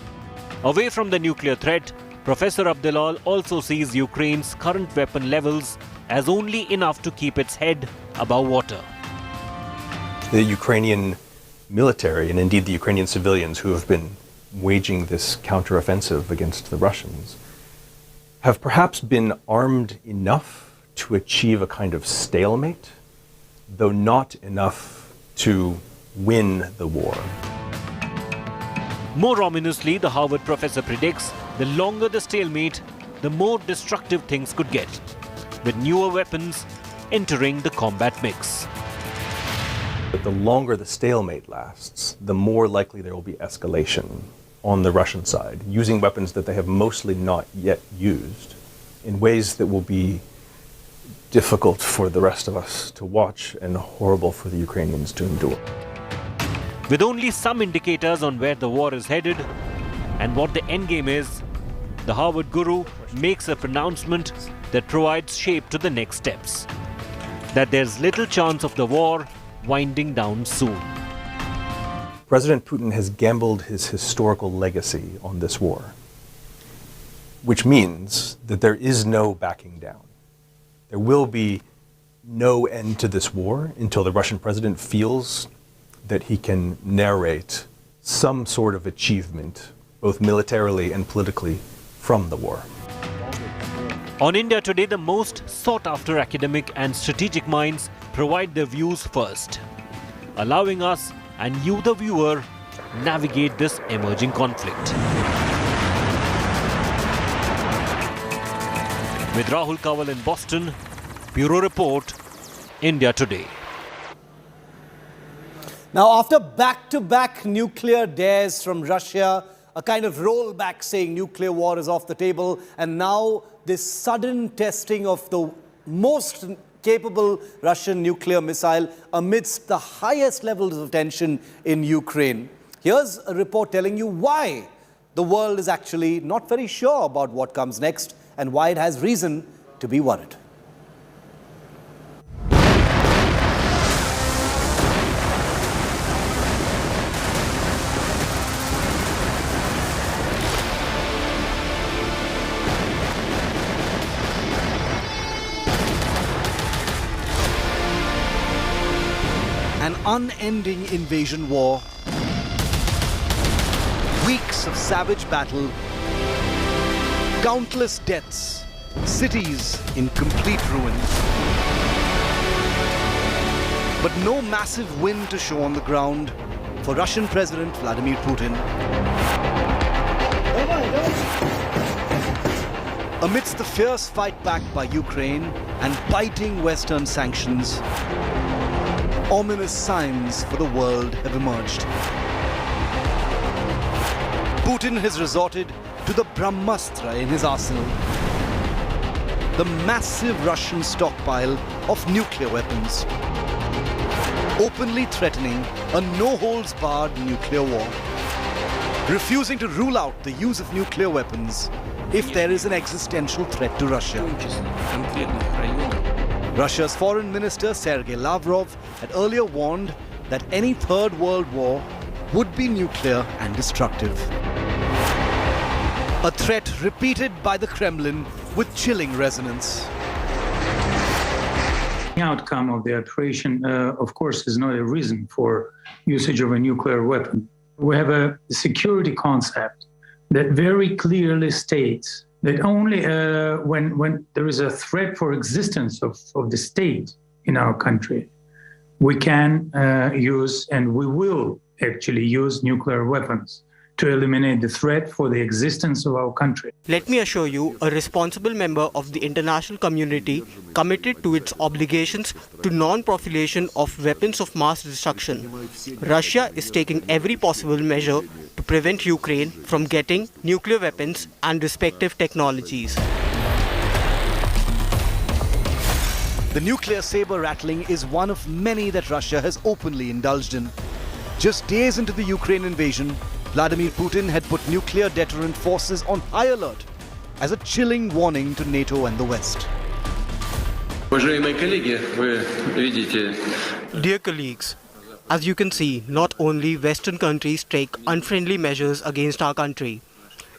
Away from the nuclear threat, Professor Abdulal also sees Ukraine's current weapon levels as only enough to keep its head above water. The Ukrainian military, and indeed the Ukrainian civilians who have been waging this counteroffensive against the Russians, have perhaps been armed enough to achieve a kind of stalemate, though not enough to win the war. More ominously, the Harvard professor predicts the longer the stalemate, the more destructive things could get, with newer weapons entering the combat mix. But the longer the stalemate lasts, the more likely there will be escalation on the Russian side, using weapons that they have mostly not yet used in ways that will be difficult for the rest of us to watch and horrible for the Ukrainians to endure. With only some indicators on where the war is headed and what the endgame is, the Harvard guru makes a pronouncement that provides shape to the next steps. That there's little chance of the war winding down soon. President Putin has gambled his historical legacy on this war, which means that there is no backing down. There will be no end to this war until the Russian president feels that he can narrate some sort of achievement, both militarily and politically, from the war. On India Today, the most sought-after academic and strategic minds provide their views first, allowing us and you, the viewer, navigate this emerging conflict. With Rahul Kawal in Boston, Bureau Report, India Today. Now, after back-to-back nuclear dares from Russia, a kind of rollback saying nuclear war is off the table, and now this sudden testing of the most capable Russian nuclear missile amidst the highest levels of tension in Ukraine. Here's a report telling you why the world is actually not very sure about what comes next and why it has reason to be worried. An unending invasion war, weeks of savage battle, countless deaths, cities in complete ruin. But no massive win to show on the ground for Russian President Vladimir Putin. Amidst the fierce fight back by Ukraine and biting Western sanctions, ominous signs for the world have emerged. Putin has resorted to the Brahmastra in his arsenal, the massive Russian stockpile of nuclear weapons, openly threatening a no-holds-barred nuclear war, refusing to rule out the use of nuclear weapons if there is an existential threat to Russia. Russia's foreign minister Sergei Lavrov had earlier warned that any third world war would be nuclear and destructive. A threat repeated by the Kremlin with chilling resonance. The outcome of the operation, of course, is not a reason for usage of a nuclear weapon. We have a security concept that very clearly states that only when there is a threat for existence of the state in our country, we can use, and we will actually use, nuclear weapons to eliminate the threat for the existence of our country. Let me assure you, a responsible member of the international community committed to its obligations to non-proliferation of weapons of mass destruction. Russia is taking every possible measure to prevent Ukraine from getting nuclear weapons and respective technologies. The nuclear saber rattling is one of many that Russia has openly indulged in. Just days into the Ukraine invasion, Vladimir Putin had put nuclear deterrent forces on high alert as a chilling warning to NATO and the West. Dear colleagues, as you can see, not only Western countries take unfriendly measures against our country.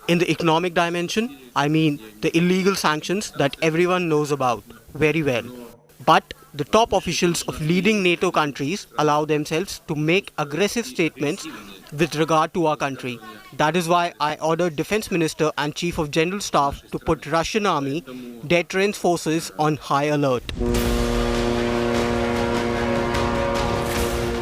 In the economic dimension, I mean the illegal sanctions that everyone knows about very well. But the top officials of leading NATO countries allow themselves to make aggressive statements with regard to our country. That is why I ordered Defense Minister and Chief of General Staff to put Russian Army deterrence forces on high alert.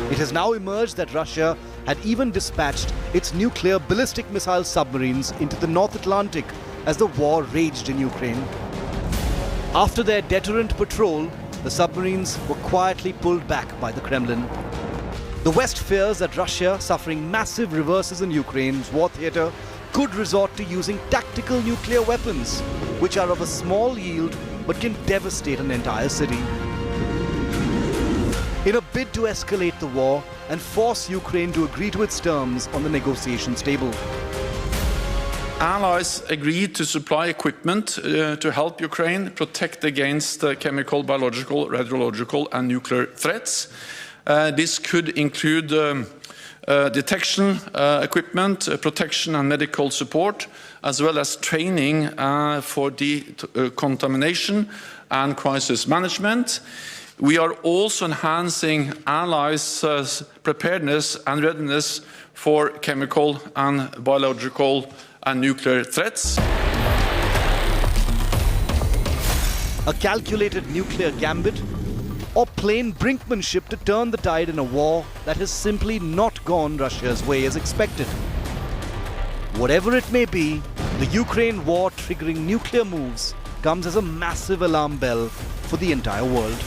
It has now emerged that Russia had even dispatched its nuclear ballistic missile submarines into the North Atlantic as the war raged in Ukraine. After their deterrent patrol, the submarines were quietly pulled back by the Kremlin. The West fears that Russia, suffering massive reverses in Ukraine's war theatre, could resort to using tactical nuclear weapons, which are of a small yield but can devastate an entire city. In a bid to escalate the war and force Ukraine to agree to its terms on the negotiations table. Allies agreed to supply equipment to help Ukraine protect against chemical, biological, radiological and nuclear threats. This could include detection equipment, protection and medical support, as well as training for decontamination and crisis management. We are also enhancing allies' preparedness and readiness for chemical and biological and nuclear threats. A calculated nuclear gambit or plain brinkmanship to turn the tide in a war that has simply not gone Russia's way as expected. Whatever it may be, the Ukraine war triggering nuclear moves comes as a massive alarm bell for the entire world.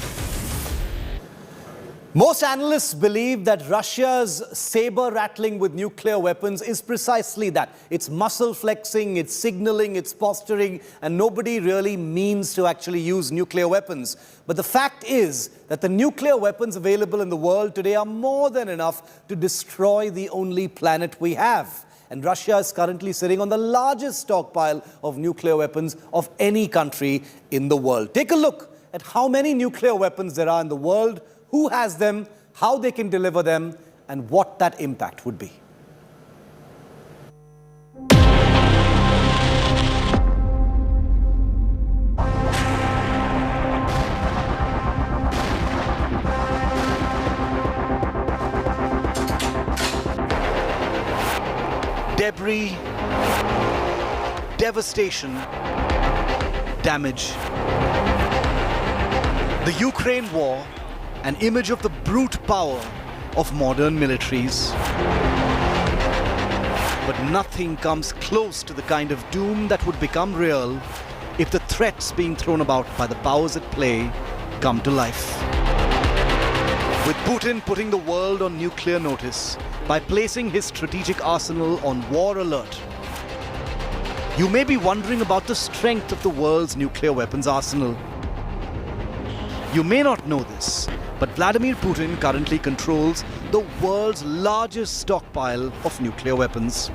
Most analysts believe that Russia's saber-rattling with nuclear weapons is precisely that. It's muscle flexing, it's signaling, it's posturing, and nobody really means to actually use nuclear weapons. But the fact is that the nuclear weapons available in the world today are more than enough to destroy the only planet we have. And Russia is currently sitting on the largest stockpile of nuclear weapons of any country in the world. Take a look at how many nuclear weapons there are in the world, who has them, how they can deliver them, and what that impact would be. Debris, devastation, damage. The Ukraine war, an image of the brute power of modern militaries. But nothing comes close to the kind of doom that would become real if the threats being thrown about by the powers at play come to life. With Putin putting the world on nuclear notice by placing his strategic arsenal on war alert, you may be wondering about the strength of the world's nuclear weapons arsenal. You may not know this, but Vladimir Putin currently controls the world's largest stockpile of nuclear weapons.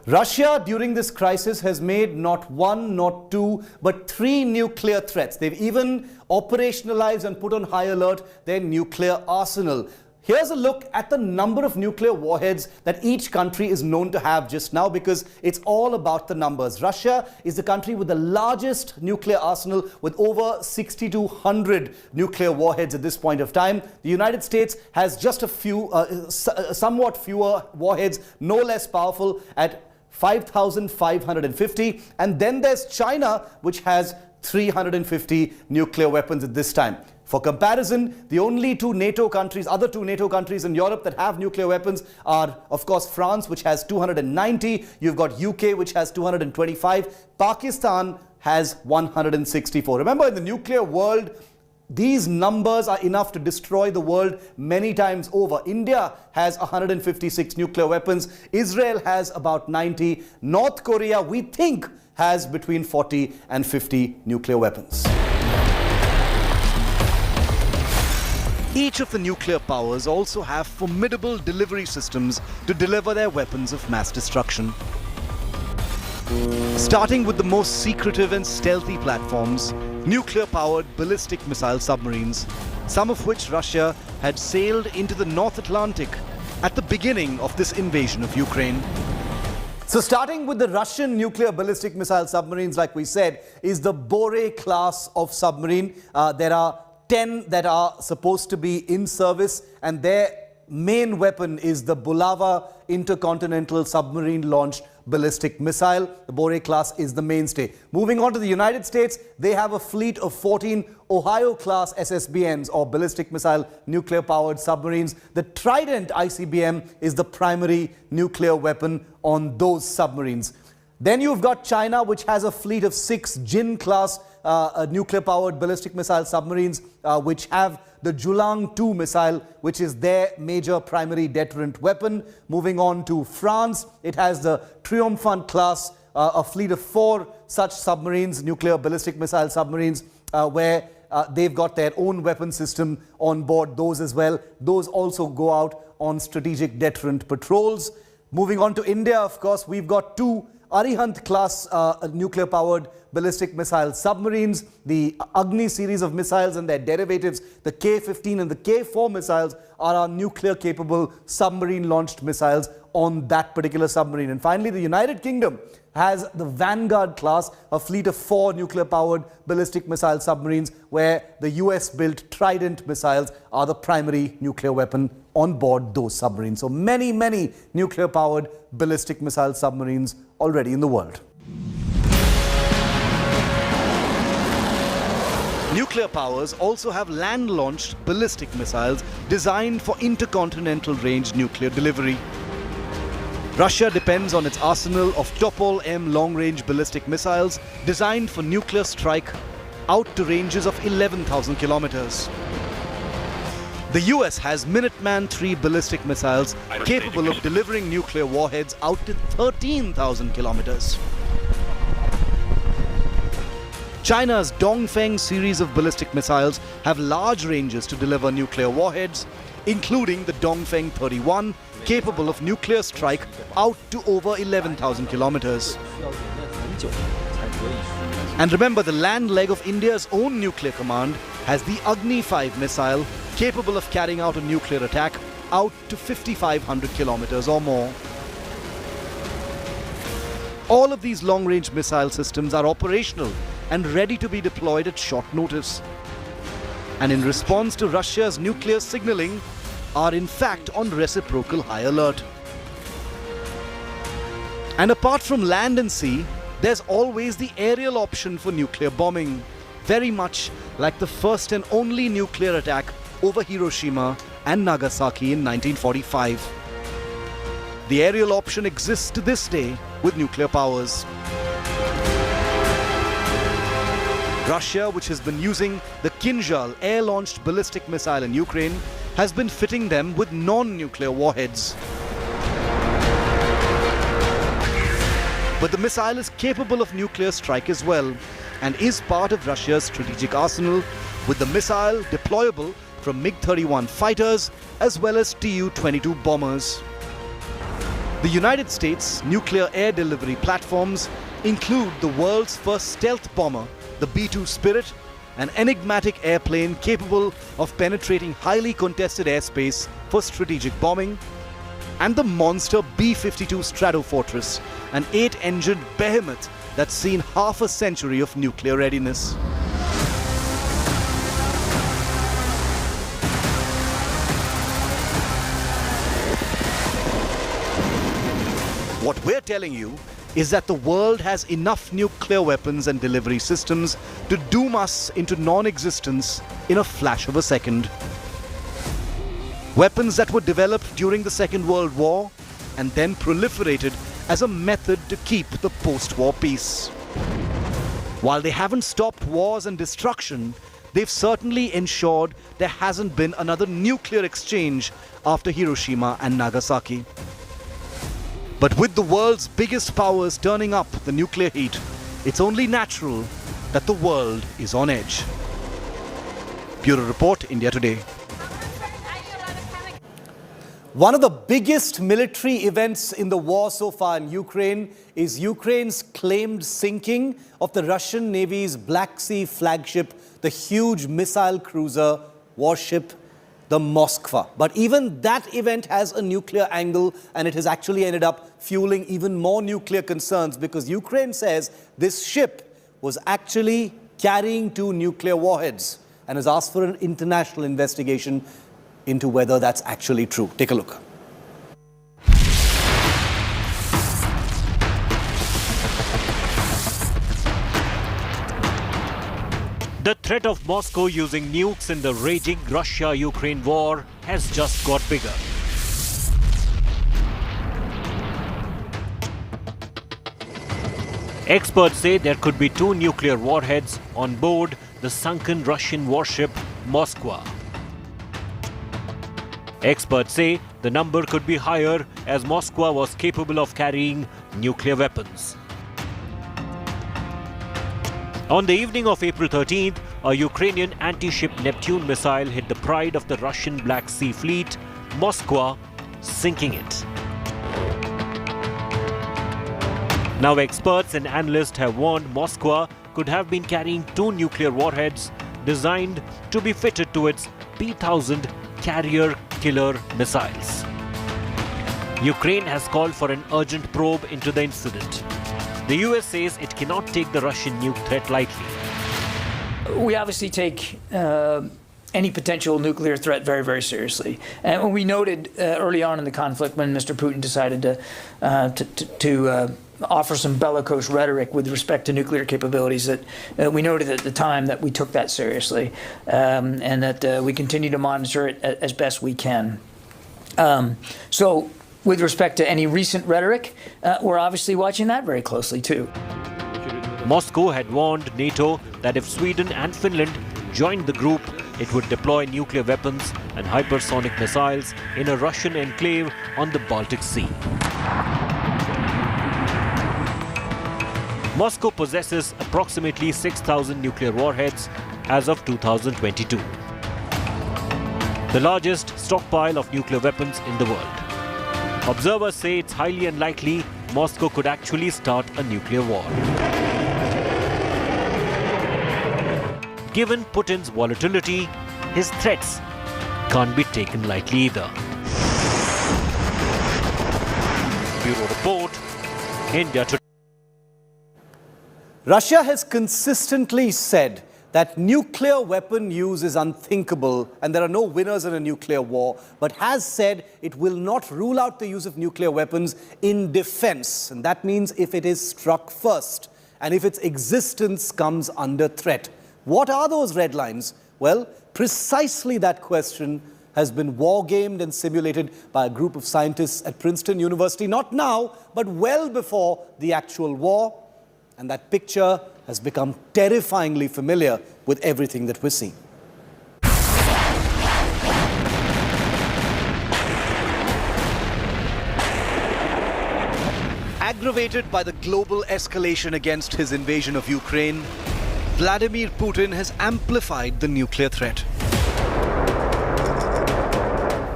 Russia during this crisis has made not one, not two, but 3 nuclear threats. They've even operationalized and put on high alert their nuclear arsenal. Here's a look at the number of nuclear warheads that each country is known to have just now, because it's all about the numbers. Russia is the country with the largest nuclear arsenal with over 6,200 nuclear warheads at this point of time. The United States has just a few, somewhat fewer warheads, no less powerful, at 5,550. And then there's China, which has 350 nuclear weapons at this time. For comparison, the only other two NATO countries in Europe that have nuclear weapons are, of course, France, which has 290. You've got UK, which has 225. Pakistan has 164. Remember, in the nuclear world, these numbers are enough to destroy the world many times over. India has 156 nuclear weapons. Israel has about 90. North Korea, we think, has between 40 and 50 nuclear weapons. Each of the nuclear powers also have formidable delivery systems to deliver their weapons of mass destruction. Starting with the most secretive and stealthy platforms, nuclear-powered ballistic missile submarines, some of which Russia had sailed into the North Atlantic at the beginning of this invasion of Ukraine. So starting with the Russian nuclear ballistic missile submarines, like we said, is the Bore class of submarine. There are 10 that are supposed to be in service, and their main weapon is the Bulava intercontinental submarine-launched ballistic missile. The Bore class is the mainstay. Moving on to the United States, they have a fleet of 14 Ohio-class SSBNs, or ballistic missile nuclear-powered submarines. The Trident ICBM is the primary nuclear weapon on those submarines. Then you've got China, which has a fleet of 6 Jin-class nuclear-powered ballistic missile submarines, which have the Julang-2 missile, which is their major primary deterrent weapon. Moving on to France, it has the Triomphant class, a fleet of 4 such submarines, nuclear ballistic missile submarines, where they've got their own weapon system on board those as well. Those also go out on strategic deterrent patrols. Moving on to India, of course, we've got 2 Arihant class nuclear-powered ballistic missile submarines. The Agni series of missiles and their derivatives, the K-15 and the K-4 missiles, are our nuclear-capable submarine-launched missiles on that particular submarine. And finally, the United Kingdom has the Vanguard class, a fleet of 4 nuclear-powered ballistic missile submarines, where the US-built Trident missiles are the primary nuclear weapon on board those submarines. So many, many nuclear-powered ballistic missile submarines already in the world. Nuclear powers also have land-launched ballistic missiles designed for intercontinental range nuclear delivery. Russia depends on its arsenal of Topol-M long-range ballistic missiles designed for nuclear strike out to ranges of 11,000 kilometers. The US has Minuteman III ballistic missiles capable of delivering nuclear warheads out to 13,000 kilometers. China's Dongfeng series of ballistic missiles have large ranges to deliver nuclear warheads, including the Dongfeng 31, capable of nuclear strike out to over 11,000 kilometers. And remember, the land leg of India's own nuclear command has the Agni 5 missile, capable of carrying out a nuclear attack out to 5,500 kilometers or more. All of these long-range missile systems are operational and ready to be deployed at short notice. And in response to Russia's nuclear signaling, are in fact on reciprocal high alert. And apart from land and sea, there's always the aerial option for nuclear bombing, very much like the first and only nuclear attack over Hiroshima and Nagasaki in 1945. The aerial option exists to this day with nuclear powers. Russia, which has been using the Kinzhal air-launched ballistic missile in Ukraine, has been fitting them with non-nuclear warheads. But the missile is capable of nuclear strike as well, and is part of Russia's strategic arsenal, with the missile deployable from MiG-31 fighters as well as Tu-22 bombers. The United States' nuclear air delivery platforms include the world's first stealth bomber, the B-2 Spirit, an enigmatic airplane capable of penetrating highly contested airspace for strategic bombing, and the monster B-52 Stratofortress, an 8-engined behemoth that's seen half a century of nuclear readiness. What we're telling you is that the world has enough nuclear weapons and delivery systems to doom us into non-existence in a flash of a second. Weapons that were developed during the Second World War and then proliferated as a method to keep the post-war peace. While they haven't stopped wars and destruction, they've certainly ensured there hasn't been another nuclear exchange after Hiroshima and Nagasaki. But with the world's biggest powers turning up the nuclear heat, it's only natural that the world is on edge. Bureau Report, India Today. One of the biggest military events in the war so far in Ukraine is Ukraine's claimed sinking of the Russian Navy's Black Sea flagship, the huge missile cruiser warship, the Moskva. But even that event has a nuclear angle, and it has actually ended up fueling even more nuclear concerns, because Ukraine says this ship was actually carrying 2 nuclear warheads and has asked for an international investigation into whether that's actually true. Take a look. The threat of Moscow using nukes in the raging Russia-Ukraine war has just got bigger. Experts say there could be 2 nuclear warheads on board the sunken Russian warship Moskva. Experts say the number could be higher, as Moskva was capable of carrying nuclear weapons. On the evening of April 13th, a Ukrainian anti-ship Neptune missile hit the pride of the Russian Black Sea Fleet, Moskva, sinking it. Now experts and analysts have warned Moskva could have been carrying 2 nuclear warheads designed to be fitted to its P-1000 carrier killer missiles. Ukraine has called for an urgent probe into the incident. The US says it cannot take the Russian nuke threat lightly. We obviously take any potential nuclear threat very, very seriously. And we noted early on in the conflict, when Mr. Putin decided to offer some bellicose rhetoric with respect to nuclear capabilities, that we noted at the time that we took that seriously, and that we continue to monitor it as best we can. So with respect to any recent rhetoric, we're obviously watching that very closely too. Moscow had warned NATO that if Sweden and Finland joined the group, it would deploy nuclear weapons and hypersonic missiles in a Russian enclave on the Baltic Sea. Moscow possesses approximately 6,000 nuclear warheads as of 2022. The largest stockpile of nuclear weapons in the world. Observers say it's highly unlikely Moscow could actually start a nuclear war. Given Putin's volatility, his threats can't be taken lightly either. Bureau Report, India Today. Russia has consistently said that nuclear weapon use is unthinkable and there are no winners in a nuclear war, but has said it will not rule out the use of nuclear weapons in defense. And that means if it is struck first and if its existence comes under threat. What are those red lines? Well, precisely that question has been war-gamed and simulated by a group of scientists at Princeton University, not now, but well before the actual war. And that picture has become terrifyingly familiar with everything that we're seeing. Aggravated by the global escalation against his invasion of Ukraine, Vladimir Putin has amplified the nuclear threat,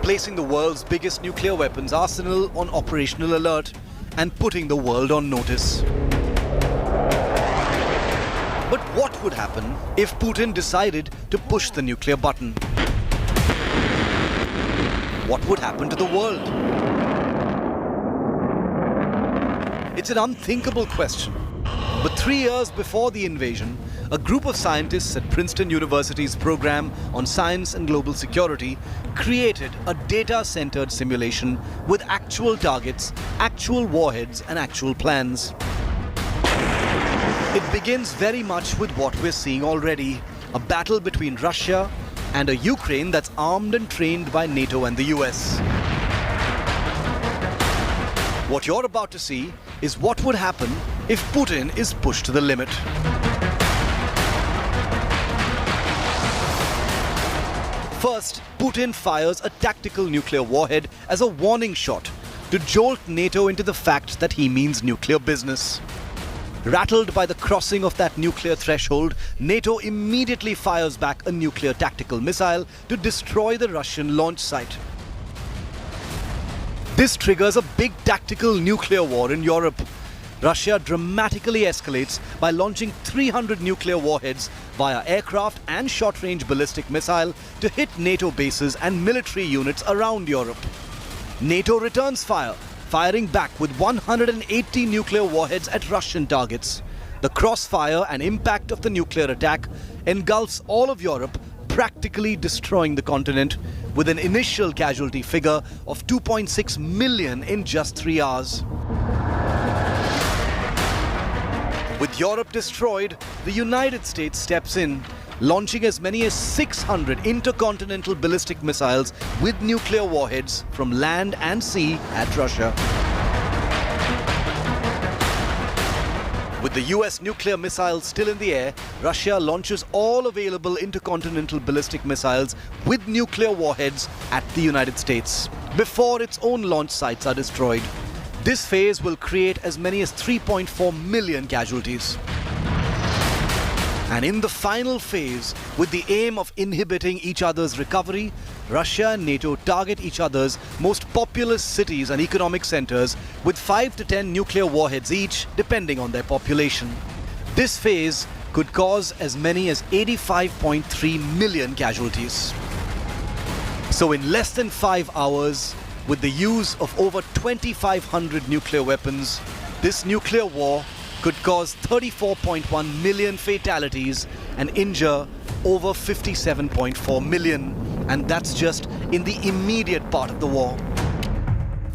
placing the world's biggest nuclear weapons arsenal on operational alert and putting the world on notice. But what would happen if Putin decided to push the nuclear button? What would happen to the world? It's an unthinkable question. But 3 years before the invasion, a group of scientists at Princeton University's program on science and global security created a data-centered simulation with actual targets, actual warheads, and actual plans. It begins very much with what we're seeing already, a battle between Russia and a Ukraine that's armed and trained by NATO and the US. What you're about to see is what would happen if Putin is pushed to the limit. First, Putin fires a tactical nuclear warhead as a warning shot to jolt NATO into the fact that he means nuclear business. Rattled by the crossing of that nuclear threshold, NATO immediately fires back a nuclear tactical missile to destroy the Russian launch site. This triggers a big tactical nuclear war in Europe. Russia dramatically escalates by launching 300 nuclear warheads via aircraft and short-range ballistic missile to hit NATO bases and military units around Europe. NATO returns fire, firing back with 180 nuclear warheads at Russian targets. The crossfire and impact of the nuclear attack engulfs all of Europe, practically destroying the continent, with an initial casualty figure of 2.6 million in just 3 hours. With Europe destroyed, the United States steps in, launching as many as 600 intercontinental ballistic missiles with nuclear warheads from land and sea at Russia. With the US nuclear missiles still in the air, Russia launches all available intercontinental ballistic missiles with nuclear warheads at the United States before its own launch sites are destroyed. This phase will create as many as 3.4 million casualties. And in the final phase, with the aim of inhibiting each other's recovery, Russia and NATO target each other's most populous cities and economic centers with 5 to 10 nuclear warheads each, depending on their population. This phase could cause as many as 85.3 million casualties. So in less than 5 hours, with the use of over 2,500 nuclear weapons, this nuclear war could cause 34.1 million fatalities and injure over 57.4 million. And that's just in the immediate part of the war.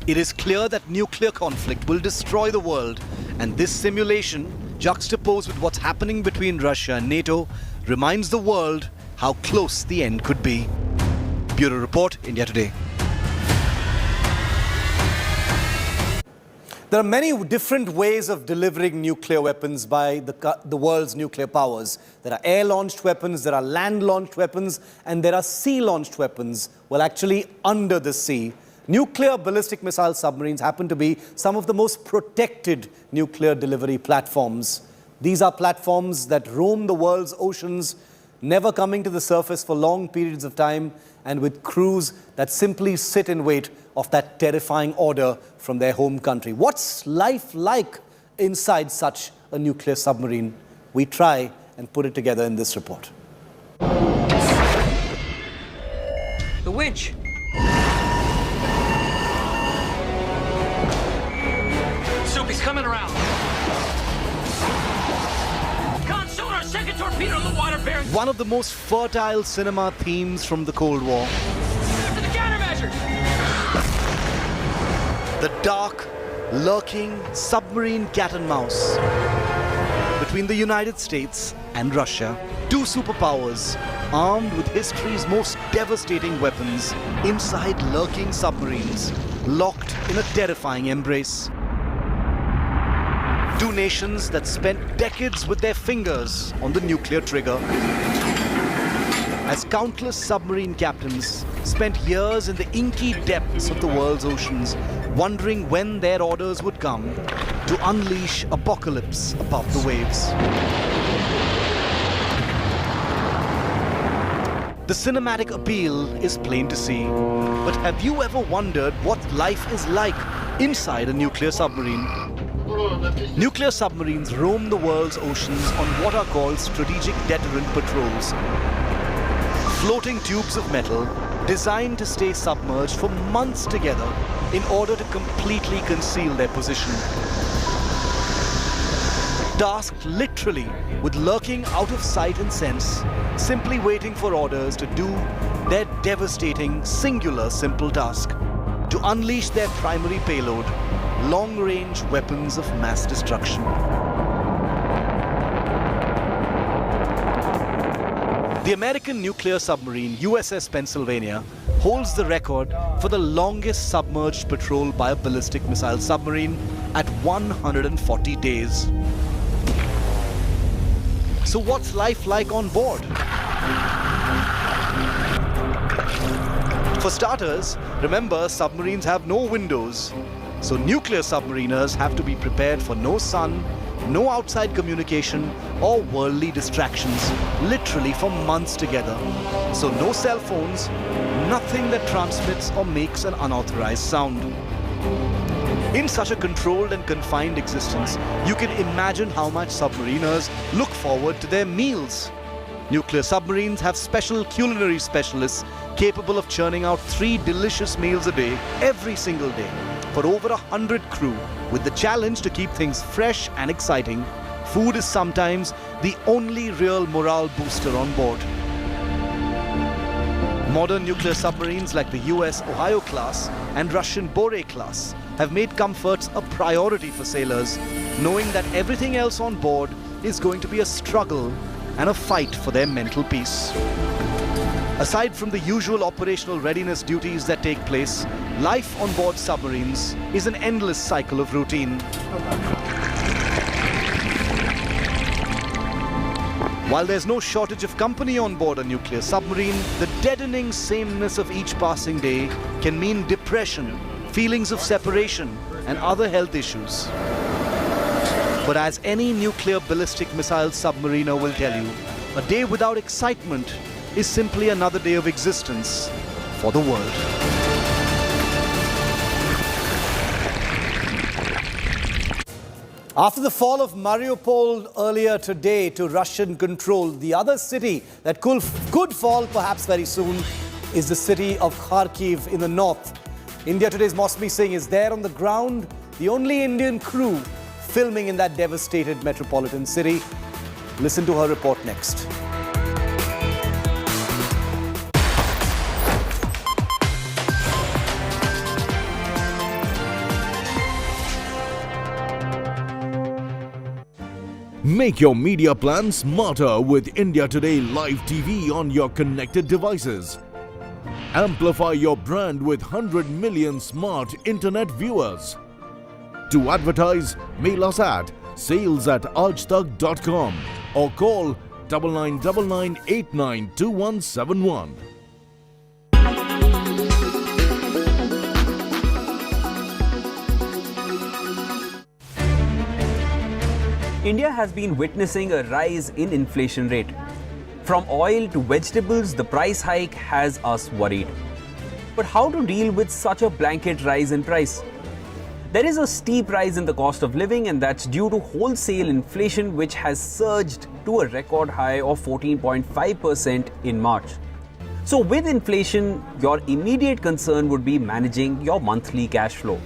It is clear that nuclear conflict will destroy the world, and this simulation, juxtaposed with what's happening between Russia and NATO, reminds the world how close the end could be. Bureau Report, India Today. There are many different ways of delivering nuclear weapons by the world's nuclear powers. There are air-launched weapons, there are land-launched weapons, and there are sea-launched weapons, well, actually under the sea. Nuclear ballistic missile submarines happen to be some of the most protected nuclear delivery platforms. These are platforms that roam the world's oceans, never coming to the surface for long periods of time, and with crews that simply sit in wait of that terrifying order from their home country. What's life like inside such a nuclear submarine? We try and put it together in this report. The winch. Soup, he's coming around. Sonar, second torpedo in the water bearing. One of the most fertile cinema themes from the Cold War. After the countermeasures. The dark, lurking submarine cat and mouse between the United States and Russia. Two superpowers armed with history's most devastating weapons inside lurking submarines, locked in a terrifying embrace. Two nations that spent decades with their fingers on the nuclear trigger. As countless submarine captains spent years in the inky depths of the world's oceans, wondering when their orders would come to unleash apocalypse above the waves. The cinematic appeal is plain to see. But have you ever wondered what life is like inside a nuclear submarine? Nuclear submarines roam the world's oceans on what are called strategic deterrent patrols. Floating tubes of metal designed to stay submerged for months together in order to completely conceal their position. Tasked literally with lurking out of sight and sense, simply waiting for orders to do their devastating, singular, simple task, to unleash their primary payload, long-range weapons of mass destruction. The American nuclear submarine USS Pennsylvania holds the record for the longest submerged patrol by a ballistic missile submarine at 140 days. So what's life like on board? For starters, remember, submarines have no windows. So nuclear submariners have to be prepared for no sun, no outside communication or worldly distractions, literally for months together. So no cell phones, nothing that transmits or makes an unauthorized sound. In such a controlled and confined existence, you can imagine how much submariners look forward to their meals. Nuclear submarines have special culinary specialists capable of churning out 3 delicious meals a day, every single day, for over 100 crew. With the challenge to keep things fresh and exciting, food is sometimes the only real morale booster on board. Modern nuclear submarines like the US Ohio class and Russian Bore class have made comforts a priority for sailors, knowing that everything else on board is going to be a struggle and a fight for their mental peace. Aside from the usual operational readiness duties that take place, life on board submarines is an endless cycle of routine. While there's no shortage of company on board a nuclear submarine, the deadening sameness of each passing day can mean depression, feelings of separation, and other health issues. But as any nuclear ballistic missile submariner will tell you, a day without excitement is simply another day of existence for the world. After the fall of Mariupol earlier today to Russian control, the other city that could fall perhaps very soon is the city of Kharkiv in the north. India Today's Mosme Singh is there on the ground, the only Indian crew filming in that devastated metropolitan city. Listen to her report next. Make your media plan smarter with India Today Live TV on your connected devices. Amplify your brand with 100 million smart internet viewers. To advertise, mail us at sales@aajtak.com or call 9999892171. India has been witnessing a rise in inflation rate. From oil to vegetables, the price hike has us worried. But how to deal with such a blanket rise in price? There is a steep rise in the cost of living, and that's due to wholesale inflation, which has surged to a record high of 14.5% in March. So with inflation, your immediate concern would be managing your monthly cash flow.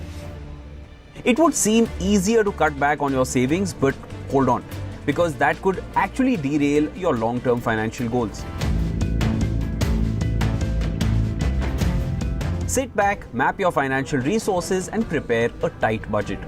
It would seem easier to cut back on your savings, but hold on, because that could actually derail your long-term financial goals. Sit back, map your financial resources and prepare a tight budget.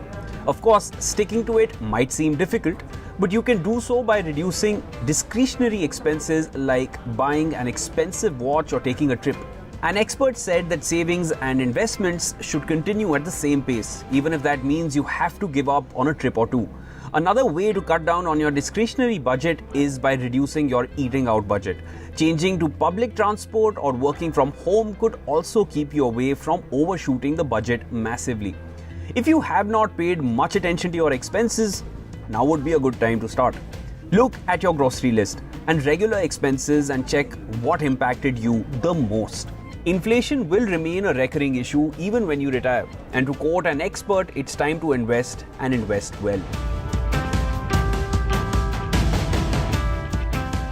Of course, sticking to it might seem difficult, But you can do so by reducing discretionary expenses like buying an expensive watch or taking a trip. An expert said that savings and investments should continue at the same pace, even if that means you have to give up on a trip or two. Another way to cut down on your discretionary budget is by reducing your eating out budget. Changing to public transport or working from home could also keep you away from overshooting the budget massively. If you have not paid much attention to your expenses, now would be a good time to start. Look at your grocery list and regular expenses and check what impacted you the most. Inflation will remain a recurring issue even when you retire. And to quote an expert, it's time to invest and invest well.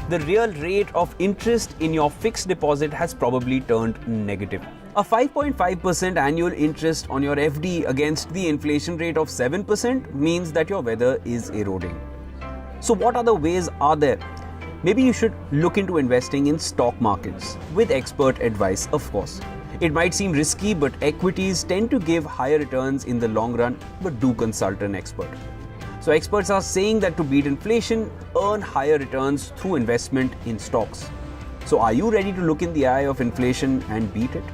The real rate of interest in your fixed deposit has probably turned negative. A 5.5% annual interest on your FD against the inflation rate of 7% means that your weather is eroding. So what other ways are there? Maybe you should look into investing in stock markets, with expert advice, of course. It might seem risky, but equities tend to give higher returns in the long run, but do consult an expert. So experts are saying that to beat inflation, earn higher returns through investment in stocks. So are you ready to look in the eye of inflation and beat it?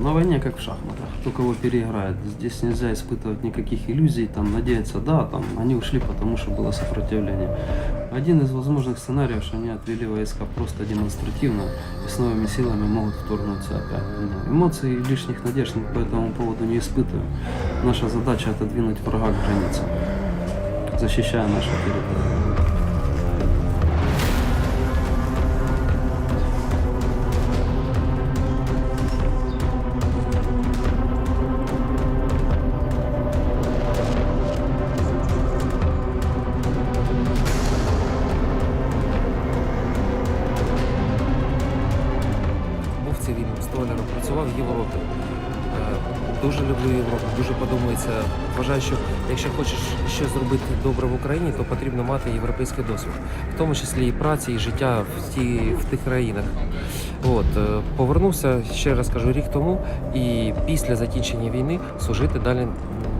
На войне как в шахматах, кто кого переиграет. Здесь нельзя испытывать никаких иллюзий, там надеяться, да, там они ушли, потому что было сопротивление. Один из возможных сценариев, что они отвели войска просто демонстративно и с новыми силами могут вторгнуться опять. Эмоций и лишних надежд по этому поводу не испытываем. Наша задача отодвинуть врага к границе, защищая нашу территорию. Працював в Європі. Дуже люблю Європу, дуже подобається. Вважаю, що якщо хочеш щось зробити добре в Україні, то потрібно мати європейський досвід. В тому числі і праці, і життя в тих країнах. Повернувся, ще раз кажу, рік тому, і після закінчення війни служити далі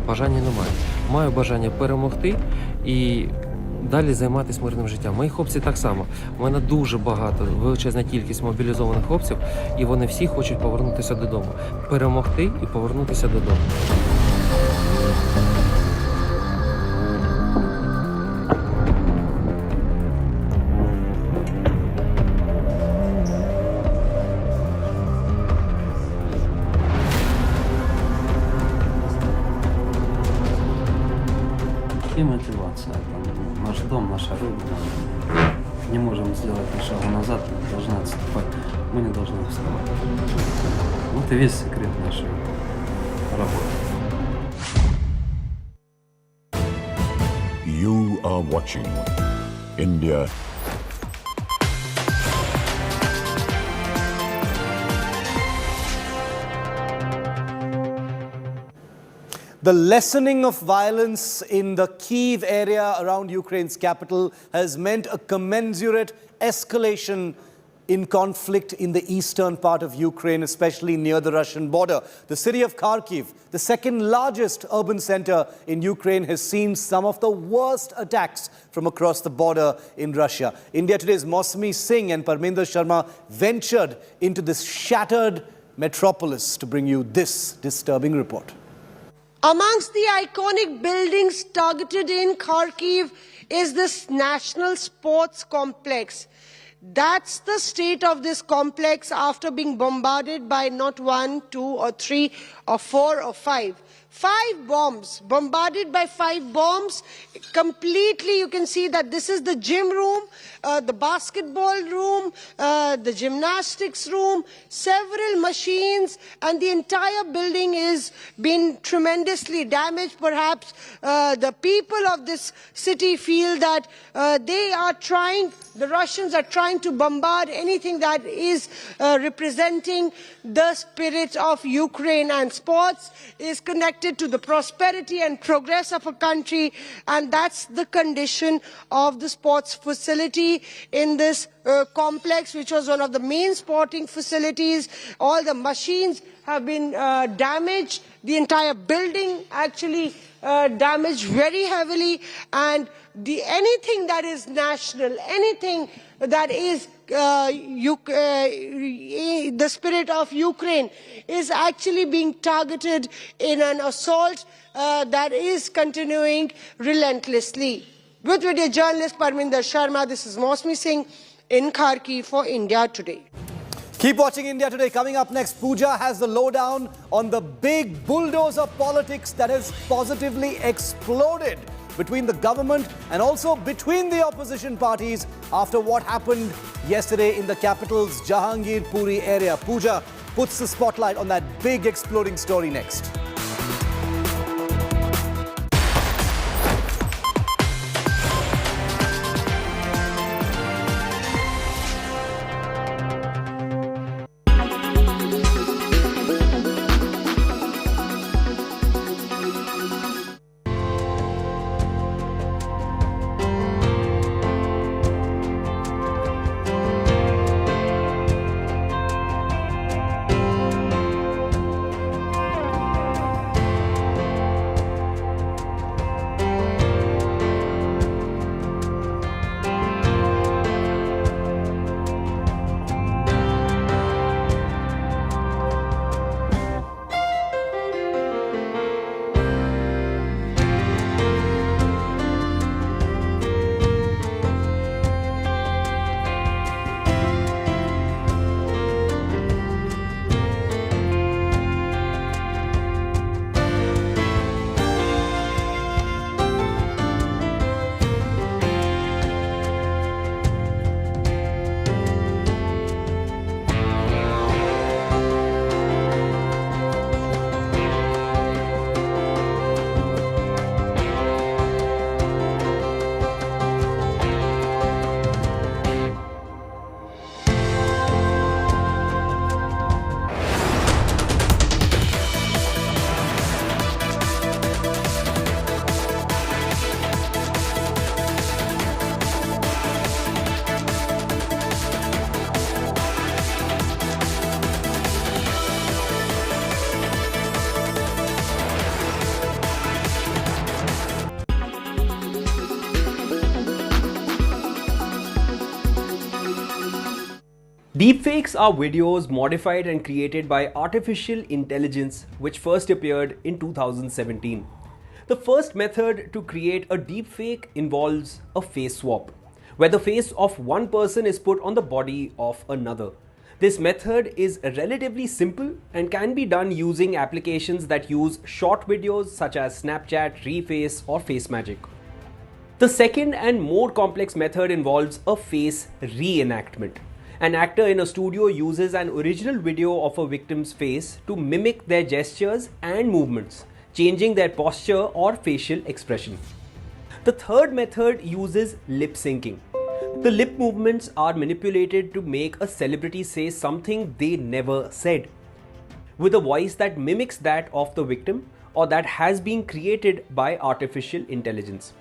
бажання немає. Маю бажання перемогти і далі займатися мирним життям. Мої хлопці так само. У мене дуже багато, величезна кількість мобілізованих хлопців, і вони всі хочуть повернутися додому. Перемогти і повернутися додому. И мотивация. Наш дом, наша родина. Не можем сделать ни шага назад, мы должны отступать, мы не должны вставать. Вот и весь секрет нашей работы. You are watching India. The lessening of violence in the Kyiv area around Ukraine's capital has meant a commensurate escalation in conflict in the eastern part of Ukraine, especially near the Russian border. The city of Kharkiv, the second largest urban center in Ukraine, has seen some of the worst attacks from across the border in Russia. India Today's Mosmi Singh and Parminder Sharma ventured into this shattered metropolis to bring you this disturbing report. Amongst the iconic buildings targeted in Kharkiv is this National Sports Complex. That's the state of this complex after being bombarded by not 1, 2 or 3 or 4 or 5. 5 bombs, bombarded by 5 bombs, completely. You can see that this is the gym room, the basketball room, the gymnastics room, several machines, and the entire building is been tremendously damaged. Perhaps the people of this city feel that the Russians are trying to bombard anything that is representing the spirit of Ukraine, and sports is connected to the prosperity and progress of a country, and that's the condition of the sports facility in this complex, which was one of the main sporting facilities. All the machines have been damaged, the entire building actually damaged very heavily, and anything that is national, anything that is the spirit of Ukraine is actually being targeted in an assault that is continuing relentlessly. With video journalist Parminder Sharma, this is Mosmi Singh in Kharkiv for India Today. Keep watching India Today. Coming up next, Pooja has the lowdown on the big bulldozer politics that has positively exploded between the government and also between the opposition parties after what happened yesterday in the capital's Jahangirpuri area. Pooja puts the spotlight on that big exploding story next. Deepfakes are videos modified and created by artificial intelligence which first appeared in 2017. The first method to create a deepfake involves a face swap, where the face of one person is put on the body of another. This method is relatively simple and can be done using applications that use short videos such as Snapchat, Reface or FaceMagic. The second and more complex method involves a face reenactment. An actor in a studio uses an original video of a victim's face to mimic their gestures and movements, changing their posture or facial expression. The third method uses lip syncing. The lip movements are manipulated to make a celebrity say something they never said, with a voice that mimics that of the victim or that has been created by artificial intelligence.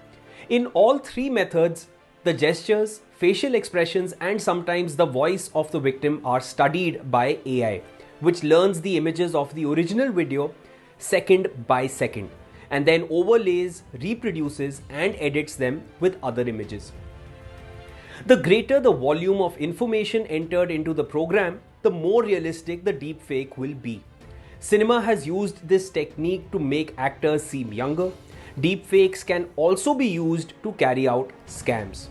In all three methods, the gestures, facial expressions and sometimes the voice of the victim are studied by AI, which learns the images of the original video second by second and then overlays, reproduces and edits them with other images. The greater the volume of information entered into the program, the more realistic the deepfake will be. Cinema has used this technique to make actors seem younger. Deepfakes can also be used to carry out scams.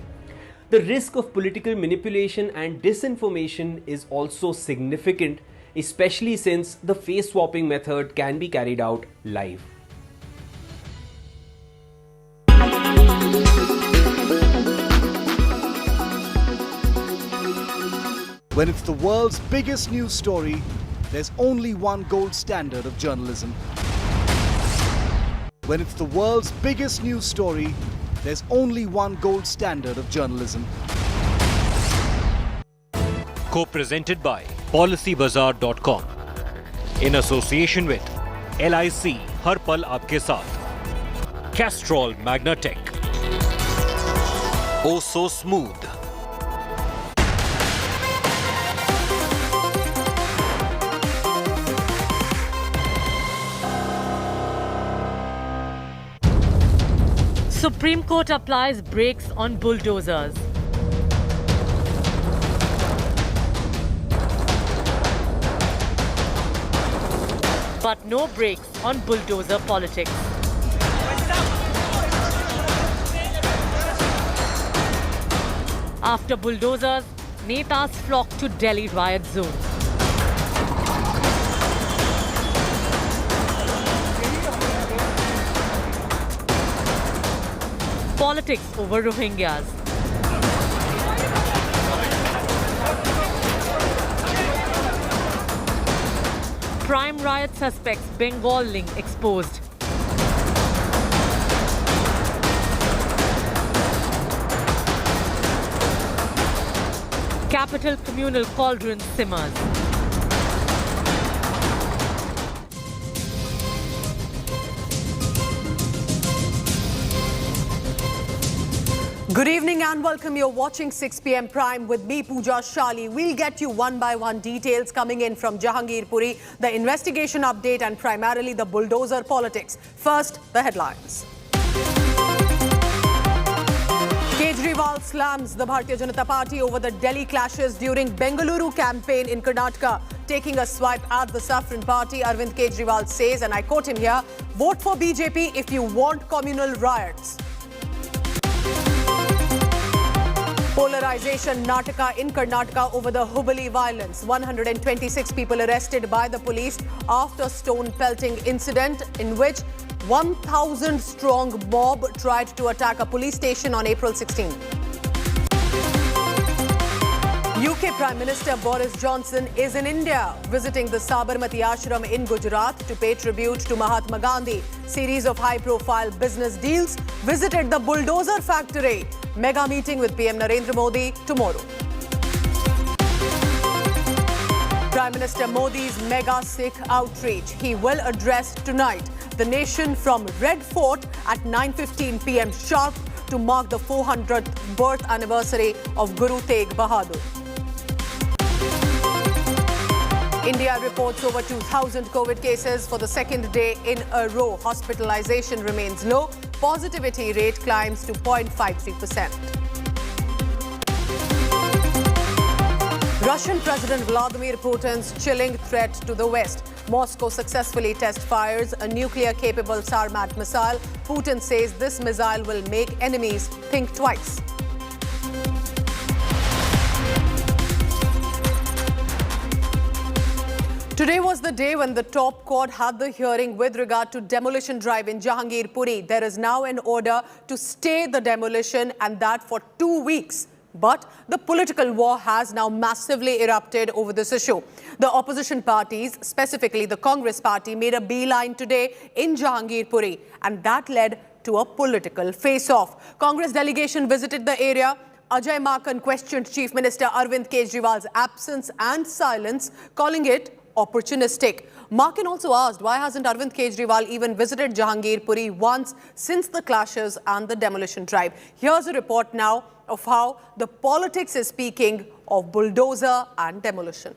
The risk of political manipulation and disinformation is also significant, especially since the face swapping method can be carried out live. When it's the world's biggest news story, there's only one gold standard of journalism. When it's the world's biggest news story, there's only one gold standard of journalism. Co-presented by PolicyBazaar.com in association with LIC हर पल आपके साथ, Castrol Magnatech, Oh So Smooth, Supreme Court applies brakes on bulldozers. But no brakes on bulldozer politics. After bulldozers, netas flock to Delhi riot zone. Politics over Rohingyas. Prime riot suspects Bengal link exposed. Capital communal cauldron simmers. Good evening and welcome. You're watching 6 p.m. Prime with me, Pooja Shali. We'll get you one by one details coming in from Jahangirpuri, the investigation update and primarily the bulldozer politics. First, the headlines. Kejriwal slams the Bharatiya Janata Party over the Delhi clashes during Bengaluru campaign in Karnataka. Taking a swipe at the Saffron Party, Arvind Kejriwal says, and I quote him here, "Vote for BJP if you want communal riots." Polarization Nataka in Karnataka over the Hubballi violence. 126 people arrested by the police after stone pelting incident in which 1,000-strong mob tried to attack a police station on April 16. UK Prime Minister Boris Johnson is in India, visiting the Sabarmati Ashram in Gujarat to pay tribute to Mahatma Gandhi. Series of high-profile business deals, visited the bulldozer factory. Mega meeting with PM Narendra Modi tomorrow. Prime Minister Modi's mega Sikh outreach. He will address tonight the nation from Red Fort at 9:15 p.m. sharp to mark the 400th birth anniversary of Guru Tegh Bahadur. India reports over 2,000 COVID cases for the second day in a row. Hospitalization remains low. Positivity rate climbs to 0.53%. Russian President Vladimir Putin's chilling threat to the West. Moscow successfully test fires a nuclear-capable Sarmat missile. Putin says this missile will make enemies think twice. Today was the day when the top court had the hearing with regard to demolition drive in Jahangirpuri. There is now an order to stay the demolition, and that for 2 weeks. But the political war has now massively erupted over this issue. The opposition parties, specifically the Congress party, made a beeline today in Jahangirpuri, and that led to a political face-off. Congress delegation visited the area. Ajay Makan questioned Chief Minister Arvind Kejriwal's absence and silence, calling it opportunistic. Makan also asked why hasn't Arvind Kejriwal even visited Jahangirpuri once since the clashes and the demolition drive. Here's a report now of how the politics is speaking of bulldozer and demolition.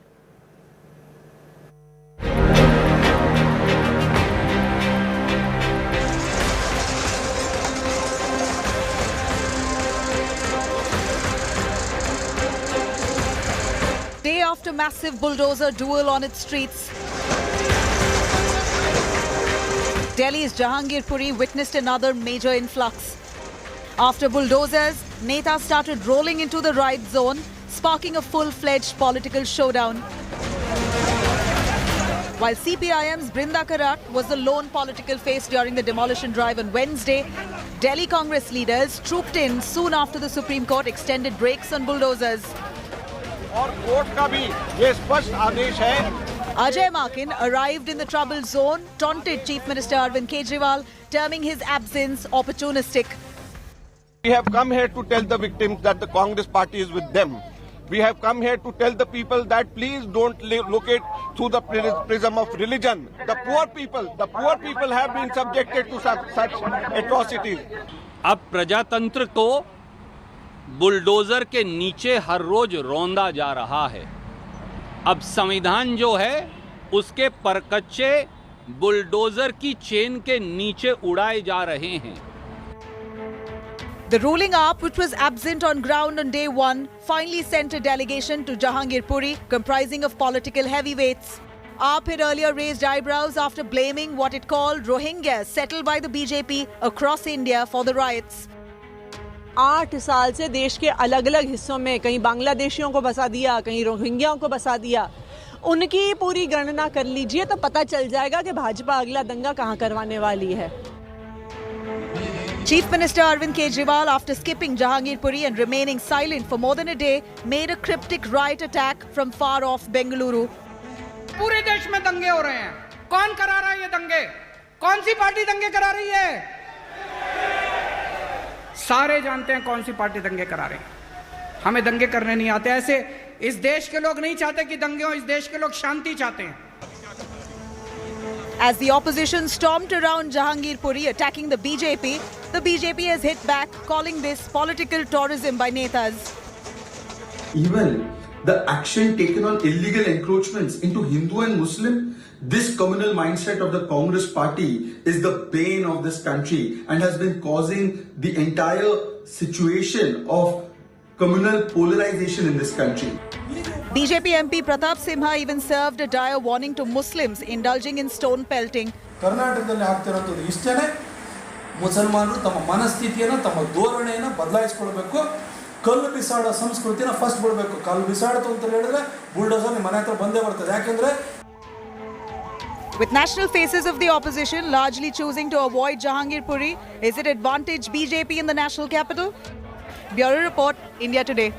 Day after massive bulldozer duel on its streets, Delhi's Jahangirpuri witnessed another major influx. After bulldozers, Netas started rolling into the riot zone, sparking a full-fledged political showdown. While CPIM's Brinda Karat was the lone political face during the demolition drive on Wednesday, Delhi Congress leaders trooped in soon after the Supreme Court extended brakes on bulldozers. Ajay Makin arrived in the troubled zone, taunted Chief Minister Arvind Kejriwal, terming his absence opportunistic. We have come here to tell the victims that the Congress party is with them. We have come here to tell the people that please don't look it through the prism of religion. The poor people have been subjected to such atrocities. अब प्रजातंत्र को bulldozer के नीचे हर रोज रौंदा जा रहा है। अब संविधान जो है उसके परकच्चे बुलडोजर की चेन के नीचे उड़ाए जा रहे हैं। The ruling AAP, which was absent on ground on day one, finally sent a delegation to Jahangirpuri comprising of political heavyweights. AAP had earlier raised eyebrows after blaming what it called Rohingyas settled by the BJP across India for the riots. 8 साल से देश के अलग-अलग हिस्सों में कहीं बांग्लादेशियों को बसा दिया, कहीं रोहिंग्याओं को बसा दिया। उनकी पूरी गणना कर लीजिए तो पता चल जाएगा कि भाजपा अगला दंगा कहां करवाने वाली है। Chief Minister Arvind Kejriwal, after skipping Jahangirpuri and remaining silent for more than a day, made a cryptic riot attack from far off Bengaluru. पूरे देश में दंगे हो रहे हैं। कौन करा रहा है ये दंगे? कौन सी पार्टी दंगे करा रही है? सारे जानते हैं कौन सी पार्टी दंगे करा रही है। हमें दंगे करने नहीं आते। ऐसे इस देश के लोग नहीं चाहते कि दंगे हो, इस देश के लोग शांति चाहते हैं। As the opposition stormed around Jahangirpuri attacking the BJP has hit back, calling this political tourism by Netas. Even the action taken on illegal encroachments into Hindu and Muslim, this communal mindset of the Congress party is the bane of this country and has been causing the entire situation of communal polarization in this country. BJP MP Pratap Simha even served a dire warning to Muslims indulging in stone pelting. ಕರ್ನಾಟಕದಲ್ಲಿ ಆಗ್ತಿರೋದು ಇಷ್ಟೇನೆ ಮುಸಲ್ಮಾನರು ತಮ್ಮ ಮನಸ್ಥಿತಿಯನ್ನು ತಮ್ಮ ಧೋರಣೆಯನ್ನು ಬದಲಾಯಿಸಿಕೊಳ್ಳಬೇಕು ಕಲ್ಲು ಬಿಸಾಡೋ ಸಂಸ್ಕೃತಿನ first ಬಿಡಬೇಕು ಕಲ್ಲು ಬಿಸಾಡ್ತು ಅಂತ ಹೇಳಿದ್ರೆ ಬುಲ್ಡೋಸರ್ ನಿಮ್ಮ ಮನೆ ಹತ್ರ ಬಂದೇ ಬರ್ತದೆ ಯಾಕಂದ್ರೆ With national faces of the opposition largely choosing to avoid Jahangirpuri, is it advantage BJP in the national capital? Bureau Report, India Today.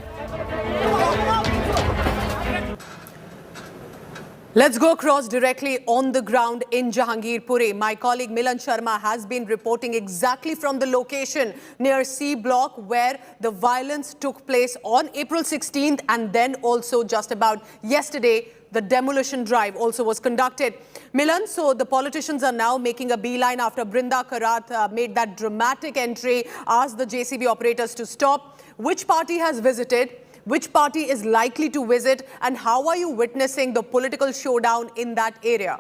Let's go across directly on the ground in Jahangirpuri. My colleague Milan Sharma has been reporting exactly from the location near C Block where the violence took place on April 16th and then also just about yesterday the demolition drive also was conducted. Milan, so the politicians are now making a beeline after Brinda Karat made that dramatic entry, asked the JCB operators to stop. Which party has visited? Which party is likely to visit, and how are you witnessing the political showdown in that area?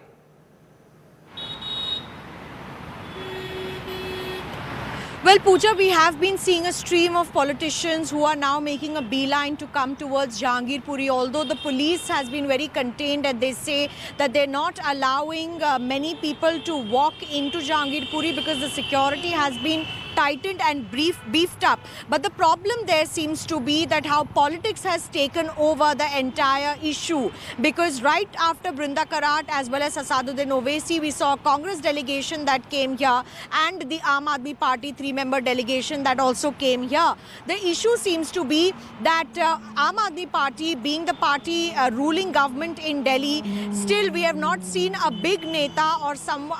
Well, Pooja, we have been seeing a stream of politicians who are now making a beeline to come towards Jahangirpuri, although the police has been very contained and they say that they're not allowing many people to walk into Jahangirpuri because the security has been tightened and beefed up. But the problem there seems to be that how politics has taken over the entire issue, because right after Brinda Karat as well as Asaduddin Owaisi, we saw a Congress delegation that came here and the Aam Aadmi Party 3-member delegation that also came here. The issue seems to be that Aam Aadmi Party being the party ruling government in Delhi, still we have not seen a big neta or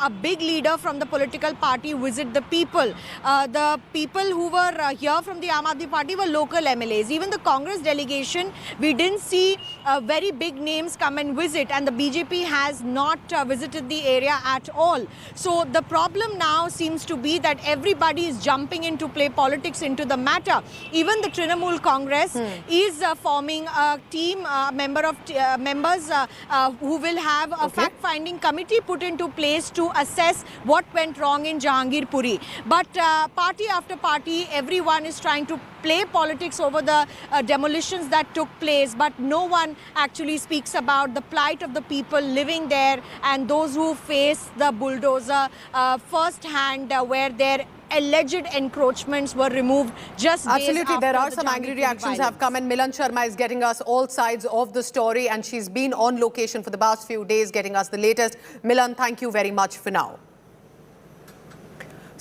a big leader from the political party visit the people. The people who were here from the Aam Aadmi Party were local MLAs. Even the Congress delegation, we didn't see very big names come and visit, and the BJP has not visited the area at all. So the problem now seems to be that everybody is jumping in to play politics into the matter. Even the Trinamool Congress is forming a team, members who will have a fact-finding committee put into place to assess what went wrong in Jahangirpuri. But party after party, everyone is trying to play politics over the demolitions that took place, but no one actually speaks about the plight of the people living there and those who face the bulldozer first hand, where their alleged encroachments were removed just days Absolutely, after there are the some angry Jahangirpuri reactions have violence. come, and Milan Sharma is getting us all sides of the story, and she's been on location for the past few days getting us the latest. Milan, thank you very much for now.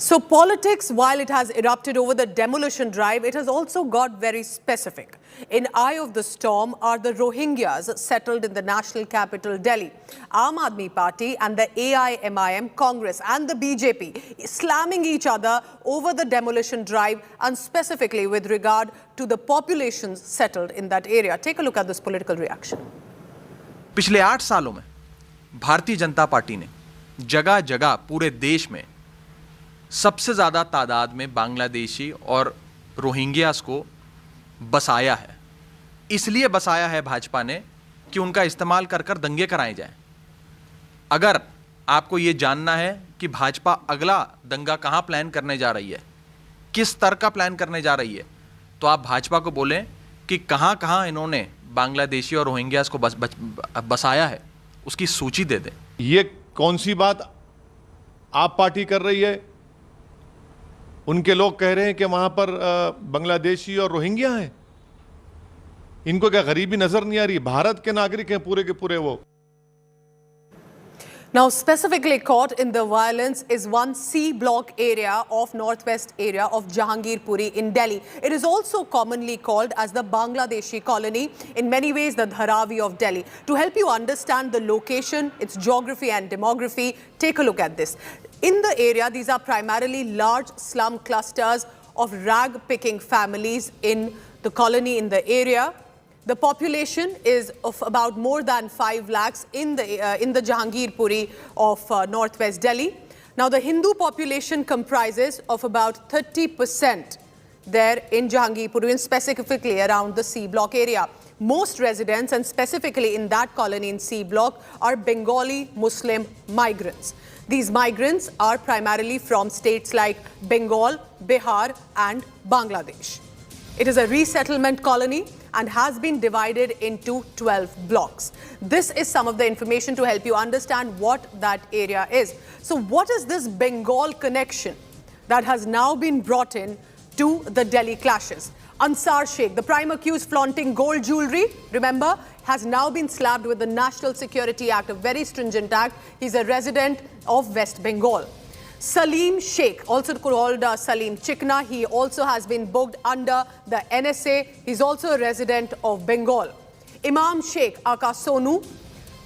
So politics, while it has erupted over the demolition drive, it has also got very specific. In eye of the storm are the Rohingyas settled in the national capital, Delhi. Aam Aadmi Party and the AIMIM, Congress and the BJP slamming each other over the demolition drive, and specifically with regard to the populations settled in that area. Take a look at this political reaction. पिछले 8 सालों में Bharatiya Janata party ने जगह जगह पूरे देश में सबसे ज़्यादा तादाद में बांग्लादेशी और रोहिंग्यास को बसाया है। इसलिए बसाया है भाजपा ने कि उनका इस्तेमाल कर कर दंगे कराए जाएं। अगर आपको ये जानना है कि भाजपा अगला दंगा कहां प्लान करने जा रही है, किस स्तर का प्लान करने जा रही है, तो आप भाजपा को बोलें कि कहां कहां इन्होंने बांग्लादेशी और रोहिंग्यास को बसाया है, उसकी सूची दे दें। ये कौन सी बात आप पार्टी कर रही है? उनके लोग कह रहे हैं कि वहां पर बांग्लादेशी और रोहिंग्या हैं। इनको क्या गरीबी नजर नहीं आ रही? भारत के नागरिक हैं पूरे के पूरे वो। Now, specifically caught in the violence is one C block area of northwest area of Jahangirpuri in Delhi. It is also commonly called as the Bangladeshi colony, in many ways the Dharavi of Delhi. To help you understand the location, its geography and demography, take a look at this. In the area, these are primarily large slum clusters of rag-picking families in the colony in the area. The population is of about more than 5 lakhs in the Jahangirpuri of northwest Delhi. Now, the Hindu population comprises of about 30% there in Jahangirpuri, and specifically around the C block area. Most residents, and specifically in that colony in C block, are Bengali Muslim migrants. These migrants are primarily from states like Bengal, Bihar and Bangladesh. It is a resettlement colony and has been divided into 12 blocks. This is some of the information to help you understand what that area is. So what is this Bengal connection that has now been brought in to the Delhi clashes? Ansar Sheikh, the prime accused flaunting gold jewelry, remember, has now been slapped with the National Security Act, a very stringent act. He's a resident of West Bengal. Salim Sheikh, also called Salim Chikna, he also has been booked under the NSA. He's also a resident of Bengal. Imam Sheikh Aka Sonu,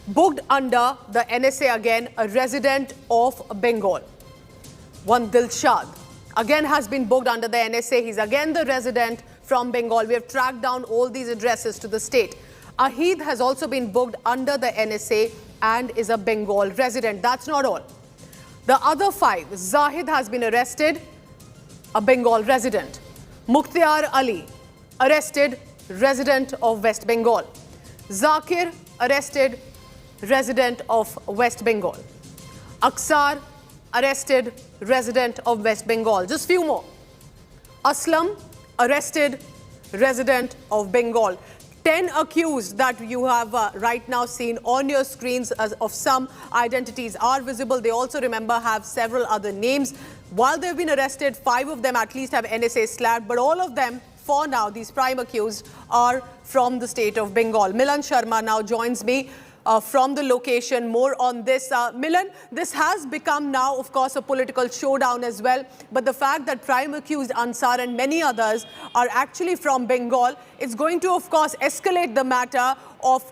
booked under the NSA again, a resident of Bengal. One Dilshad, again has been booked under the NSA. He's again the resident from Bengal. We have tracked down all these addresses to the state. Ahid has also been booked under the NSA and is a Bengal resident. That's not all. The other 5, Zahid has been arrested, a Bengal resident. Mukhtiar Ali, arrested, resident of West Bengal. Zakir, arrested, resident of West Bengal. Aksar, arrested, resident of West Bengal. Just few more. Aslam, arrested, resident of Bengal. 10 accused that you have right now seen on your screens of some identities are visible. They also, remember, have several other names. While they've been arrested, 5 of them at least have NSA slapped, but all of them, for now, these prime accused are from the state of Bengal. Milan Sharma now joins me from the location. More on this. Milan, this has become now, of course, a political showdown as well. But the fact that prime accused Ansar and many others are actually from Bengal, it's going to, of course, escalate the matter of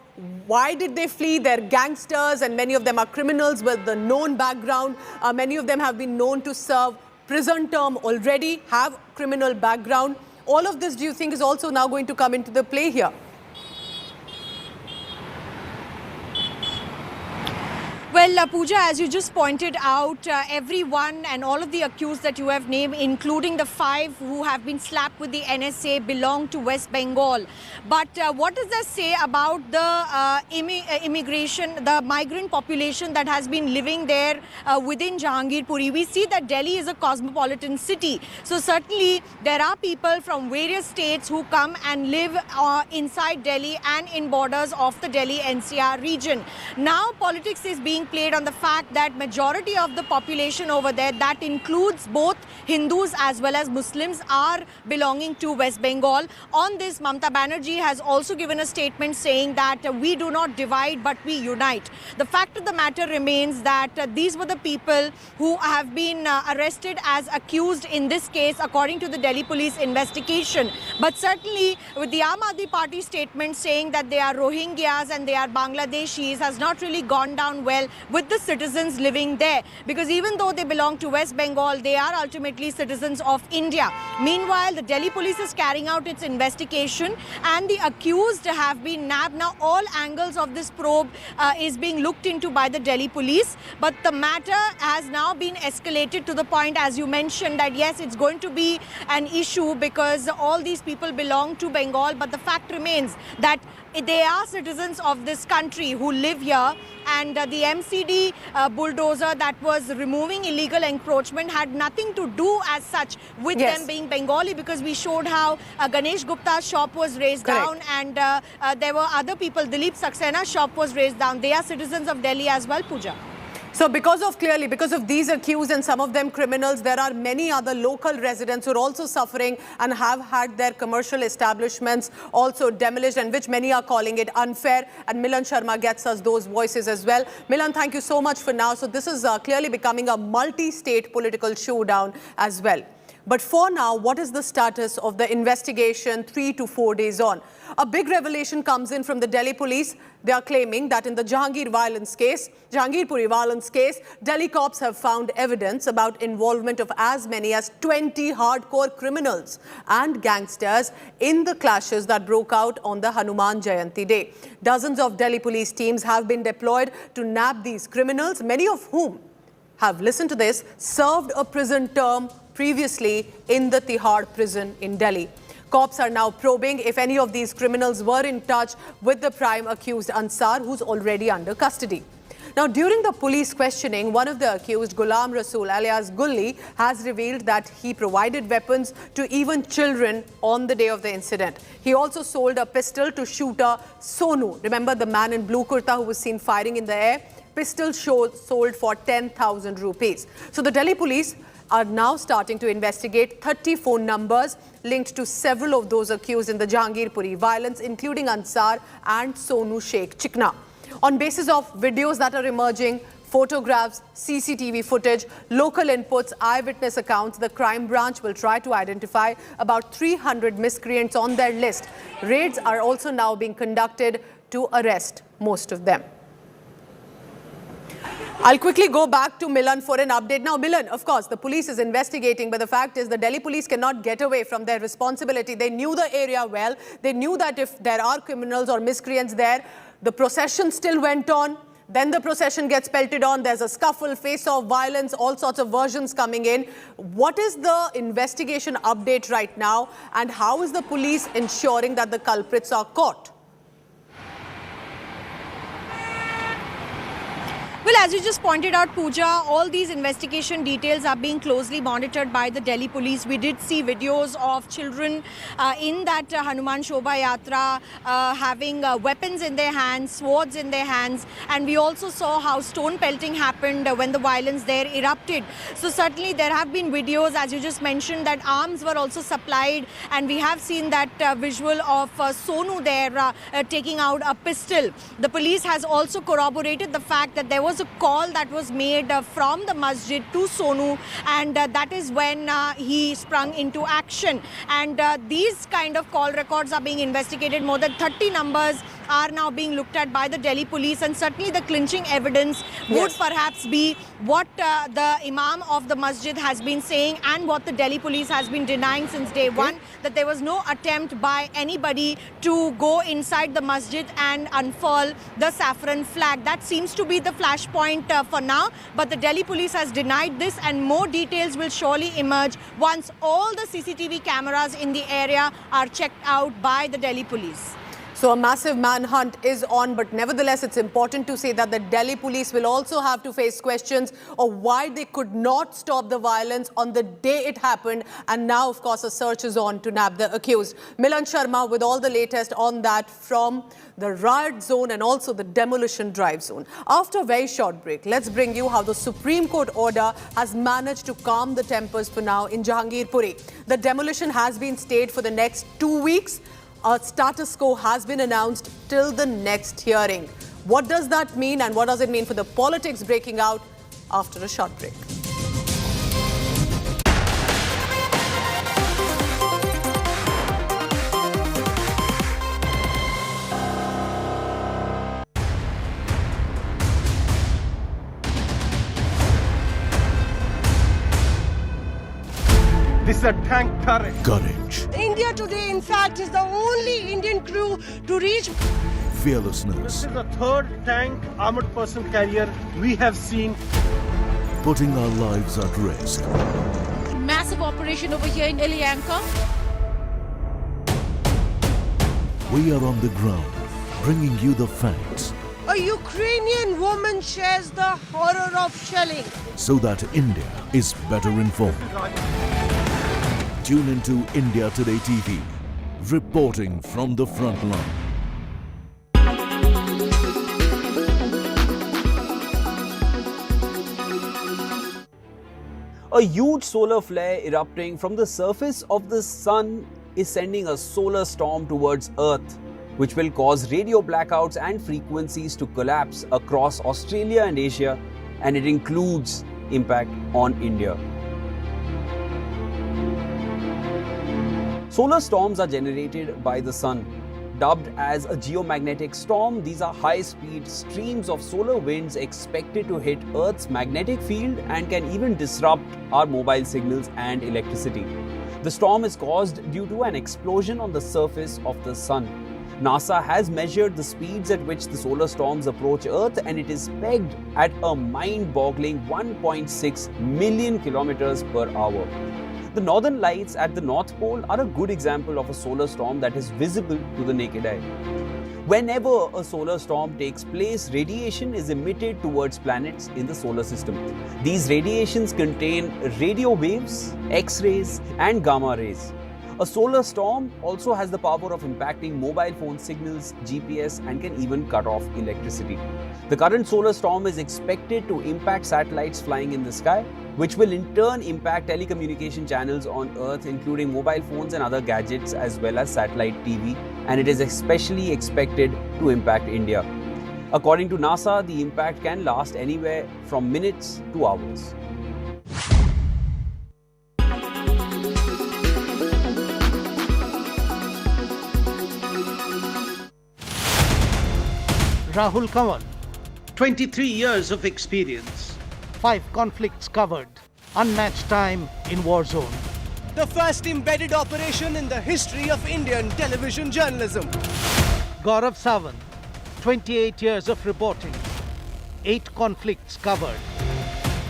why did they flee? They're gangsters, and many of them are criminals with the known background. Many of them have been known to serve prison term already, have criminal background. All of this, do you think, is also now going to come into the play here? Well, Pooja, as you just pointed out, everyone and all of the accused that you have named, including the 5 who have been slapped with the NSA, belong to West Bengal. But what does that say about the immigration, the migrant population that has been living there within Jahangirpuri? We see that Delhi is a cosmopolitan city. So certainly there are people from various states who come and live inside Delhi and in borders of the Delhi NCR region. Now politics is being played on the fact that majority of the population over there, that includes both Hindus as well as Muslims, are belonging to West Bengal. On this, Mamata Banerjee has also given a statement saying that we do not divide but we unite. The fact of the matter remains that these were the people who have been arrested as accused in this case according to the Delhi police investigation. But certainly with the Aam Aadmi Party statement saying that they are Rohingyas and they are Bangladeshis has not really gone down well with the citizens living there, because even though they belong to West Bengal, they are ultimately citizens of India. Meanwhile, the Delhi police is carrying out its investigation and the accused have been nabbed. Now all angles of this probe is being looked into by the Delhi police, but the matter has now been escalated to the point, as you mentioned, that yes, it's going to be an issue because all these people belong to Bengal, but the fact remains that they are citizens of this country who live here, and the MCD bulldozer that was removing illegal encroachment had nothing to do as such with them being Bengali, because we showed how Ganesh Gupta's shop was razed down, and there were other people, Dilip Saxena's shop was razed down. They are citizens of Delhi as well, Pooja. So because of these accused and some of them criminals, there are many other local residents who are also suffering and have had their commercial establishments also demolished, and which many are calling it unfair. And Milan Sharma gets us those voices as well. Milan, thank you so much for now. So this is clearly becoming a multi-state political showdown as well. But for now, what is the status of the investigation 3 to 4 days on? A big revelation comes in from the Delhi police. They are claiming that in the Jahangirpuri violence case, Delhi cops have found evidence about involvement of as many as 20 hardcore criminals and gangsters in the clashes that broke out on the Hanuman Jayanti day. Dozens of Delhi police teams have been deployed to nab these criminals, many of whom have, listen to this, served a prison term previously in the Tihar prison in Delhi. Cops are now probing if any of these criminals were in touch with the prime accused Ansar, who's already under custody. Now, during the police questioning, one of the accused, Ghulam Rasool alias Gulli, has revealed that he provided weapons to even children on the day of the incident. He also sold a pistol to shooter Sonu. Remember the man in blue kurta who was seen firing in the air? Pistol sold for 10,000 rupees. So the Delhi police are now starting to investigate 30 phone numbers linked to several of those accused in the Jahangirpuri violence, including Ansar and Sonu Sheikh Chikna. On basis of videos that are emerging, photographs, CCTV footage, local inputs, eyewitness accounts, the crime branch will try to identify about 300 miscreants on their list. Raids are also now being conducted to arrest most of them. I'll quickly go back to Milan for an update. Now, Milan, of course, the police is investigating, but the fact is the Delhi police cannot get away from their responsibility. They knew the area well. They knew that if there are criminals or miscreants there, the procession still went on. Then the procession gets pelted on. There's a scuffle, face-off, violence, all sorts of versions coming in. What is the investigation update right now, and how is the police ensuring that the culprits are caught? Well, as you just pointed out, Pooja, all these investigation details are being closely monitored by the Delhi police. We did see videos of children in that Hanuman Shobha Yatra having weapons in their hands, swords in their hands, and we also saw how stone pelting happened when the violence there erupted. So certainly there have been videos, as you just mentioned, that arms were also supplied, and we have seen that visual of Sonu there taking out a pistol. The police has also corroborated the fact that there was a call that was made from the masjid to Sonu, and that is when he sprung into action. And these kind of call records are being investigated. More than 30 numbers are now being looked at by the Delhi police, and certainly the clinching evidence would perhaps be what the Imam of the masjid has been saying and what the Delhi police has been denying since day one, that there was no attempt by anybody to go inside the masjid and unfurl the saffron flag. That seems to be the flashpoint for now, but the Delhi police has denied this, and more details will surely emerge once all the CCTV cameras in the area are checked out by the Delhi police. So a massive manhunt is on, but nevertheless, it's important to say that the Delhi police will also have to face questions of why they could not stop the violence on the day it happened. And now, of course, a search is on to nab the accused. Milan Sharma with all the latest on that from the riot zone and also the demolition drive zone. After a very short break, let's bring you how the Supreme Court order has managed to calm the tempers for now in Jahangirpuri. The demolition has been stayed for the next 2 weeks. A status quo has been announced till the next hearing. What does that mean, and what does it mean for the politics breaking out after a short break? This is a tank turret. Courage. India today, in fact, is the only Indian crew to reach. Fearlessness. This is the third tank armored person carrier we have seen. Putting our lives at risk. Massive operation over here in Ilianka. We are on the ground, bringing you the facts. A Ukrainian woman shares the horror of shelling. So that India is better informed. Tune into India Today TV, reporting from the front line. A huge solar flare erupting from the surface of the sun is sending a solar storm towards Earth, which will cause radio blackouts and frequencies to collapse across Australia and Asia, and it includes impact on India. Solar storms are generated by the sun. Dubbed as a geomagnetic storm, these are high-speed streams of solar winds expected to hit Earth's magnetic field and can even disrupt our mobile signals and electricity. The storm is caused due to an explosion on the surface of the sun. NASA has measured the speeds at which the solar storms approach Earth, and it is pegged at a mind-boggling 1.6 million kilometers per hour. The northern lights at the North Pole are a good example of a solar storm that is visible to the naked eye. Whenever a solar storm takes place, radiation is emitted towards planets in the solar system. These radiations contain radio waves, X-rays, and gamma rays. A solar storm also has the power of impacting mobile phone signals, GPS, and can even cut off electricity. The current solar storm is expected to impact satellites flying in the sky, which will in turn impact telecommunication channels on Earth, including mobile phones and other gadgets, as well as satellite TV, and it is especially expected to impact India. According to NASA, the impact can last anywhere from minutes to hours. Rahul Kanwar, 23 years of experience, 5 conflicts covered, unmatched time in war zone. The first embedded operation in the history of Indian television journalism. Gaurav Sawant, 28 years of reporting, 8 conflicts covered,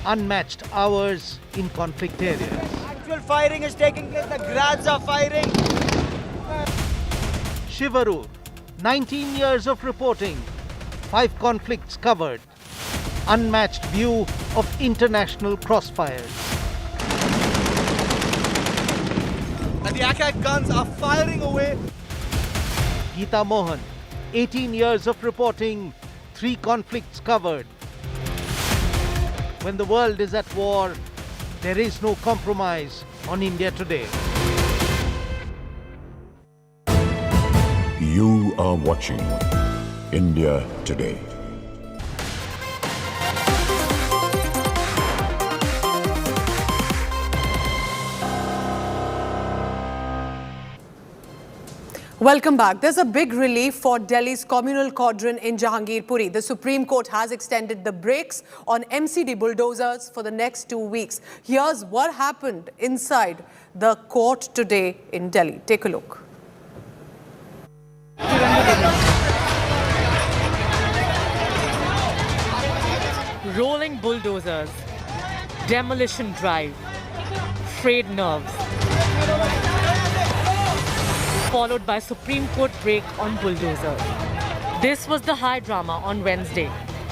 unmatched hours in conflict areas. Actual firing is taking place, the grads are firing. Shivarur, 19 years of reporting, 5 conflicts covered, unmatched view of international crossfires. And the attack guns are firing away. Geeta Mohan, 18 years of reporting, 3 conflicts covered. When the world is at war, there is no compromise on India Today. You are watching India Today. Welcome back. There's a big relief for Delhi's communal cordon in Jahangirpuri. The Supreme Court has extended the brakes on MCD bulldozers for the next 2 weeks. Here's what happened inside the court today in Delhi. Take a look. Rolling bulldozers, demolition drive, frayed nerves. followed by Supreme Court break on Bulldozer. This was the high drama on Wednesday,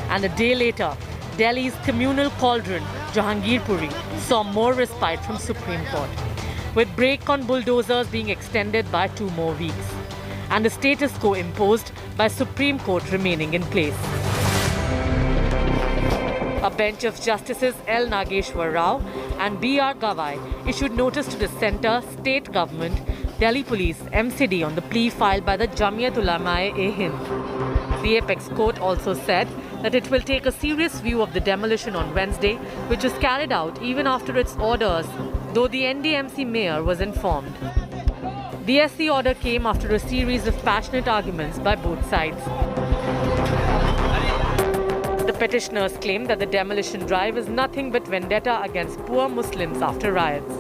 and a day later, Delhi's communal cauldron, Jahangirpuri, saw more respite from Supreme Court, with break on bulldozers being extended by 2 more weeks, and the status quo imposed by Supreme Court remaining in place. A bench of Justices L. Nageshwar Rao and B.R. Gavai issued notice to the centre, state government, Delhi Police, MCD on the plea filed by the Jamiyat Ulama-e-Hind. The apex court also said that it will take a serious view of the demolition on Wednesday, which was carried out even after its orders, though the NDMC mayor was informed. The SC order came after a series of passionate arguments by both sides. The petitioners claim that the demolition drive is nothing but vendetta against poor Muslims after riots,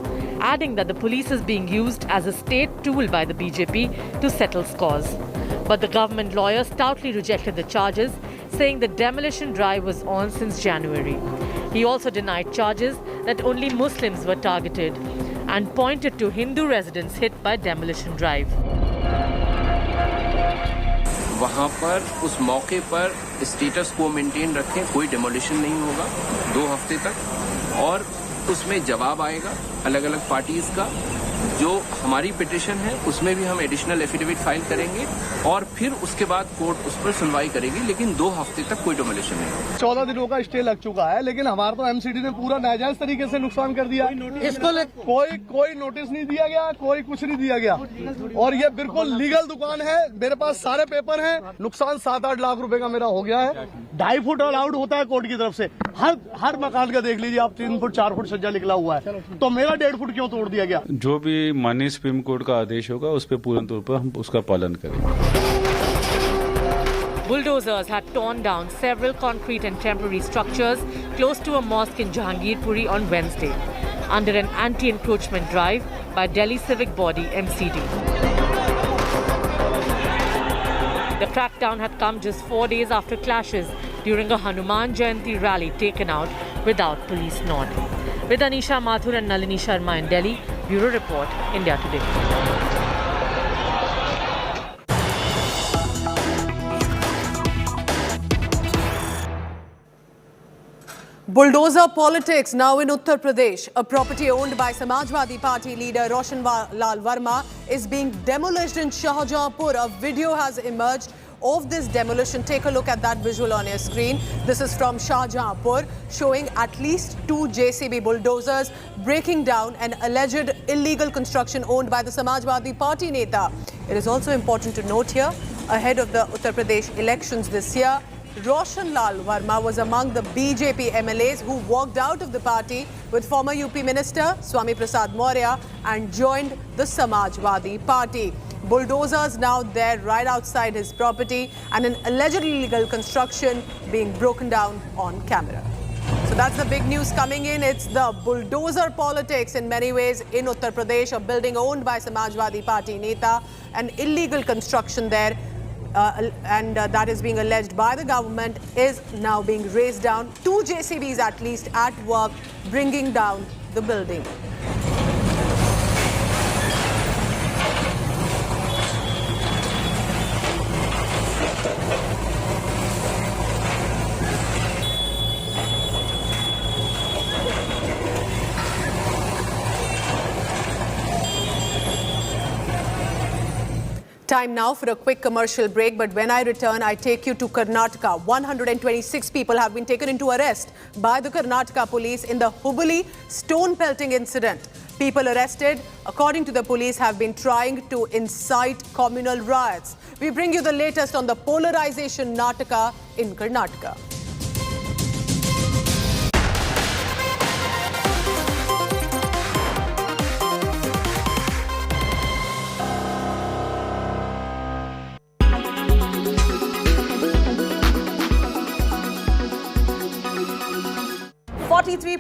adding that the police is being used as a state tool by the BJP to settle scores. But the government lawyer stoutly rejected the charges, saying the demolition drive was on since January. He also denied charges that only Muslims were targeted and pointed to Hindu residents hit by demolition drive. वहाँ पर उस मौके पर status को maintain रखें, कोई demolition नहीं होगा 2 हफ्ते तक, और उसमें जवाब आएगा अलग अलग पार्टीज का। जो हमारी पिटीशन है उसमें भी हम एडिशनल एफिडेविट फाइल करेंगे और फिर उसके बाद कोर्ट उस पर सुनवाई करेगी, लेकिन 2 हफ्ते तक कोई डेमोलिशन नहीं होगा। 14 दिनों का स्टे लग चुका है, लेकिन हमारा तो एमसीडी ने पूरा नाजायज तरीके से नुकसान कर दिया। इसको कोई नोटिस नहीं दिया गया, कोई कुछ नहीं दिया गया, और ये बिल्कुल लीगल दुकान है। मेरे पास सारे पेपर हैं। नुकसान 7-8 लाख रुपए का मेरा हो गया है। 2.5 फुट अलाउड होता है कोर्ट की तरफ से। हर मकान का देख लीजिए आप, 3 फुट 4 फुट सज्जा निकला हुआ है, तो मेरा 1.5 फुट क्यों तोड़ दिया गया? जो भी माननीय सुप्रीम कोर्ट का आदेश होगा उस पर पूर्ण तौर पर हम उसका पालन करेंगे। Bulldozers had torn down several concrete and temporary structures close to a mosque in Jahangirpuri on Wednesday, under an anti-encroachment drive by Delhi civic body MCD. The crackdown had come just 4 days after clashes during a Hanuman Jayanti rally taken out without police nod. With Anisha Mathur and Nalini Sharma in Delhi, Bureau Report, India Today. Bulldozer politics now in Uttar Pradesh. A property owned by Samajwadi Party leader Roshan Lal Verma is being demolished in Shahjahanpur. A video has emerged of this demolition. Take a look at that visual on your screen. This is from Shahjahanpur, showing at least 2 JCB bulldozers breaking down an alleged illegal construction owned by the Samajwadi Party neta. It is also important to note here, ahead of the Uttar Pradesh elections this year, Roshan Lal Verma was among the BJP MLAs who walked out of the party with former UP Minister Swami Prasad Maurya and joined the Samajwadi Party. Bulldozers now there right outside his property, and an allegedly illegal construction being broken down on camera. So that's the big news coming in. It's the bulldozer politics in many ways in Uttar Pradesh. A building owned by Samajwadi Party neta, an illegal construction there, and that is being alleged by the government, is now being razed down. 2 JCBs at least at work bringing down the building. Time now for a quick commercial break, but when I return, I take you to Karnataka. 126 people have been taken into arrest by the Karnataka police in the Hubballi stone pelting incident. People arrested, according to the police, have been trying to incite communal riots. We bring you the latest on the polarization Nataka in Karnataka.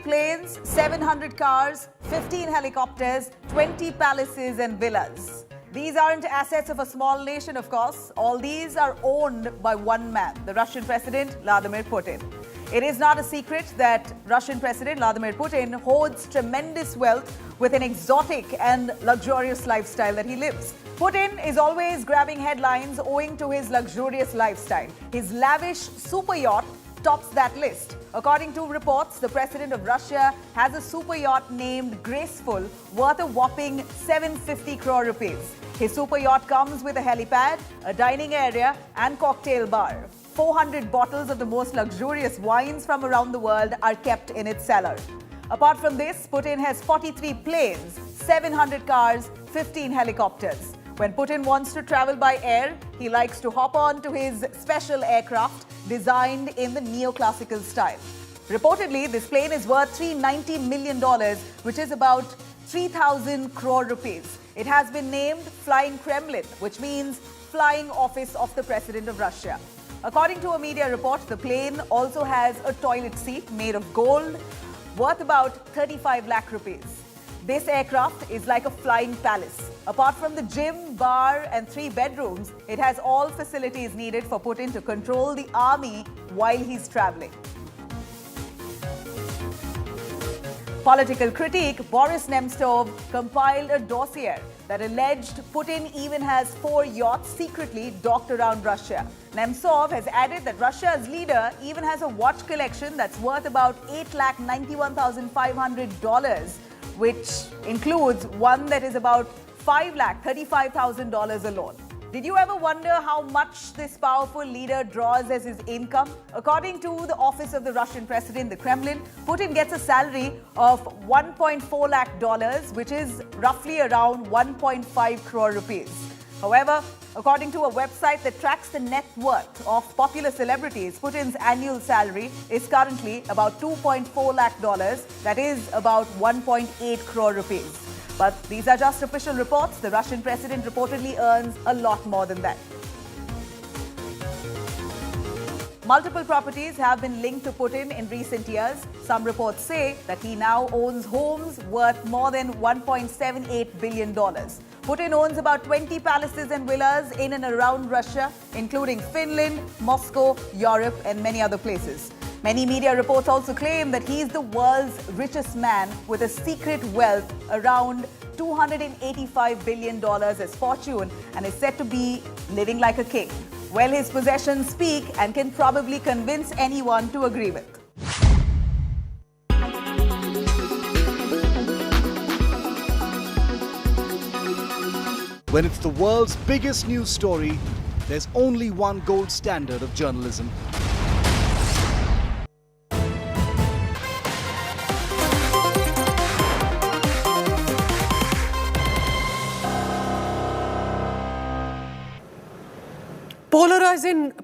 Planes, 700 cars, 15 helicopters, 20 palaces and villas. These aren't assets of a small nation, of course. All these are owned by one man, the Russian President, Vladimir Putin. It is not a secret that Russian President Vladimir Putin hoards tremendous wealth with an exotic and luxurious lifestyle that he lives. Putin is always grabbing headlines owing to his luxurious lifestyle. His lavish super yacht tops that list. According to reports, the president of Russia has a super yacht named Graceful, worth a whopping 750 crore rupees. His super yacht comes with a helipad, a dining area, and cocktail bar. 400 bottles of the most luxurious wines from around the world are kept in its cellar. Apart from this, Putin has 43 planes, 700 cars, 15 helicopters. When Putin wants to travel by air, he likes to hop on to his special aircraft designed in the neoclassical style. Reportedly, this plane is worth $390 million, which is about 3,000 crore rupees. It has been named Flying Kremlin, which means Flying Office of the President of Russia. According to a media report, the plane also has a toilet seat made of gold, worth about 35 lakh rupees. This aircraft is like a flying palace. Apart from the gym, bar, and 3 bedrooms, it has all facilities needed for Putin to control the army while he's traveling. Political critic Boris Nemtsov compiled a dossier that alleged Putin even has 4 yachts secretly docked around Russia. Nemtsov has added that Russia's leader even has a watch collection that's worth about $891,500, which includes one that is about $535,000 alone. Did you ever wonder how much this powerful leader draws as his income? According to the office of the Russian president, the Kremlin, Putin gets a salary of $1.4 lakh, which is roughly around 1.5 crore rupees. However, according to a website that tracks the net worth of popular celebrities, Putin's annual salary is currently about $2.4 lakh, that is about 1.8 crore rupees. But these are just official reports. The Russian president reportedly earns a lot more than that. Multiple properties have been linked to Putin in recent years. Some reports say that he now owns homes worth more than $1.78 billion. Putin owns about 20 palaces and villas in and around Russia, including Finland, Moscow, Europe, and many other places. Many media reports also claim that he is the world's richest man with a secret wealth around $285 billion as fortune and is said to be living like a king. Well, his possessions speak and can probably convince anyone to agree with. When it's the world's biggest news story, there's only one gold standard of journalism.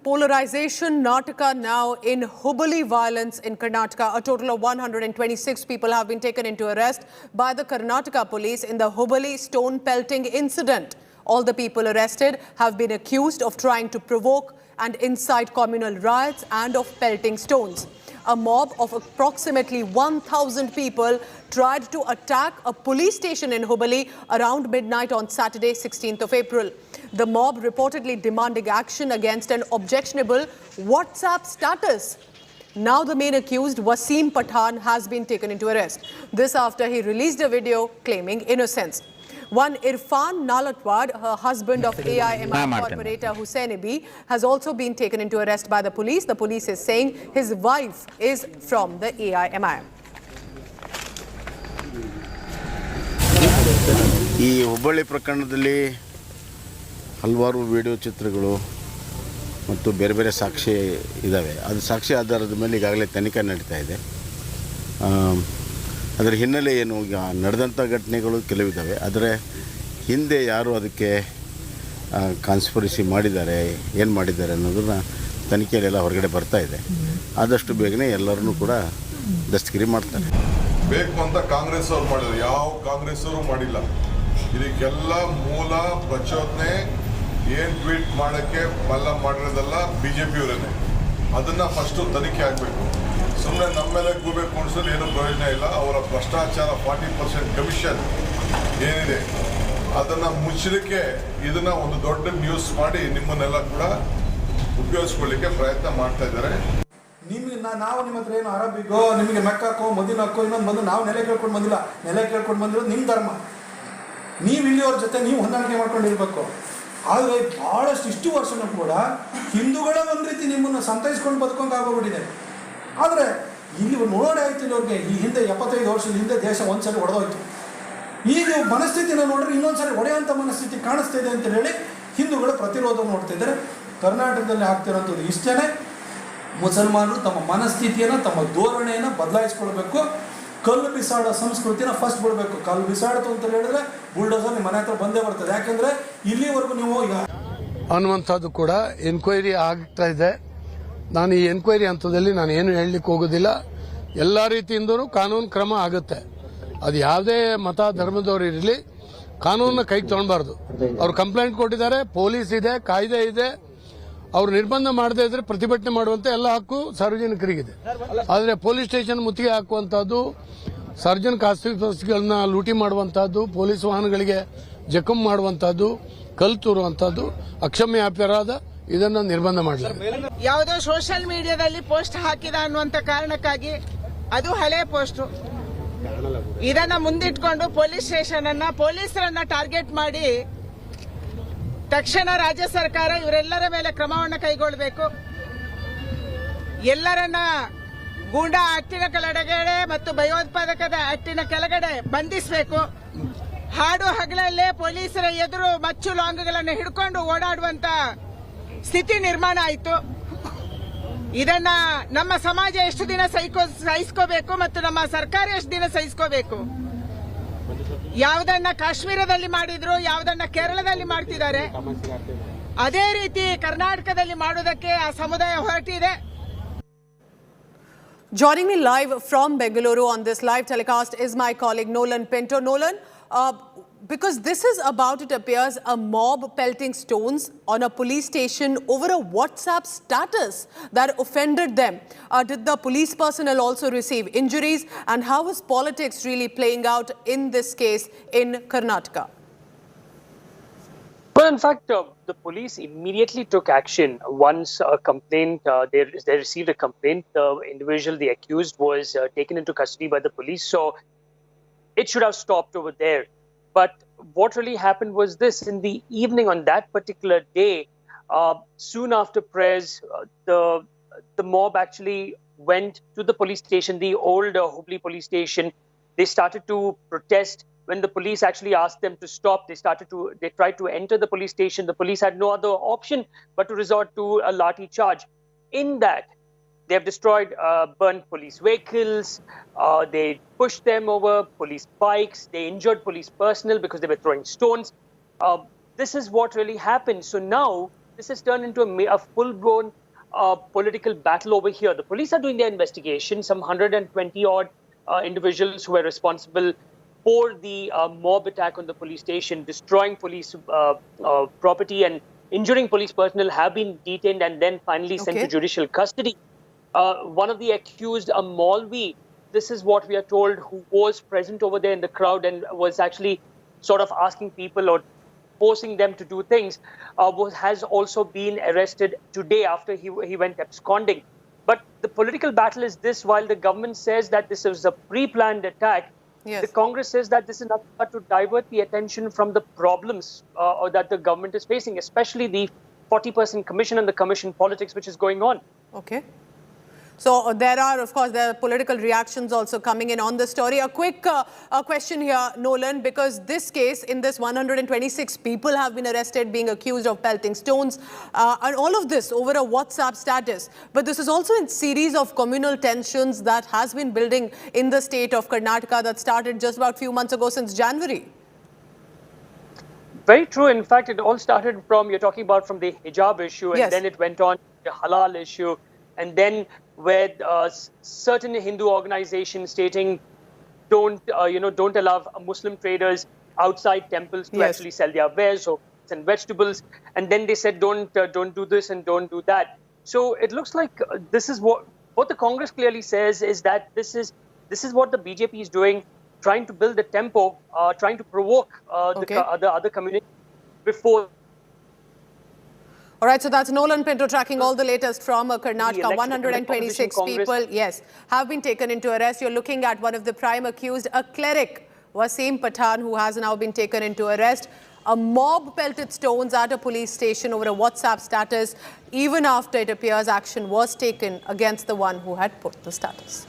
Polarization Nartaka now in Hubballi violence in Karnataka. A total of 126 people have been taken into arrest by the Karnataka police in the Hubballi stone pelting incident. All the people arrested have been accused of trying to provoke and incite communal riots and of pelting stones. A mob of approximately 1,000 people tried to attack a police station in Hubballi around midnight on Saturday, 16th of April. The mob reportedly demanding action against an objectionable WhatsApp status. Now the main accused, Wasim Pathan, has been taken into arrest. This after he released a video claiming innocence. One Irfan Nalatwad, her husband of AIMI corporator Hussein B, has also been taken into arrest by the police. The police is saying his wife is from the AIMI. ಈ ಹುಬ್ಬಳ್ಳಿ ಪ್ರಕರಣದಲ್ಲಿ ಹಲವಾರು video ಚಿತ್ರಗಳು ಮತ್ತು ಬೇರೆ ಬೇರೆ ಸಾಕ್ಷಿ ಇದ್ದಾವೆ. ಅದು ಸಾಕ್ಷಿ ಆಧಾರದ ಮೇಲೆ ಈಗಾಗಲೇ ತನಿಖೆ ನಡೀತಾ ಇದೆ. ಅದರ ಹಿನ್ನೆಲೆ ಏನು, ಈಗ ನಡೆದಂಥ ಘಟನೆಗಳು ಕೆಲವಿದ್ದಾವೆ. ಆದರೆ ಹಿಂದೆ ಯಾರು ಅದಕ್ಕೆ ಕಾನ್ಸ್ಪಿರಸಿ ಮಾಡಿದ್ದಾರೆ, ಏನು ಮಾಡಿದ್ದಾರೆ ಅನ್ನೋದನ್ನ ತನಿಖೆಯಲ್ಲೆಲ್ಲ ಹೊರಗಡೆ ಬರ್ತಾ ಇದೆ. ಆದಷ್ಟು ಬೇಗನೆ ಎಲ್ಲರನ್ನೂ ಕೂಡ ದಸ್ತಗಿರಿ ಮಾಡ್ತಾರೆ. ಬೇಕು ಅಂತ ಕಾಂಗ್ರೆಸ್ ಅವ್ರು ಮಾಡಿದ್ರು, ಯಾವ ಕಾಂಗ್ರೆಸ್ ಅವರು ಮಾಡಿಲ್ಲ. ಇದಕ್ಕೆಲ್ಲ ಮೂಲ ಪ್ರಚೋದನೆ ಏನು ಟ್ವೀಟ್ ಮಾಡೋಕ್ಕೆ ಮಲ್ಲ ಮಾಡಿರೋದಲ್ಲ BJP ಅವರನ್ನೇ. ಅದನ್ನು ಫಸ್ಟು ತನಿಖೆ ಆಗಬೇಕು. ಸುಮ್ಮನೆ ನಮ್ಮ ಮೇಲೆ ಗೂಬೆ ಕುಣಿಸಲು ಏನೂ ಪ್ರಯೋಜನ ಇಲ್ಲ. ಅವರ ಭ್ರಷ್ಟಾಚಾರ 40% ಕಮಿಷನ್ ಏನಿದೆ ಅದನ್ನು ಮುಚ್ಚಲಿಕ್ಕೆ ಇದನ್ನು ಒಂದು ದೊಡ್ಡ ನ್ಯೂಸ್ ಮಾಡಿ ನಿಮ್ಮನ್ನೆಲ್ಲ ಕೂಡ ಉಪಯೋಗಿಸ್ಕೊಳ್ಳಿಕ್ಕೆ ಪ್ರಯತ್ನ ಮಾಡ್ತಾ ಇದ್ದಾರೆ. ನಿಮಗೆ ನಾವು ನಿಮ್ಮ ಹತ್ರ ಏನು ಅರಬಿಗೋ ನಿಮಗೆ ಮೆಕ್ಕಾಕೋ ಮದಿನಾಕೋ ಇನ್ನೊಂದು ಬಂದು ನಾವು ನೆಲೆ ಕೇಳ್ಕೊಂಡು ಬಂದಿಲ್ಲ. ನೆಲೆ ಕೇಳ್ಕೊಂಡು ಬಂದಿರೋದು ನಿಮ್ಮ ಧರ್ಮ. ನೀವು ಇಲ್ಲಿಯವ್ರ ಜೊತೆ ನೀವು ಹೊಂದಾಣಿಕೆ ಮಾಡ್ಕೊಂಡಿರ್ಬೇಕು. ಆದರೆ ಭಾಳಷ್ಟು ಇಷ್ಟು ವರ್ಷನೂ ಕೂಡ ಹಿಂದೂಗಳೇ ಒಂದು ರೀತಿ ನಿಮ್ಮನ್ನು ಸಂತೈಸ್ಕೊಂಡು ಬದುಕೋಂಗಾಗೋಗ್ಬಿಟ್ಟಿದೆ. ಆದರೆ ಇಲ್ಲಿ ನೋಡೇ ಆಯ್ತು ಇಲ್ಲವ್ರಿಗೆ. ಈ ಹಿಂದೆ 75 ವರ್ಷದ ಹಿಂದೆ ದೇಶ ಒಂದ್ಸರಿ ಒಡೆದೋಯ್ತು. ಈಗ ಮನಸ್ಥಿತಿನ ನೋಡ್ರೆ ಇನ್ನೊಂದ್ಸರಿ ಒಡೆಯುವಂಥ ಮನಸ್ಥಿತಿ ಕಾಣಿಸ್ತಾ ಇದೆ ಅಂತ ಹೇಳಿ ಹಿಂದೂಗಳು ಪ್ರತಿರೋಧ ನೋಡ್ತಿದ್ದಾರೆ. ಕರ್ನಾಟಕದಲ್ಲಿ ಆಗ್ತಿರೋಂಥದ್ದು ಇಷ್ಟೇ. ಮುಸಲ್ಮಾನರು ತಮ್ಮ ಮನಸ್ಥಿತಿಯನ್ನು ತಮ್ಮ ಧೋರಣೆಯನ್ನು ಬದಲಾಯಿಸ್ಕೊಳ್ಬೇಕು. ಕಲ್ಲು ಬಿಸಾಡೋ ಸಂಸ್ಕೃತಿನ ಫಸ್ಟ್ ಬಿಡಬೇಕು. ಕಲ್ಲು ಬಿಸಾಡ್ತು ಅಂತ ಹೇಳಿದ್ರೆ ಬುಲ್ಡೋಸರ್ ನಿಮ್ಮ ಮನೆ ಹತ್ರ ಬಂದೇ ಬರ್ತದೆ. ಯಾಕೆಂದರೆ ಇಲ್ಲಿವರೆಗೂ ನೀವು ಅನ್ನುವಂಥದ್ದು ಕೂಡ ಎನ್ಕ್ವೈರಿ ಆಗ್ತಾ ಇದೆ. ನಾನು ಈ ಎನ್ಕ್ವೈರಿ ಹಂತದಲ್ಲಿ ನಾನು ಏನು ಹೇಳಲಿಕ್ಕೆ ಹೋಗೋದಿಲ್ಲ. ಎಲ್ಲ ರೀತಿಯಿಂದಲೂ ಕಾನೂನು ಕ್ರಮ ಆಗುತ್ತೆ. ಅದು ಯಾವುದೇ ಮತ ಧರ್ಮದವರು ಇರಲಿ, ಕಾನೂನನ್ನ ಕೈಗೆ ತೊಗೊಳ್ಬಾರ್ದು. ಅವ್ರು ಕಂಪ್ಲೇಂಟ್ ಕೊಟ್ಟಿದ್ದಾರೆ, ಪೊಲೀಸ್ ಇದೆ, ಕಾಯ್ದೆ ಇದೆ. ಅವ್ರು ನಿರ್ಬಂಧ ಮಾಡದೇ ಇದ್ರೆ ಪ್ರತಿಭಟನೆ ಮಾಡುವಂತ ಎಲ್ಲ ಹಕ್ಕು ಸಾರ್ವಜನಿಕರಿಗಿದೆ. ಆದರೆ ಪೊಲೀಸ್ ಸ್ಟೇಷನ್ ಮುತ್ತಿಗೆ ಹಾಕುವಂತಹದ್ದು, ಸಾರ್ವಜನಿಕ ಆಸ್ತಿಗಳನ್ನ ಲೂಟಿ ಮಾಡುವಂತಹದ್ದು, ಪೊಲೀಸ್ ವಾಹನಗಳಿಗೆ ಜಖಂ ಮಾಡುವಂತಹದ್ದು, ಕಲ್ಲು ತೂರುವಂತಹದ್ದು ಅಕ್ಷಮ್ಯ ಅಪರಾಧ. ಇದನ್ನ ನಿರ್ಬಂಧ ಮಾಡಲಾಗಿದೆ. ಯಾವುದೋ ಸೋಷಿಯಲ್ ಮೀಡಿಯಾದಲ್ಲಿ ಪೋಸ್ಟ್ ಹಾಕಿದ ಅನ್ನುವಂತ ಕಾರಣಕ್ಕಾಗಿ, ಅದು ಹಳೆ ಪೋಸ್ಟ್, ಇದನ್ನ ಮುಂದಿಟ್ಕೊಂಡು ಪೊಲೀಸ್ ಸ್ಟೇಷನ್ ಅನ್ನ ಪೊಲೀಸರನ್ನ ಟಾರ್ಗೆಟ್ ಮಾಡಿ ತಕ್ಷಣ ರಾಜ್ಯ ಸರ್ಕಾರ ಇವರೆಲ್ಲರ ಮೇಲೆ ಕ್ರಮವನ್ನು ಕೈಗೊಳ್ಳಬೇಕು. ಎಲ್ಲರನ್ನ ಗೂಂಡಾ ಆಕ್ಟಿನ ಕೆಳಗಡೆ ಮತ್ತು ಭಯೋತ್ಪಾದಕದ ಆಕ್ಟಿನ ಕೆಳಗಡೆ ಬಂಧಿಸಬೇಕು. ಹಾಡು ಹಗಲಲ್ಲೇ ಪೊಲೀಸರ ಎದುರು ಮಚ್ಚು ಲಾಂಗ್ಗಳನ್ನು ಹಿಡ್ಕೊಂಡು ಓಡಾಡುವಂತ ಸ್ಥಿತಿ ನಿರ್ಮಾಣ ಆಯಿತು. ಇದನ್ನ ನಮ್ಮ ಸಮಾಜ ಎಷ್ಟು ದಿನ ಸಹಿಸ್ಕೋಬೇಕು ಮತ್ತು ನಮ್ಮ ಸರ್ಕಾರ ಎಷ್ಟು ದಿನ ಸಹಿಸ್ಕೋಬೇಕು? ಯಾವುದನ್ನ ಕಾಶ್ಮೀರದಲ್ಲಿ ಮಾಡಿದ್ರು, ಯಾವುದನ್ನ ಕೇರಳದಲ್ಲಿ ಮಾಡ್ತಿದ್ದಾರೆ, ಅದೇ ರೀತಿ ಕರ್ನಾಟಕದಲ್ಲಿ ಮಾಡೋದಕ್ಕೆ ಆ ಸಮುದಾಯ ಹೊರಟಿದೆ. Joining me live from Bengaluru on this live telecast is my colleague Nolan Pinto. Nolan, because this is about, it appears, a mob pelting stones on a police station over a WhatsApp status that offended them. Did the police personnel also receive injuries? And how is politics really playing out in this case in Karnataka? Well, in fact, the police immediately took action once a complaint, they received a complaint. The individual, the accused, was taken into custody by the police. So it should have stopped over there. But what really happened was this: in the evening on that particular day, soon after prayers, the mob actually went to the police station, the old Hubli police station. They started to protest. When the police actually asked them to stop, they tried to enter the police station. The police had no other option but to resort to a lathi charge. In that, they have destroyed, burnt police vehicles, they pushed them over police bikes, they injured police personnel because they were throwing stones. This is what really happened. So now, this has turned into a full-blown political battle over here. The police are doing their investigation. Some 120-odd individuals who were responsible for the mob attack on the police station, destroying police property and injuring police personnel, have been detained and then finally sent to judicial custody. One of the accused, a Maulvi, this is what we are told, who was present over there in the crowd and was actually sort of asking people or forcing them to do things, has also been arrested today after he went absconding. But the political battle is this: while the government says that this was a pre-planned attack, the Congress says that this is nothing but to divert the attention from the problems that the government is facing, especially the 40% commission and the commission politics which is going on. Okay. So there are political reactions also coming in on the story. A quick question here, Nolan, because this case, in this 126 people have been arrested being accused of pelting stones, and all of this over a WhatsApp status. But this is also in series of communal tensions that has been building in the state of Karnataka that started just about a few months ago, since January. Very true. In fact, it all started from, you're talking about from the hijab issue, and then it went on to the halal issue, and then with certain Hindu organizations stating don't allow Muslim traders outside temples to actually sell their wares or and vegetables, and then they said don't do this and don't do that. So it looks like this is what the Congress clearly says is that this is what the BJP is doing, trying to build the tempo, trying to provoke the other community before. All right, so that's Nolan Pinto tracking all the latest from Karnataka. 126 people, yes, have been taken into arrest. You're looking at one of the prime accused, a cleric, Wasim Pathan, who has now been taken into arrest. A mob pelted stones at a police station over a WhatsApp status, even after it appears action was taken against the one who had put the status.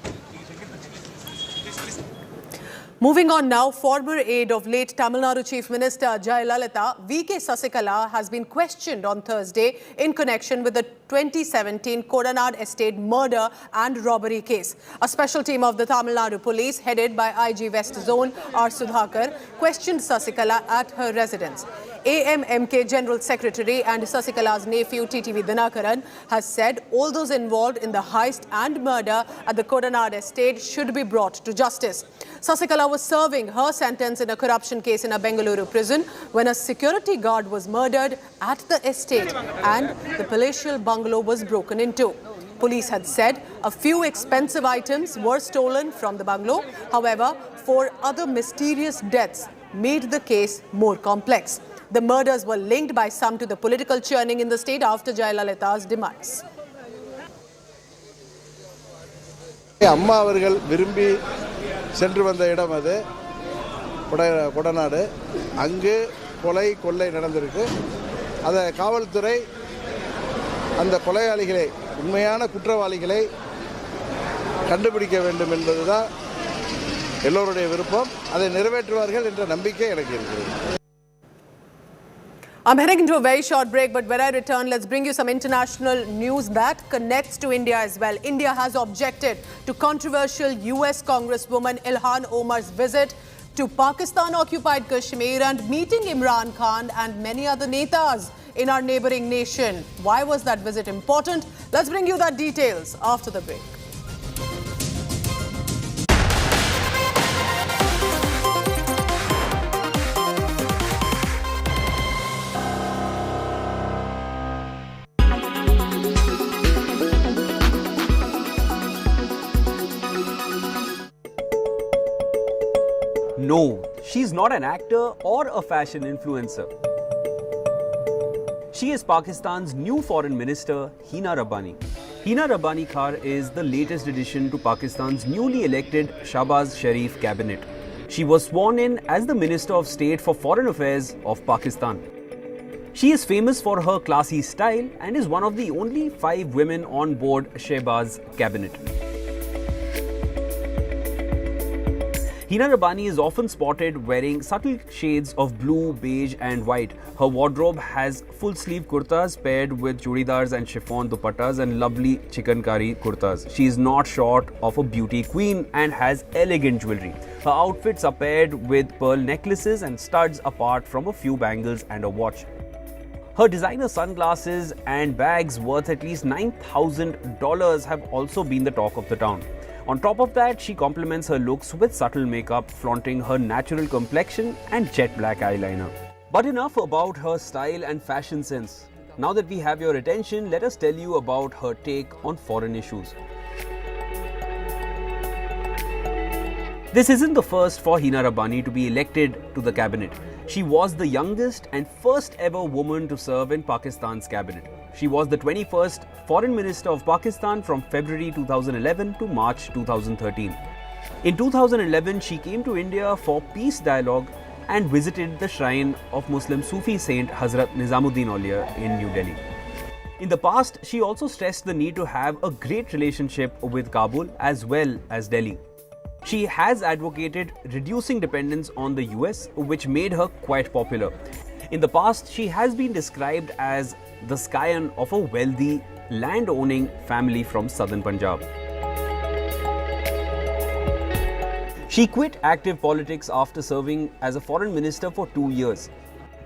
Moving on now, former aide of late Tamil Nadu Chief Minister Jayalalitha, V.K. Sasikala, has been questioned on Thursday in connection with the 2017 Kodanad Estate murder and robbery case. A special team of the Tamil Nadu Police, headed by IG West Zone R. Sudhakar, questioned Sasikala at her residence. AMMK General Secretary and Sasikala's nephew TTV Dinakaran has said all those involved in the heist and murder at the Kodanad estate should be brought to justice. Sasikala was serving her sentence in a corruption case in a Bengaluru prison when a security guard was murdered at the estate and the palatial bungalow was broken into. Police had said a few expensive items were stolen from the bungalow. However, 4 other mysterious deaths made the case more complex. The murders were linked by some to the political churning in the state after Jayalalitha's demise. அம்மா அவர்கள் விரும்பி சென்று வந்த இடம் அது கொடநாடு. அங்கு கொள்ளை நடந்திருக்கு. அதை காவல்துறை அந்த கொலையாளிகளை, உண்மையான குற்றவாளிகளை கண்டுபிடிக்க வேண்டும் என்பதுதான் எல்லோருடைய விருப்பம். அதை நிறைவேற்றுவார்கள் என்ற நம்பிக்கை எனக்கு இருக்கிறது. I'm heading into a very short break, but when I return, let's bring you some international news that connects to India as well. India has objected to controversial US Congresswoman Ilhan Omar's visit to Pakistan-occupied Kashmir and meeting Imran Khan and many other netas in our neighboring nation. Why was that visit important? Let's bring you that details after the break. No, she's not an actor or a fashion influencer. She is Pakistan's new foreign minister, Hina Rabbani. Hina Rabbani Khar is the latest addition to Pakistan's newly elected Shahbaz Sharif cabinet. She was sworn in as the Minister of State for Foreign Affairs of Pakistan. She is famous for her classy style and is one of the only 5 women on board Shahbaz's cabinet. Hina Rabbani is often spotted wearing subtle shades of blue, beige and white. Her wardrobe has full-sleeve kurtas paired with chudidars and chiffon dupattas and lovely chikankari kurtas. She is not short of a beauty queen and has elegant jewelry. Her outfits are paired with pearl necklaces and studs apart from a few bangles and a watch. Her designer sunglasses and bags worth at least $9,000 have also been the talk of the town. On top of that, she complements her looks with subtle makeup, flaunting her natural complexion and jet black eyeliner. But enough about her style and fashion sense. Now that we have your attention, let us tell you about her take on foreign issues. This isn't the first for Hina Rabbani to be elected to the cabinet. She was the youngest and first ever woman to serve in Pakistan's cabinet. She was the 21st Foreign Minister of Pakistan from February 2011 to March 2013. In 2011, she came to India for peace dialogue and visited the shrine of Muslim Sufi saint Hazrat Nizamuddin Auliya in New Delhi. In the past, she also stressed the need to have a great relationship with Kabul as well as Delhi. She has advocated reducing dependence on the US, which made her quite popular. In the past, she has been described as the scion of a wealthy, land-owning family from southern Punjab. She quit active politics after serving as a foreign minister for 2 years.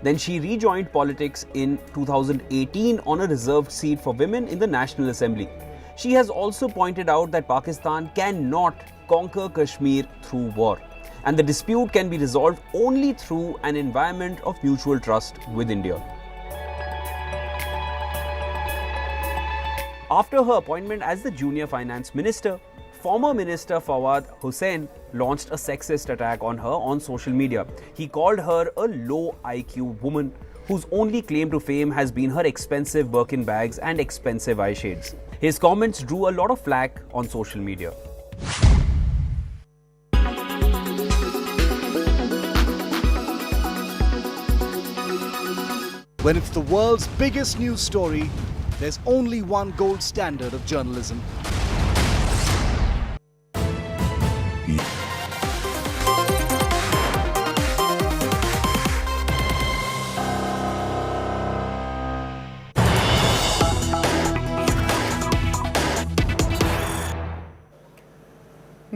Then she rejoined politics in 2018 on a reserved seat for women in the National Assembly. She has also pointed out that Pakistan cannot conquer Kashmir through war, and the dispute can be resolved only through an environment of mutual trust with India. After her appointment as the junior finance minister, former minister Fawad Hussain launched a sexist attack on her on social media. He called her a low IQ woman whose only claim to fame has been her expensive Birkin bags and expensive eye shades. His comments drew a lot of flack on social media. When it's the world's biggest news story, there's only one gold standard of journalism.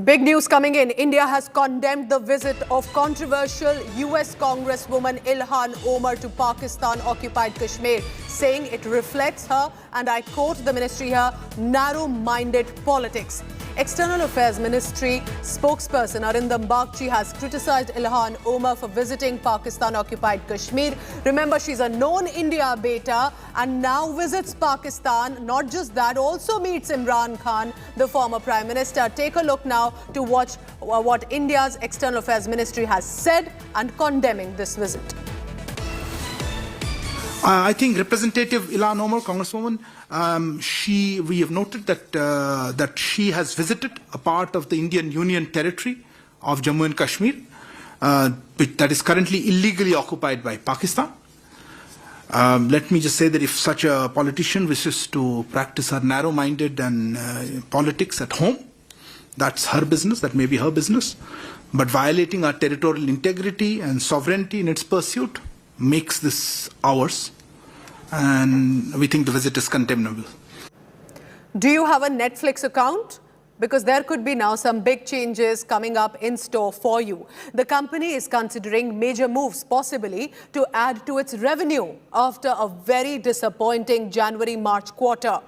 Big news coming in. India has condemned the visit of controversial US Congresswoman Ilhan Omar to Pakistan-occupied Kashmir, saying it reflects her, and I quote the ministry here, narrow-minded politics. External Affairs Ministry spokesperson Arindam Bagchi has criticized Ilhan Omar for visiting Pakistan-occupied Kashmir. Remember, she's a known India beta and now visits Pakistan. Not just that, also meets Imran Khan, the former Prime Minister. Take a look now to watch what India's External Affairs Ministry has said and condemning this visit. I think Representative Ilhan Omar, Congresswoman, we have noted that she has visited a part of the Indian Union territory of Jammu and Kashmir, that is currently illegally occupied by Pakistan. Let me just say that if such a politician wishes to practice her narrow-minded and politics at home, that's her business, that may be her business. But violating our territorial integrity and sovereignty in its pursuit makes this ours. And we think the visit is condemnable. Do you have a Netflix account? Because there could be now some big changes coming up in store for you. The company is considering major moves, possibly to add to its revenue after a very disappointing January-March quarter.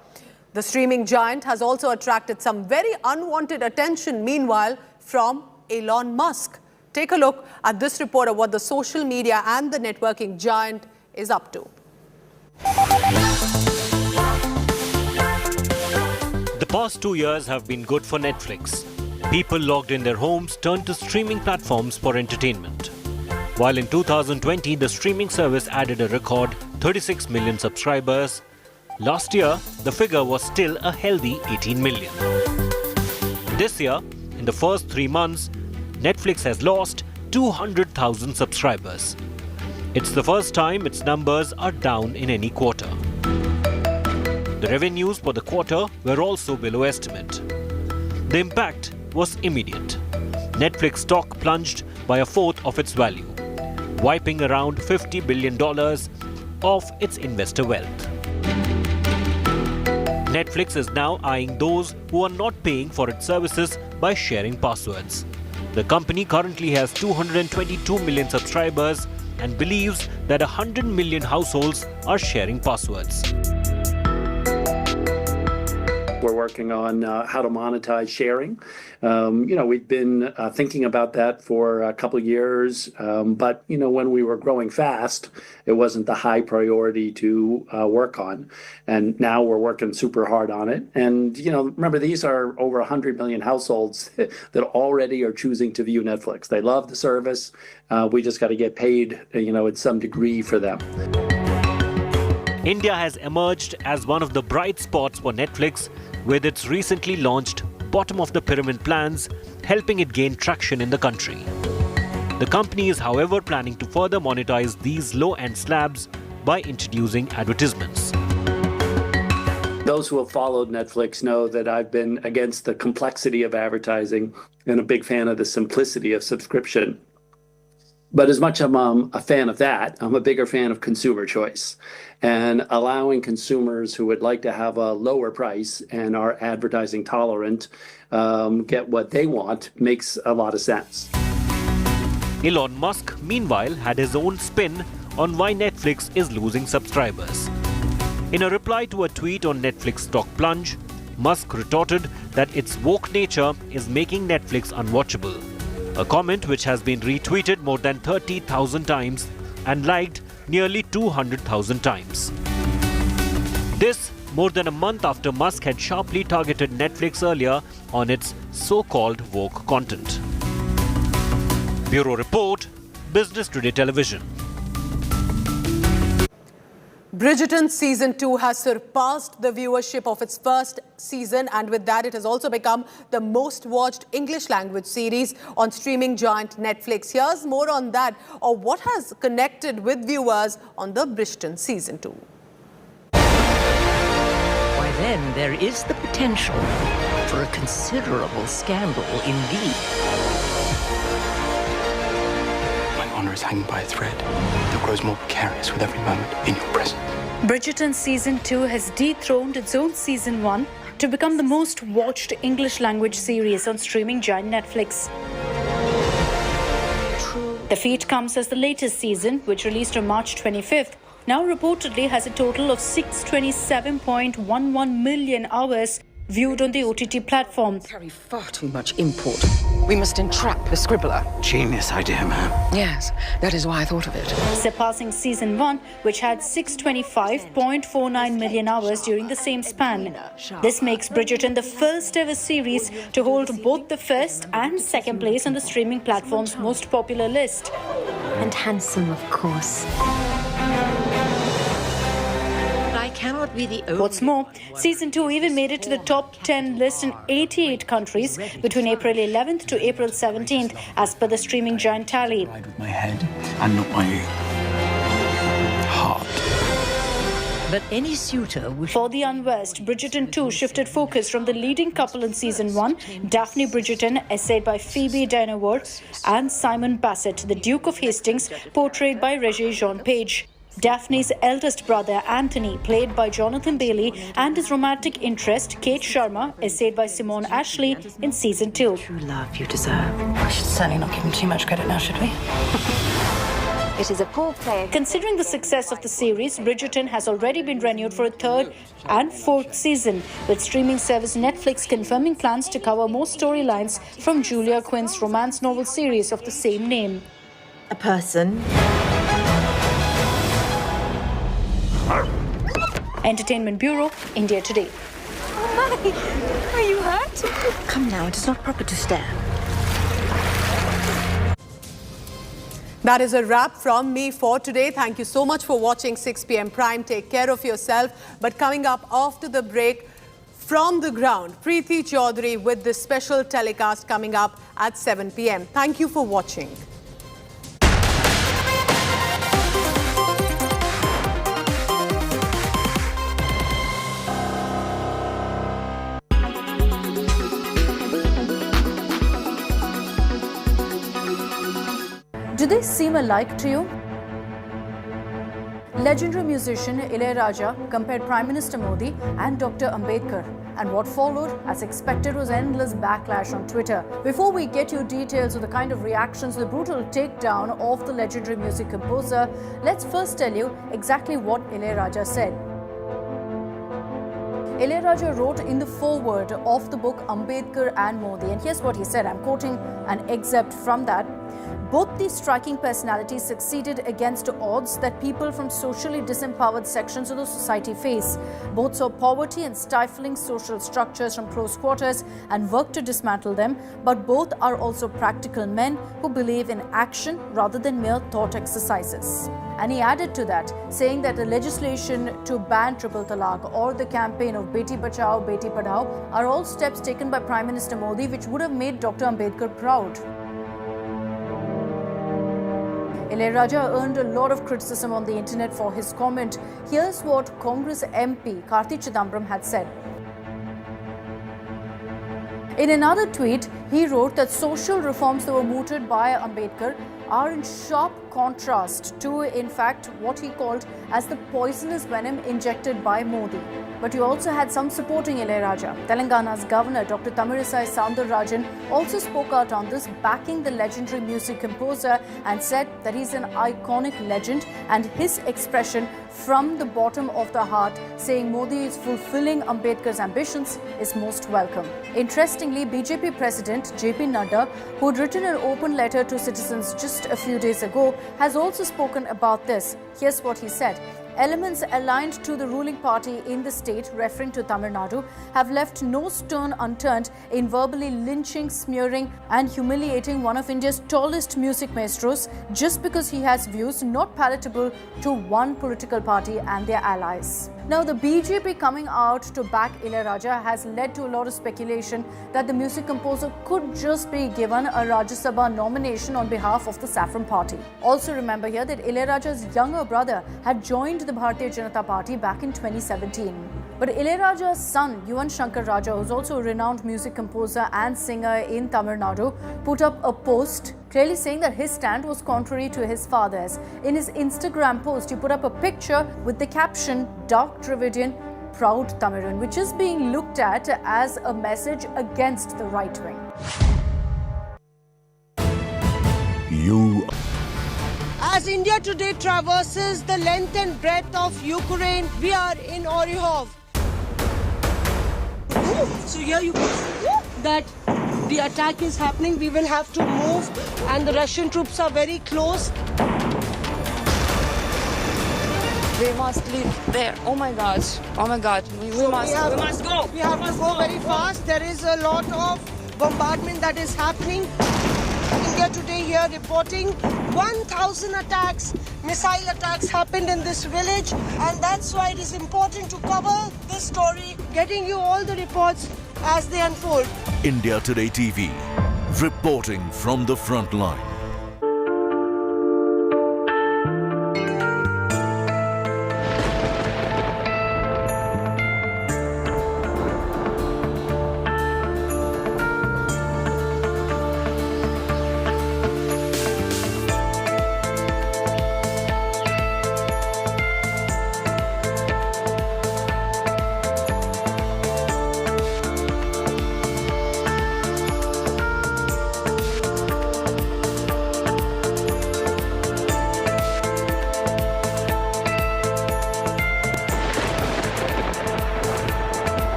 The streaming giant has also attracted some very unwanted attention, meanwhile, from Elon Musk. Take a look at this report of what the social media and the networking giant is up to. The past 2 years have been good for Netflix. People locked in their homes turned to streaming platforms for entertainment. While in 2020, the streaming service added a record 36 million subscribers, last year, the figure was still a healthy 18 million. This year, in the first 3 months, Netflix has lost 200,000 subscribers. It's the first time its numbers are down in any quarter. The revenues for the quarter were also below estimate. The impact was immediate. Netflix stock plunged by a fourth of its value, wiping around $50 billion of its investor wealth. Netflix is now eyeing those who are not paying for its services by sharing passwords. The company currently has 222 million subscribers and believes that 100 million households are sharing passwords. We're working on how to monetize sharing. We've been thinking about that for a couple of years, but when we were growing fast, it wasn't the high priority to work on. And now we're working super hard on it. And remember, these are over 100 million households that already are choosing to view Netflix. They love the service. We just got to get paid, in some degree for them. India has emerged as one of the bright spots for Netflix with its recently launched bottom-of-the-pyramid plans, helping it gain traction in the country. The company is, however, planning to further monetize these low-end slabs by introducing advertisements. Those who have followed Netflix know that I've been against the complexity of advertising and a big fan of the simplicity of subscription. But as much as I'm a fan of that, I'm a bigger fan of consumer choice. And allowing consumers who would like to have a lower price and are advertising tolerant get what they want makes a lot of sense. Elon Musk, meanwhile, had his own spin on why Netflix is losing subscribers. In a reply to a tweet on Netflix stock plunge, Musk retorted that its woke nature is making Netflix unwatchable. A comment which has been retweeted more than 30,000 times and liked nearly 200,000 times. This more than a month after Musk had sharply targeted Netflix earlier on its so-called woke content. Bureau Report, Business Today Television. Bridgerton Season 2 has surpassed the viewership of its first season, and with that it has also become the most watched English language series on streaming giant Netflix. Here's more on that, or what has connected with viewers on the Bridgerton Season 2. Why then, there is the potential for a considerable scandal indeed. Honor is hanging by a thread that grows more precarious with every moment in your presence. Bridgerton Season 2 has dethroned its own Season 1 to become the most watched English language series on streaming giant Netflix. The feat comes as the latest season, which released on March 25th, now reportedly has a total of 627.11 million hours viewed on the OTT platform. Carry far too much import. We must entrap the scribbler. Genius idea, man. Yes, that is why I thought of it. Surpassing Season 1, which had 625.49 million hours during the same span. This makes Bridgerton the first ever series to hold both the first and second place on the streaming platform's most popular list. And handsome, of course. Cannot be the only. What's more, Season 2 even made it to the top 10 list in 88 countries between April 11th to April 17th, as per the streaming giant tally. With my head and not my heart. But any suitor For the unversed, Bridgerton 2 shifted focus from the leading couple in Season 1, Daphne Bridgerton, essayed by Phoebe Dynevor, and Simon Bassett, the Duke of Hastings, portrayed by Regé Jean Page. Daphne's eldest brother, Anthony, played by Jonathan Bailey, and his romantic interest, Kate Sharma, essayed by Simone Ashley, in Season 2. True love you deserve. We should certainly not give him too much credit now, should we? It is a poor play. Considering the success of the series, Bridgerton has already been renewed for a third and fourth season, with streaming service Netflix confirming plans to cover more storylines from Julia Quinn's romance novel series of the same name. A person. Entertainment Bureau, India Today. Hi, are you hurt? Come now, it is not proper to stare. That is a wrap from me for today. Thank you so much for watching 6 p.m. Prime. Take care of yourself. But coming up after the break, from the ground, Preeti Chaudhary with this special telecast coming up at 7 p.m. Thank you for watching. Do they seem alike to you? Legendary musician Ilayaraja compared Prime Minister Modi and Dr. Ambedkar. And what followed, as expected, was endless backlash on Twitter. Before we get you details of the kind of reactions to the brutal takedown of the legendary music composer, let's first tell you exactly what Ilayaraja said. Ilayaraja wrote in the foreword of the book Ambedkar and Modi, and here's what he said. I'm quoting an excerpt from that. Both these striking personalities succeeded against odds that people from socially disempowered sections of the society face. Both saw poverty and stifling social structures from close quarters and worked to dismantle them, but both are also practical men who believe in action rather than mere thought exercises. And he added to that, saying that the legislation to ban triple talaq or the campaign of Beti Bachao, Beti Padhao are all steps taken by Prime Minister Modi which would have made Dr. Ambedkar proud. Ilayaraja earned a lot of criticism on the internet for his comment. Here's what Congress MP Karthi Chidambaram had said. In another tweet, he wrote that social reforms that were mooted by Ambedkar are in sharp contrast to, in fact, what he called as the poisonous venom injected by Modi. But you also had some supporting Ilayaraja. Telangana's governor, Dr. Tamilisai Soundararajan, also spoke out on this, backing the legendary music composer and said that he's an iconic legend, and his expression from the bottom of the heart, saying Modi is fulfilling Ambedkar's ambitions, is most welcome. Interestingly, BJP President JP Nadda, who had written an open letter to citizens just a few days ago, has also spoken about this. Here's what he said. Elements aligned to the ruling party in the state, referring to Tamil Nadu, have left no stone unturned in verbally lynching, smearing and humiliating one of India's tallest music maestros just because he has views not palatable to one political party and their allies. Now, the BJP coming out to back Ilayaraja has led to a lot of speculation that the music composer could just be given a Rajya Sabha nomination on behalf of the Saffron Party. Also remember here that Ilayaraja's younger brother had joined the Bharatiya Janata Party back in 2017. But Ilayaraja's son, Yuvan Shankar Raja, who's also a renowned music composer and singer in Tamil Nadu, put up a post clearly saying that his stand was contrary to his father's. In his Instagram post, he put up a picture with the caption, "Dark Dravidian, Proud Tamilan," which is being looked at as a message against the right wing. As India today traverses the length and breadth of Ukraine, we are in Oryhov. So here you can see that the attack is happening. We will have to move and the Russian troops are very close. We must leave there. Oh my God. Oh my God. We must go. We have to go very fast. There is a lot of bombardment that is happening. India today here reporting 1,000 attacks, missile attacks happened in this village, and that's why it is important to cover this story, getting you all the reports as they unfold. India Today TV, reporting from the front line.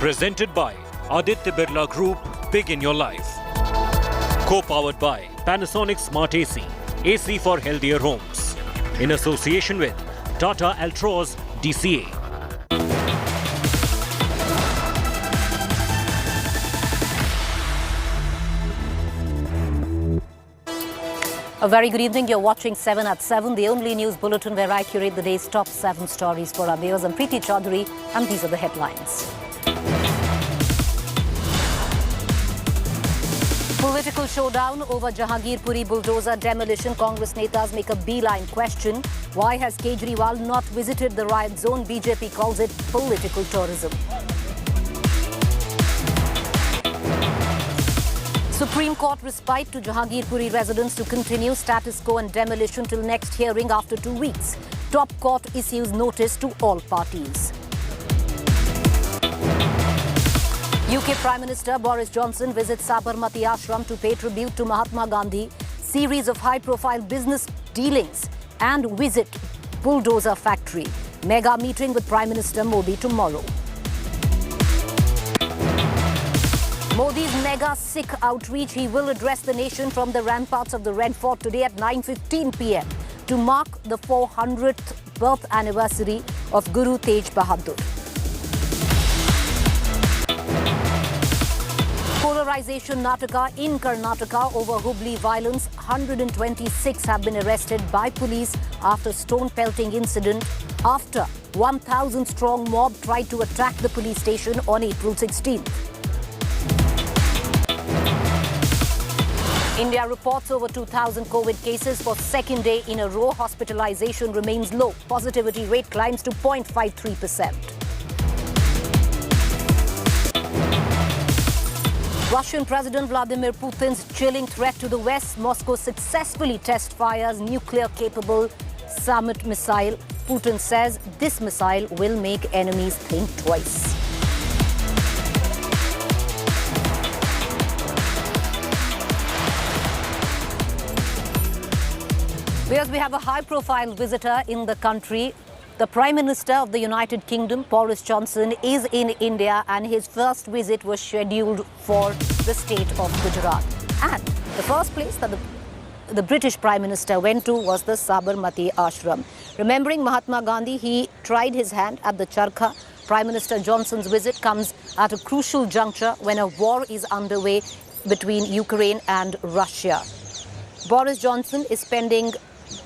Presented by Aditya Birla Group, Big in Your Life. Co-powered by Panasonic Smart AC, AC for healthier homes. In association with Tata Altroz DCA. A very good evening. You're watching 7 at 7, the only news bulletin where I curate the day's top 7 stories for our viewers. I'm Preeti Chaudhary, and these are the headlines. Political showdown over Jahangirpuri bulldozer demolition. Congress netas make a beeline question. Why has Kejriwal not visited the riot zone? BJP calls it political tourism. Supreme Court respite to Jahangirpuri residents to continue status quo and demolition till next hearing after 2 weeks. Top court issues notice to all parties. UK Prime Minister Boris Johnson visits Sabarmati Ashram to pay tribute to Mahatma Gandhi. Series of high-profile business dealings and visit Bulldozer factory. Mega meeting with Prime Minister Modi tomorrow. Modi's mega Sikh outreach. He will address the nation from the ramparts of the Red Fort today at 9:15 p.m. to mark the 400th birth anniversary of Guru Tej Bahadur. Polarization Nataka in Karnataka over Hubli violence. 126 have been arrested by police after stone pelting incident after 1,000-strong mob tried to attack the police station on April 16th. India reports over 2,000 COVID cases for second day in a row. Hospitalization remains low. Positivity rate climbs to 0.53%. Russian President Vladimir Putin's chilling threat to the West. Moscow successfully test fires nuclear-capable Summit missile. Putin says this missile will make enemies think twice. Because we have a high-profile visitor in the country. The Prime Minister of the United Kingdom, Boris Johnson, is in India, and his first visit was scheduled for the state of Gujarat. And the first place that the British Prime Minister went to was the Sabarmati Ashram. Remembering Mahatma Gandhi, he tried his hand at the Charkha. Prime Minister Johnson's visit comes at a crucial juncture when a war is underway between Ukraine and Russia. Boris Johnson is spending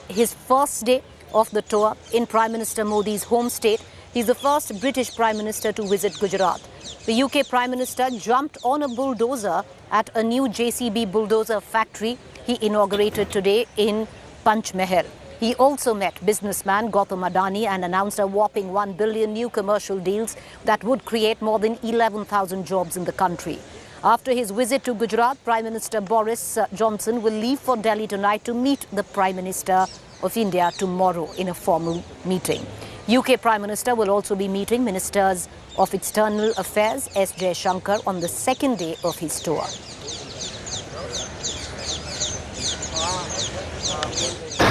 his first day of the tour in Prime Minister Modi's home state. He's the first British Prime Minister to visit Gujarat. The UK Prime Minister jumped on a bulldozer at a new JCB bulldozer factory he inaugurated today in Panchmahal. He also met businessman Gautam Adani and announced a whopping 1 billion new commercial deals that would create more than 11,000 jobs in the country. After his visit to Gujarat, Prime Minister Boris Johnson will leave for Delhi tonight to meet the Prime Minister of India tomorrow in a formal meeting. UK Prime Minister will also be meeting Ministers of External Affairs S. Jaishankar on the second day of his tour.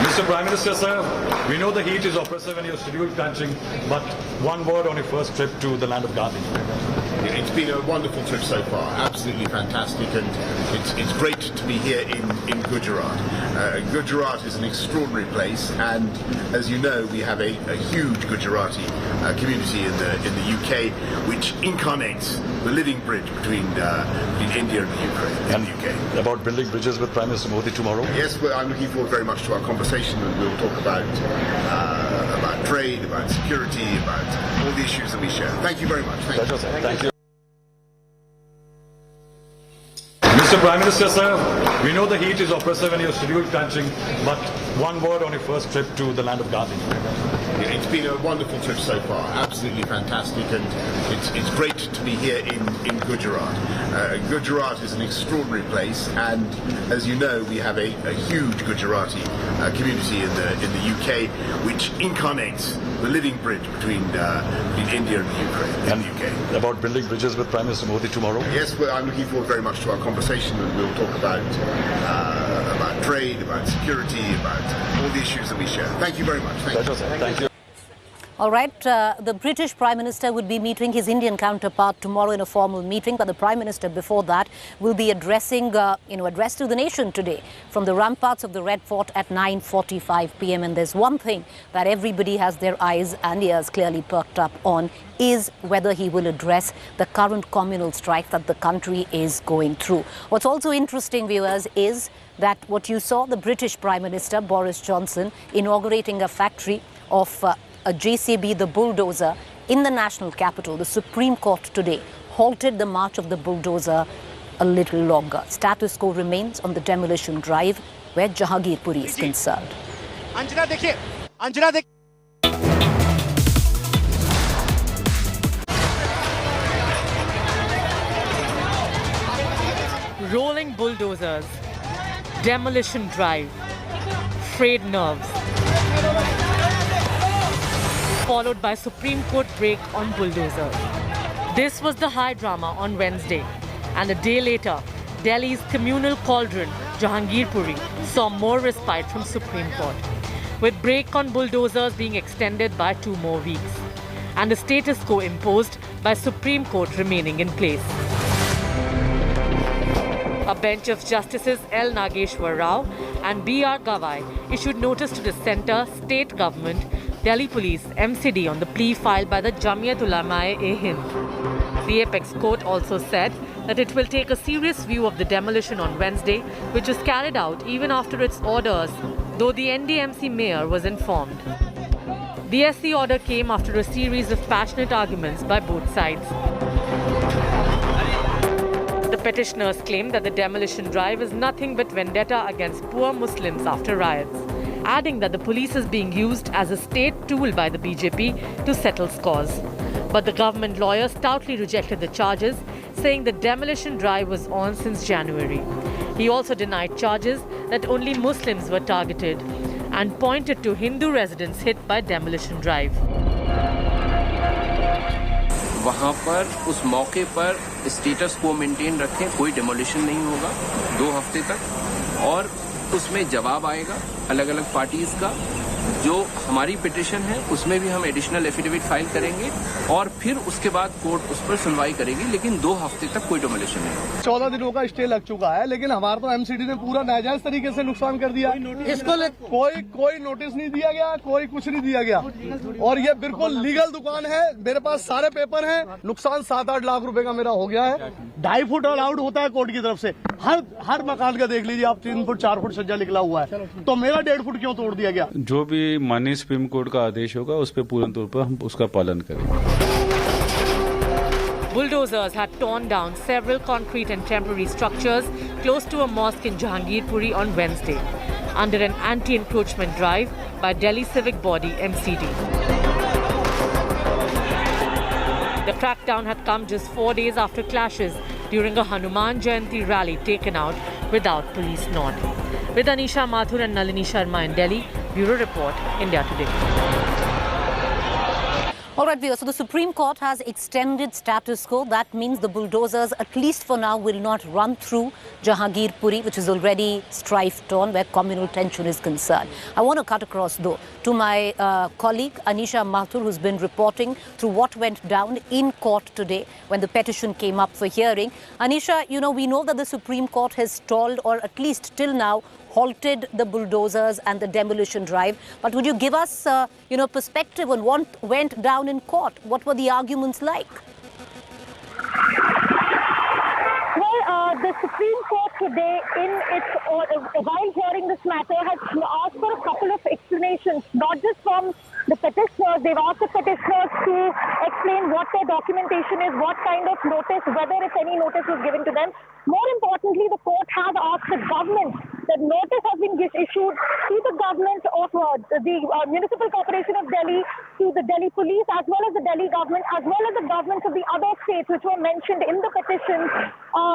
Mr. Prime Minister, sir, we know the heat is oppressive and your schedule crunching, but one word on your first trip to the land of Gandhi. It's been a wonderful trip so far, absolutely fantastic, and it's great to be here in Gujarat. Gujarat is an extraordinary place, and as you know, we have a huge Gujarati community in the UK, which incarnates the living bridge between India and the Ukraine. And the UK. About building bridges with Prime Minister Modi tomorrow? Yes, well, I'm looking forward very much to our conversation, and we'll talk about trade, about security, about all the issues that we share. Thank you very much. Pleasure, sir. Thank you. Mr. Prime Minister, sir, we know the heat is oppressive and your schedule crunching, but one word on your first trip to the land of Gandhi. It's been a wonderful trip so far, absolutely fantastic, and it's great to be here in Gujarat. Gujarat is an extraordinary place, and as you know, we have a huge Gujarati community in the UK, which incarnates the living bridge between India and the Ukraine. And the UK. About building bridges with Prime Minister Modi tomorrow? Yes, well, I'm looking forward very much to our conversation, and we'll talk about trade, about security, about all the issues that we share. Thank you very much. Pleasure, sir. Thank you. All right, the British Prime Minister would be meeting his Indian counterpart tomorrow in a formal meeting, but the Prime Minister before that will be addressing, address to the nation today from the ramparts of the Red Fort at 9:45 p.m. And there's one thing that everybody has their eyes and ears clearly perked up on, is whether he will address the current communal strife that the country is going through. What's also interesting, viewers, is that what you saw, the British Prime Minister, Boris Johnson, inaugurating a factory of a JCB, the bulldozer, in the national capital. The Supreme Court today halted the march of the bulldozer a little longer. Status quo remains on the demolition drive where Jahangirpuri is concerned. Rolling bulldozers, demolition drive, frayed nerves, followed by Supreme Court break on bulldozer. This was the high drama on Wednesday, and a day later, Delhi's communal cauldron, Jahangirpuri, saw more respite from Supreme Court, with break on bulldozers being extended by 2 more weeks, and a status quo imposed by Supreme Court remaining in place. A bench of Justices L. Nageshwar Rao and B.R. Gavai issued notice to the centre, state government, Delhi Police, MCD on the plea filed by the Jamiyat Ulama-e-Hind. The Apex Court also said that it will take a serious view of the demolition on Wednesday, which was carried out even after its orders, though the NDMC mayor was informed. The SC order came after a series of passionate arguments by both sides. The petitioners claim that the demolition drive is nothing but vendetta against poor Muslims after riots, adding that the police is being used as a state tool by the BJP to settle scores. But the government lawyer stoutly rejected the charges, saying the demolition drive was on since January. He also denied charges that only Muslims were targeted and pointed to Hindu residents hit by demolition drive. वहाँ पर उस मौके पर status को maintain रखें, कोई demolition नहीं होगा 2 हफ्ते तक, और उसमें जवाब आएगा अलग अलग पार्टीज का। जो हमारी पिटिशन है उसमें भी हम एडिशनल एफिडेविट फाइल करेंगे और फिर उसके बाद कोर्ट उस पर सुनवाई करेगी, लेकिन 2 हफ्ते तक कोई डेमोलिशन नहीं होगा। 14 दिनों का स्टे लग चुका है, लेकिन हमारा तो एमसीडी ने पूरा नाजायज तरीके से नुकसान कर दिया। इसको कोई नोटिस नहीं दिया गया, कोई कुछ नहीं दिया गया, और ये बिल्कुल लीगल दुकान है। मेरे पास सारे पेपर हैं। नुकसान 7-8 लाख रुपए का मेरा हो गया है। 2.5 फुट अलाउड होता है कोर्ट की तरफ से। हर मकान का देख लीजिए आप, 3 फुट 4 फुट सज्जा निकला हुआ है, तो मेरा 1.5 फुट क्यों तोड़ दिया गया? जो भी माननीय सुप्रीम कोर्ट का आदेश होगा उस पर पूर्ण तौर पर हम उसका पालन करेंगे। Bulldozers had torn down several concrete and temporary structures close to a mosque in Jahangirpuri on Wednesday, under an anti-encroachment drive by Delhi civic body MCD. The crackdown had come just 4 days after clashes during a Hanuman Jayanti rally taken out without police nod. With Anisha Mathur and Nalini Sharma in Delhi, Bureau Report, India Today. All right, viewers, so the Supreme Court has extended status quo. That means the bulldozers, at least for now, will not run through Jahangirpuri, which is already strife-torn where communal tension is concerned. I want to cut across, though, to my colleague Anisha Mathur, who's been reporting through what went down in court today when the petition came up for hearing. Anisha, you know, we know that the Supreme Court has stalled, or at least till now, halted the bulldozers and the demolition drive. But would you give us, perspective on what went down in court? What were the arguments like? Well, the Supreme Court today, while hearing this matter, has asked for a couple of explanations, not just from the petitioners. They've asked the petitioners to explain what their documentation is, what kind of notice, whether if any notice was given to them. More importantly, the court has asked the government, that notice has been issued to the government of the Municipal Corporation of Delhi, to the Delhi Police, as well as the Delhi government, as well as the governments of the other states which were mentioned in the petition,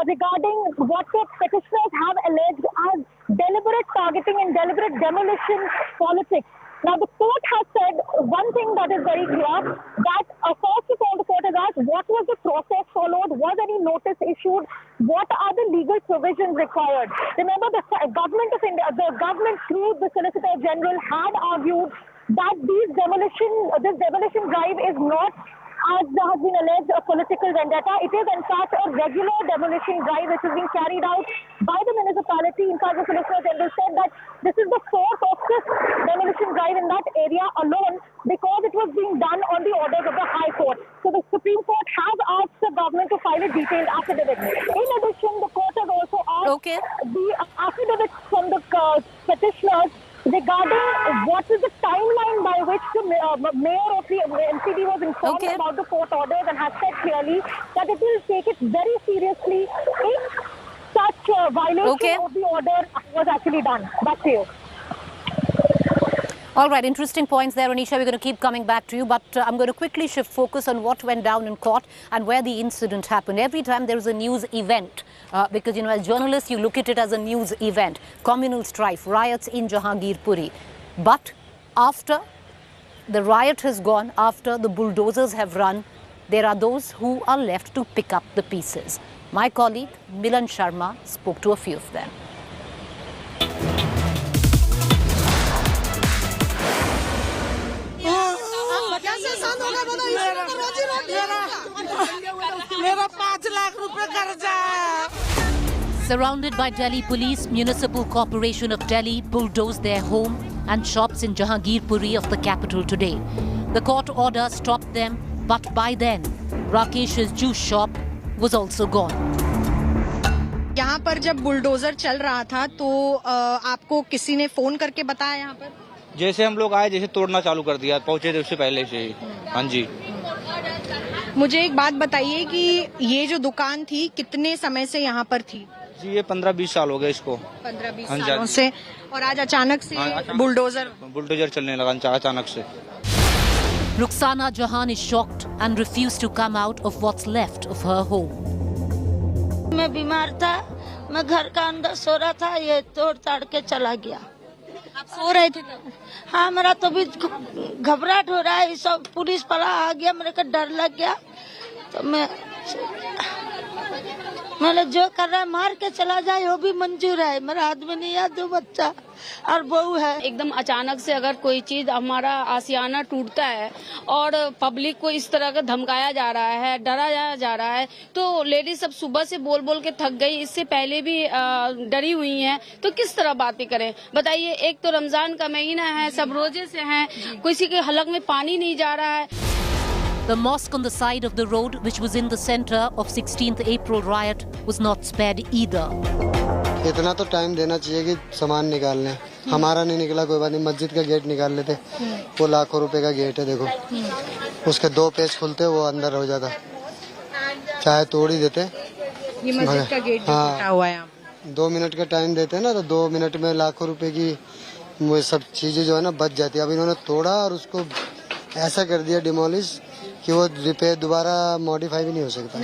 regarding what the petitioners have alleged as deliberate targeting and deliberate demolition politics. Now, the court has said one thing that is very clear, that first of all, the court has asked what was the process followed, was any notice issued, what are the legal provisions required. Remember, the government of India, the government through the Solicitor General had argued that this demolition drive is not, as has been alleged, a political vendetta. It is in fact a regular demolition drive which is being carried out by the municipality. In fact, the Solicitor General said that this is the 4th or 5th demolition drive in that area alone, because it was being done on the orders of the High Court. So the Supreme Court has asked the government to file a detailed affidavit. In addition, the court has also asked the affidavits from the petitioners regarding what is the timeline by which the mayor of the MCD was informed about the court orders, and has said clearly that it will take it very seriously if such violation of the order was actually done. Back to you. All right, interesting points there, Anisha. We're going to keep coming back to you, but I'm going to quickly shift focus on what went down in court and where the incident happened. Every time there is a news event, because, as journalists, you look at it as a news event. Communal strife, riots in Jahangirpuri. But after the riot has gone, after the bulldozers have run, there are those who are left to pick up the pieces. My colleague, Milan Sharma, spoke to a few of them. Surrounded by Delhi Police, Municipal Corporation of Delhi bulldozed their home and shops in Jahangirpuri of the capital today. The court order stopped them, but by then, Rakesh's juice shop was also gone. यहाँ पर जब bulldozer चल रहा था तो आपको किसी ने फोन करके बताया यहाँ पर? जैसे हम लोग आए, जैसे तोड़ना चालू कर दिया, पहुंचे थे उससे पहले से ही। हाँ जी। मुझे एक बात बताइए कि ये जो दुकान थी कितने समय से यहाँ पर थी? जी, ये 15-20 साल हो गए इसको। 15-20 सालों से, और आज अचानक से बुलडोजर चलने लगा अचानक से। Ruxana Jahan is shocked and refused to come out of what's left of her home. मैं बीमार था, मैं घर का अंदर सो रहा था, ये तोड़ ताड़ के चला गया। आप सो रहे थे? हाँ, मेरा तो भी घबराहट हो रहा है, सब पुलिस वाला आ गया, मेरे को डर लग गया, तो मैंने जो कर रहा है मार के चला जाए वो भी मंजूर है, मेरा आदमी नहीं है, 2 बच्चा और बहू है। एकदम अचानक से अगर कोई चीज हमारा आशियाना टूटता है और पब्लिक को इस तरह का धमकाया जा रहा है, डराया जा रहा है, तो लेडीज सब सुबह से बोल बोल के थक गई, इससे पहले भी डरी हुई हैं, तो किस तरह बातें करें बताइए। एक तो रमजान का महीना है, सब रोजे से हैं, किसी के हलक में पानी नहीं जा रहा है। The mosque on the side of the road, which was in the center of 16th April riot, was not spared either. इतना तो टाइम देना चाहिए कि सामान निकालने, हमारा नहीं निकला कोई बात नहीं, मस्जिद का गेट निकाल लेते, वो लाखों रुपए का गेट है, देखो उसके 2 पेज खुलते वो अंदर हो जाता, चाहे तोड़ ही देते। ये मस्जिद का गेट टूटा हुआ है, 2 मिनट का टाइम देते ना, तो 2 मिनट में लाखों रुपए की वो सब चीजें जो है ना बच जाती है। अब इन्होंने तोड़ा और उसको ऐसा कर दिया डिमोलिश कि वो रिपेयर दोबारा मॉडिफाई भी नहीं हो सकता।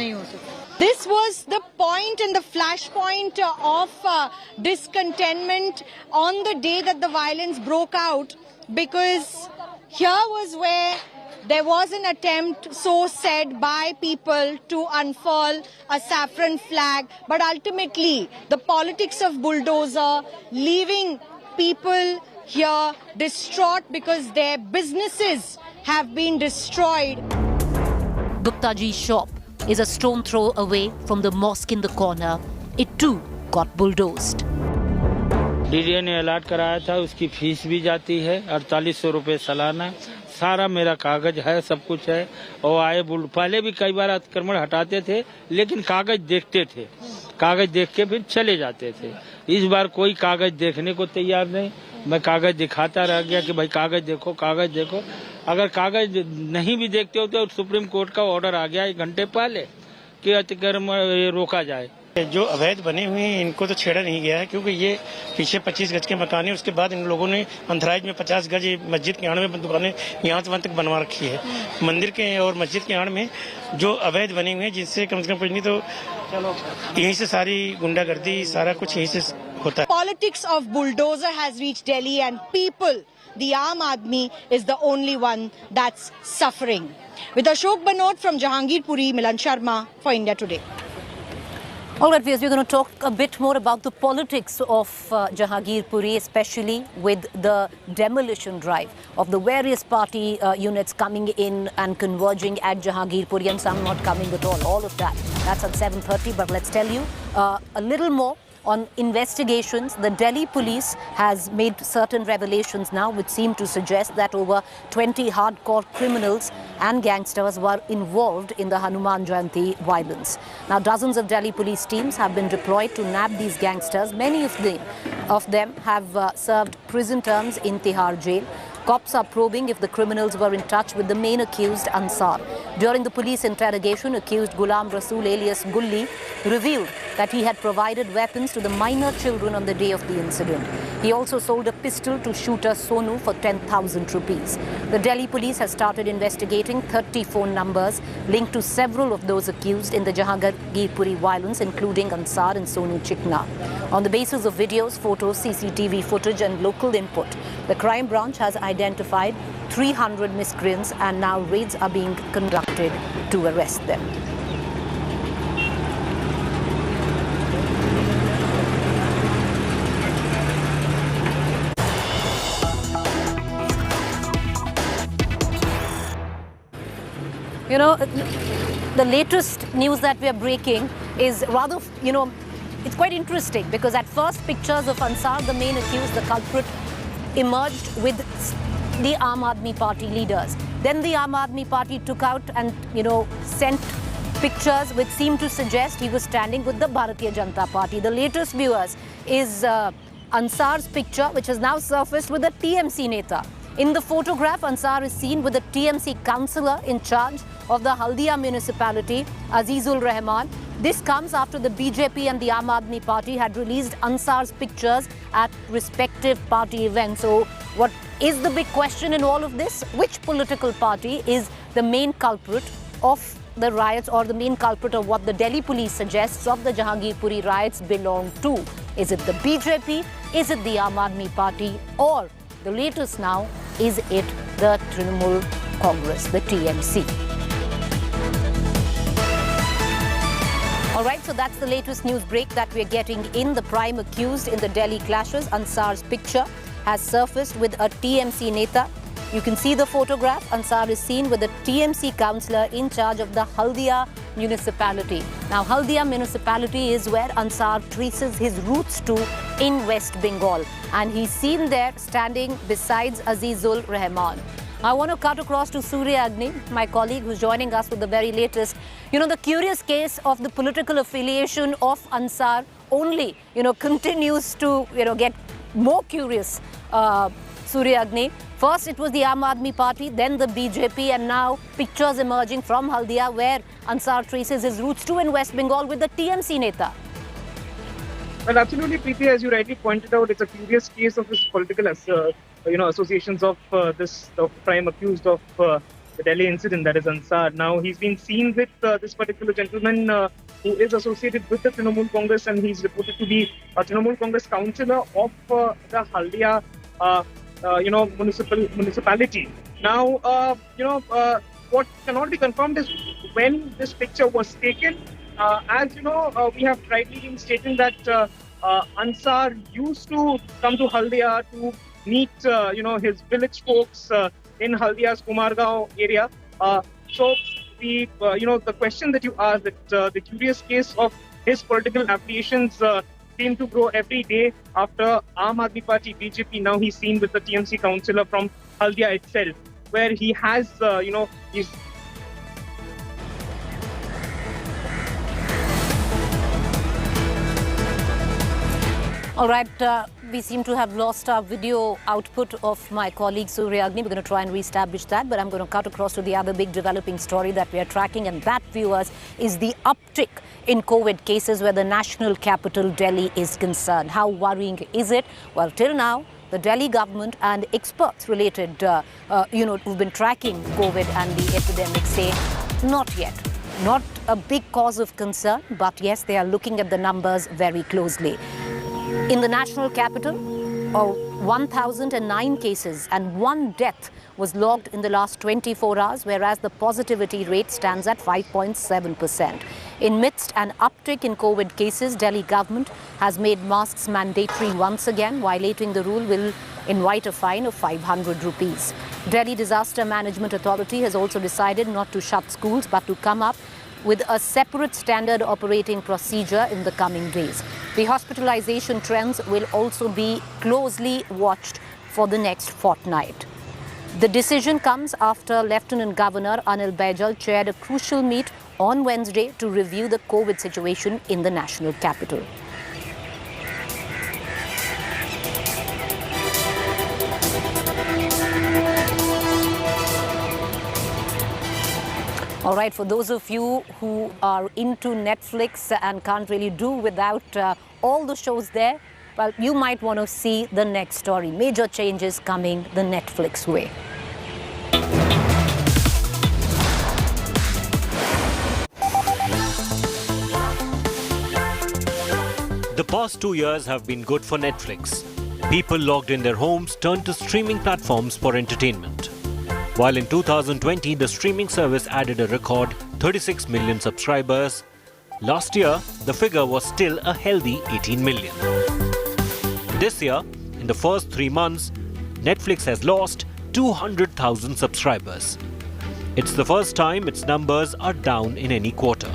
This was the point and the flashpoint of discontentment on the day that the violence broke out, because here was where there was an attempt, so said by people, to unfurl a saffron flag, but ultimately the politics of bulldozer, leaving people here distraught because their businesses have been destroyed. Guptaji's shop is a stone throw away from the mosque in the corner. It too got bulldozed. DDA ने alert कराया था, उसकी fees भी जाती है 4800 रुपये सालाना, सारा मेरा कागज है, सब कुछ है। और आए पहले भी कई बार अतिक्रमण हटाते थे, लेकिन कागज देखते थे, कागज देख के फिर चले जाते थे। इस बार कोई कागज देखने को तैयार नहीं, मैं कागज दिखाता रह गया कि भाई कागज देखो, कागज देखो। अगर कागज नहीं भी देखते हो तो सुप्रीम कोर्ट का ऑर्डर आ गया 1 घंटे पहले कि अतिक्रमण रोका जाए। जो अवैध बने हुए हैं इनको तो छेड़ा नहीं गया है, क्योंकि ये पीछे 25 गज के मकान है, उसके बाद इन लोगों ने अंतराइज में 50 गज मस्जिद के आड़ में दुकानें यहाँ से वहाँ तक बनवा रखी है। मंदिर के और मस्जिद के आड़ में जो अवैध बने हुए हैं, जिससे कम से कम कुछ नहीं तो यहीं से सारी गुंडागर्दी, सारा कुछ यहीं से होता है। Politics of bulldozer has reached Delhi and people, the Aam Aadmi, is the only one that's suffering. With Ashok Banod from Jahangirpuri, Milan Sharma for India Today. All right, viewers, we're going to talk a bit more about the politics of Jahangirpuri, especially with the demolition drive of the various party units coming in and converging at Jahangirpuri, and some not coming at all. All of that. That's at 7:30. But let's tell you a little more on investigations. The Delhi police has made certain revelations now which seem to suggest that over 20 hardcore criminals and gangsters were involved in the Hanuman Jayanti violence. Now, dozens of Delhi police teams have been deployed to nab these gangsters. Many of them have served prison terms in Tihar jail. Cops are probing if the criminals were in touch with the main accused, Ansar. During the police interrogation, accused Ghulam Rasool alias Gulli revealed that he had provided weapons to the minor children on the day of the incident. He also sold a pistol to shooter Sonu for 10,000 rupees. The Delhi police has started investigating 30 phone numbers linked to several of those accused in the Jahangirpuri violence, including Ansar and Sonu Chikna. On the basis of videos, photos, CCTV footage and local input, the crime branch has identified 300 miscreants and now raids are being conducted to arrest them. You know, the latest news that we are breaking is rather, you know, it's quite interesting because at first pictures of Ansar, the main accused, the culprit, emerged with the Aam Aadmi Party leaders. Then the Aam Aadmi Party took out and, you know, sent pictures which seemed to suggest he was standing with the Bharatiya Janata Party. The latest, viewers, is Ansar's picture, which has now surfaced with a TMC neta. In the photograph, Ansar is seen with a TMC councillor in charge of the Haldia municipality, Azizul Rahman. This comes after the BJP and the Aam Aadmi Party had released Ansar's pictures at respective party events. So what is the big question in all of this? Which political party is the main culprit of the riots, or the main culprit of what the Delhi police suggests of the Jahangirpuri riots belong to? Is it the BJP Is it the Aam Aadmi Party, or the latest now, is it the Trinamool Congress, the TMC? All right, so that's the latest news break that we're getting in. The prime accused in the Delhi clashes, Ansar's picture has surfaced with a TMC neta. You can see the photograph. Ansar is seen with a TMC councillor in charge of the Haldia municipality. Now, Haldia municipality is where Ansar traces his roots to in West Bengal. And he's seen there standing besides Azizul Rahman. I want to cut across to Surya Agni, my colleague who's joining us with the very latest. You know, the curious case of the political affiliation of Ansar only, continues to, get more curious, Surya Agni. First, it was the Aam Aadmi Party, then the BJP, and now pictures emerging from Haldia where Ansar traces his roots to in West Bengal with the TMC neta. Well, absolutely, Preeti, as you rightly pointed out, it's a curious case of this political associations of the prime accused of the Delhi incident, that is Ansar. Now, he's been seen with this particular gentleman who is associated with the Trinamool Congress, and he's reported to be a Trinamool Congress councillor of the Haldia, municipality. Now, what cannot be confirmed is when this picture was taken. As you know, we have rightly been stating that Ansar used to come to Haldia to meet, his village folks in Haldia's Kumargaon area. So the question that you asked, that the curious case of his political affiliations seem to grow every day after Aam Aadmi Party, BJP. Now he's seen with the TMC councillor from Haldia itself, where he has, he's All right, we seem to have lost our video output of my colleague Surya Agni. We're going to try and re-establish that, but I'm going to cut across to the other big developing story that we are tracking, and that, viewers, is the uptick in COVID cases where the national capital, Delhi, is concerned. How worrying is it? Well, till now, the Delhi government and experts related, who've been tracking COVID and the epidemic say not yet. Not a big cause of concern, but yes, they are looking at the numbers very closely. In the national capital, 1,009 cases and 1 death was logged in the last 24 hours, whereas the positivity rate stands at 5.7%. In midst an uptick in COVID cases, Delhi government has made masks mandatory once again. Violating the rule will invite a fine of 500 rupees. Delhi Disaster Management Authority has also decided not to shut schools, but to come up with a separate standard operating procedure in the coming days. The hospitalization trends will also be closely watched for the next fortnight. The decision comes after Lieutenant Governor Anil Baijal chaired a crucial meet on Wednesday to review the COVID situation in the national capital. All right, for those of you who are into Netflix and can't really do without all the shows there, well, you might want to see the next story. Major changes coming the Netflix way. The past 2 years have been good for Netflix. People locked in their homes turned to streaming platforms for entertainment. While in 2020, the streaming service added a record 36 million subscribers, last year, the figure was still a healthy 18 million. This year, in the first 3 months, Netflix has lost 200,000 subscribers. It's the first time its numbers are down in any quarter.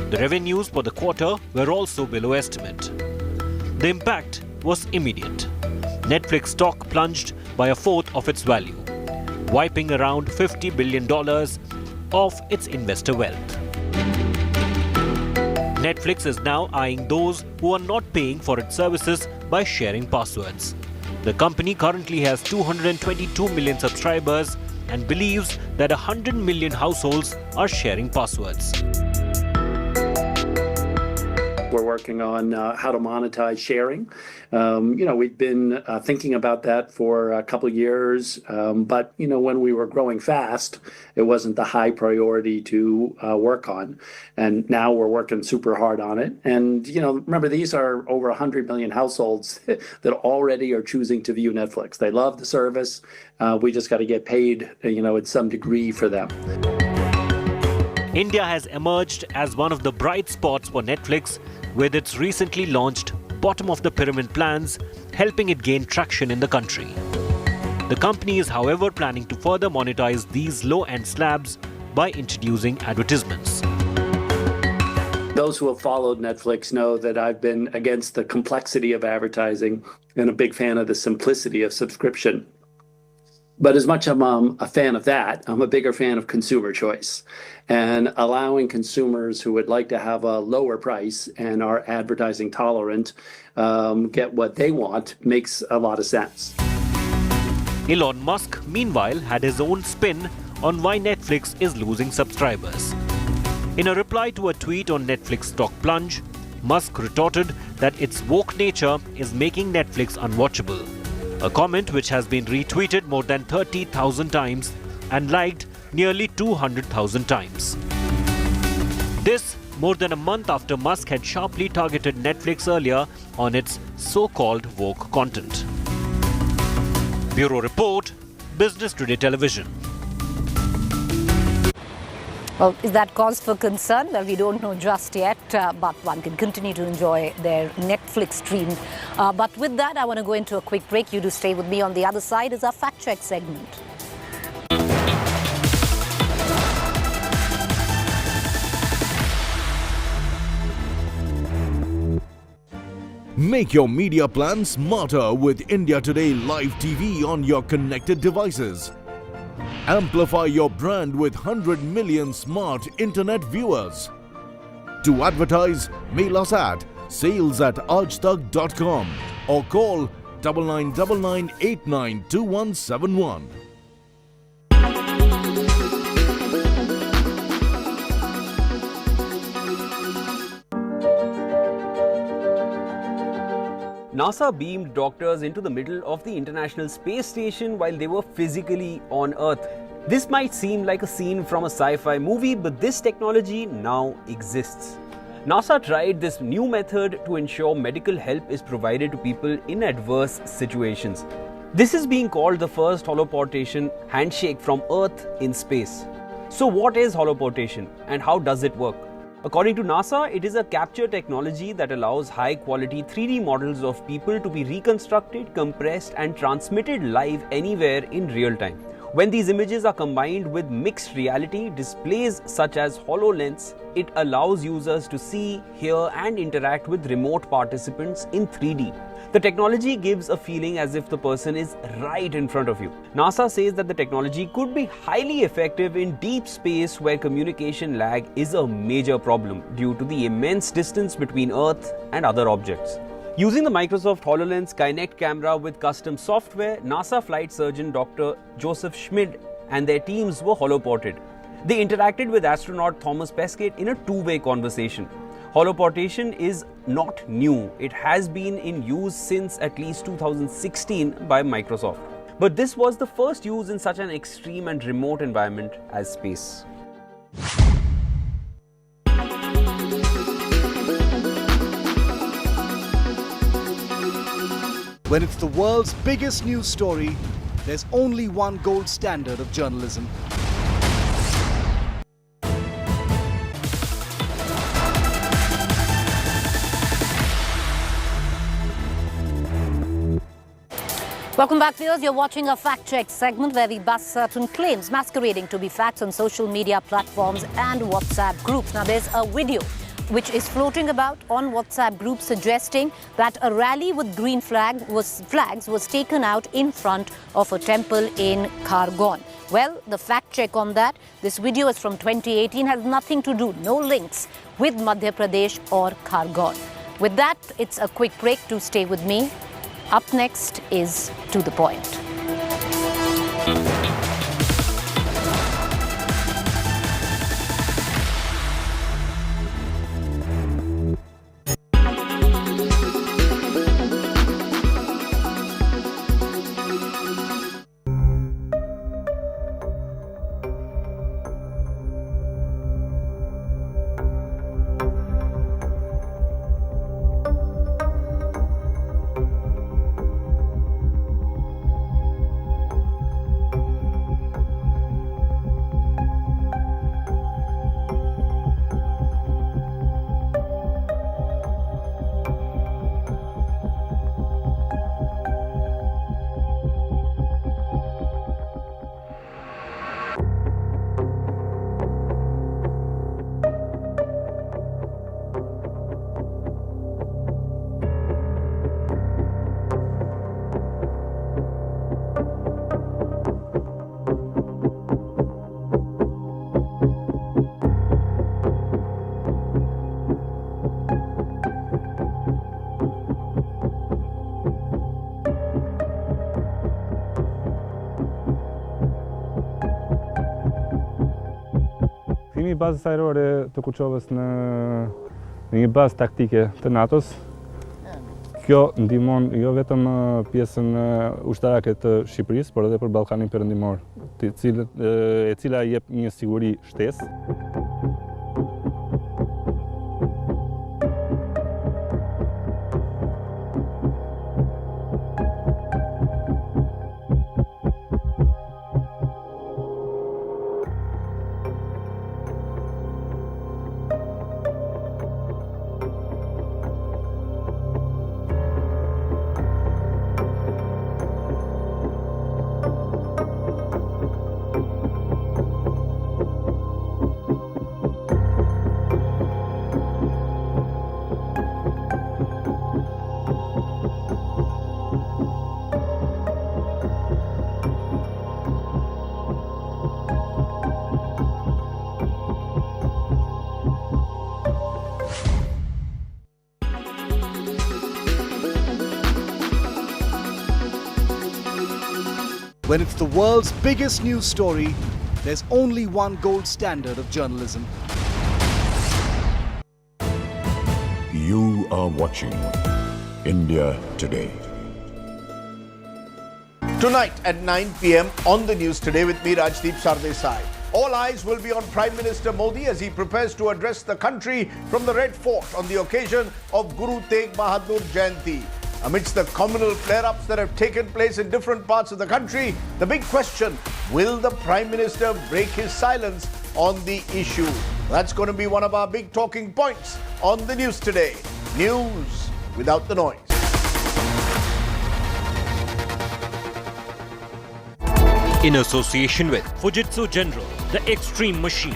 The revenues for the quarter were also below estimate. The impact was immediate. Netflix stock plunged by a fourth of its value, wiping around $50 billion of its investor wealth. Netflix is now eyeing those who are not paying for its services by sharing passwords. The company currently has 222 million subscribers and believes that 100 million households are sharing passwords. We're working on how to monetize sharing. We've been thinking about that for a couple of years, but when we were growing fast, it wasn't the high priority to work on. And now we're working super hard on it. And remember, these are over 100 million households that already are choosing to view Netflix. They love the service. We just got to get paid, in some degree for them. India has emerged as one of the bright spots for Netflix with its recently launched bottom of the pyramid plans, helping it gain traction in the country. The company is, however, planning to further monetize these low-end slabs by introducing advertisements. Those who have followed Netflix know that I've been against the complexity of advertising and a big fan of the simplicity of subscription. But as much as I'm a fan of that, I'm a bigger fan of consumer choice. And allowing consumers who would like to have a lower price and are advertising tolerant get what they want makes a lot of sense. Elon Musk, meanwhile, had his own spin on why Netflix is losing subscribers. In a reply to a tweet on Netflix stock plunge, Musk retorted that its woke nature is making Netflix unwatchable. A comment which has been retweeted more than 30,000 times and liked nearly 200,000 times. This more than a month after Musk had sharply targeted Netflix earlier on its so-called woke content. Bureau Report, Business Today Television. Well, is that cause for concern? Well, we don't know just yet, but one can continue to enjoy their Netflix stream. But with that, I want to go into a quick break. You do stay with me. On the other side is our fact check segment. Make your media plan smarter with India Today Live TV on your connected devices. Amplify your brand with 100 million smart internet viewers. To advertise, mail us at sales@aajtak.com or call 9999892171. NASA beamed doctors into the middle of the International Space Station while they were physically on Earth. This might seem like a scene from a sci-fi movie, but this technology now exists. NASA tried this new method to ensure medical help is provided to people in adverse situations. This is being called the first holoportation handshake from Earth in space. So what is holoportation and how does it work? According to NASA, it is a capture technology that allows high-quality 3D models of people to be reconstructed, compressed, and transmitted live anywhere in real time. When these images are combined with mixed reality displays such as HoloLens, it allows users to see, hear, and interact with remote participants in 3D. The technology gives a feeling as if the person is right in front of you. NASA says that the technology could be highly effective in deep space where communication lag is a major problem due to the immense distance between Earth and other objects. Using the Microsoft HoloLens Kinect camera with custom software, NASA flight surgeon Dr. Joseph Schmid and their teams were holoported. They interacted with astronaut Thomas Pesquet in a two-way conversation. Holoportation is not new. It has been in use since at least 2016 by Microsoft. But this was the first use in such an extreme and remote environment as space. When it's the world's biggest news story, there's only one gold standard of journalism. Welcome back, viewers. You're watching a fact check segment where we bust certain claims masquerading to be facts on social media platforms and WhatsApp groups. Now, there's a video which is floating about on WhatsApp groups suggesting that a rally with green flags was taken out in front of a temple in Khargone. Well, the fact check on that, this video is from 2018, has nothing to do, no links with Madhya Pradesh or Khargone. With that, it's a quick break. To stay with me. Up next is To the Point. Zbulimi i bazës ajrore të Kuçovës në një bazë taktike të NATO-s. Kjo ndihmon jo vetëm pjesën ushtarake të Shqipërisë, por edhe për Ballkanin Perëndimor, e cila jep një siguri shtesë. When it's the world's biggest news story, there's only one gold standard of journalism. You are watching India Today. Tonight at 9 p.m. on the News Today with me, Rajdeep Sardesai. All eyes will be on Prime Minister Modi as he prepares to address the country from the Red Fort on the occasion of Guru Tegh Bahadur Jayanti. Amidst the communal flare-ups that have taken place in different parts of the country, the big question, will the Prime Minister break his silence on the issue? That's going to be one of our big talking points on the News Today. News without the noise. In association with Fujitsu General, the Extreme Machine.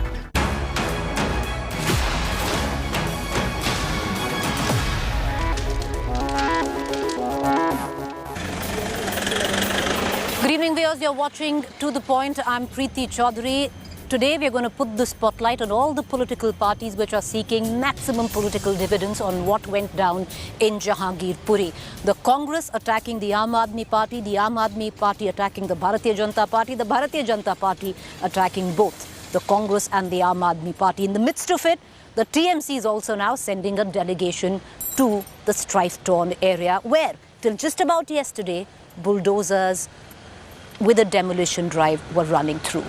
Good evening, viewers. You're watching To The Point. I'm Preeti Chaudhary. Today, we're going to put the spotlight on all the political parties which are seeking maximum political dividends on what went down in Jahangirpuri. The Congress attacking the Aam Aadmi Party, the Aam Aadmi Party attacking the Bharatiya Janata Party, the Bharatiya Janata Party attacking both the Congress and the Aam Aadmi Party. In the midst of it, the TMC is also now sending a delegation to the strife-torn area where, till just about yesterday, bulldozers with a demolition drive were running through.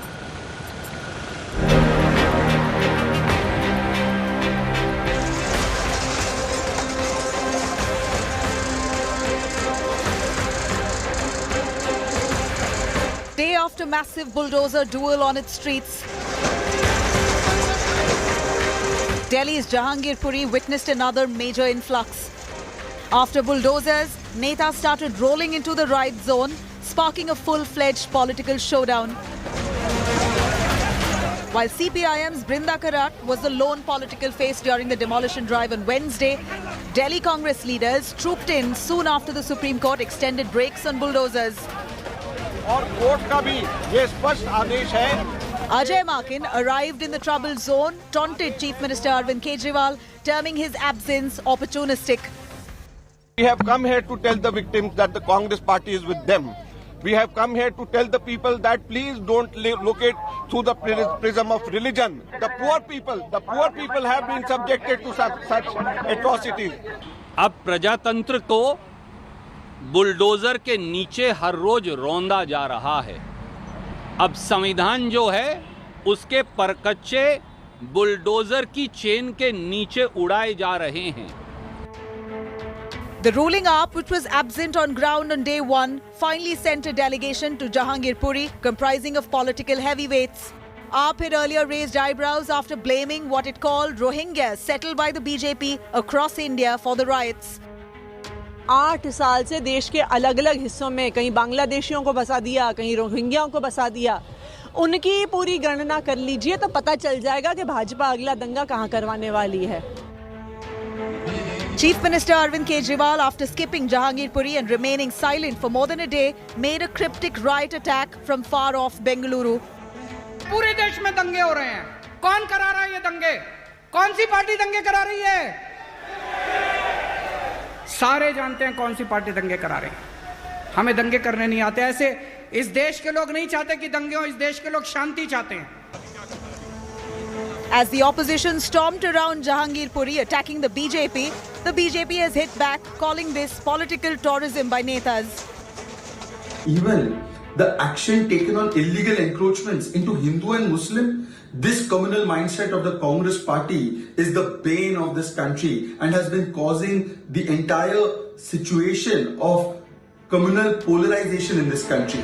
Day after massive bulldozer duel on its streets, Delhi's Jahangirpuri witnessed another major influx. After bulldozers, Netas started rolling into the riot zone, sparking a full-fledged political showdown. While CPIM's Brinda Karat was the lone political face during the demolition drive on Wednesday, Delhi Congress leaders trooped in soon after the Supreme Court extended brakes on bulldozers. और court का भी ये स्पष्ट आदेश है. Ajay Makin arrived in the troubled zone, taunted Chief Minister Arvind Kejriwal, terming his absence opportunistic. We have come here to tell the victims that the Congress party is with them. We have come here to tell the people that please don't look it through the prism of religion. The poor people have been subjected to such atrocities. अब प्रजातंत्र को bulldozer के नीचे हर रोज रौंदा जा रहा है. अब संविधान जो है उसके परकच्चे बुलडोजर की चेन के नीचे उड़ाए जा रहे हैं. The ruling AAP, which was absent on ground on day one, finally sent a delegation to Jahangirpuri comprising of political heavyweights. AAP had earlier raised eyebrows after blaming what it called Rohingyas settled by the BJP across India for the riots. 8 साल से देश के अलग-अलग हिस्सों में कहीं बांग्लादेशियों को बसा दिया, कहीं रोहिंग्याओं को बसा दिया. उनकी पूरी गणना कर लीजिए तो पता चल जाएगा कि भाजपा अगला दंगा कहां करवाने वाली है. Chief Minister Arvind Kejriwal, after skipping Jahangirpuri and remaining silent for more than a day, made a cryptic riot attack from far off Bengaluru. पूरे देश में दंगे हो रहे हैं. कौन करा रहा है ये दंगे? कौन सी पार्टी दंगे करा रही है? सारे जानते हैं कौन सी पार्टी दंगे करा रही है. हमें दंगे करने नहीं आते. ऐसे इस देश के लोग नहीं चाहते कि दंगे हो. इस देश के लोग शांति चाहते हैं. As the opposition stormed around Jahangirpuri attacking the BJP has hit back, calling this political tourism by netas. Even the action taken on illegal encroachments into Hindu and Muslim, this communal mindset of the Congress party is the bane of this country and has been causing the entire situation of communal polarization in this country.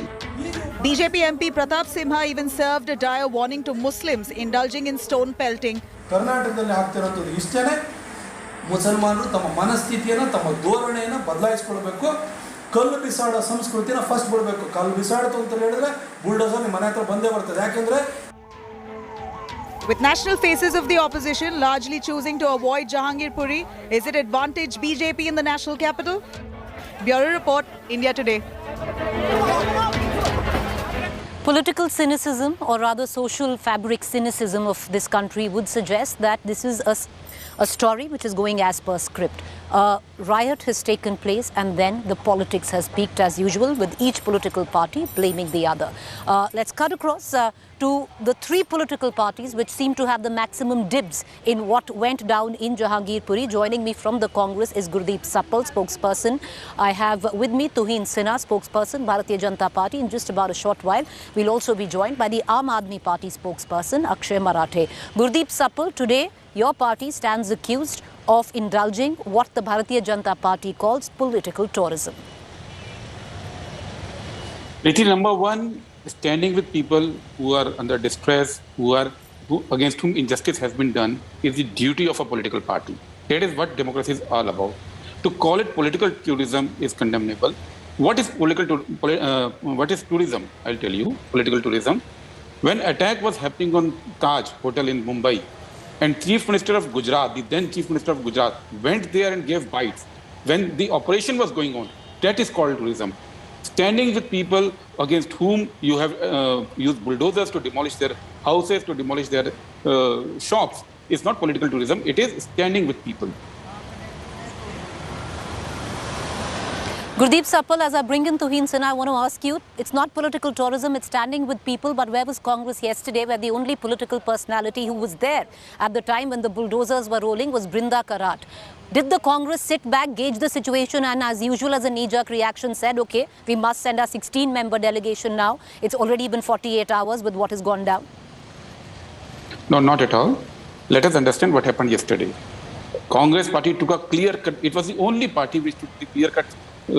BJP MP Pratap Simha even served a dire warning to Muslims indulging in stone pelting. ಕರ್ನಾಟಕದಲ್ಲಿ ಆಗ್ತಿರೋದು ಇಷ್ಟೇನೆ ಮುಸಲ್ಮಾನರು ತಮ್ಮ ಮನಸ್ಥಿತಿಯನ್ನು ತಮ್ಮ ಧೋರಣೆಯನ್ನು ಬದಲಾಯಿಸಿಕೊಳ್ಳಬೇಕು ಕಲ್ಲು ಬಿಸಾಡೋ ಸಂಸ್ಕೃತಿನ first ಬಿಡಬೇಕು ಕಲ್ಲು ಬಿಸಾಡ್ತು ಅಂತ ಹೇಳಿದ್ರೆ ಬುಲ್ಡೋಸರ್ ನಿಮ್ಮ ಮನೆ ಹತ್ರ ಬಂದೇ ಬರ್ತದೆ ಯಾಕಂದ್ರೆ With national faces of the opposition largely choosing to avoid Jahangirpuri, is it advantage BJP in the national capital? Bureau Report, India Today. Political cynicism, or rather social fabric cynicism of this country would suggest that this is a story which is going as per script. A riot has taken place and then the politics has peaked as usual, with each political party blaming the other. Let's cut across to the three political parties which seem to have the maximum dibs in what went down in Jahangirpuri. Joining me from the Congress is Gurdeep Suppal, spokesperson. I have with me Tuhin Sinha, spokesperson, Bharatiya Janata Party. In just about a short while, we'll also be joined by the Aam Aadmi Party spokesperson, Akshay Marathe. Gurdeep Suppal, today your party stands accused of indulging what the Bharatiya Janata Party calls political tourism. Riti, number one, standing with people who are under distress, against whom injustice has been done, is the duty of a political party. That is what democracy is all about. To call it political tourism is condemnable. What is what is tourism? I'll tell you. Political tourism. When attack was happening on Taj Hotel in Mumbai, and Chief Minister of Gujarat, the then Chief Minister of Gujarat, went there and gave bites. When the operation was going on, that is called tourism. Standing with people against whom you have used bulldozers to demolish their houses, to demolish their shops, is not political tourism. It is standing with people. Gurdeep Suppal, as I bring in Tuhin Sinha, I want to ask you, it's not political tourism, it's standing with people, but where was Congress yesterday, where the only political personality who was there at the time when the bulldozers were rolling was Brinda Karat? Did the Congress sit back, gauge the situation, and as usual as a knee-jerk reaction said, okay, we must send our 16-member delegation now? It's already been 48 hours with what has gone down. No, not at all. Let us understand what happened yesterday. Congress party took a clear-cut, it was the only party which took the clear-cut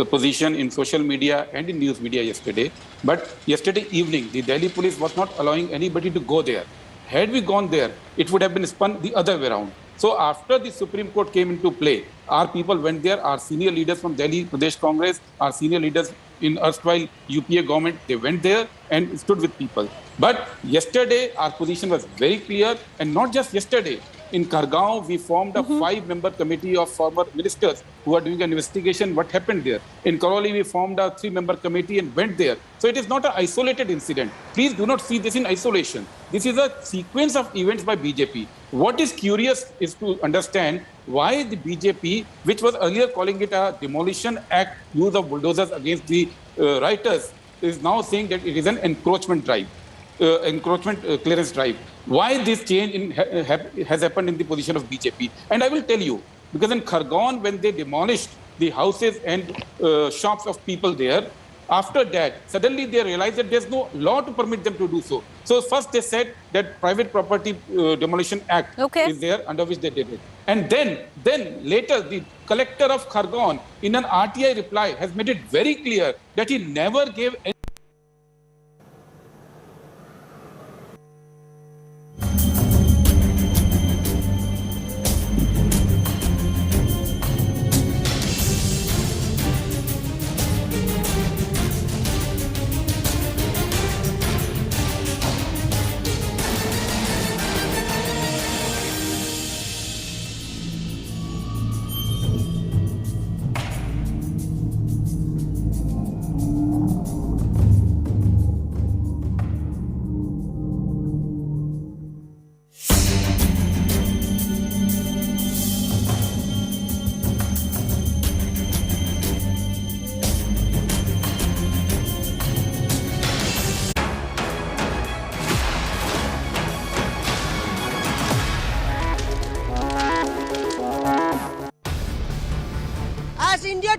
position in social media and in news media yesterday. But yesterday evening, the Delhi police was not allowing anybody to go there. Had we gone there, it would have been spun the other way around. So after the Supreme Court came into play, our people went there, our senior leaders from Delhi Pradesh Congress, our senior leaders in erstwhile UPA government, they went there and stood with people. But yesterday, our position was very clear, and not just yesterday. In Khargaon, we formed a 5-member committee of former ministers who are doing an investigation what happened there. In Karoli, we formed a 3-member committee and went there. So it is not an isolated incident. Please do not see this in isolation. This is a sequence of events by BJP. What is curious is to understand why the BJP, which was earlier calling it a demolition act, use of bulldozers against the rioters, is now saying that it is an encroachment drive. Clearance drive. Why this change has happened in the position of BJP? And I will tell you, because in Khargaon, when they demolished the houses and shops of people there, after that, suddenly they realized that there's no law to permit them to do so. So first they said that Private Property Demolition Act is there, under which they did it. And then later, the collector of Khargaon, in an RTI reply, has made it very clear that he never gave any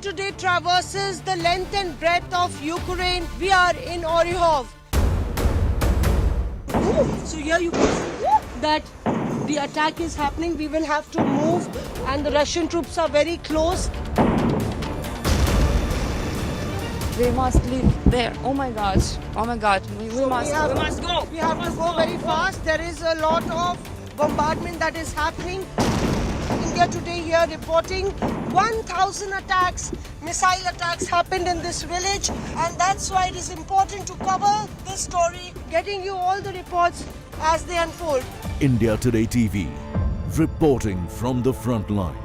today traverses the length and breadth of Ukraine, we are in Oryhov. So here you can see that the attack is happening. We will have to move and the Russian troops are very close. They must leave there. Oh my gosh. Oh my God. We must go. We have to go very fast. There is a lot of bombardment that is happening. India Today here reporting 1,000 attacks, missile attacks happened in this village, and that's why it is important to cover this story, getting you all the reports as they unfold. India Today TV, reporting from the front line.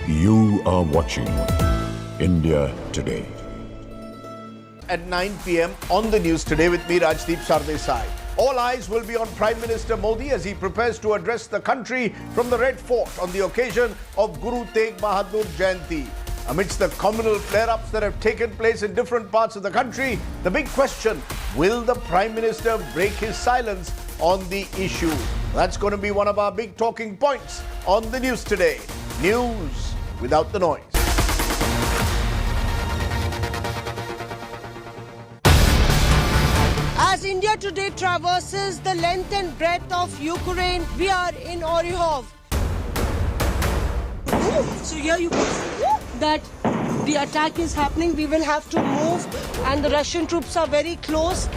You are watching India Today. At 9 p.m. on the news today with me, Rajdeep Sardesai. All eyes will be on Prime Minister Modi as he prepares to address the country from the Red Fort on the occasion of Guru Tegh Bahadur Jayanti. Amidst the communal flare-ups that have taken place in different parts of the country, the big question, will the Prime Minister break his silence on the issue? That's going to be one of our big talking points on the news today. News without the noise. As India Today traverses the length and breadth of Ukraine, we are in Oryhov. So here you can see that the attack is happening. We will have to move and the Russian troops are very close.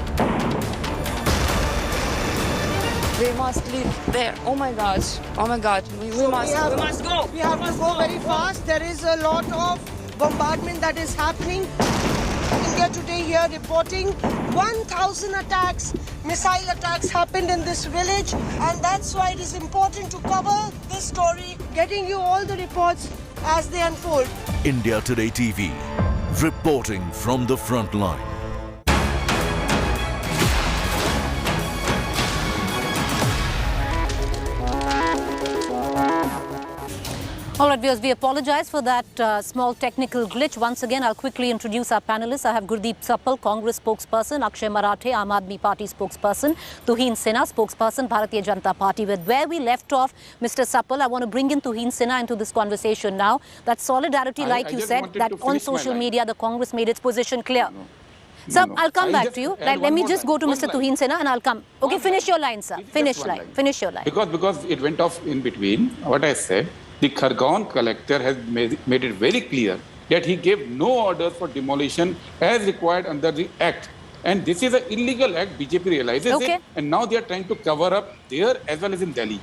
They must leave there. Oh my gosh. Oh my God. We must go. We have to go very fast. There is a lot of bombardment that is happening. India Today here reporting 1,000 attacks, missile attacks happened in this village, and that's why it is important to cover this story, getting you all the reports as they unfold. India Today TV, reporting from the front line. All right, viewers, we apologize for that small technical glitch. Once again, I'll quickly introduce our panelists. I have Gurdeep Sappal, Congress spokesperson, Akshay Marathe, Aam Aadmi Party spokesperson, Tuhin Sinha, spokesperson, Bharatiya Janata Party. With where we left off, Mr. Sappal, I want to bring in Tuhin Sinha into this conversation now. That solidarity, like you said, that on social media, the Congress made its position clear. Sir, I'll come back to you. Let me just go to Mr. Tuhin Sinha and I'll come. Okay, finish your line, sir. Finish your line. Because it went off in between, what I said, the Khargaon collector has made it very clear that he gave no orders for demolition as required under the Act. And this is an illegal act, BJP realizes it, and now they are trying to cover up there as well as in Delhi.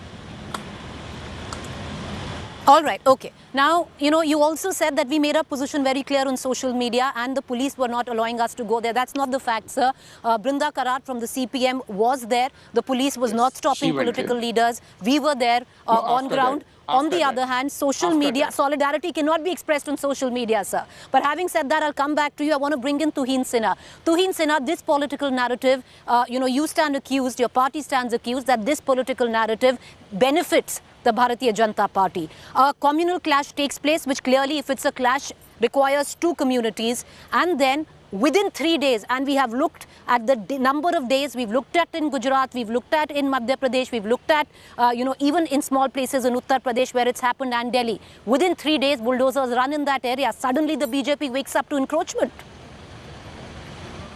All right, okay. Now, you also said that we made our position very clear on social media and the police were not allowing us to go there. That's not the fact, sir. Brinda Karat from the CPM was there. The police was not stopping political leaders. We were there on ground. On the other hand, social media, solidarity cannot be expressed on social media, sir. But having said that, I'll come back to you. I want to bring in Tuhin Sinha. Tuhin Sinha, this political narrative, you stand accused, your party stands accused that this political narrative benefits the Bharatiya Janata Party. A communal clash takes place, which clearly, if it's a clash, requires two communities, and then within 3 days, and we have looked at the number of days, we've looked at in Gujarat, we've looked at in Madhya Pradesh, we've looked at, even in small places in Uttar Pradesh where it's happened, and Delhi. Within 3 days, bulldozers run in that area. Suddenly the BJP wakes up to encroachment.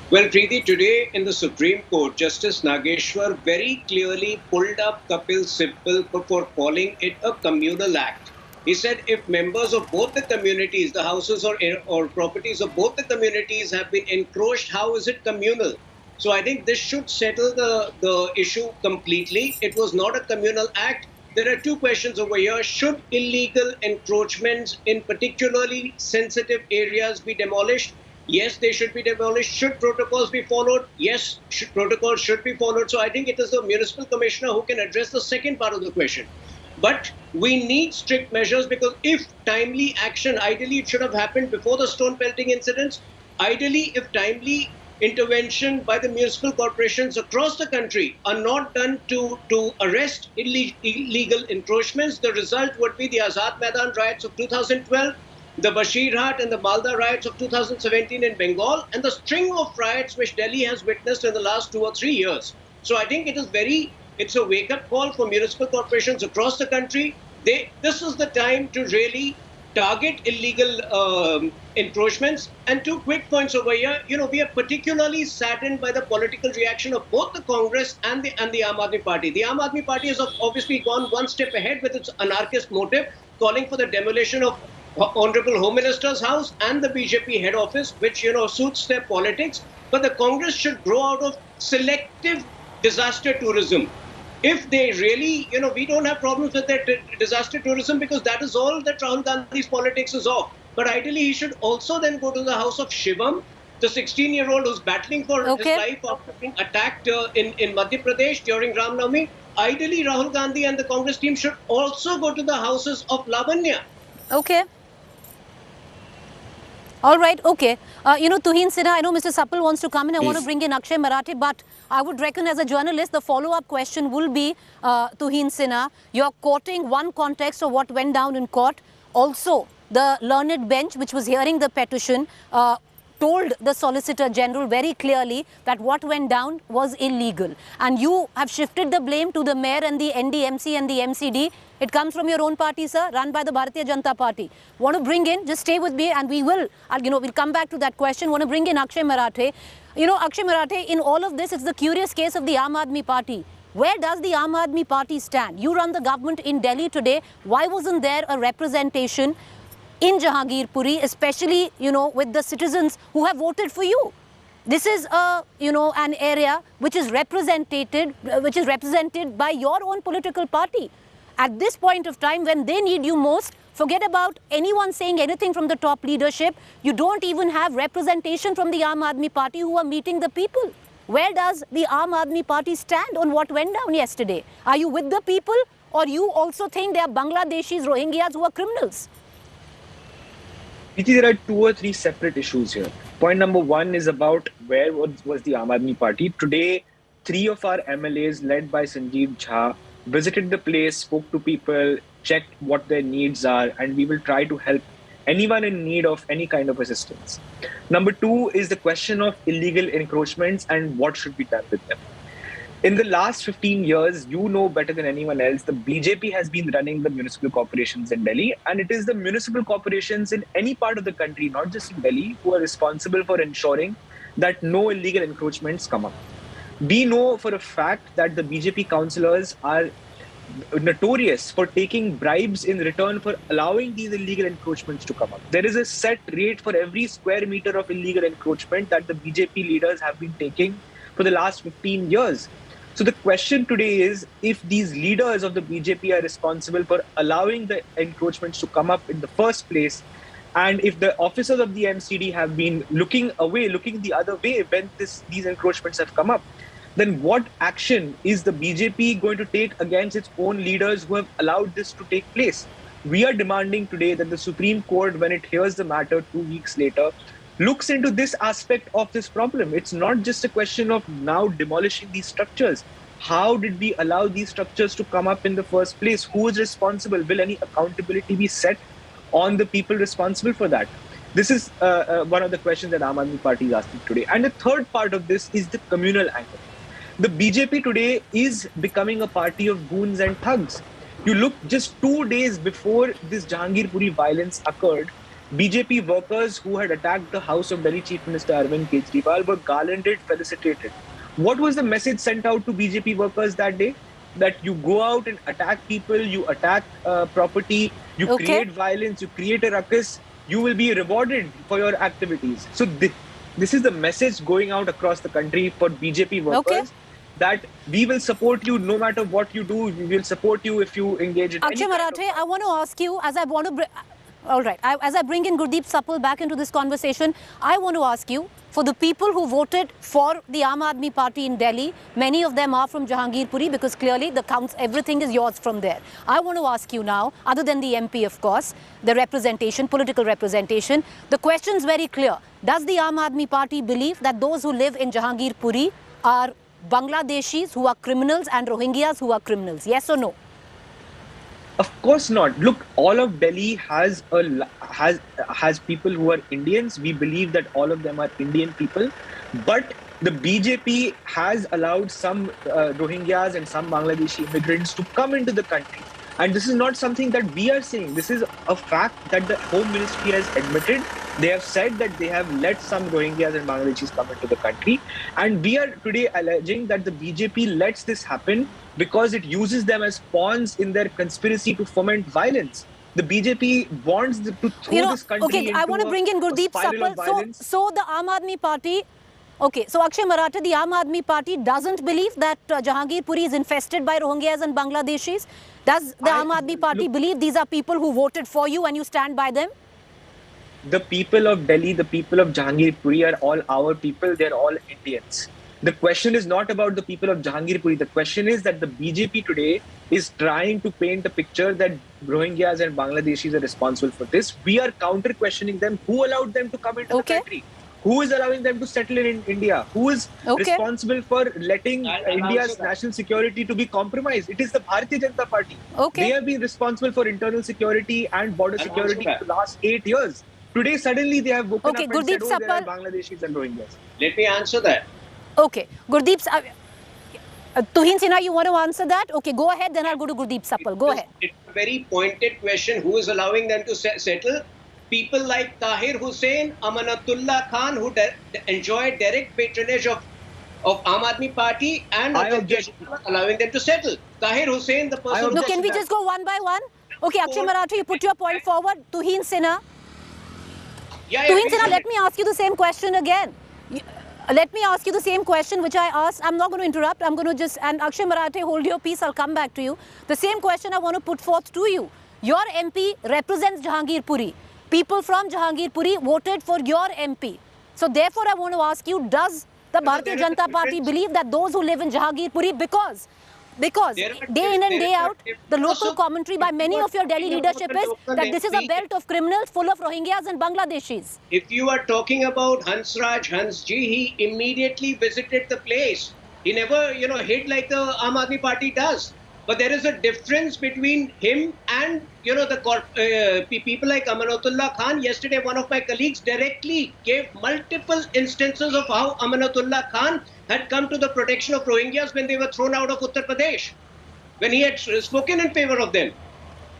Well, Preeti, today in the Supreme Court, Justice Nageshwar very clearly pulled up Kapil Sibal for calling it a communal act. He said if members of both the communities, the houses or properties of both the communities have been encroached, how is it communal? So I think this should settle the issue completely. It was not a communal act. There are two questions over here. Should illegal encroachments in particularly sensitive areas be demolished? Yes, they should be demolished. Should protocols be followed? Yes, protocols should be followed. So I think it is the municipal commissioner who can address the second part of the question. But we need strict measures, because if timely action, ideally it should have happened before the stone pelting incidents. Ideally, if timely intervention by the municipal corporations across the country are not done to arrest illegal encroachments, the result would be the Azad Maidan riots of 2012, the Bashirhat and the Malda riots of 2017 in Bengal, and the string of riots which Delhi has witnessed in the last 2 or 3 years. So I think it's a wake-up call for municipal corporations across the country. This is the time to really target illegal encroachments. And 2 quick points over here. We are particularly saddened by the political reaction of both the Congress and the Aam Aadmi Party. The Aam Aadmi Party has obviously gone one step ahead with its anarchist motive, calling for the demolition of Honorable Home Minister's house and the BJP head office, which, suits their politics. But the Congress should grow out of selective disaster tourism. If they really, we don't have problems with their disaster tourism, because that is all that Rahul Gandhi's politics is of. But ideally, he should also then go to the house of Shivam, the 16-year-old who's battling for his life after being attacked in Madhya Pradesh during Ram Navami. Ideally, Rahul Gandhi and the Congress team should also go to the houses of Lavanya. Okay. All right, okay. Tuhin Sinha, I know Mr. Sapal wants to come in. I want to bring in Akshay Marathe, but I would reckon as a journalist, the follow-up question will be, Tuhin Sinha, you're quoting one context of what went down in court. Also, the learned bench, which was hearing the petition, told the Solicitor General very clearly that what went down was illegal. And you have shifted the blame to the mayor and the NDMC and the MCD. It comes from your own party, sir, run by the Bharatiya Janata Party. Want to bring in, just stay with me and we will, we'll come back to that question. Want to bring in Akshay Marathe. Akshay Marathe, in all of this, it's the curious case of the Aam Aadmi Party. Where does the Aam Aadmi Party stand? You run the government in Delhi today. Why wasn't there a representation in Jahangirpuri, especially, with the citizens who have voted for you? This is an area which is represented by your own political party. At this point of time, when they need you most, forget about anyone saying anything from the top leadership. You don't even have representation from the Aam Aadmi Party who are meeting the people. Where does the Aam Aadmi Party stand on what went down yesterday? Are you with the people, or you also think they are Bangladeshis, Rohingyas who are criminals? There are 2 or 3 separate issues here. Point number 1 is about where was the Aam Aadmi Party. Today, 3 of our MLAs led by Sanjeev Jha visited the place, spoke to people, checked what their needs are, and we will try to help anyone in need of any kind of assistance. Number 2 is the question of illegal encroachments and what should be done with them. In the last 15 years, you know better than anyone else, the BJP has been running the municipal corporations in Delhi, and it is the municipal corporations in any part of the country, not just in Delhi, who are responsible for ensuring that no illegal encroachments come up. We know for a fact that the BJP councillors are notorious for taking bribes in return for allowing these illegal encroachments to come up. There is a set rate for every square meter of illegal encroachment that the BJP leaders have been taking for the last 15 years. So the question today is, if these leaders of the BJP are responsible for allowing the encroachments to come up in the first place, and if the officers of the MCD have been looking the other way when these encroachments have come up, then what action is the BJP going to take against its own leaders who have allowed this to take place? We are demanding today that the Supreme Court, when it hears the matter 2 weeks later, looks into this aspect of this problem. It's not just a question of now demolishing these structures. How did we allow these structures to come up in the first place? Who is responsible? Will any accountability be set on the people responsible for that? This is one of the questions that Aam Aadmi Party is asking today. And the third part of this is the communal angle. The BJP today is becoming a party of goons and thugs. You look just 2 days before this Jahangirpuri violence occurred, BJP workers who had attacked the house of Delhi Chief Minister Arvind Kejriwal were garlanded, felicitated. What was the message sent out to BJP workers that day? That you go out and attack people, you attack property, you create violence, you create a ruckus, you will be rewarded for your activities. So this is the message going out across the country for BJP workers. That we will support you no matter what you do. We will support you if you engage in Akshay Marathe, I want to ask you, as I bring in Gurdeep Suppal back into this conversation, I want to ask you, for the people who voted for the Aam Aadmi Party in Delhi, many of them are from Jahangirpuri because clearly the counts, everything is yours from there. I want to ask you now, other than the MP of course, the representation, political representation, the question is very clear. Does the Aam Aadmi Party believe that those who live in Jahangirpuri are Bangladeshis who are criminals and Rohingyas who are criminals? Yes or no? Of course not. Look, all of Delhi has people who are Indians. We believe that all of them are Indian people. But the BJP has allowed some Rohingyas and some Bangladeshi immigrants to come into the country. And this is not something that we are saying. This is a fact that the Home Ministry has admitted. They have said that they have let some Rohingyas and Bangladeshis come into the country. And we are today alleging that the BJP lets this happen because it uses them as pawns in their conspiracy to foment violence. The BJP wants to throw this country into I want to bring in Gurdeep Suppal. So the Aam Aadmi Party... Okay, so Akshay Marathe, the Aam Aadmi Party doesn't believe that Jahangirpuri is infested by Rohingyas and Bangladeshis. Does the Aam Aadmi Party believe these are people who voted for you and you stand by them? The people of Delhi, the people of Jahangirpuri are all our people. They're all Indians. The question is not about the people of Jahangirpuri. The question is that the BJP today is trying to paint a picture that Rohingyas and Bangladeshis are responsible for this. We are counter-questioning them. Who allowed them to come into the country? Who is allowing them to settle in India? Who is responsible for letting India's national security to be compromised? It is the Bharatiya Janata Party. They have been responsible for internal security and border security for the last 8 years. Today, suddenly, they have woken up and said, oh, there are Bangladeshis and Rohingyas. Let me answer that. Okay. Gurdeep, Tuhin Sinha, you want to answer that? Okay, go ahead, then I'll go to Gurdeep Suppal. Go ahead. It's a very pointed question. Who is allowing them to settle? People like Tahir Hussain, Amanatullah Khan, who enjoy direct patronage of Aam Aadmi Party, and allowing them to settle. Tahir Hussain, the person... No, can we just go one by one? Okay, Akshay Marathe, you put your point forward. Tuhin Sinha. Tuhin Sinha, let me ask you the same question again. Let me ask you the same question which I asked. I'm not going to interrupt. I'm going to just... And Akshay Marathe, hold your peace. I'll come back to you. The same question I want to put forth to you. Your MP represents Jahangirpuri. People from Jahangirpuri voted for your MP. So therefore, I want to ask you, does the Bharatiya Janata Party believe that those who live in Jahangirpuri, because day in and day out, the local commentary by many of your Delhi leadership is that this is a belt of criminals full of Rohingyas and Bangladeshis. If you are talking about Hansraj Hansji, he immediately visited the place. He never, hid like the Aam Aadmi Party does. But there is a difference between him and, the people like Amanatullah Khan. Yesterday, one of my colleagues directly gave multiple instances of how Amanatullah Khan had come to the protection of Rohingyas when they were thrown out of Uttar Pradesh, when he had spoken in favor of them.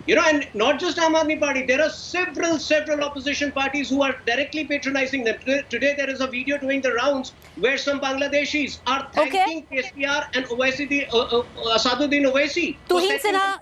And not just Aam Aadmi Party, there are several opposition parties who are directly patronizing them. Today there is a video doing the rounds where some Bangladeshis are thanking KCR and Asaduddin Owaisi. Tuhin Sinha,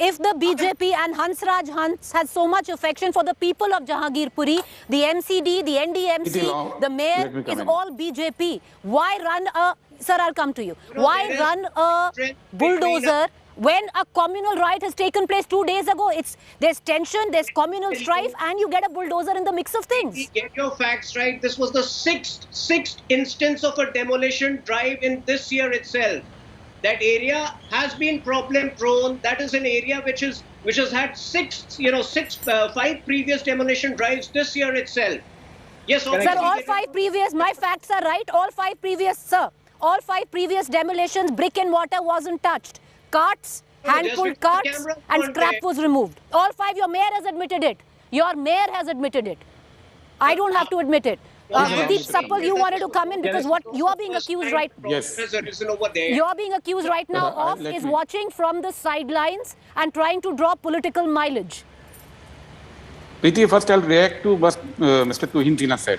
if the BJP and Hansraj Hans has so much affection for the people of Jahangirpuri, the MCD, the NDMC, the mayor is all BJP. Why run a... Sir, I'll come to you. Why run a bulldozer when a communal riot has taken place 2 days ago? There's tension, there's communal strife, and you get a bulldozer in the mix of things. Get your facts right. This was the sixth instance of a demolition drive in this year itself. That area has been problem prone. That is an area which has had five previous demolition drives this year itself. Yes, sir, all 5 previous, my facts are right. All 5 previous, sir. All 5 previous demolitions, brick and mortar wasn't touched. Carts, hand-pulled carts and scrap was removed. All five, your mayor has admitted it. Your mayor has admitted it. I don't have to admit it. Pradeep Sapal, you wanted to come in because what you are being accused right now. Yes. You are being accused right now of is watching from the sidelines and trying to draw political mileage. Preeti, first I'll react to what Mr. Tuhin Sinha said.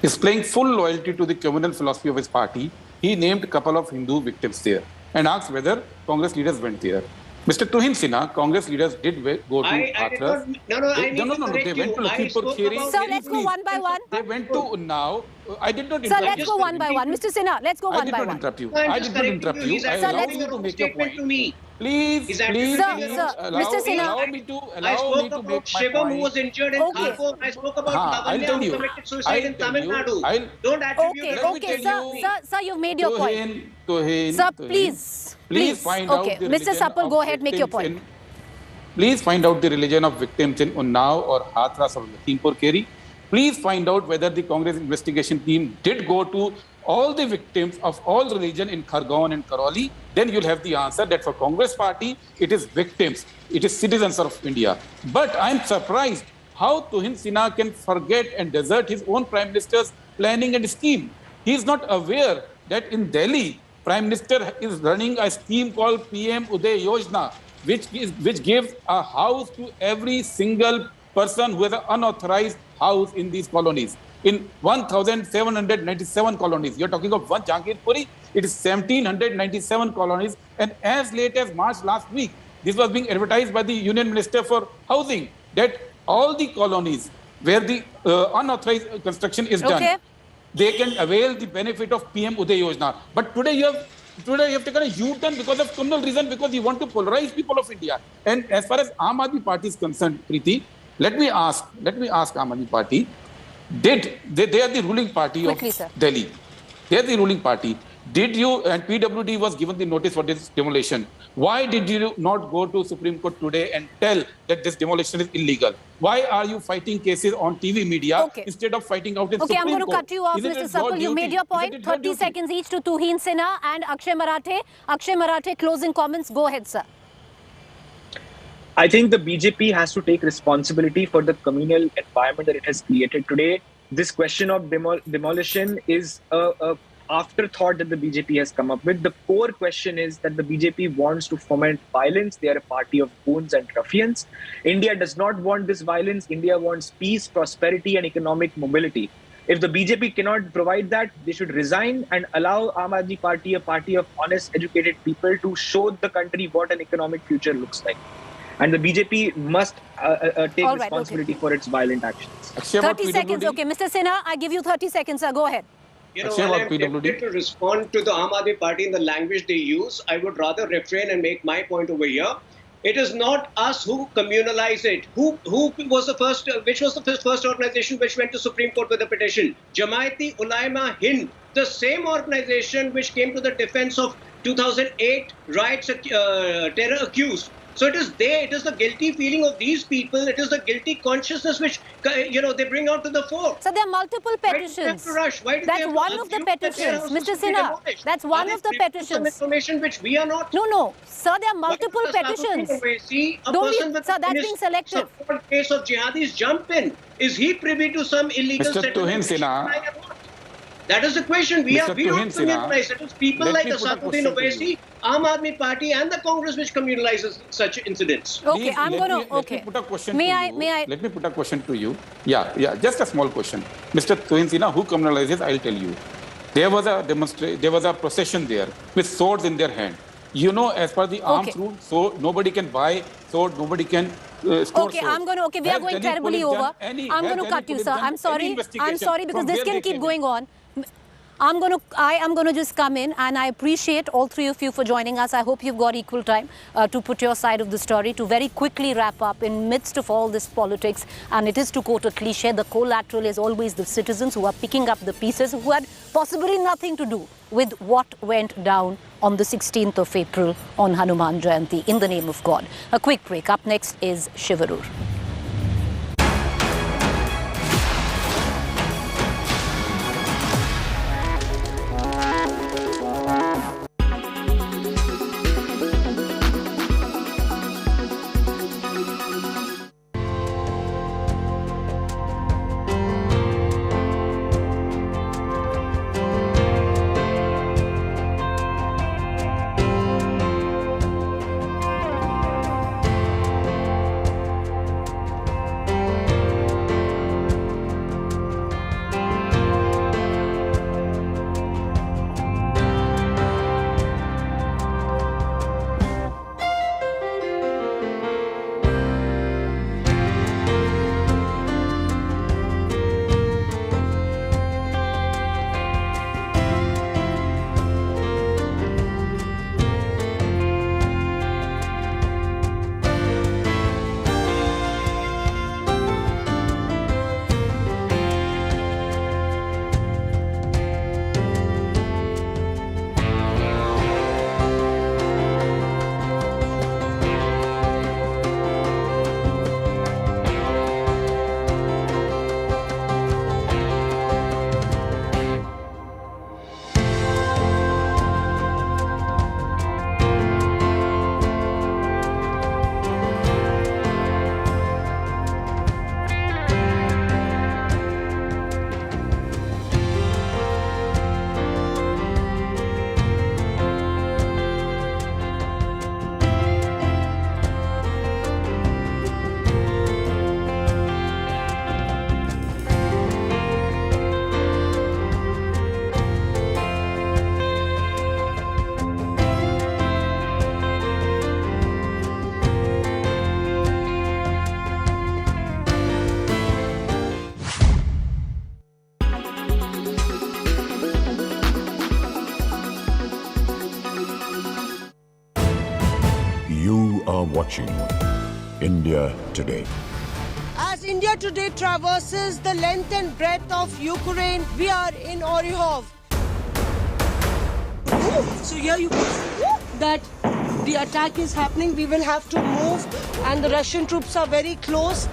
He's playing full loyalty to the communal philosophy of his party. He named a couple of Hindu victims there and asked whether Congress leaders went there. Mr. Tuhin Sinha, Congress leaders did go to Hathras. They went to Lakhimpur Kheri. Sir, let's go one by one. They went to Unnao. I did not Sir, interrupt let's go one by one. Mr. Sinha, let's go one by one. I did not interrupt you. I did not interrupt you. I allowed you to make your point. Please, Mr. Sinha, allow me to I spoke make about my Shivam point. who was injured in Kharkov. I spoke about Lavanya who committed suicide in Tamil Nadu. Don't attribute Sir, you've made your point. Sir, please. Find out the Mr. religion Sapal, of go ahead, make your victims point. Please find out the religion of victims in Unnao or Hathras or Lakhimpur Kheri. Please find out whether the Congress investigation team did go to all the victims of all religion in Khargone and Karoli. Then you'll have the answer that for Congress party, it is victims. It is citizens of India. But I'm surprised how Tuhin Sinha can forget and desert his own Prime Minister's planning and scheme. He is not aware that in Delhi, Prime Minister is running a scheme called PM Uday Yojana, which gives a house to every single person who has an unauthorized house in these colonies. In 1,797 colonies, you're talking of one Jahangirpuri, it is 1,797 colonies. And as late as March last week, this was being advertised by the Union Minister for Housing, that all the colonies where the unauthorized construction is done, they can avail the benefit of PM Uday Yojana. But today you have taken a U-turn because of communal reason, because you want to polarize people of India. And as far as Aam Aadmi Party is concerned, Preeti, let me ask Aam Aadmi Party, they are the ruling party of Delhi. They are the ruling party. Did you, and PWD was given the notice for this demolition. Why did you not go to Supreme Court today and tell that this demolition is illegal? Why are you fighting cases on TV media instead of fighting out in Supreme Court? I'm going to cut you off, Mr. Sapal. You made your point. 30 seconds each to Tuhin Sinha and Akshay Marathe. Akshay Marathe, closing comments. Go ahead, sir. I think the BJP has to take responsibility for the communal environment that it has created today. This question of demolition is a afterthought that the BJP has come up with. The core question is that the BJP wants to foment violence. They are a party of goons and ruffians. India does not want this violence. India wants peace, prosperity, and economic mobility. If the BJP cannot provide that, they should resign and allow Aam Aadmi Party, a party of honest, educated people, to show the country what an economic future looks like. And the BJP must take responsibility for its violent actions. 30 seconds. Okay, Mr. Sinha, I give you 30 seconds, sir. Go ahead. You know, while I'm tempted to respond to the Aam Aadmi Party in the language they use, I would rather refrain and make my point over here. It is not us who communalize it. Who was the first? Which was the first organization which went to Supreme Court with a petition? Jamaati Ulama Hind, the same organization which came to the defense of 2008 riots, terror accused. So it is the guilty feeling of these people, it is the guilty consciousness which, they bring out to the fore. So there are multiple petitions. That's one of the petitions, Mr. Sinha. That's one of the petitions. Some information which we are not. No. Sir, there are multiple petitions. Sir, that's being selective. Support case of jihadis jump in. Is he privy to some illegal settlement? That is the question. We don't communalize. It is people like Asaduddin Owaisi, Aam Aadmi Party and the Congress which communalizes such incidents. Okay, Let me put a question to you. Let me put a question to you. Yeah, just a small question. Mr. Tuhin Sinha, who criminalizes, I'll tell you. There was a procession there with swords in their hand. You know, as per the arms rule, so nobody can buy sword, nobody can store we are going terribly over. I'm going to cut you, sir. I'm sorry because this can keep going on. I am going to just come in, and I appreciate all three of you for joining us. I hope you've got equal time to put your side of the story, to very quickly wrap up in midst of all this politics. And it is, to quote a cliche, the collateral is always the citizens who are picking up the pieces, who had possibly nothing to do with what went down on the 16th of April on Hanuman Jayanti in the name of God. A quick break. Up next is Shivarur. are watching India Today. As India today traverses the length and breadth of Ukraine, we are in Oryhov. So here you can see that the attack is happening. We will have to move, and the Russian troops are very close.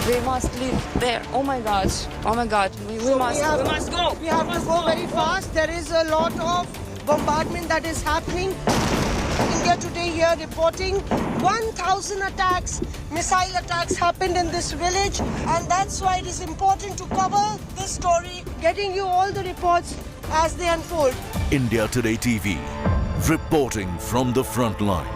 We must leave there. Oh my God. Oh my God. We must go. We have to go very fast. There is a lot of bombardment that is happening. India Today here reporting 1,000 attacks, missile attacks happened in this village, and that's why it is important to cover this story, getting you all the reports as they unfold. India Today TV, reporting from the front line.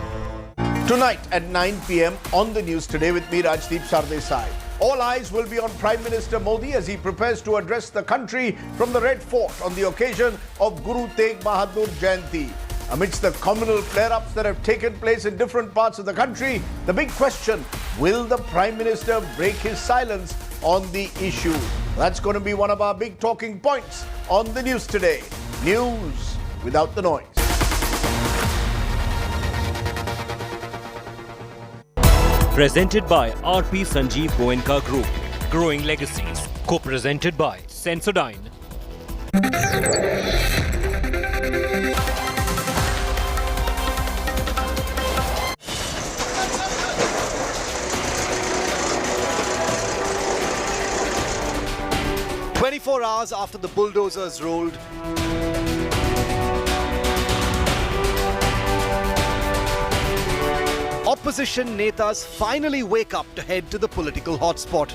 Tonight at 9 p.m. on the news today with me, Rajdeep Sardesai. All eyes will be on Prime Minister Modi as he prepares to address the country from the Red Fort on the occasion of Guru Tegh Bahadur Jayanti. Amidst the communal flare-ups that have taken place in different parts of the country, the big question, will the Prime Minister break his silence on the issue? That's going to be one of our big talking points on the news today. News without the noise. Presented by RP Sanjeev Goenka Group. Growing Legacies. Co-presented by Sensodyne. Hours after the bulldozers rolled, opposition netas finally wake up to head to the political hotspot.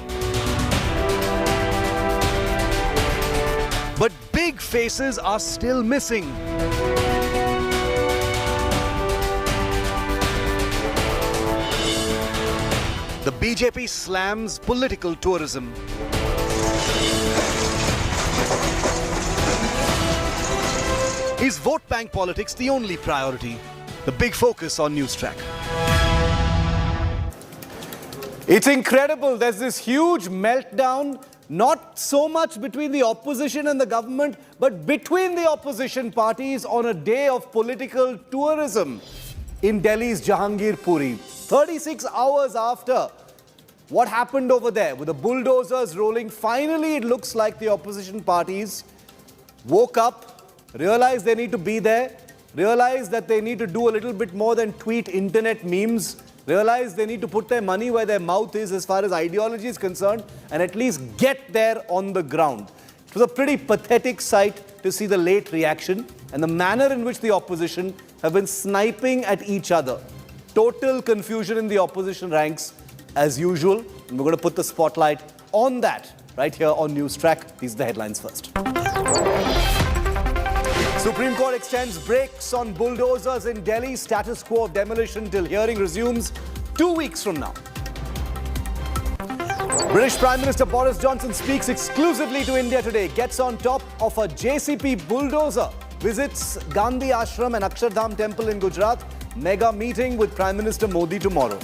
But big faces are still missing. The BJP slams political tourism. Is vote bank politics the only priority? The big focus on Newstrack. It's incredible. There's this huge meltdown, not so much between the opposition and the government, but between the opposition parties on a day of political tourism in Delhi's Jahangirpuri. 36 hours after what happened over there with the bulldozers rolling, finally it looks like the opposition parties woke up, realize they need to be there, realize that they need to do a little bit more than tweet internet memes, realize they need to put their money where their mouth is as far as ideology is concerned, and at least get there on the ground. It was a pretty pathetic sight to see the late reaction and the manner in which the opposition have been sniping at each other. Total confusion in the opposition ranks as usual, and we're going to put the spotlight on that right here on Newstrack. These are the headlines first. Supreme Court extends brakes on bulldozers in Delhi. Status quo of demolition till hearing resumes 2 weeks from now. British Prime Minister Boris Johnson speaks exclusively to India Today. Gets on top of a JCP bulldozer. Visits Gandhi Ashram and Akshardham Temple in Gujarat. Mega meeting with Prime Minister Modi tomorrow.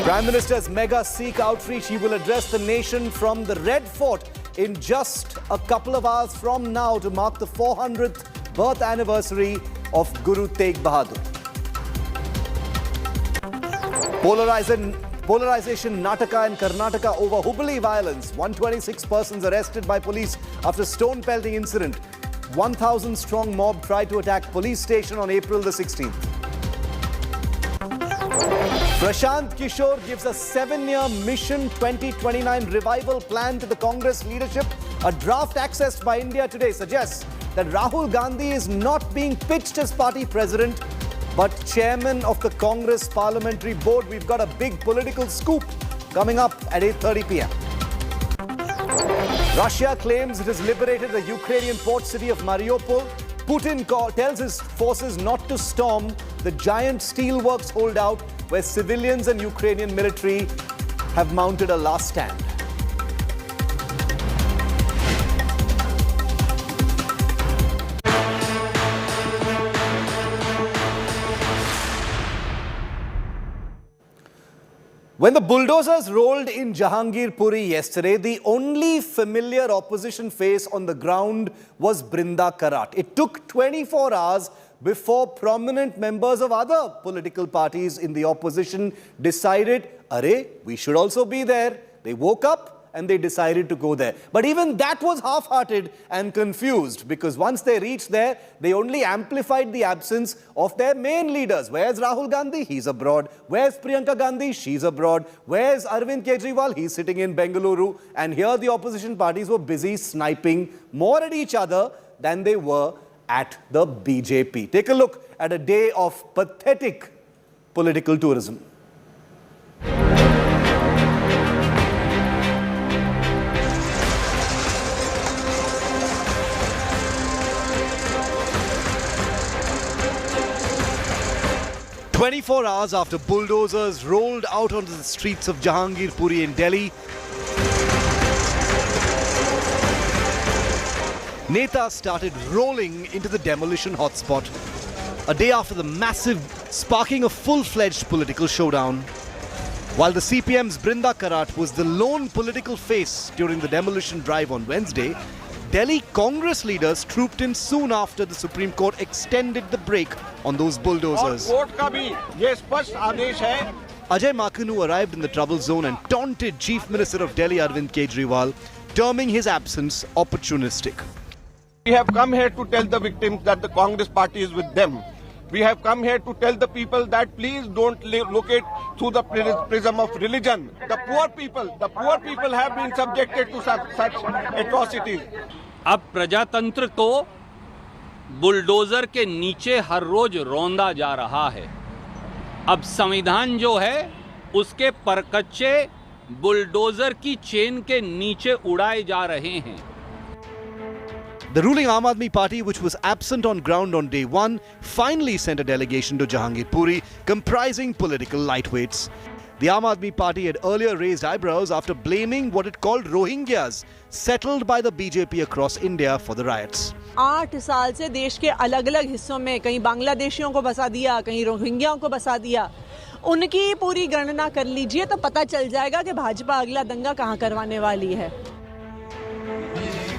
Prime Minister's mega Sikh outreach. He will address the nation from the Red Fort in just a couple of hours from now to mark the 400th birth anniversary of Guru Tegh Bahadur. Polarization Nataka in Karnataka over Hubli violence. 126 persons arrested by police after stone pelting incident. 1,000 strong mob tried to attack police station on April the 16th. Prashant Kishore gives a 7-year Mission 2029 revival plan to the Congress leadership. A draft accessed by India Today suggests that Rahul Gandhi is not being pitched as party president, but chairman of the Congress Parliamentary Board. We've got a big political scoop coming up at 8:30 p.m. Russia claims it has liberated the Ukrainian port city of Mariupol. Putin tells his forces not to storm the giant steelworks holdout where civilians and Ukrainian military have mounted a last stand. When the bulldozers rolled in Jahangirpuri yesterday, the only familiar opposition face on the ground was Brinda Karat. It took 24 hours before prominent members of other political parties in the opposition decided, "Arey, we should also be there." They woke up and they decided to go there. But even that was half-hearted and confused, because once they reached there, they only amplified the absence of their main leaders. Where's Rahul Gandhi? He's abroad. Where's Priyanka Gandhi? She's abroad. Where's Arvind Kejriwal? He's sitting in Bengaluru. And here the opposition parties were busy sniping more at each other than they were at the BJP. Take a look at a day of pathetic political tourism. 24 hours after bulldozers rolled out onto the streets of Jahangirpuri in Delhi, netas started rolling into the demolition hotspot. A day after the massive sparking a full-fledged political showdown. While the CPM's Brinda Karat was the lone political face during the demolition drive on Wednesday, Delhi Congress leaders trooped in soon after the Supreme Court extended the brake on those bulldozers. Ajay Makanu arrived in the trouble zone and taunted Chief Minister of Delhi Arvind Kejriwal, terming his absence opportunistic. We have come here to tell the victims that the Congress party is with them. We have come here to tell the people that please don't look it through the prism of religion. The poor people have been subjected to such atrocities. अब प्रजातंत्र को bulldozer के नीचे हर रोज रौंदा जा रहा है। अब संविधान जो है उसके परकच्चे बुलडोजर की चेन के नीचे उड़ाए जा रहे हैं। The ruling Aam Aadmi Party, which was absent on ground on day one, finally sent a delegation to Jahangirpuri comprising political lightweights. The Aam Aadmi Party had earlier raised eyebrows after blaming what it called Rohingyas, settled by the BJP across India for the riots. 8 साल से देश के अलग-अलग हिस्सों में कहीं बांग्लादेशियों को बसा दिया, कहीं रोहिंग्याओं को बसा दिया। उनकी पूरी गणना कर लीजिए तो पता चल जाएगा कि भाजपा अगला दंगा कहां करवाने वाली है।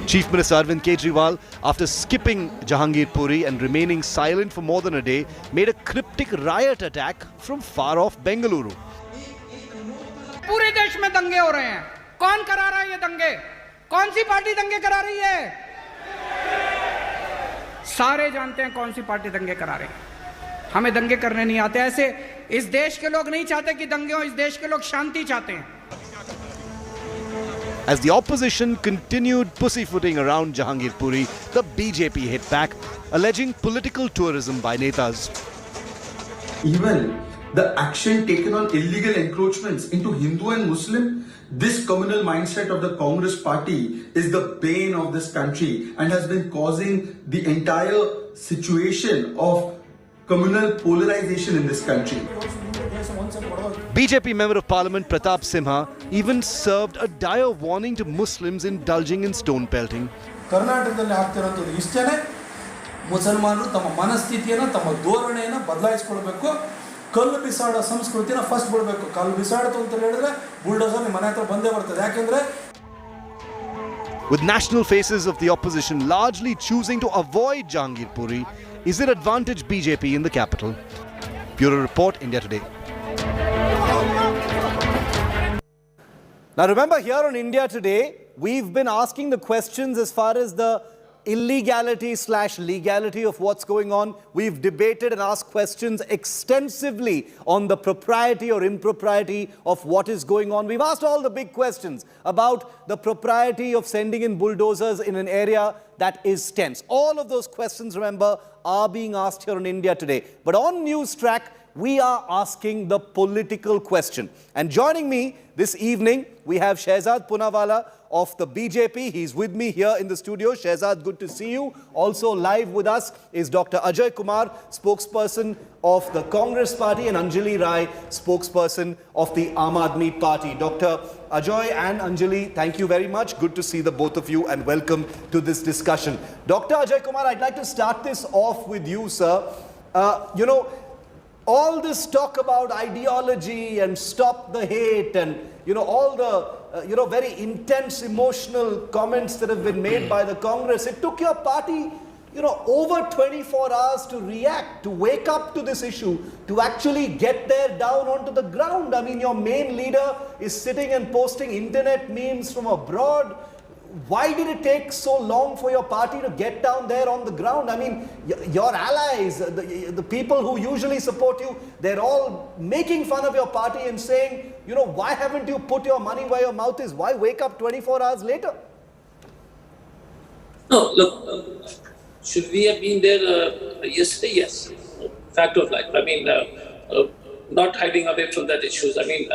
Chief Minister Arvind Kejriwal, after skipping Jahangirpuri and remaining silent for more than a day, made a cryptic riot attack from far off Bengaluru. पूरे देश में दंगे हो रहे हैं। कौन करा रहा है ये दंगे? कौन सी पार्टी दंगे करा रही है? सारे जानते हैं कौन सी पार्टी दंगे करा रही है। हमें दंगे करने नहीं आते। ऐसे इस देश के लोग नहीं चाहते कि दंगे हो, इस देश के लोग शांति चाहते हैं। As the opposition continued pussyfooting around Jahangirpuri, the BJP hit back, alleging political tourism by netas. Even the action taken on illegal encroachments into Hindu and Muslim, this communal mindset of the Congress party is the bane of this country and has been causing the entire situation of communal polarization in this country. BJP Member of Parliament Pratap Simha even served a dire warning to Muslims indulging in stone pelting. ಕರ್ನಾಟಕದಲ್ಲಿ ಆಗ್ತಿರೋದು ಇಷ್ಟೇನೆ. ಮುಸಲ್ಮಾನರು ತಮ್ಮ ಮನಸ್ಥಿತಿಯನ್ನು ತಮ್ಮ ಧೋರಣೆಯನ್ನು ಬದಲಾಯಿಸಿಕೊಳ್ಳಬೇಕು. ಕಲ್ಲು ಬಿಸಾಡೋ ಸಂಸ್ಕೃತಿನ first ಬಿಡಬೇಕು. ಕಲ್ಲು ಬಿಸಾಡ್ತು ಅಂತ ಹೇಳಿದ್ರೆ ಬುಲ್ಡೋಸರ್ ನಿಮ್ಮ ಮನೆ ಹತ್ರ ಬಂದೇ ಬರ್ತದೆ. ಯಾಕೆಂದ್ರೆ With national faces of the opposition largely choosing to avoid Jahangirpuri, is it advantage BJP in the capital? Bureau Report, India Today. Now remember, here on India Today, we've been asking the questions as far as the illegality/legality of what's going on. We've debated and asked questions extensively on the propriety or impropriety of what is going on. We've asked all the big questions about the propriety of sending in bulldozers in an area that is tense. All of those questions, remember, are being asked here on India Today. But on News Track, we are asking the political question. And joining me this evening, we have Shehzad Poonawalla of the BJP. He's with me here in the studio. Shehzad, good to see you. Also live with us is Dr. Ajay Kumar, spokesperson of the Congress Party, and Anjali Rai, spokesperson of the Aam Aadmi Party. Dr. Ajay and Anjali, thank you very much. Good to see the both of you and welcome to this discussion. Dr. Ajay Kumar, I'd like to start this off with you, sir. all this talk about ideology and stop the hate and, all the, very intense emotional comments that have been made by the Congress, it took your party, over 24 hours to react, to wake up to this issue, to actually get there down onto the ground. I mean, your main leader is sitting and posting internet memes from abroad. Why did it take so long for your party to get down there on the ground? I mean, your allies, the people who usually support you, they're all making fun of your party and saying, why haven't you put your money where your mouth is? Why wake up 24 hours later? No, look, should we have been there yesterday? Yes. Fact of life. I mean, not hiding away from that issues. I mean,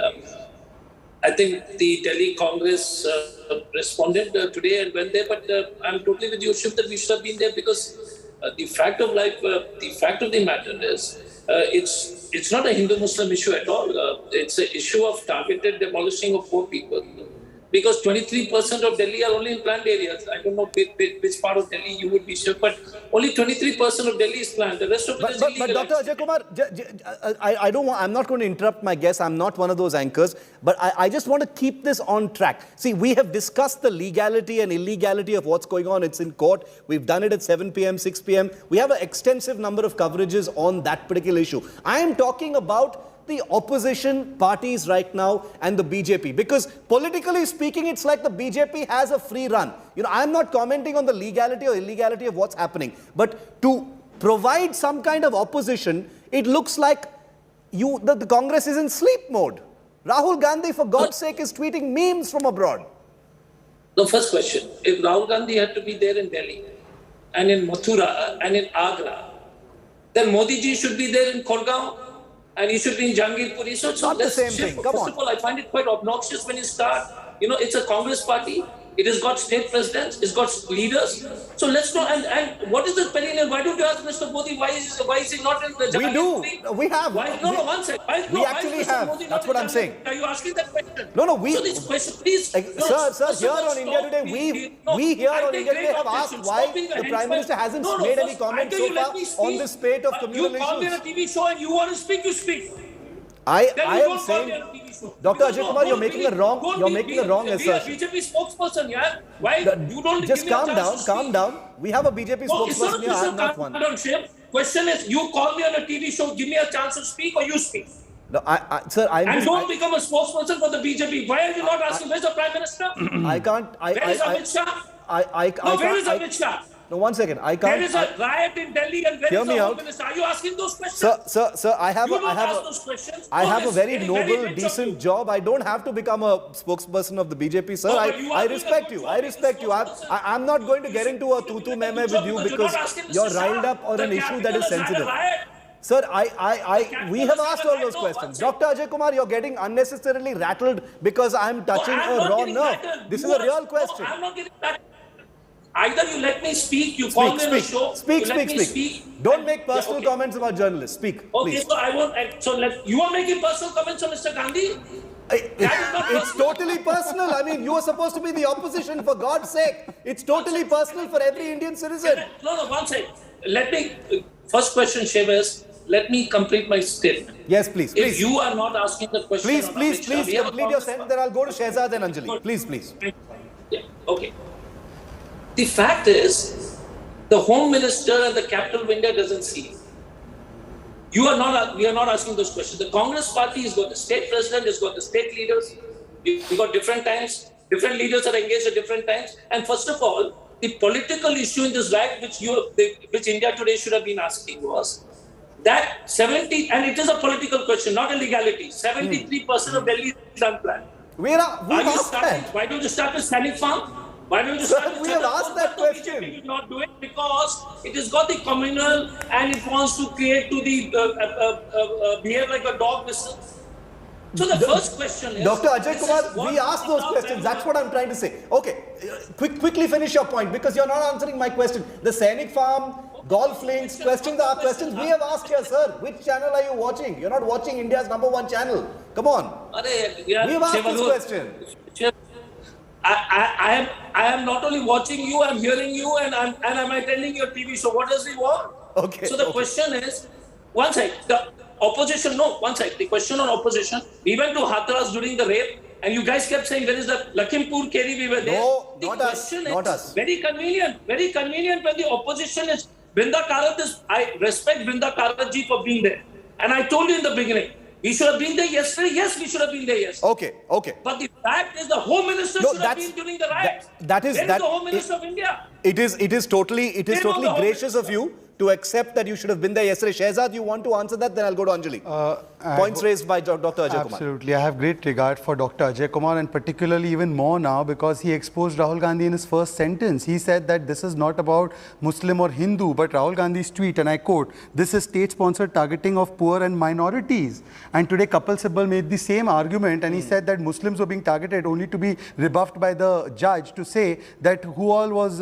I think the Delhi Congress responded today and went there, but I'm totally with you, Shiv, that we should have been there because the fact of life, the fact of the matter is, it's not a Hindu-Muslim issue at all. It's an issue of targeted demolishing of poor people. Because 23% of Delhi are only in planned areas. I don't know which part of Delhi you would be sure, but only 23% of Delhi is planned. The rest of it is illegal. But Dr. Ajay Kumar, I'm not going to interrupt my guest. I'm not one of those anchors, but I just want to keep this on track. See, we have discussed the legality and illegality of what's going on. It's in court. We've done it at 7 p.m., 6 p.m. We have an extensive number of coverages on that particular issue. I am talking about the opposition parties right now and the BJP, because politically speaking, it's like the BJP has a free run. I'm not commenting on the legality or illegality of what's happening, but to provide some kind of opposition, it looks like the Congress is in sleep mode. Rahul Gandhi, for God's sake, is tweeting memes from abroad. The first question, if Rahul Gandhi had to be there in Delhi and in Mathura and in Agra, then Modi ji should be there in Khodgaon and he should be in Jahangirpuri. So not the same thing. Come on. First of all, I find it quite obnoxious when you start. It's a Congress party. It has got state presidents. It's got leaders. So let's know. And what is the perennial? Why don't you ask Mr. Modi why is he not in the Jahangirpuri? We do. We have. One second. We actually have. That's what I'm saying. Are you asking that question? No. So this question, please. Sir, here on India Today, we here on India Today have asked why the Prime Minister hasn't made any comments so far on this spate of communal issues. You call me on a TV show and you want to speak, you speak. I am saying, Dr. Ajay Kumar, you're making a wrong assertion. BJP spokesperson, yeah. Why you don't just calm down. We have a BJP spokesperson here. I'm not one. Question is, you call me on a TV show, give me a chance to speak, or you speak. No, sir, and don't become a spokesperson for the BJP. Why are you not asking? Where's the Prime Minister? I can't. Where is Amit Shah? Where is Amit Shah? No, one second. I can't. There is a riot in Delhi and where is the Home Minister? Are you asking those questions? Sir, I have a very noble, decent job. I don't have to become a spokesperson of the BJP, sir. I respect you. I'm not going to get into a tutu meme with you because you're riled up on an issue that is sensitive. Sir, we have asked all those questions. Dr. Ajay Kumar, you're getting unnecessarily rattled because I'm touching a raw nerve. This is a real question. I'm not getting rattled. Either you let me speak, you call me on a show. Speak. Don't make personal comments about journalists. Speak, please. Okay, so you are making personal comments on Mr. Gandhi? It's totally personal. I mean, you are supposed to be the opposition, for God's sake. It's totally personal for every Indian citizen. No, one second. First question, Shiv, is, let me complete my statement. Yes, please. If you are not asking the question... Please complete your sentence, then I'll go to Shehzad and Anjali. Please. Yeah, okay. The fact is, the Home Minister and the capital of India doesn't see it. We are not asking those questions. The Congress party has got the state president, has got the state leaders. We've got different times. Different leaders are engaged at different times. And first of all, the political issue in this riot, which India Today should have been asking, was that 70, and it is a political question, not a legality. 73% of Delhi is unplanned. Why don't you start with Sanic Farm? Why don't you start with we have asked that question? BJP will not do it because it has got the communal and it wants to create to the behave like a dog whistle. So the first question is... Dr. Ajay Kumar, we asked those questions. That's what I'm trying to say. Okay, quickly finish your point because you're not answering my question. The Sainik Farm, golf links, questions are questions we have asked here, sir. Which channel are you watching? You're not watching India's #1 channel. Come on. We have asked this question. I am not only watching you, I'm hearing you, and I'm attending your TV show. What does he want? Okay. So the question is, one side, opposition, no, one side, the question on opposition, we went to Hathras during the raid, and you guys kept saying, where is the Lakhimpur Keri, we were there. No, the not question us, not is us. very convenient when the opposition is, Brinda Karat is, I respect Brinda Karat ji for being there. And I told you in the beginning, we should have been there yesterday. Yes, we should have been there yesterday. Okay. But the fact is the Home Minister should have been during the riots. That is Where is the Home Minister of India? It is totally gracious of you to accept that you should have been there yesterday. Shehzad, you want to answer that? Then I'll go to Anjali. Points raised by Dr. Ajay Kumar. Absolutely. I have great regard for Dr. Ajay Kumar, and particularly even more now because he exposed Rahul Gandhi in his first sentence. He said that this is not about Muslim or Hindu, but Rahul Gandhi's tweet, and I quote, "This is state-sponsored targeting of poor and minorities." And today Kapil Sibal made the same argument, and he said that Muslims were being targeted, only to be rebuffed by the judge to say that whose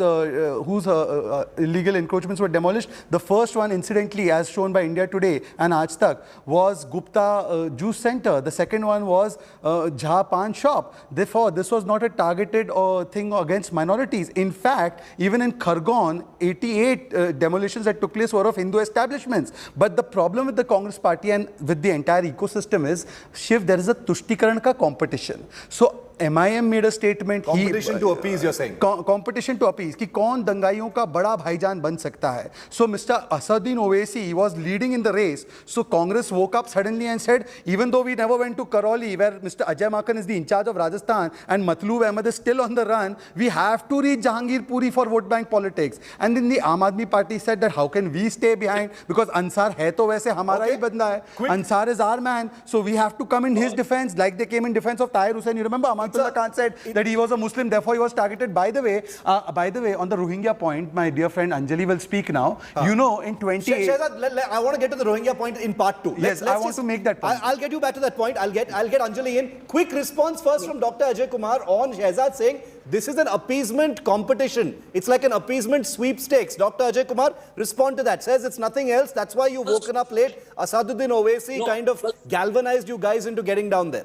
illegal encroachments were demolished. The first one, incidentally, as shown by India Today and Aaj Tak, was Gupta Juice Center. The second one was Jha Pan Shop. Therefore, this was not a targeted thing against minorities. In fact, even in Khargone, 88 demolitions that took place were of Hindu establishments. But the problem with the Congress party and with the entire ecosystem is, Shiv, there is a Tushtikरण ka competition. So MIM made a statement. Competition to appease, you're saying? Competition to appease. कि कौन दंगाइयों का बड़ा भाईजान बन सकता है. So Mr. Asaduddin Owaisi was leading in the race. So Congress woke up suddenly and said, even though we never went to Karoli, where Mr. Ajay Makan is the in charge of Rajasthan and Matloob Ahmed is still on the run, we have to reach Jahangirpuri for vote bank politics. And then the Aam Aadmi Party said that how can we stay behind? Because Ansar hai to वैसे हमारा ही बंदा है. Ansar is our man. So we have to come in his defense, like they came in defense of Tahir Hussain. You remember Amanullah Khan said that he was a Muslim, therefore he was targeted. By the way, on the Rohingya point, my dear friend Anjali will speak now. You know, in 20... Shehzad, I want to get to the Rohingya point in part 2. Yes, I want to make that point. I'll get you back to that point. I'll get Anjali in. Quick response first from Dr. Ajay Kumar on Shehzad saying this is an appeasement competition. It's like an appeasement sweepstakes. Dr. Ajay Kumar, respond to that. Says it's nothing else. That's why you've woken up late. Asaduddin Owaisi kind of galvanized you guys into getting down there.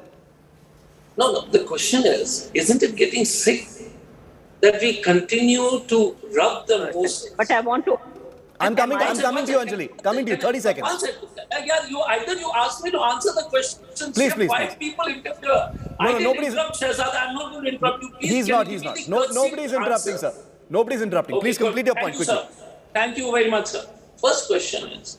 No. The question is, isn't it getting sick that we continue to rub the most? But I want to... I'm coming to you, Anjali. Coming to you, 30 seconds. Yeah, you asked me to answer the question. Please. Why people interfere? Nobody's... Shehzad, I'm not going to interrupt you. Please, he's not. Nobody's interrupting, sir. Nobody's interrupting. Okay, please complete your point quickly. Sir. Thank you very much, sir. First question is,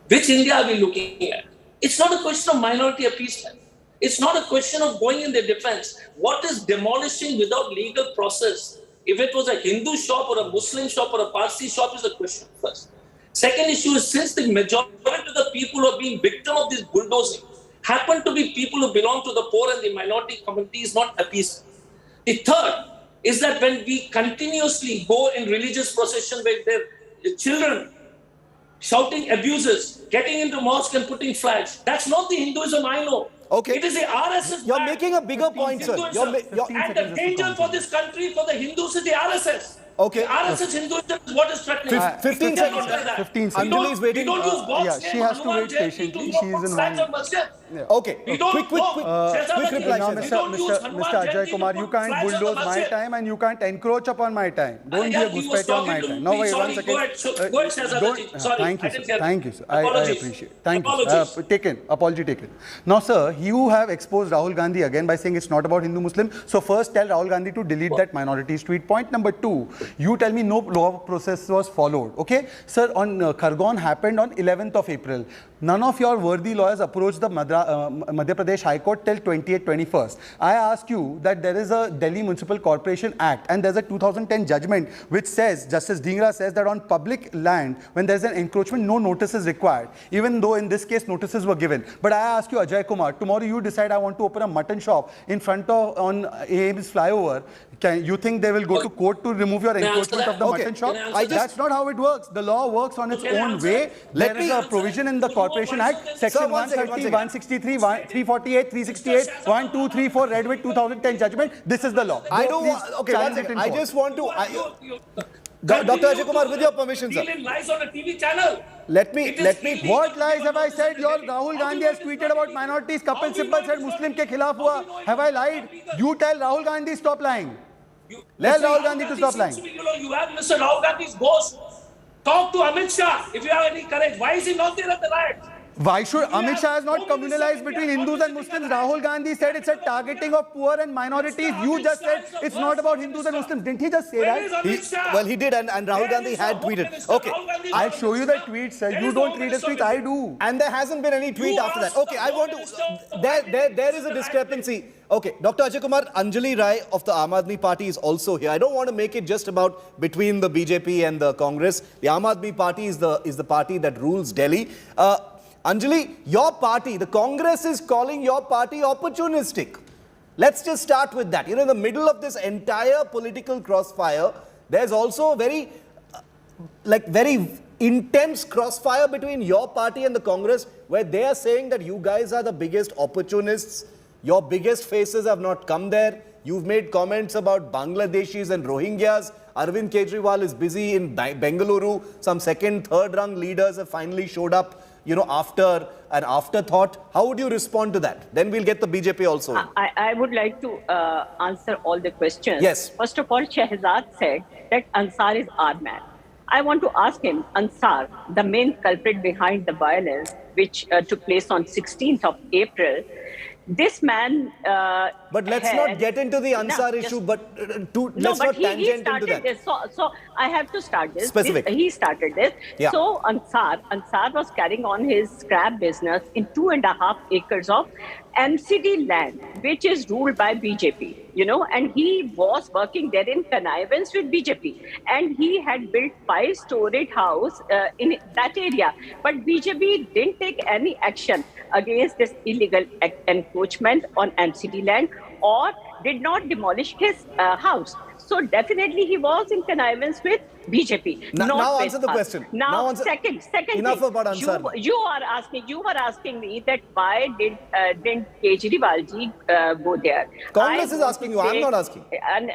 which India are we looking at? It's not a question of minority appeasement. It's not a question of going in their defense. What is demolishing without legal process? If it was a Hindu shop or a Muslim shop or a Parsi shop is the question first. Second issue is, since the majority of the people who are being victim of this bulldozing happen to be people who belong to the poor and the minority communities, not appeasement. The third is that when we continuously go in religious procession with their children shouting abuses, getting into mosque and putting flags, that's not the Hinduism I know. Okay. It is the RSS. You're making a bigger point, sir. And the danger for this country, for the Hindus, is the RSS. Okay. The RSS Hinduism is what is threatening. 15 seconds. 15 seconds. Anjali is waiting. We don't use box she has to wait patiently. She is in one. Okay. We don't quick reply. Now, Mr. Ajay Kumar, you can't bulldoze my time and you can't encroach upon my time. Don't be a goosepetti on my time. No, wait, 1 second. Go ahead, Shehzad. Sorry, Thank you, sir. I appreciate it. Thank you. Apology taken. Now, sir, you have exposed Rahul Gandhi again by saying it's not about Hindu-Muslim. So first, tell Rahul Gandhi to delete that minorities tweet. Point number 2, you tell me no law process was followed. Okay? Sir, on Khargone happened on 11th of April. None of your worthy lawyers approached the Madhya Pradesh High Court till 21st. I ask you that there is a Delhi Municipal Corporation Act and there's a 2010 judgment which says, Justice Dhingra says that on public land, when there's an encroachment, no notice is required. Even though in this case, notices were given. But I ask you, Ajay Kumar, tomorrow you decide I want to open a mutton shop in front of, on AIMS flyover. You think they will go to court to remove your encroachment of the mutton shop? That's not how it works. The law works on its own way. There is a provision in the Corporation Act, Section 130, 163, 348, 368, 1, 2, 3, 4, Redwick 2010 judgment. This is the law. I don't want... Okay, 1 second. I just want to... Dr. Ajay Kumar, with your permission, sir. Lies on a TV channel. Let me. What lies have I said? Your Rahul Gandhi has tweeted about minorities. Kapil Sibal said Muslim ke khilaf hua. Have I lied? You tell Rahul Gandhi stop lying. Tell Rahul Gandhi to stop lying. You have Mr. Rahul Gandhi's ghost. Talk to Amit Shah if you have any courage. Why is he not there at the riot? Why should Amit Shah has not communalized between Hindus and Muslims? Rahul Gandhi said it's a targeting of poor and minorities. You just said it's not about Hindus and Muslims. Didn't he just say that? Well, he did, and Rahul Gandhi had tweeted. Okay, I'll show you the tweet, sir. You don't read his tweets, I do. And there hasn't been any tweet after that. Okay, I want to. There is a discrepancy. Okay, Dr. Ajay Kumar, Anjali Rai of the Aam Aadmi Party is also here. I don't want to make it just about between the BJP and the Congress. The Aam Aadmi Party is the party that rules Delhi. Anjali, your party, the Congress is calling your party opportunistic. Let's just start with that. You know, in the middle of this entire political crossfire, there's also a very intense crossfire between your party and the Congress, where they are saying that you guys are the biggest opportunists. Your biggest faces have not come there. You've made comments about Bangladeshis and Rohingyas. Arvind Kejriwal is busy in Bengaluru. Some second, third rung leaders have finally showed up, you know, after an afterthought. How would you respond to that? Then we'll get the BJP also. I would like to answer all the questions. Yes. First of all, Shehzad said that Ansar is our man. I want to ask him, Ansar, the main culprit behind the violence which took place on 16th of April, this man... but let's not get into the Ansar issue, but let's not tangent into that. This. So I have to start this. Specific. He started this. Yeah. So Ansar was carrying on his scrap business in 2.5 acres of MCD land, which is ruled by BJP, you know, and he was working there in connivance with BJP. And he had built 5-storied house in that area. But BJP didn't take any action against this illegal encroachment on MCD land or did not demolish his house. So definitely he was in connivance with BJP. Now answer the question. Now second enough thing, about Ansar. You were asking me that why didn't Kejriwal ji go there? Congress is asking you. I'm not asking.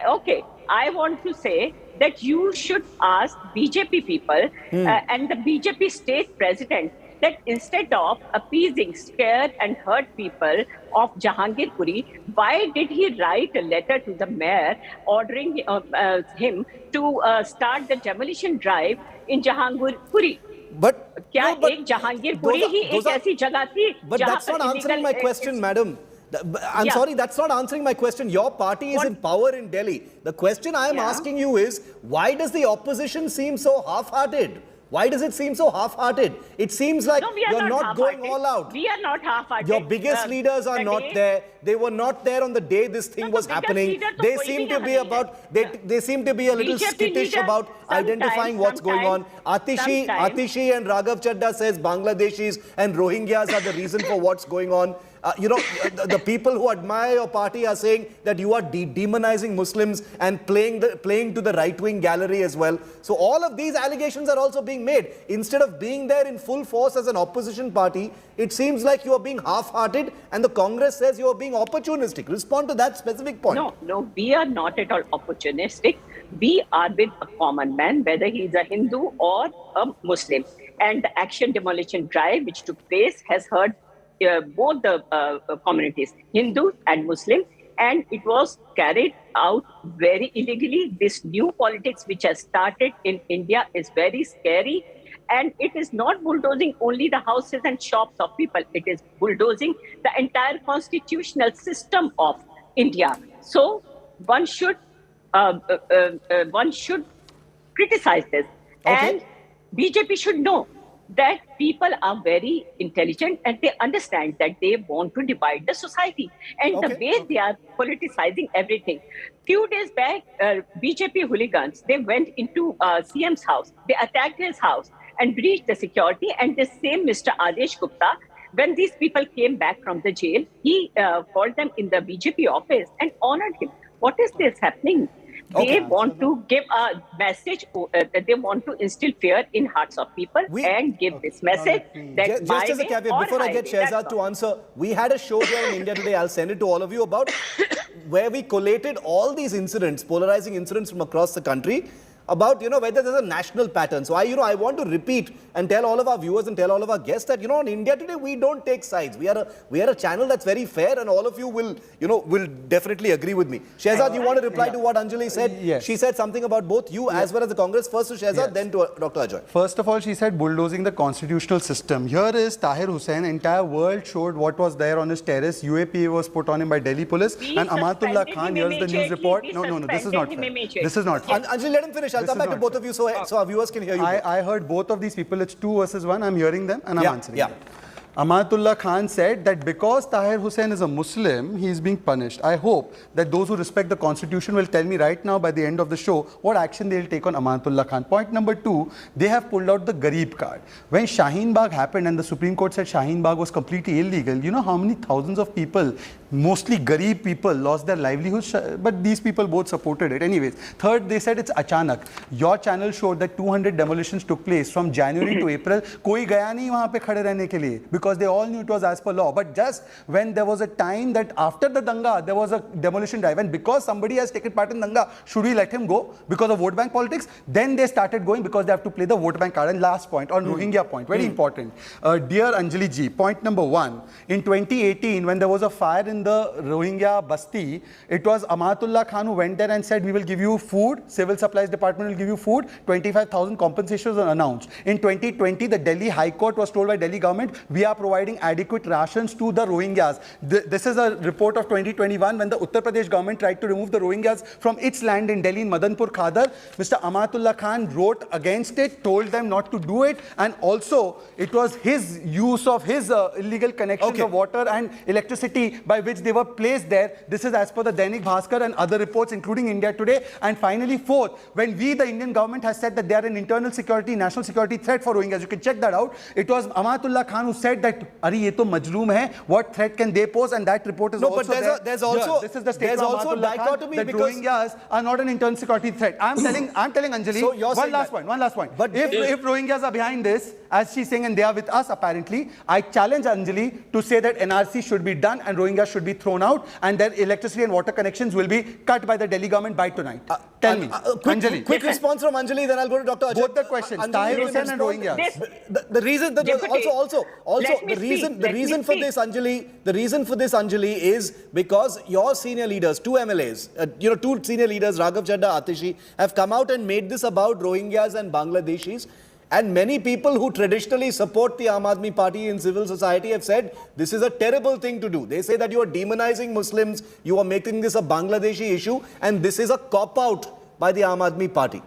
Okay, I want to say that you should ask BJP people and the BJP state president that instead of appeasing scared and hurt people of Jahangirpuri, why did he write a letter to the mayor ordering him to start the demolition drive in Jahangirpuri? But Jahangirpuri hi ek aisi jagah thi. But that's not answering my question, madam. I'm sorry, that's not answering my question. Your party is in power in Delhi. The question I am asking you is, why does the opposition seem so half-hearted? Why does it seem so half-hearted? It seems like you're not going all out. We are not half-hearted. Your biggest leaders are not there. They were not there on the day this thing was happening. They seem to be they seem to be a little skittish about identifying what's going on. Atishi and Raghav Chadda says Bangladeshis and Rohingyas are the reason for what's going on. You know, the people who admire your party are saying that you are demonizing Muslims and playing to the right-wing gallery as well. So all of these allegations are also being made. Instead of being there in full force as an opposition party, it seems like you are being half-hearted and the Congress says you are being opportunistic. Respond to that specific point. No, we are not at all opportunistic. We are with a common man, whether he is a Hindu or a Muslim. And the action demolition drive which took place has hurt both the communities, Hindu and Muslim, and it was carried out very illegally. This new politics which has started in India is very scary, and it is not bulldozing only the houses and shops of people, it is bulldozing the entire constitutional system of India. So one should criticize this, and BJP should know that people are very intelligent and they understand that they want to divide the society. And the way they are politicizing everything. Few days back, BJP hooligans, they went into CM's house. They attacked his house and breached the security. And the same Mr. Adesh Gupta, when these people came back from the jail, he called them in the BJP office and honored him. What is this happening? They want to give a message, they want to instill fear in hearts of people and give this message that just as a caveat, before I get Shehzad to answer, we had a show here in India Today, I'll send it to all of you, about where we collated all these incidents, polarizing incidents from across the country. about, whether there's a national pattern. So I want to repeat and tell all of our viewers and tell all of our guests that, on India Today, we don't take sides. We are a channel that's very fair, and all of you will definitely agree with me. Shehzad, you want to reply to what Anjali said? Yes. She said something about both you as well as the Congress. First to Shehzad, then to Dr. Ajoy. First of all, she said bulldozing the constitutional system. Here is Tahir Hussain. Entire world showed what was there on his terrace. UAPA was put on him by Delhi police. And Amatullah Khan, here's the news report. No, this is not fair. This is not fair. Anjali, let him finish. I'll come back to both of you so our viewers can hear you. I heard both of these people. It's 2 versus 1. I'm hearing them and I'm answering them. Amatullah Khan said that because Tahir Hussain is a Muslim, he is being punished. I hope that those who respect the constitution will tell me right now by the end of the show what action they will take on Amatullah Khan. Point number 2, they have pulled out the Garib card. When Shaheen Bagh happened and the Supreme Court said Shaheen Bagh was completely illegal, you know how many thousands of people, mostly Garib people, lost their livelihoods? But these people both supported it. Anyways, third, they said it's achanak. Your channel showed that 200 demolitions took place from January to April. Koi gaya nahi wahan pe khade rehne ke liye, because they all knew it was as per law. But just when there was a time that after the danga, there was a demolition drive, and because somebody has taken part in danga, should we let him go because of vote bank politics? Then they started going because they have to play the vote bank card. And last point, on Rohingya point, very important. Dear Anjali ji, point number 1, in 2018, when there was a fire in the Rohingya Basti, it was Amatullah Khan who went there and said, we will give you food, Civil Supplies Department will give you food, 25,000 compensations are announced. In 2020, the Delhi High Court was told by Delhi government, we are providing adequate rations to the Rohingyas. This is a report of 2021 when the Uttar Pradesh government tried to remove the Rohingyas from its land in Delhi in Madanpur Khadar. Mr. Amatullah Khan wrote against it, told them not to do it, and also it was his use of his illegal connections of water and electricity by which they were placed there. This is as per the Dainik Bhaskar and other reports, including India Today. And finally, fourth, when we, the Indian government, has said that they are an internal security, national security threat for Rohingyas, you can check that out. It was Amatullah Khan who said that, "Arey, ye to majloom hai. What threat can they pose?" And that report is also there. But there's also this is the statement of Amatullah Khan that Rohingyas are not an internal security threat. I'm telling Anjali. So one last point. But if Rohingyas are behind this, as she's saying, and they are with us apparently, I challenge Anjali to say that NRC should be done and Rohingyas should be thrown out, and their electricity and water connections will be cut by the Delhi government by tonight. Tell me, Anjali. Quick response from Anjali, then I'll go to Dr. Ajay. Both the questions, Tahir Hussain and Rohingyas. The reason for this, Anjali, is because your senior leaders, 2 MLAs, 2 senior leaders, Raghav Chadha, Atishi, have come out and made this about Rohingyas and Bangladeshis. And many people who traditionally support the Aam Aadmi Party in civil society have said this is a terrible thing to do. They say that you are demonizing Muslims, you are making this a Bangladeshi issue, and this is a cop-out by the Aam Aadmi Party.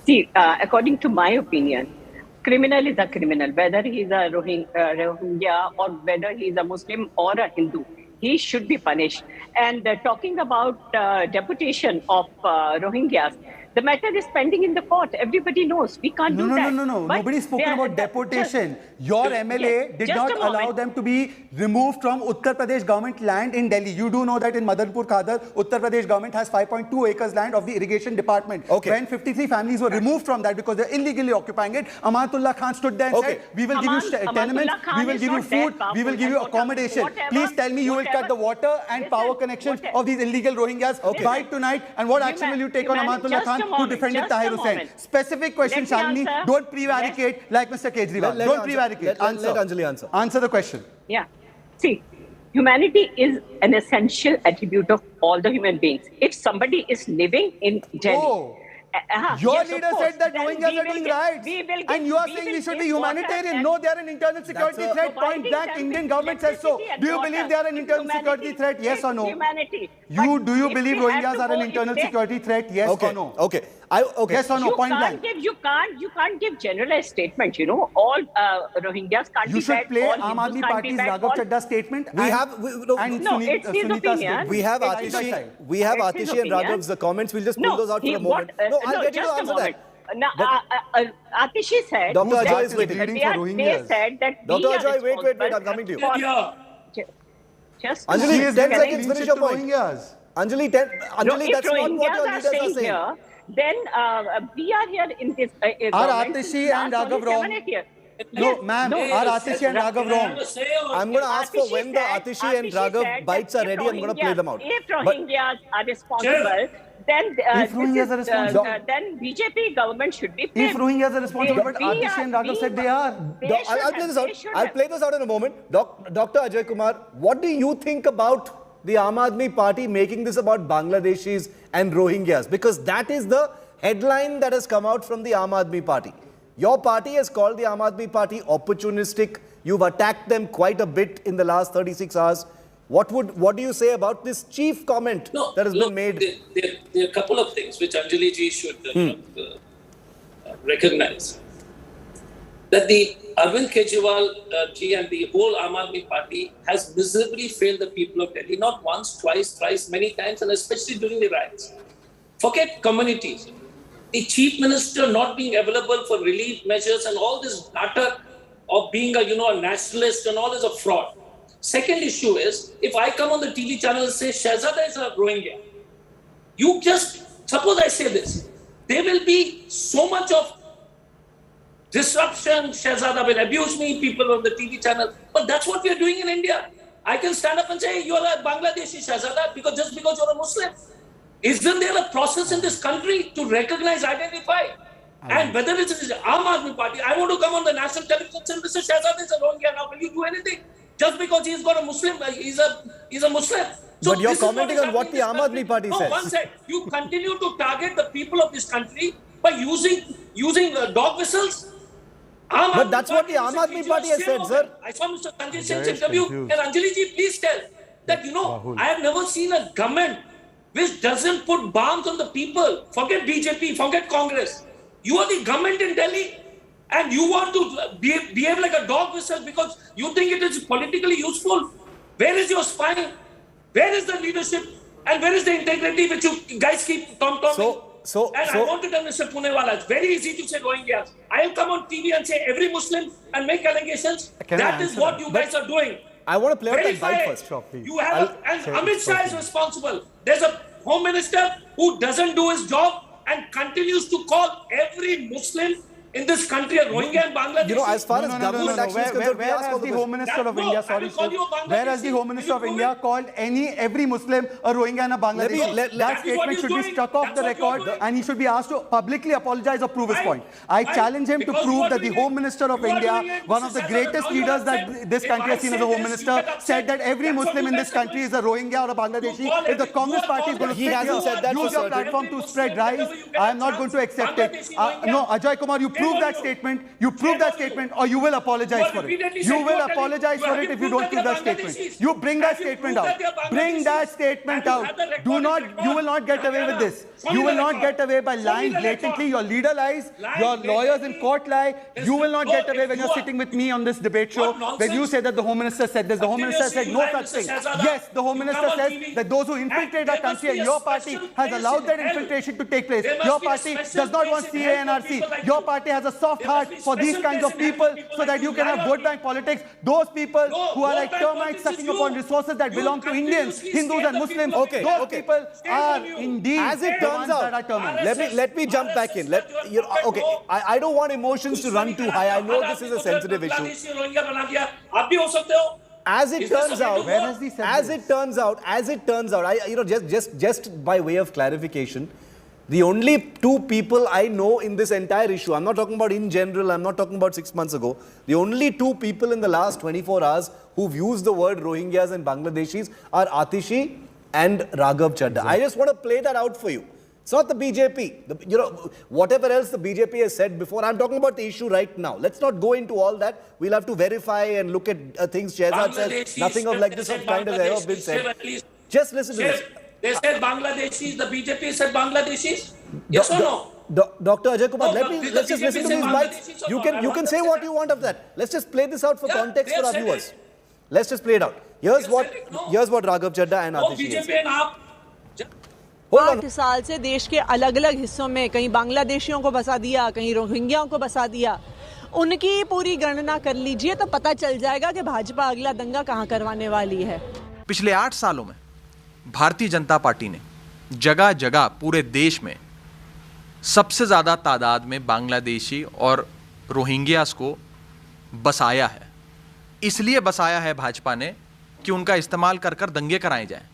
See, according to my opinion, criminal is a criminal, whether he is a Rohingya or whether he is a Muslim or a Hindu. He should be punished. And talking about deportation of Rohingyas, the matter is pending in the court. Everybody knows. We can't do that. No. Nobody's spoken about deportation. Your MLA did not allow them to be removed from Uttar Pradesh government land in Delhi. You do know that in Madanpur Khadar, Uttar Pradesh government has 5.2 acres land of the irrigation department. When 53 families were removed from that because they're illegally occupying it, Amatullah Khan stood there and said, we will give you tenements, we will give you food, we will give you accommodation. Please tell me you will cut the water and power connections of these illegal Rohingyas by tonight, and what action will you take on Amatullah Khan who defended Tahir Hussain? Specific question, Shalini. Don't prevaricate like Mr. Kejriwal. Don't prevaricate. Let Anjali answer. Answer the question. Yeah. See, humanity is an essential attribute of all the human beings. If somebody is living in Delhi, your leader said that Rohingyas are doing riots, and you are saying we should be humanitarian. No, they are an internal security threat. Point blank, Indian government says so. Do you believe they are an internal security threat? Yes or no? Do you believe Rohingyas are an internal security threat? Yes or no? Okay. Yes or no? Point blank. You can't give generalized statements. All Rohingyas can't you be should bad. play Aam Aadmi Party's Raghav Chadha statement. We have Atishi and Raghav's comments. We'll just pull those out for a moment. I'll get you to answer that. Atishi said Dr. Ajay is waiting. They said that Dr. Ajay, wait, I'm coming to you. Just Anjali, 10 seconds, finish your point. Anjali, that's not what your leaders are saying. Here, then we are here in this Are Atishi and Raghav wrong? No, ma'am. Are Atishi and Raghav wrong? I'm going to ask for when the Atishi and Raghav bites are ready. I'm going to play them out. If Rohingyas are responsible, then if Rohingyas are responsible, then BJP government should be blamed. if Rohingyas are responsible, but Atishi and Raghav said they are. I'll play this out. I'll play this out in a moment. Dr. Ajay Kumar, what do you think about the Aam Aadmi Party making this about Bangladeshis and Rohingyas? Because that is the headline that has come out from the Aam Aadmi Party. Your party has called the Aam Aadmi Party opportunistic. You've attacked them quite a bit in the last 36 hours. What do you say about this chief comment that has been made? There are a couple of things which Anjali ji should recognize. That the Arvind Kejriwal ji and the whole Aam Aadmi Party has miserably failed the people of Delhi, not once, twice, thrice, many times, and especially during the riots. Forget communities. The chief minister not being available for relief measures and all this natak of being a nationalist and all is a fraud. Second issue is, if I come on the TV channel and say Shahzada is a Rohingya, you just, suppose I say this, there will be so much of disruption, Shahzada will abuse me, people on the TV channel, but that's what we are doing in India. I can stand up and say, you're a Bangladeshi Shahzada just because you're a Muslim. Isn't there a process in this country to recognize, identify? And whether it's the Aam Aadmi Party, I want to come on the national television and say, Mr. Shahzada is a Rohingya now, will you do anything? Just because he's got a Muslim, he's a Muslim. So but you're commenting on what the Aam Aadmi Party says. No, one side. You continue to target the people of this country by using dog whistles. But that's what the Aam Aadmi Party has said, sir. I saw Mr. Sanjay Singh's interview. And Anjali ji, please tell that, I have never seen a government which doesn't put bombs on the people. Forget BJP, forget Congress. You are the government in Delhi. And you want to behave like a dog whistle because you think it is politically useful. Where is your spine? Where is the leadership? And where is the integrity which you guys keep tom-tomming? I want to tell Mr. Punewala, it's very easy to say Rohingyas. I will come on TV and say every Muslim and make allegations. That is what you guys are doing. I want to play out that bite first. Sure, please. You have and Amit Shah is responsible. There's a home minister who doesn't do his job and continues to call every Muslim in this country, Rohingya and Bangladesh. As far as government action is concerned, where has the Home Minister of India, where has the Home Minister of India called every Muslim a Rohingya and a Bangladeshi? That statement should be struck off the record and he should be asked to publicly apologize or prove his point. I challenge him to prove that the Home Minister of India, one of the greatest leaders that this country has seen as a Home Minister, said that every Muslim in this country is a Rohingya or a Bangladeshi. If the Congress Party is going to use your platform to spread lies, I am not going to accept it. No, Ajay Kumar, you prove that statement, or you will apologize for it. You will apologize for it if you don't prove that statement. You bring that statement out. Bring that statement out. You will not get away with this. You will not get away by lying blatantly. Your leader lies, your lawyers in court lie. You will not get away when you're sitting with me on this debate show. When you say that the Home Minister said this, the Home Minister said no such thing. Yes, the Home Minister says that those who infiltrate our country and your party has allowed that infiltration to take place. Your party does not want CA and RC. Your party has a soft heart for these kinds of people so that you can have vote bank politics. Those people who are like termites sucking upon resources that belong to Indians, Hindus and Muslims, those people are indeed as it turns out, let me jump back in. I don't want emotions to run too high. I know this is a sensitive issue. As it turns out, just by way of clarification, the only two people I know in this entire issue, I'm not talking about in general, I'm not talking about 6 months ago, the only two people in the last 24 hours who've used the word Rohingyas and Bangladeshis are Atishi and Raghav Chadha. Exactly. I just want to play that out for you. It's not the BJP. Whatever else the BJP has said before, I'm talking about the issue right now. Let's not go into all that. We'll have to verify and look at things Shehzad says. Nothing of like this kind has ever been said. Just listen to this. They said Bangladeshis, the BJP said Bangladeshis? Yes or no? Dr. Ajay Kumar, let's just listen to these bites. You can say what you want of that. Let's just play this out for context for our viewers. Let's just play it out. Here's what Raghav Chadha and Atishi said. 8 साल से देश के अलग अलग हिस्सों में कहीं बांग्लादेशियों को बसा दिया, कहीं रोहिंग्याओं को बसा दिया. उनकी पूरी गणना कर लीजिए तो पता चल जाएगा कि भाजपा अगला दंगा कहां करवाने वाली है. पिछले 8 सालों में भारतीय जनता पार्टी ने जगह जगह पूरे देश में सबसे ज़्यादा तादाद में बांग्लादेशी और रोहिंग्यास को बसाया है. इसलिए बसाया है भाजपा ने कि उनका इस्तेमाल कर दंगे कराए जाएं.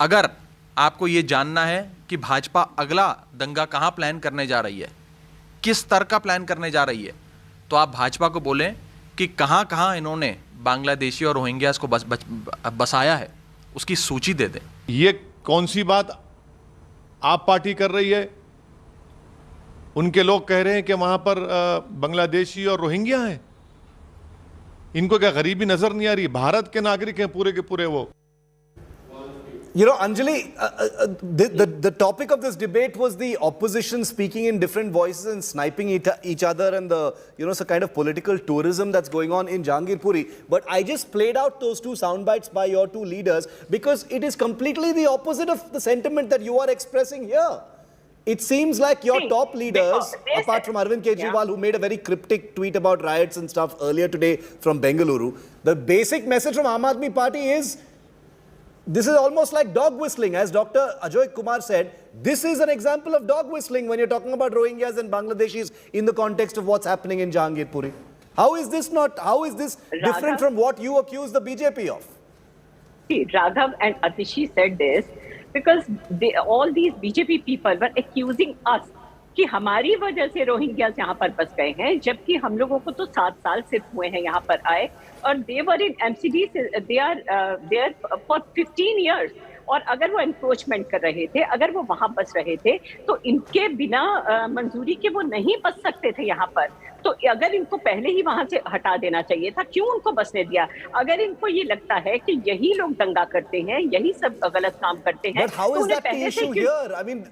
अगर आपको ये जानना है कि भाजपा अगला दंगा कहां प्लान करने जा रही है, किस स्तर का प्लान करने जा रही है, तो आप भाजपा को बोलें कि कहां कहां इन्होंने बांग्लादेशी और रोहिंग्यास को बसाया है, उसकी सूची दे दें। ये कौन सी बात आप पार्टी कर रही है? उनके लोग कह रहे हैं कि वहां पर बांग्लादेशी और रोहिंग्या हैं। इनको क्या गरीबी नजर नहीं आ रही? भारत के नागरिक हैं पूरे के पूरे वो। You know, Anjali, the topic of this debate was the opposition speaking in different voices and sniping each other, and the, you know, some kind of political tourism that's going on in Jahangirpuri. But I just played out those two sound bites by your two leaders because it is completely the opposite of the sentiment that you are expressing here. It seems like your top leaders, apart from Arvind Kejriwal, who made a very cryptic tweet about riots and stuff earlier today from Bengaluru, the basic message from Aam Aadmi Party is, this is almost like dog whistling. As Dr. Ajoy Kumar said, this is an example of dog whistling when you're talking about Rohingyas and Bangladeshis in the context of what's happening in Jahangirpuri. How is this different from what you accuse the BJP of? See, Raghav and Atishi said this because all these BJP people were accusing us कि हमारी वजह से Rohingyas यहाँ पर बस गए हैं, जबकि हम लोगों को तो 7 साल सिर्फ हुए हैं यहाँ पर आए, और they were in MCD, they are there for 15 years. और अगर वो एनक्रोचमेंट कर रहे थे, अगर वो वहां बस रहे थे, तो इनके बिना मंजूरी के वो नहीं बस सकते थे यहाँ पर। तो अगर इनको पहले ही वहां से हटा देना चाहिए था, क्यों उनको बसने दिया? अगर इनको ये लगता है कि यही लोग दंगा करते हैं, यही सब गलत काम करते हैं, But how is that the issue here? I mean,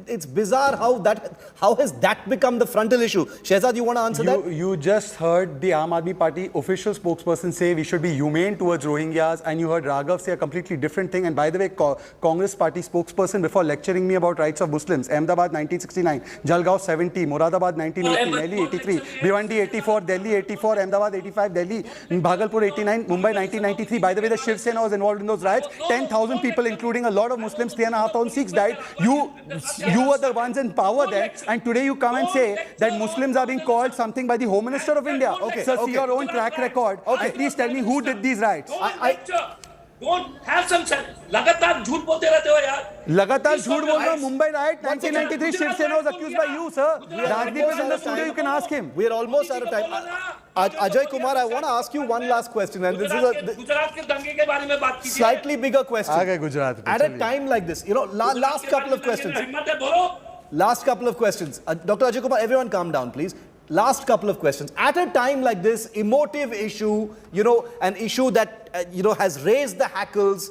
it's bizarre how has that become the frontal issue? Shehzad, you want to answer that? You just heard the Aam Aadmi Party official spokesperson say we should be humane towards Rohingyas, and you heard Raghav say a completely different thing. And by the way, Congress Party spokesperson, before lecturing me about rights of Muslims, Ahmedabad 1969, Jalgaon 70, Moradabad 1980, Delhi 83, Bhiwandi 84, Delhi 84, Ahmedabad 85, Delhi, Bhagalpur 89, Mumbai 1993. By the way, the Shiv Sena was involved in those riots. 10,000 people, including a lot of Muslims, 3,500 Sikhs died. You were the ones in power then, and today you come and say that Muslims are being called something by the Home Minister of India. Okay, so see your own track record. Okay, please tell me who did these riots. Don't have some sense. लगातार झूठ बोलते रहते हो यार. लगातार झूठ बोल रहा हूं. Mumbai riot 1993, Shiv Sena was accused by you, sir. Rajdeep is in the studio, you can ask him. We are almost out of time. Ajay Kumar, I want to ask you one last question, and this is a Gujarat के दंगे के बारे में बात कीजिए. Slightly bigger question. आ गए गुजरात पे. At a time like this, you know, last couple of questions. हिम्मत है बोलो. Last couple of questions. Dr. Ajay Kumar, everyone calm down, please. Last couple of questions. At a time like this, emotive issue, you know, an issue that, has raised the hackles,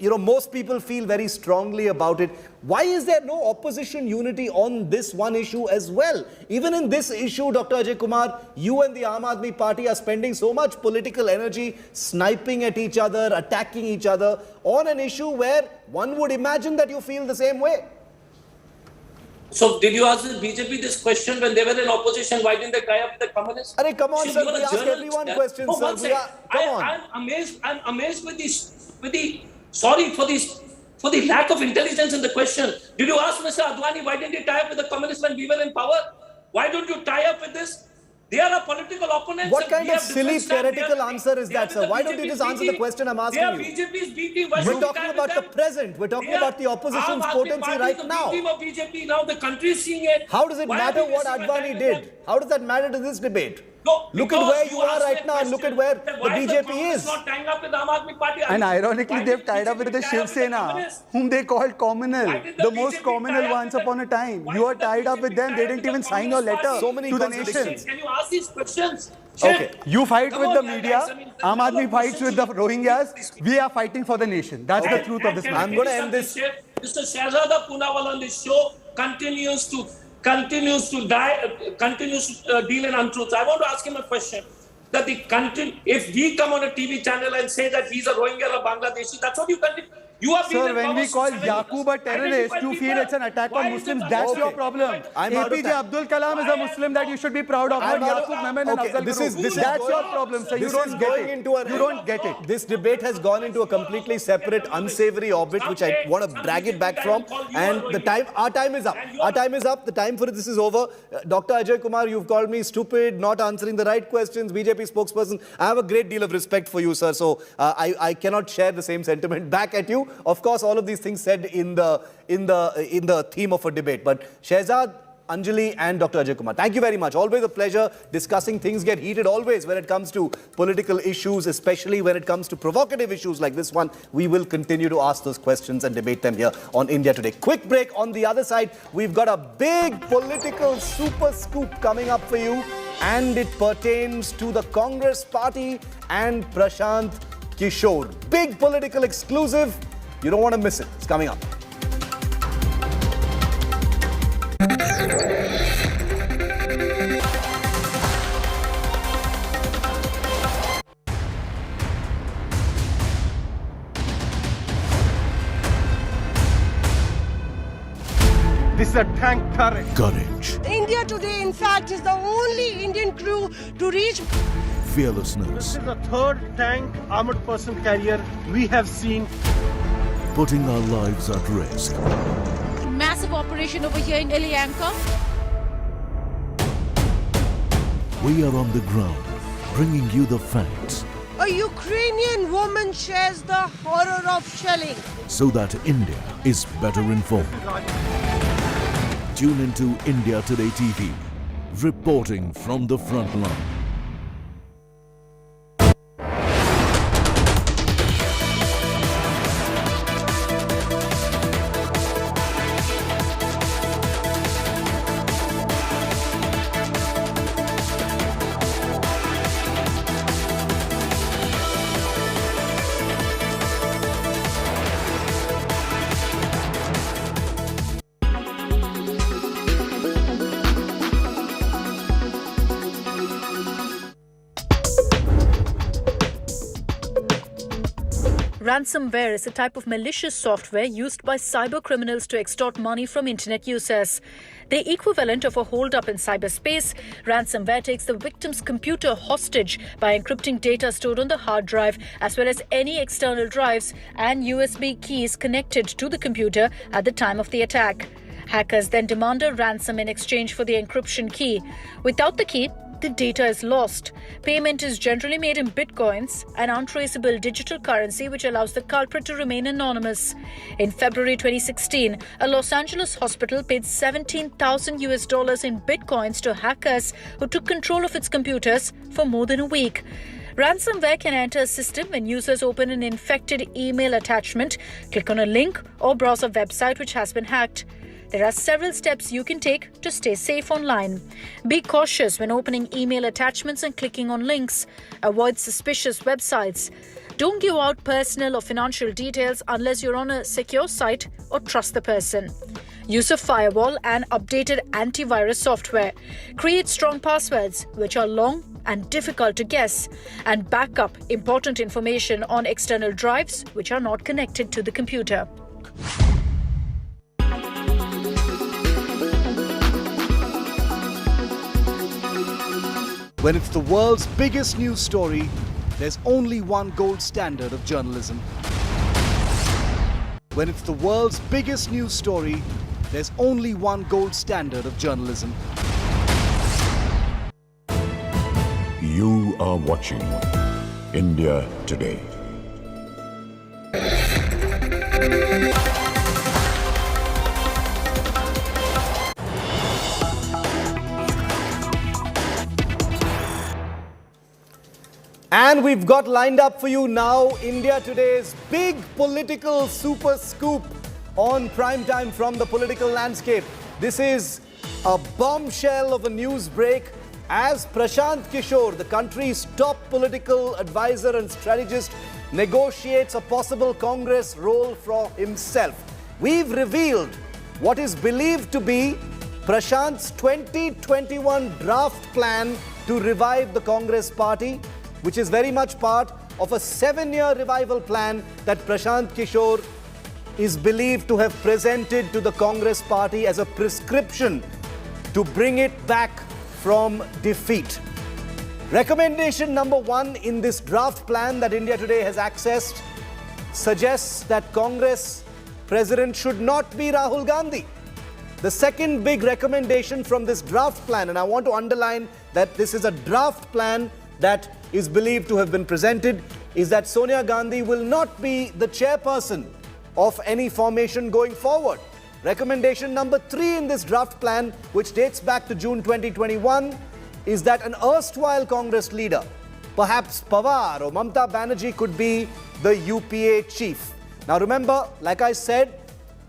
most people feel very strongly about it. Why is there no opposition unity on this one issue as well? Even in this issue, Dr. Ajay Kumar, you and the Aam Aadmi Party are spending so much political energy sniping at each other, attacking each other on an issue where one would imagine that you feel the same way. So did you ask the BJP this question when they were in opposition? Why didn't they tie up with the communists? Arey, come on, sir. We ask everyone questions, sir. Come on. I'm amazed with for the lack of intelligence in the question. Did you ask Mr. Advani why didn't he tie up with the communists when we were in power? Why don't you tie up with this? They are a political opponent. What kind of silly theoretical answer is that, sir? Why don't you just answer the question I'm asking you? BJP's BT. We're talking about the present. We're talking about the opposition's potency right now. BJP now, the country is seeing it. How does it matter what Advani did? How does that matter to this debate? Look at where you are right now and look at where the BJP is. And ironically, they've tied up with the Shiv Sena, whom they called communal, the most communal once upon a time. You are tied up with them. They didn't even sign your letter to the nation. Can you ask these questions? Okay, you fight with the media. Aam Aadmi fights with the Rohingyas. We are fighting for the nation. That's the truth of this matter. I'm going to end this. Mr. Shehzada Poonawalla on this show continues to deal in untruths. I want to ask him a question. That if we come on a TV channel and say that he's a Rohingya or Bangladeshi, that's what you continue. Sir, when we call Yaqub a terrorist, you feel it's an attack on Muslims. That's your problem. APJ Abdul Kalam is a Muslim that you should be proud of. Not Yaqub Memon and Afzal Guru. That's your problem, sir. You don't get it. You don't get it. This debate has gone into a completely separate, unsavory orbit, which I want to drag it back from. And our time is up. Our time is up. The time for this is over. Dr. Ajay Kumar, you've called me stupid, not answering the right questions. BJP spokesperson, I have a great deal of respect for you, sir. So I cannot share the same sentiment back at you. Of course, all of these things said in the theme of a debate. But Shehzad, Anjali and Dr. Ajay Kumar, thank you very much. Always a pleasure. Discussing things get heated always when it comes to political issues, especially when it comes to provocative issues like this one. We will continue to ask those questions and debate them here on India Today. Quick break. On the other side, we've got a big political super scoop coming up for you, and it pertains to the Congress party and Prashant Kishore. Big political exclusive. You don't want to miss it. It's coming up. This is a tank turret. Courage. India Today, in fact, is the only Indian crew to reach. Fearlessness. This is the third tank armored person carrier we have seen. Putting our lives at risk. Massive operation over here in Delhi Anchor. We are on the ground, bringing you the facts. A Ukrainian woman shares the horror of shelling. So that India is better informed. Tune into India Today TV, reporting from the front line. Ransomware is a type of malicious software used by cyber criminals to extort money from internet users. The equivalent of a hold-up in cyberspace, ransomware takes the victim's computer hostage by encrypting data stored on the hard drive as well as any external drives and USB keys connected to the computer at the time of the attack. Hackers then demand a ransom in exchange for the encryption key. Without the key, the data is lost. Payment is generally made in bitcoins, an untraceable digital currency which allows the culprit to remain anonymous. In February 2016, a Los Angeles hospital paid $17,000 in bitcoins to hackers who took control of its computers for more than a week. Ransomware can enter a system when users open an infected email attachment, click on a link, or browse a website which has been hacked. There are several steps you can take to stay safe online. Be cautious when opening email attachments and clicking on links. Avoid suspicious websites. Don't give out personal or financial details unless you're on a secure site or trust the person. Use a firewall and updated antivirus software. Create strong passwords, which are long and difficult to guess, and back up important information on external drives which are not connected to the computer. When it's the world's biggest news story, there's only one gold standard of journalism. When it's the world's biggest news story, there's only one gold standard of journalism. You are watching India Today. And we've got lined up for you now India Today's big political super scoop on prime time from the political landscape. This is a bombshell of a news break as Prashant Kishore, the country's top political advisor and strategist, negotiates a possible Congress role for himself. We've revealed what is believed to be Prashant's 2021 draft plan to revive the Congress party, which is very much part of a 7-year revival plan that Prashant Kishore is believed to have presented to the Congress party as a prescription to bring it back from defeat. Recommendation number 1 in this draft plan that India Today has accessed suggests that Congress President should not be Rahul Gandhi. The second big recommendation from this draft plan, and I want to underline that this is a draft plan that is believed to have been presented, is that Sonia Gandhi will not be the chairperson of any formation going forward. Recommendation number 3 in this draft plan, which dates back to June 2021, is that an erstwhile Congress leader, perhaps Pawar or Mamata Banerjee, could be the UPA chief. Now remember, like I said,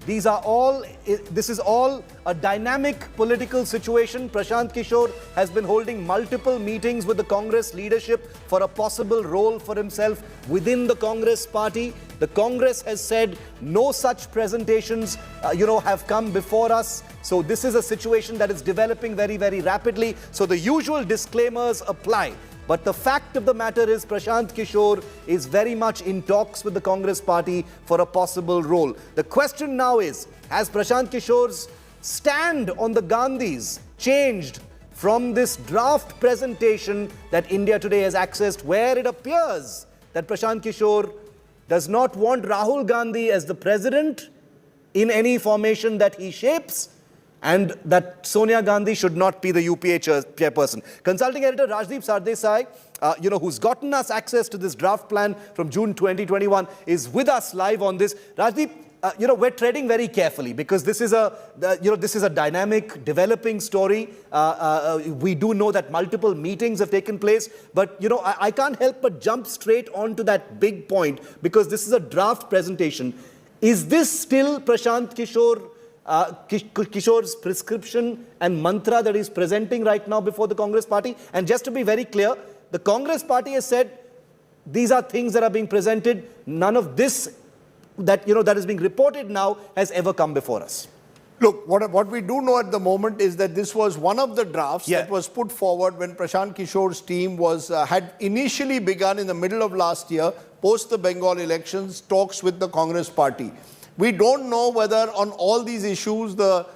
this is all a dynamic political situation. Prashant Kishore has been holding multiple meetings with the Congress leadership for a possible role for himself within the Congress party. The Congress has said no such presentations, have come before us. So this is a situation that is developing very, very rapidly. So the usual disclaimers apply. But the fact of the matter is Prashant Kishore is very much in talks with the Congress party for a possible role. The question now is, has Prashant Kishore's stand on the Gandhis changed from this draft presentation that India Today has accessed, where it appears that Prashant Kishore does not want Rahul Gandhi as the president in any formation that he shapes, and that Sonia Gandhi should not be the UPA chairperson. Consulting editor Rajdeep Sardesai, who's gotten us access to this draft plan from June 2021, is with us live on this. Rajdeep, we're treading very carefully because this is a dynamic, developing story. We do know that multiple meetings have taken place, but I can't help but jump straight onto that big point because this is a draft presentation. Is this still Prashant Kishore's prescription and mantra that he's presenting right now before the Congress party? And just to be very clear, the Congress party has said these are things that are being presented. None of this that is being reported now has ever come before us. Look, what we do know at the moment is that this was one of the drafts that was put forward when Prashant Kishore's team had initially begun in the middle of last year, post the Bengal elections, talks with the Congress party. We don't know whether on all these issues the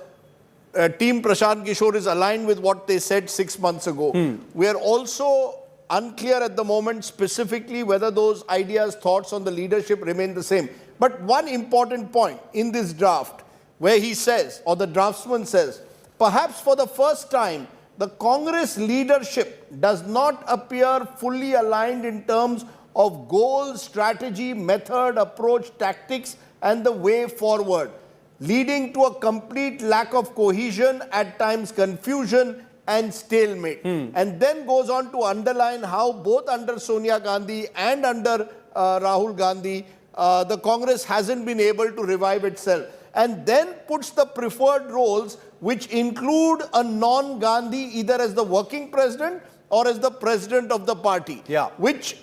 team Prashant Kishore is aligned with what they said 6 months ago. We are also unclear at the moment specifically whether those ideas, thoughts on the leadership remain the same. But one important point in this draft where he says, or the draftsman says, perhaps for the first time, the Congress leadership does not appear fully aligned in terms of goals, strategy, method, approach, tactics, and the way forward, leading to a complete lack of cohesion, at times confusion and stalemate. And then goes on to underline how both under Sonia Gandhi and under Rahul Gandhi, the Congress hasn't been able to revive itself. And then puts the preferred roles, which include a non-Gandhi either as the working president or as the president of the party, which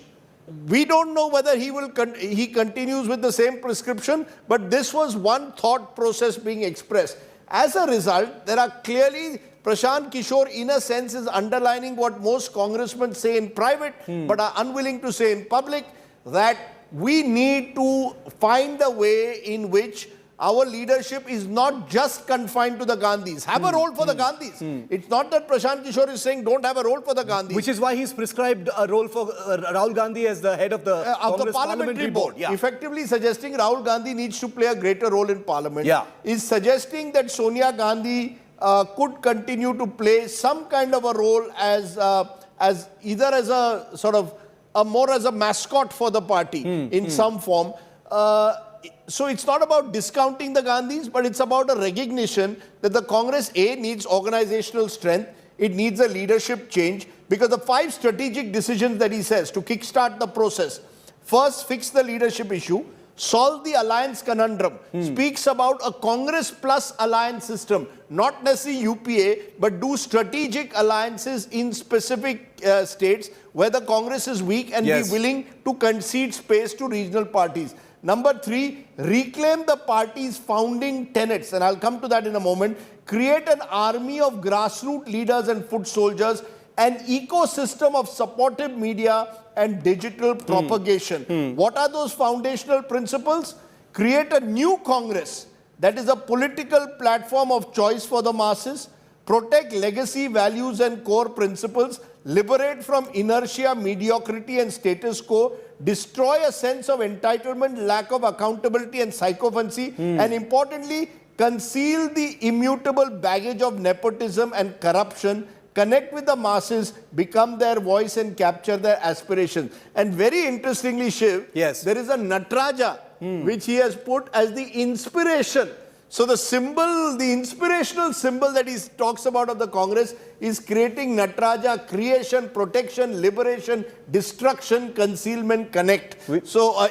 we don't know whether he continues with the same prescription, but this was one thought process being expressed. As a result, there are clearly, Prashant Kishore in a sense is underlining what most congressmen say in private, but are unwilling to say in public, that we need to find a way in which our leadership is not just confined to the Gandhis. Have a role for the Gandhis. It's not that Prashant Kishore is saying don't have a role for the Gandhis. Which is why he's prescribed a role for Rahul Gandhi as the head of the Congress Parliamentary Board. Effectively suggesting Rahul Gandhi needs to play a greater role in Parliament. Is suggesting that Sonia Gandhi could continue to play some kind of a role as either as a sort of more as a mascot for the party in some form. So it's not about discounting the Gandhis, but it's about a recognition that the Congress, A, needs organizational strength, it needs a leadership change, because the 5 strategic decisions that he says to kickstart the process, first, fix the leadership issue, solve the alliance conundrum, speaks about a Congress plus alliance system, not necessarily UPA, but do strategic alliances in specific states where the Congress is weak and be willing to concede space to regional parties. Number 3, reclaim the party's founding tenets, and I'll come to that in a moment. Create an army of grassroots leaders and foot soldiers, an ecosystem of supportive media and digital propagation. What are those foundational principles? Create a new Congress that is a political platform of choice for the masses, protect legacy values and core principles, liberate from inertia, mediocrity and status quo, destroy a sense of entitlement, lack of accountability and sycophancy, and importantly, conceal the immutable baggage of nepotism and corruption, connect with the masses, become their voice and capture their aspirations. And very interestingly, Shiv, there is a Nataraja which he has put as the inspiration. So the symbol, the inspirational symbol that he talks about of the Congress is creating Nataraja, creation, protection, liberation, destruction, concealment, connect. So,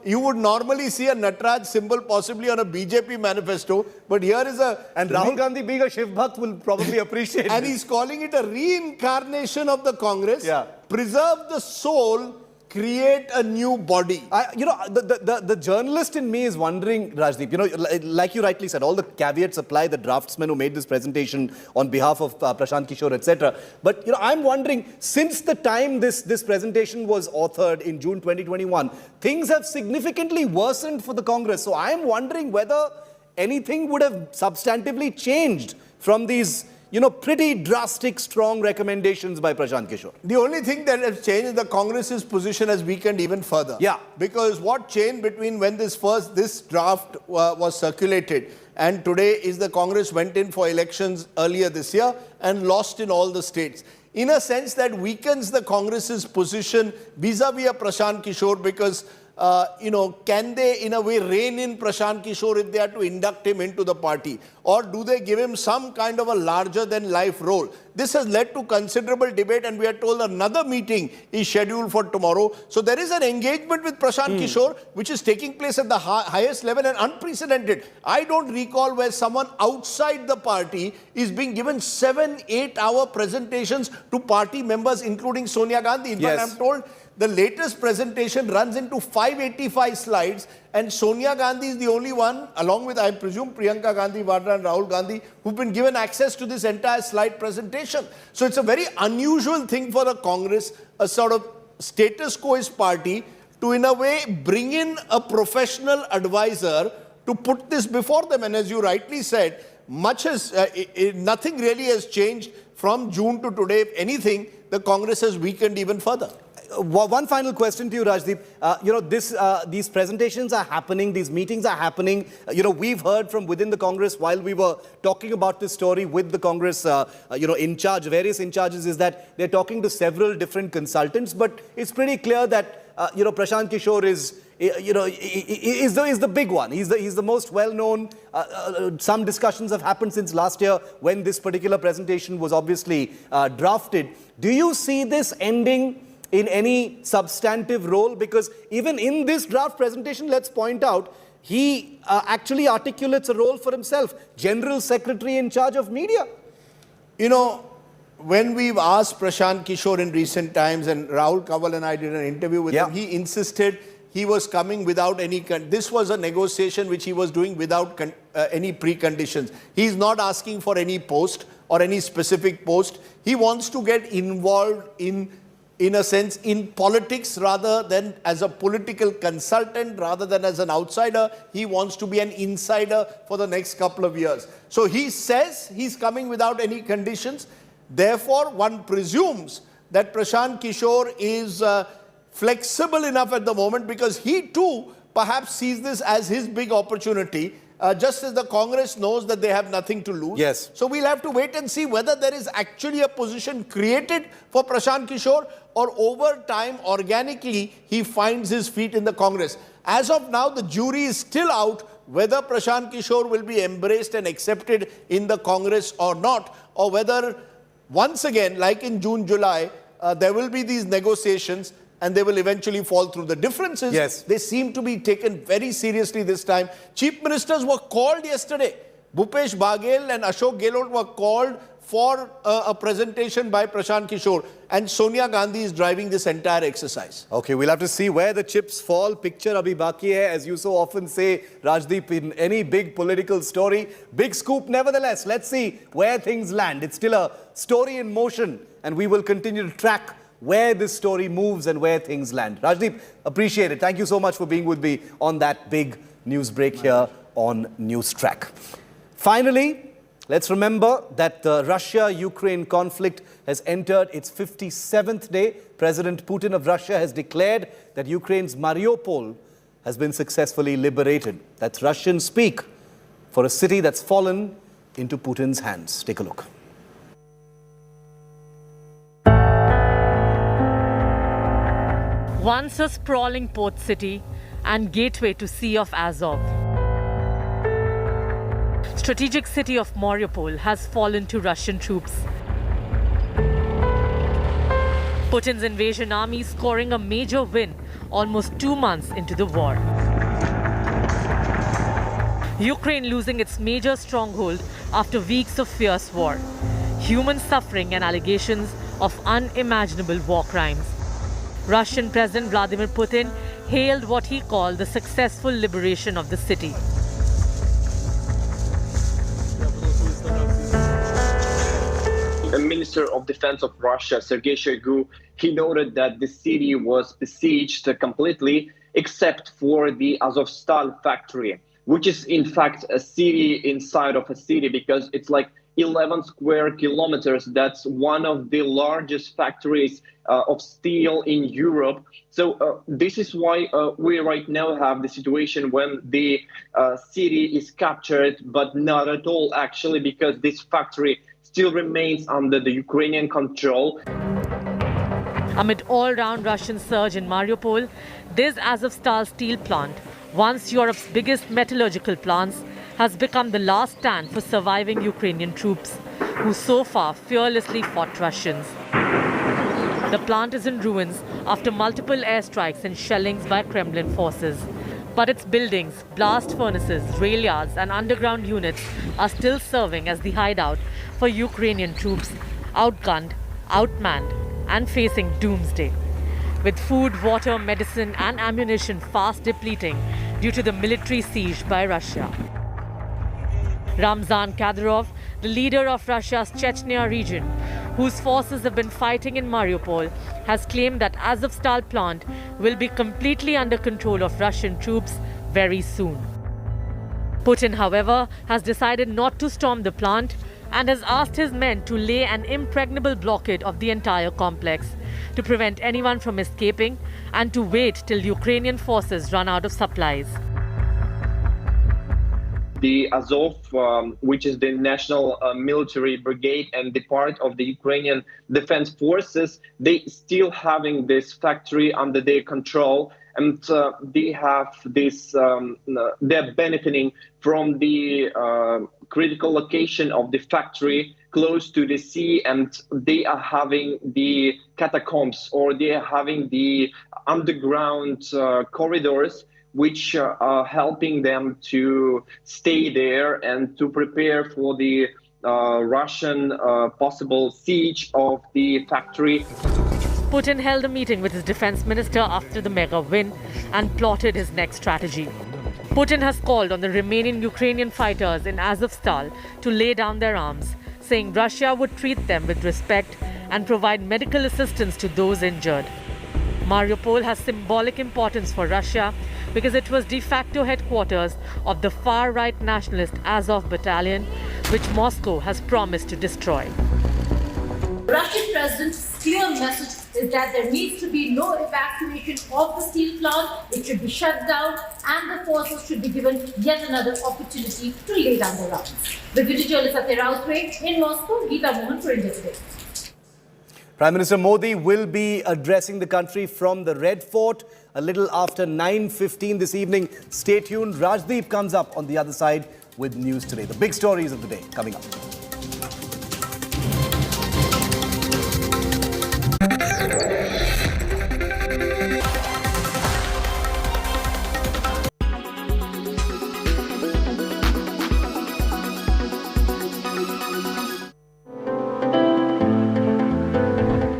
you would normally see a Nataraj symbol possibly on a BJP manifesto, but here is a... And Rahul Gandhi being a Shiv Bhakt will probably appreciate And this. he's calling it a reincarnation of the Congress. Yeah. Preserve the soul, create a new body. The journalist in me is wondering, Rajdeep, like you rightly said, all the caveats apply, the draftsman who made this presentation on behalf of Prashant Kishore, etc. But, I'm wondering, since the time this presentation was authored in June 2021, things have significantly worsened for the Congress. So I'm wondering whether anything would have substantively changed from these pretty drastic, strong recommendations by Prashant Kishore. The only thing that has changed is the Congress's position has weakened even further. Yeah. Because what changed between when this draft was circulated and today is the Congress went in for elections earlier this year and lost in all the states. In a sense, that weakens the Congress's position vis-a-vis Prashant Kishore because can they in a way rein in Prashant Kishore if they are to induct him into the party? Or do they give him some kind of a larger than life role? This has led to considerable debate and we are told another meeting is scheduled for tomorrow. So there is an engagement with Prashant Kishore which is taking place at the highest level and unprecedented. I don't recall where someone outside the party is being given 7-8 hour presentations to party members including Sonia Gandhi. In fact, I'm told the latest presentation runs into 585 slides and Sonia Gandhi is the only one, along with, I presume, Priyanka Gandhi, Vadra and Rahul Gandhi, who've been given access to this entire slide presentation. So it's a very unusual thing for the Congress, a sort of status quoist party, to in a way bring in a professional advisor to put this before them. And as you rightly said, nothing really has changed from June to today. If anything, the Congress has weakened even further. One final question to you, Rajdeep. These presentations are happening, these meetings are happening. We've heard from within the Congress while we were talking about this story with the Congress, in charge, various in charges, is that they're talking to several different consultants. But it's pretty clear that, Prashant Kishore is the big one. He's the most well-known. Some discussions have happened since last year when this particular presentation was obviously drafted. Do you see this ending in any substantive role? Because even in this draft presentation, let's point out, he actually articulates a role for himself, General Secretary in charge of media. When we've asked Prashant Kishore in recent times, and Rahul Kanwal and I did an interview with him, he insisted he was coming without any... This was a negotiation which he was doing without any preconditions. He's not asking for any post or any specific post. He wants to get involved in a sense, in politics rather than as a political consultant, rather than as an outsider. He wants to be an insider for the next couple of years. So he says he's coming without any conditions. Therefore, one presumes that Prashant Kishore is flexible enough at the moment because he too perhaps sees this as his big opportunity. Just as the Congress knows that they have nothing to lose. Yes. So we'll have to wait and see whether there is actually a position created for Prashant Kishore or over time, organically, he finds his feet in the Congress. As of now, the jury is still out whether Prashant Kishore will be embraced and accepted in the Congress or not, or whether once again, like in June, July, there will be these negotiations and they will eventually fall through. The difference is they seem to be taken very seriously this time. Chief ministers were called yesterday. Bhupesh Baghel and Ashok Gehlot were called for a presentation by Prashant Kishore, and Sonia Gandhi is driving this entire exercise. Okay, we'll have to see where the chips fall. Picture abhi baki hai, as you so often say, Rajdeep, in any big political story. Big scoop nevertheless. Let's see where things land. It's still a story in motion, and we will continue to track where this story moves and where things land. Rajdeep, appreciate it. Thank you so much for being with me on that big news break here on News Track. Finally, let's remember that the Russia-Ukraine conflict has entered its 57th day. President Putin of Russia has declared that Ukraine's Mariupol has been successfully liberated. That's Russian speak for a city that's fallen into Putin's hands. Take a look. Once a sprawling port city, and gateway to Sea of Azov. Strategic city of Mariupol has fallen to Russian troops. Putin's invasion army scoring a major win almost 2 months into the war. Ukraine losing its major stronghold after weeks of fierce war. Human suffering and allegations of unimaginable war crimes. Russian President Vladimir Putin hailed what he called the successful liberation of the city. The Minister of Defense of Russia, Sergei Shoigu, he noted that the city was besieged completely except for the Azovstal factory, which is in fact a city inside of a city because it's like 11 square kilometers. That's one of the largest factories of steel in Europe. So this is why we right now have the situation when the city is captured, but not at all actually, because this factory still remains under the Ukrainian control. Amid all-round Russian surge in Mariupol, this Azovstal steel plant, once Europe's biggest metallurgical plants, has become the last stand for surviving Ukrainian troops, who so far fearlessly fought Russians. The plant is in ruins after multiple airstrikes and shellings by Kremlin forces. But its buildings, blast furnaces, rail yards and underground units are still serving as the hideout for Ukrainian troops, outgunned, outmanned and facing doomsday. With food, water, medicine and ammunition fast depleting due to the military siege by Russia. Ramzan Kadyrov, the leader of Russia's Chechnya region, whose forces have been fighting in Mariupol, has claimed that Azovstal plant will be completely under control of Russian troops very soon. Putin, however, has decided not to storm the plant and has asked his men to lay an impregnable blockade of the entire complex to prevent anyone from escaping and to wait till Ukrainian forces run out of supplies. The Azov, which is the national military brigade and the part of the Ukrainian defense forces, they still having this factory under their control, and they have this. They're benefiting from the critical location of the factory close to the sea, and they are having the catacombs, or they are having the underground corridors, which are helping them to stay there and to prepare for the Russian possible siege of the factory. Putin held a meeting with his defense minister after the mega win and plotted his next strategy. Putin has called on the remaining Ukrainian fighters in Azovstal to lay down their arms, saying Russia would treat them with respect and provide medical assistance to those injured. Mariupol has symbolic importance for Russia because it was de facto headquarters of the far-right nationalist Azov battalion, which Moscow has promised to destroy. Russian president's clear message is that there needs to be no evacuation of the steel plant. It should be shut down and the forces should be given yet another opportunity to lay down their arms. With video journalist Satya Rautway in Moscow, Geeta Mohan for India Today. Prime Minister Modi will be addressing the country from the Red Fort a little after 9:15 this evening. Stay tuned. Rajdeep comes up on the other side with news today. The big stories of the day coming up.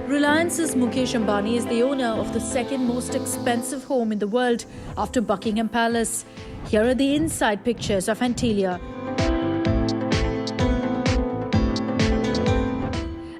Reliance's Mukesh Ambani is the owner of the second most expensive home in the world after Buckingham Palace. Here are the inside pictures of Antilia.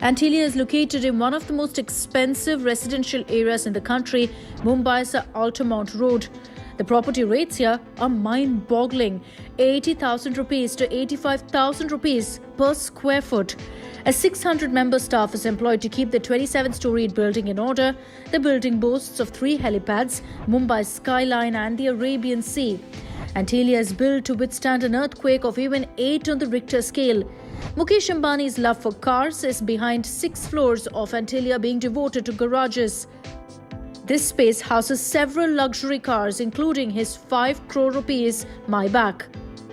Antilia is located in one of the most expensive residential areas in the country, Mumbai's Altamont Road. The property rates here are mind-boggling, 80,000 rupees to 85,000 rupees per square foot. A 600-member staff is employed to keep the 27-storied building in order. The building boasts of 3 helipads, Mumbai's skyline and the Arabian Sea. Antilia is built to withstand an earthquake of even 8 on the Richter scale. Mukesh Ambani's love for cars is behind 6 floors of Antilia being devoted to garages. This space houses several luxury cars, including his 5 crore rupees Maybach.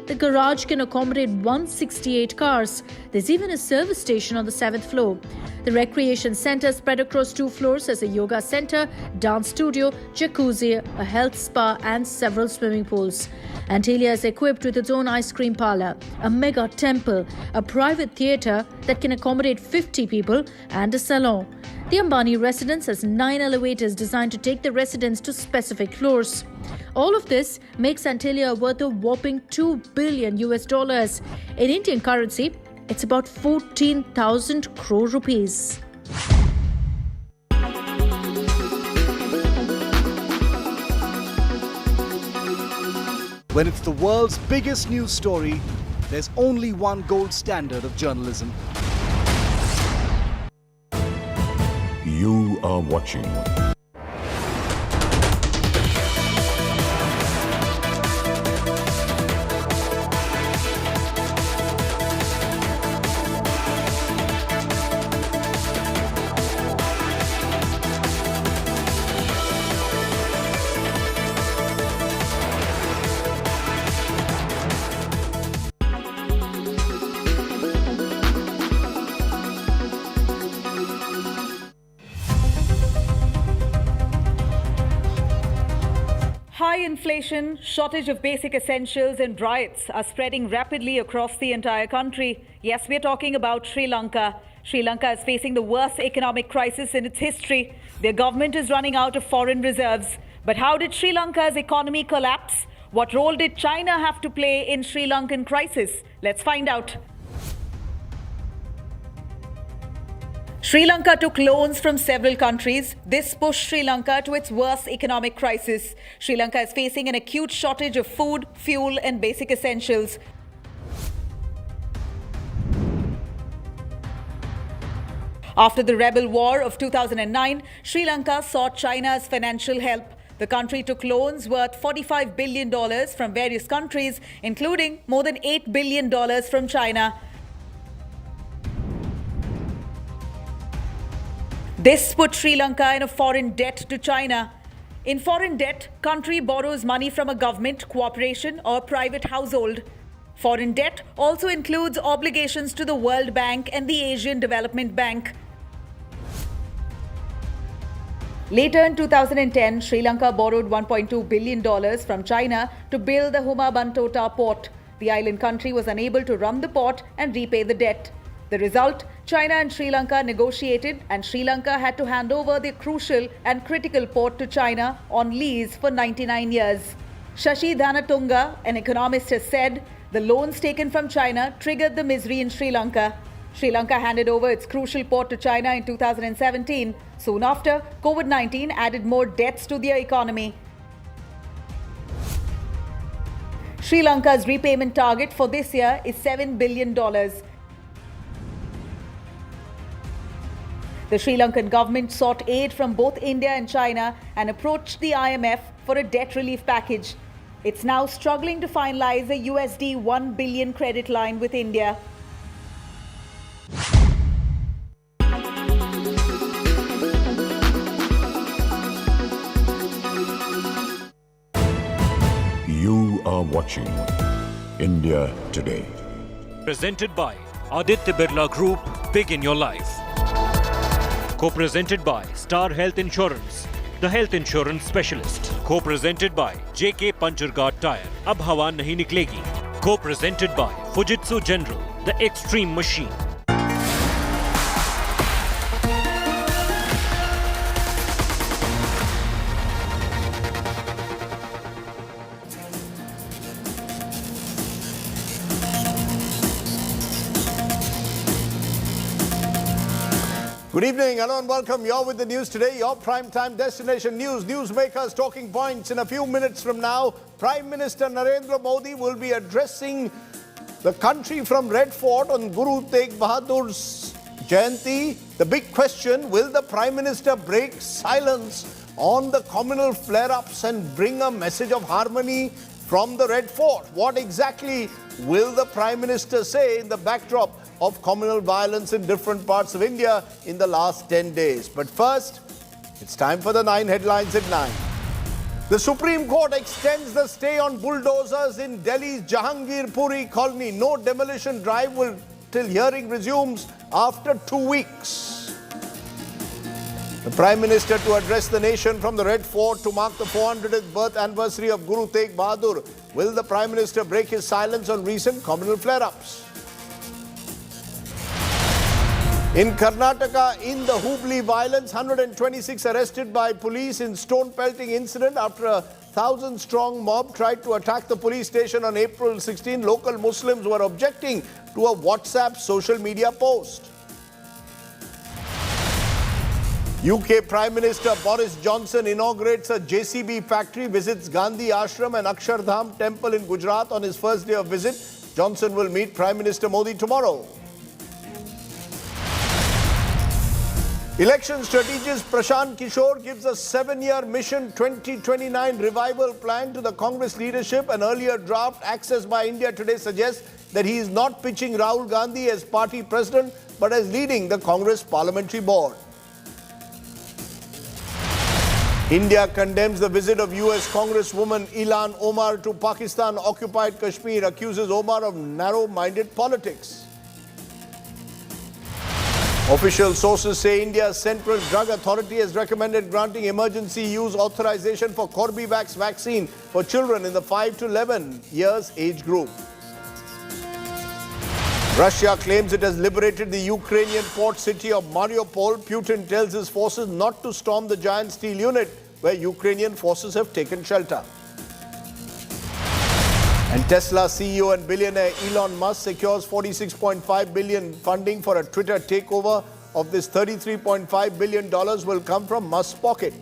The garage can accommodate 168 cars. There's even a service station on the 7th floor. The recreation center spread across 2 floors has a yoga center, dance studio, jacuzzi, a health spa and several swimming pools. Antalya is equipped with its own ice cream parlor, a mega temple, a private theatre that can accommodate 50 people and a salon. The Ambani residence has 9 elevators designed to take the residents to specific floors. All of this makes Antalya worth a whopping $2 billion. In Indian currency, it's about 14,000 crore rupees. When it's the world's biggest news story, there's only one gold standard of journalism. You are watching High inflation, shortage of basic essentials and riots are spreading rapidly across the entire country. Yes, we're talking about Sri Lanka. Sri Lanka is facing the worst economic crisis in its history. Their government is running out of foreign reserves. But how did Sri Lanka's economy collapse? What role did China have to play in Sri Lankan crisis? Let's find out. Sri Lanka took loans from several countries. This pushed Sri Lanka to its worst economic crisis. Sri Lanka is facing an acute shortage of food, fuel and basic essentials. After the rebel war of 2009, Sri Lanka sought China's financial help. The country took loans worth $45 billion from various countries, including more than $8 billion from China. This put Sri Lanka in a foreign debt to China. In foreign debt, country borrows money from a government, corporation or private household. Foreign debt also includes obligations to the World Bank and the Asian Development Bank. Later in 2010, Sri Lanka borrowed $1.2 billion from China to build the Humabantota port. The island country was unable to run the port and repay the debt. The result, China and Sri Lanka negotiated and Sri Lanka had to hand over the crucial and critical port to China on lease for 99 years. Shashi Dhanatunga, an economist, has said the loans taken from China triggered the misery in Sri Lanka. Sri Lanka handed over its crucial port to China in 2017. Soon after, COVID-19 added more debts to their economy. Sri Lanka's repayment target for this year is $7 billion. The Sri Lankan government sought aid from both India and China and approached the IMF for a debt relief package. It's now struggling to finalize a USD 1 billion credit line with India. You are watching India Today. Presented by Aditya Birla Group, Big in Your Life. Co-presented by Star Health Insurance, the health insurance specialist. Co-presented by JK Panchargad Tire, Ab Hawa Nahi Niklegi. Co-presented by Fujitsu General, the extreme machine. Good evening, hello and welcome. You're with the news today, your primetime destination news. Newsmakers talking points. In a few minutes from now, Prime Minister Narendra Modi will be addressing the country from Red Fort on Guru Tegh Bahadur's Jayanti. The big question, will the Prime Minister break silence on the communal flare-ups and bring a message of harmony from the Red Fort? What exactly will the Prime Minister say in the backdrop of communal violence in different parts of India in the last 10 days? But first, It's time for the 9 headlines at 9. The Supreme Court extends the stay on bulldozers in Delhi's Jahangirpuri colony. No demolition drive till hearing resumes after 2 weeks. The Prime Minister to address the nation from the Red Fort to mark the 400th birth anniversary of Guru Tegh Bahadur. Will the Prime Minister break his silence on recent communal flare-ups? In Karnataka, in the Hubli violence, 126 arrested by police in stone-pelting incident after a 1,000-strong mob tried to attack the police station on April 16. Local Muslims were objecting to a WhatsApp social media post. UK Prime Minister Boris Johnson inaugurates a JCB factory, visits Gandhi Ashram and Akshardham Temple in Gujarat on his first day of visit. Johnson will meet Prime Minister Modi tomorrow. Election strategist Prashant Kishore gives a 7-year Mission 2029 revival plan to the Congress leadership. An earlier draft accessed by India Today suggests that he is not pitching Rahul Gandhi as party president, but as leading the Congress parliamentary board. India condemns the visit of US Congresswoman Ilhan Omar to Pakistan-occupied Kashmir, accuses Omar of narrow-minded politics. Official sources say India's Central Drug Authority has recommended granting emergency use authorization for Corbevax vaccine for children in the 5 to 11 years age group. Russia claims it has liberated the Ukrainian port city of Mariupol. Putin tells his forces not to storm the giant steel unit where Ukrainian forces have taken shelter. And Tesla CEO and billionaire Elon Musk secures $46.5 billion funding for a Twitter takeover. Of this, $33.5 billion will come from Musk's pocket.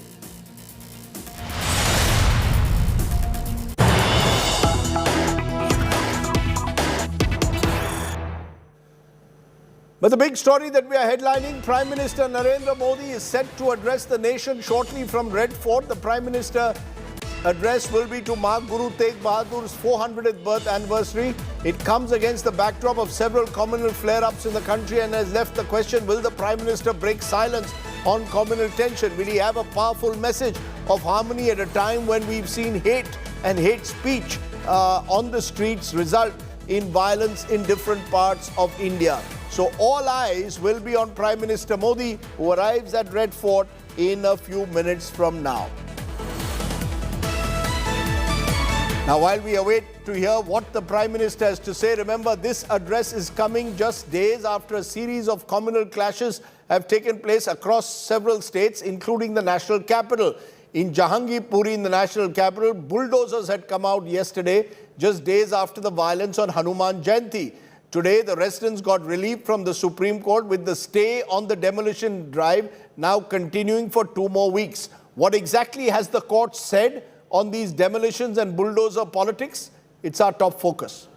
But the big story that we are headlining, Prime Minister Narendra Modi is set to address the nation shortly from Red Fort. The Prime Minister address will be to mark Guru Tegh Bahadur's 400th birth anniversary. It comes against the backdrop of several communal flare-ups in the country and has left the question, will the Prime Minister break silence on communal tension? Will he have a powerful message of harmony at a time when we've seen hate and hate speech on the streets result in violence in different parts of India? So all eyes will be on Prime Minister Modi, who arrives at Red Fort in a few minutes from now. Now, while we await to hear what the Prime Minister has to say, remember this address is coming just days after a series of communal clashes have taken place across several states, including the national capital. In Jahangirpuri, in the national capital, bulldozers had come out yesterday, just days after the violence on Hanuman Jayanti. Today, the residents got relief from the Supreme Court with the stay on the demolition drive now continuing for 2 more weeks. What exactly has the court said on these demolitions and bulldozer politics? It's our top focus.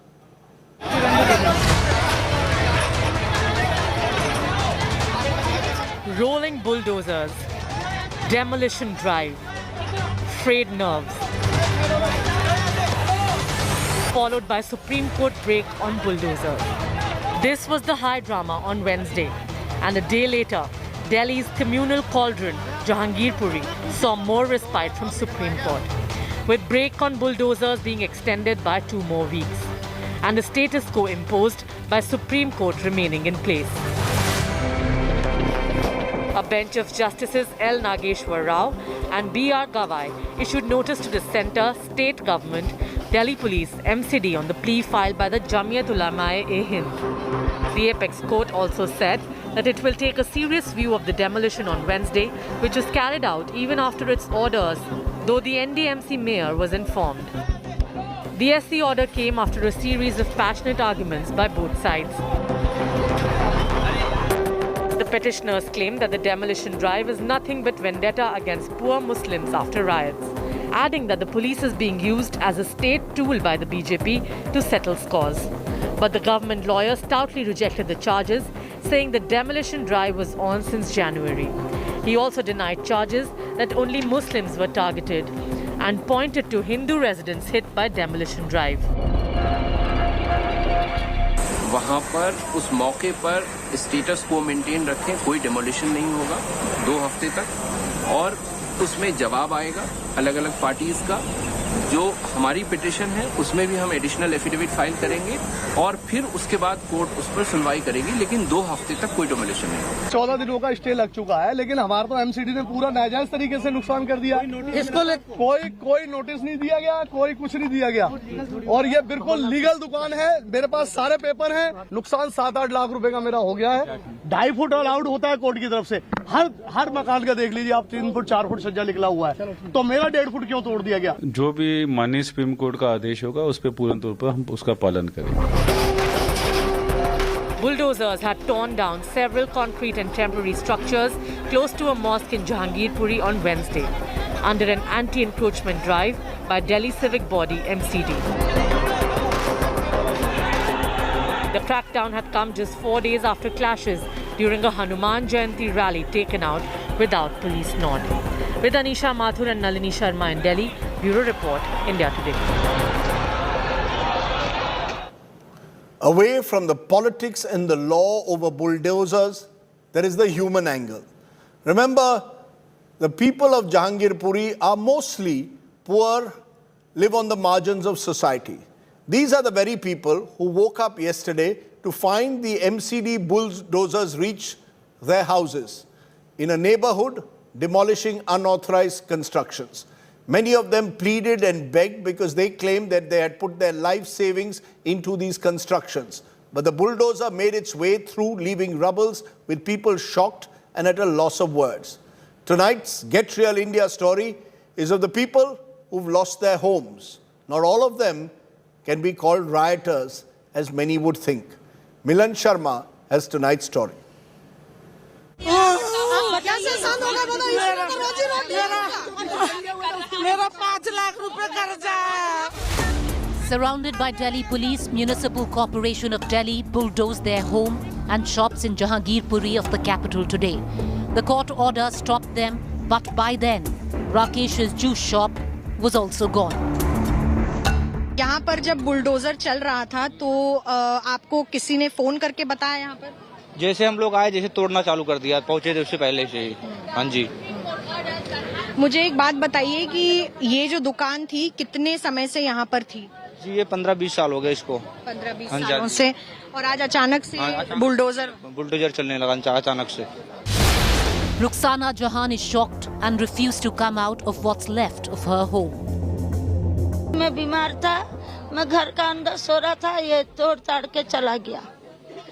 Rolling bulldozers, demolition drive, frayed nerves, followed by Supreme Court break on bulldozers. This was the high drama on Wednesday, and a day later, Delhi's communal cauldron, Jahangirpuri, saw more respite from Supreme Court, with break on bulldozers being extended by 2 more weeks, and the status quo imposed by Supreme Court remaining in place. A bench of Justices L. Nageshwar Rao and B.R. Gavai issued notice to the centre, state government, Delhi Police, MCD on the plea filed by the Jamiyat Ulama-e-Hind. The apex court also said that it will take a serious view of the demolition on Wednesday, which was carried out even after its orders, though the NDMC mayor was informed. The SC order came after a series of passionate arguments by both sides. The petitioners claim that the demolition drive is nothing but vendetta against poor Muslims after riots, adding that the police is being used as a state tool by the BJP to settle scores. But the government lawyer stoutly rejected the charges, saying the demolition drive was on since January. He also denied charges that only Muslims were targeted and pointed to Hindu residents hit by demolition drive. वहाँ पर उस मौके पर status को maintain रखें, कोई demolition नहीं होगा 2 हफ्ते तक, और उसमें जवाब आएगा अलग अलग पार्टीज का। जो हमारी पिटिशन है उसमें भी हम एडिशनल एफिडेविट फाइल करेंगे और फिर उसके बाद कोर्ट उस पर सुनवाई करेगी, लेकिन 2 हफ्ते तक कोई डिमोलिशन नहीं। 14 दिनों का स्टे लग चुका है, लेकिन हमारा तो एमसीडी ने पूरा नाजायज तरीके से नुकसान कर दिया। इसको कोई नोटिस नहीं दिया गया, कोई कुछ नहीं दिया गया, और ये बिल्कुल लीगल दुकान है। मेरे पास सारे पेपर हैं। नुकसान 7-8 लाख रुपए का मेरा हो गया है। 2.5 फुट अलाउड होता है कोर्ट की तरफ से। हर मकान का देख लीजिए आप, 3 फुट 4 फुट सज्जा निकला हुआ है, तो मेरा 1.5 फुट क्यों तोड़ दिया गया? जो भी माननीय सुप्रीम कोर्ट का आदेश होगा उस पर पूर्ण तौर पर हम उसका पालन करेंगे। Bulldozers had torn down several concrete and temporary structures close to a mosque in Jahangirpuri on Wednesday under an anti-encroachment drive by Delhi civic body MCD. The crackdown had come just 4 days after clashes during a Hanuman Jayanti rally taken out without police nod. With Anisha Mathur and Nalini Sharma in Delhi, Bureau Report, India Today. Away from the politics and the law over bulldozers, there is the human angle. Remember, the people of Jahangirpuri are mostly poor, live on the margins of society. These are the very people who woke up yesterday to find the MCD bulldozers reach their houses in a neighborhood, demolishing unauthorized constructions. Many of them pleaded and begged because they claimed that they had put their life savings into these constructions. But the bulldozer made its way through, leaving rubbles with people shocked and at a loss of words. Tonight's Get Real India story is of the people who've lost their homes. Not all of them can be called rioters, as many would think. Milan Sharma has tonight's story. Surrounded by Delhi Police, Municipal Corporation of Delhi bulldozed their home and shops in Jahangirpuri of the capital today. The court order stopped them, but by then, Rakesh's juice shop was also gone. यहाँ पर जब bulldozer चल रहा था तो आपको किसी ने फोन करके बताया यहाँ पर? जैसे हम लोग आए, जैसे तोड़ना चालू कर दिया, पहुंचे थे उससे पहले से ही। हाँ जी। मुझे एक बात बताइए कि ये जो दुकान थी कितने समय से यहाँ पर थी? जी ये 15-20 साल हो गए इसको। 15-20 सालों से, और आज अचानक से बुलडोजर चलने लगा अचानक से। Ruxana Jahan is shocked and refused to come out of what's left of her home. मैं बीमार था, मैं घर का अंदर सो रहा था, ये तोड़ ताड़ के चला गया।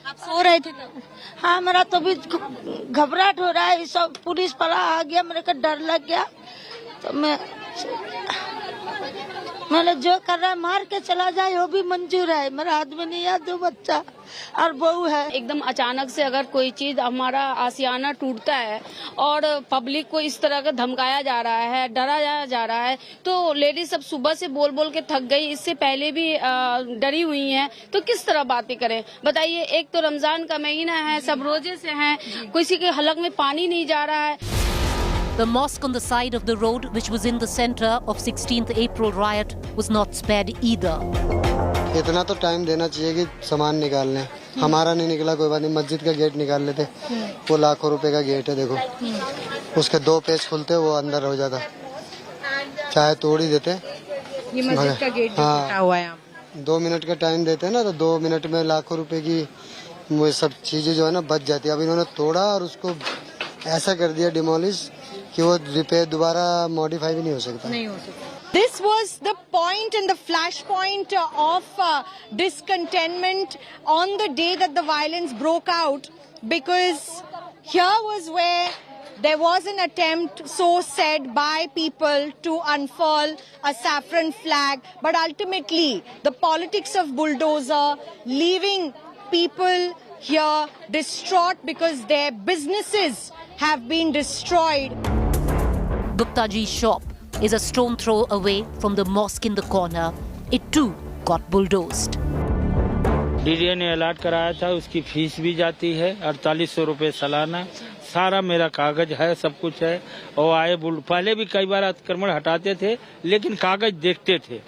आप सो रहे थे? हाँ, मेरा तो भी घबराहट हो रहा है, सब पुलिस वाला आ गया, मेरे को डर लग गया, तो मैंने जो कर रहा है मार के चला जाए वो भी मंजूर है। मेरा आदमी नहीं है, 2 बच्चा और बहू है। एकदम अचानक से अगर कोई चीज हमारा आशियाना टूटता है और पब्लिक को इस तरह का धमकाया जा रहा है, डराया जा रहा है, तो लेडीज सब सुबह से बोल बोल के थक गई, इससे पहले भी डरी हुई हैं, तो किस तरह बातें करें बताइए। एक तो रमजान का महीना है, सब रोजे से हैं, किसी के हलक में पानी नहीं जा रहा है। The mosque on the side of the road, which was in the center of 16th April riot, was not spared either. इतना तो टाइम देना चाहिए कि सामान निकाल लें। हमारा नहीं निकला, कोई बात नहीं, मस्जिद का गेट निकाल लेते। वो लाखों रुपए का गेट है, देखो उसके 2 पेज खुलते वो अंदर हो जाता, चाहे तोड़ ही देते। ये मस्जिद का गेट हाँ, हुआ है। 2 मिनट का टाइम देते हैं ना, तो 2 मिनट में लाखों रुपए की वो सब चीजें जो है ना बच जाती है। अब इन्होंने तोड़ा और उसको ऐसा कर दिया डिमोलिश कि वो रिपेयर दोबारा मॉडिफाई भी नहीं हो सकता। This was the point and the flashpoint of discontentment on the day that the violence broke out, because here was where there was an attempt, so said, by people to unfurl a saffron flag, but ultimately the politics of bulldozer, leaving people here distraught because their businesses have been destroyed. Gupta ji's shop is a stone throw away from the mosque in the corner. It too got bulldozed. DDA ने alert कराया था, उसकी fees भी जाती है 4800 रुपए सालाना। सारा मेरा कागज है, सब कुछ है। और आए पहले भी कई बार अतिक्रमण हटाते थे, लेकिन कागज देखते थे।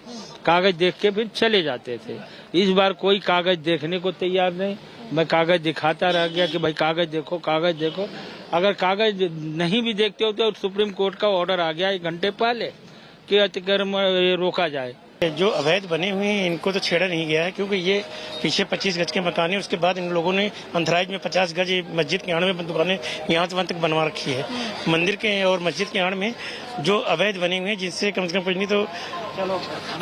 कागज देख के फिर चले जाते थे। इस बार कोई कागज देखने को तैयार नहीं। मैं कागज दिखाता रह गया कि भाई कागज देखो, कागज देखो। अगर कागज नहीं भी देखते हो तो सुप्रीम कोर्ट का ऑर्डर आ गया 1 घंटे पहले कि अतिक्रमण रोका जाए। जो अवैध बने हुए हैं इनको तो छेड़ा नहीं गया है, क्योंकि ये पीछे 25 गज के मकान है। उसके बाद इन लोगों ने अंतराज में 50 गज मस्जिद के आड़ में दुकानें यहाँ से वहाँ तक बनवा रखी है। मंदिर के और मस्जिद के आड़ में जो अवैध बने हुए हैं, जिससे कम से कम कुछ नहीं तो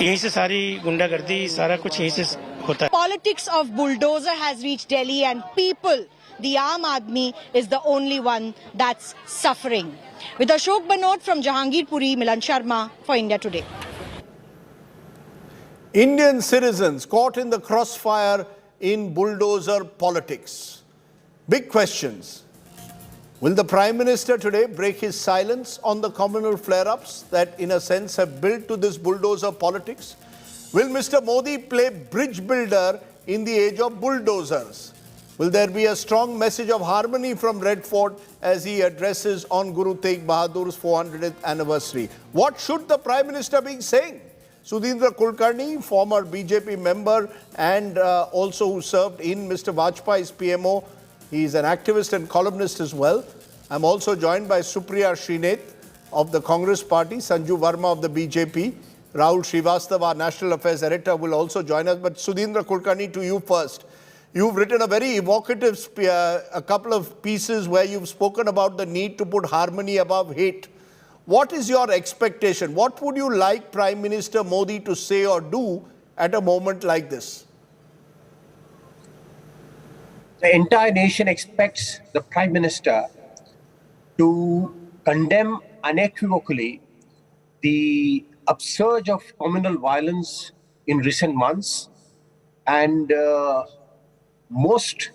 यहीं से सारी गुंडागर्दी सारा कुछ यहीं से होता है। Politics of bulldozer has reached Delhi and people, the Aam Aadmi, is the only one that's suffering. With Ashok Banod from Jahangirpuri, Milan Sharma for India Today. Indian citizens caught in the crossfire in bulldozer politics. Big questions. Will the Prime Minister today break his silence on the communal flare-ups that in a sense have built to this bulldozer politics? Will Mr. Modi play bridge builder in the age of bulldozers? Will there be a strong message of harmony from Red Fort as he addresses on Guru Tegh Bahadur's 400th anniversary? What should the Prime Minister be saying? Sudhindra Kulkarni, former BJP member and also who served in Mr. Vajpayee's PMO. He is an activist and columnist as well. I'm also joined by Supriya Srinath of the Congress Party, Sanju Verma of the BJP, Rahul Srivastava, our National Affairs Editor, will also join us. But Sudhindra Kulkarni, to you first. You've written a very evocative, a couple of pieces where you've spoken about the need to put harmony above hate. What is your expectation? What would you like Prime Minister Modi to say or do at a moment like this? The entire nation expects the Prime Minister to condemn unequivocally the upsurge of communal violence in recent months, and most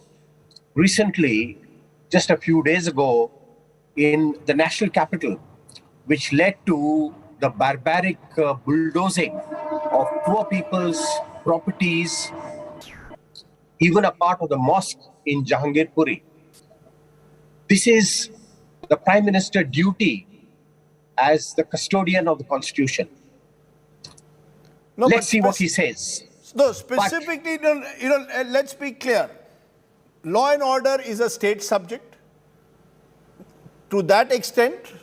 recently, just a few days ago, in the national capital, which led to the barbaric bulldozing of poor people's properties, even a part of the mosque in Jahangirpuri. This is the Prime Minister's duty as the custodian of the Constitution. No, let's see what he says. No, specifically, let's be clear. Law and order is a state subject. To that extent,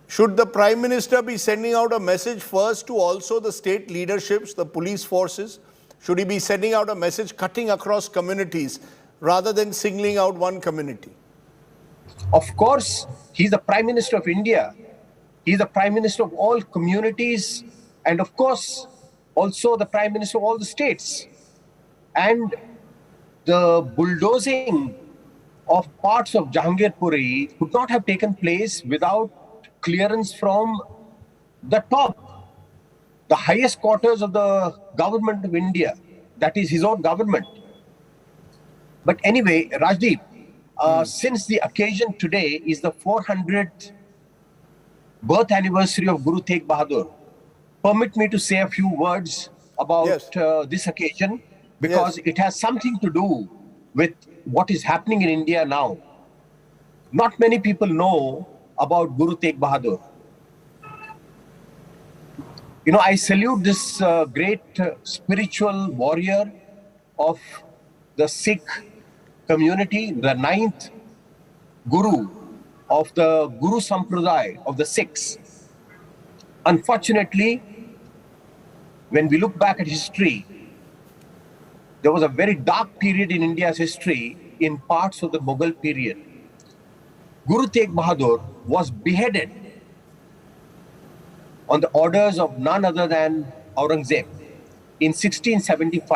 should the Prime Minister be sending out a message first to also the state leaderships, the police forces? Should he be sending out a message cutting across communities rather than singling out one community? Of course, he's the Prime Minister of India. He's the Prime Minister of all communities, and of course, also the Prime Minister of all the states. And the bulldozing of parts of Jahangirpuri could not have taken place without clearance from the top, the highest quarters of the government of India, that is his own government. But anyway, Rajdeep, since the occasion today is the 400th birth anniversary of Guru Tegh Bahadur, permit me to say a few words about this occasion, because it has something to do with what is happening in India now. Not many people know about Guru Tegh Bahadur. You know, I salute this great spiritual warrior of the Sikh community, the 9th Guru of the Guru Sampradaya of the Sikhs. Unfortunately, when we look back at history, there was a very dark period in India's history in parts of the Mughal period. Guru Tegh Bahadur was beheaded on the orders of none other than Aurangzeb in 1675.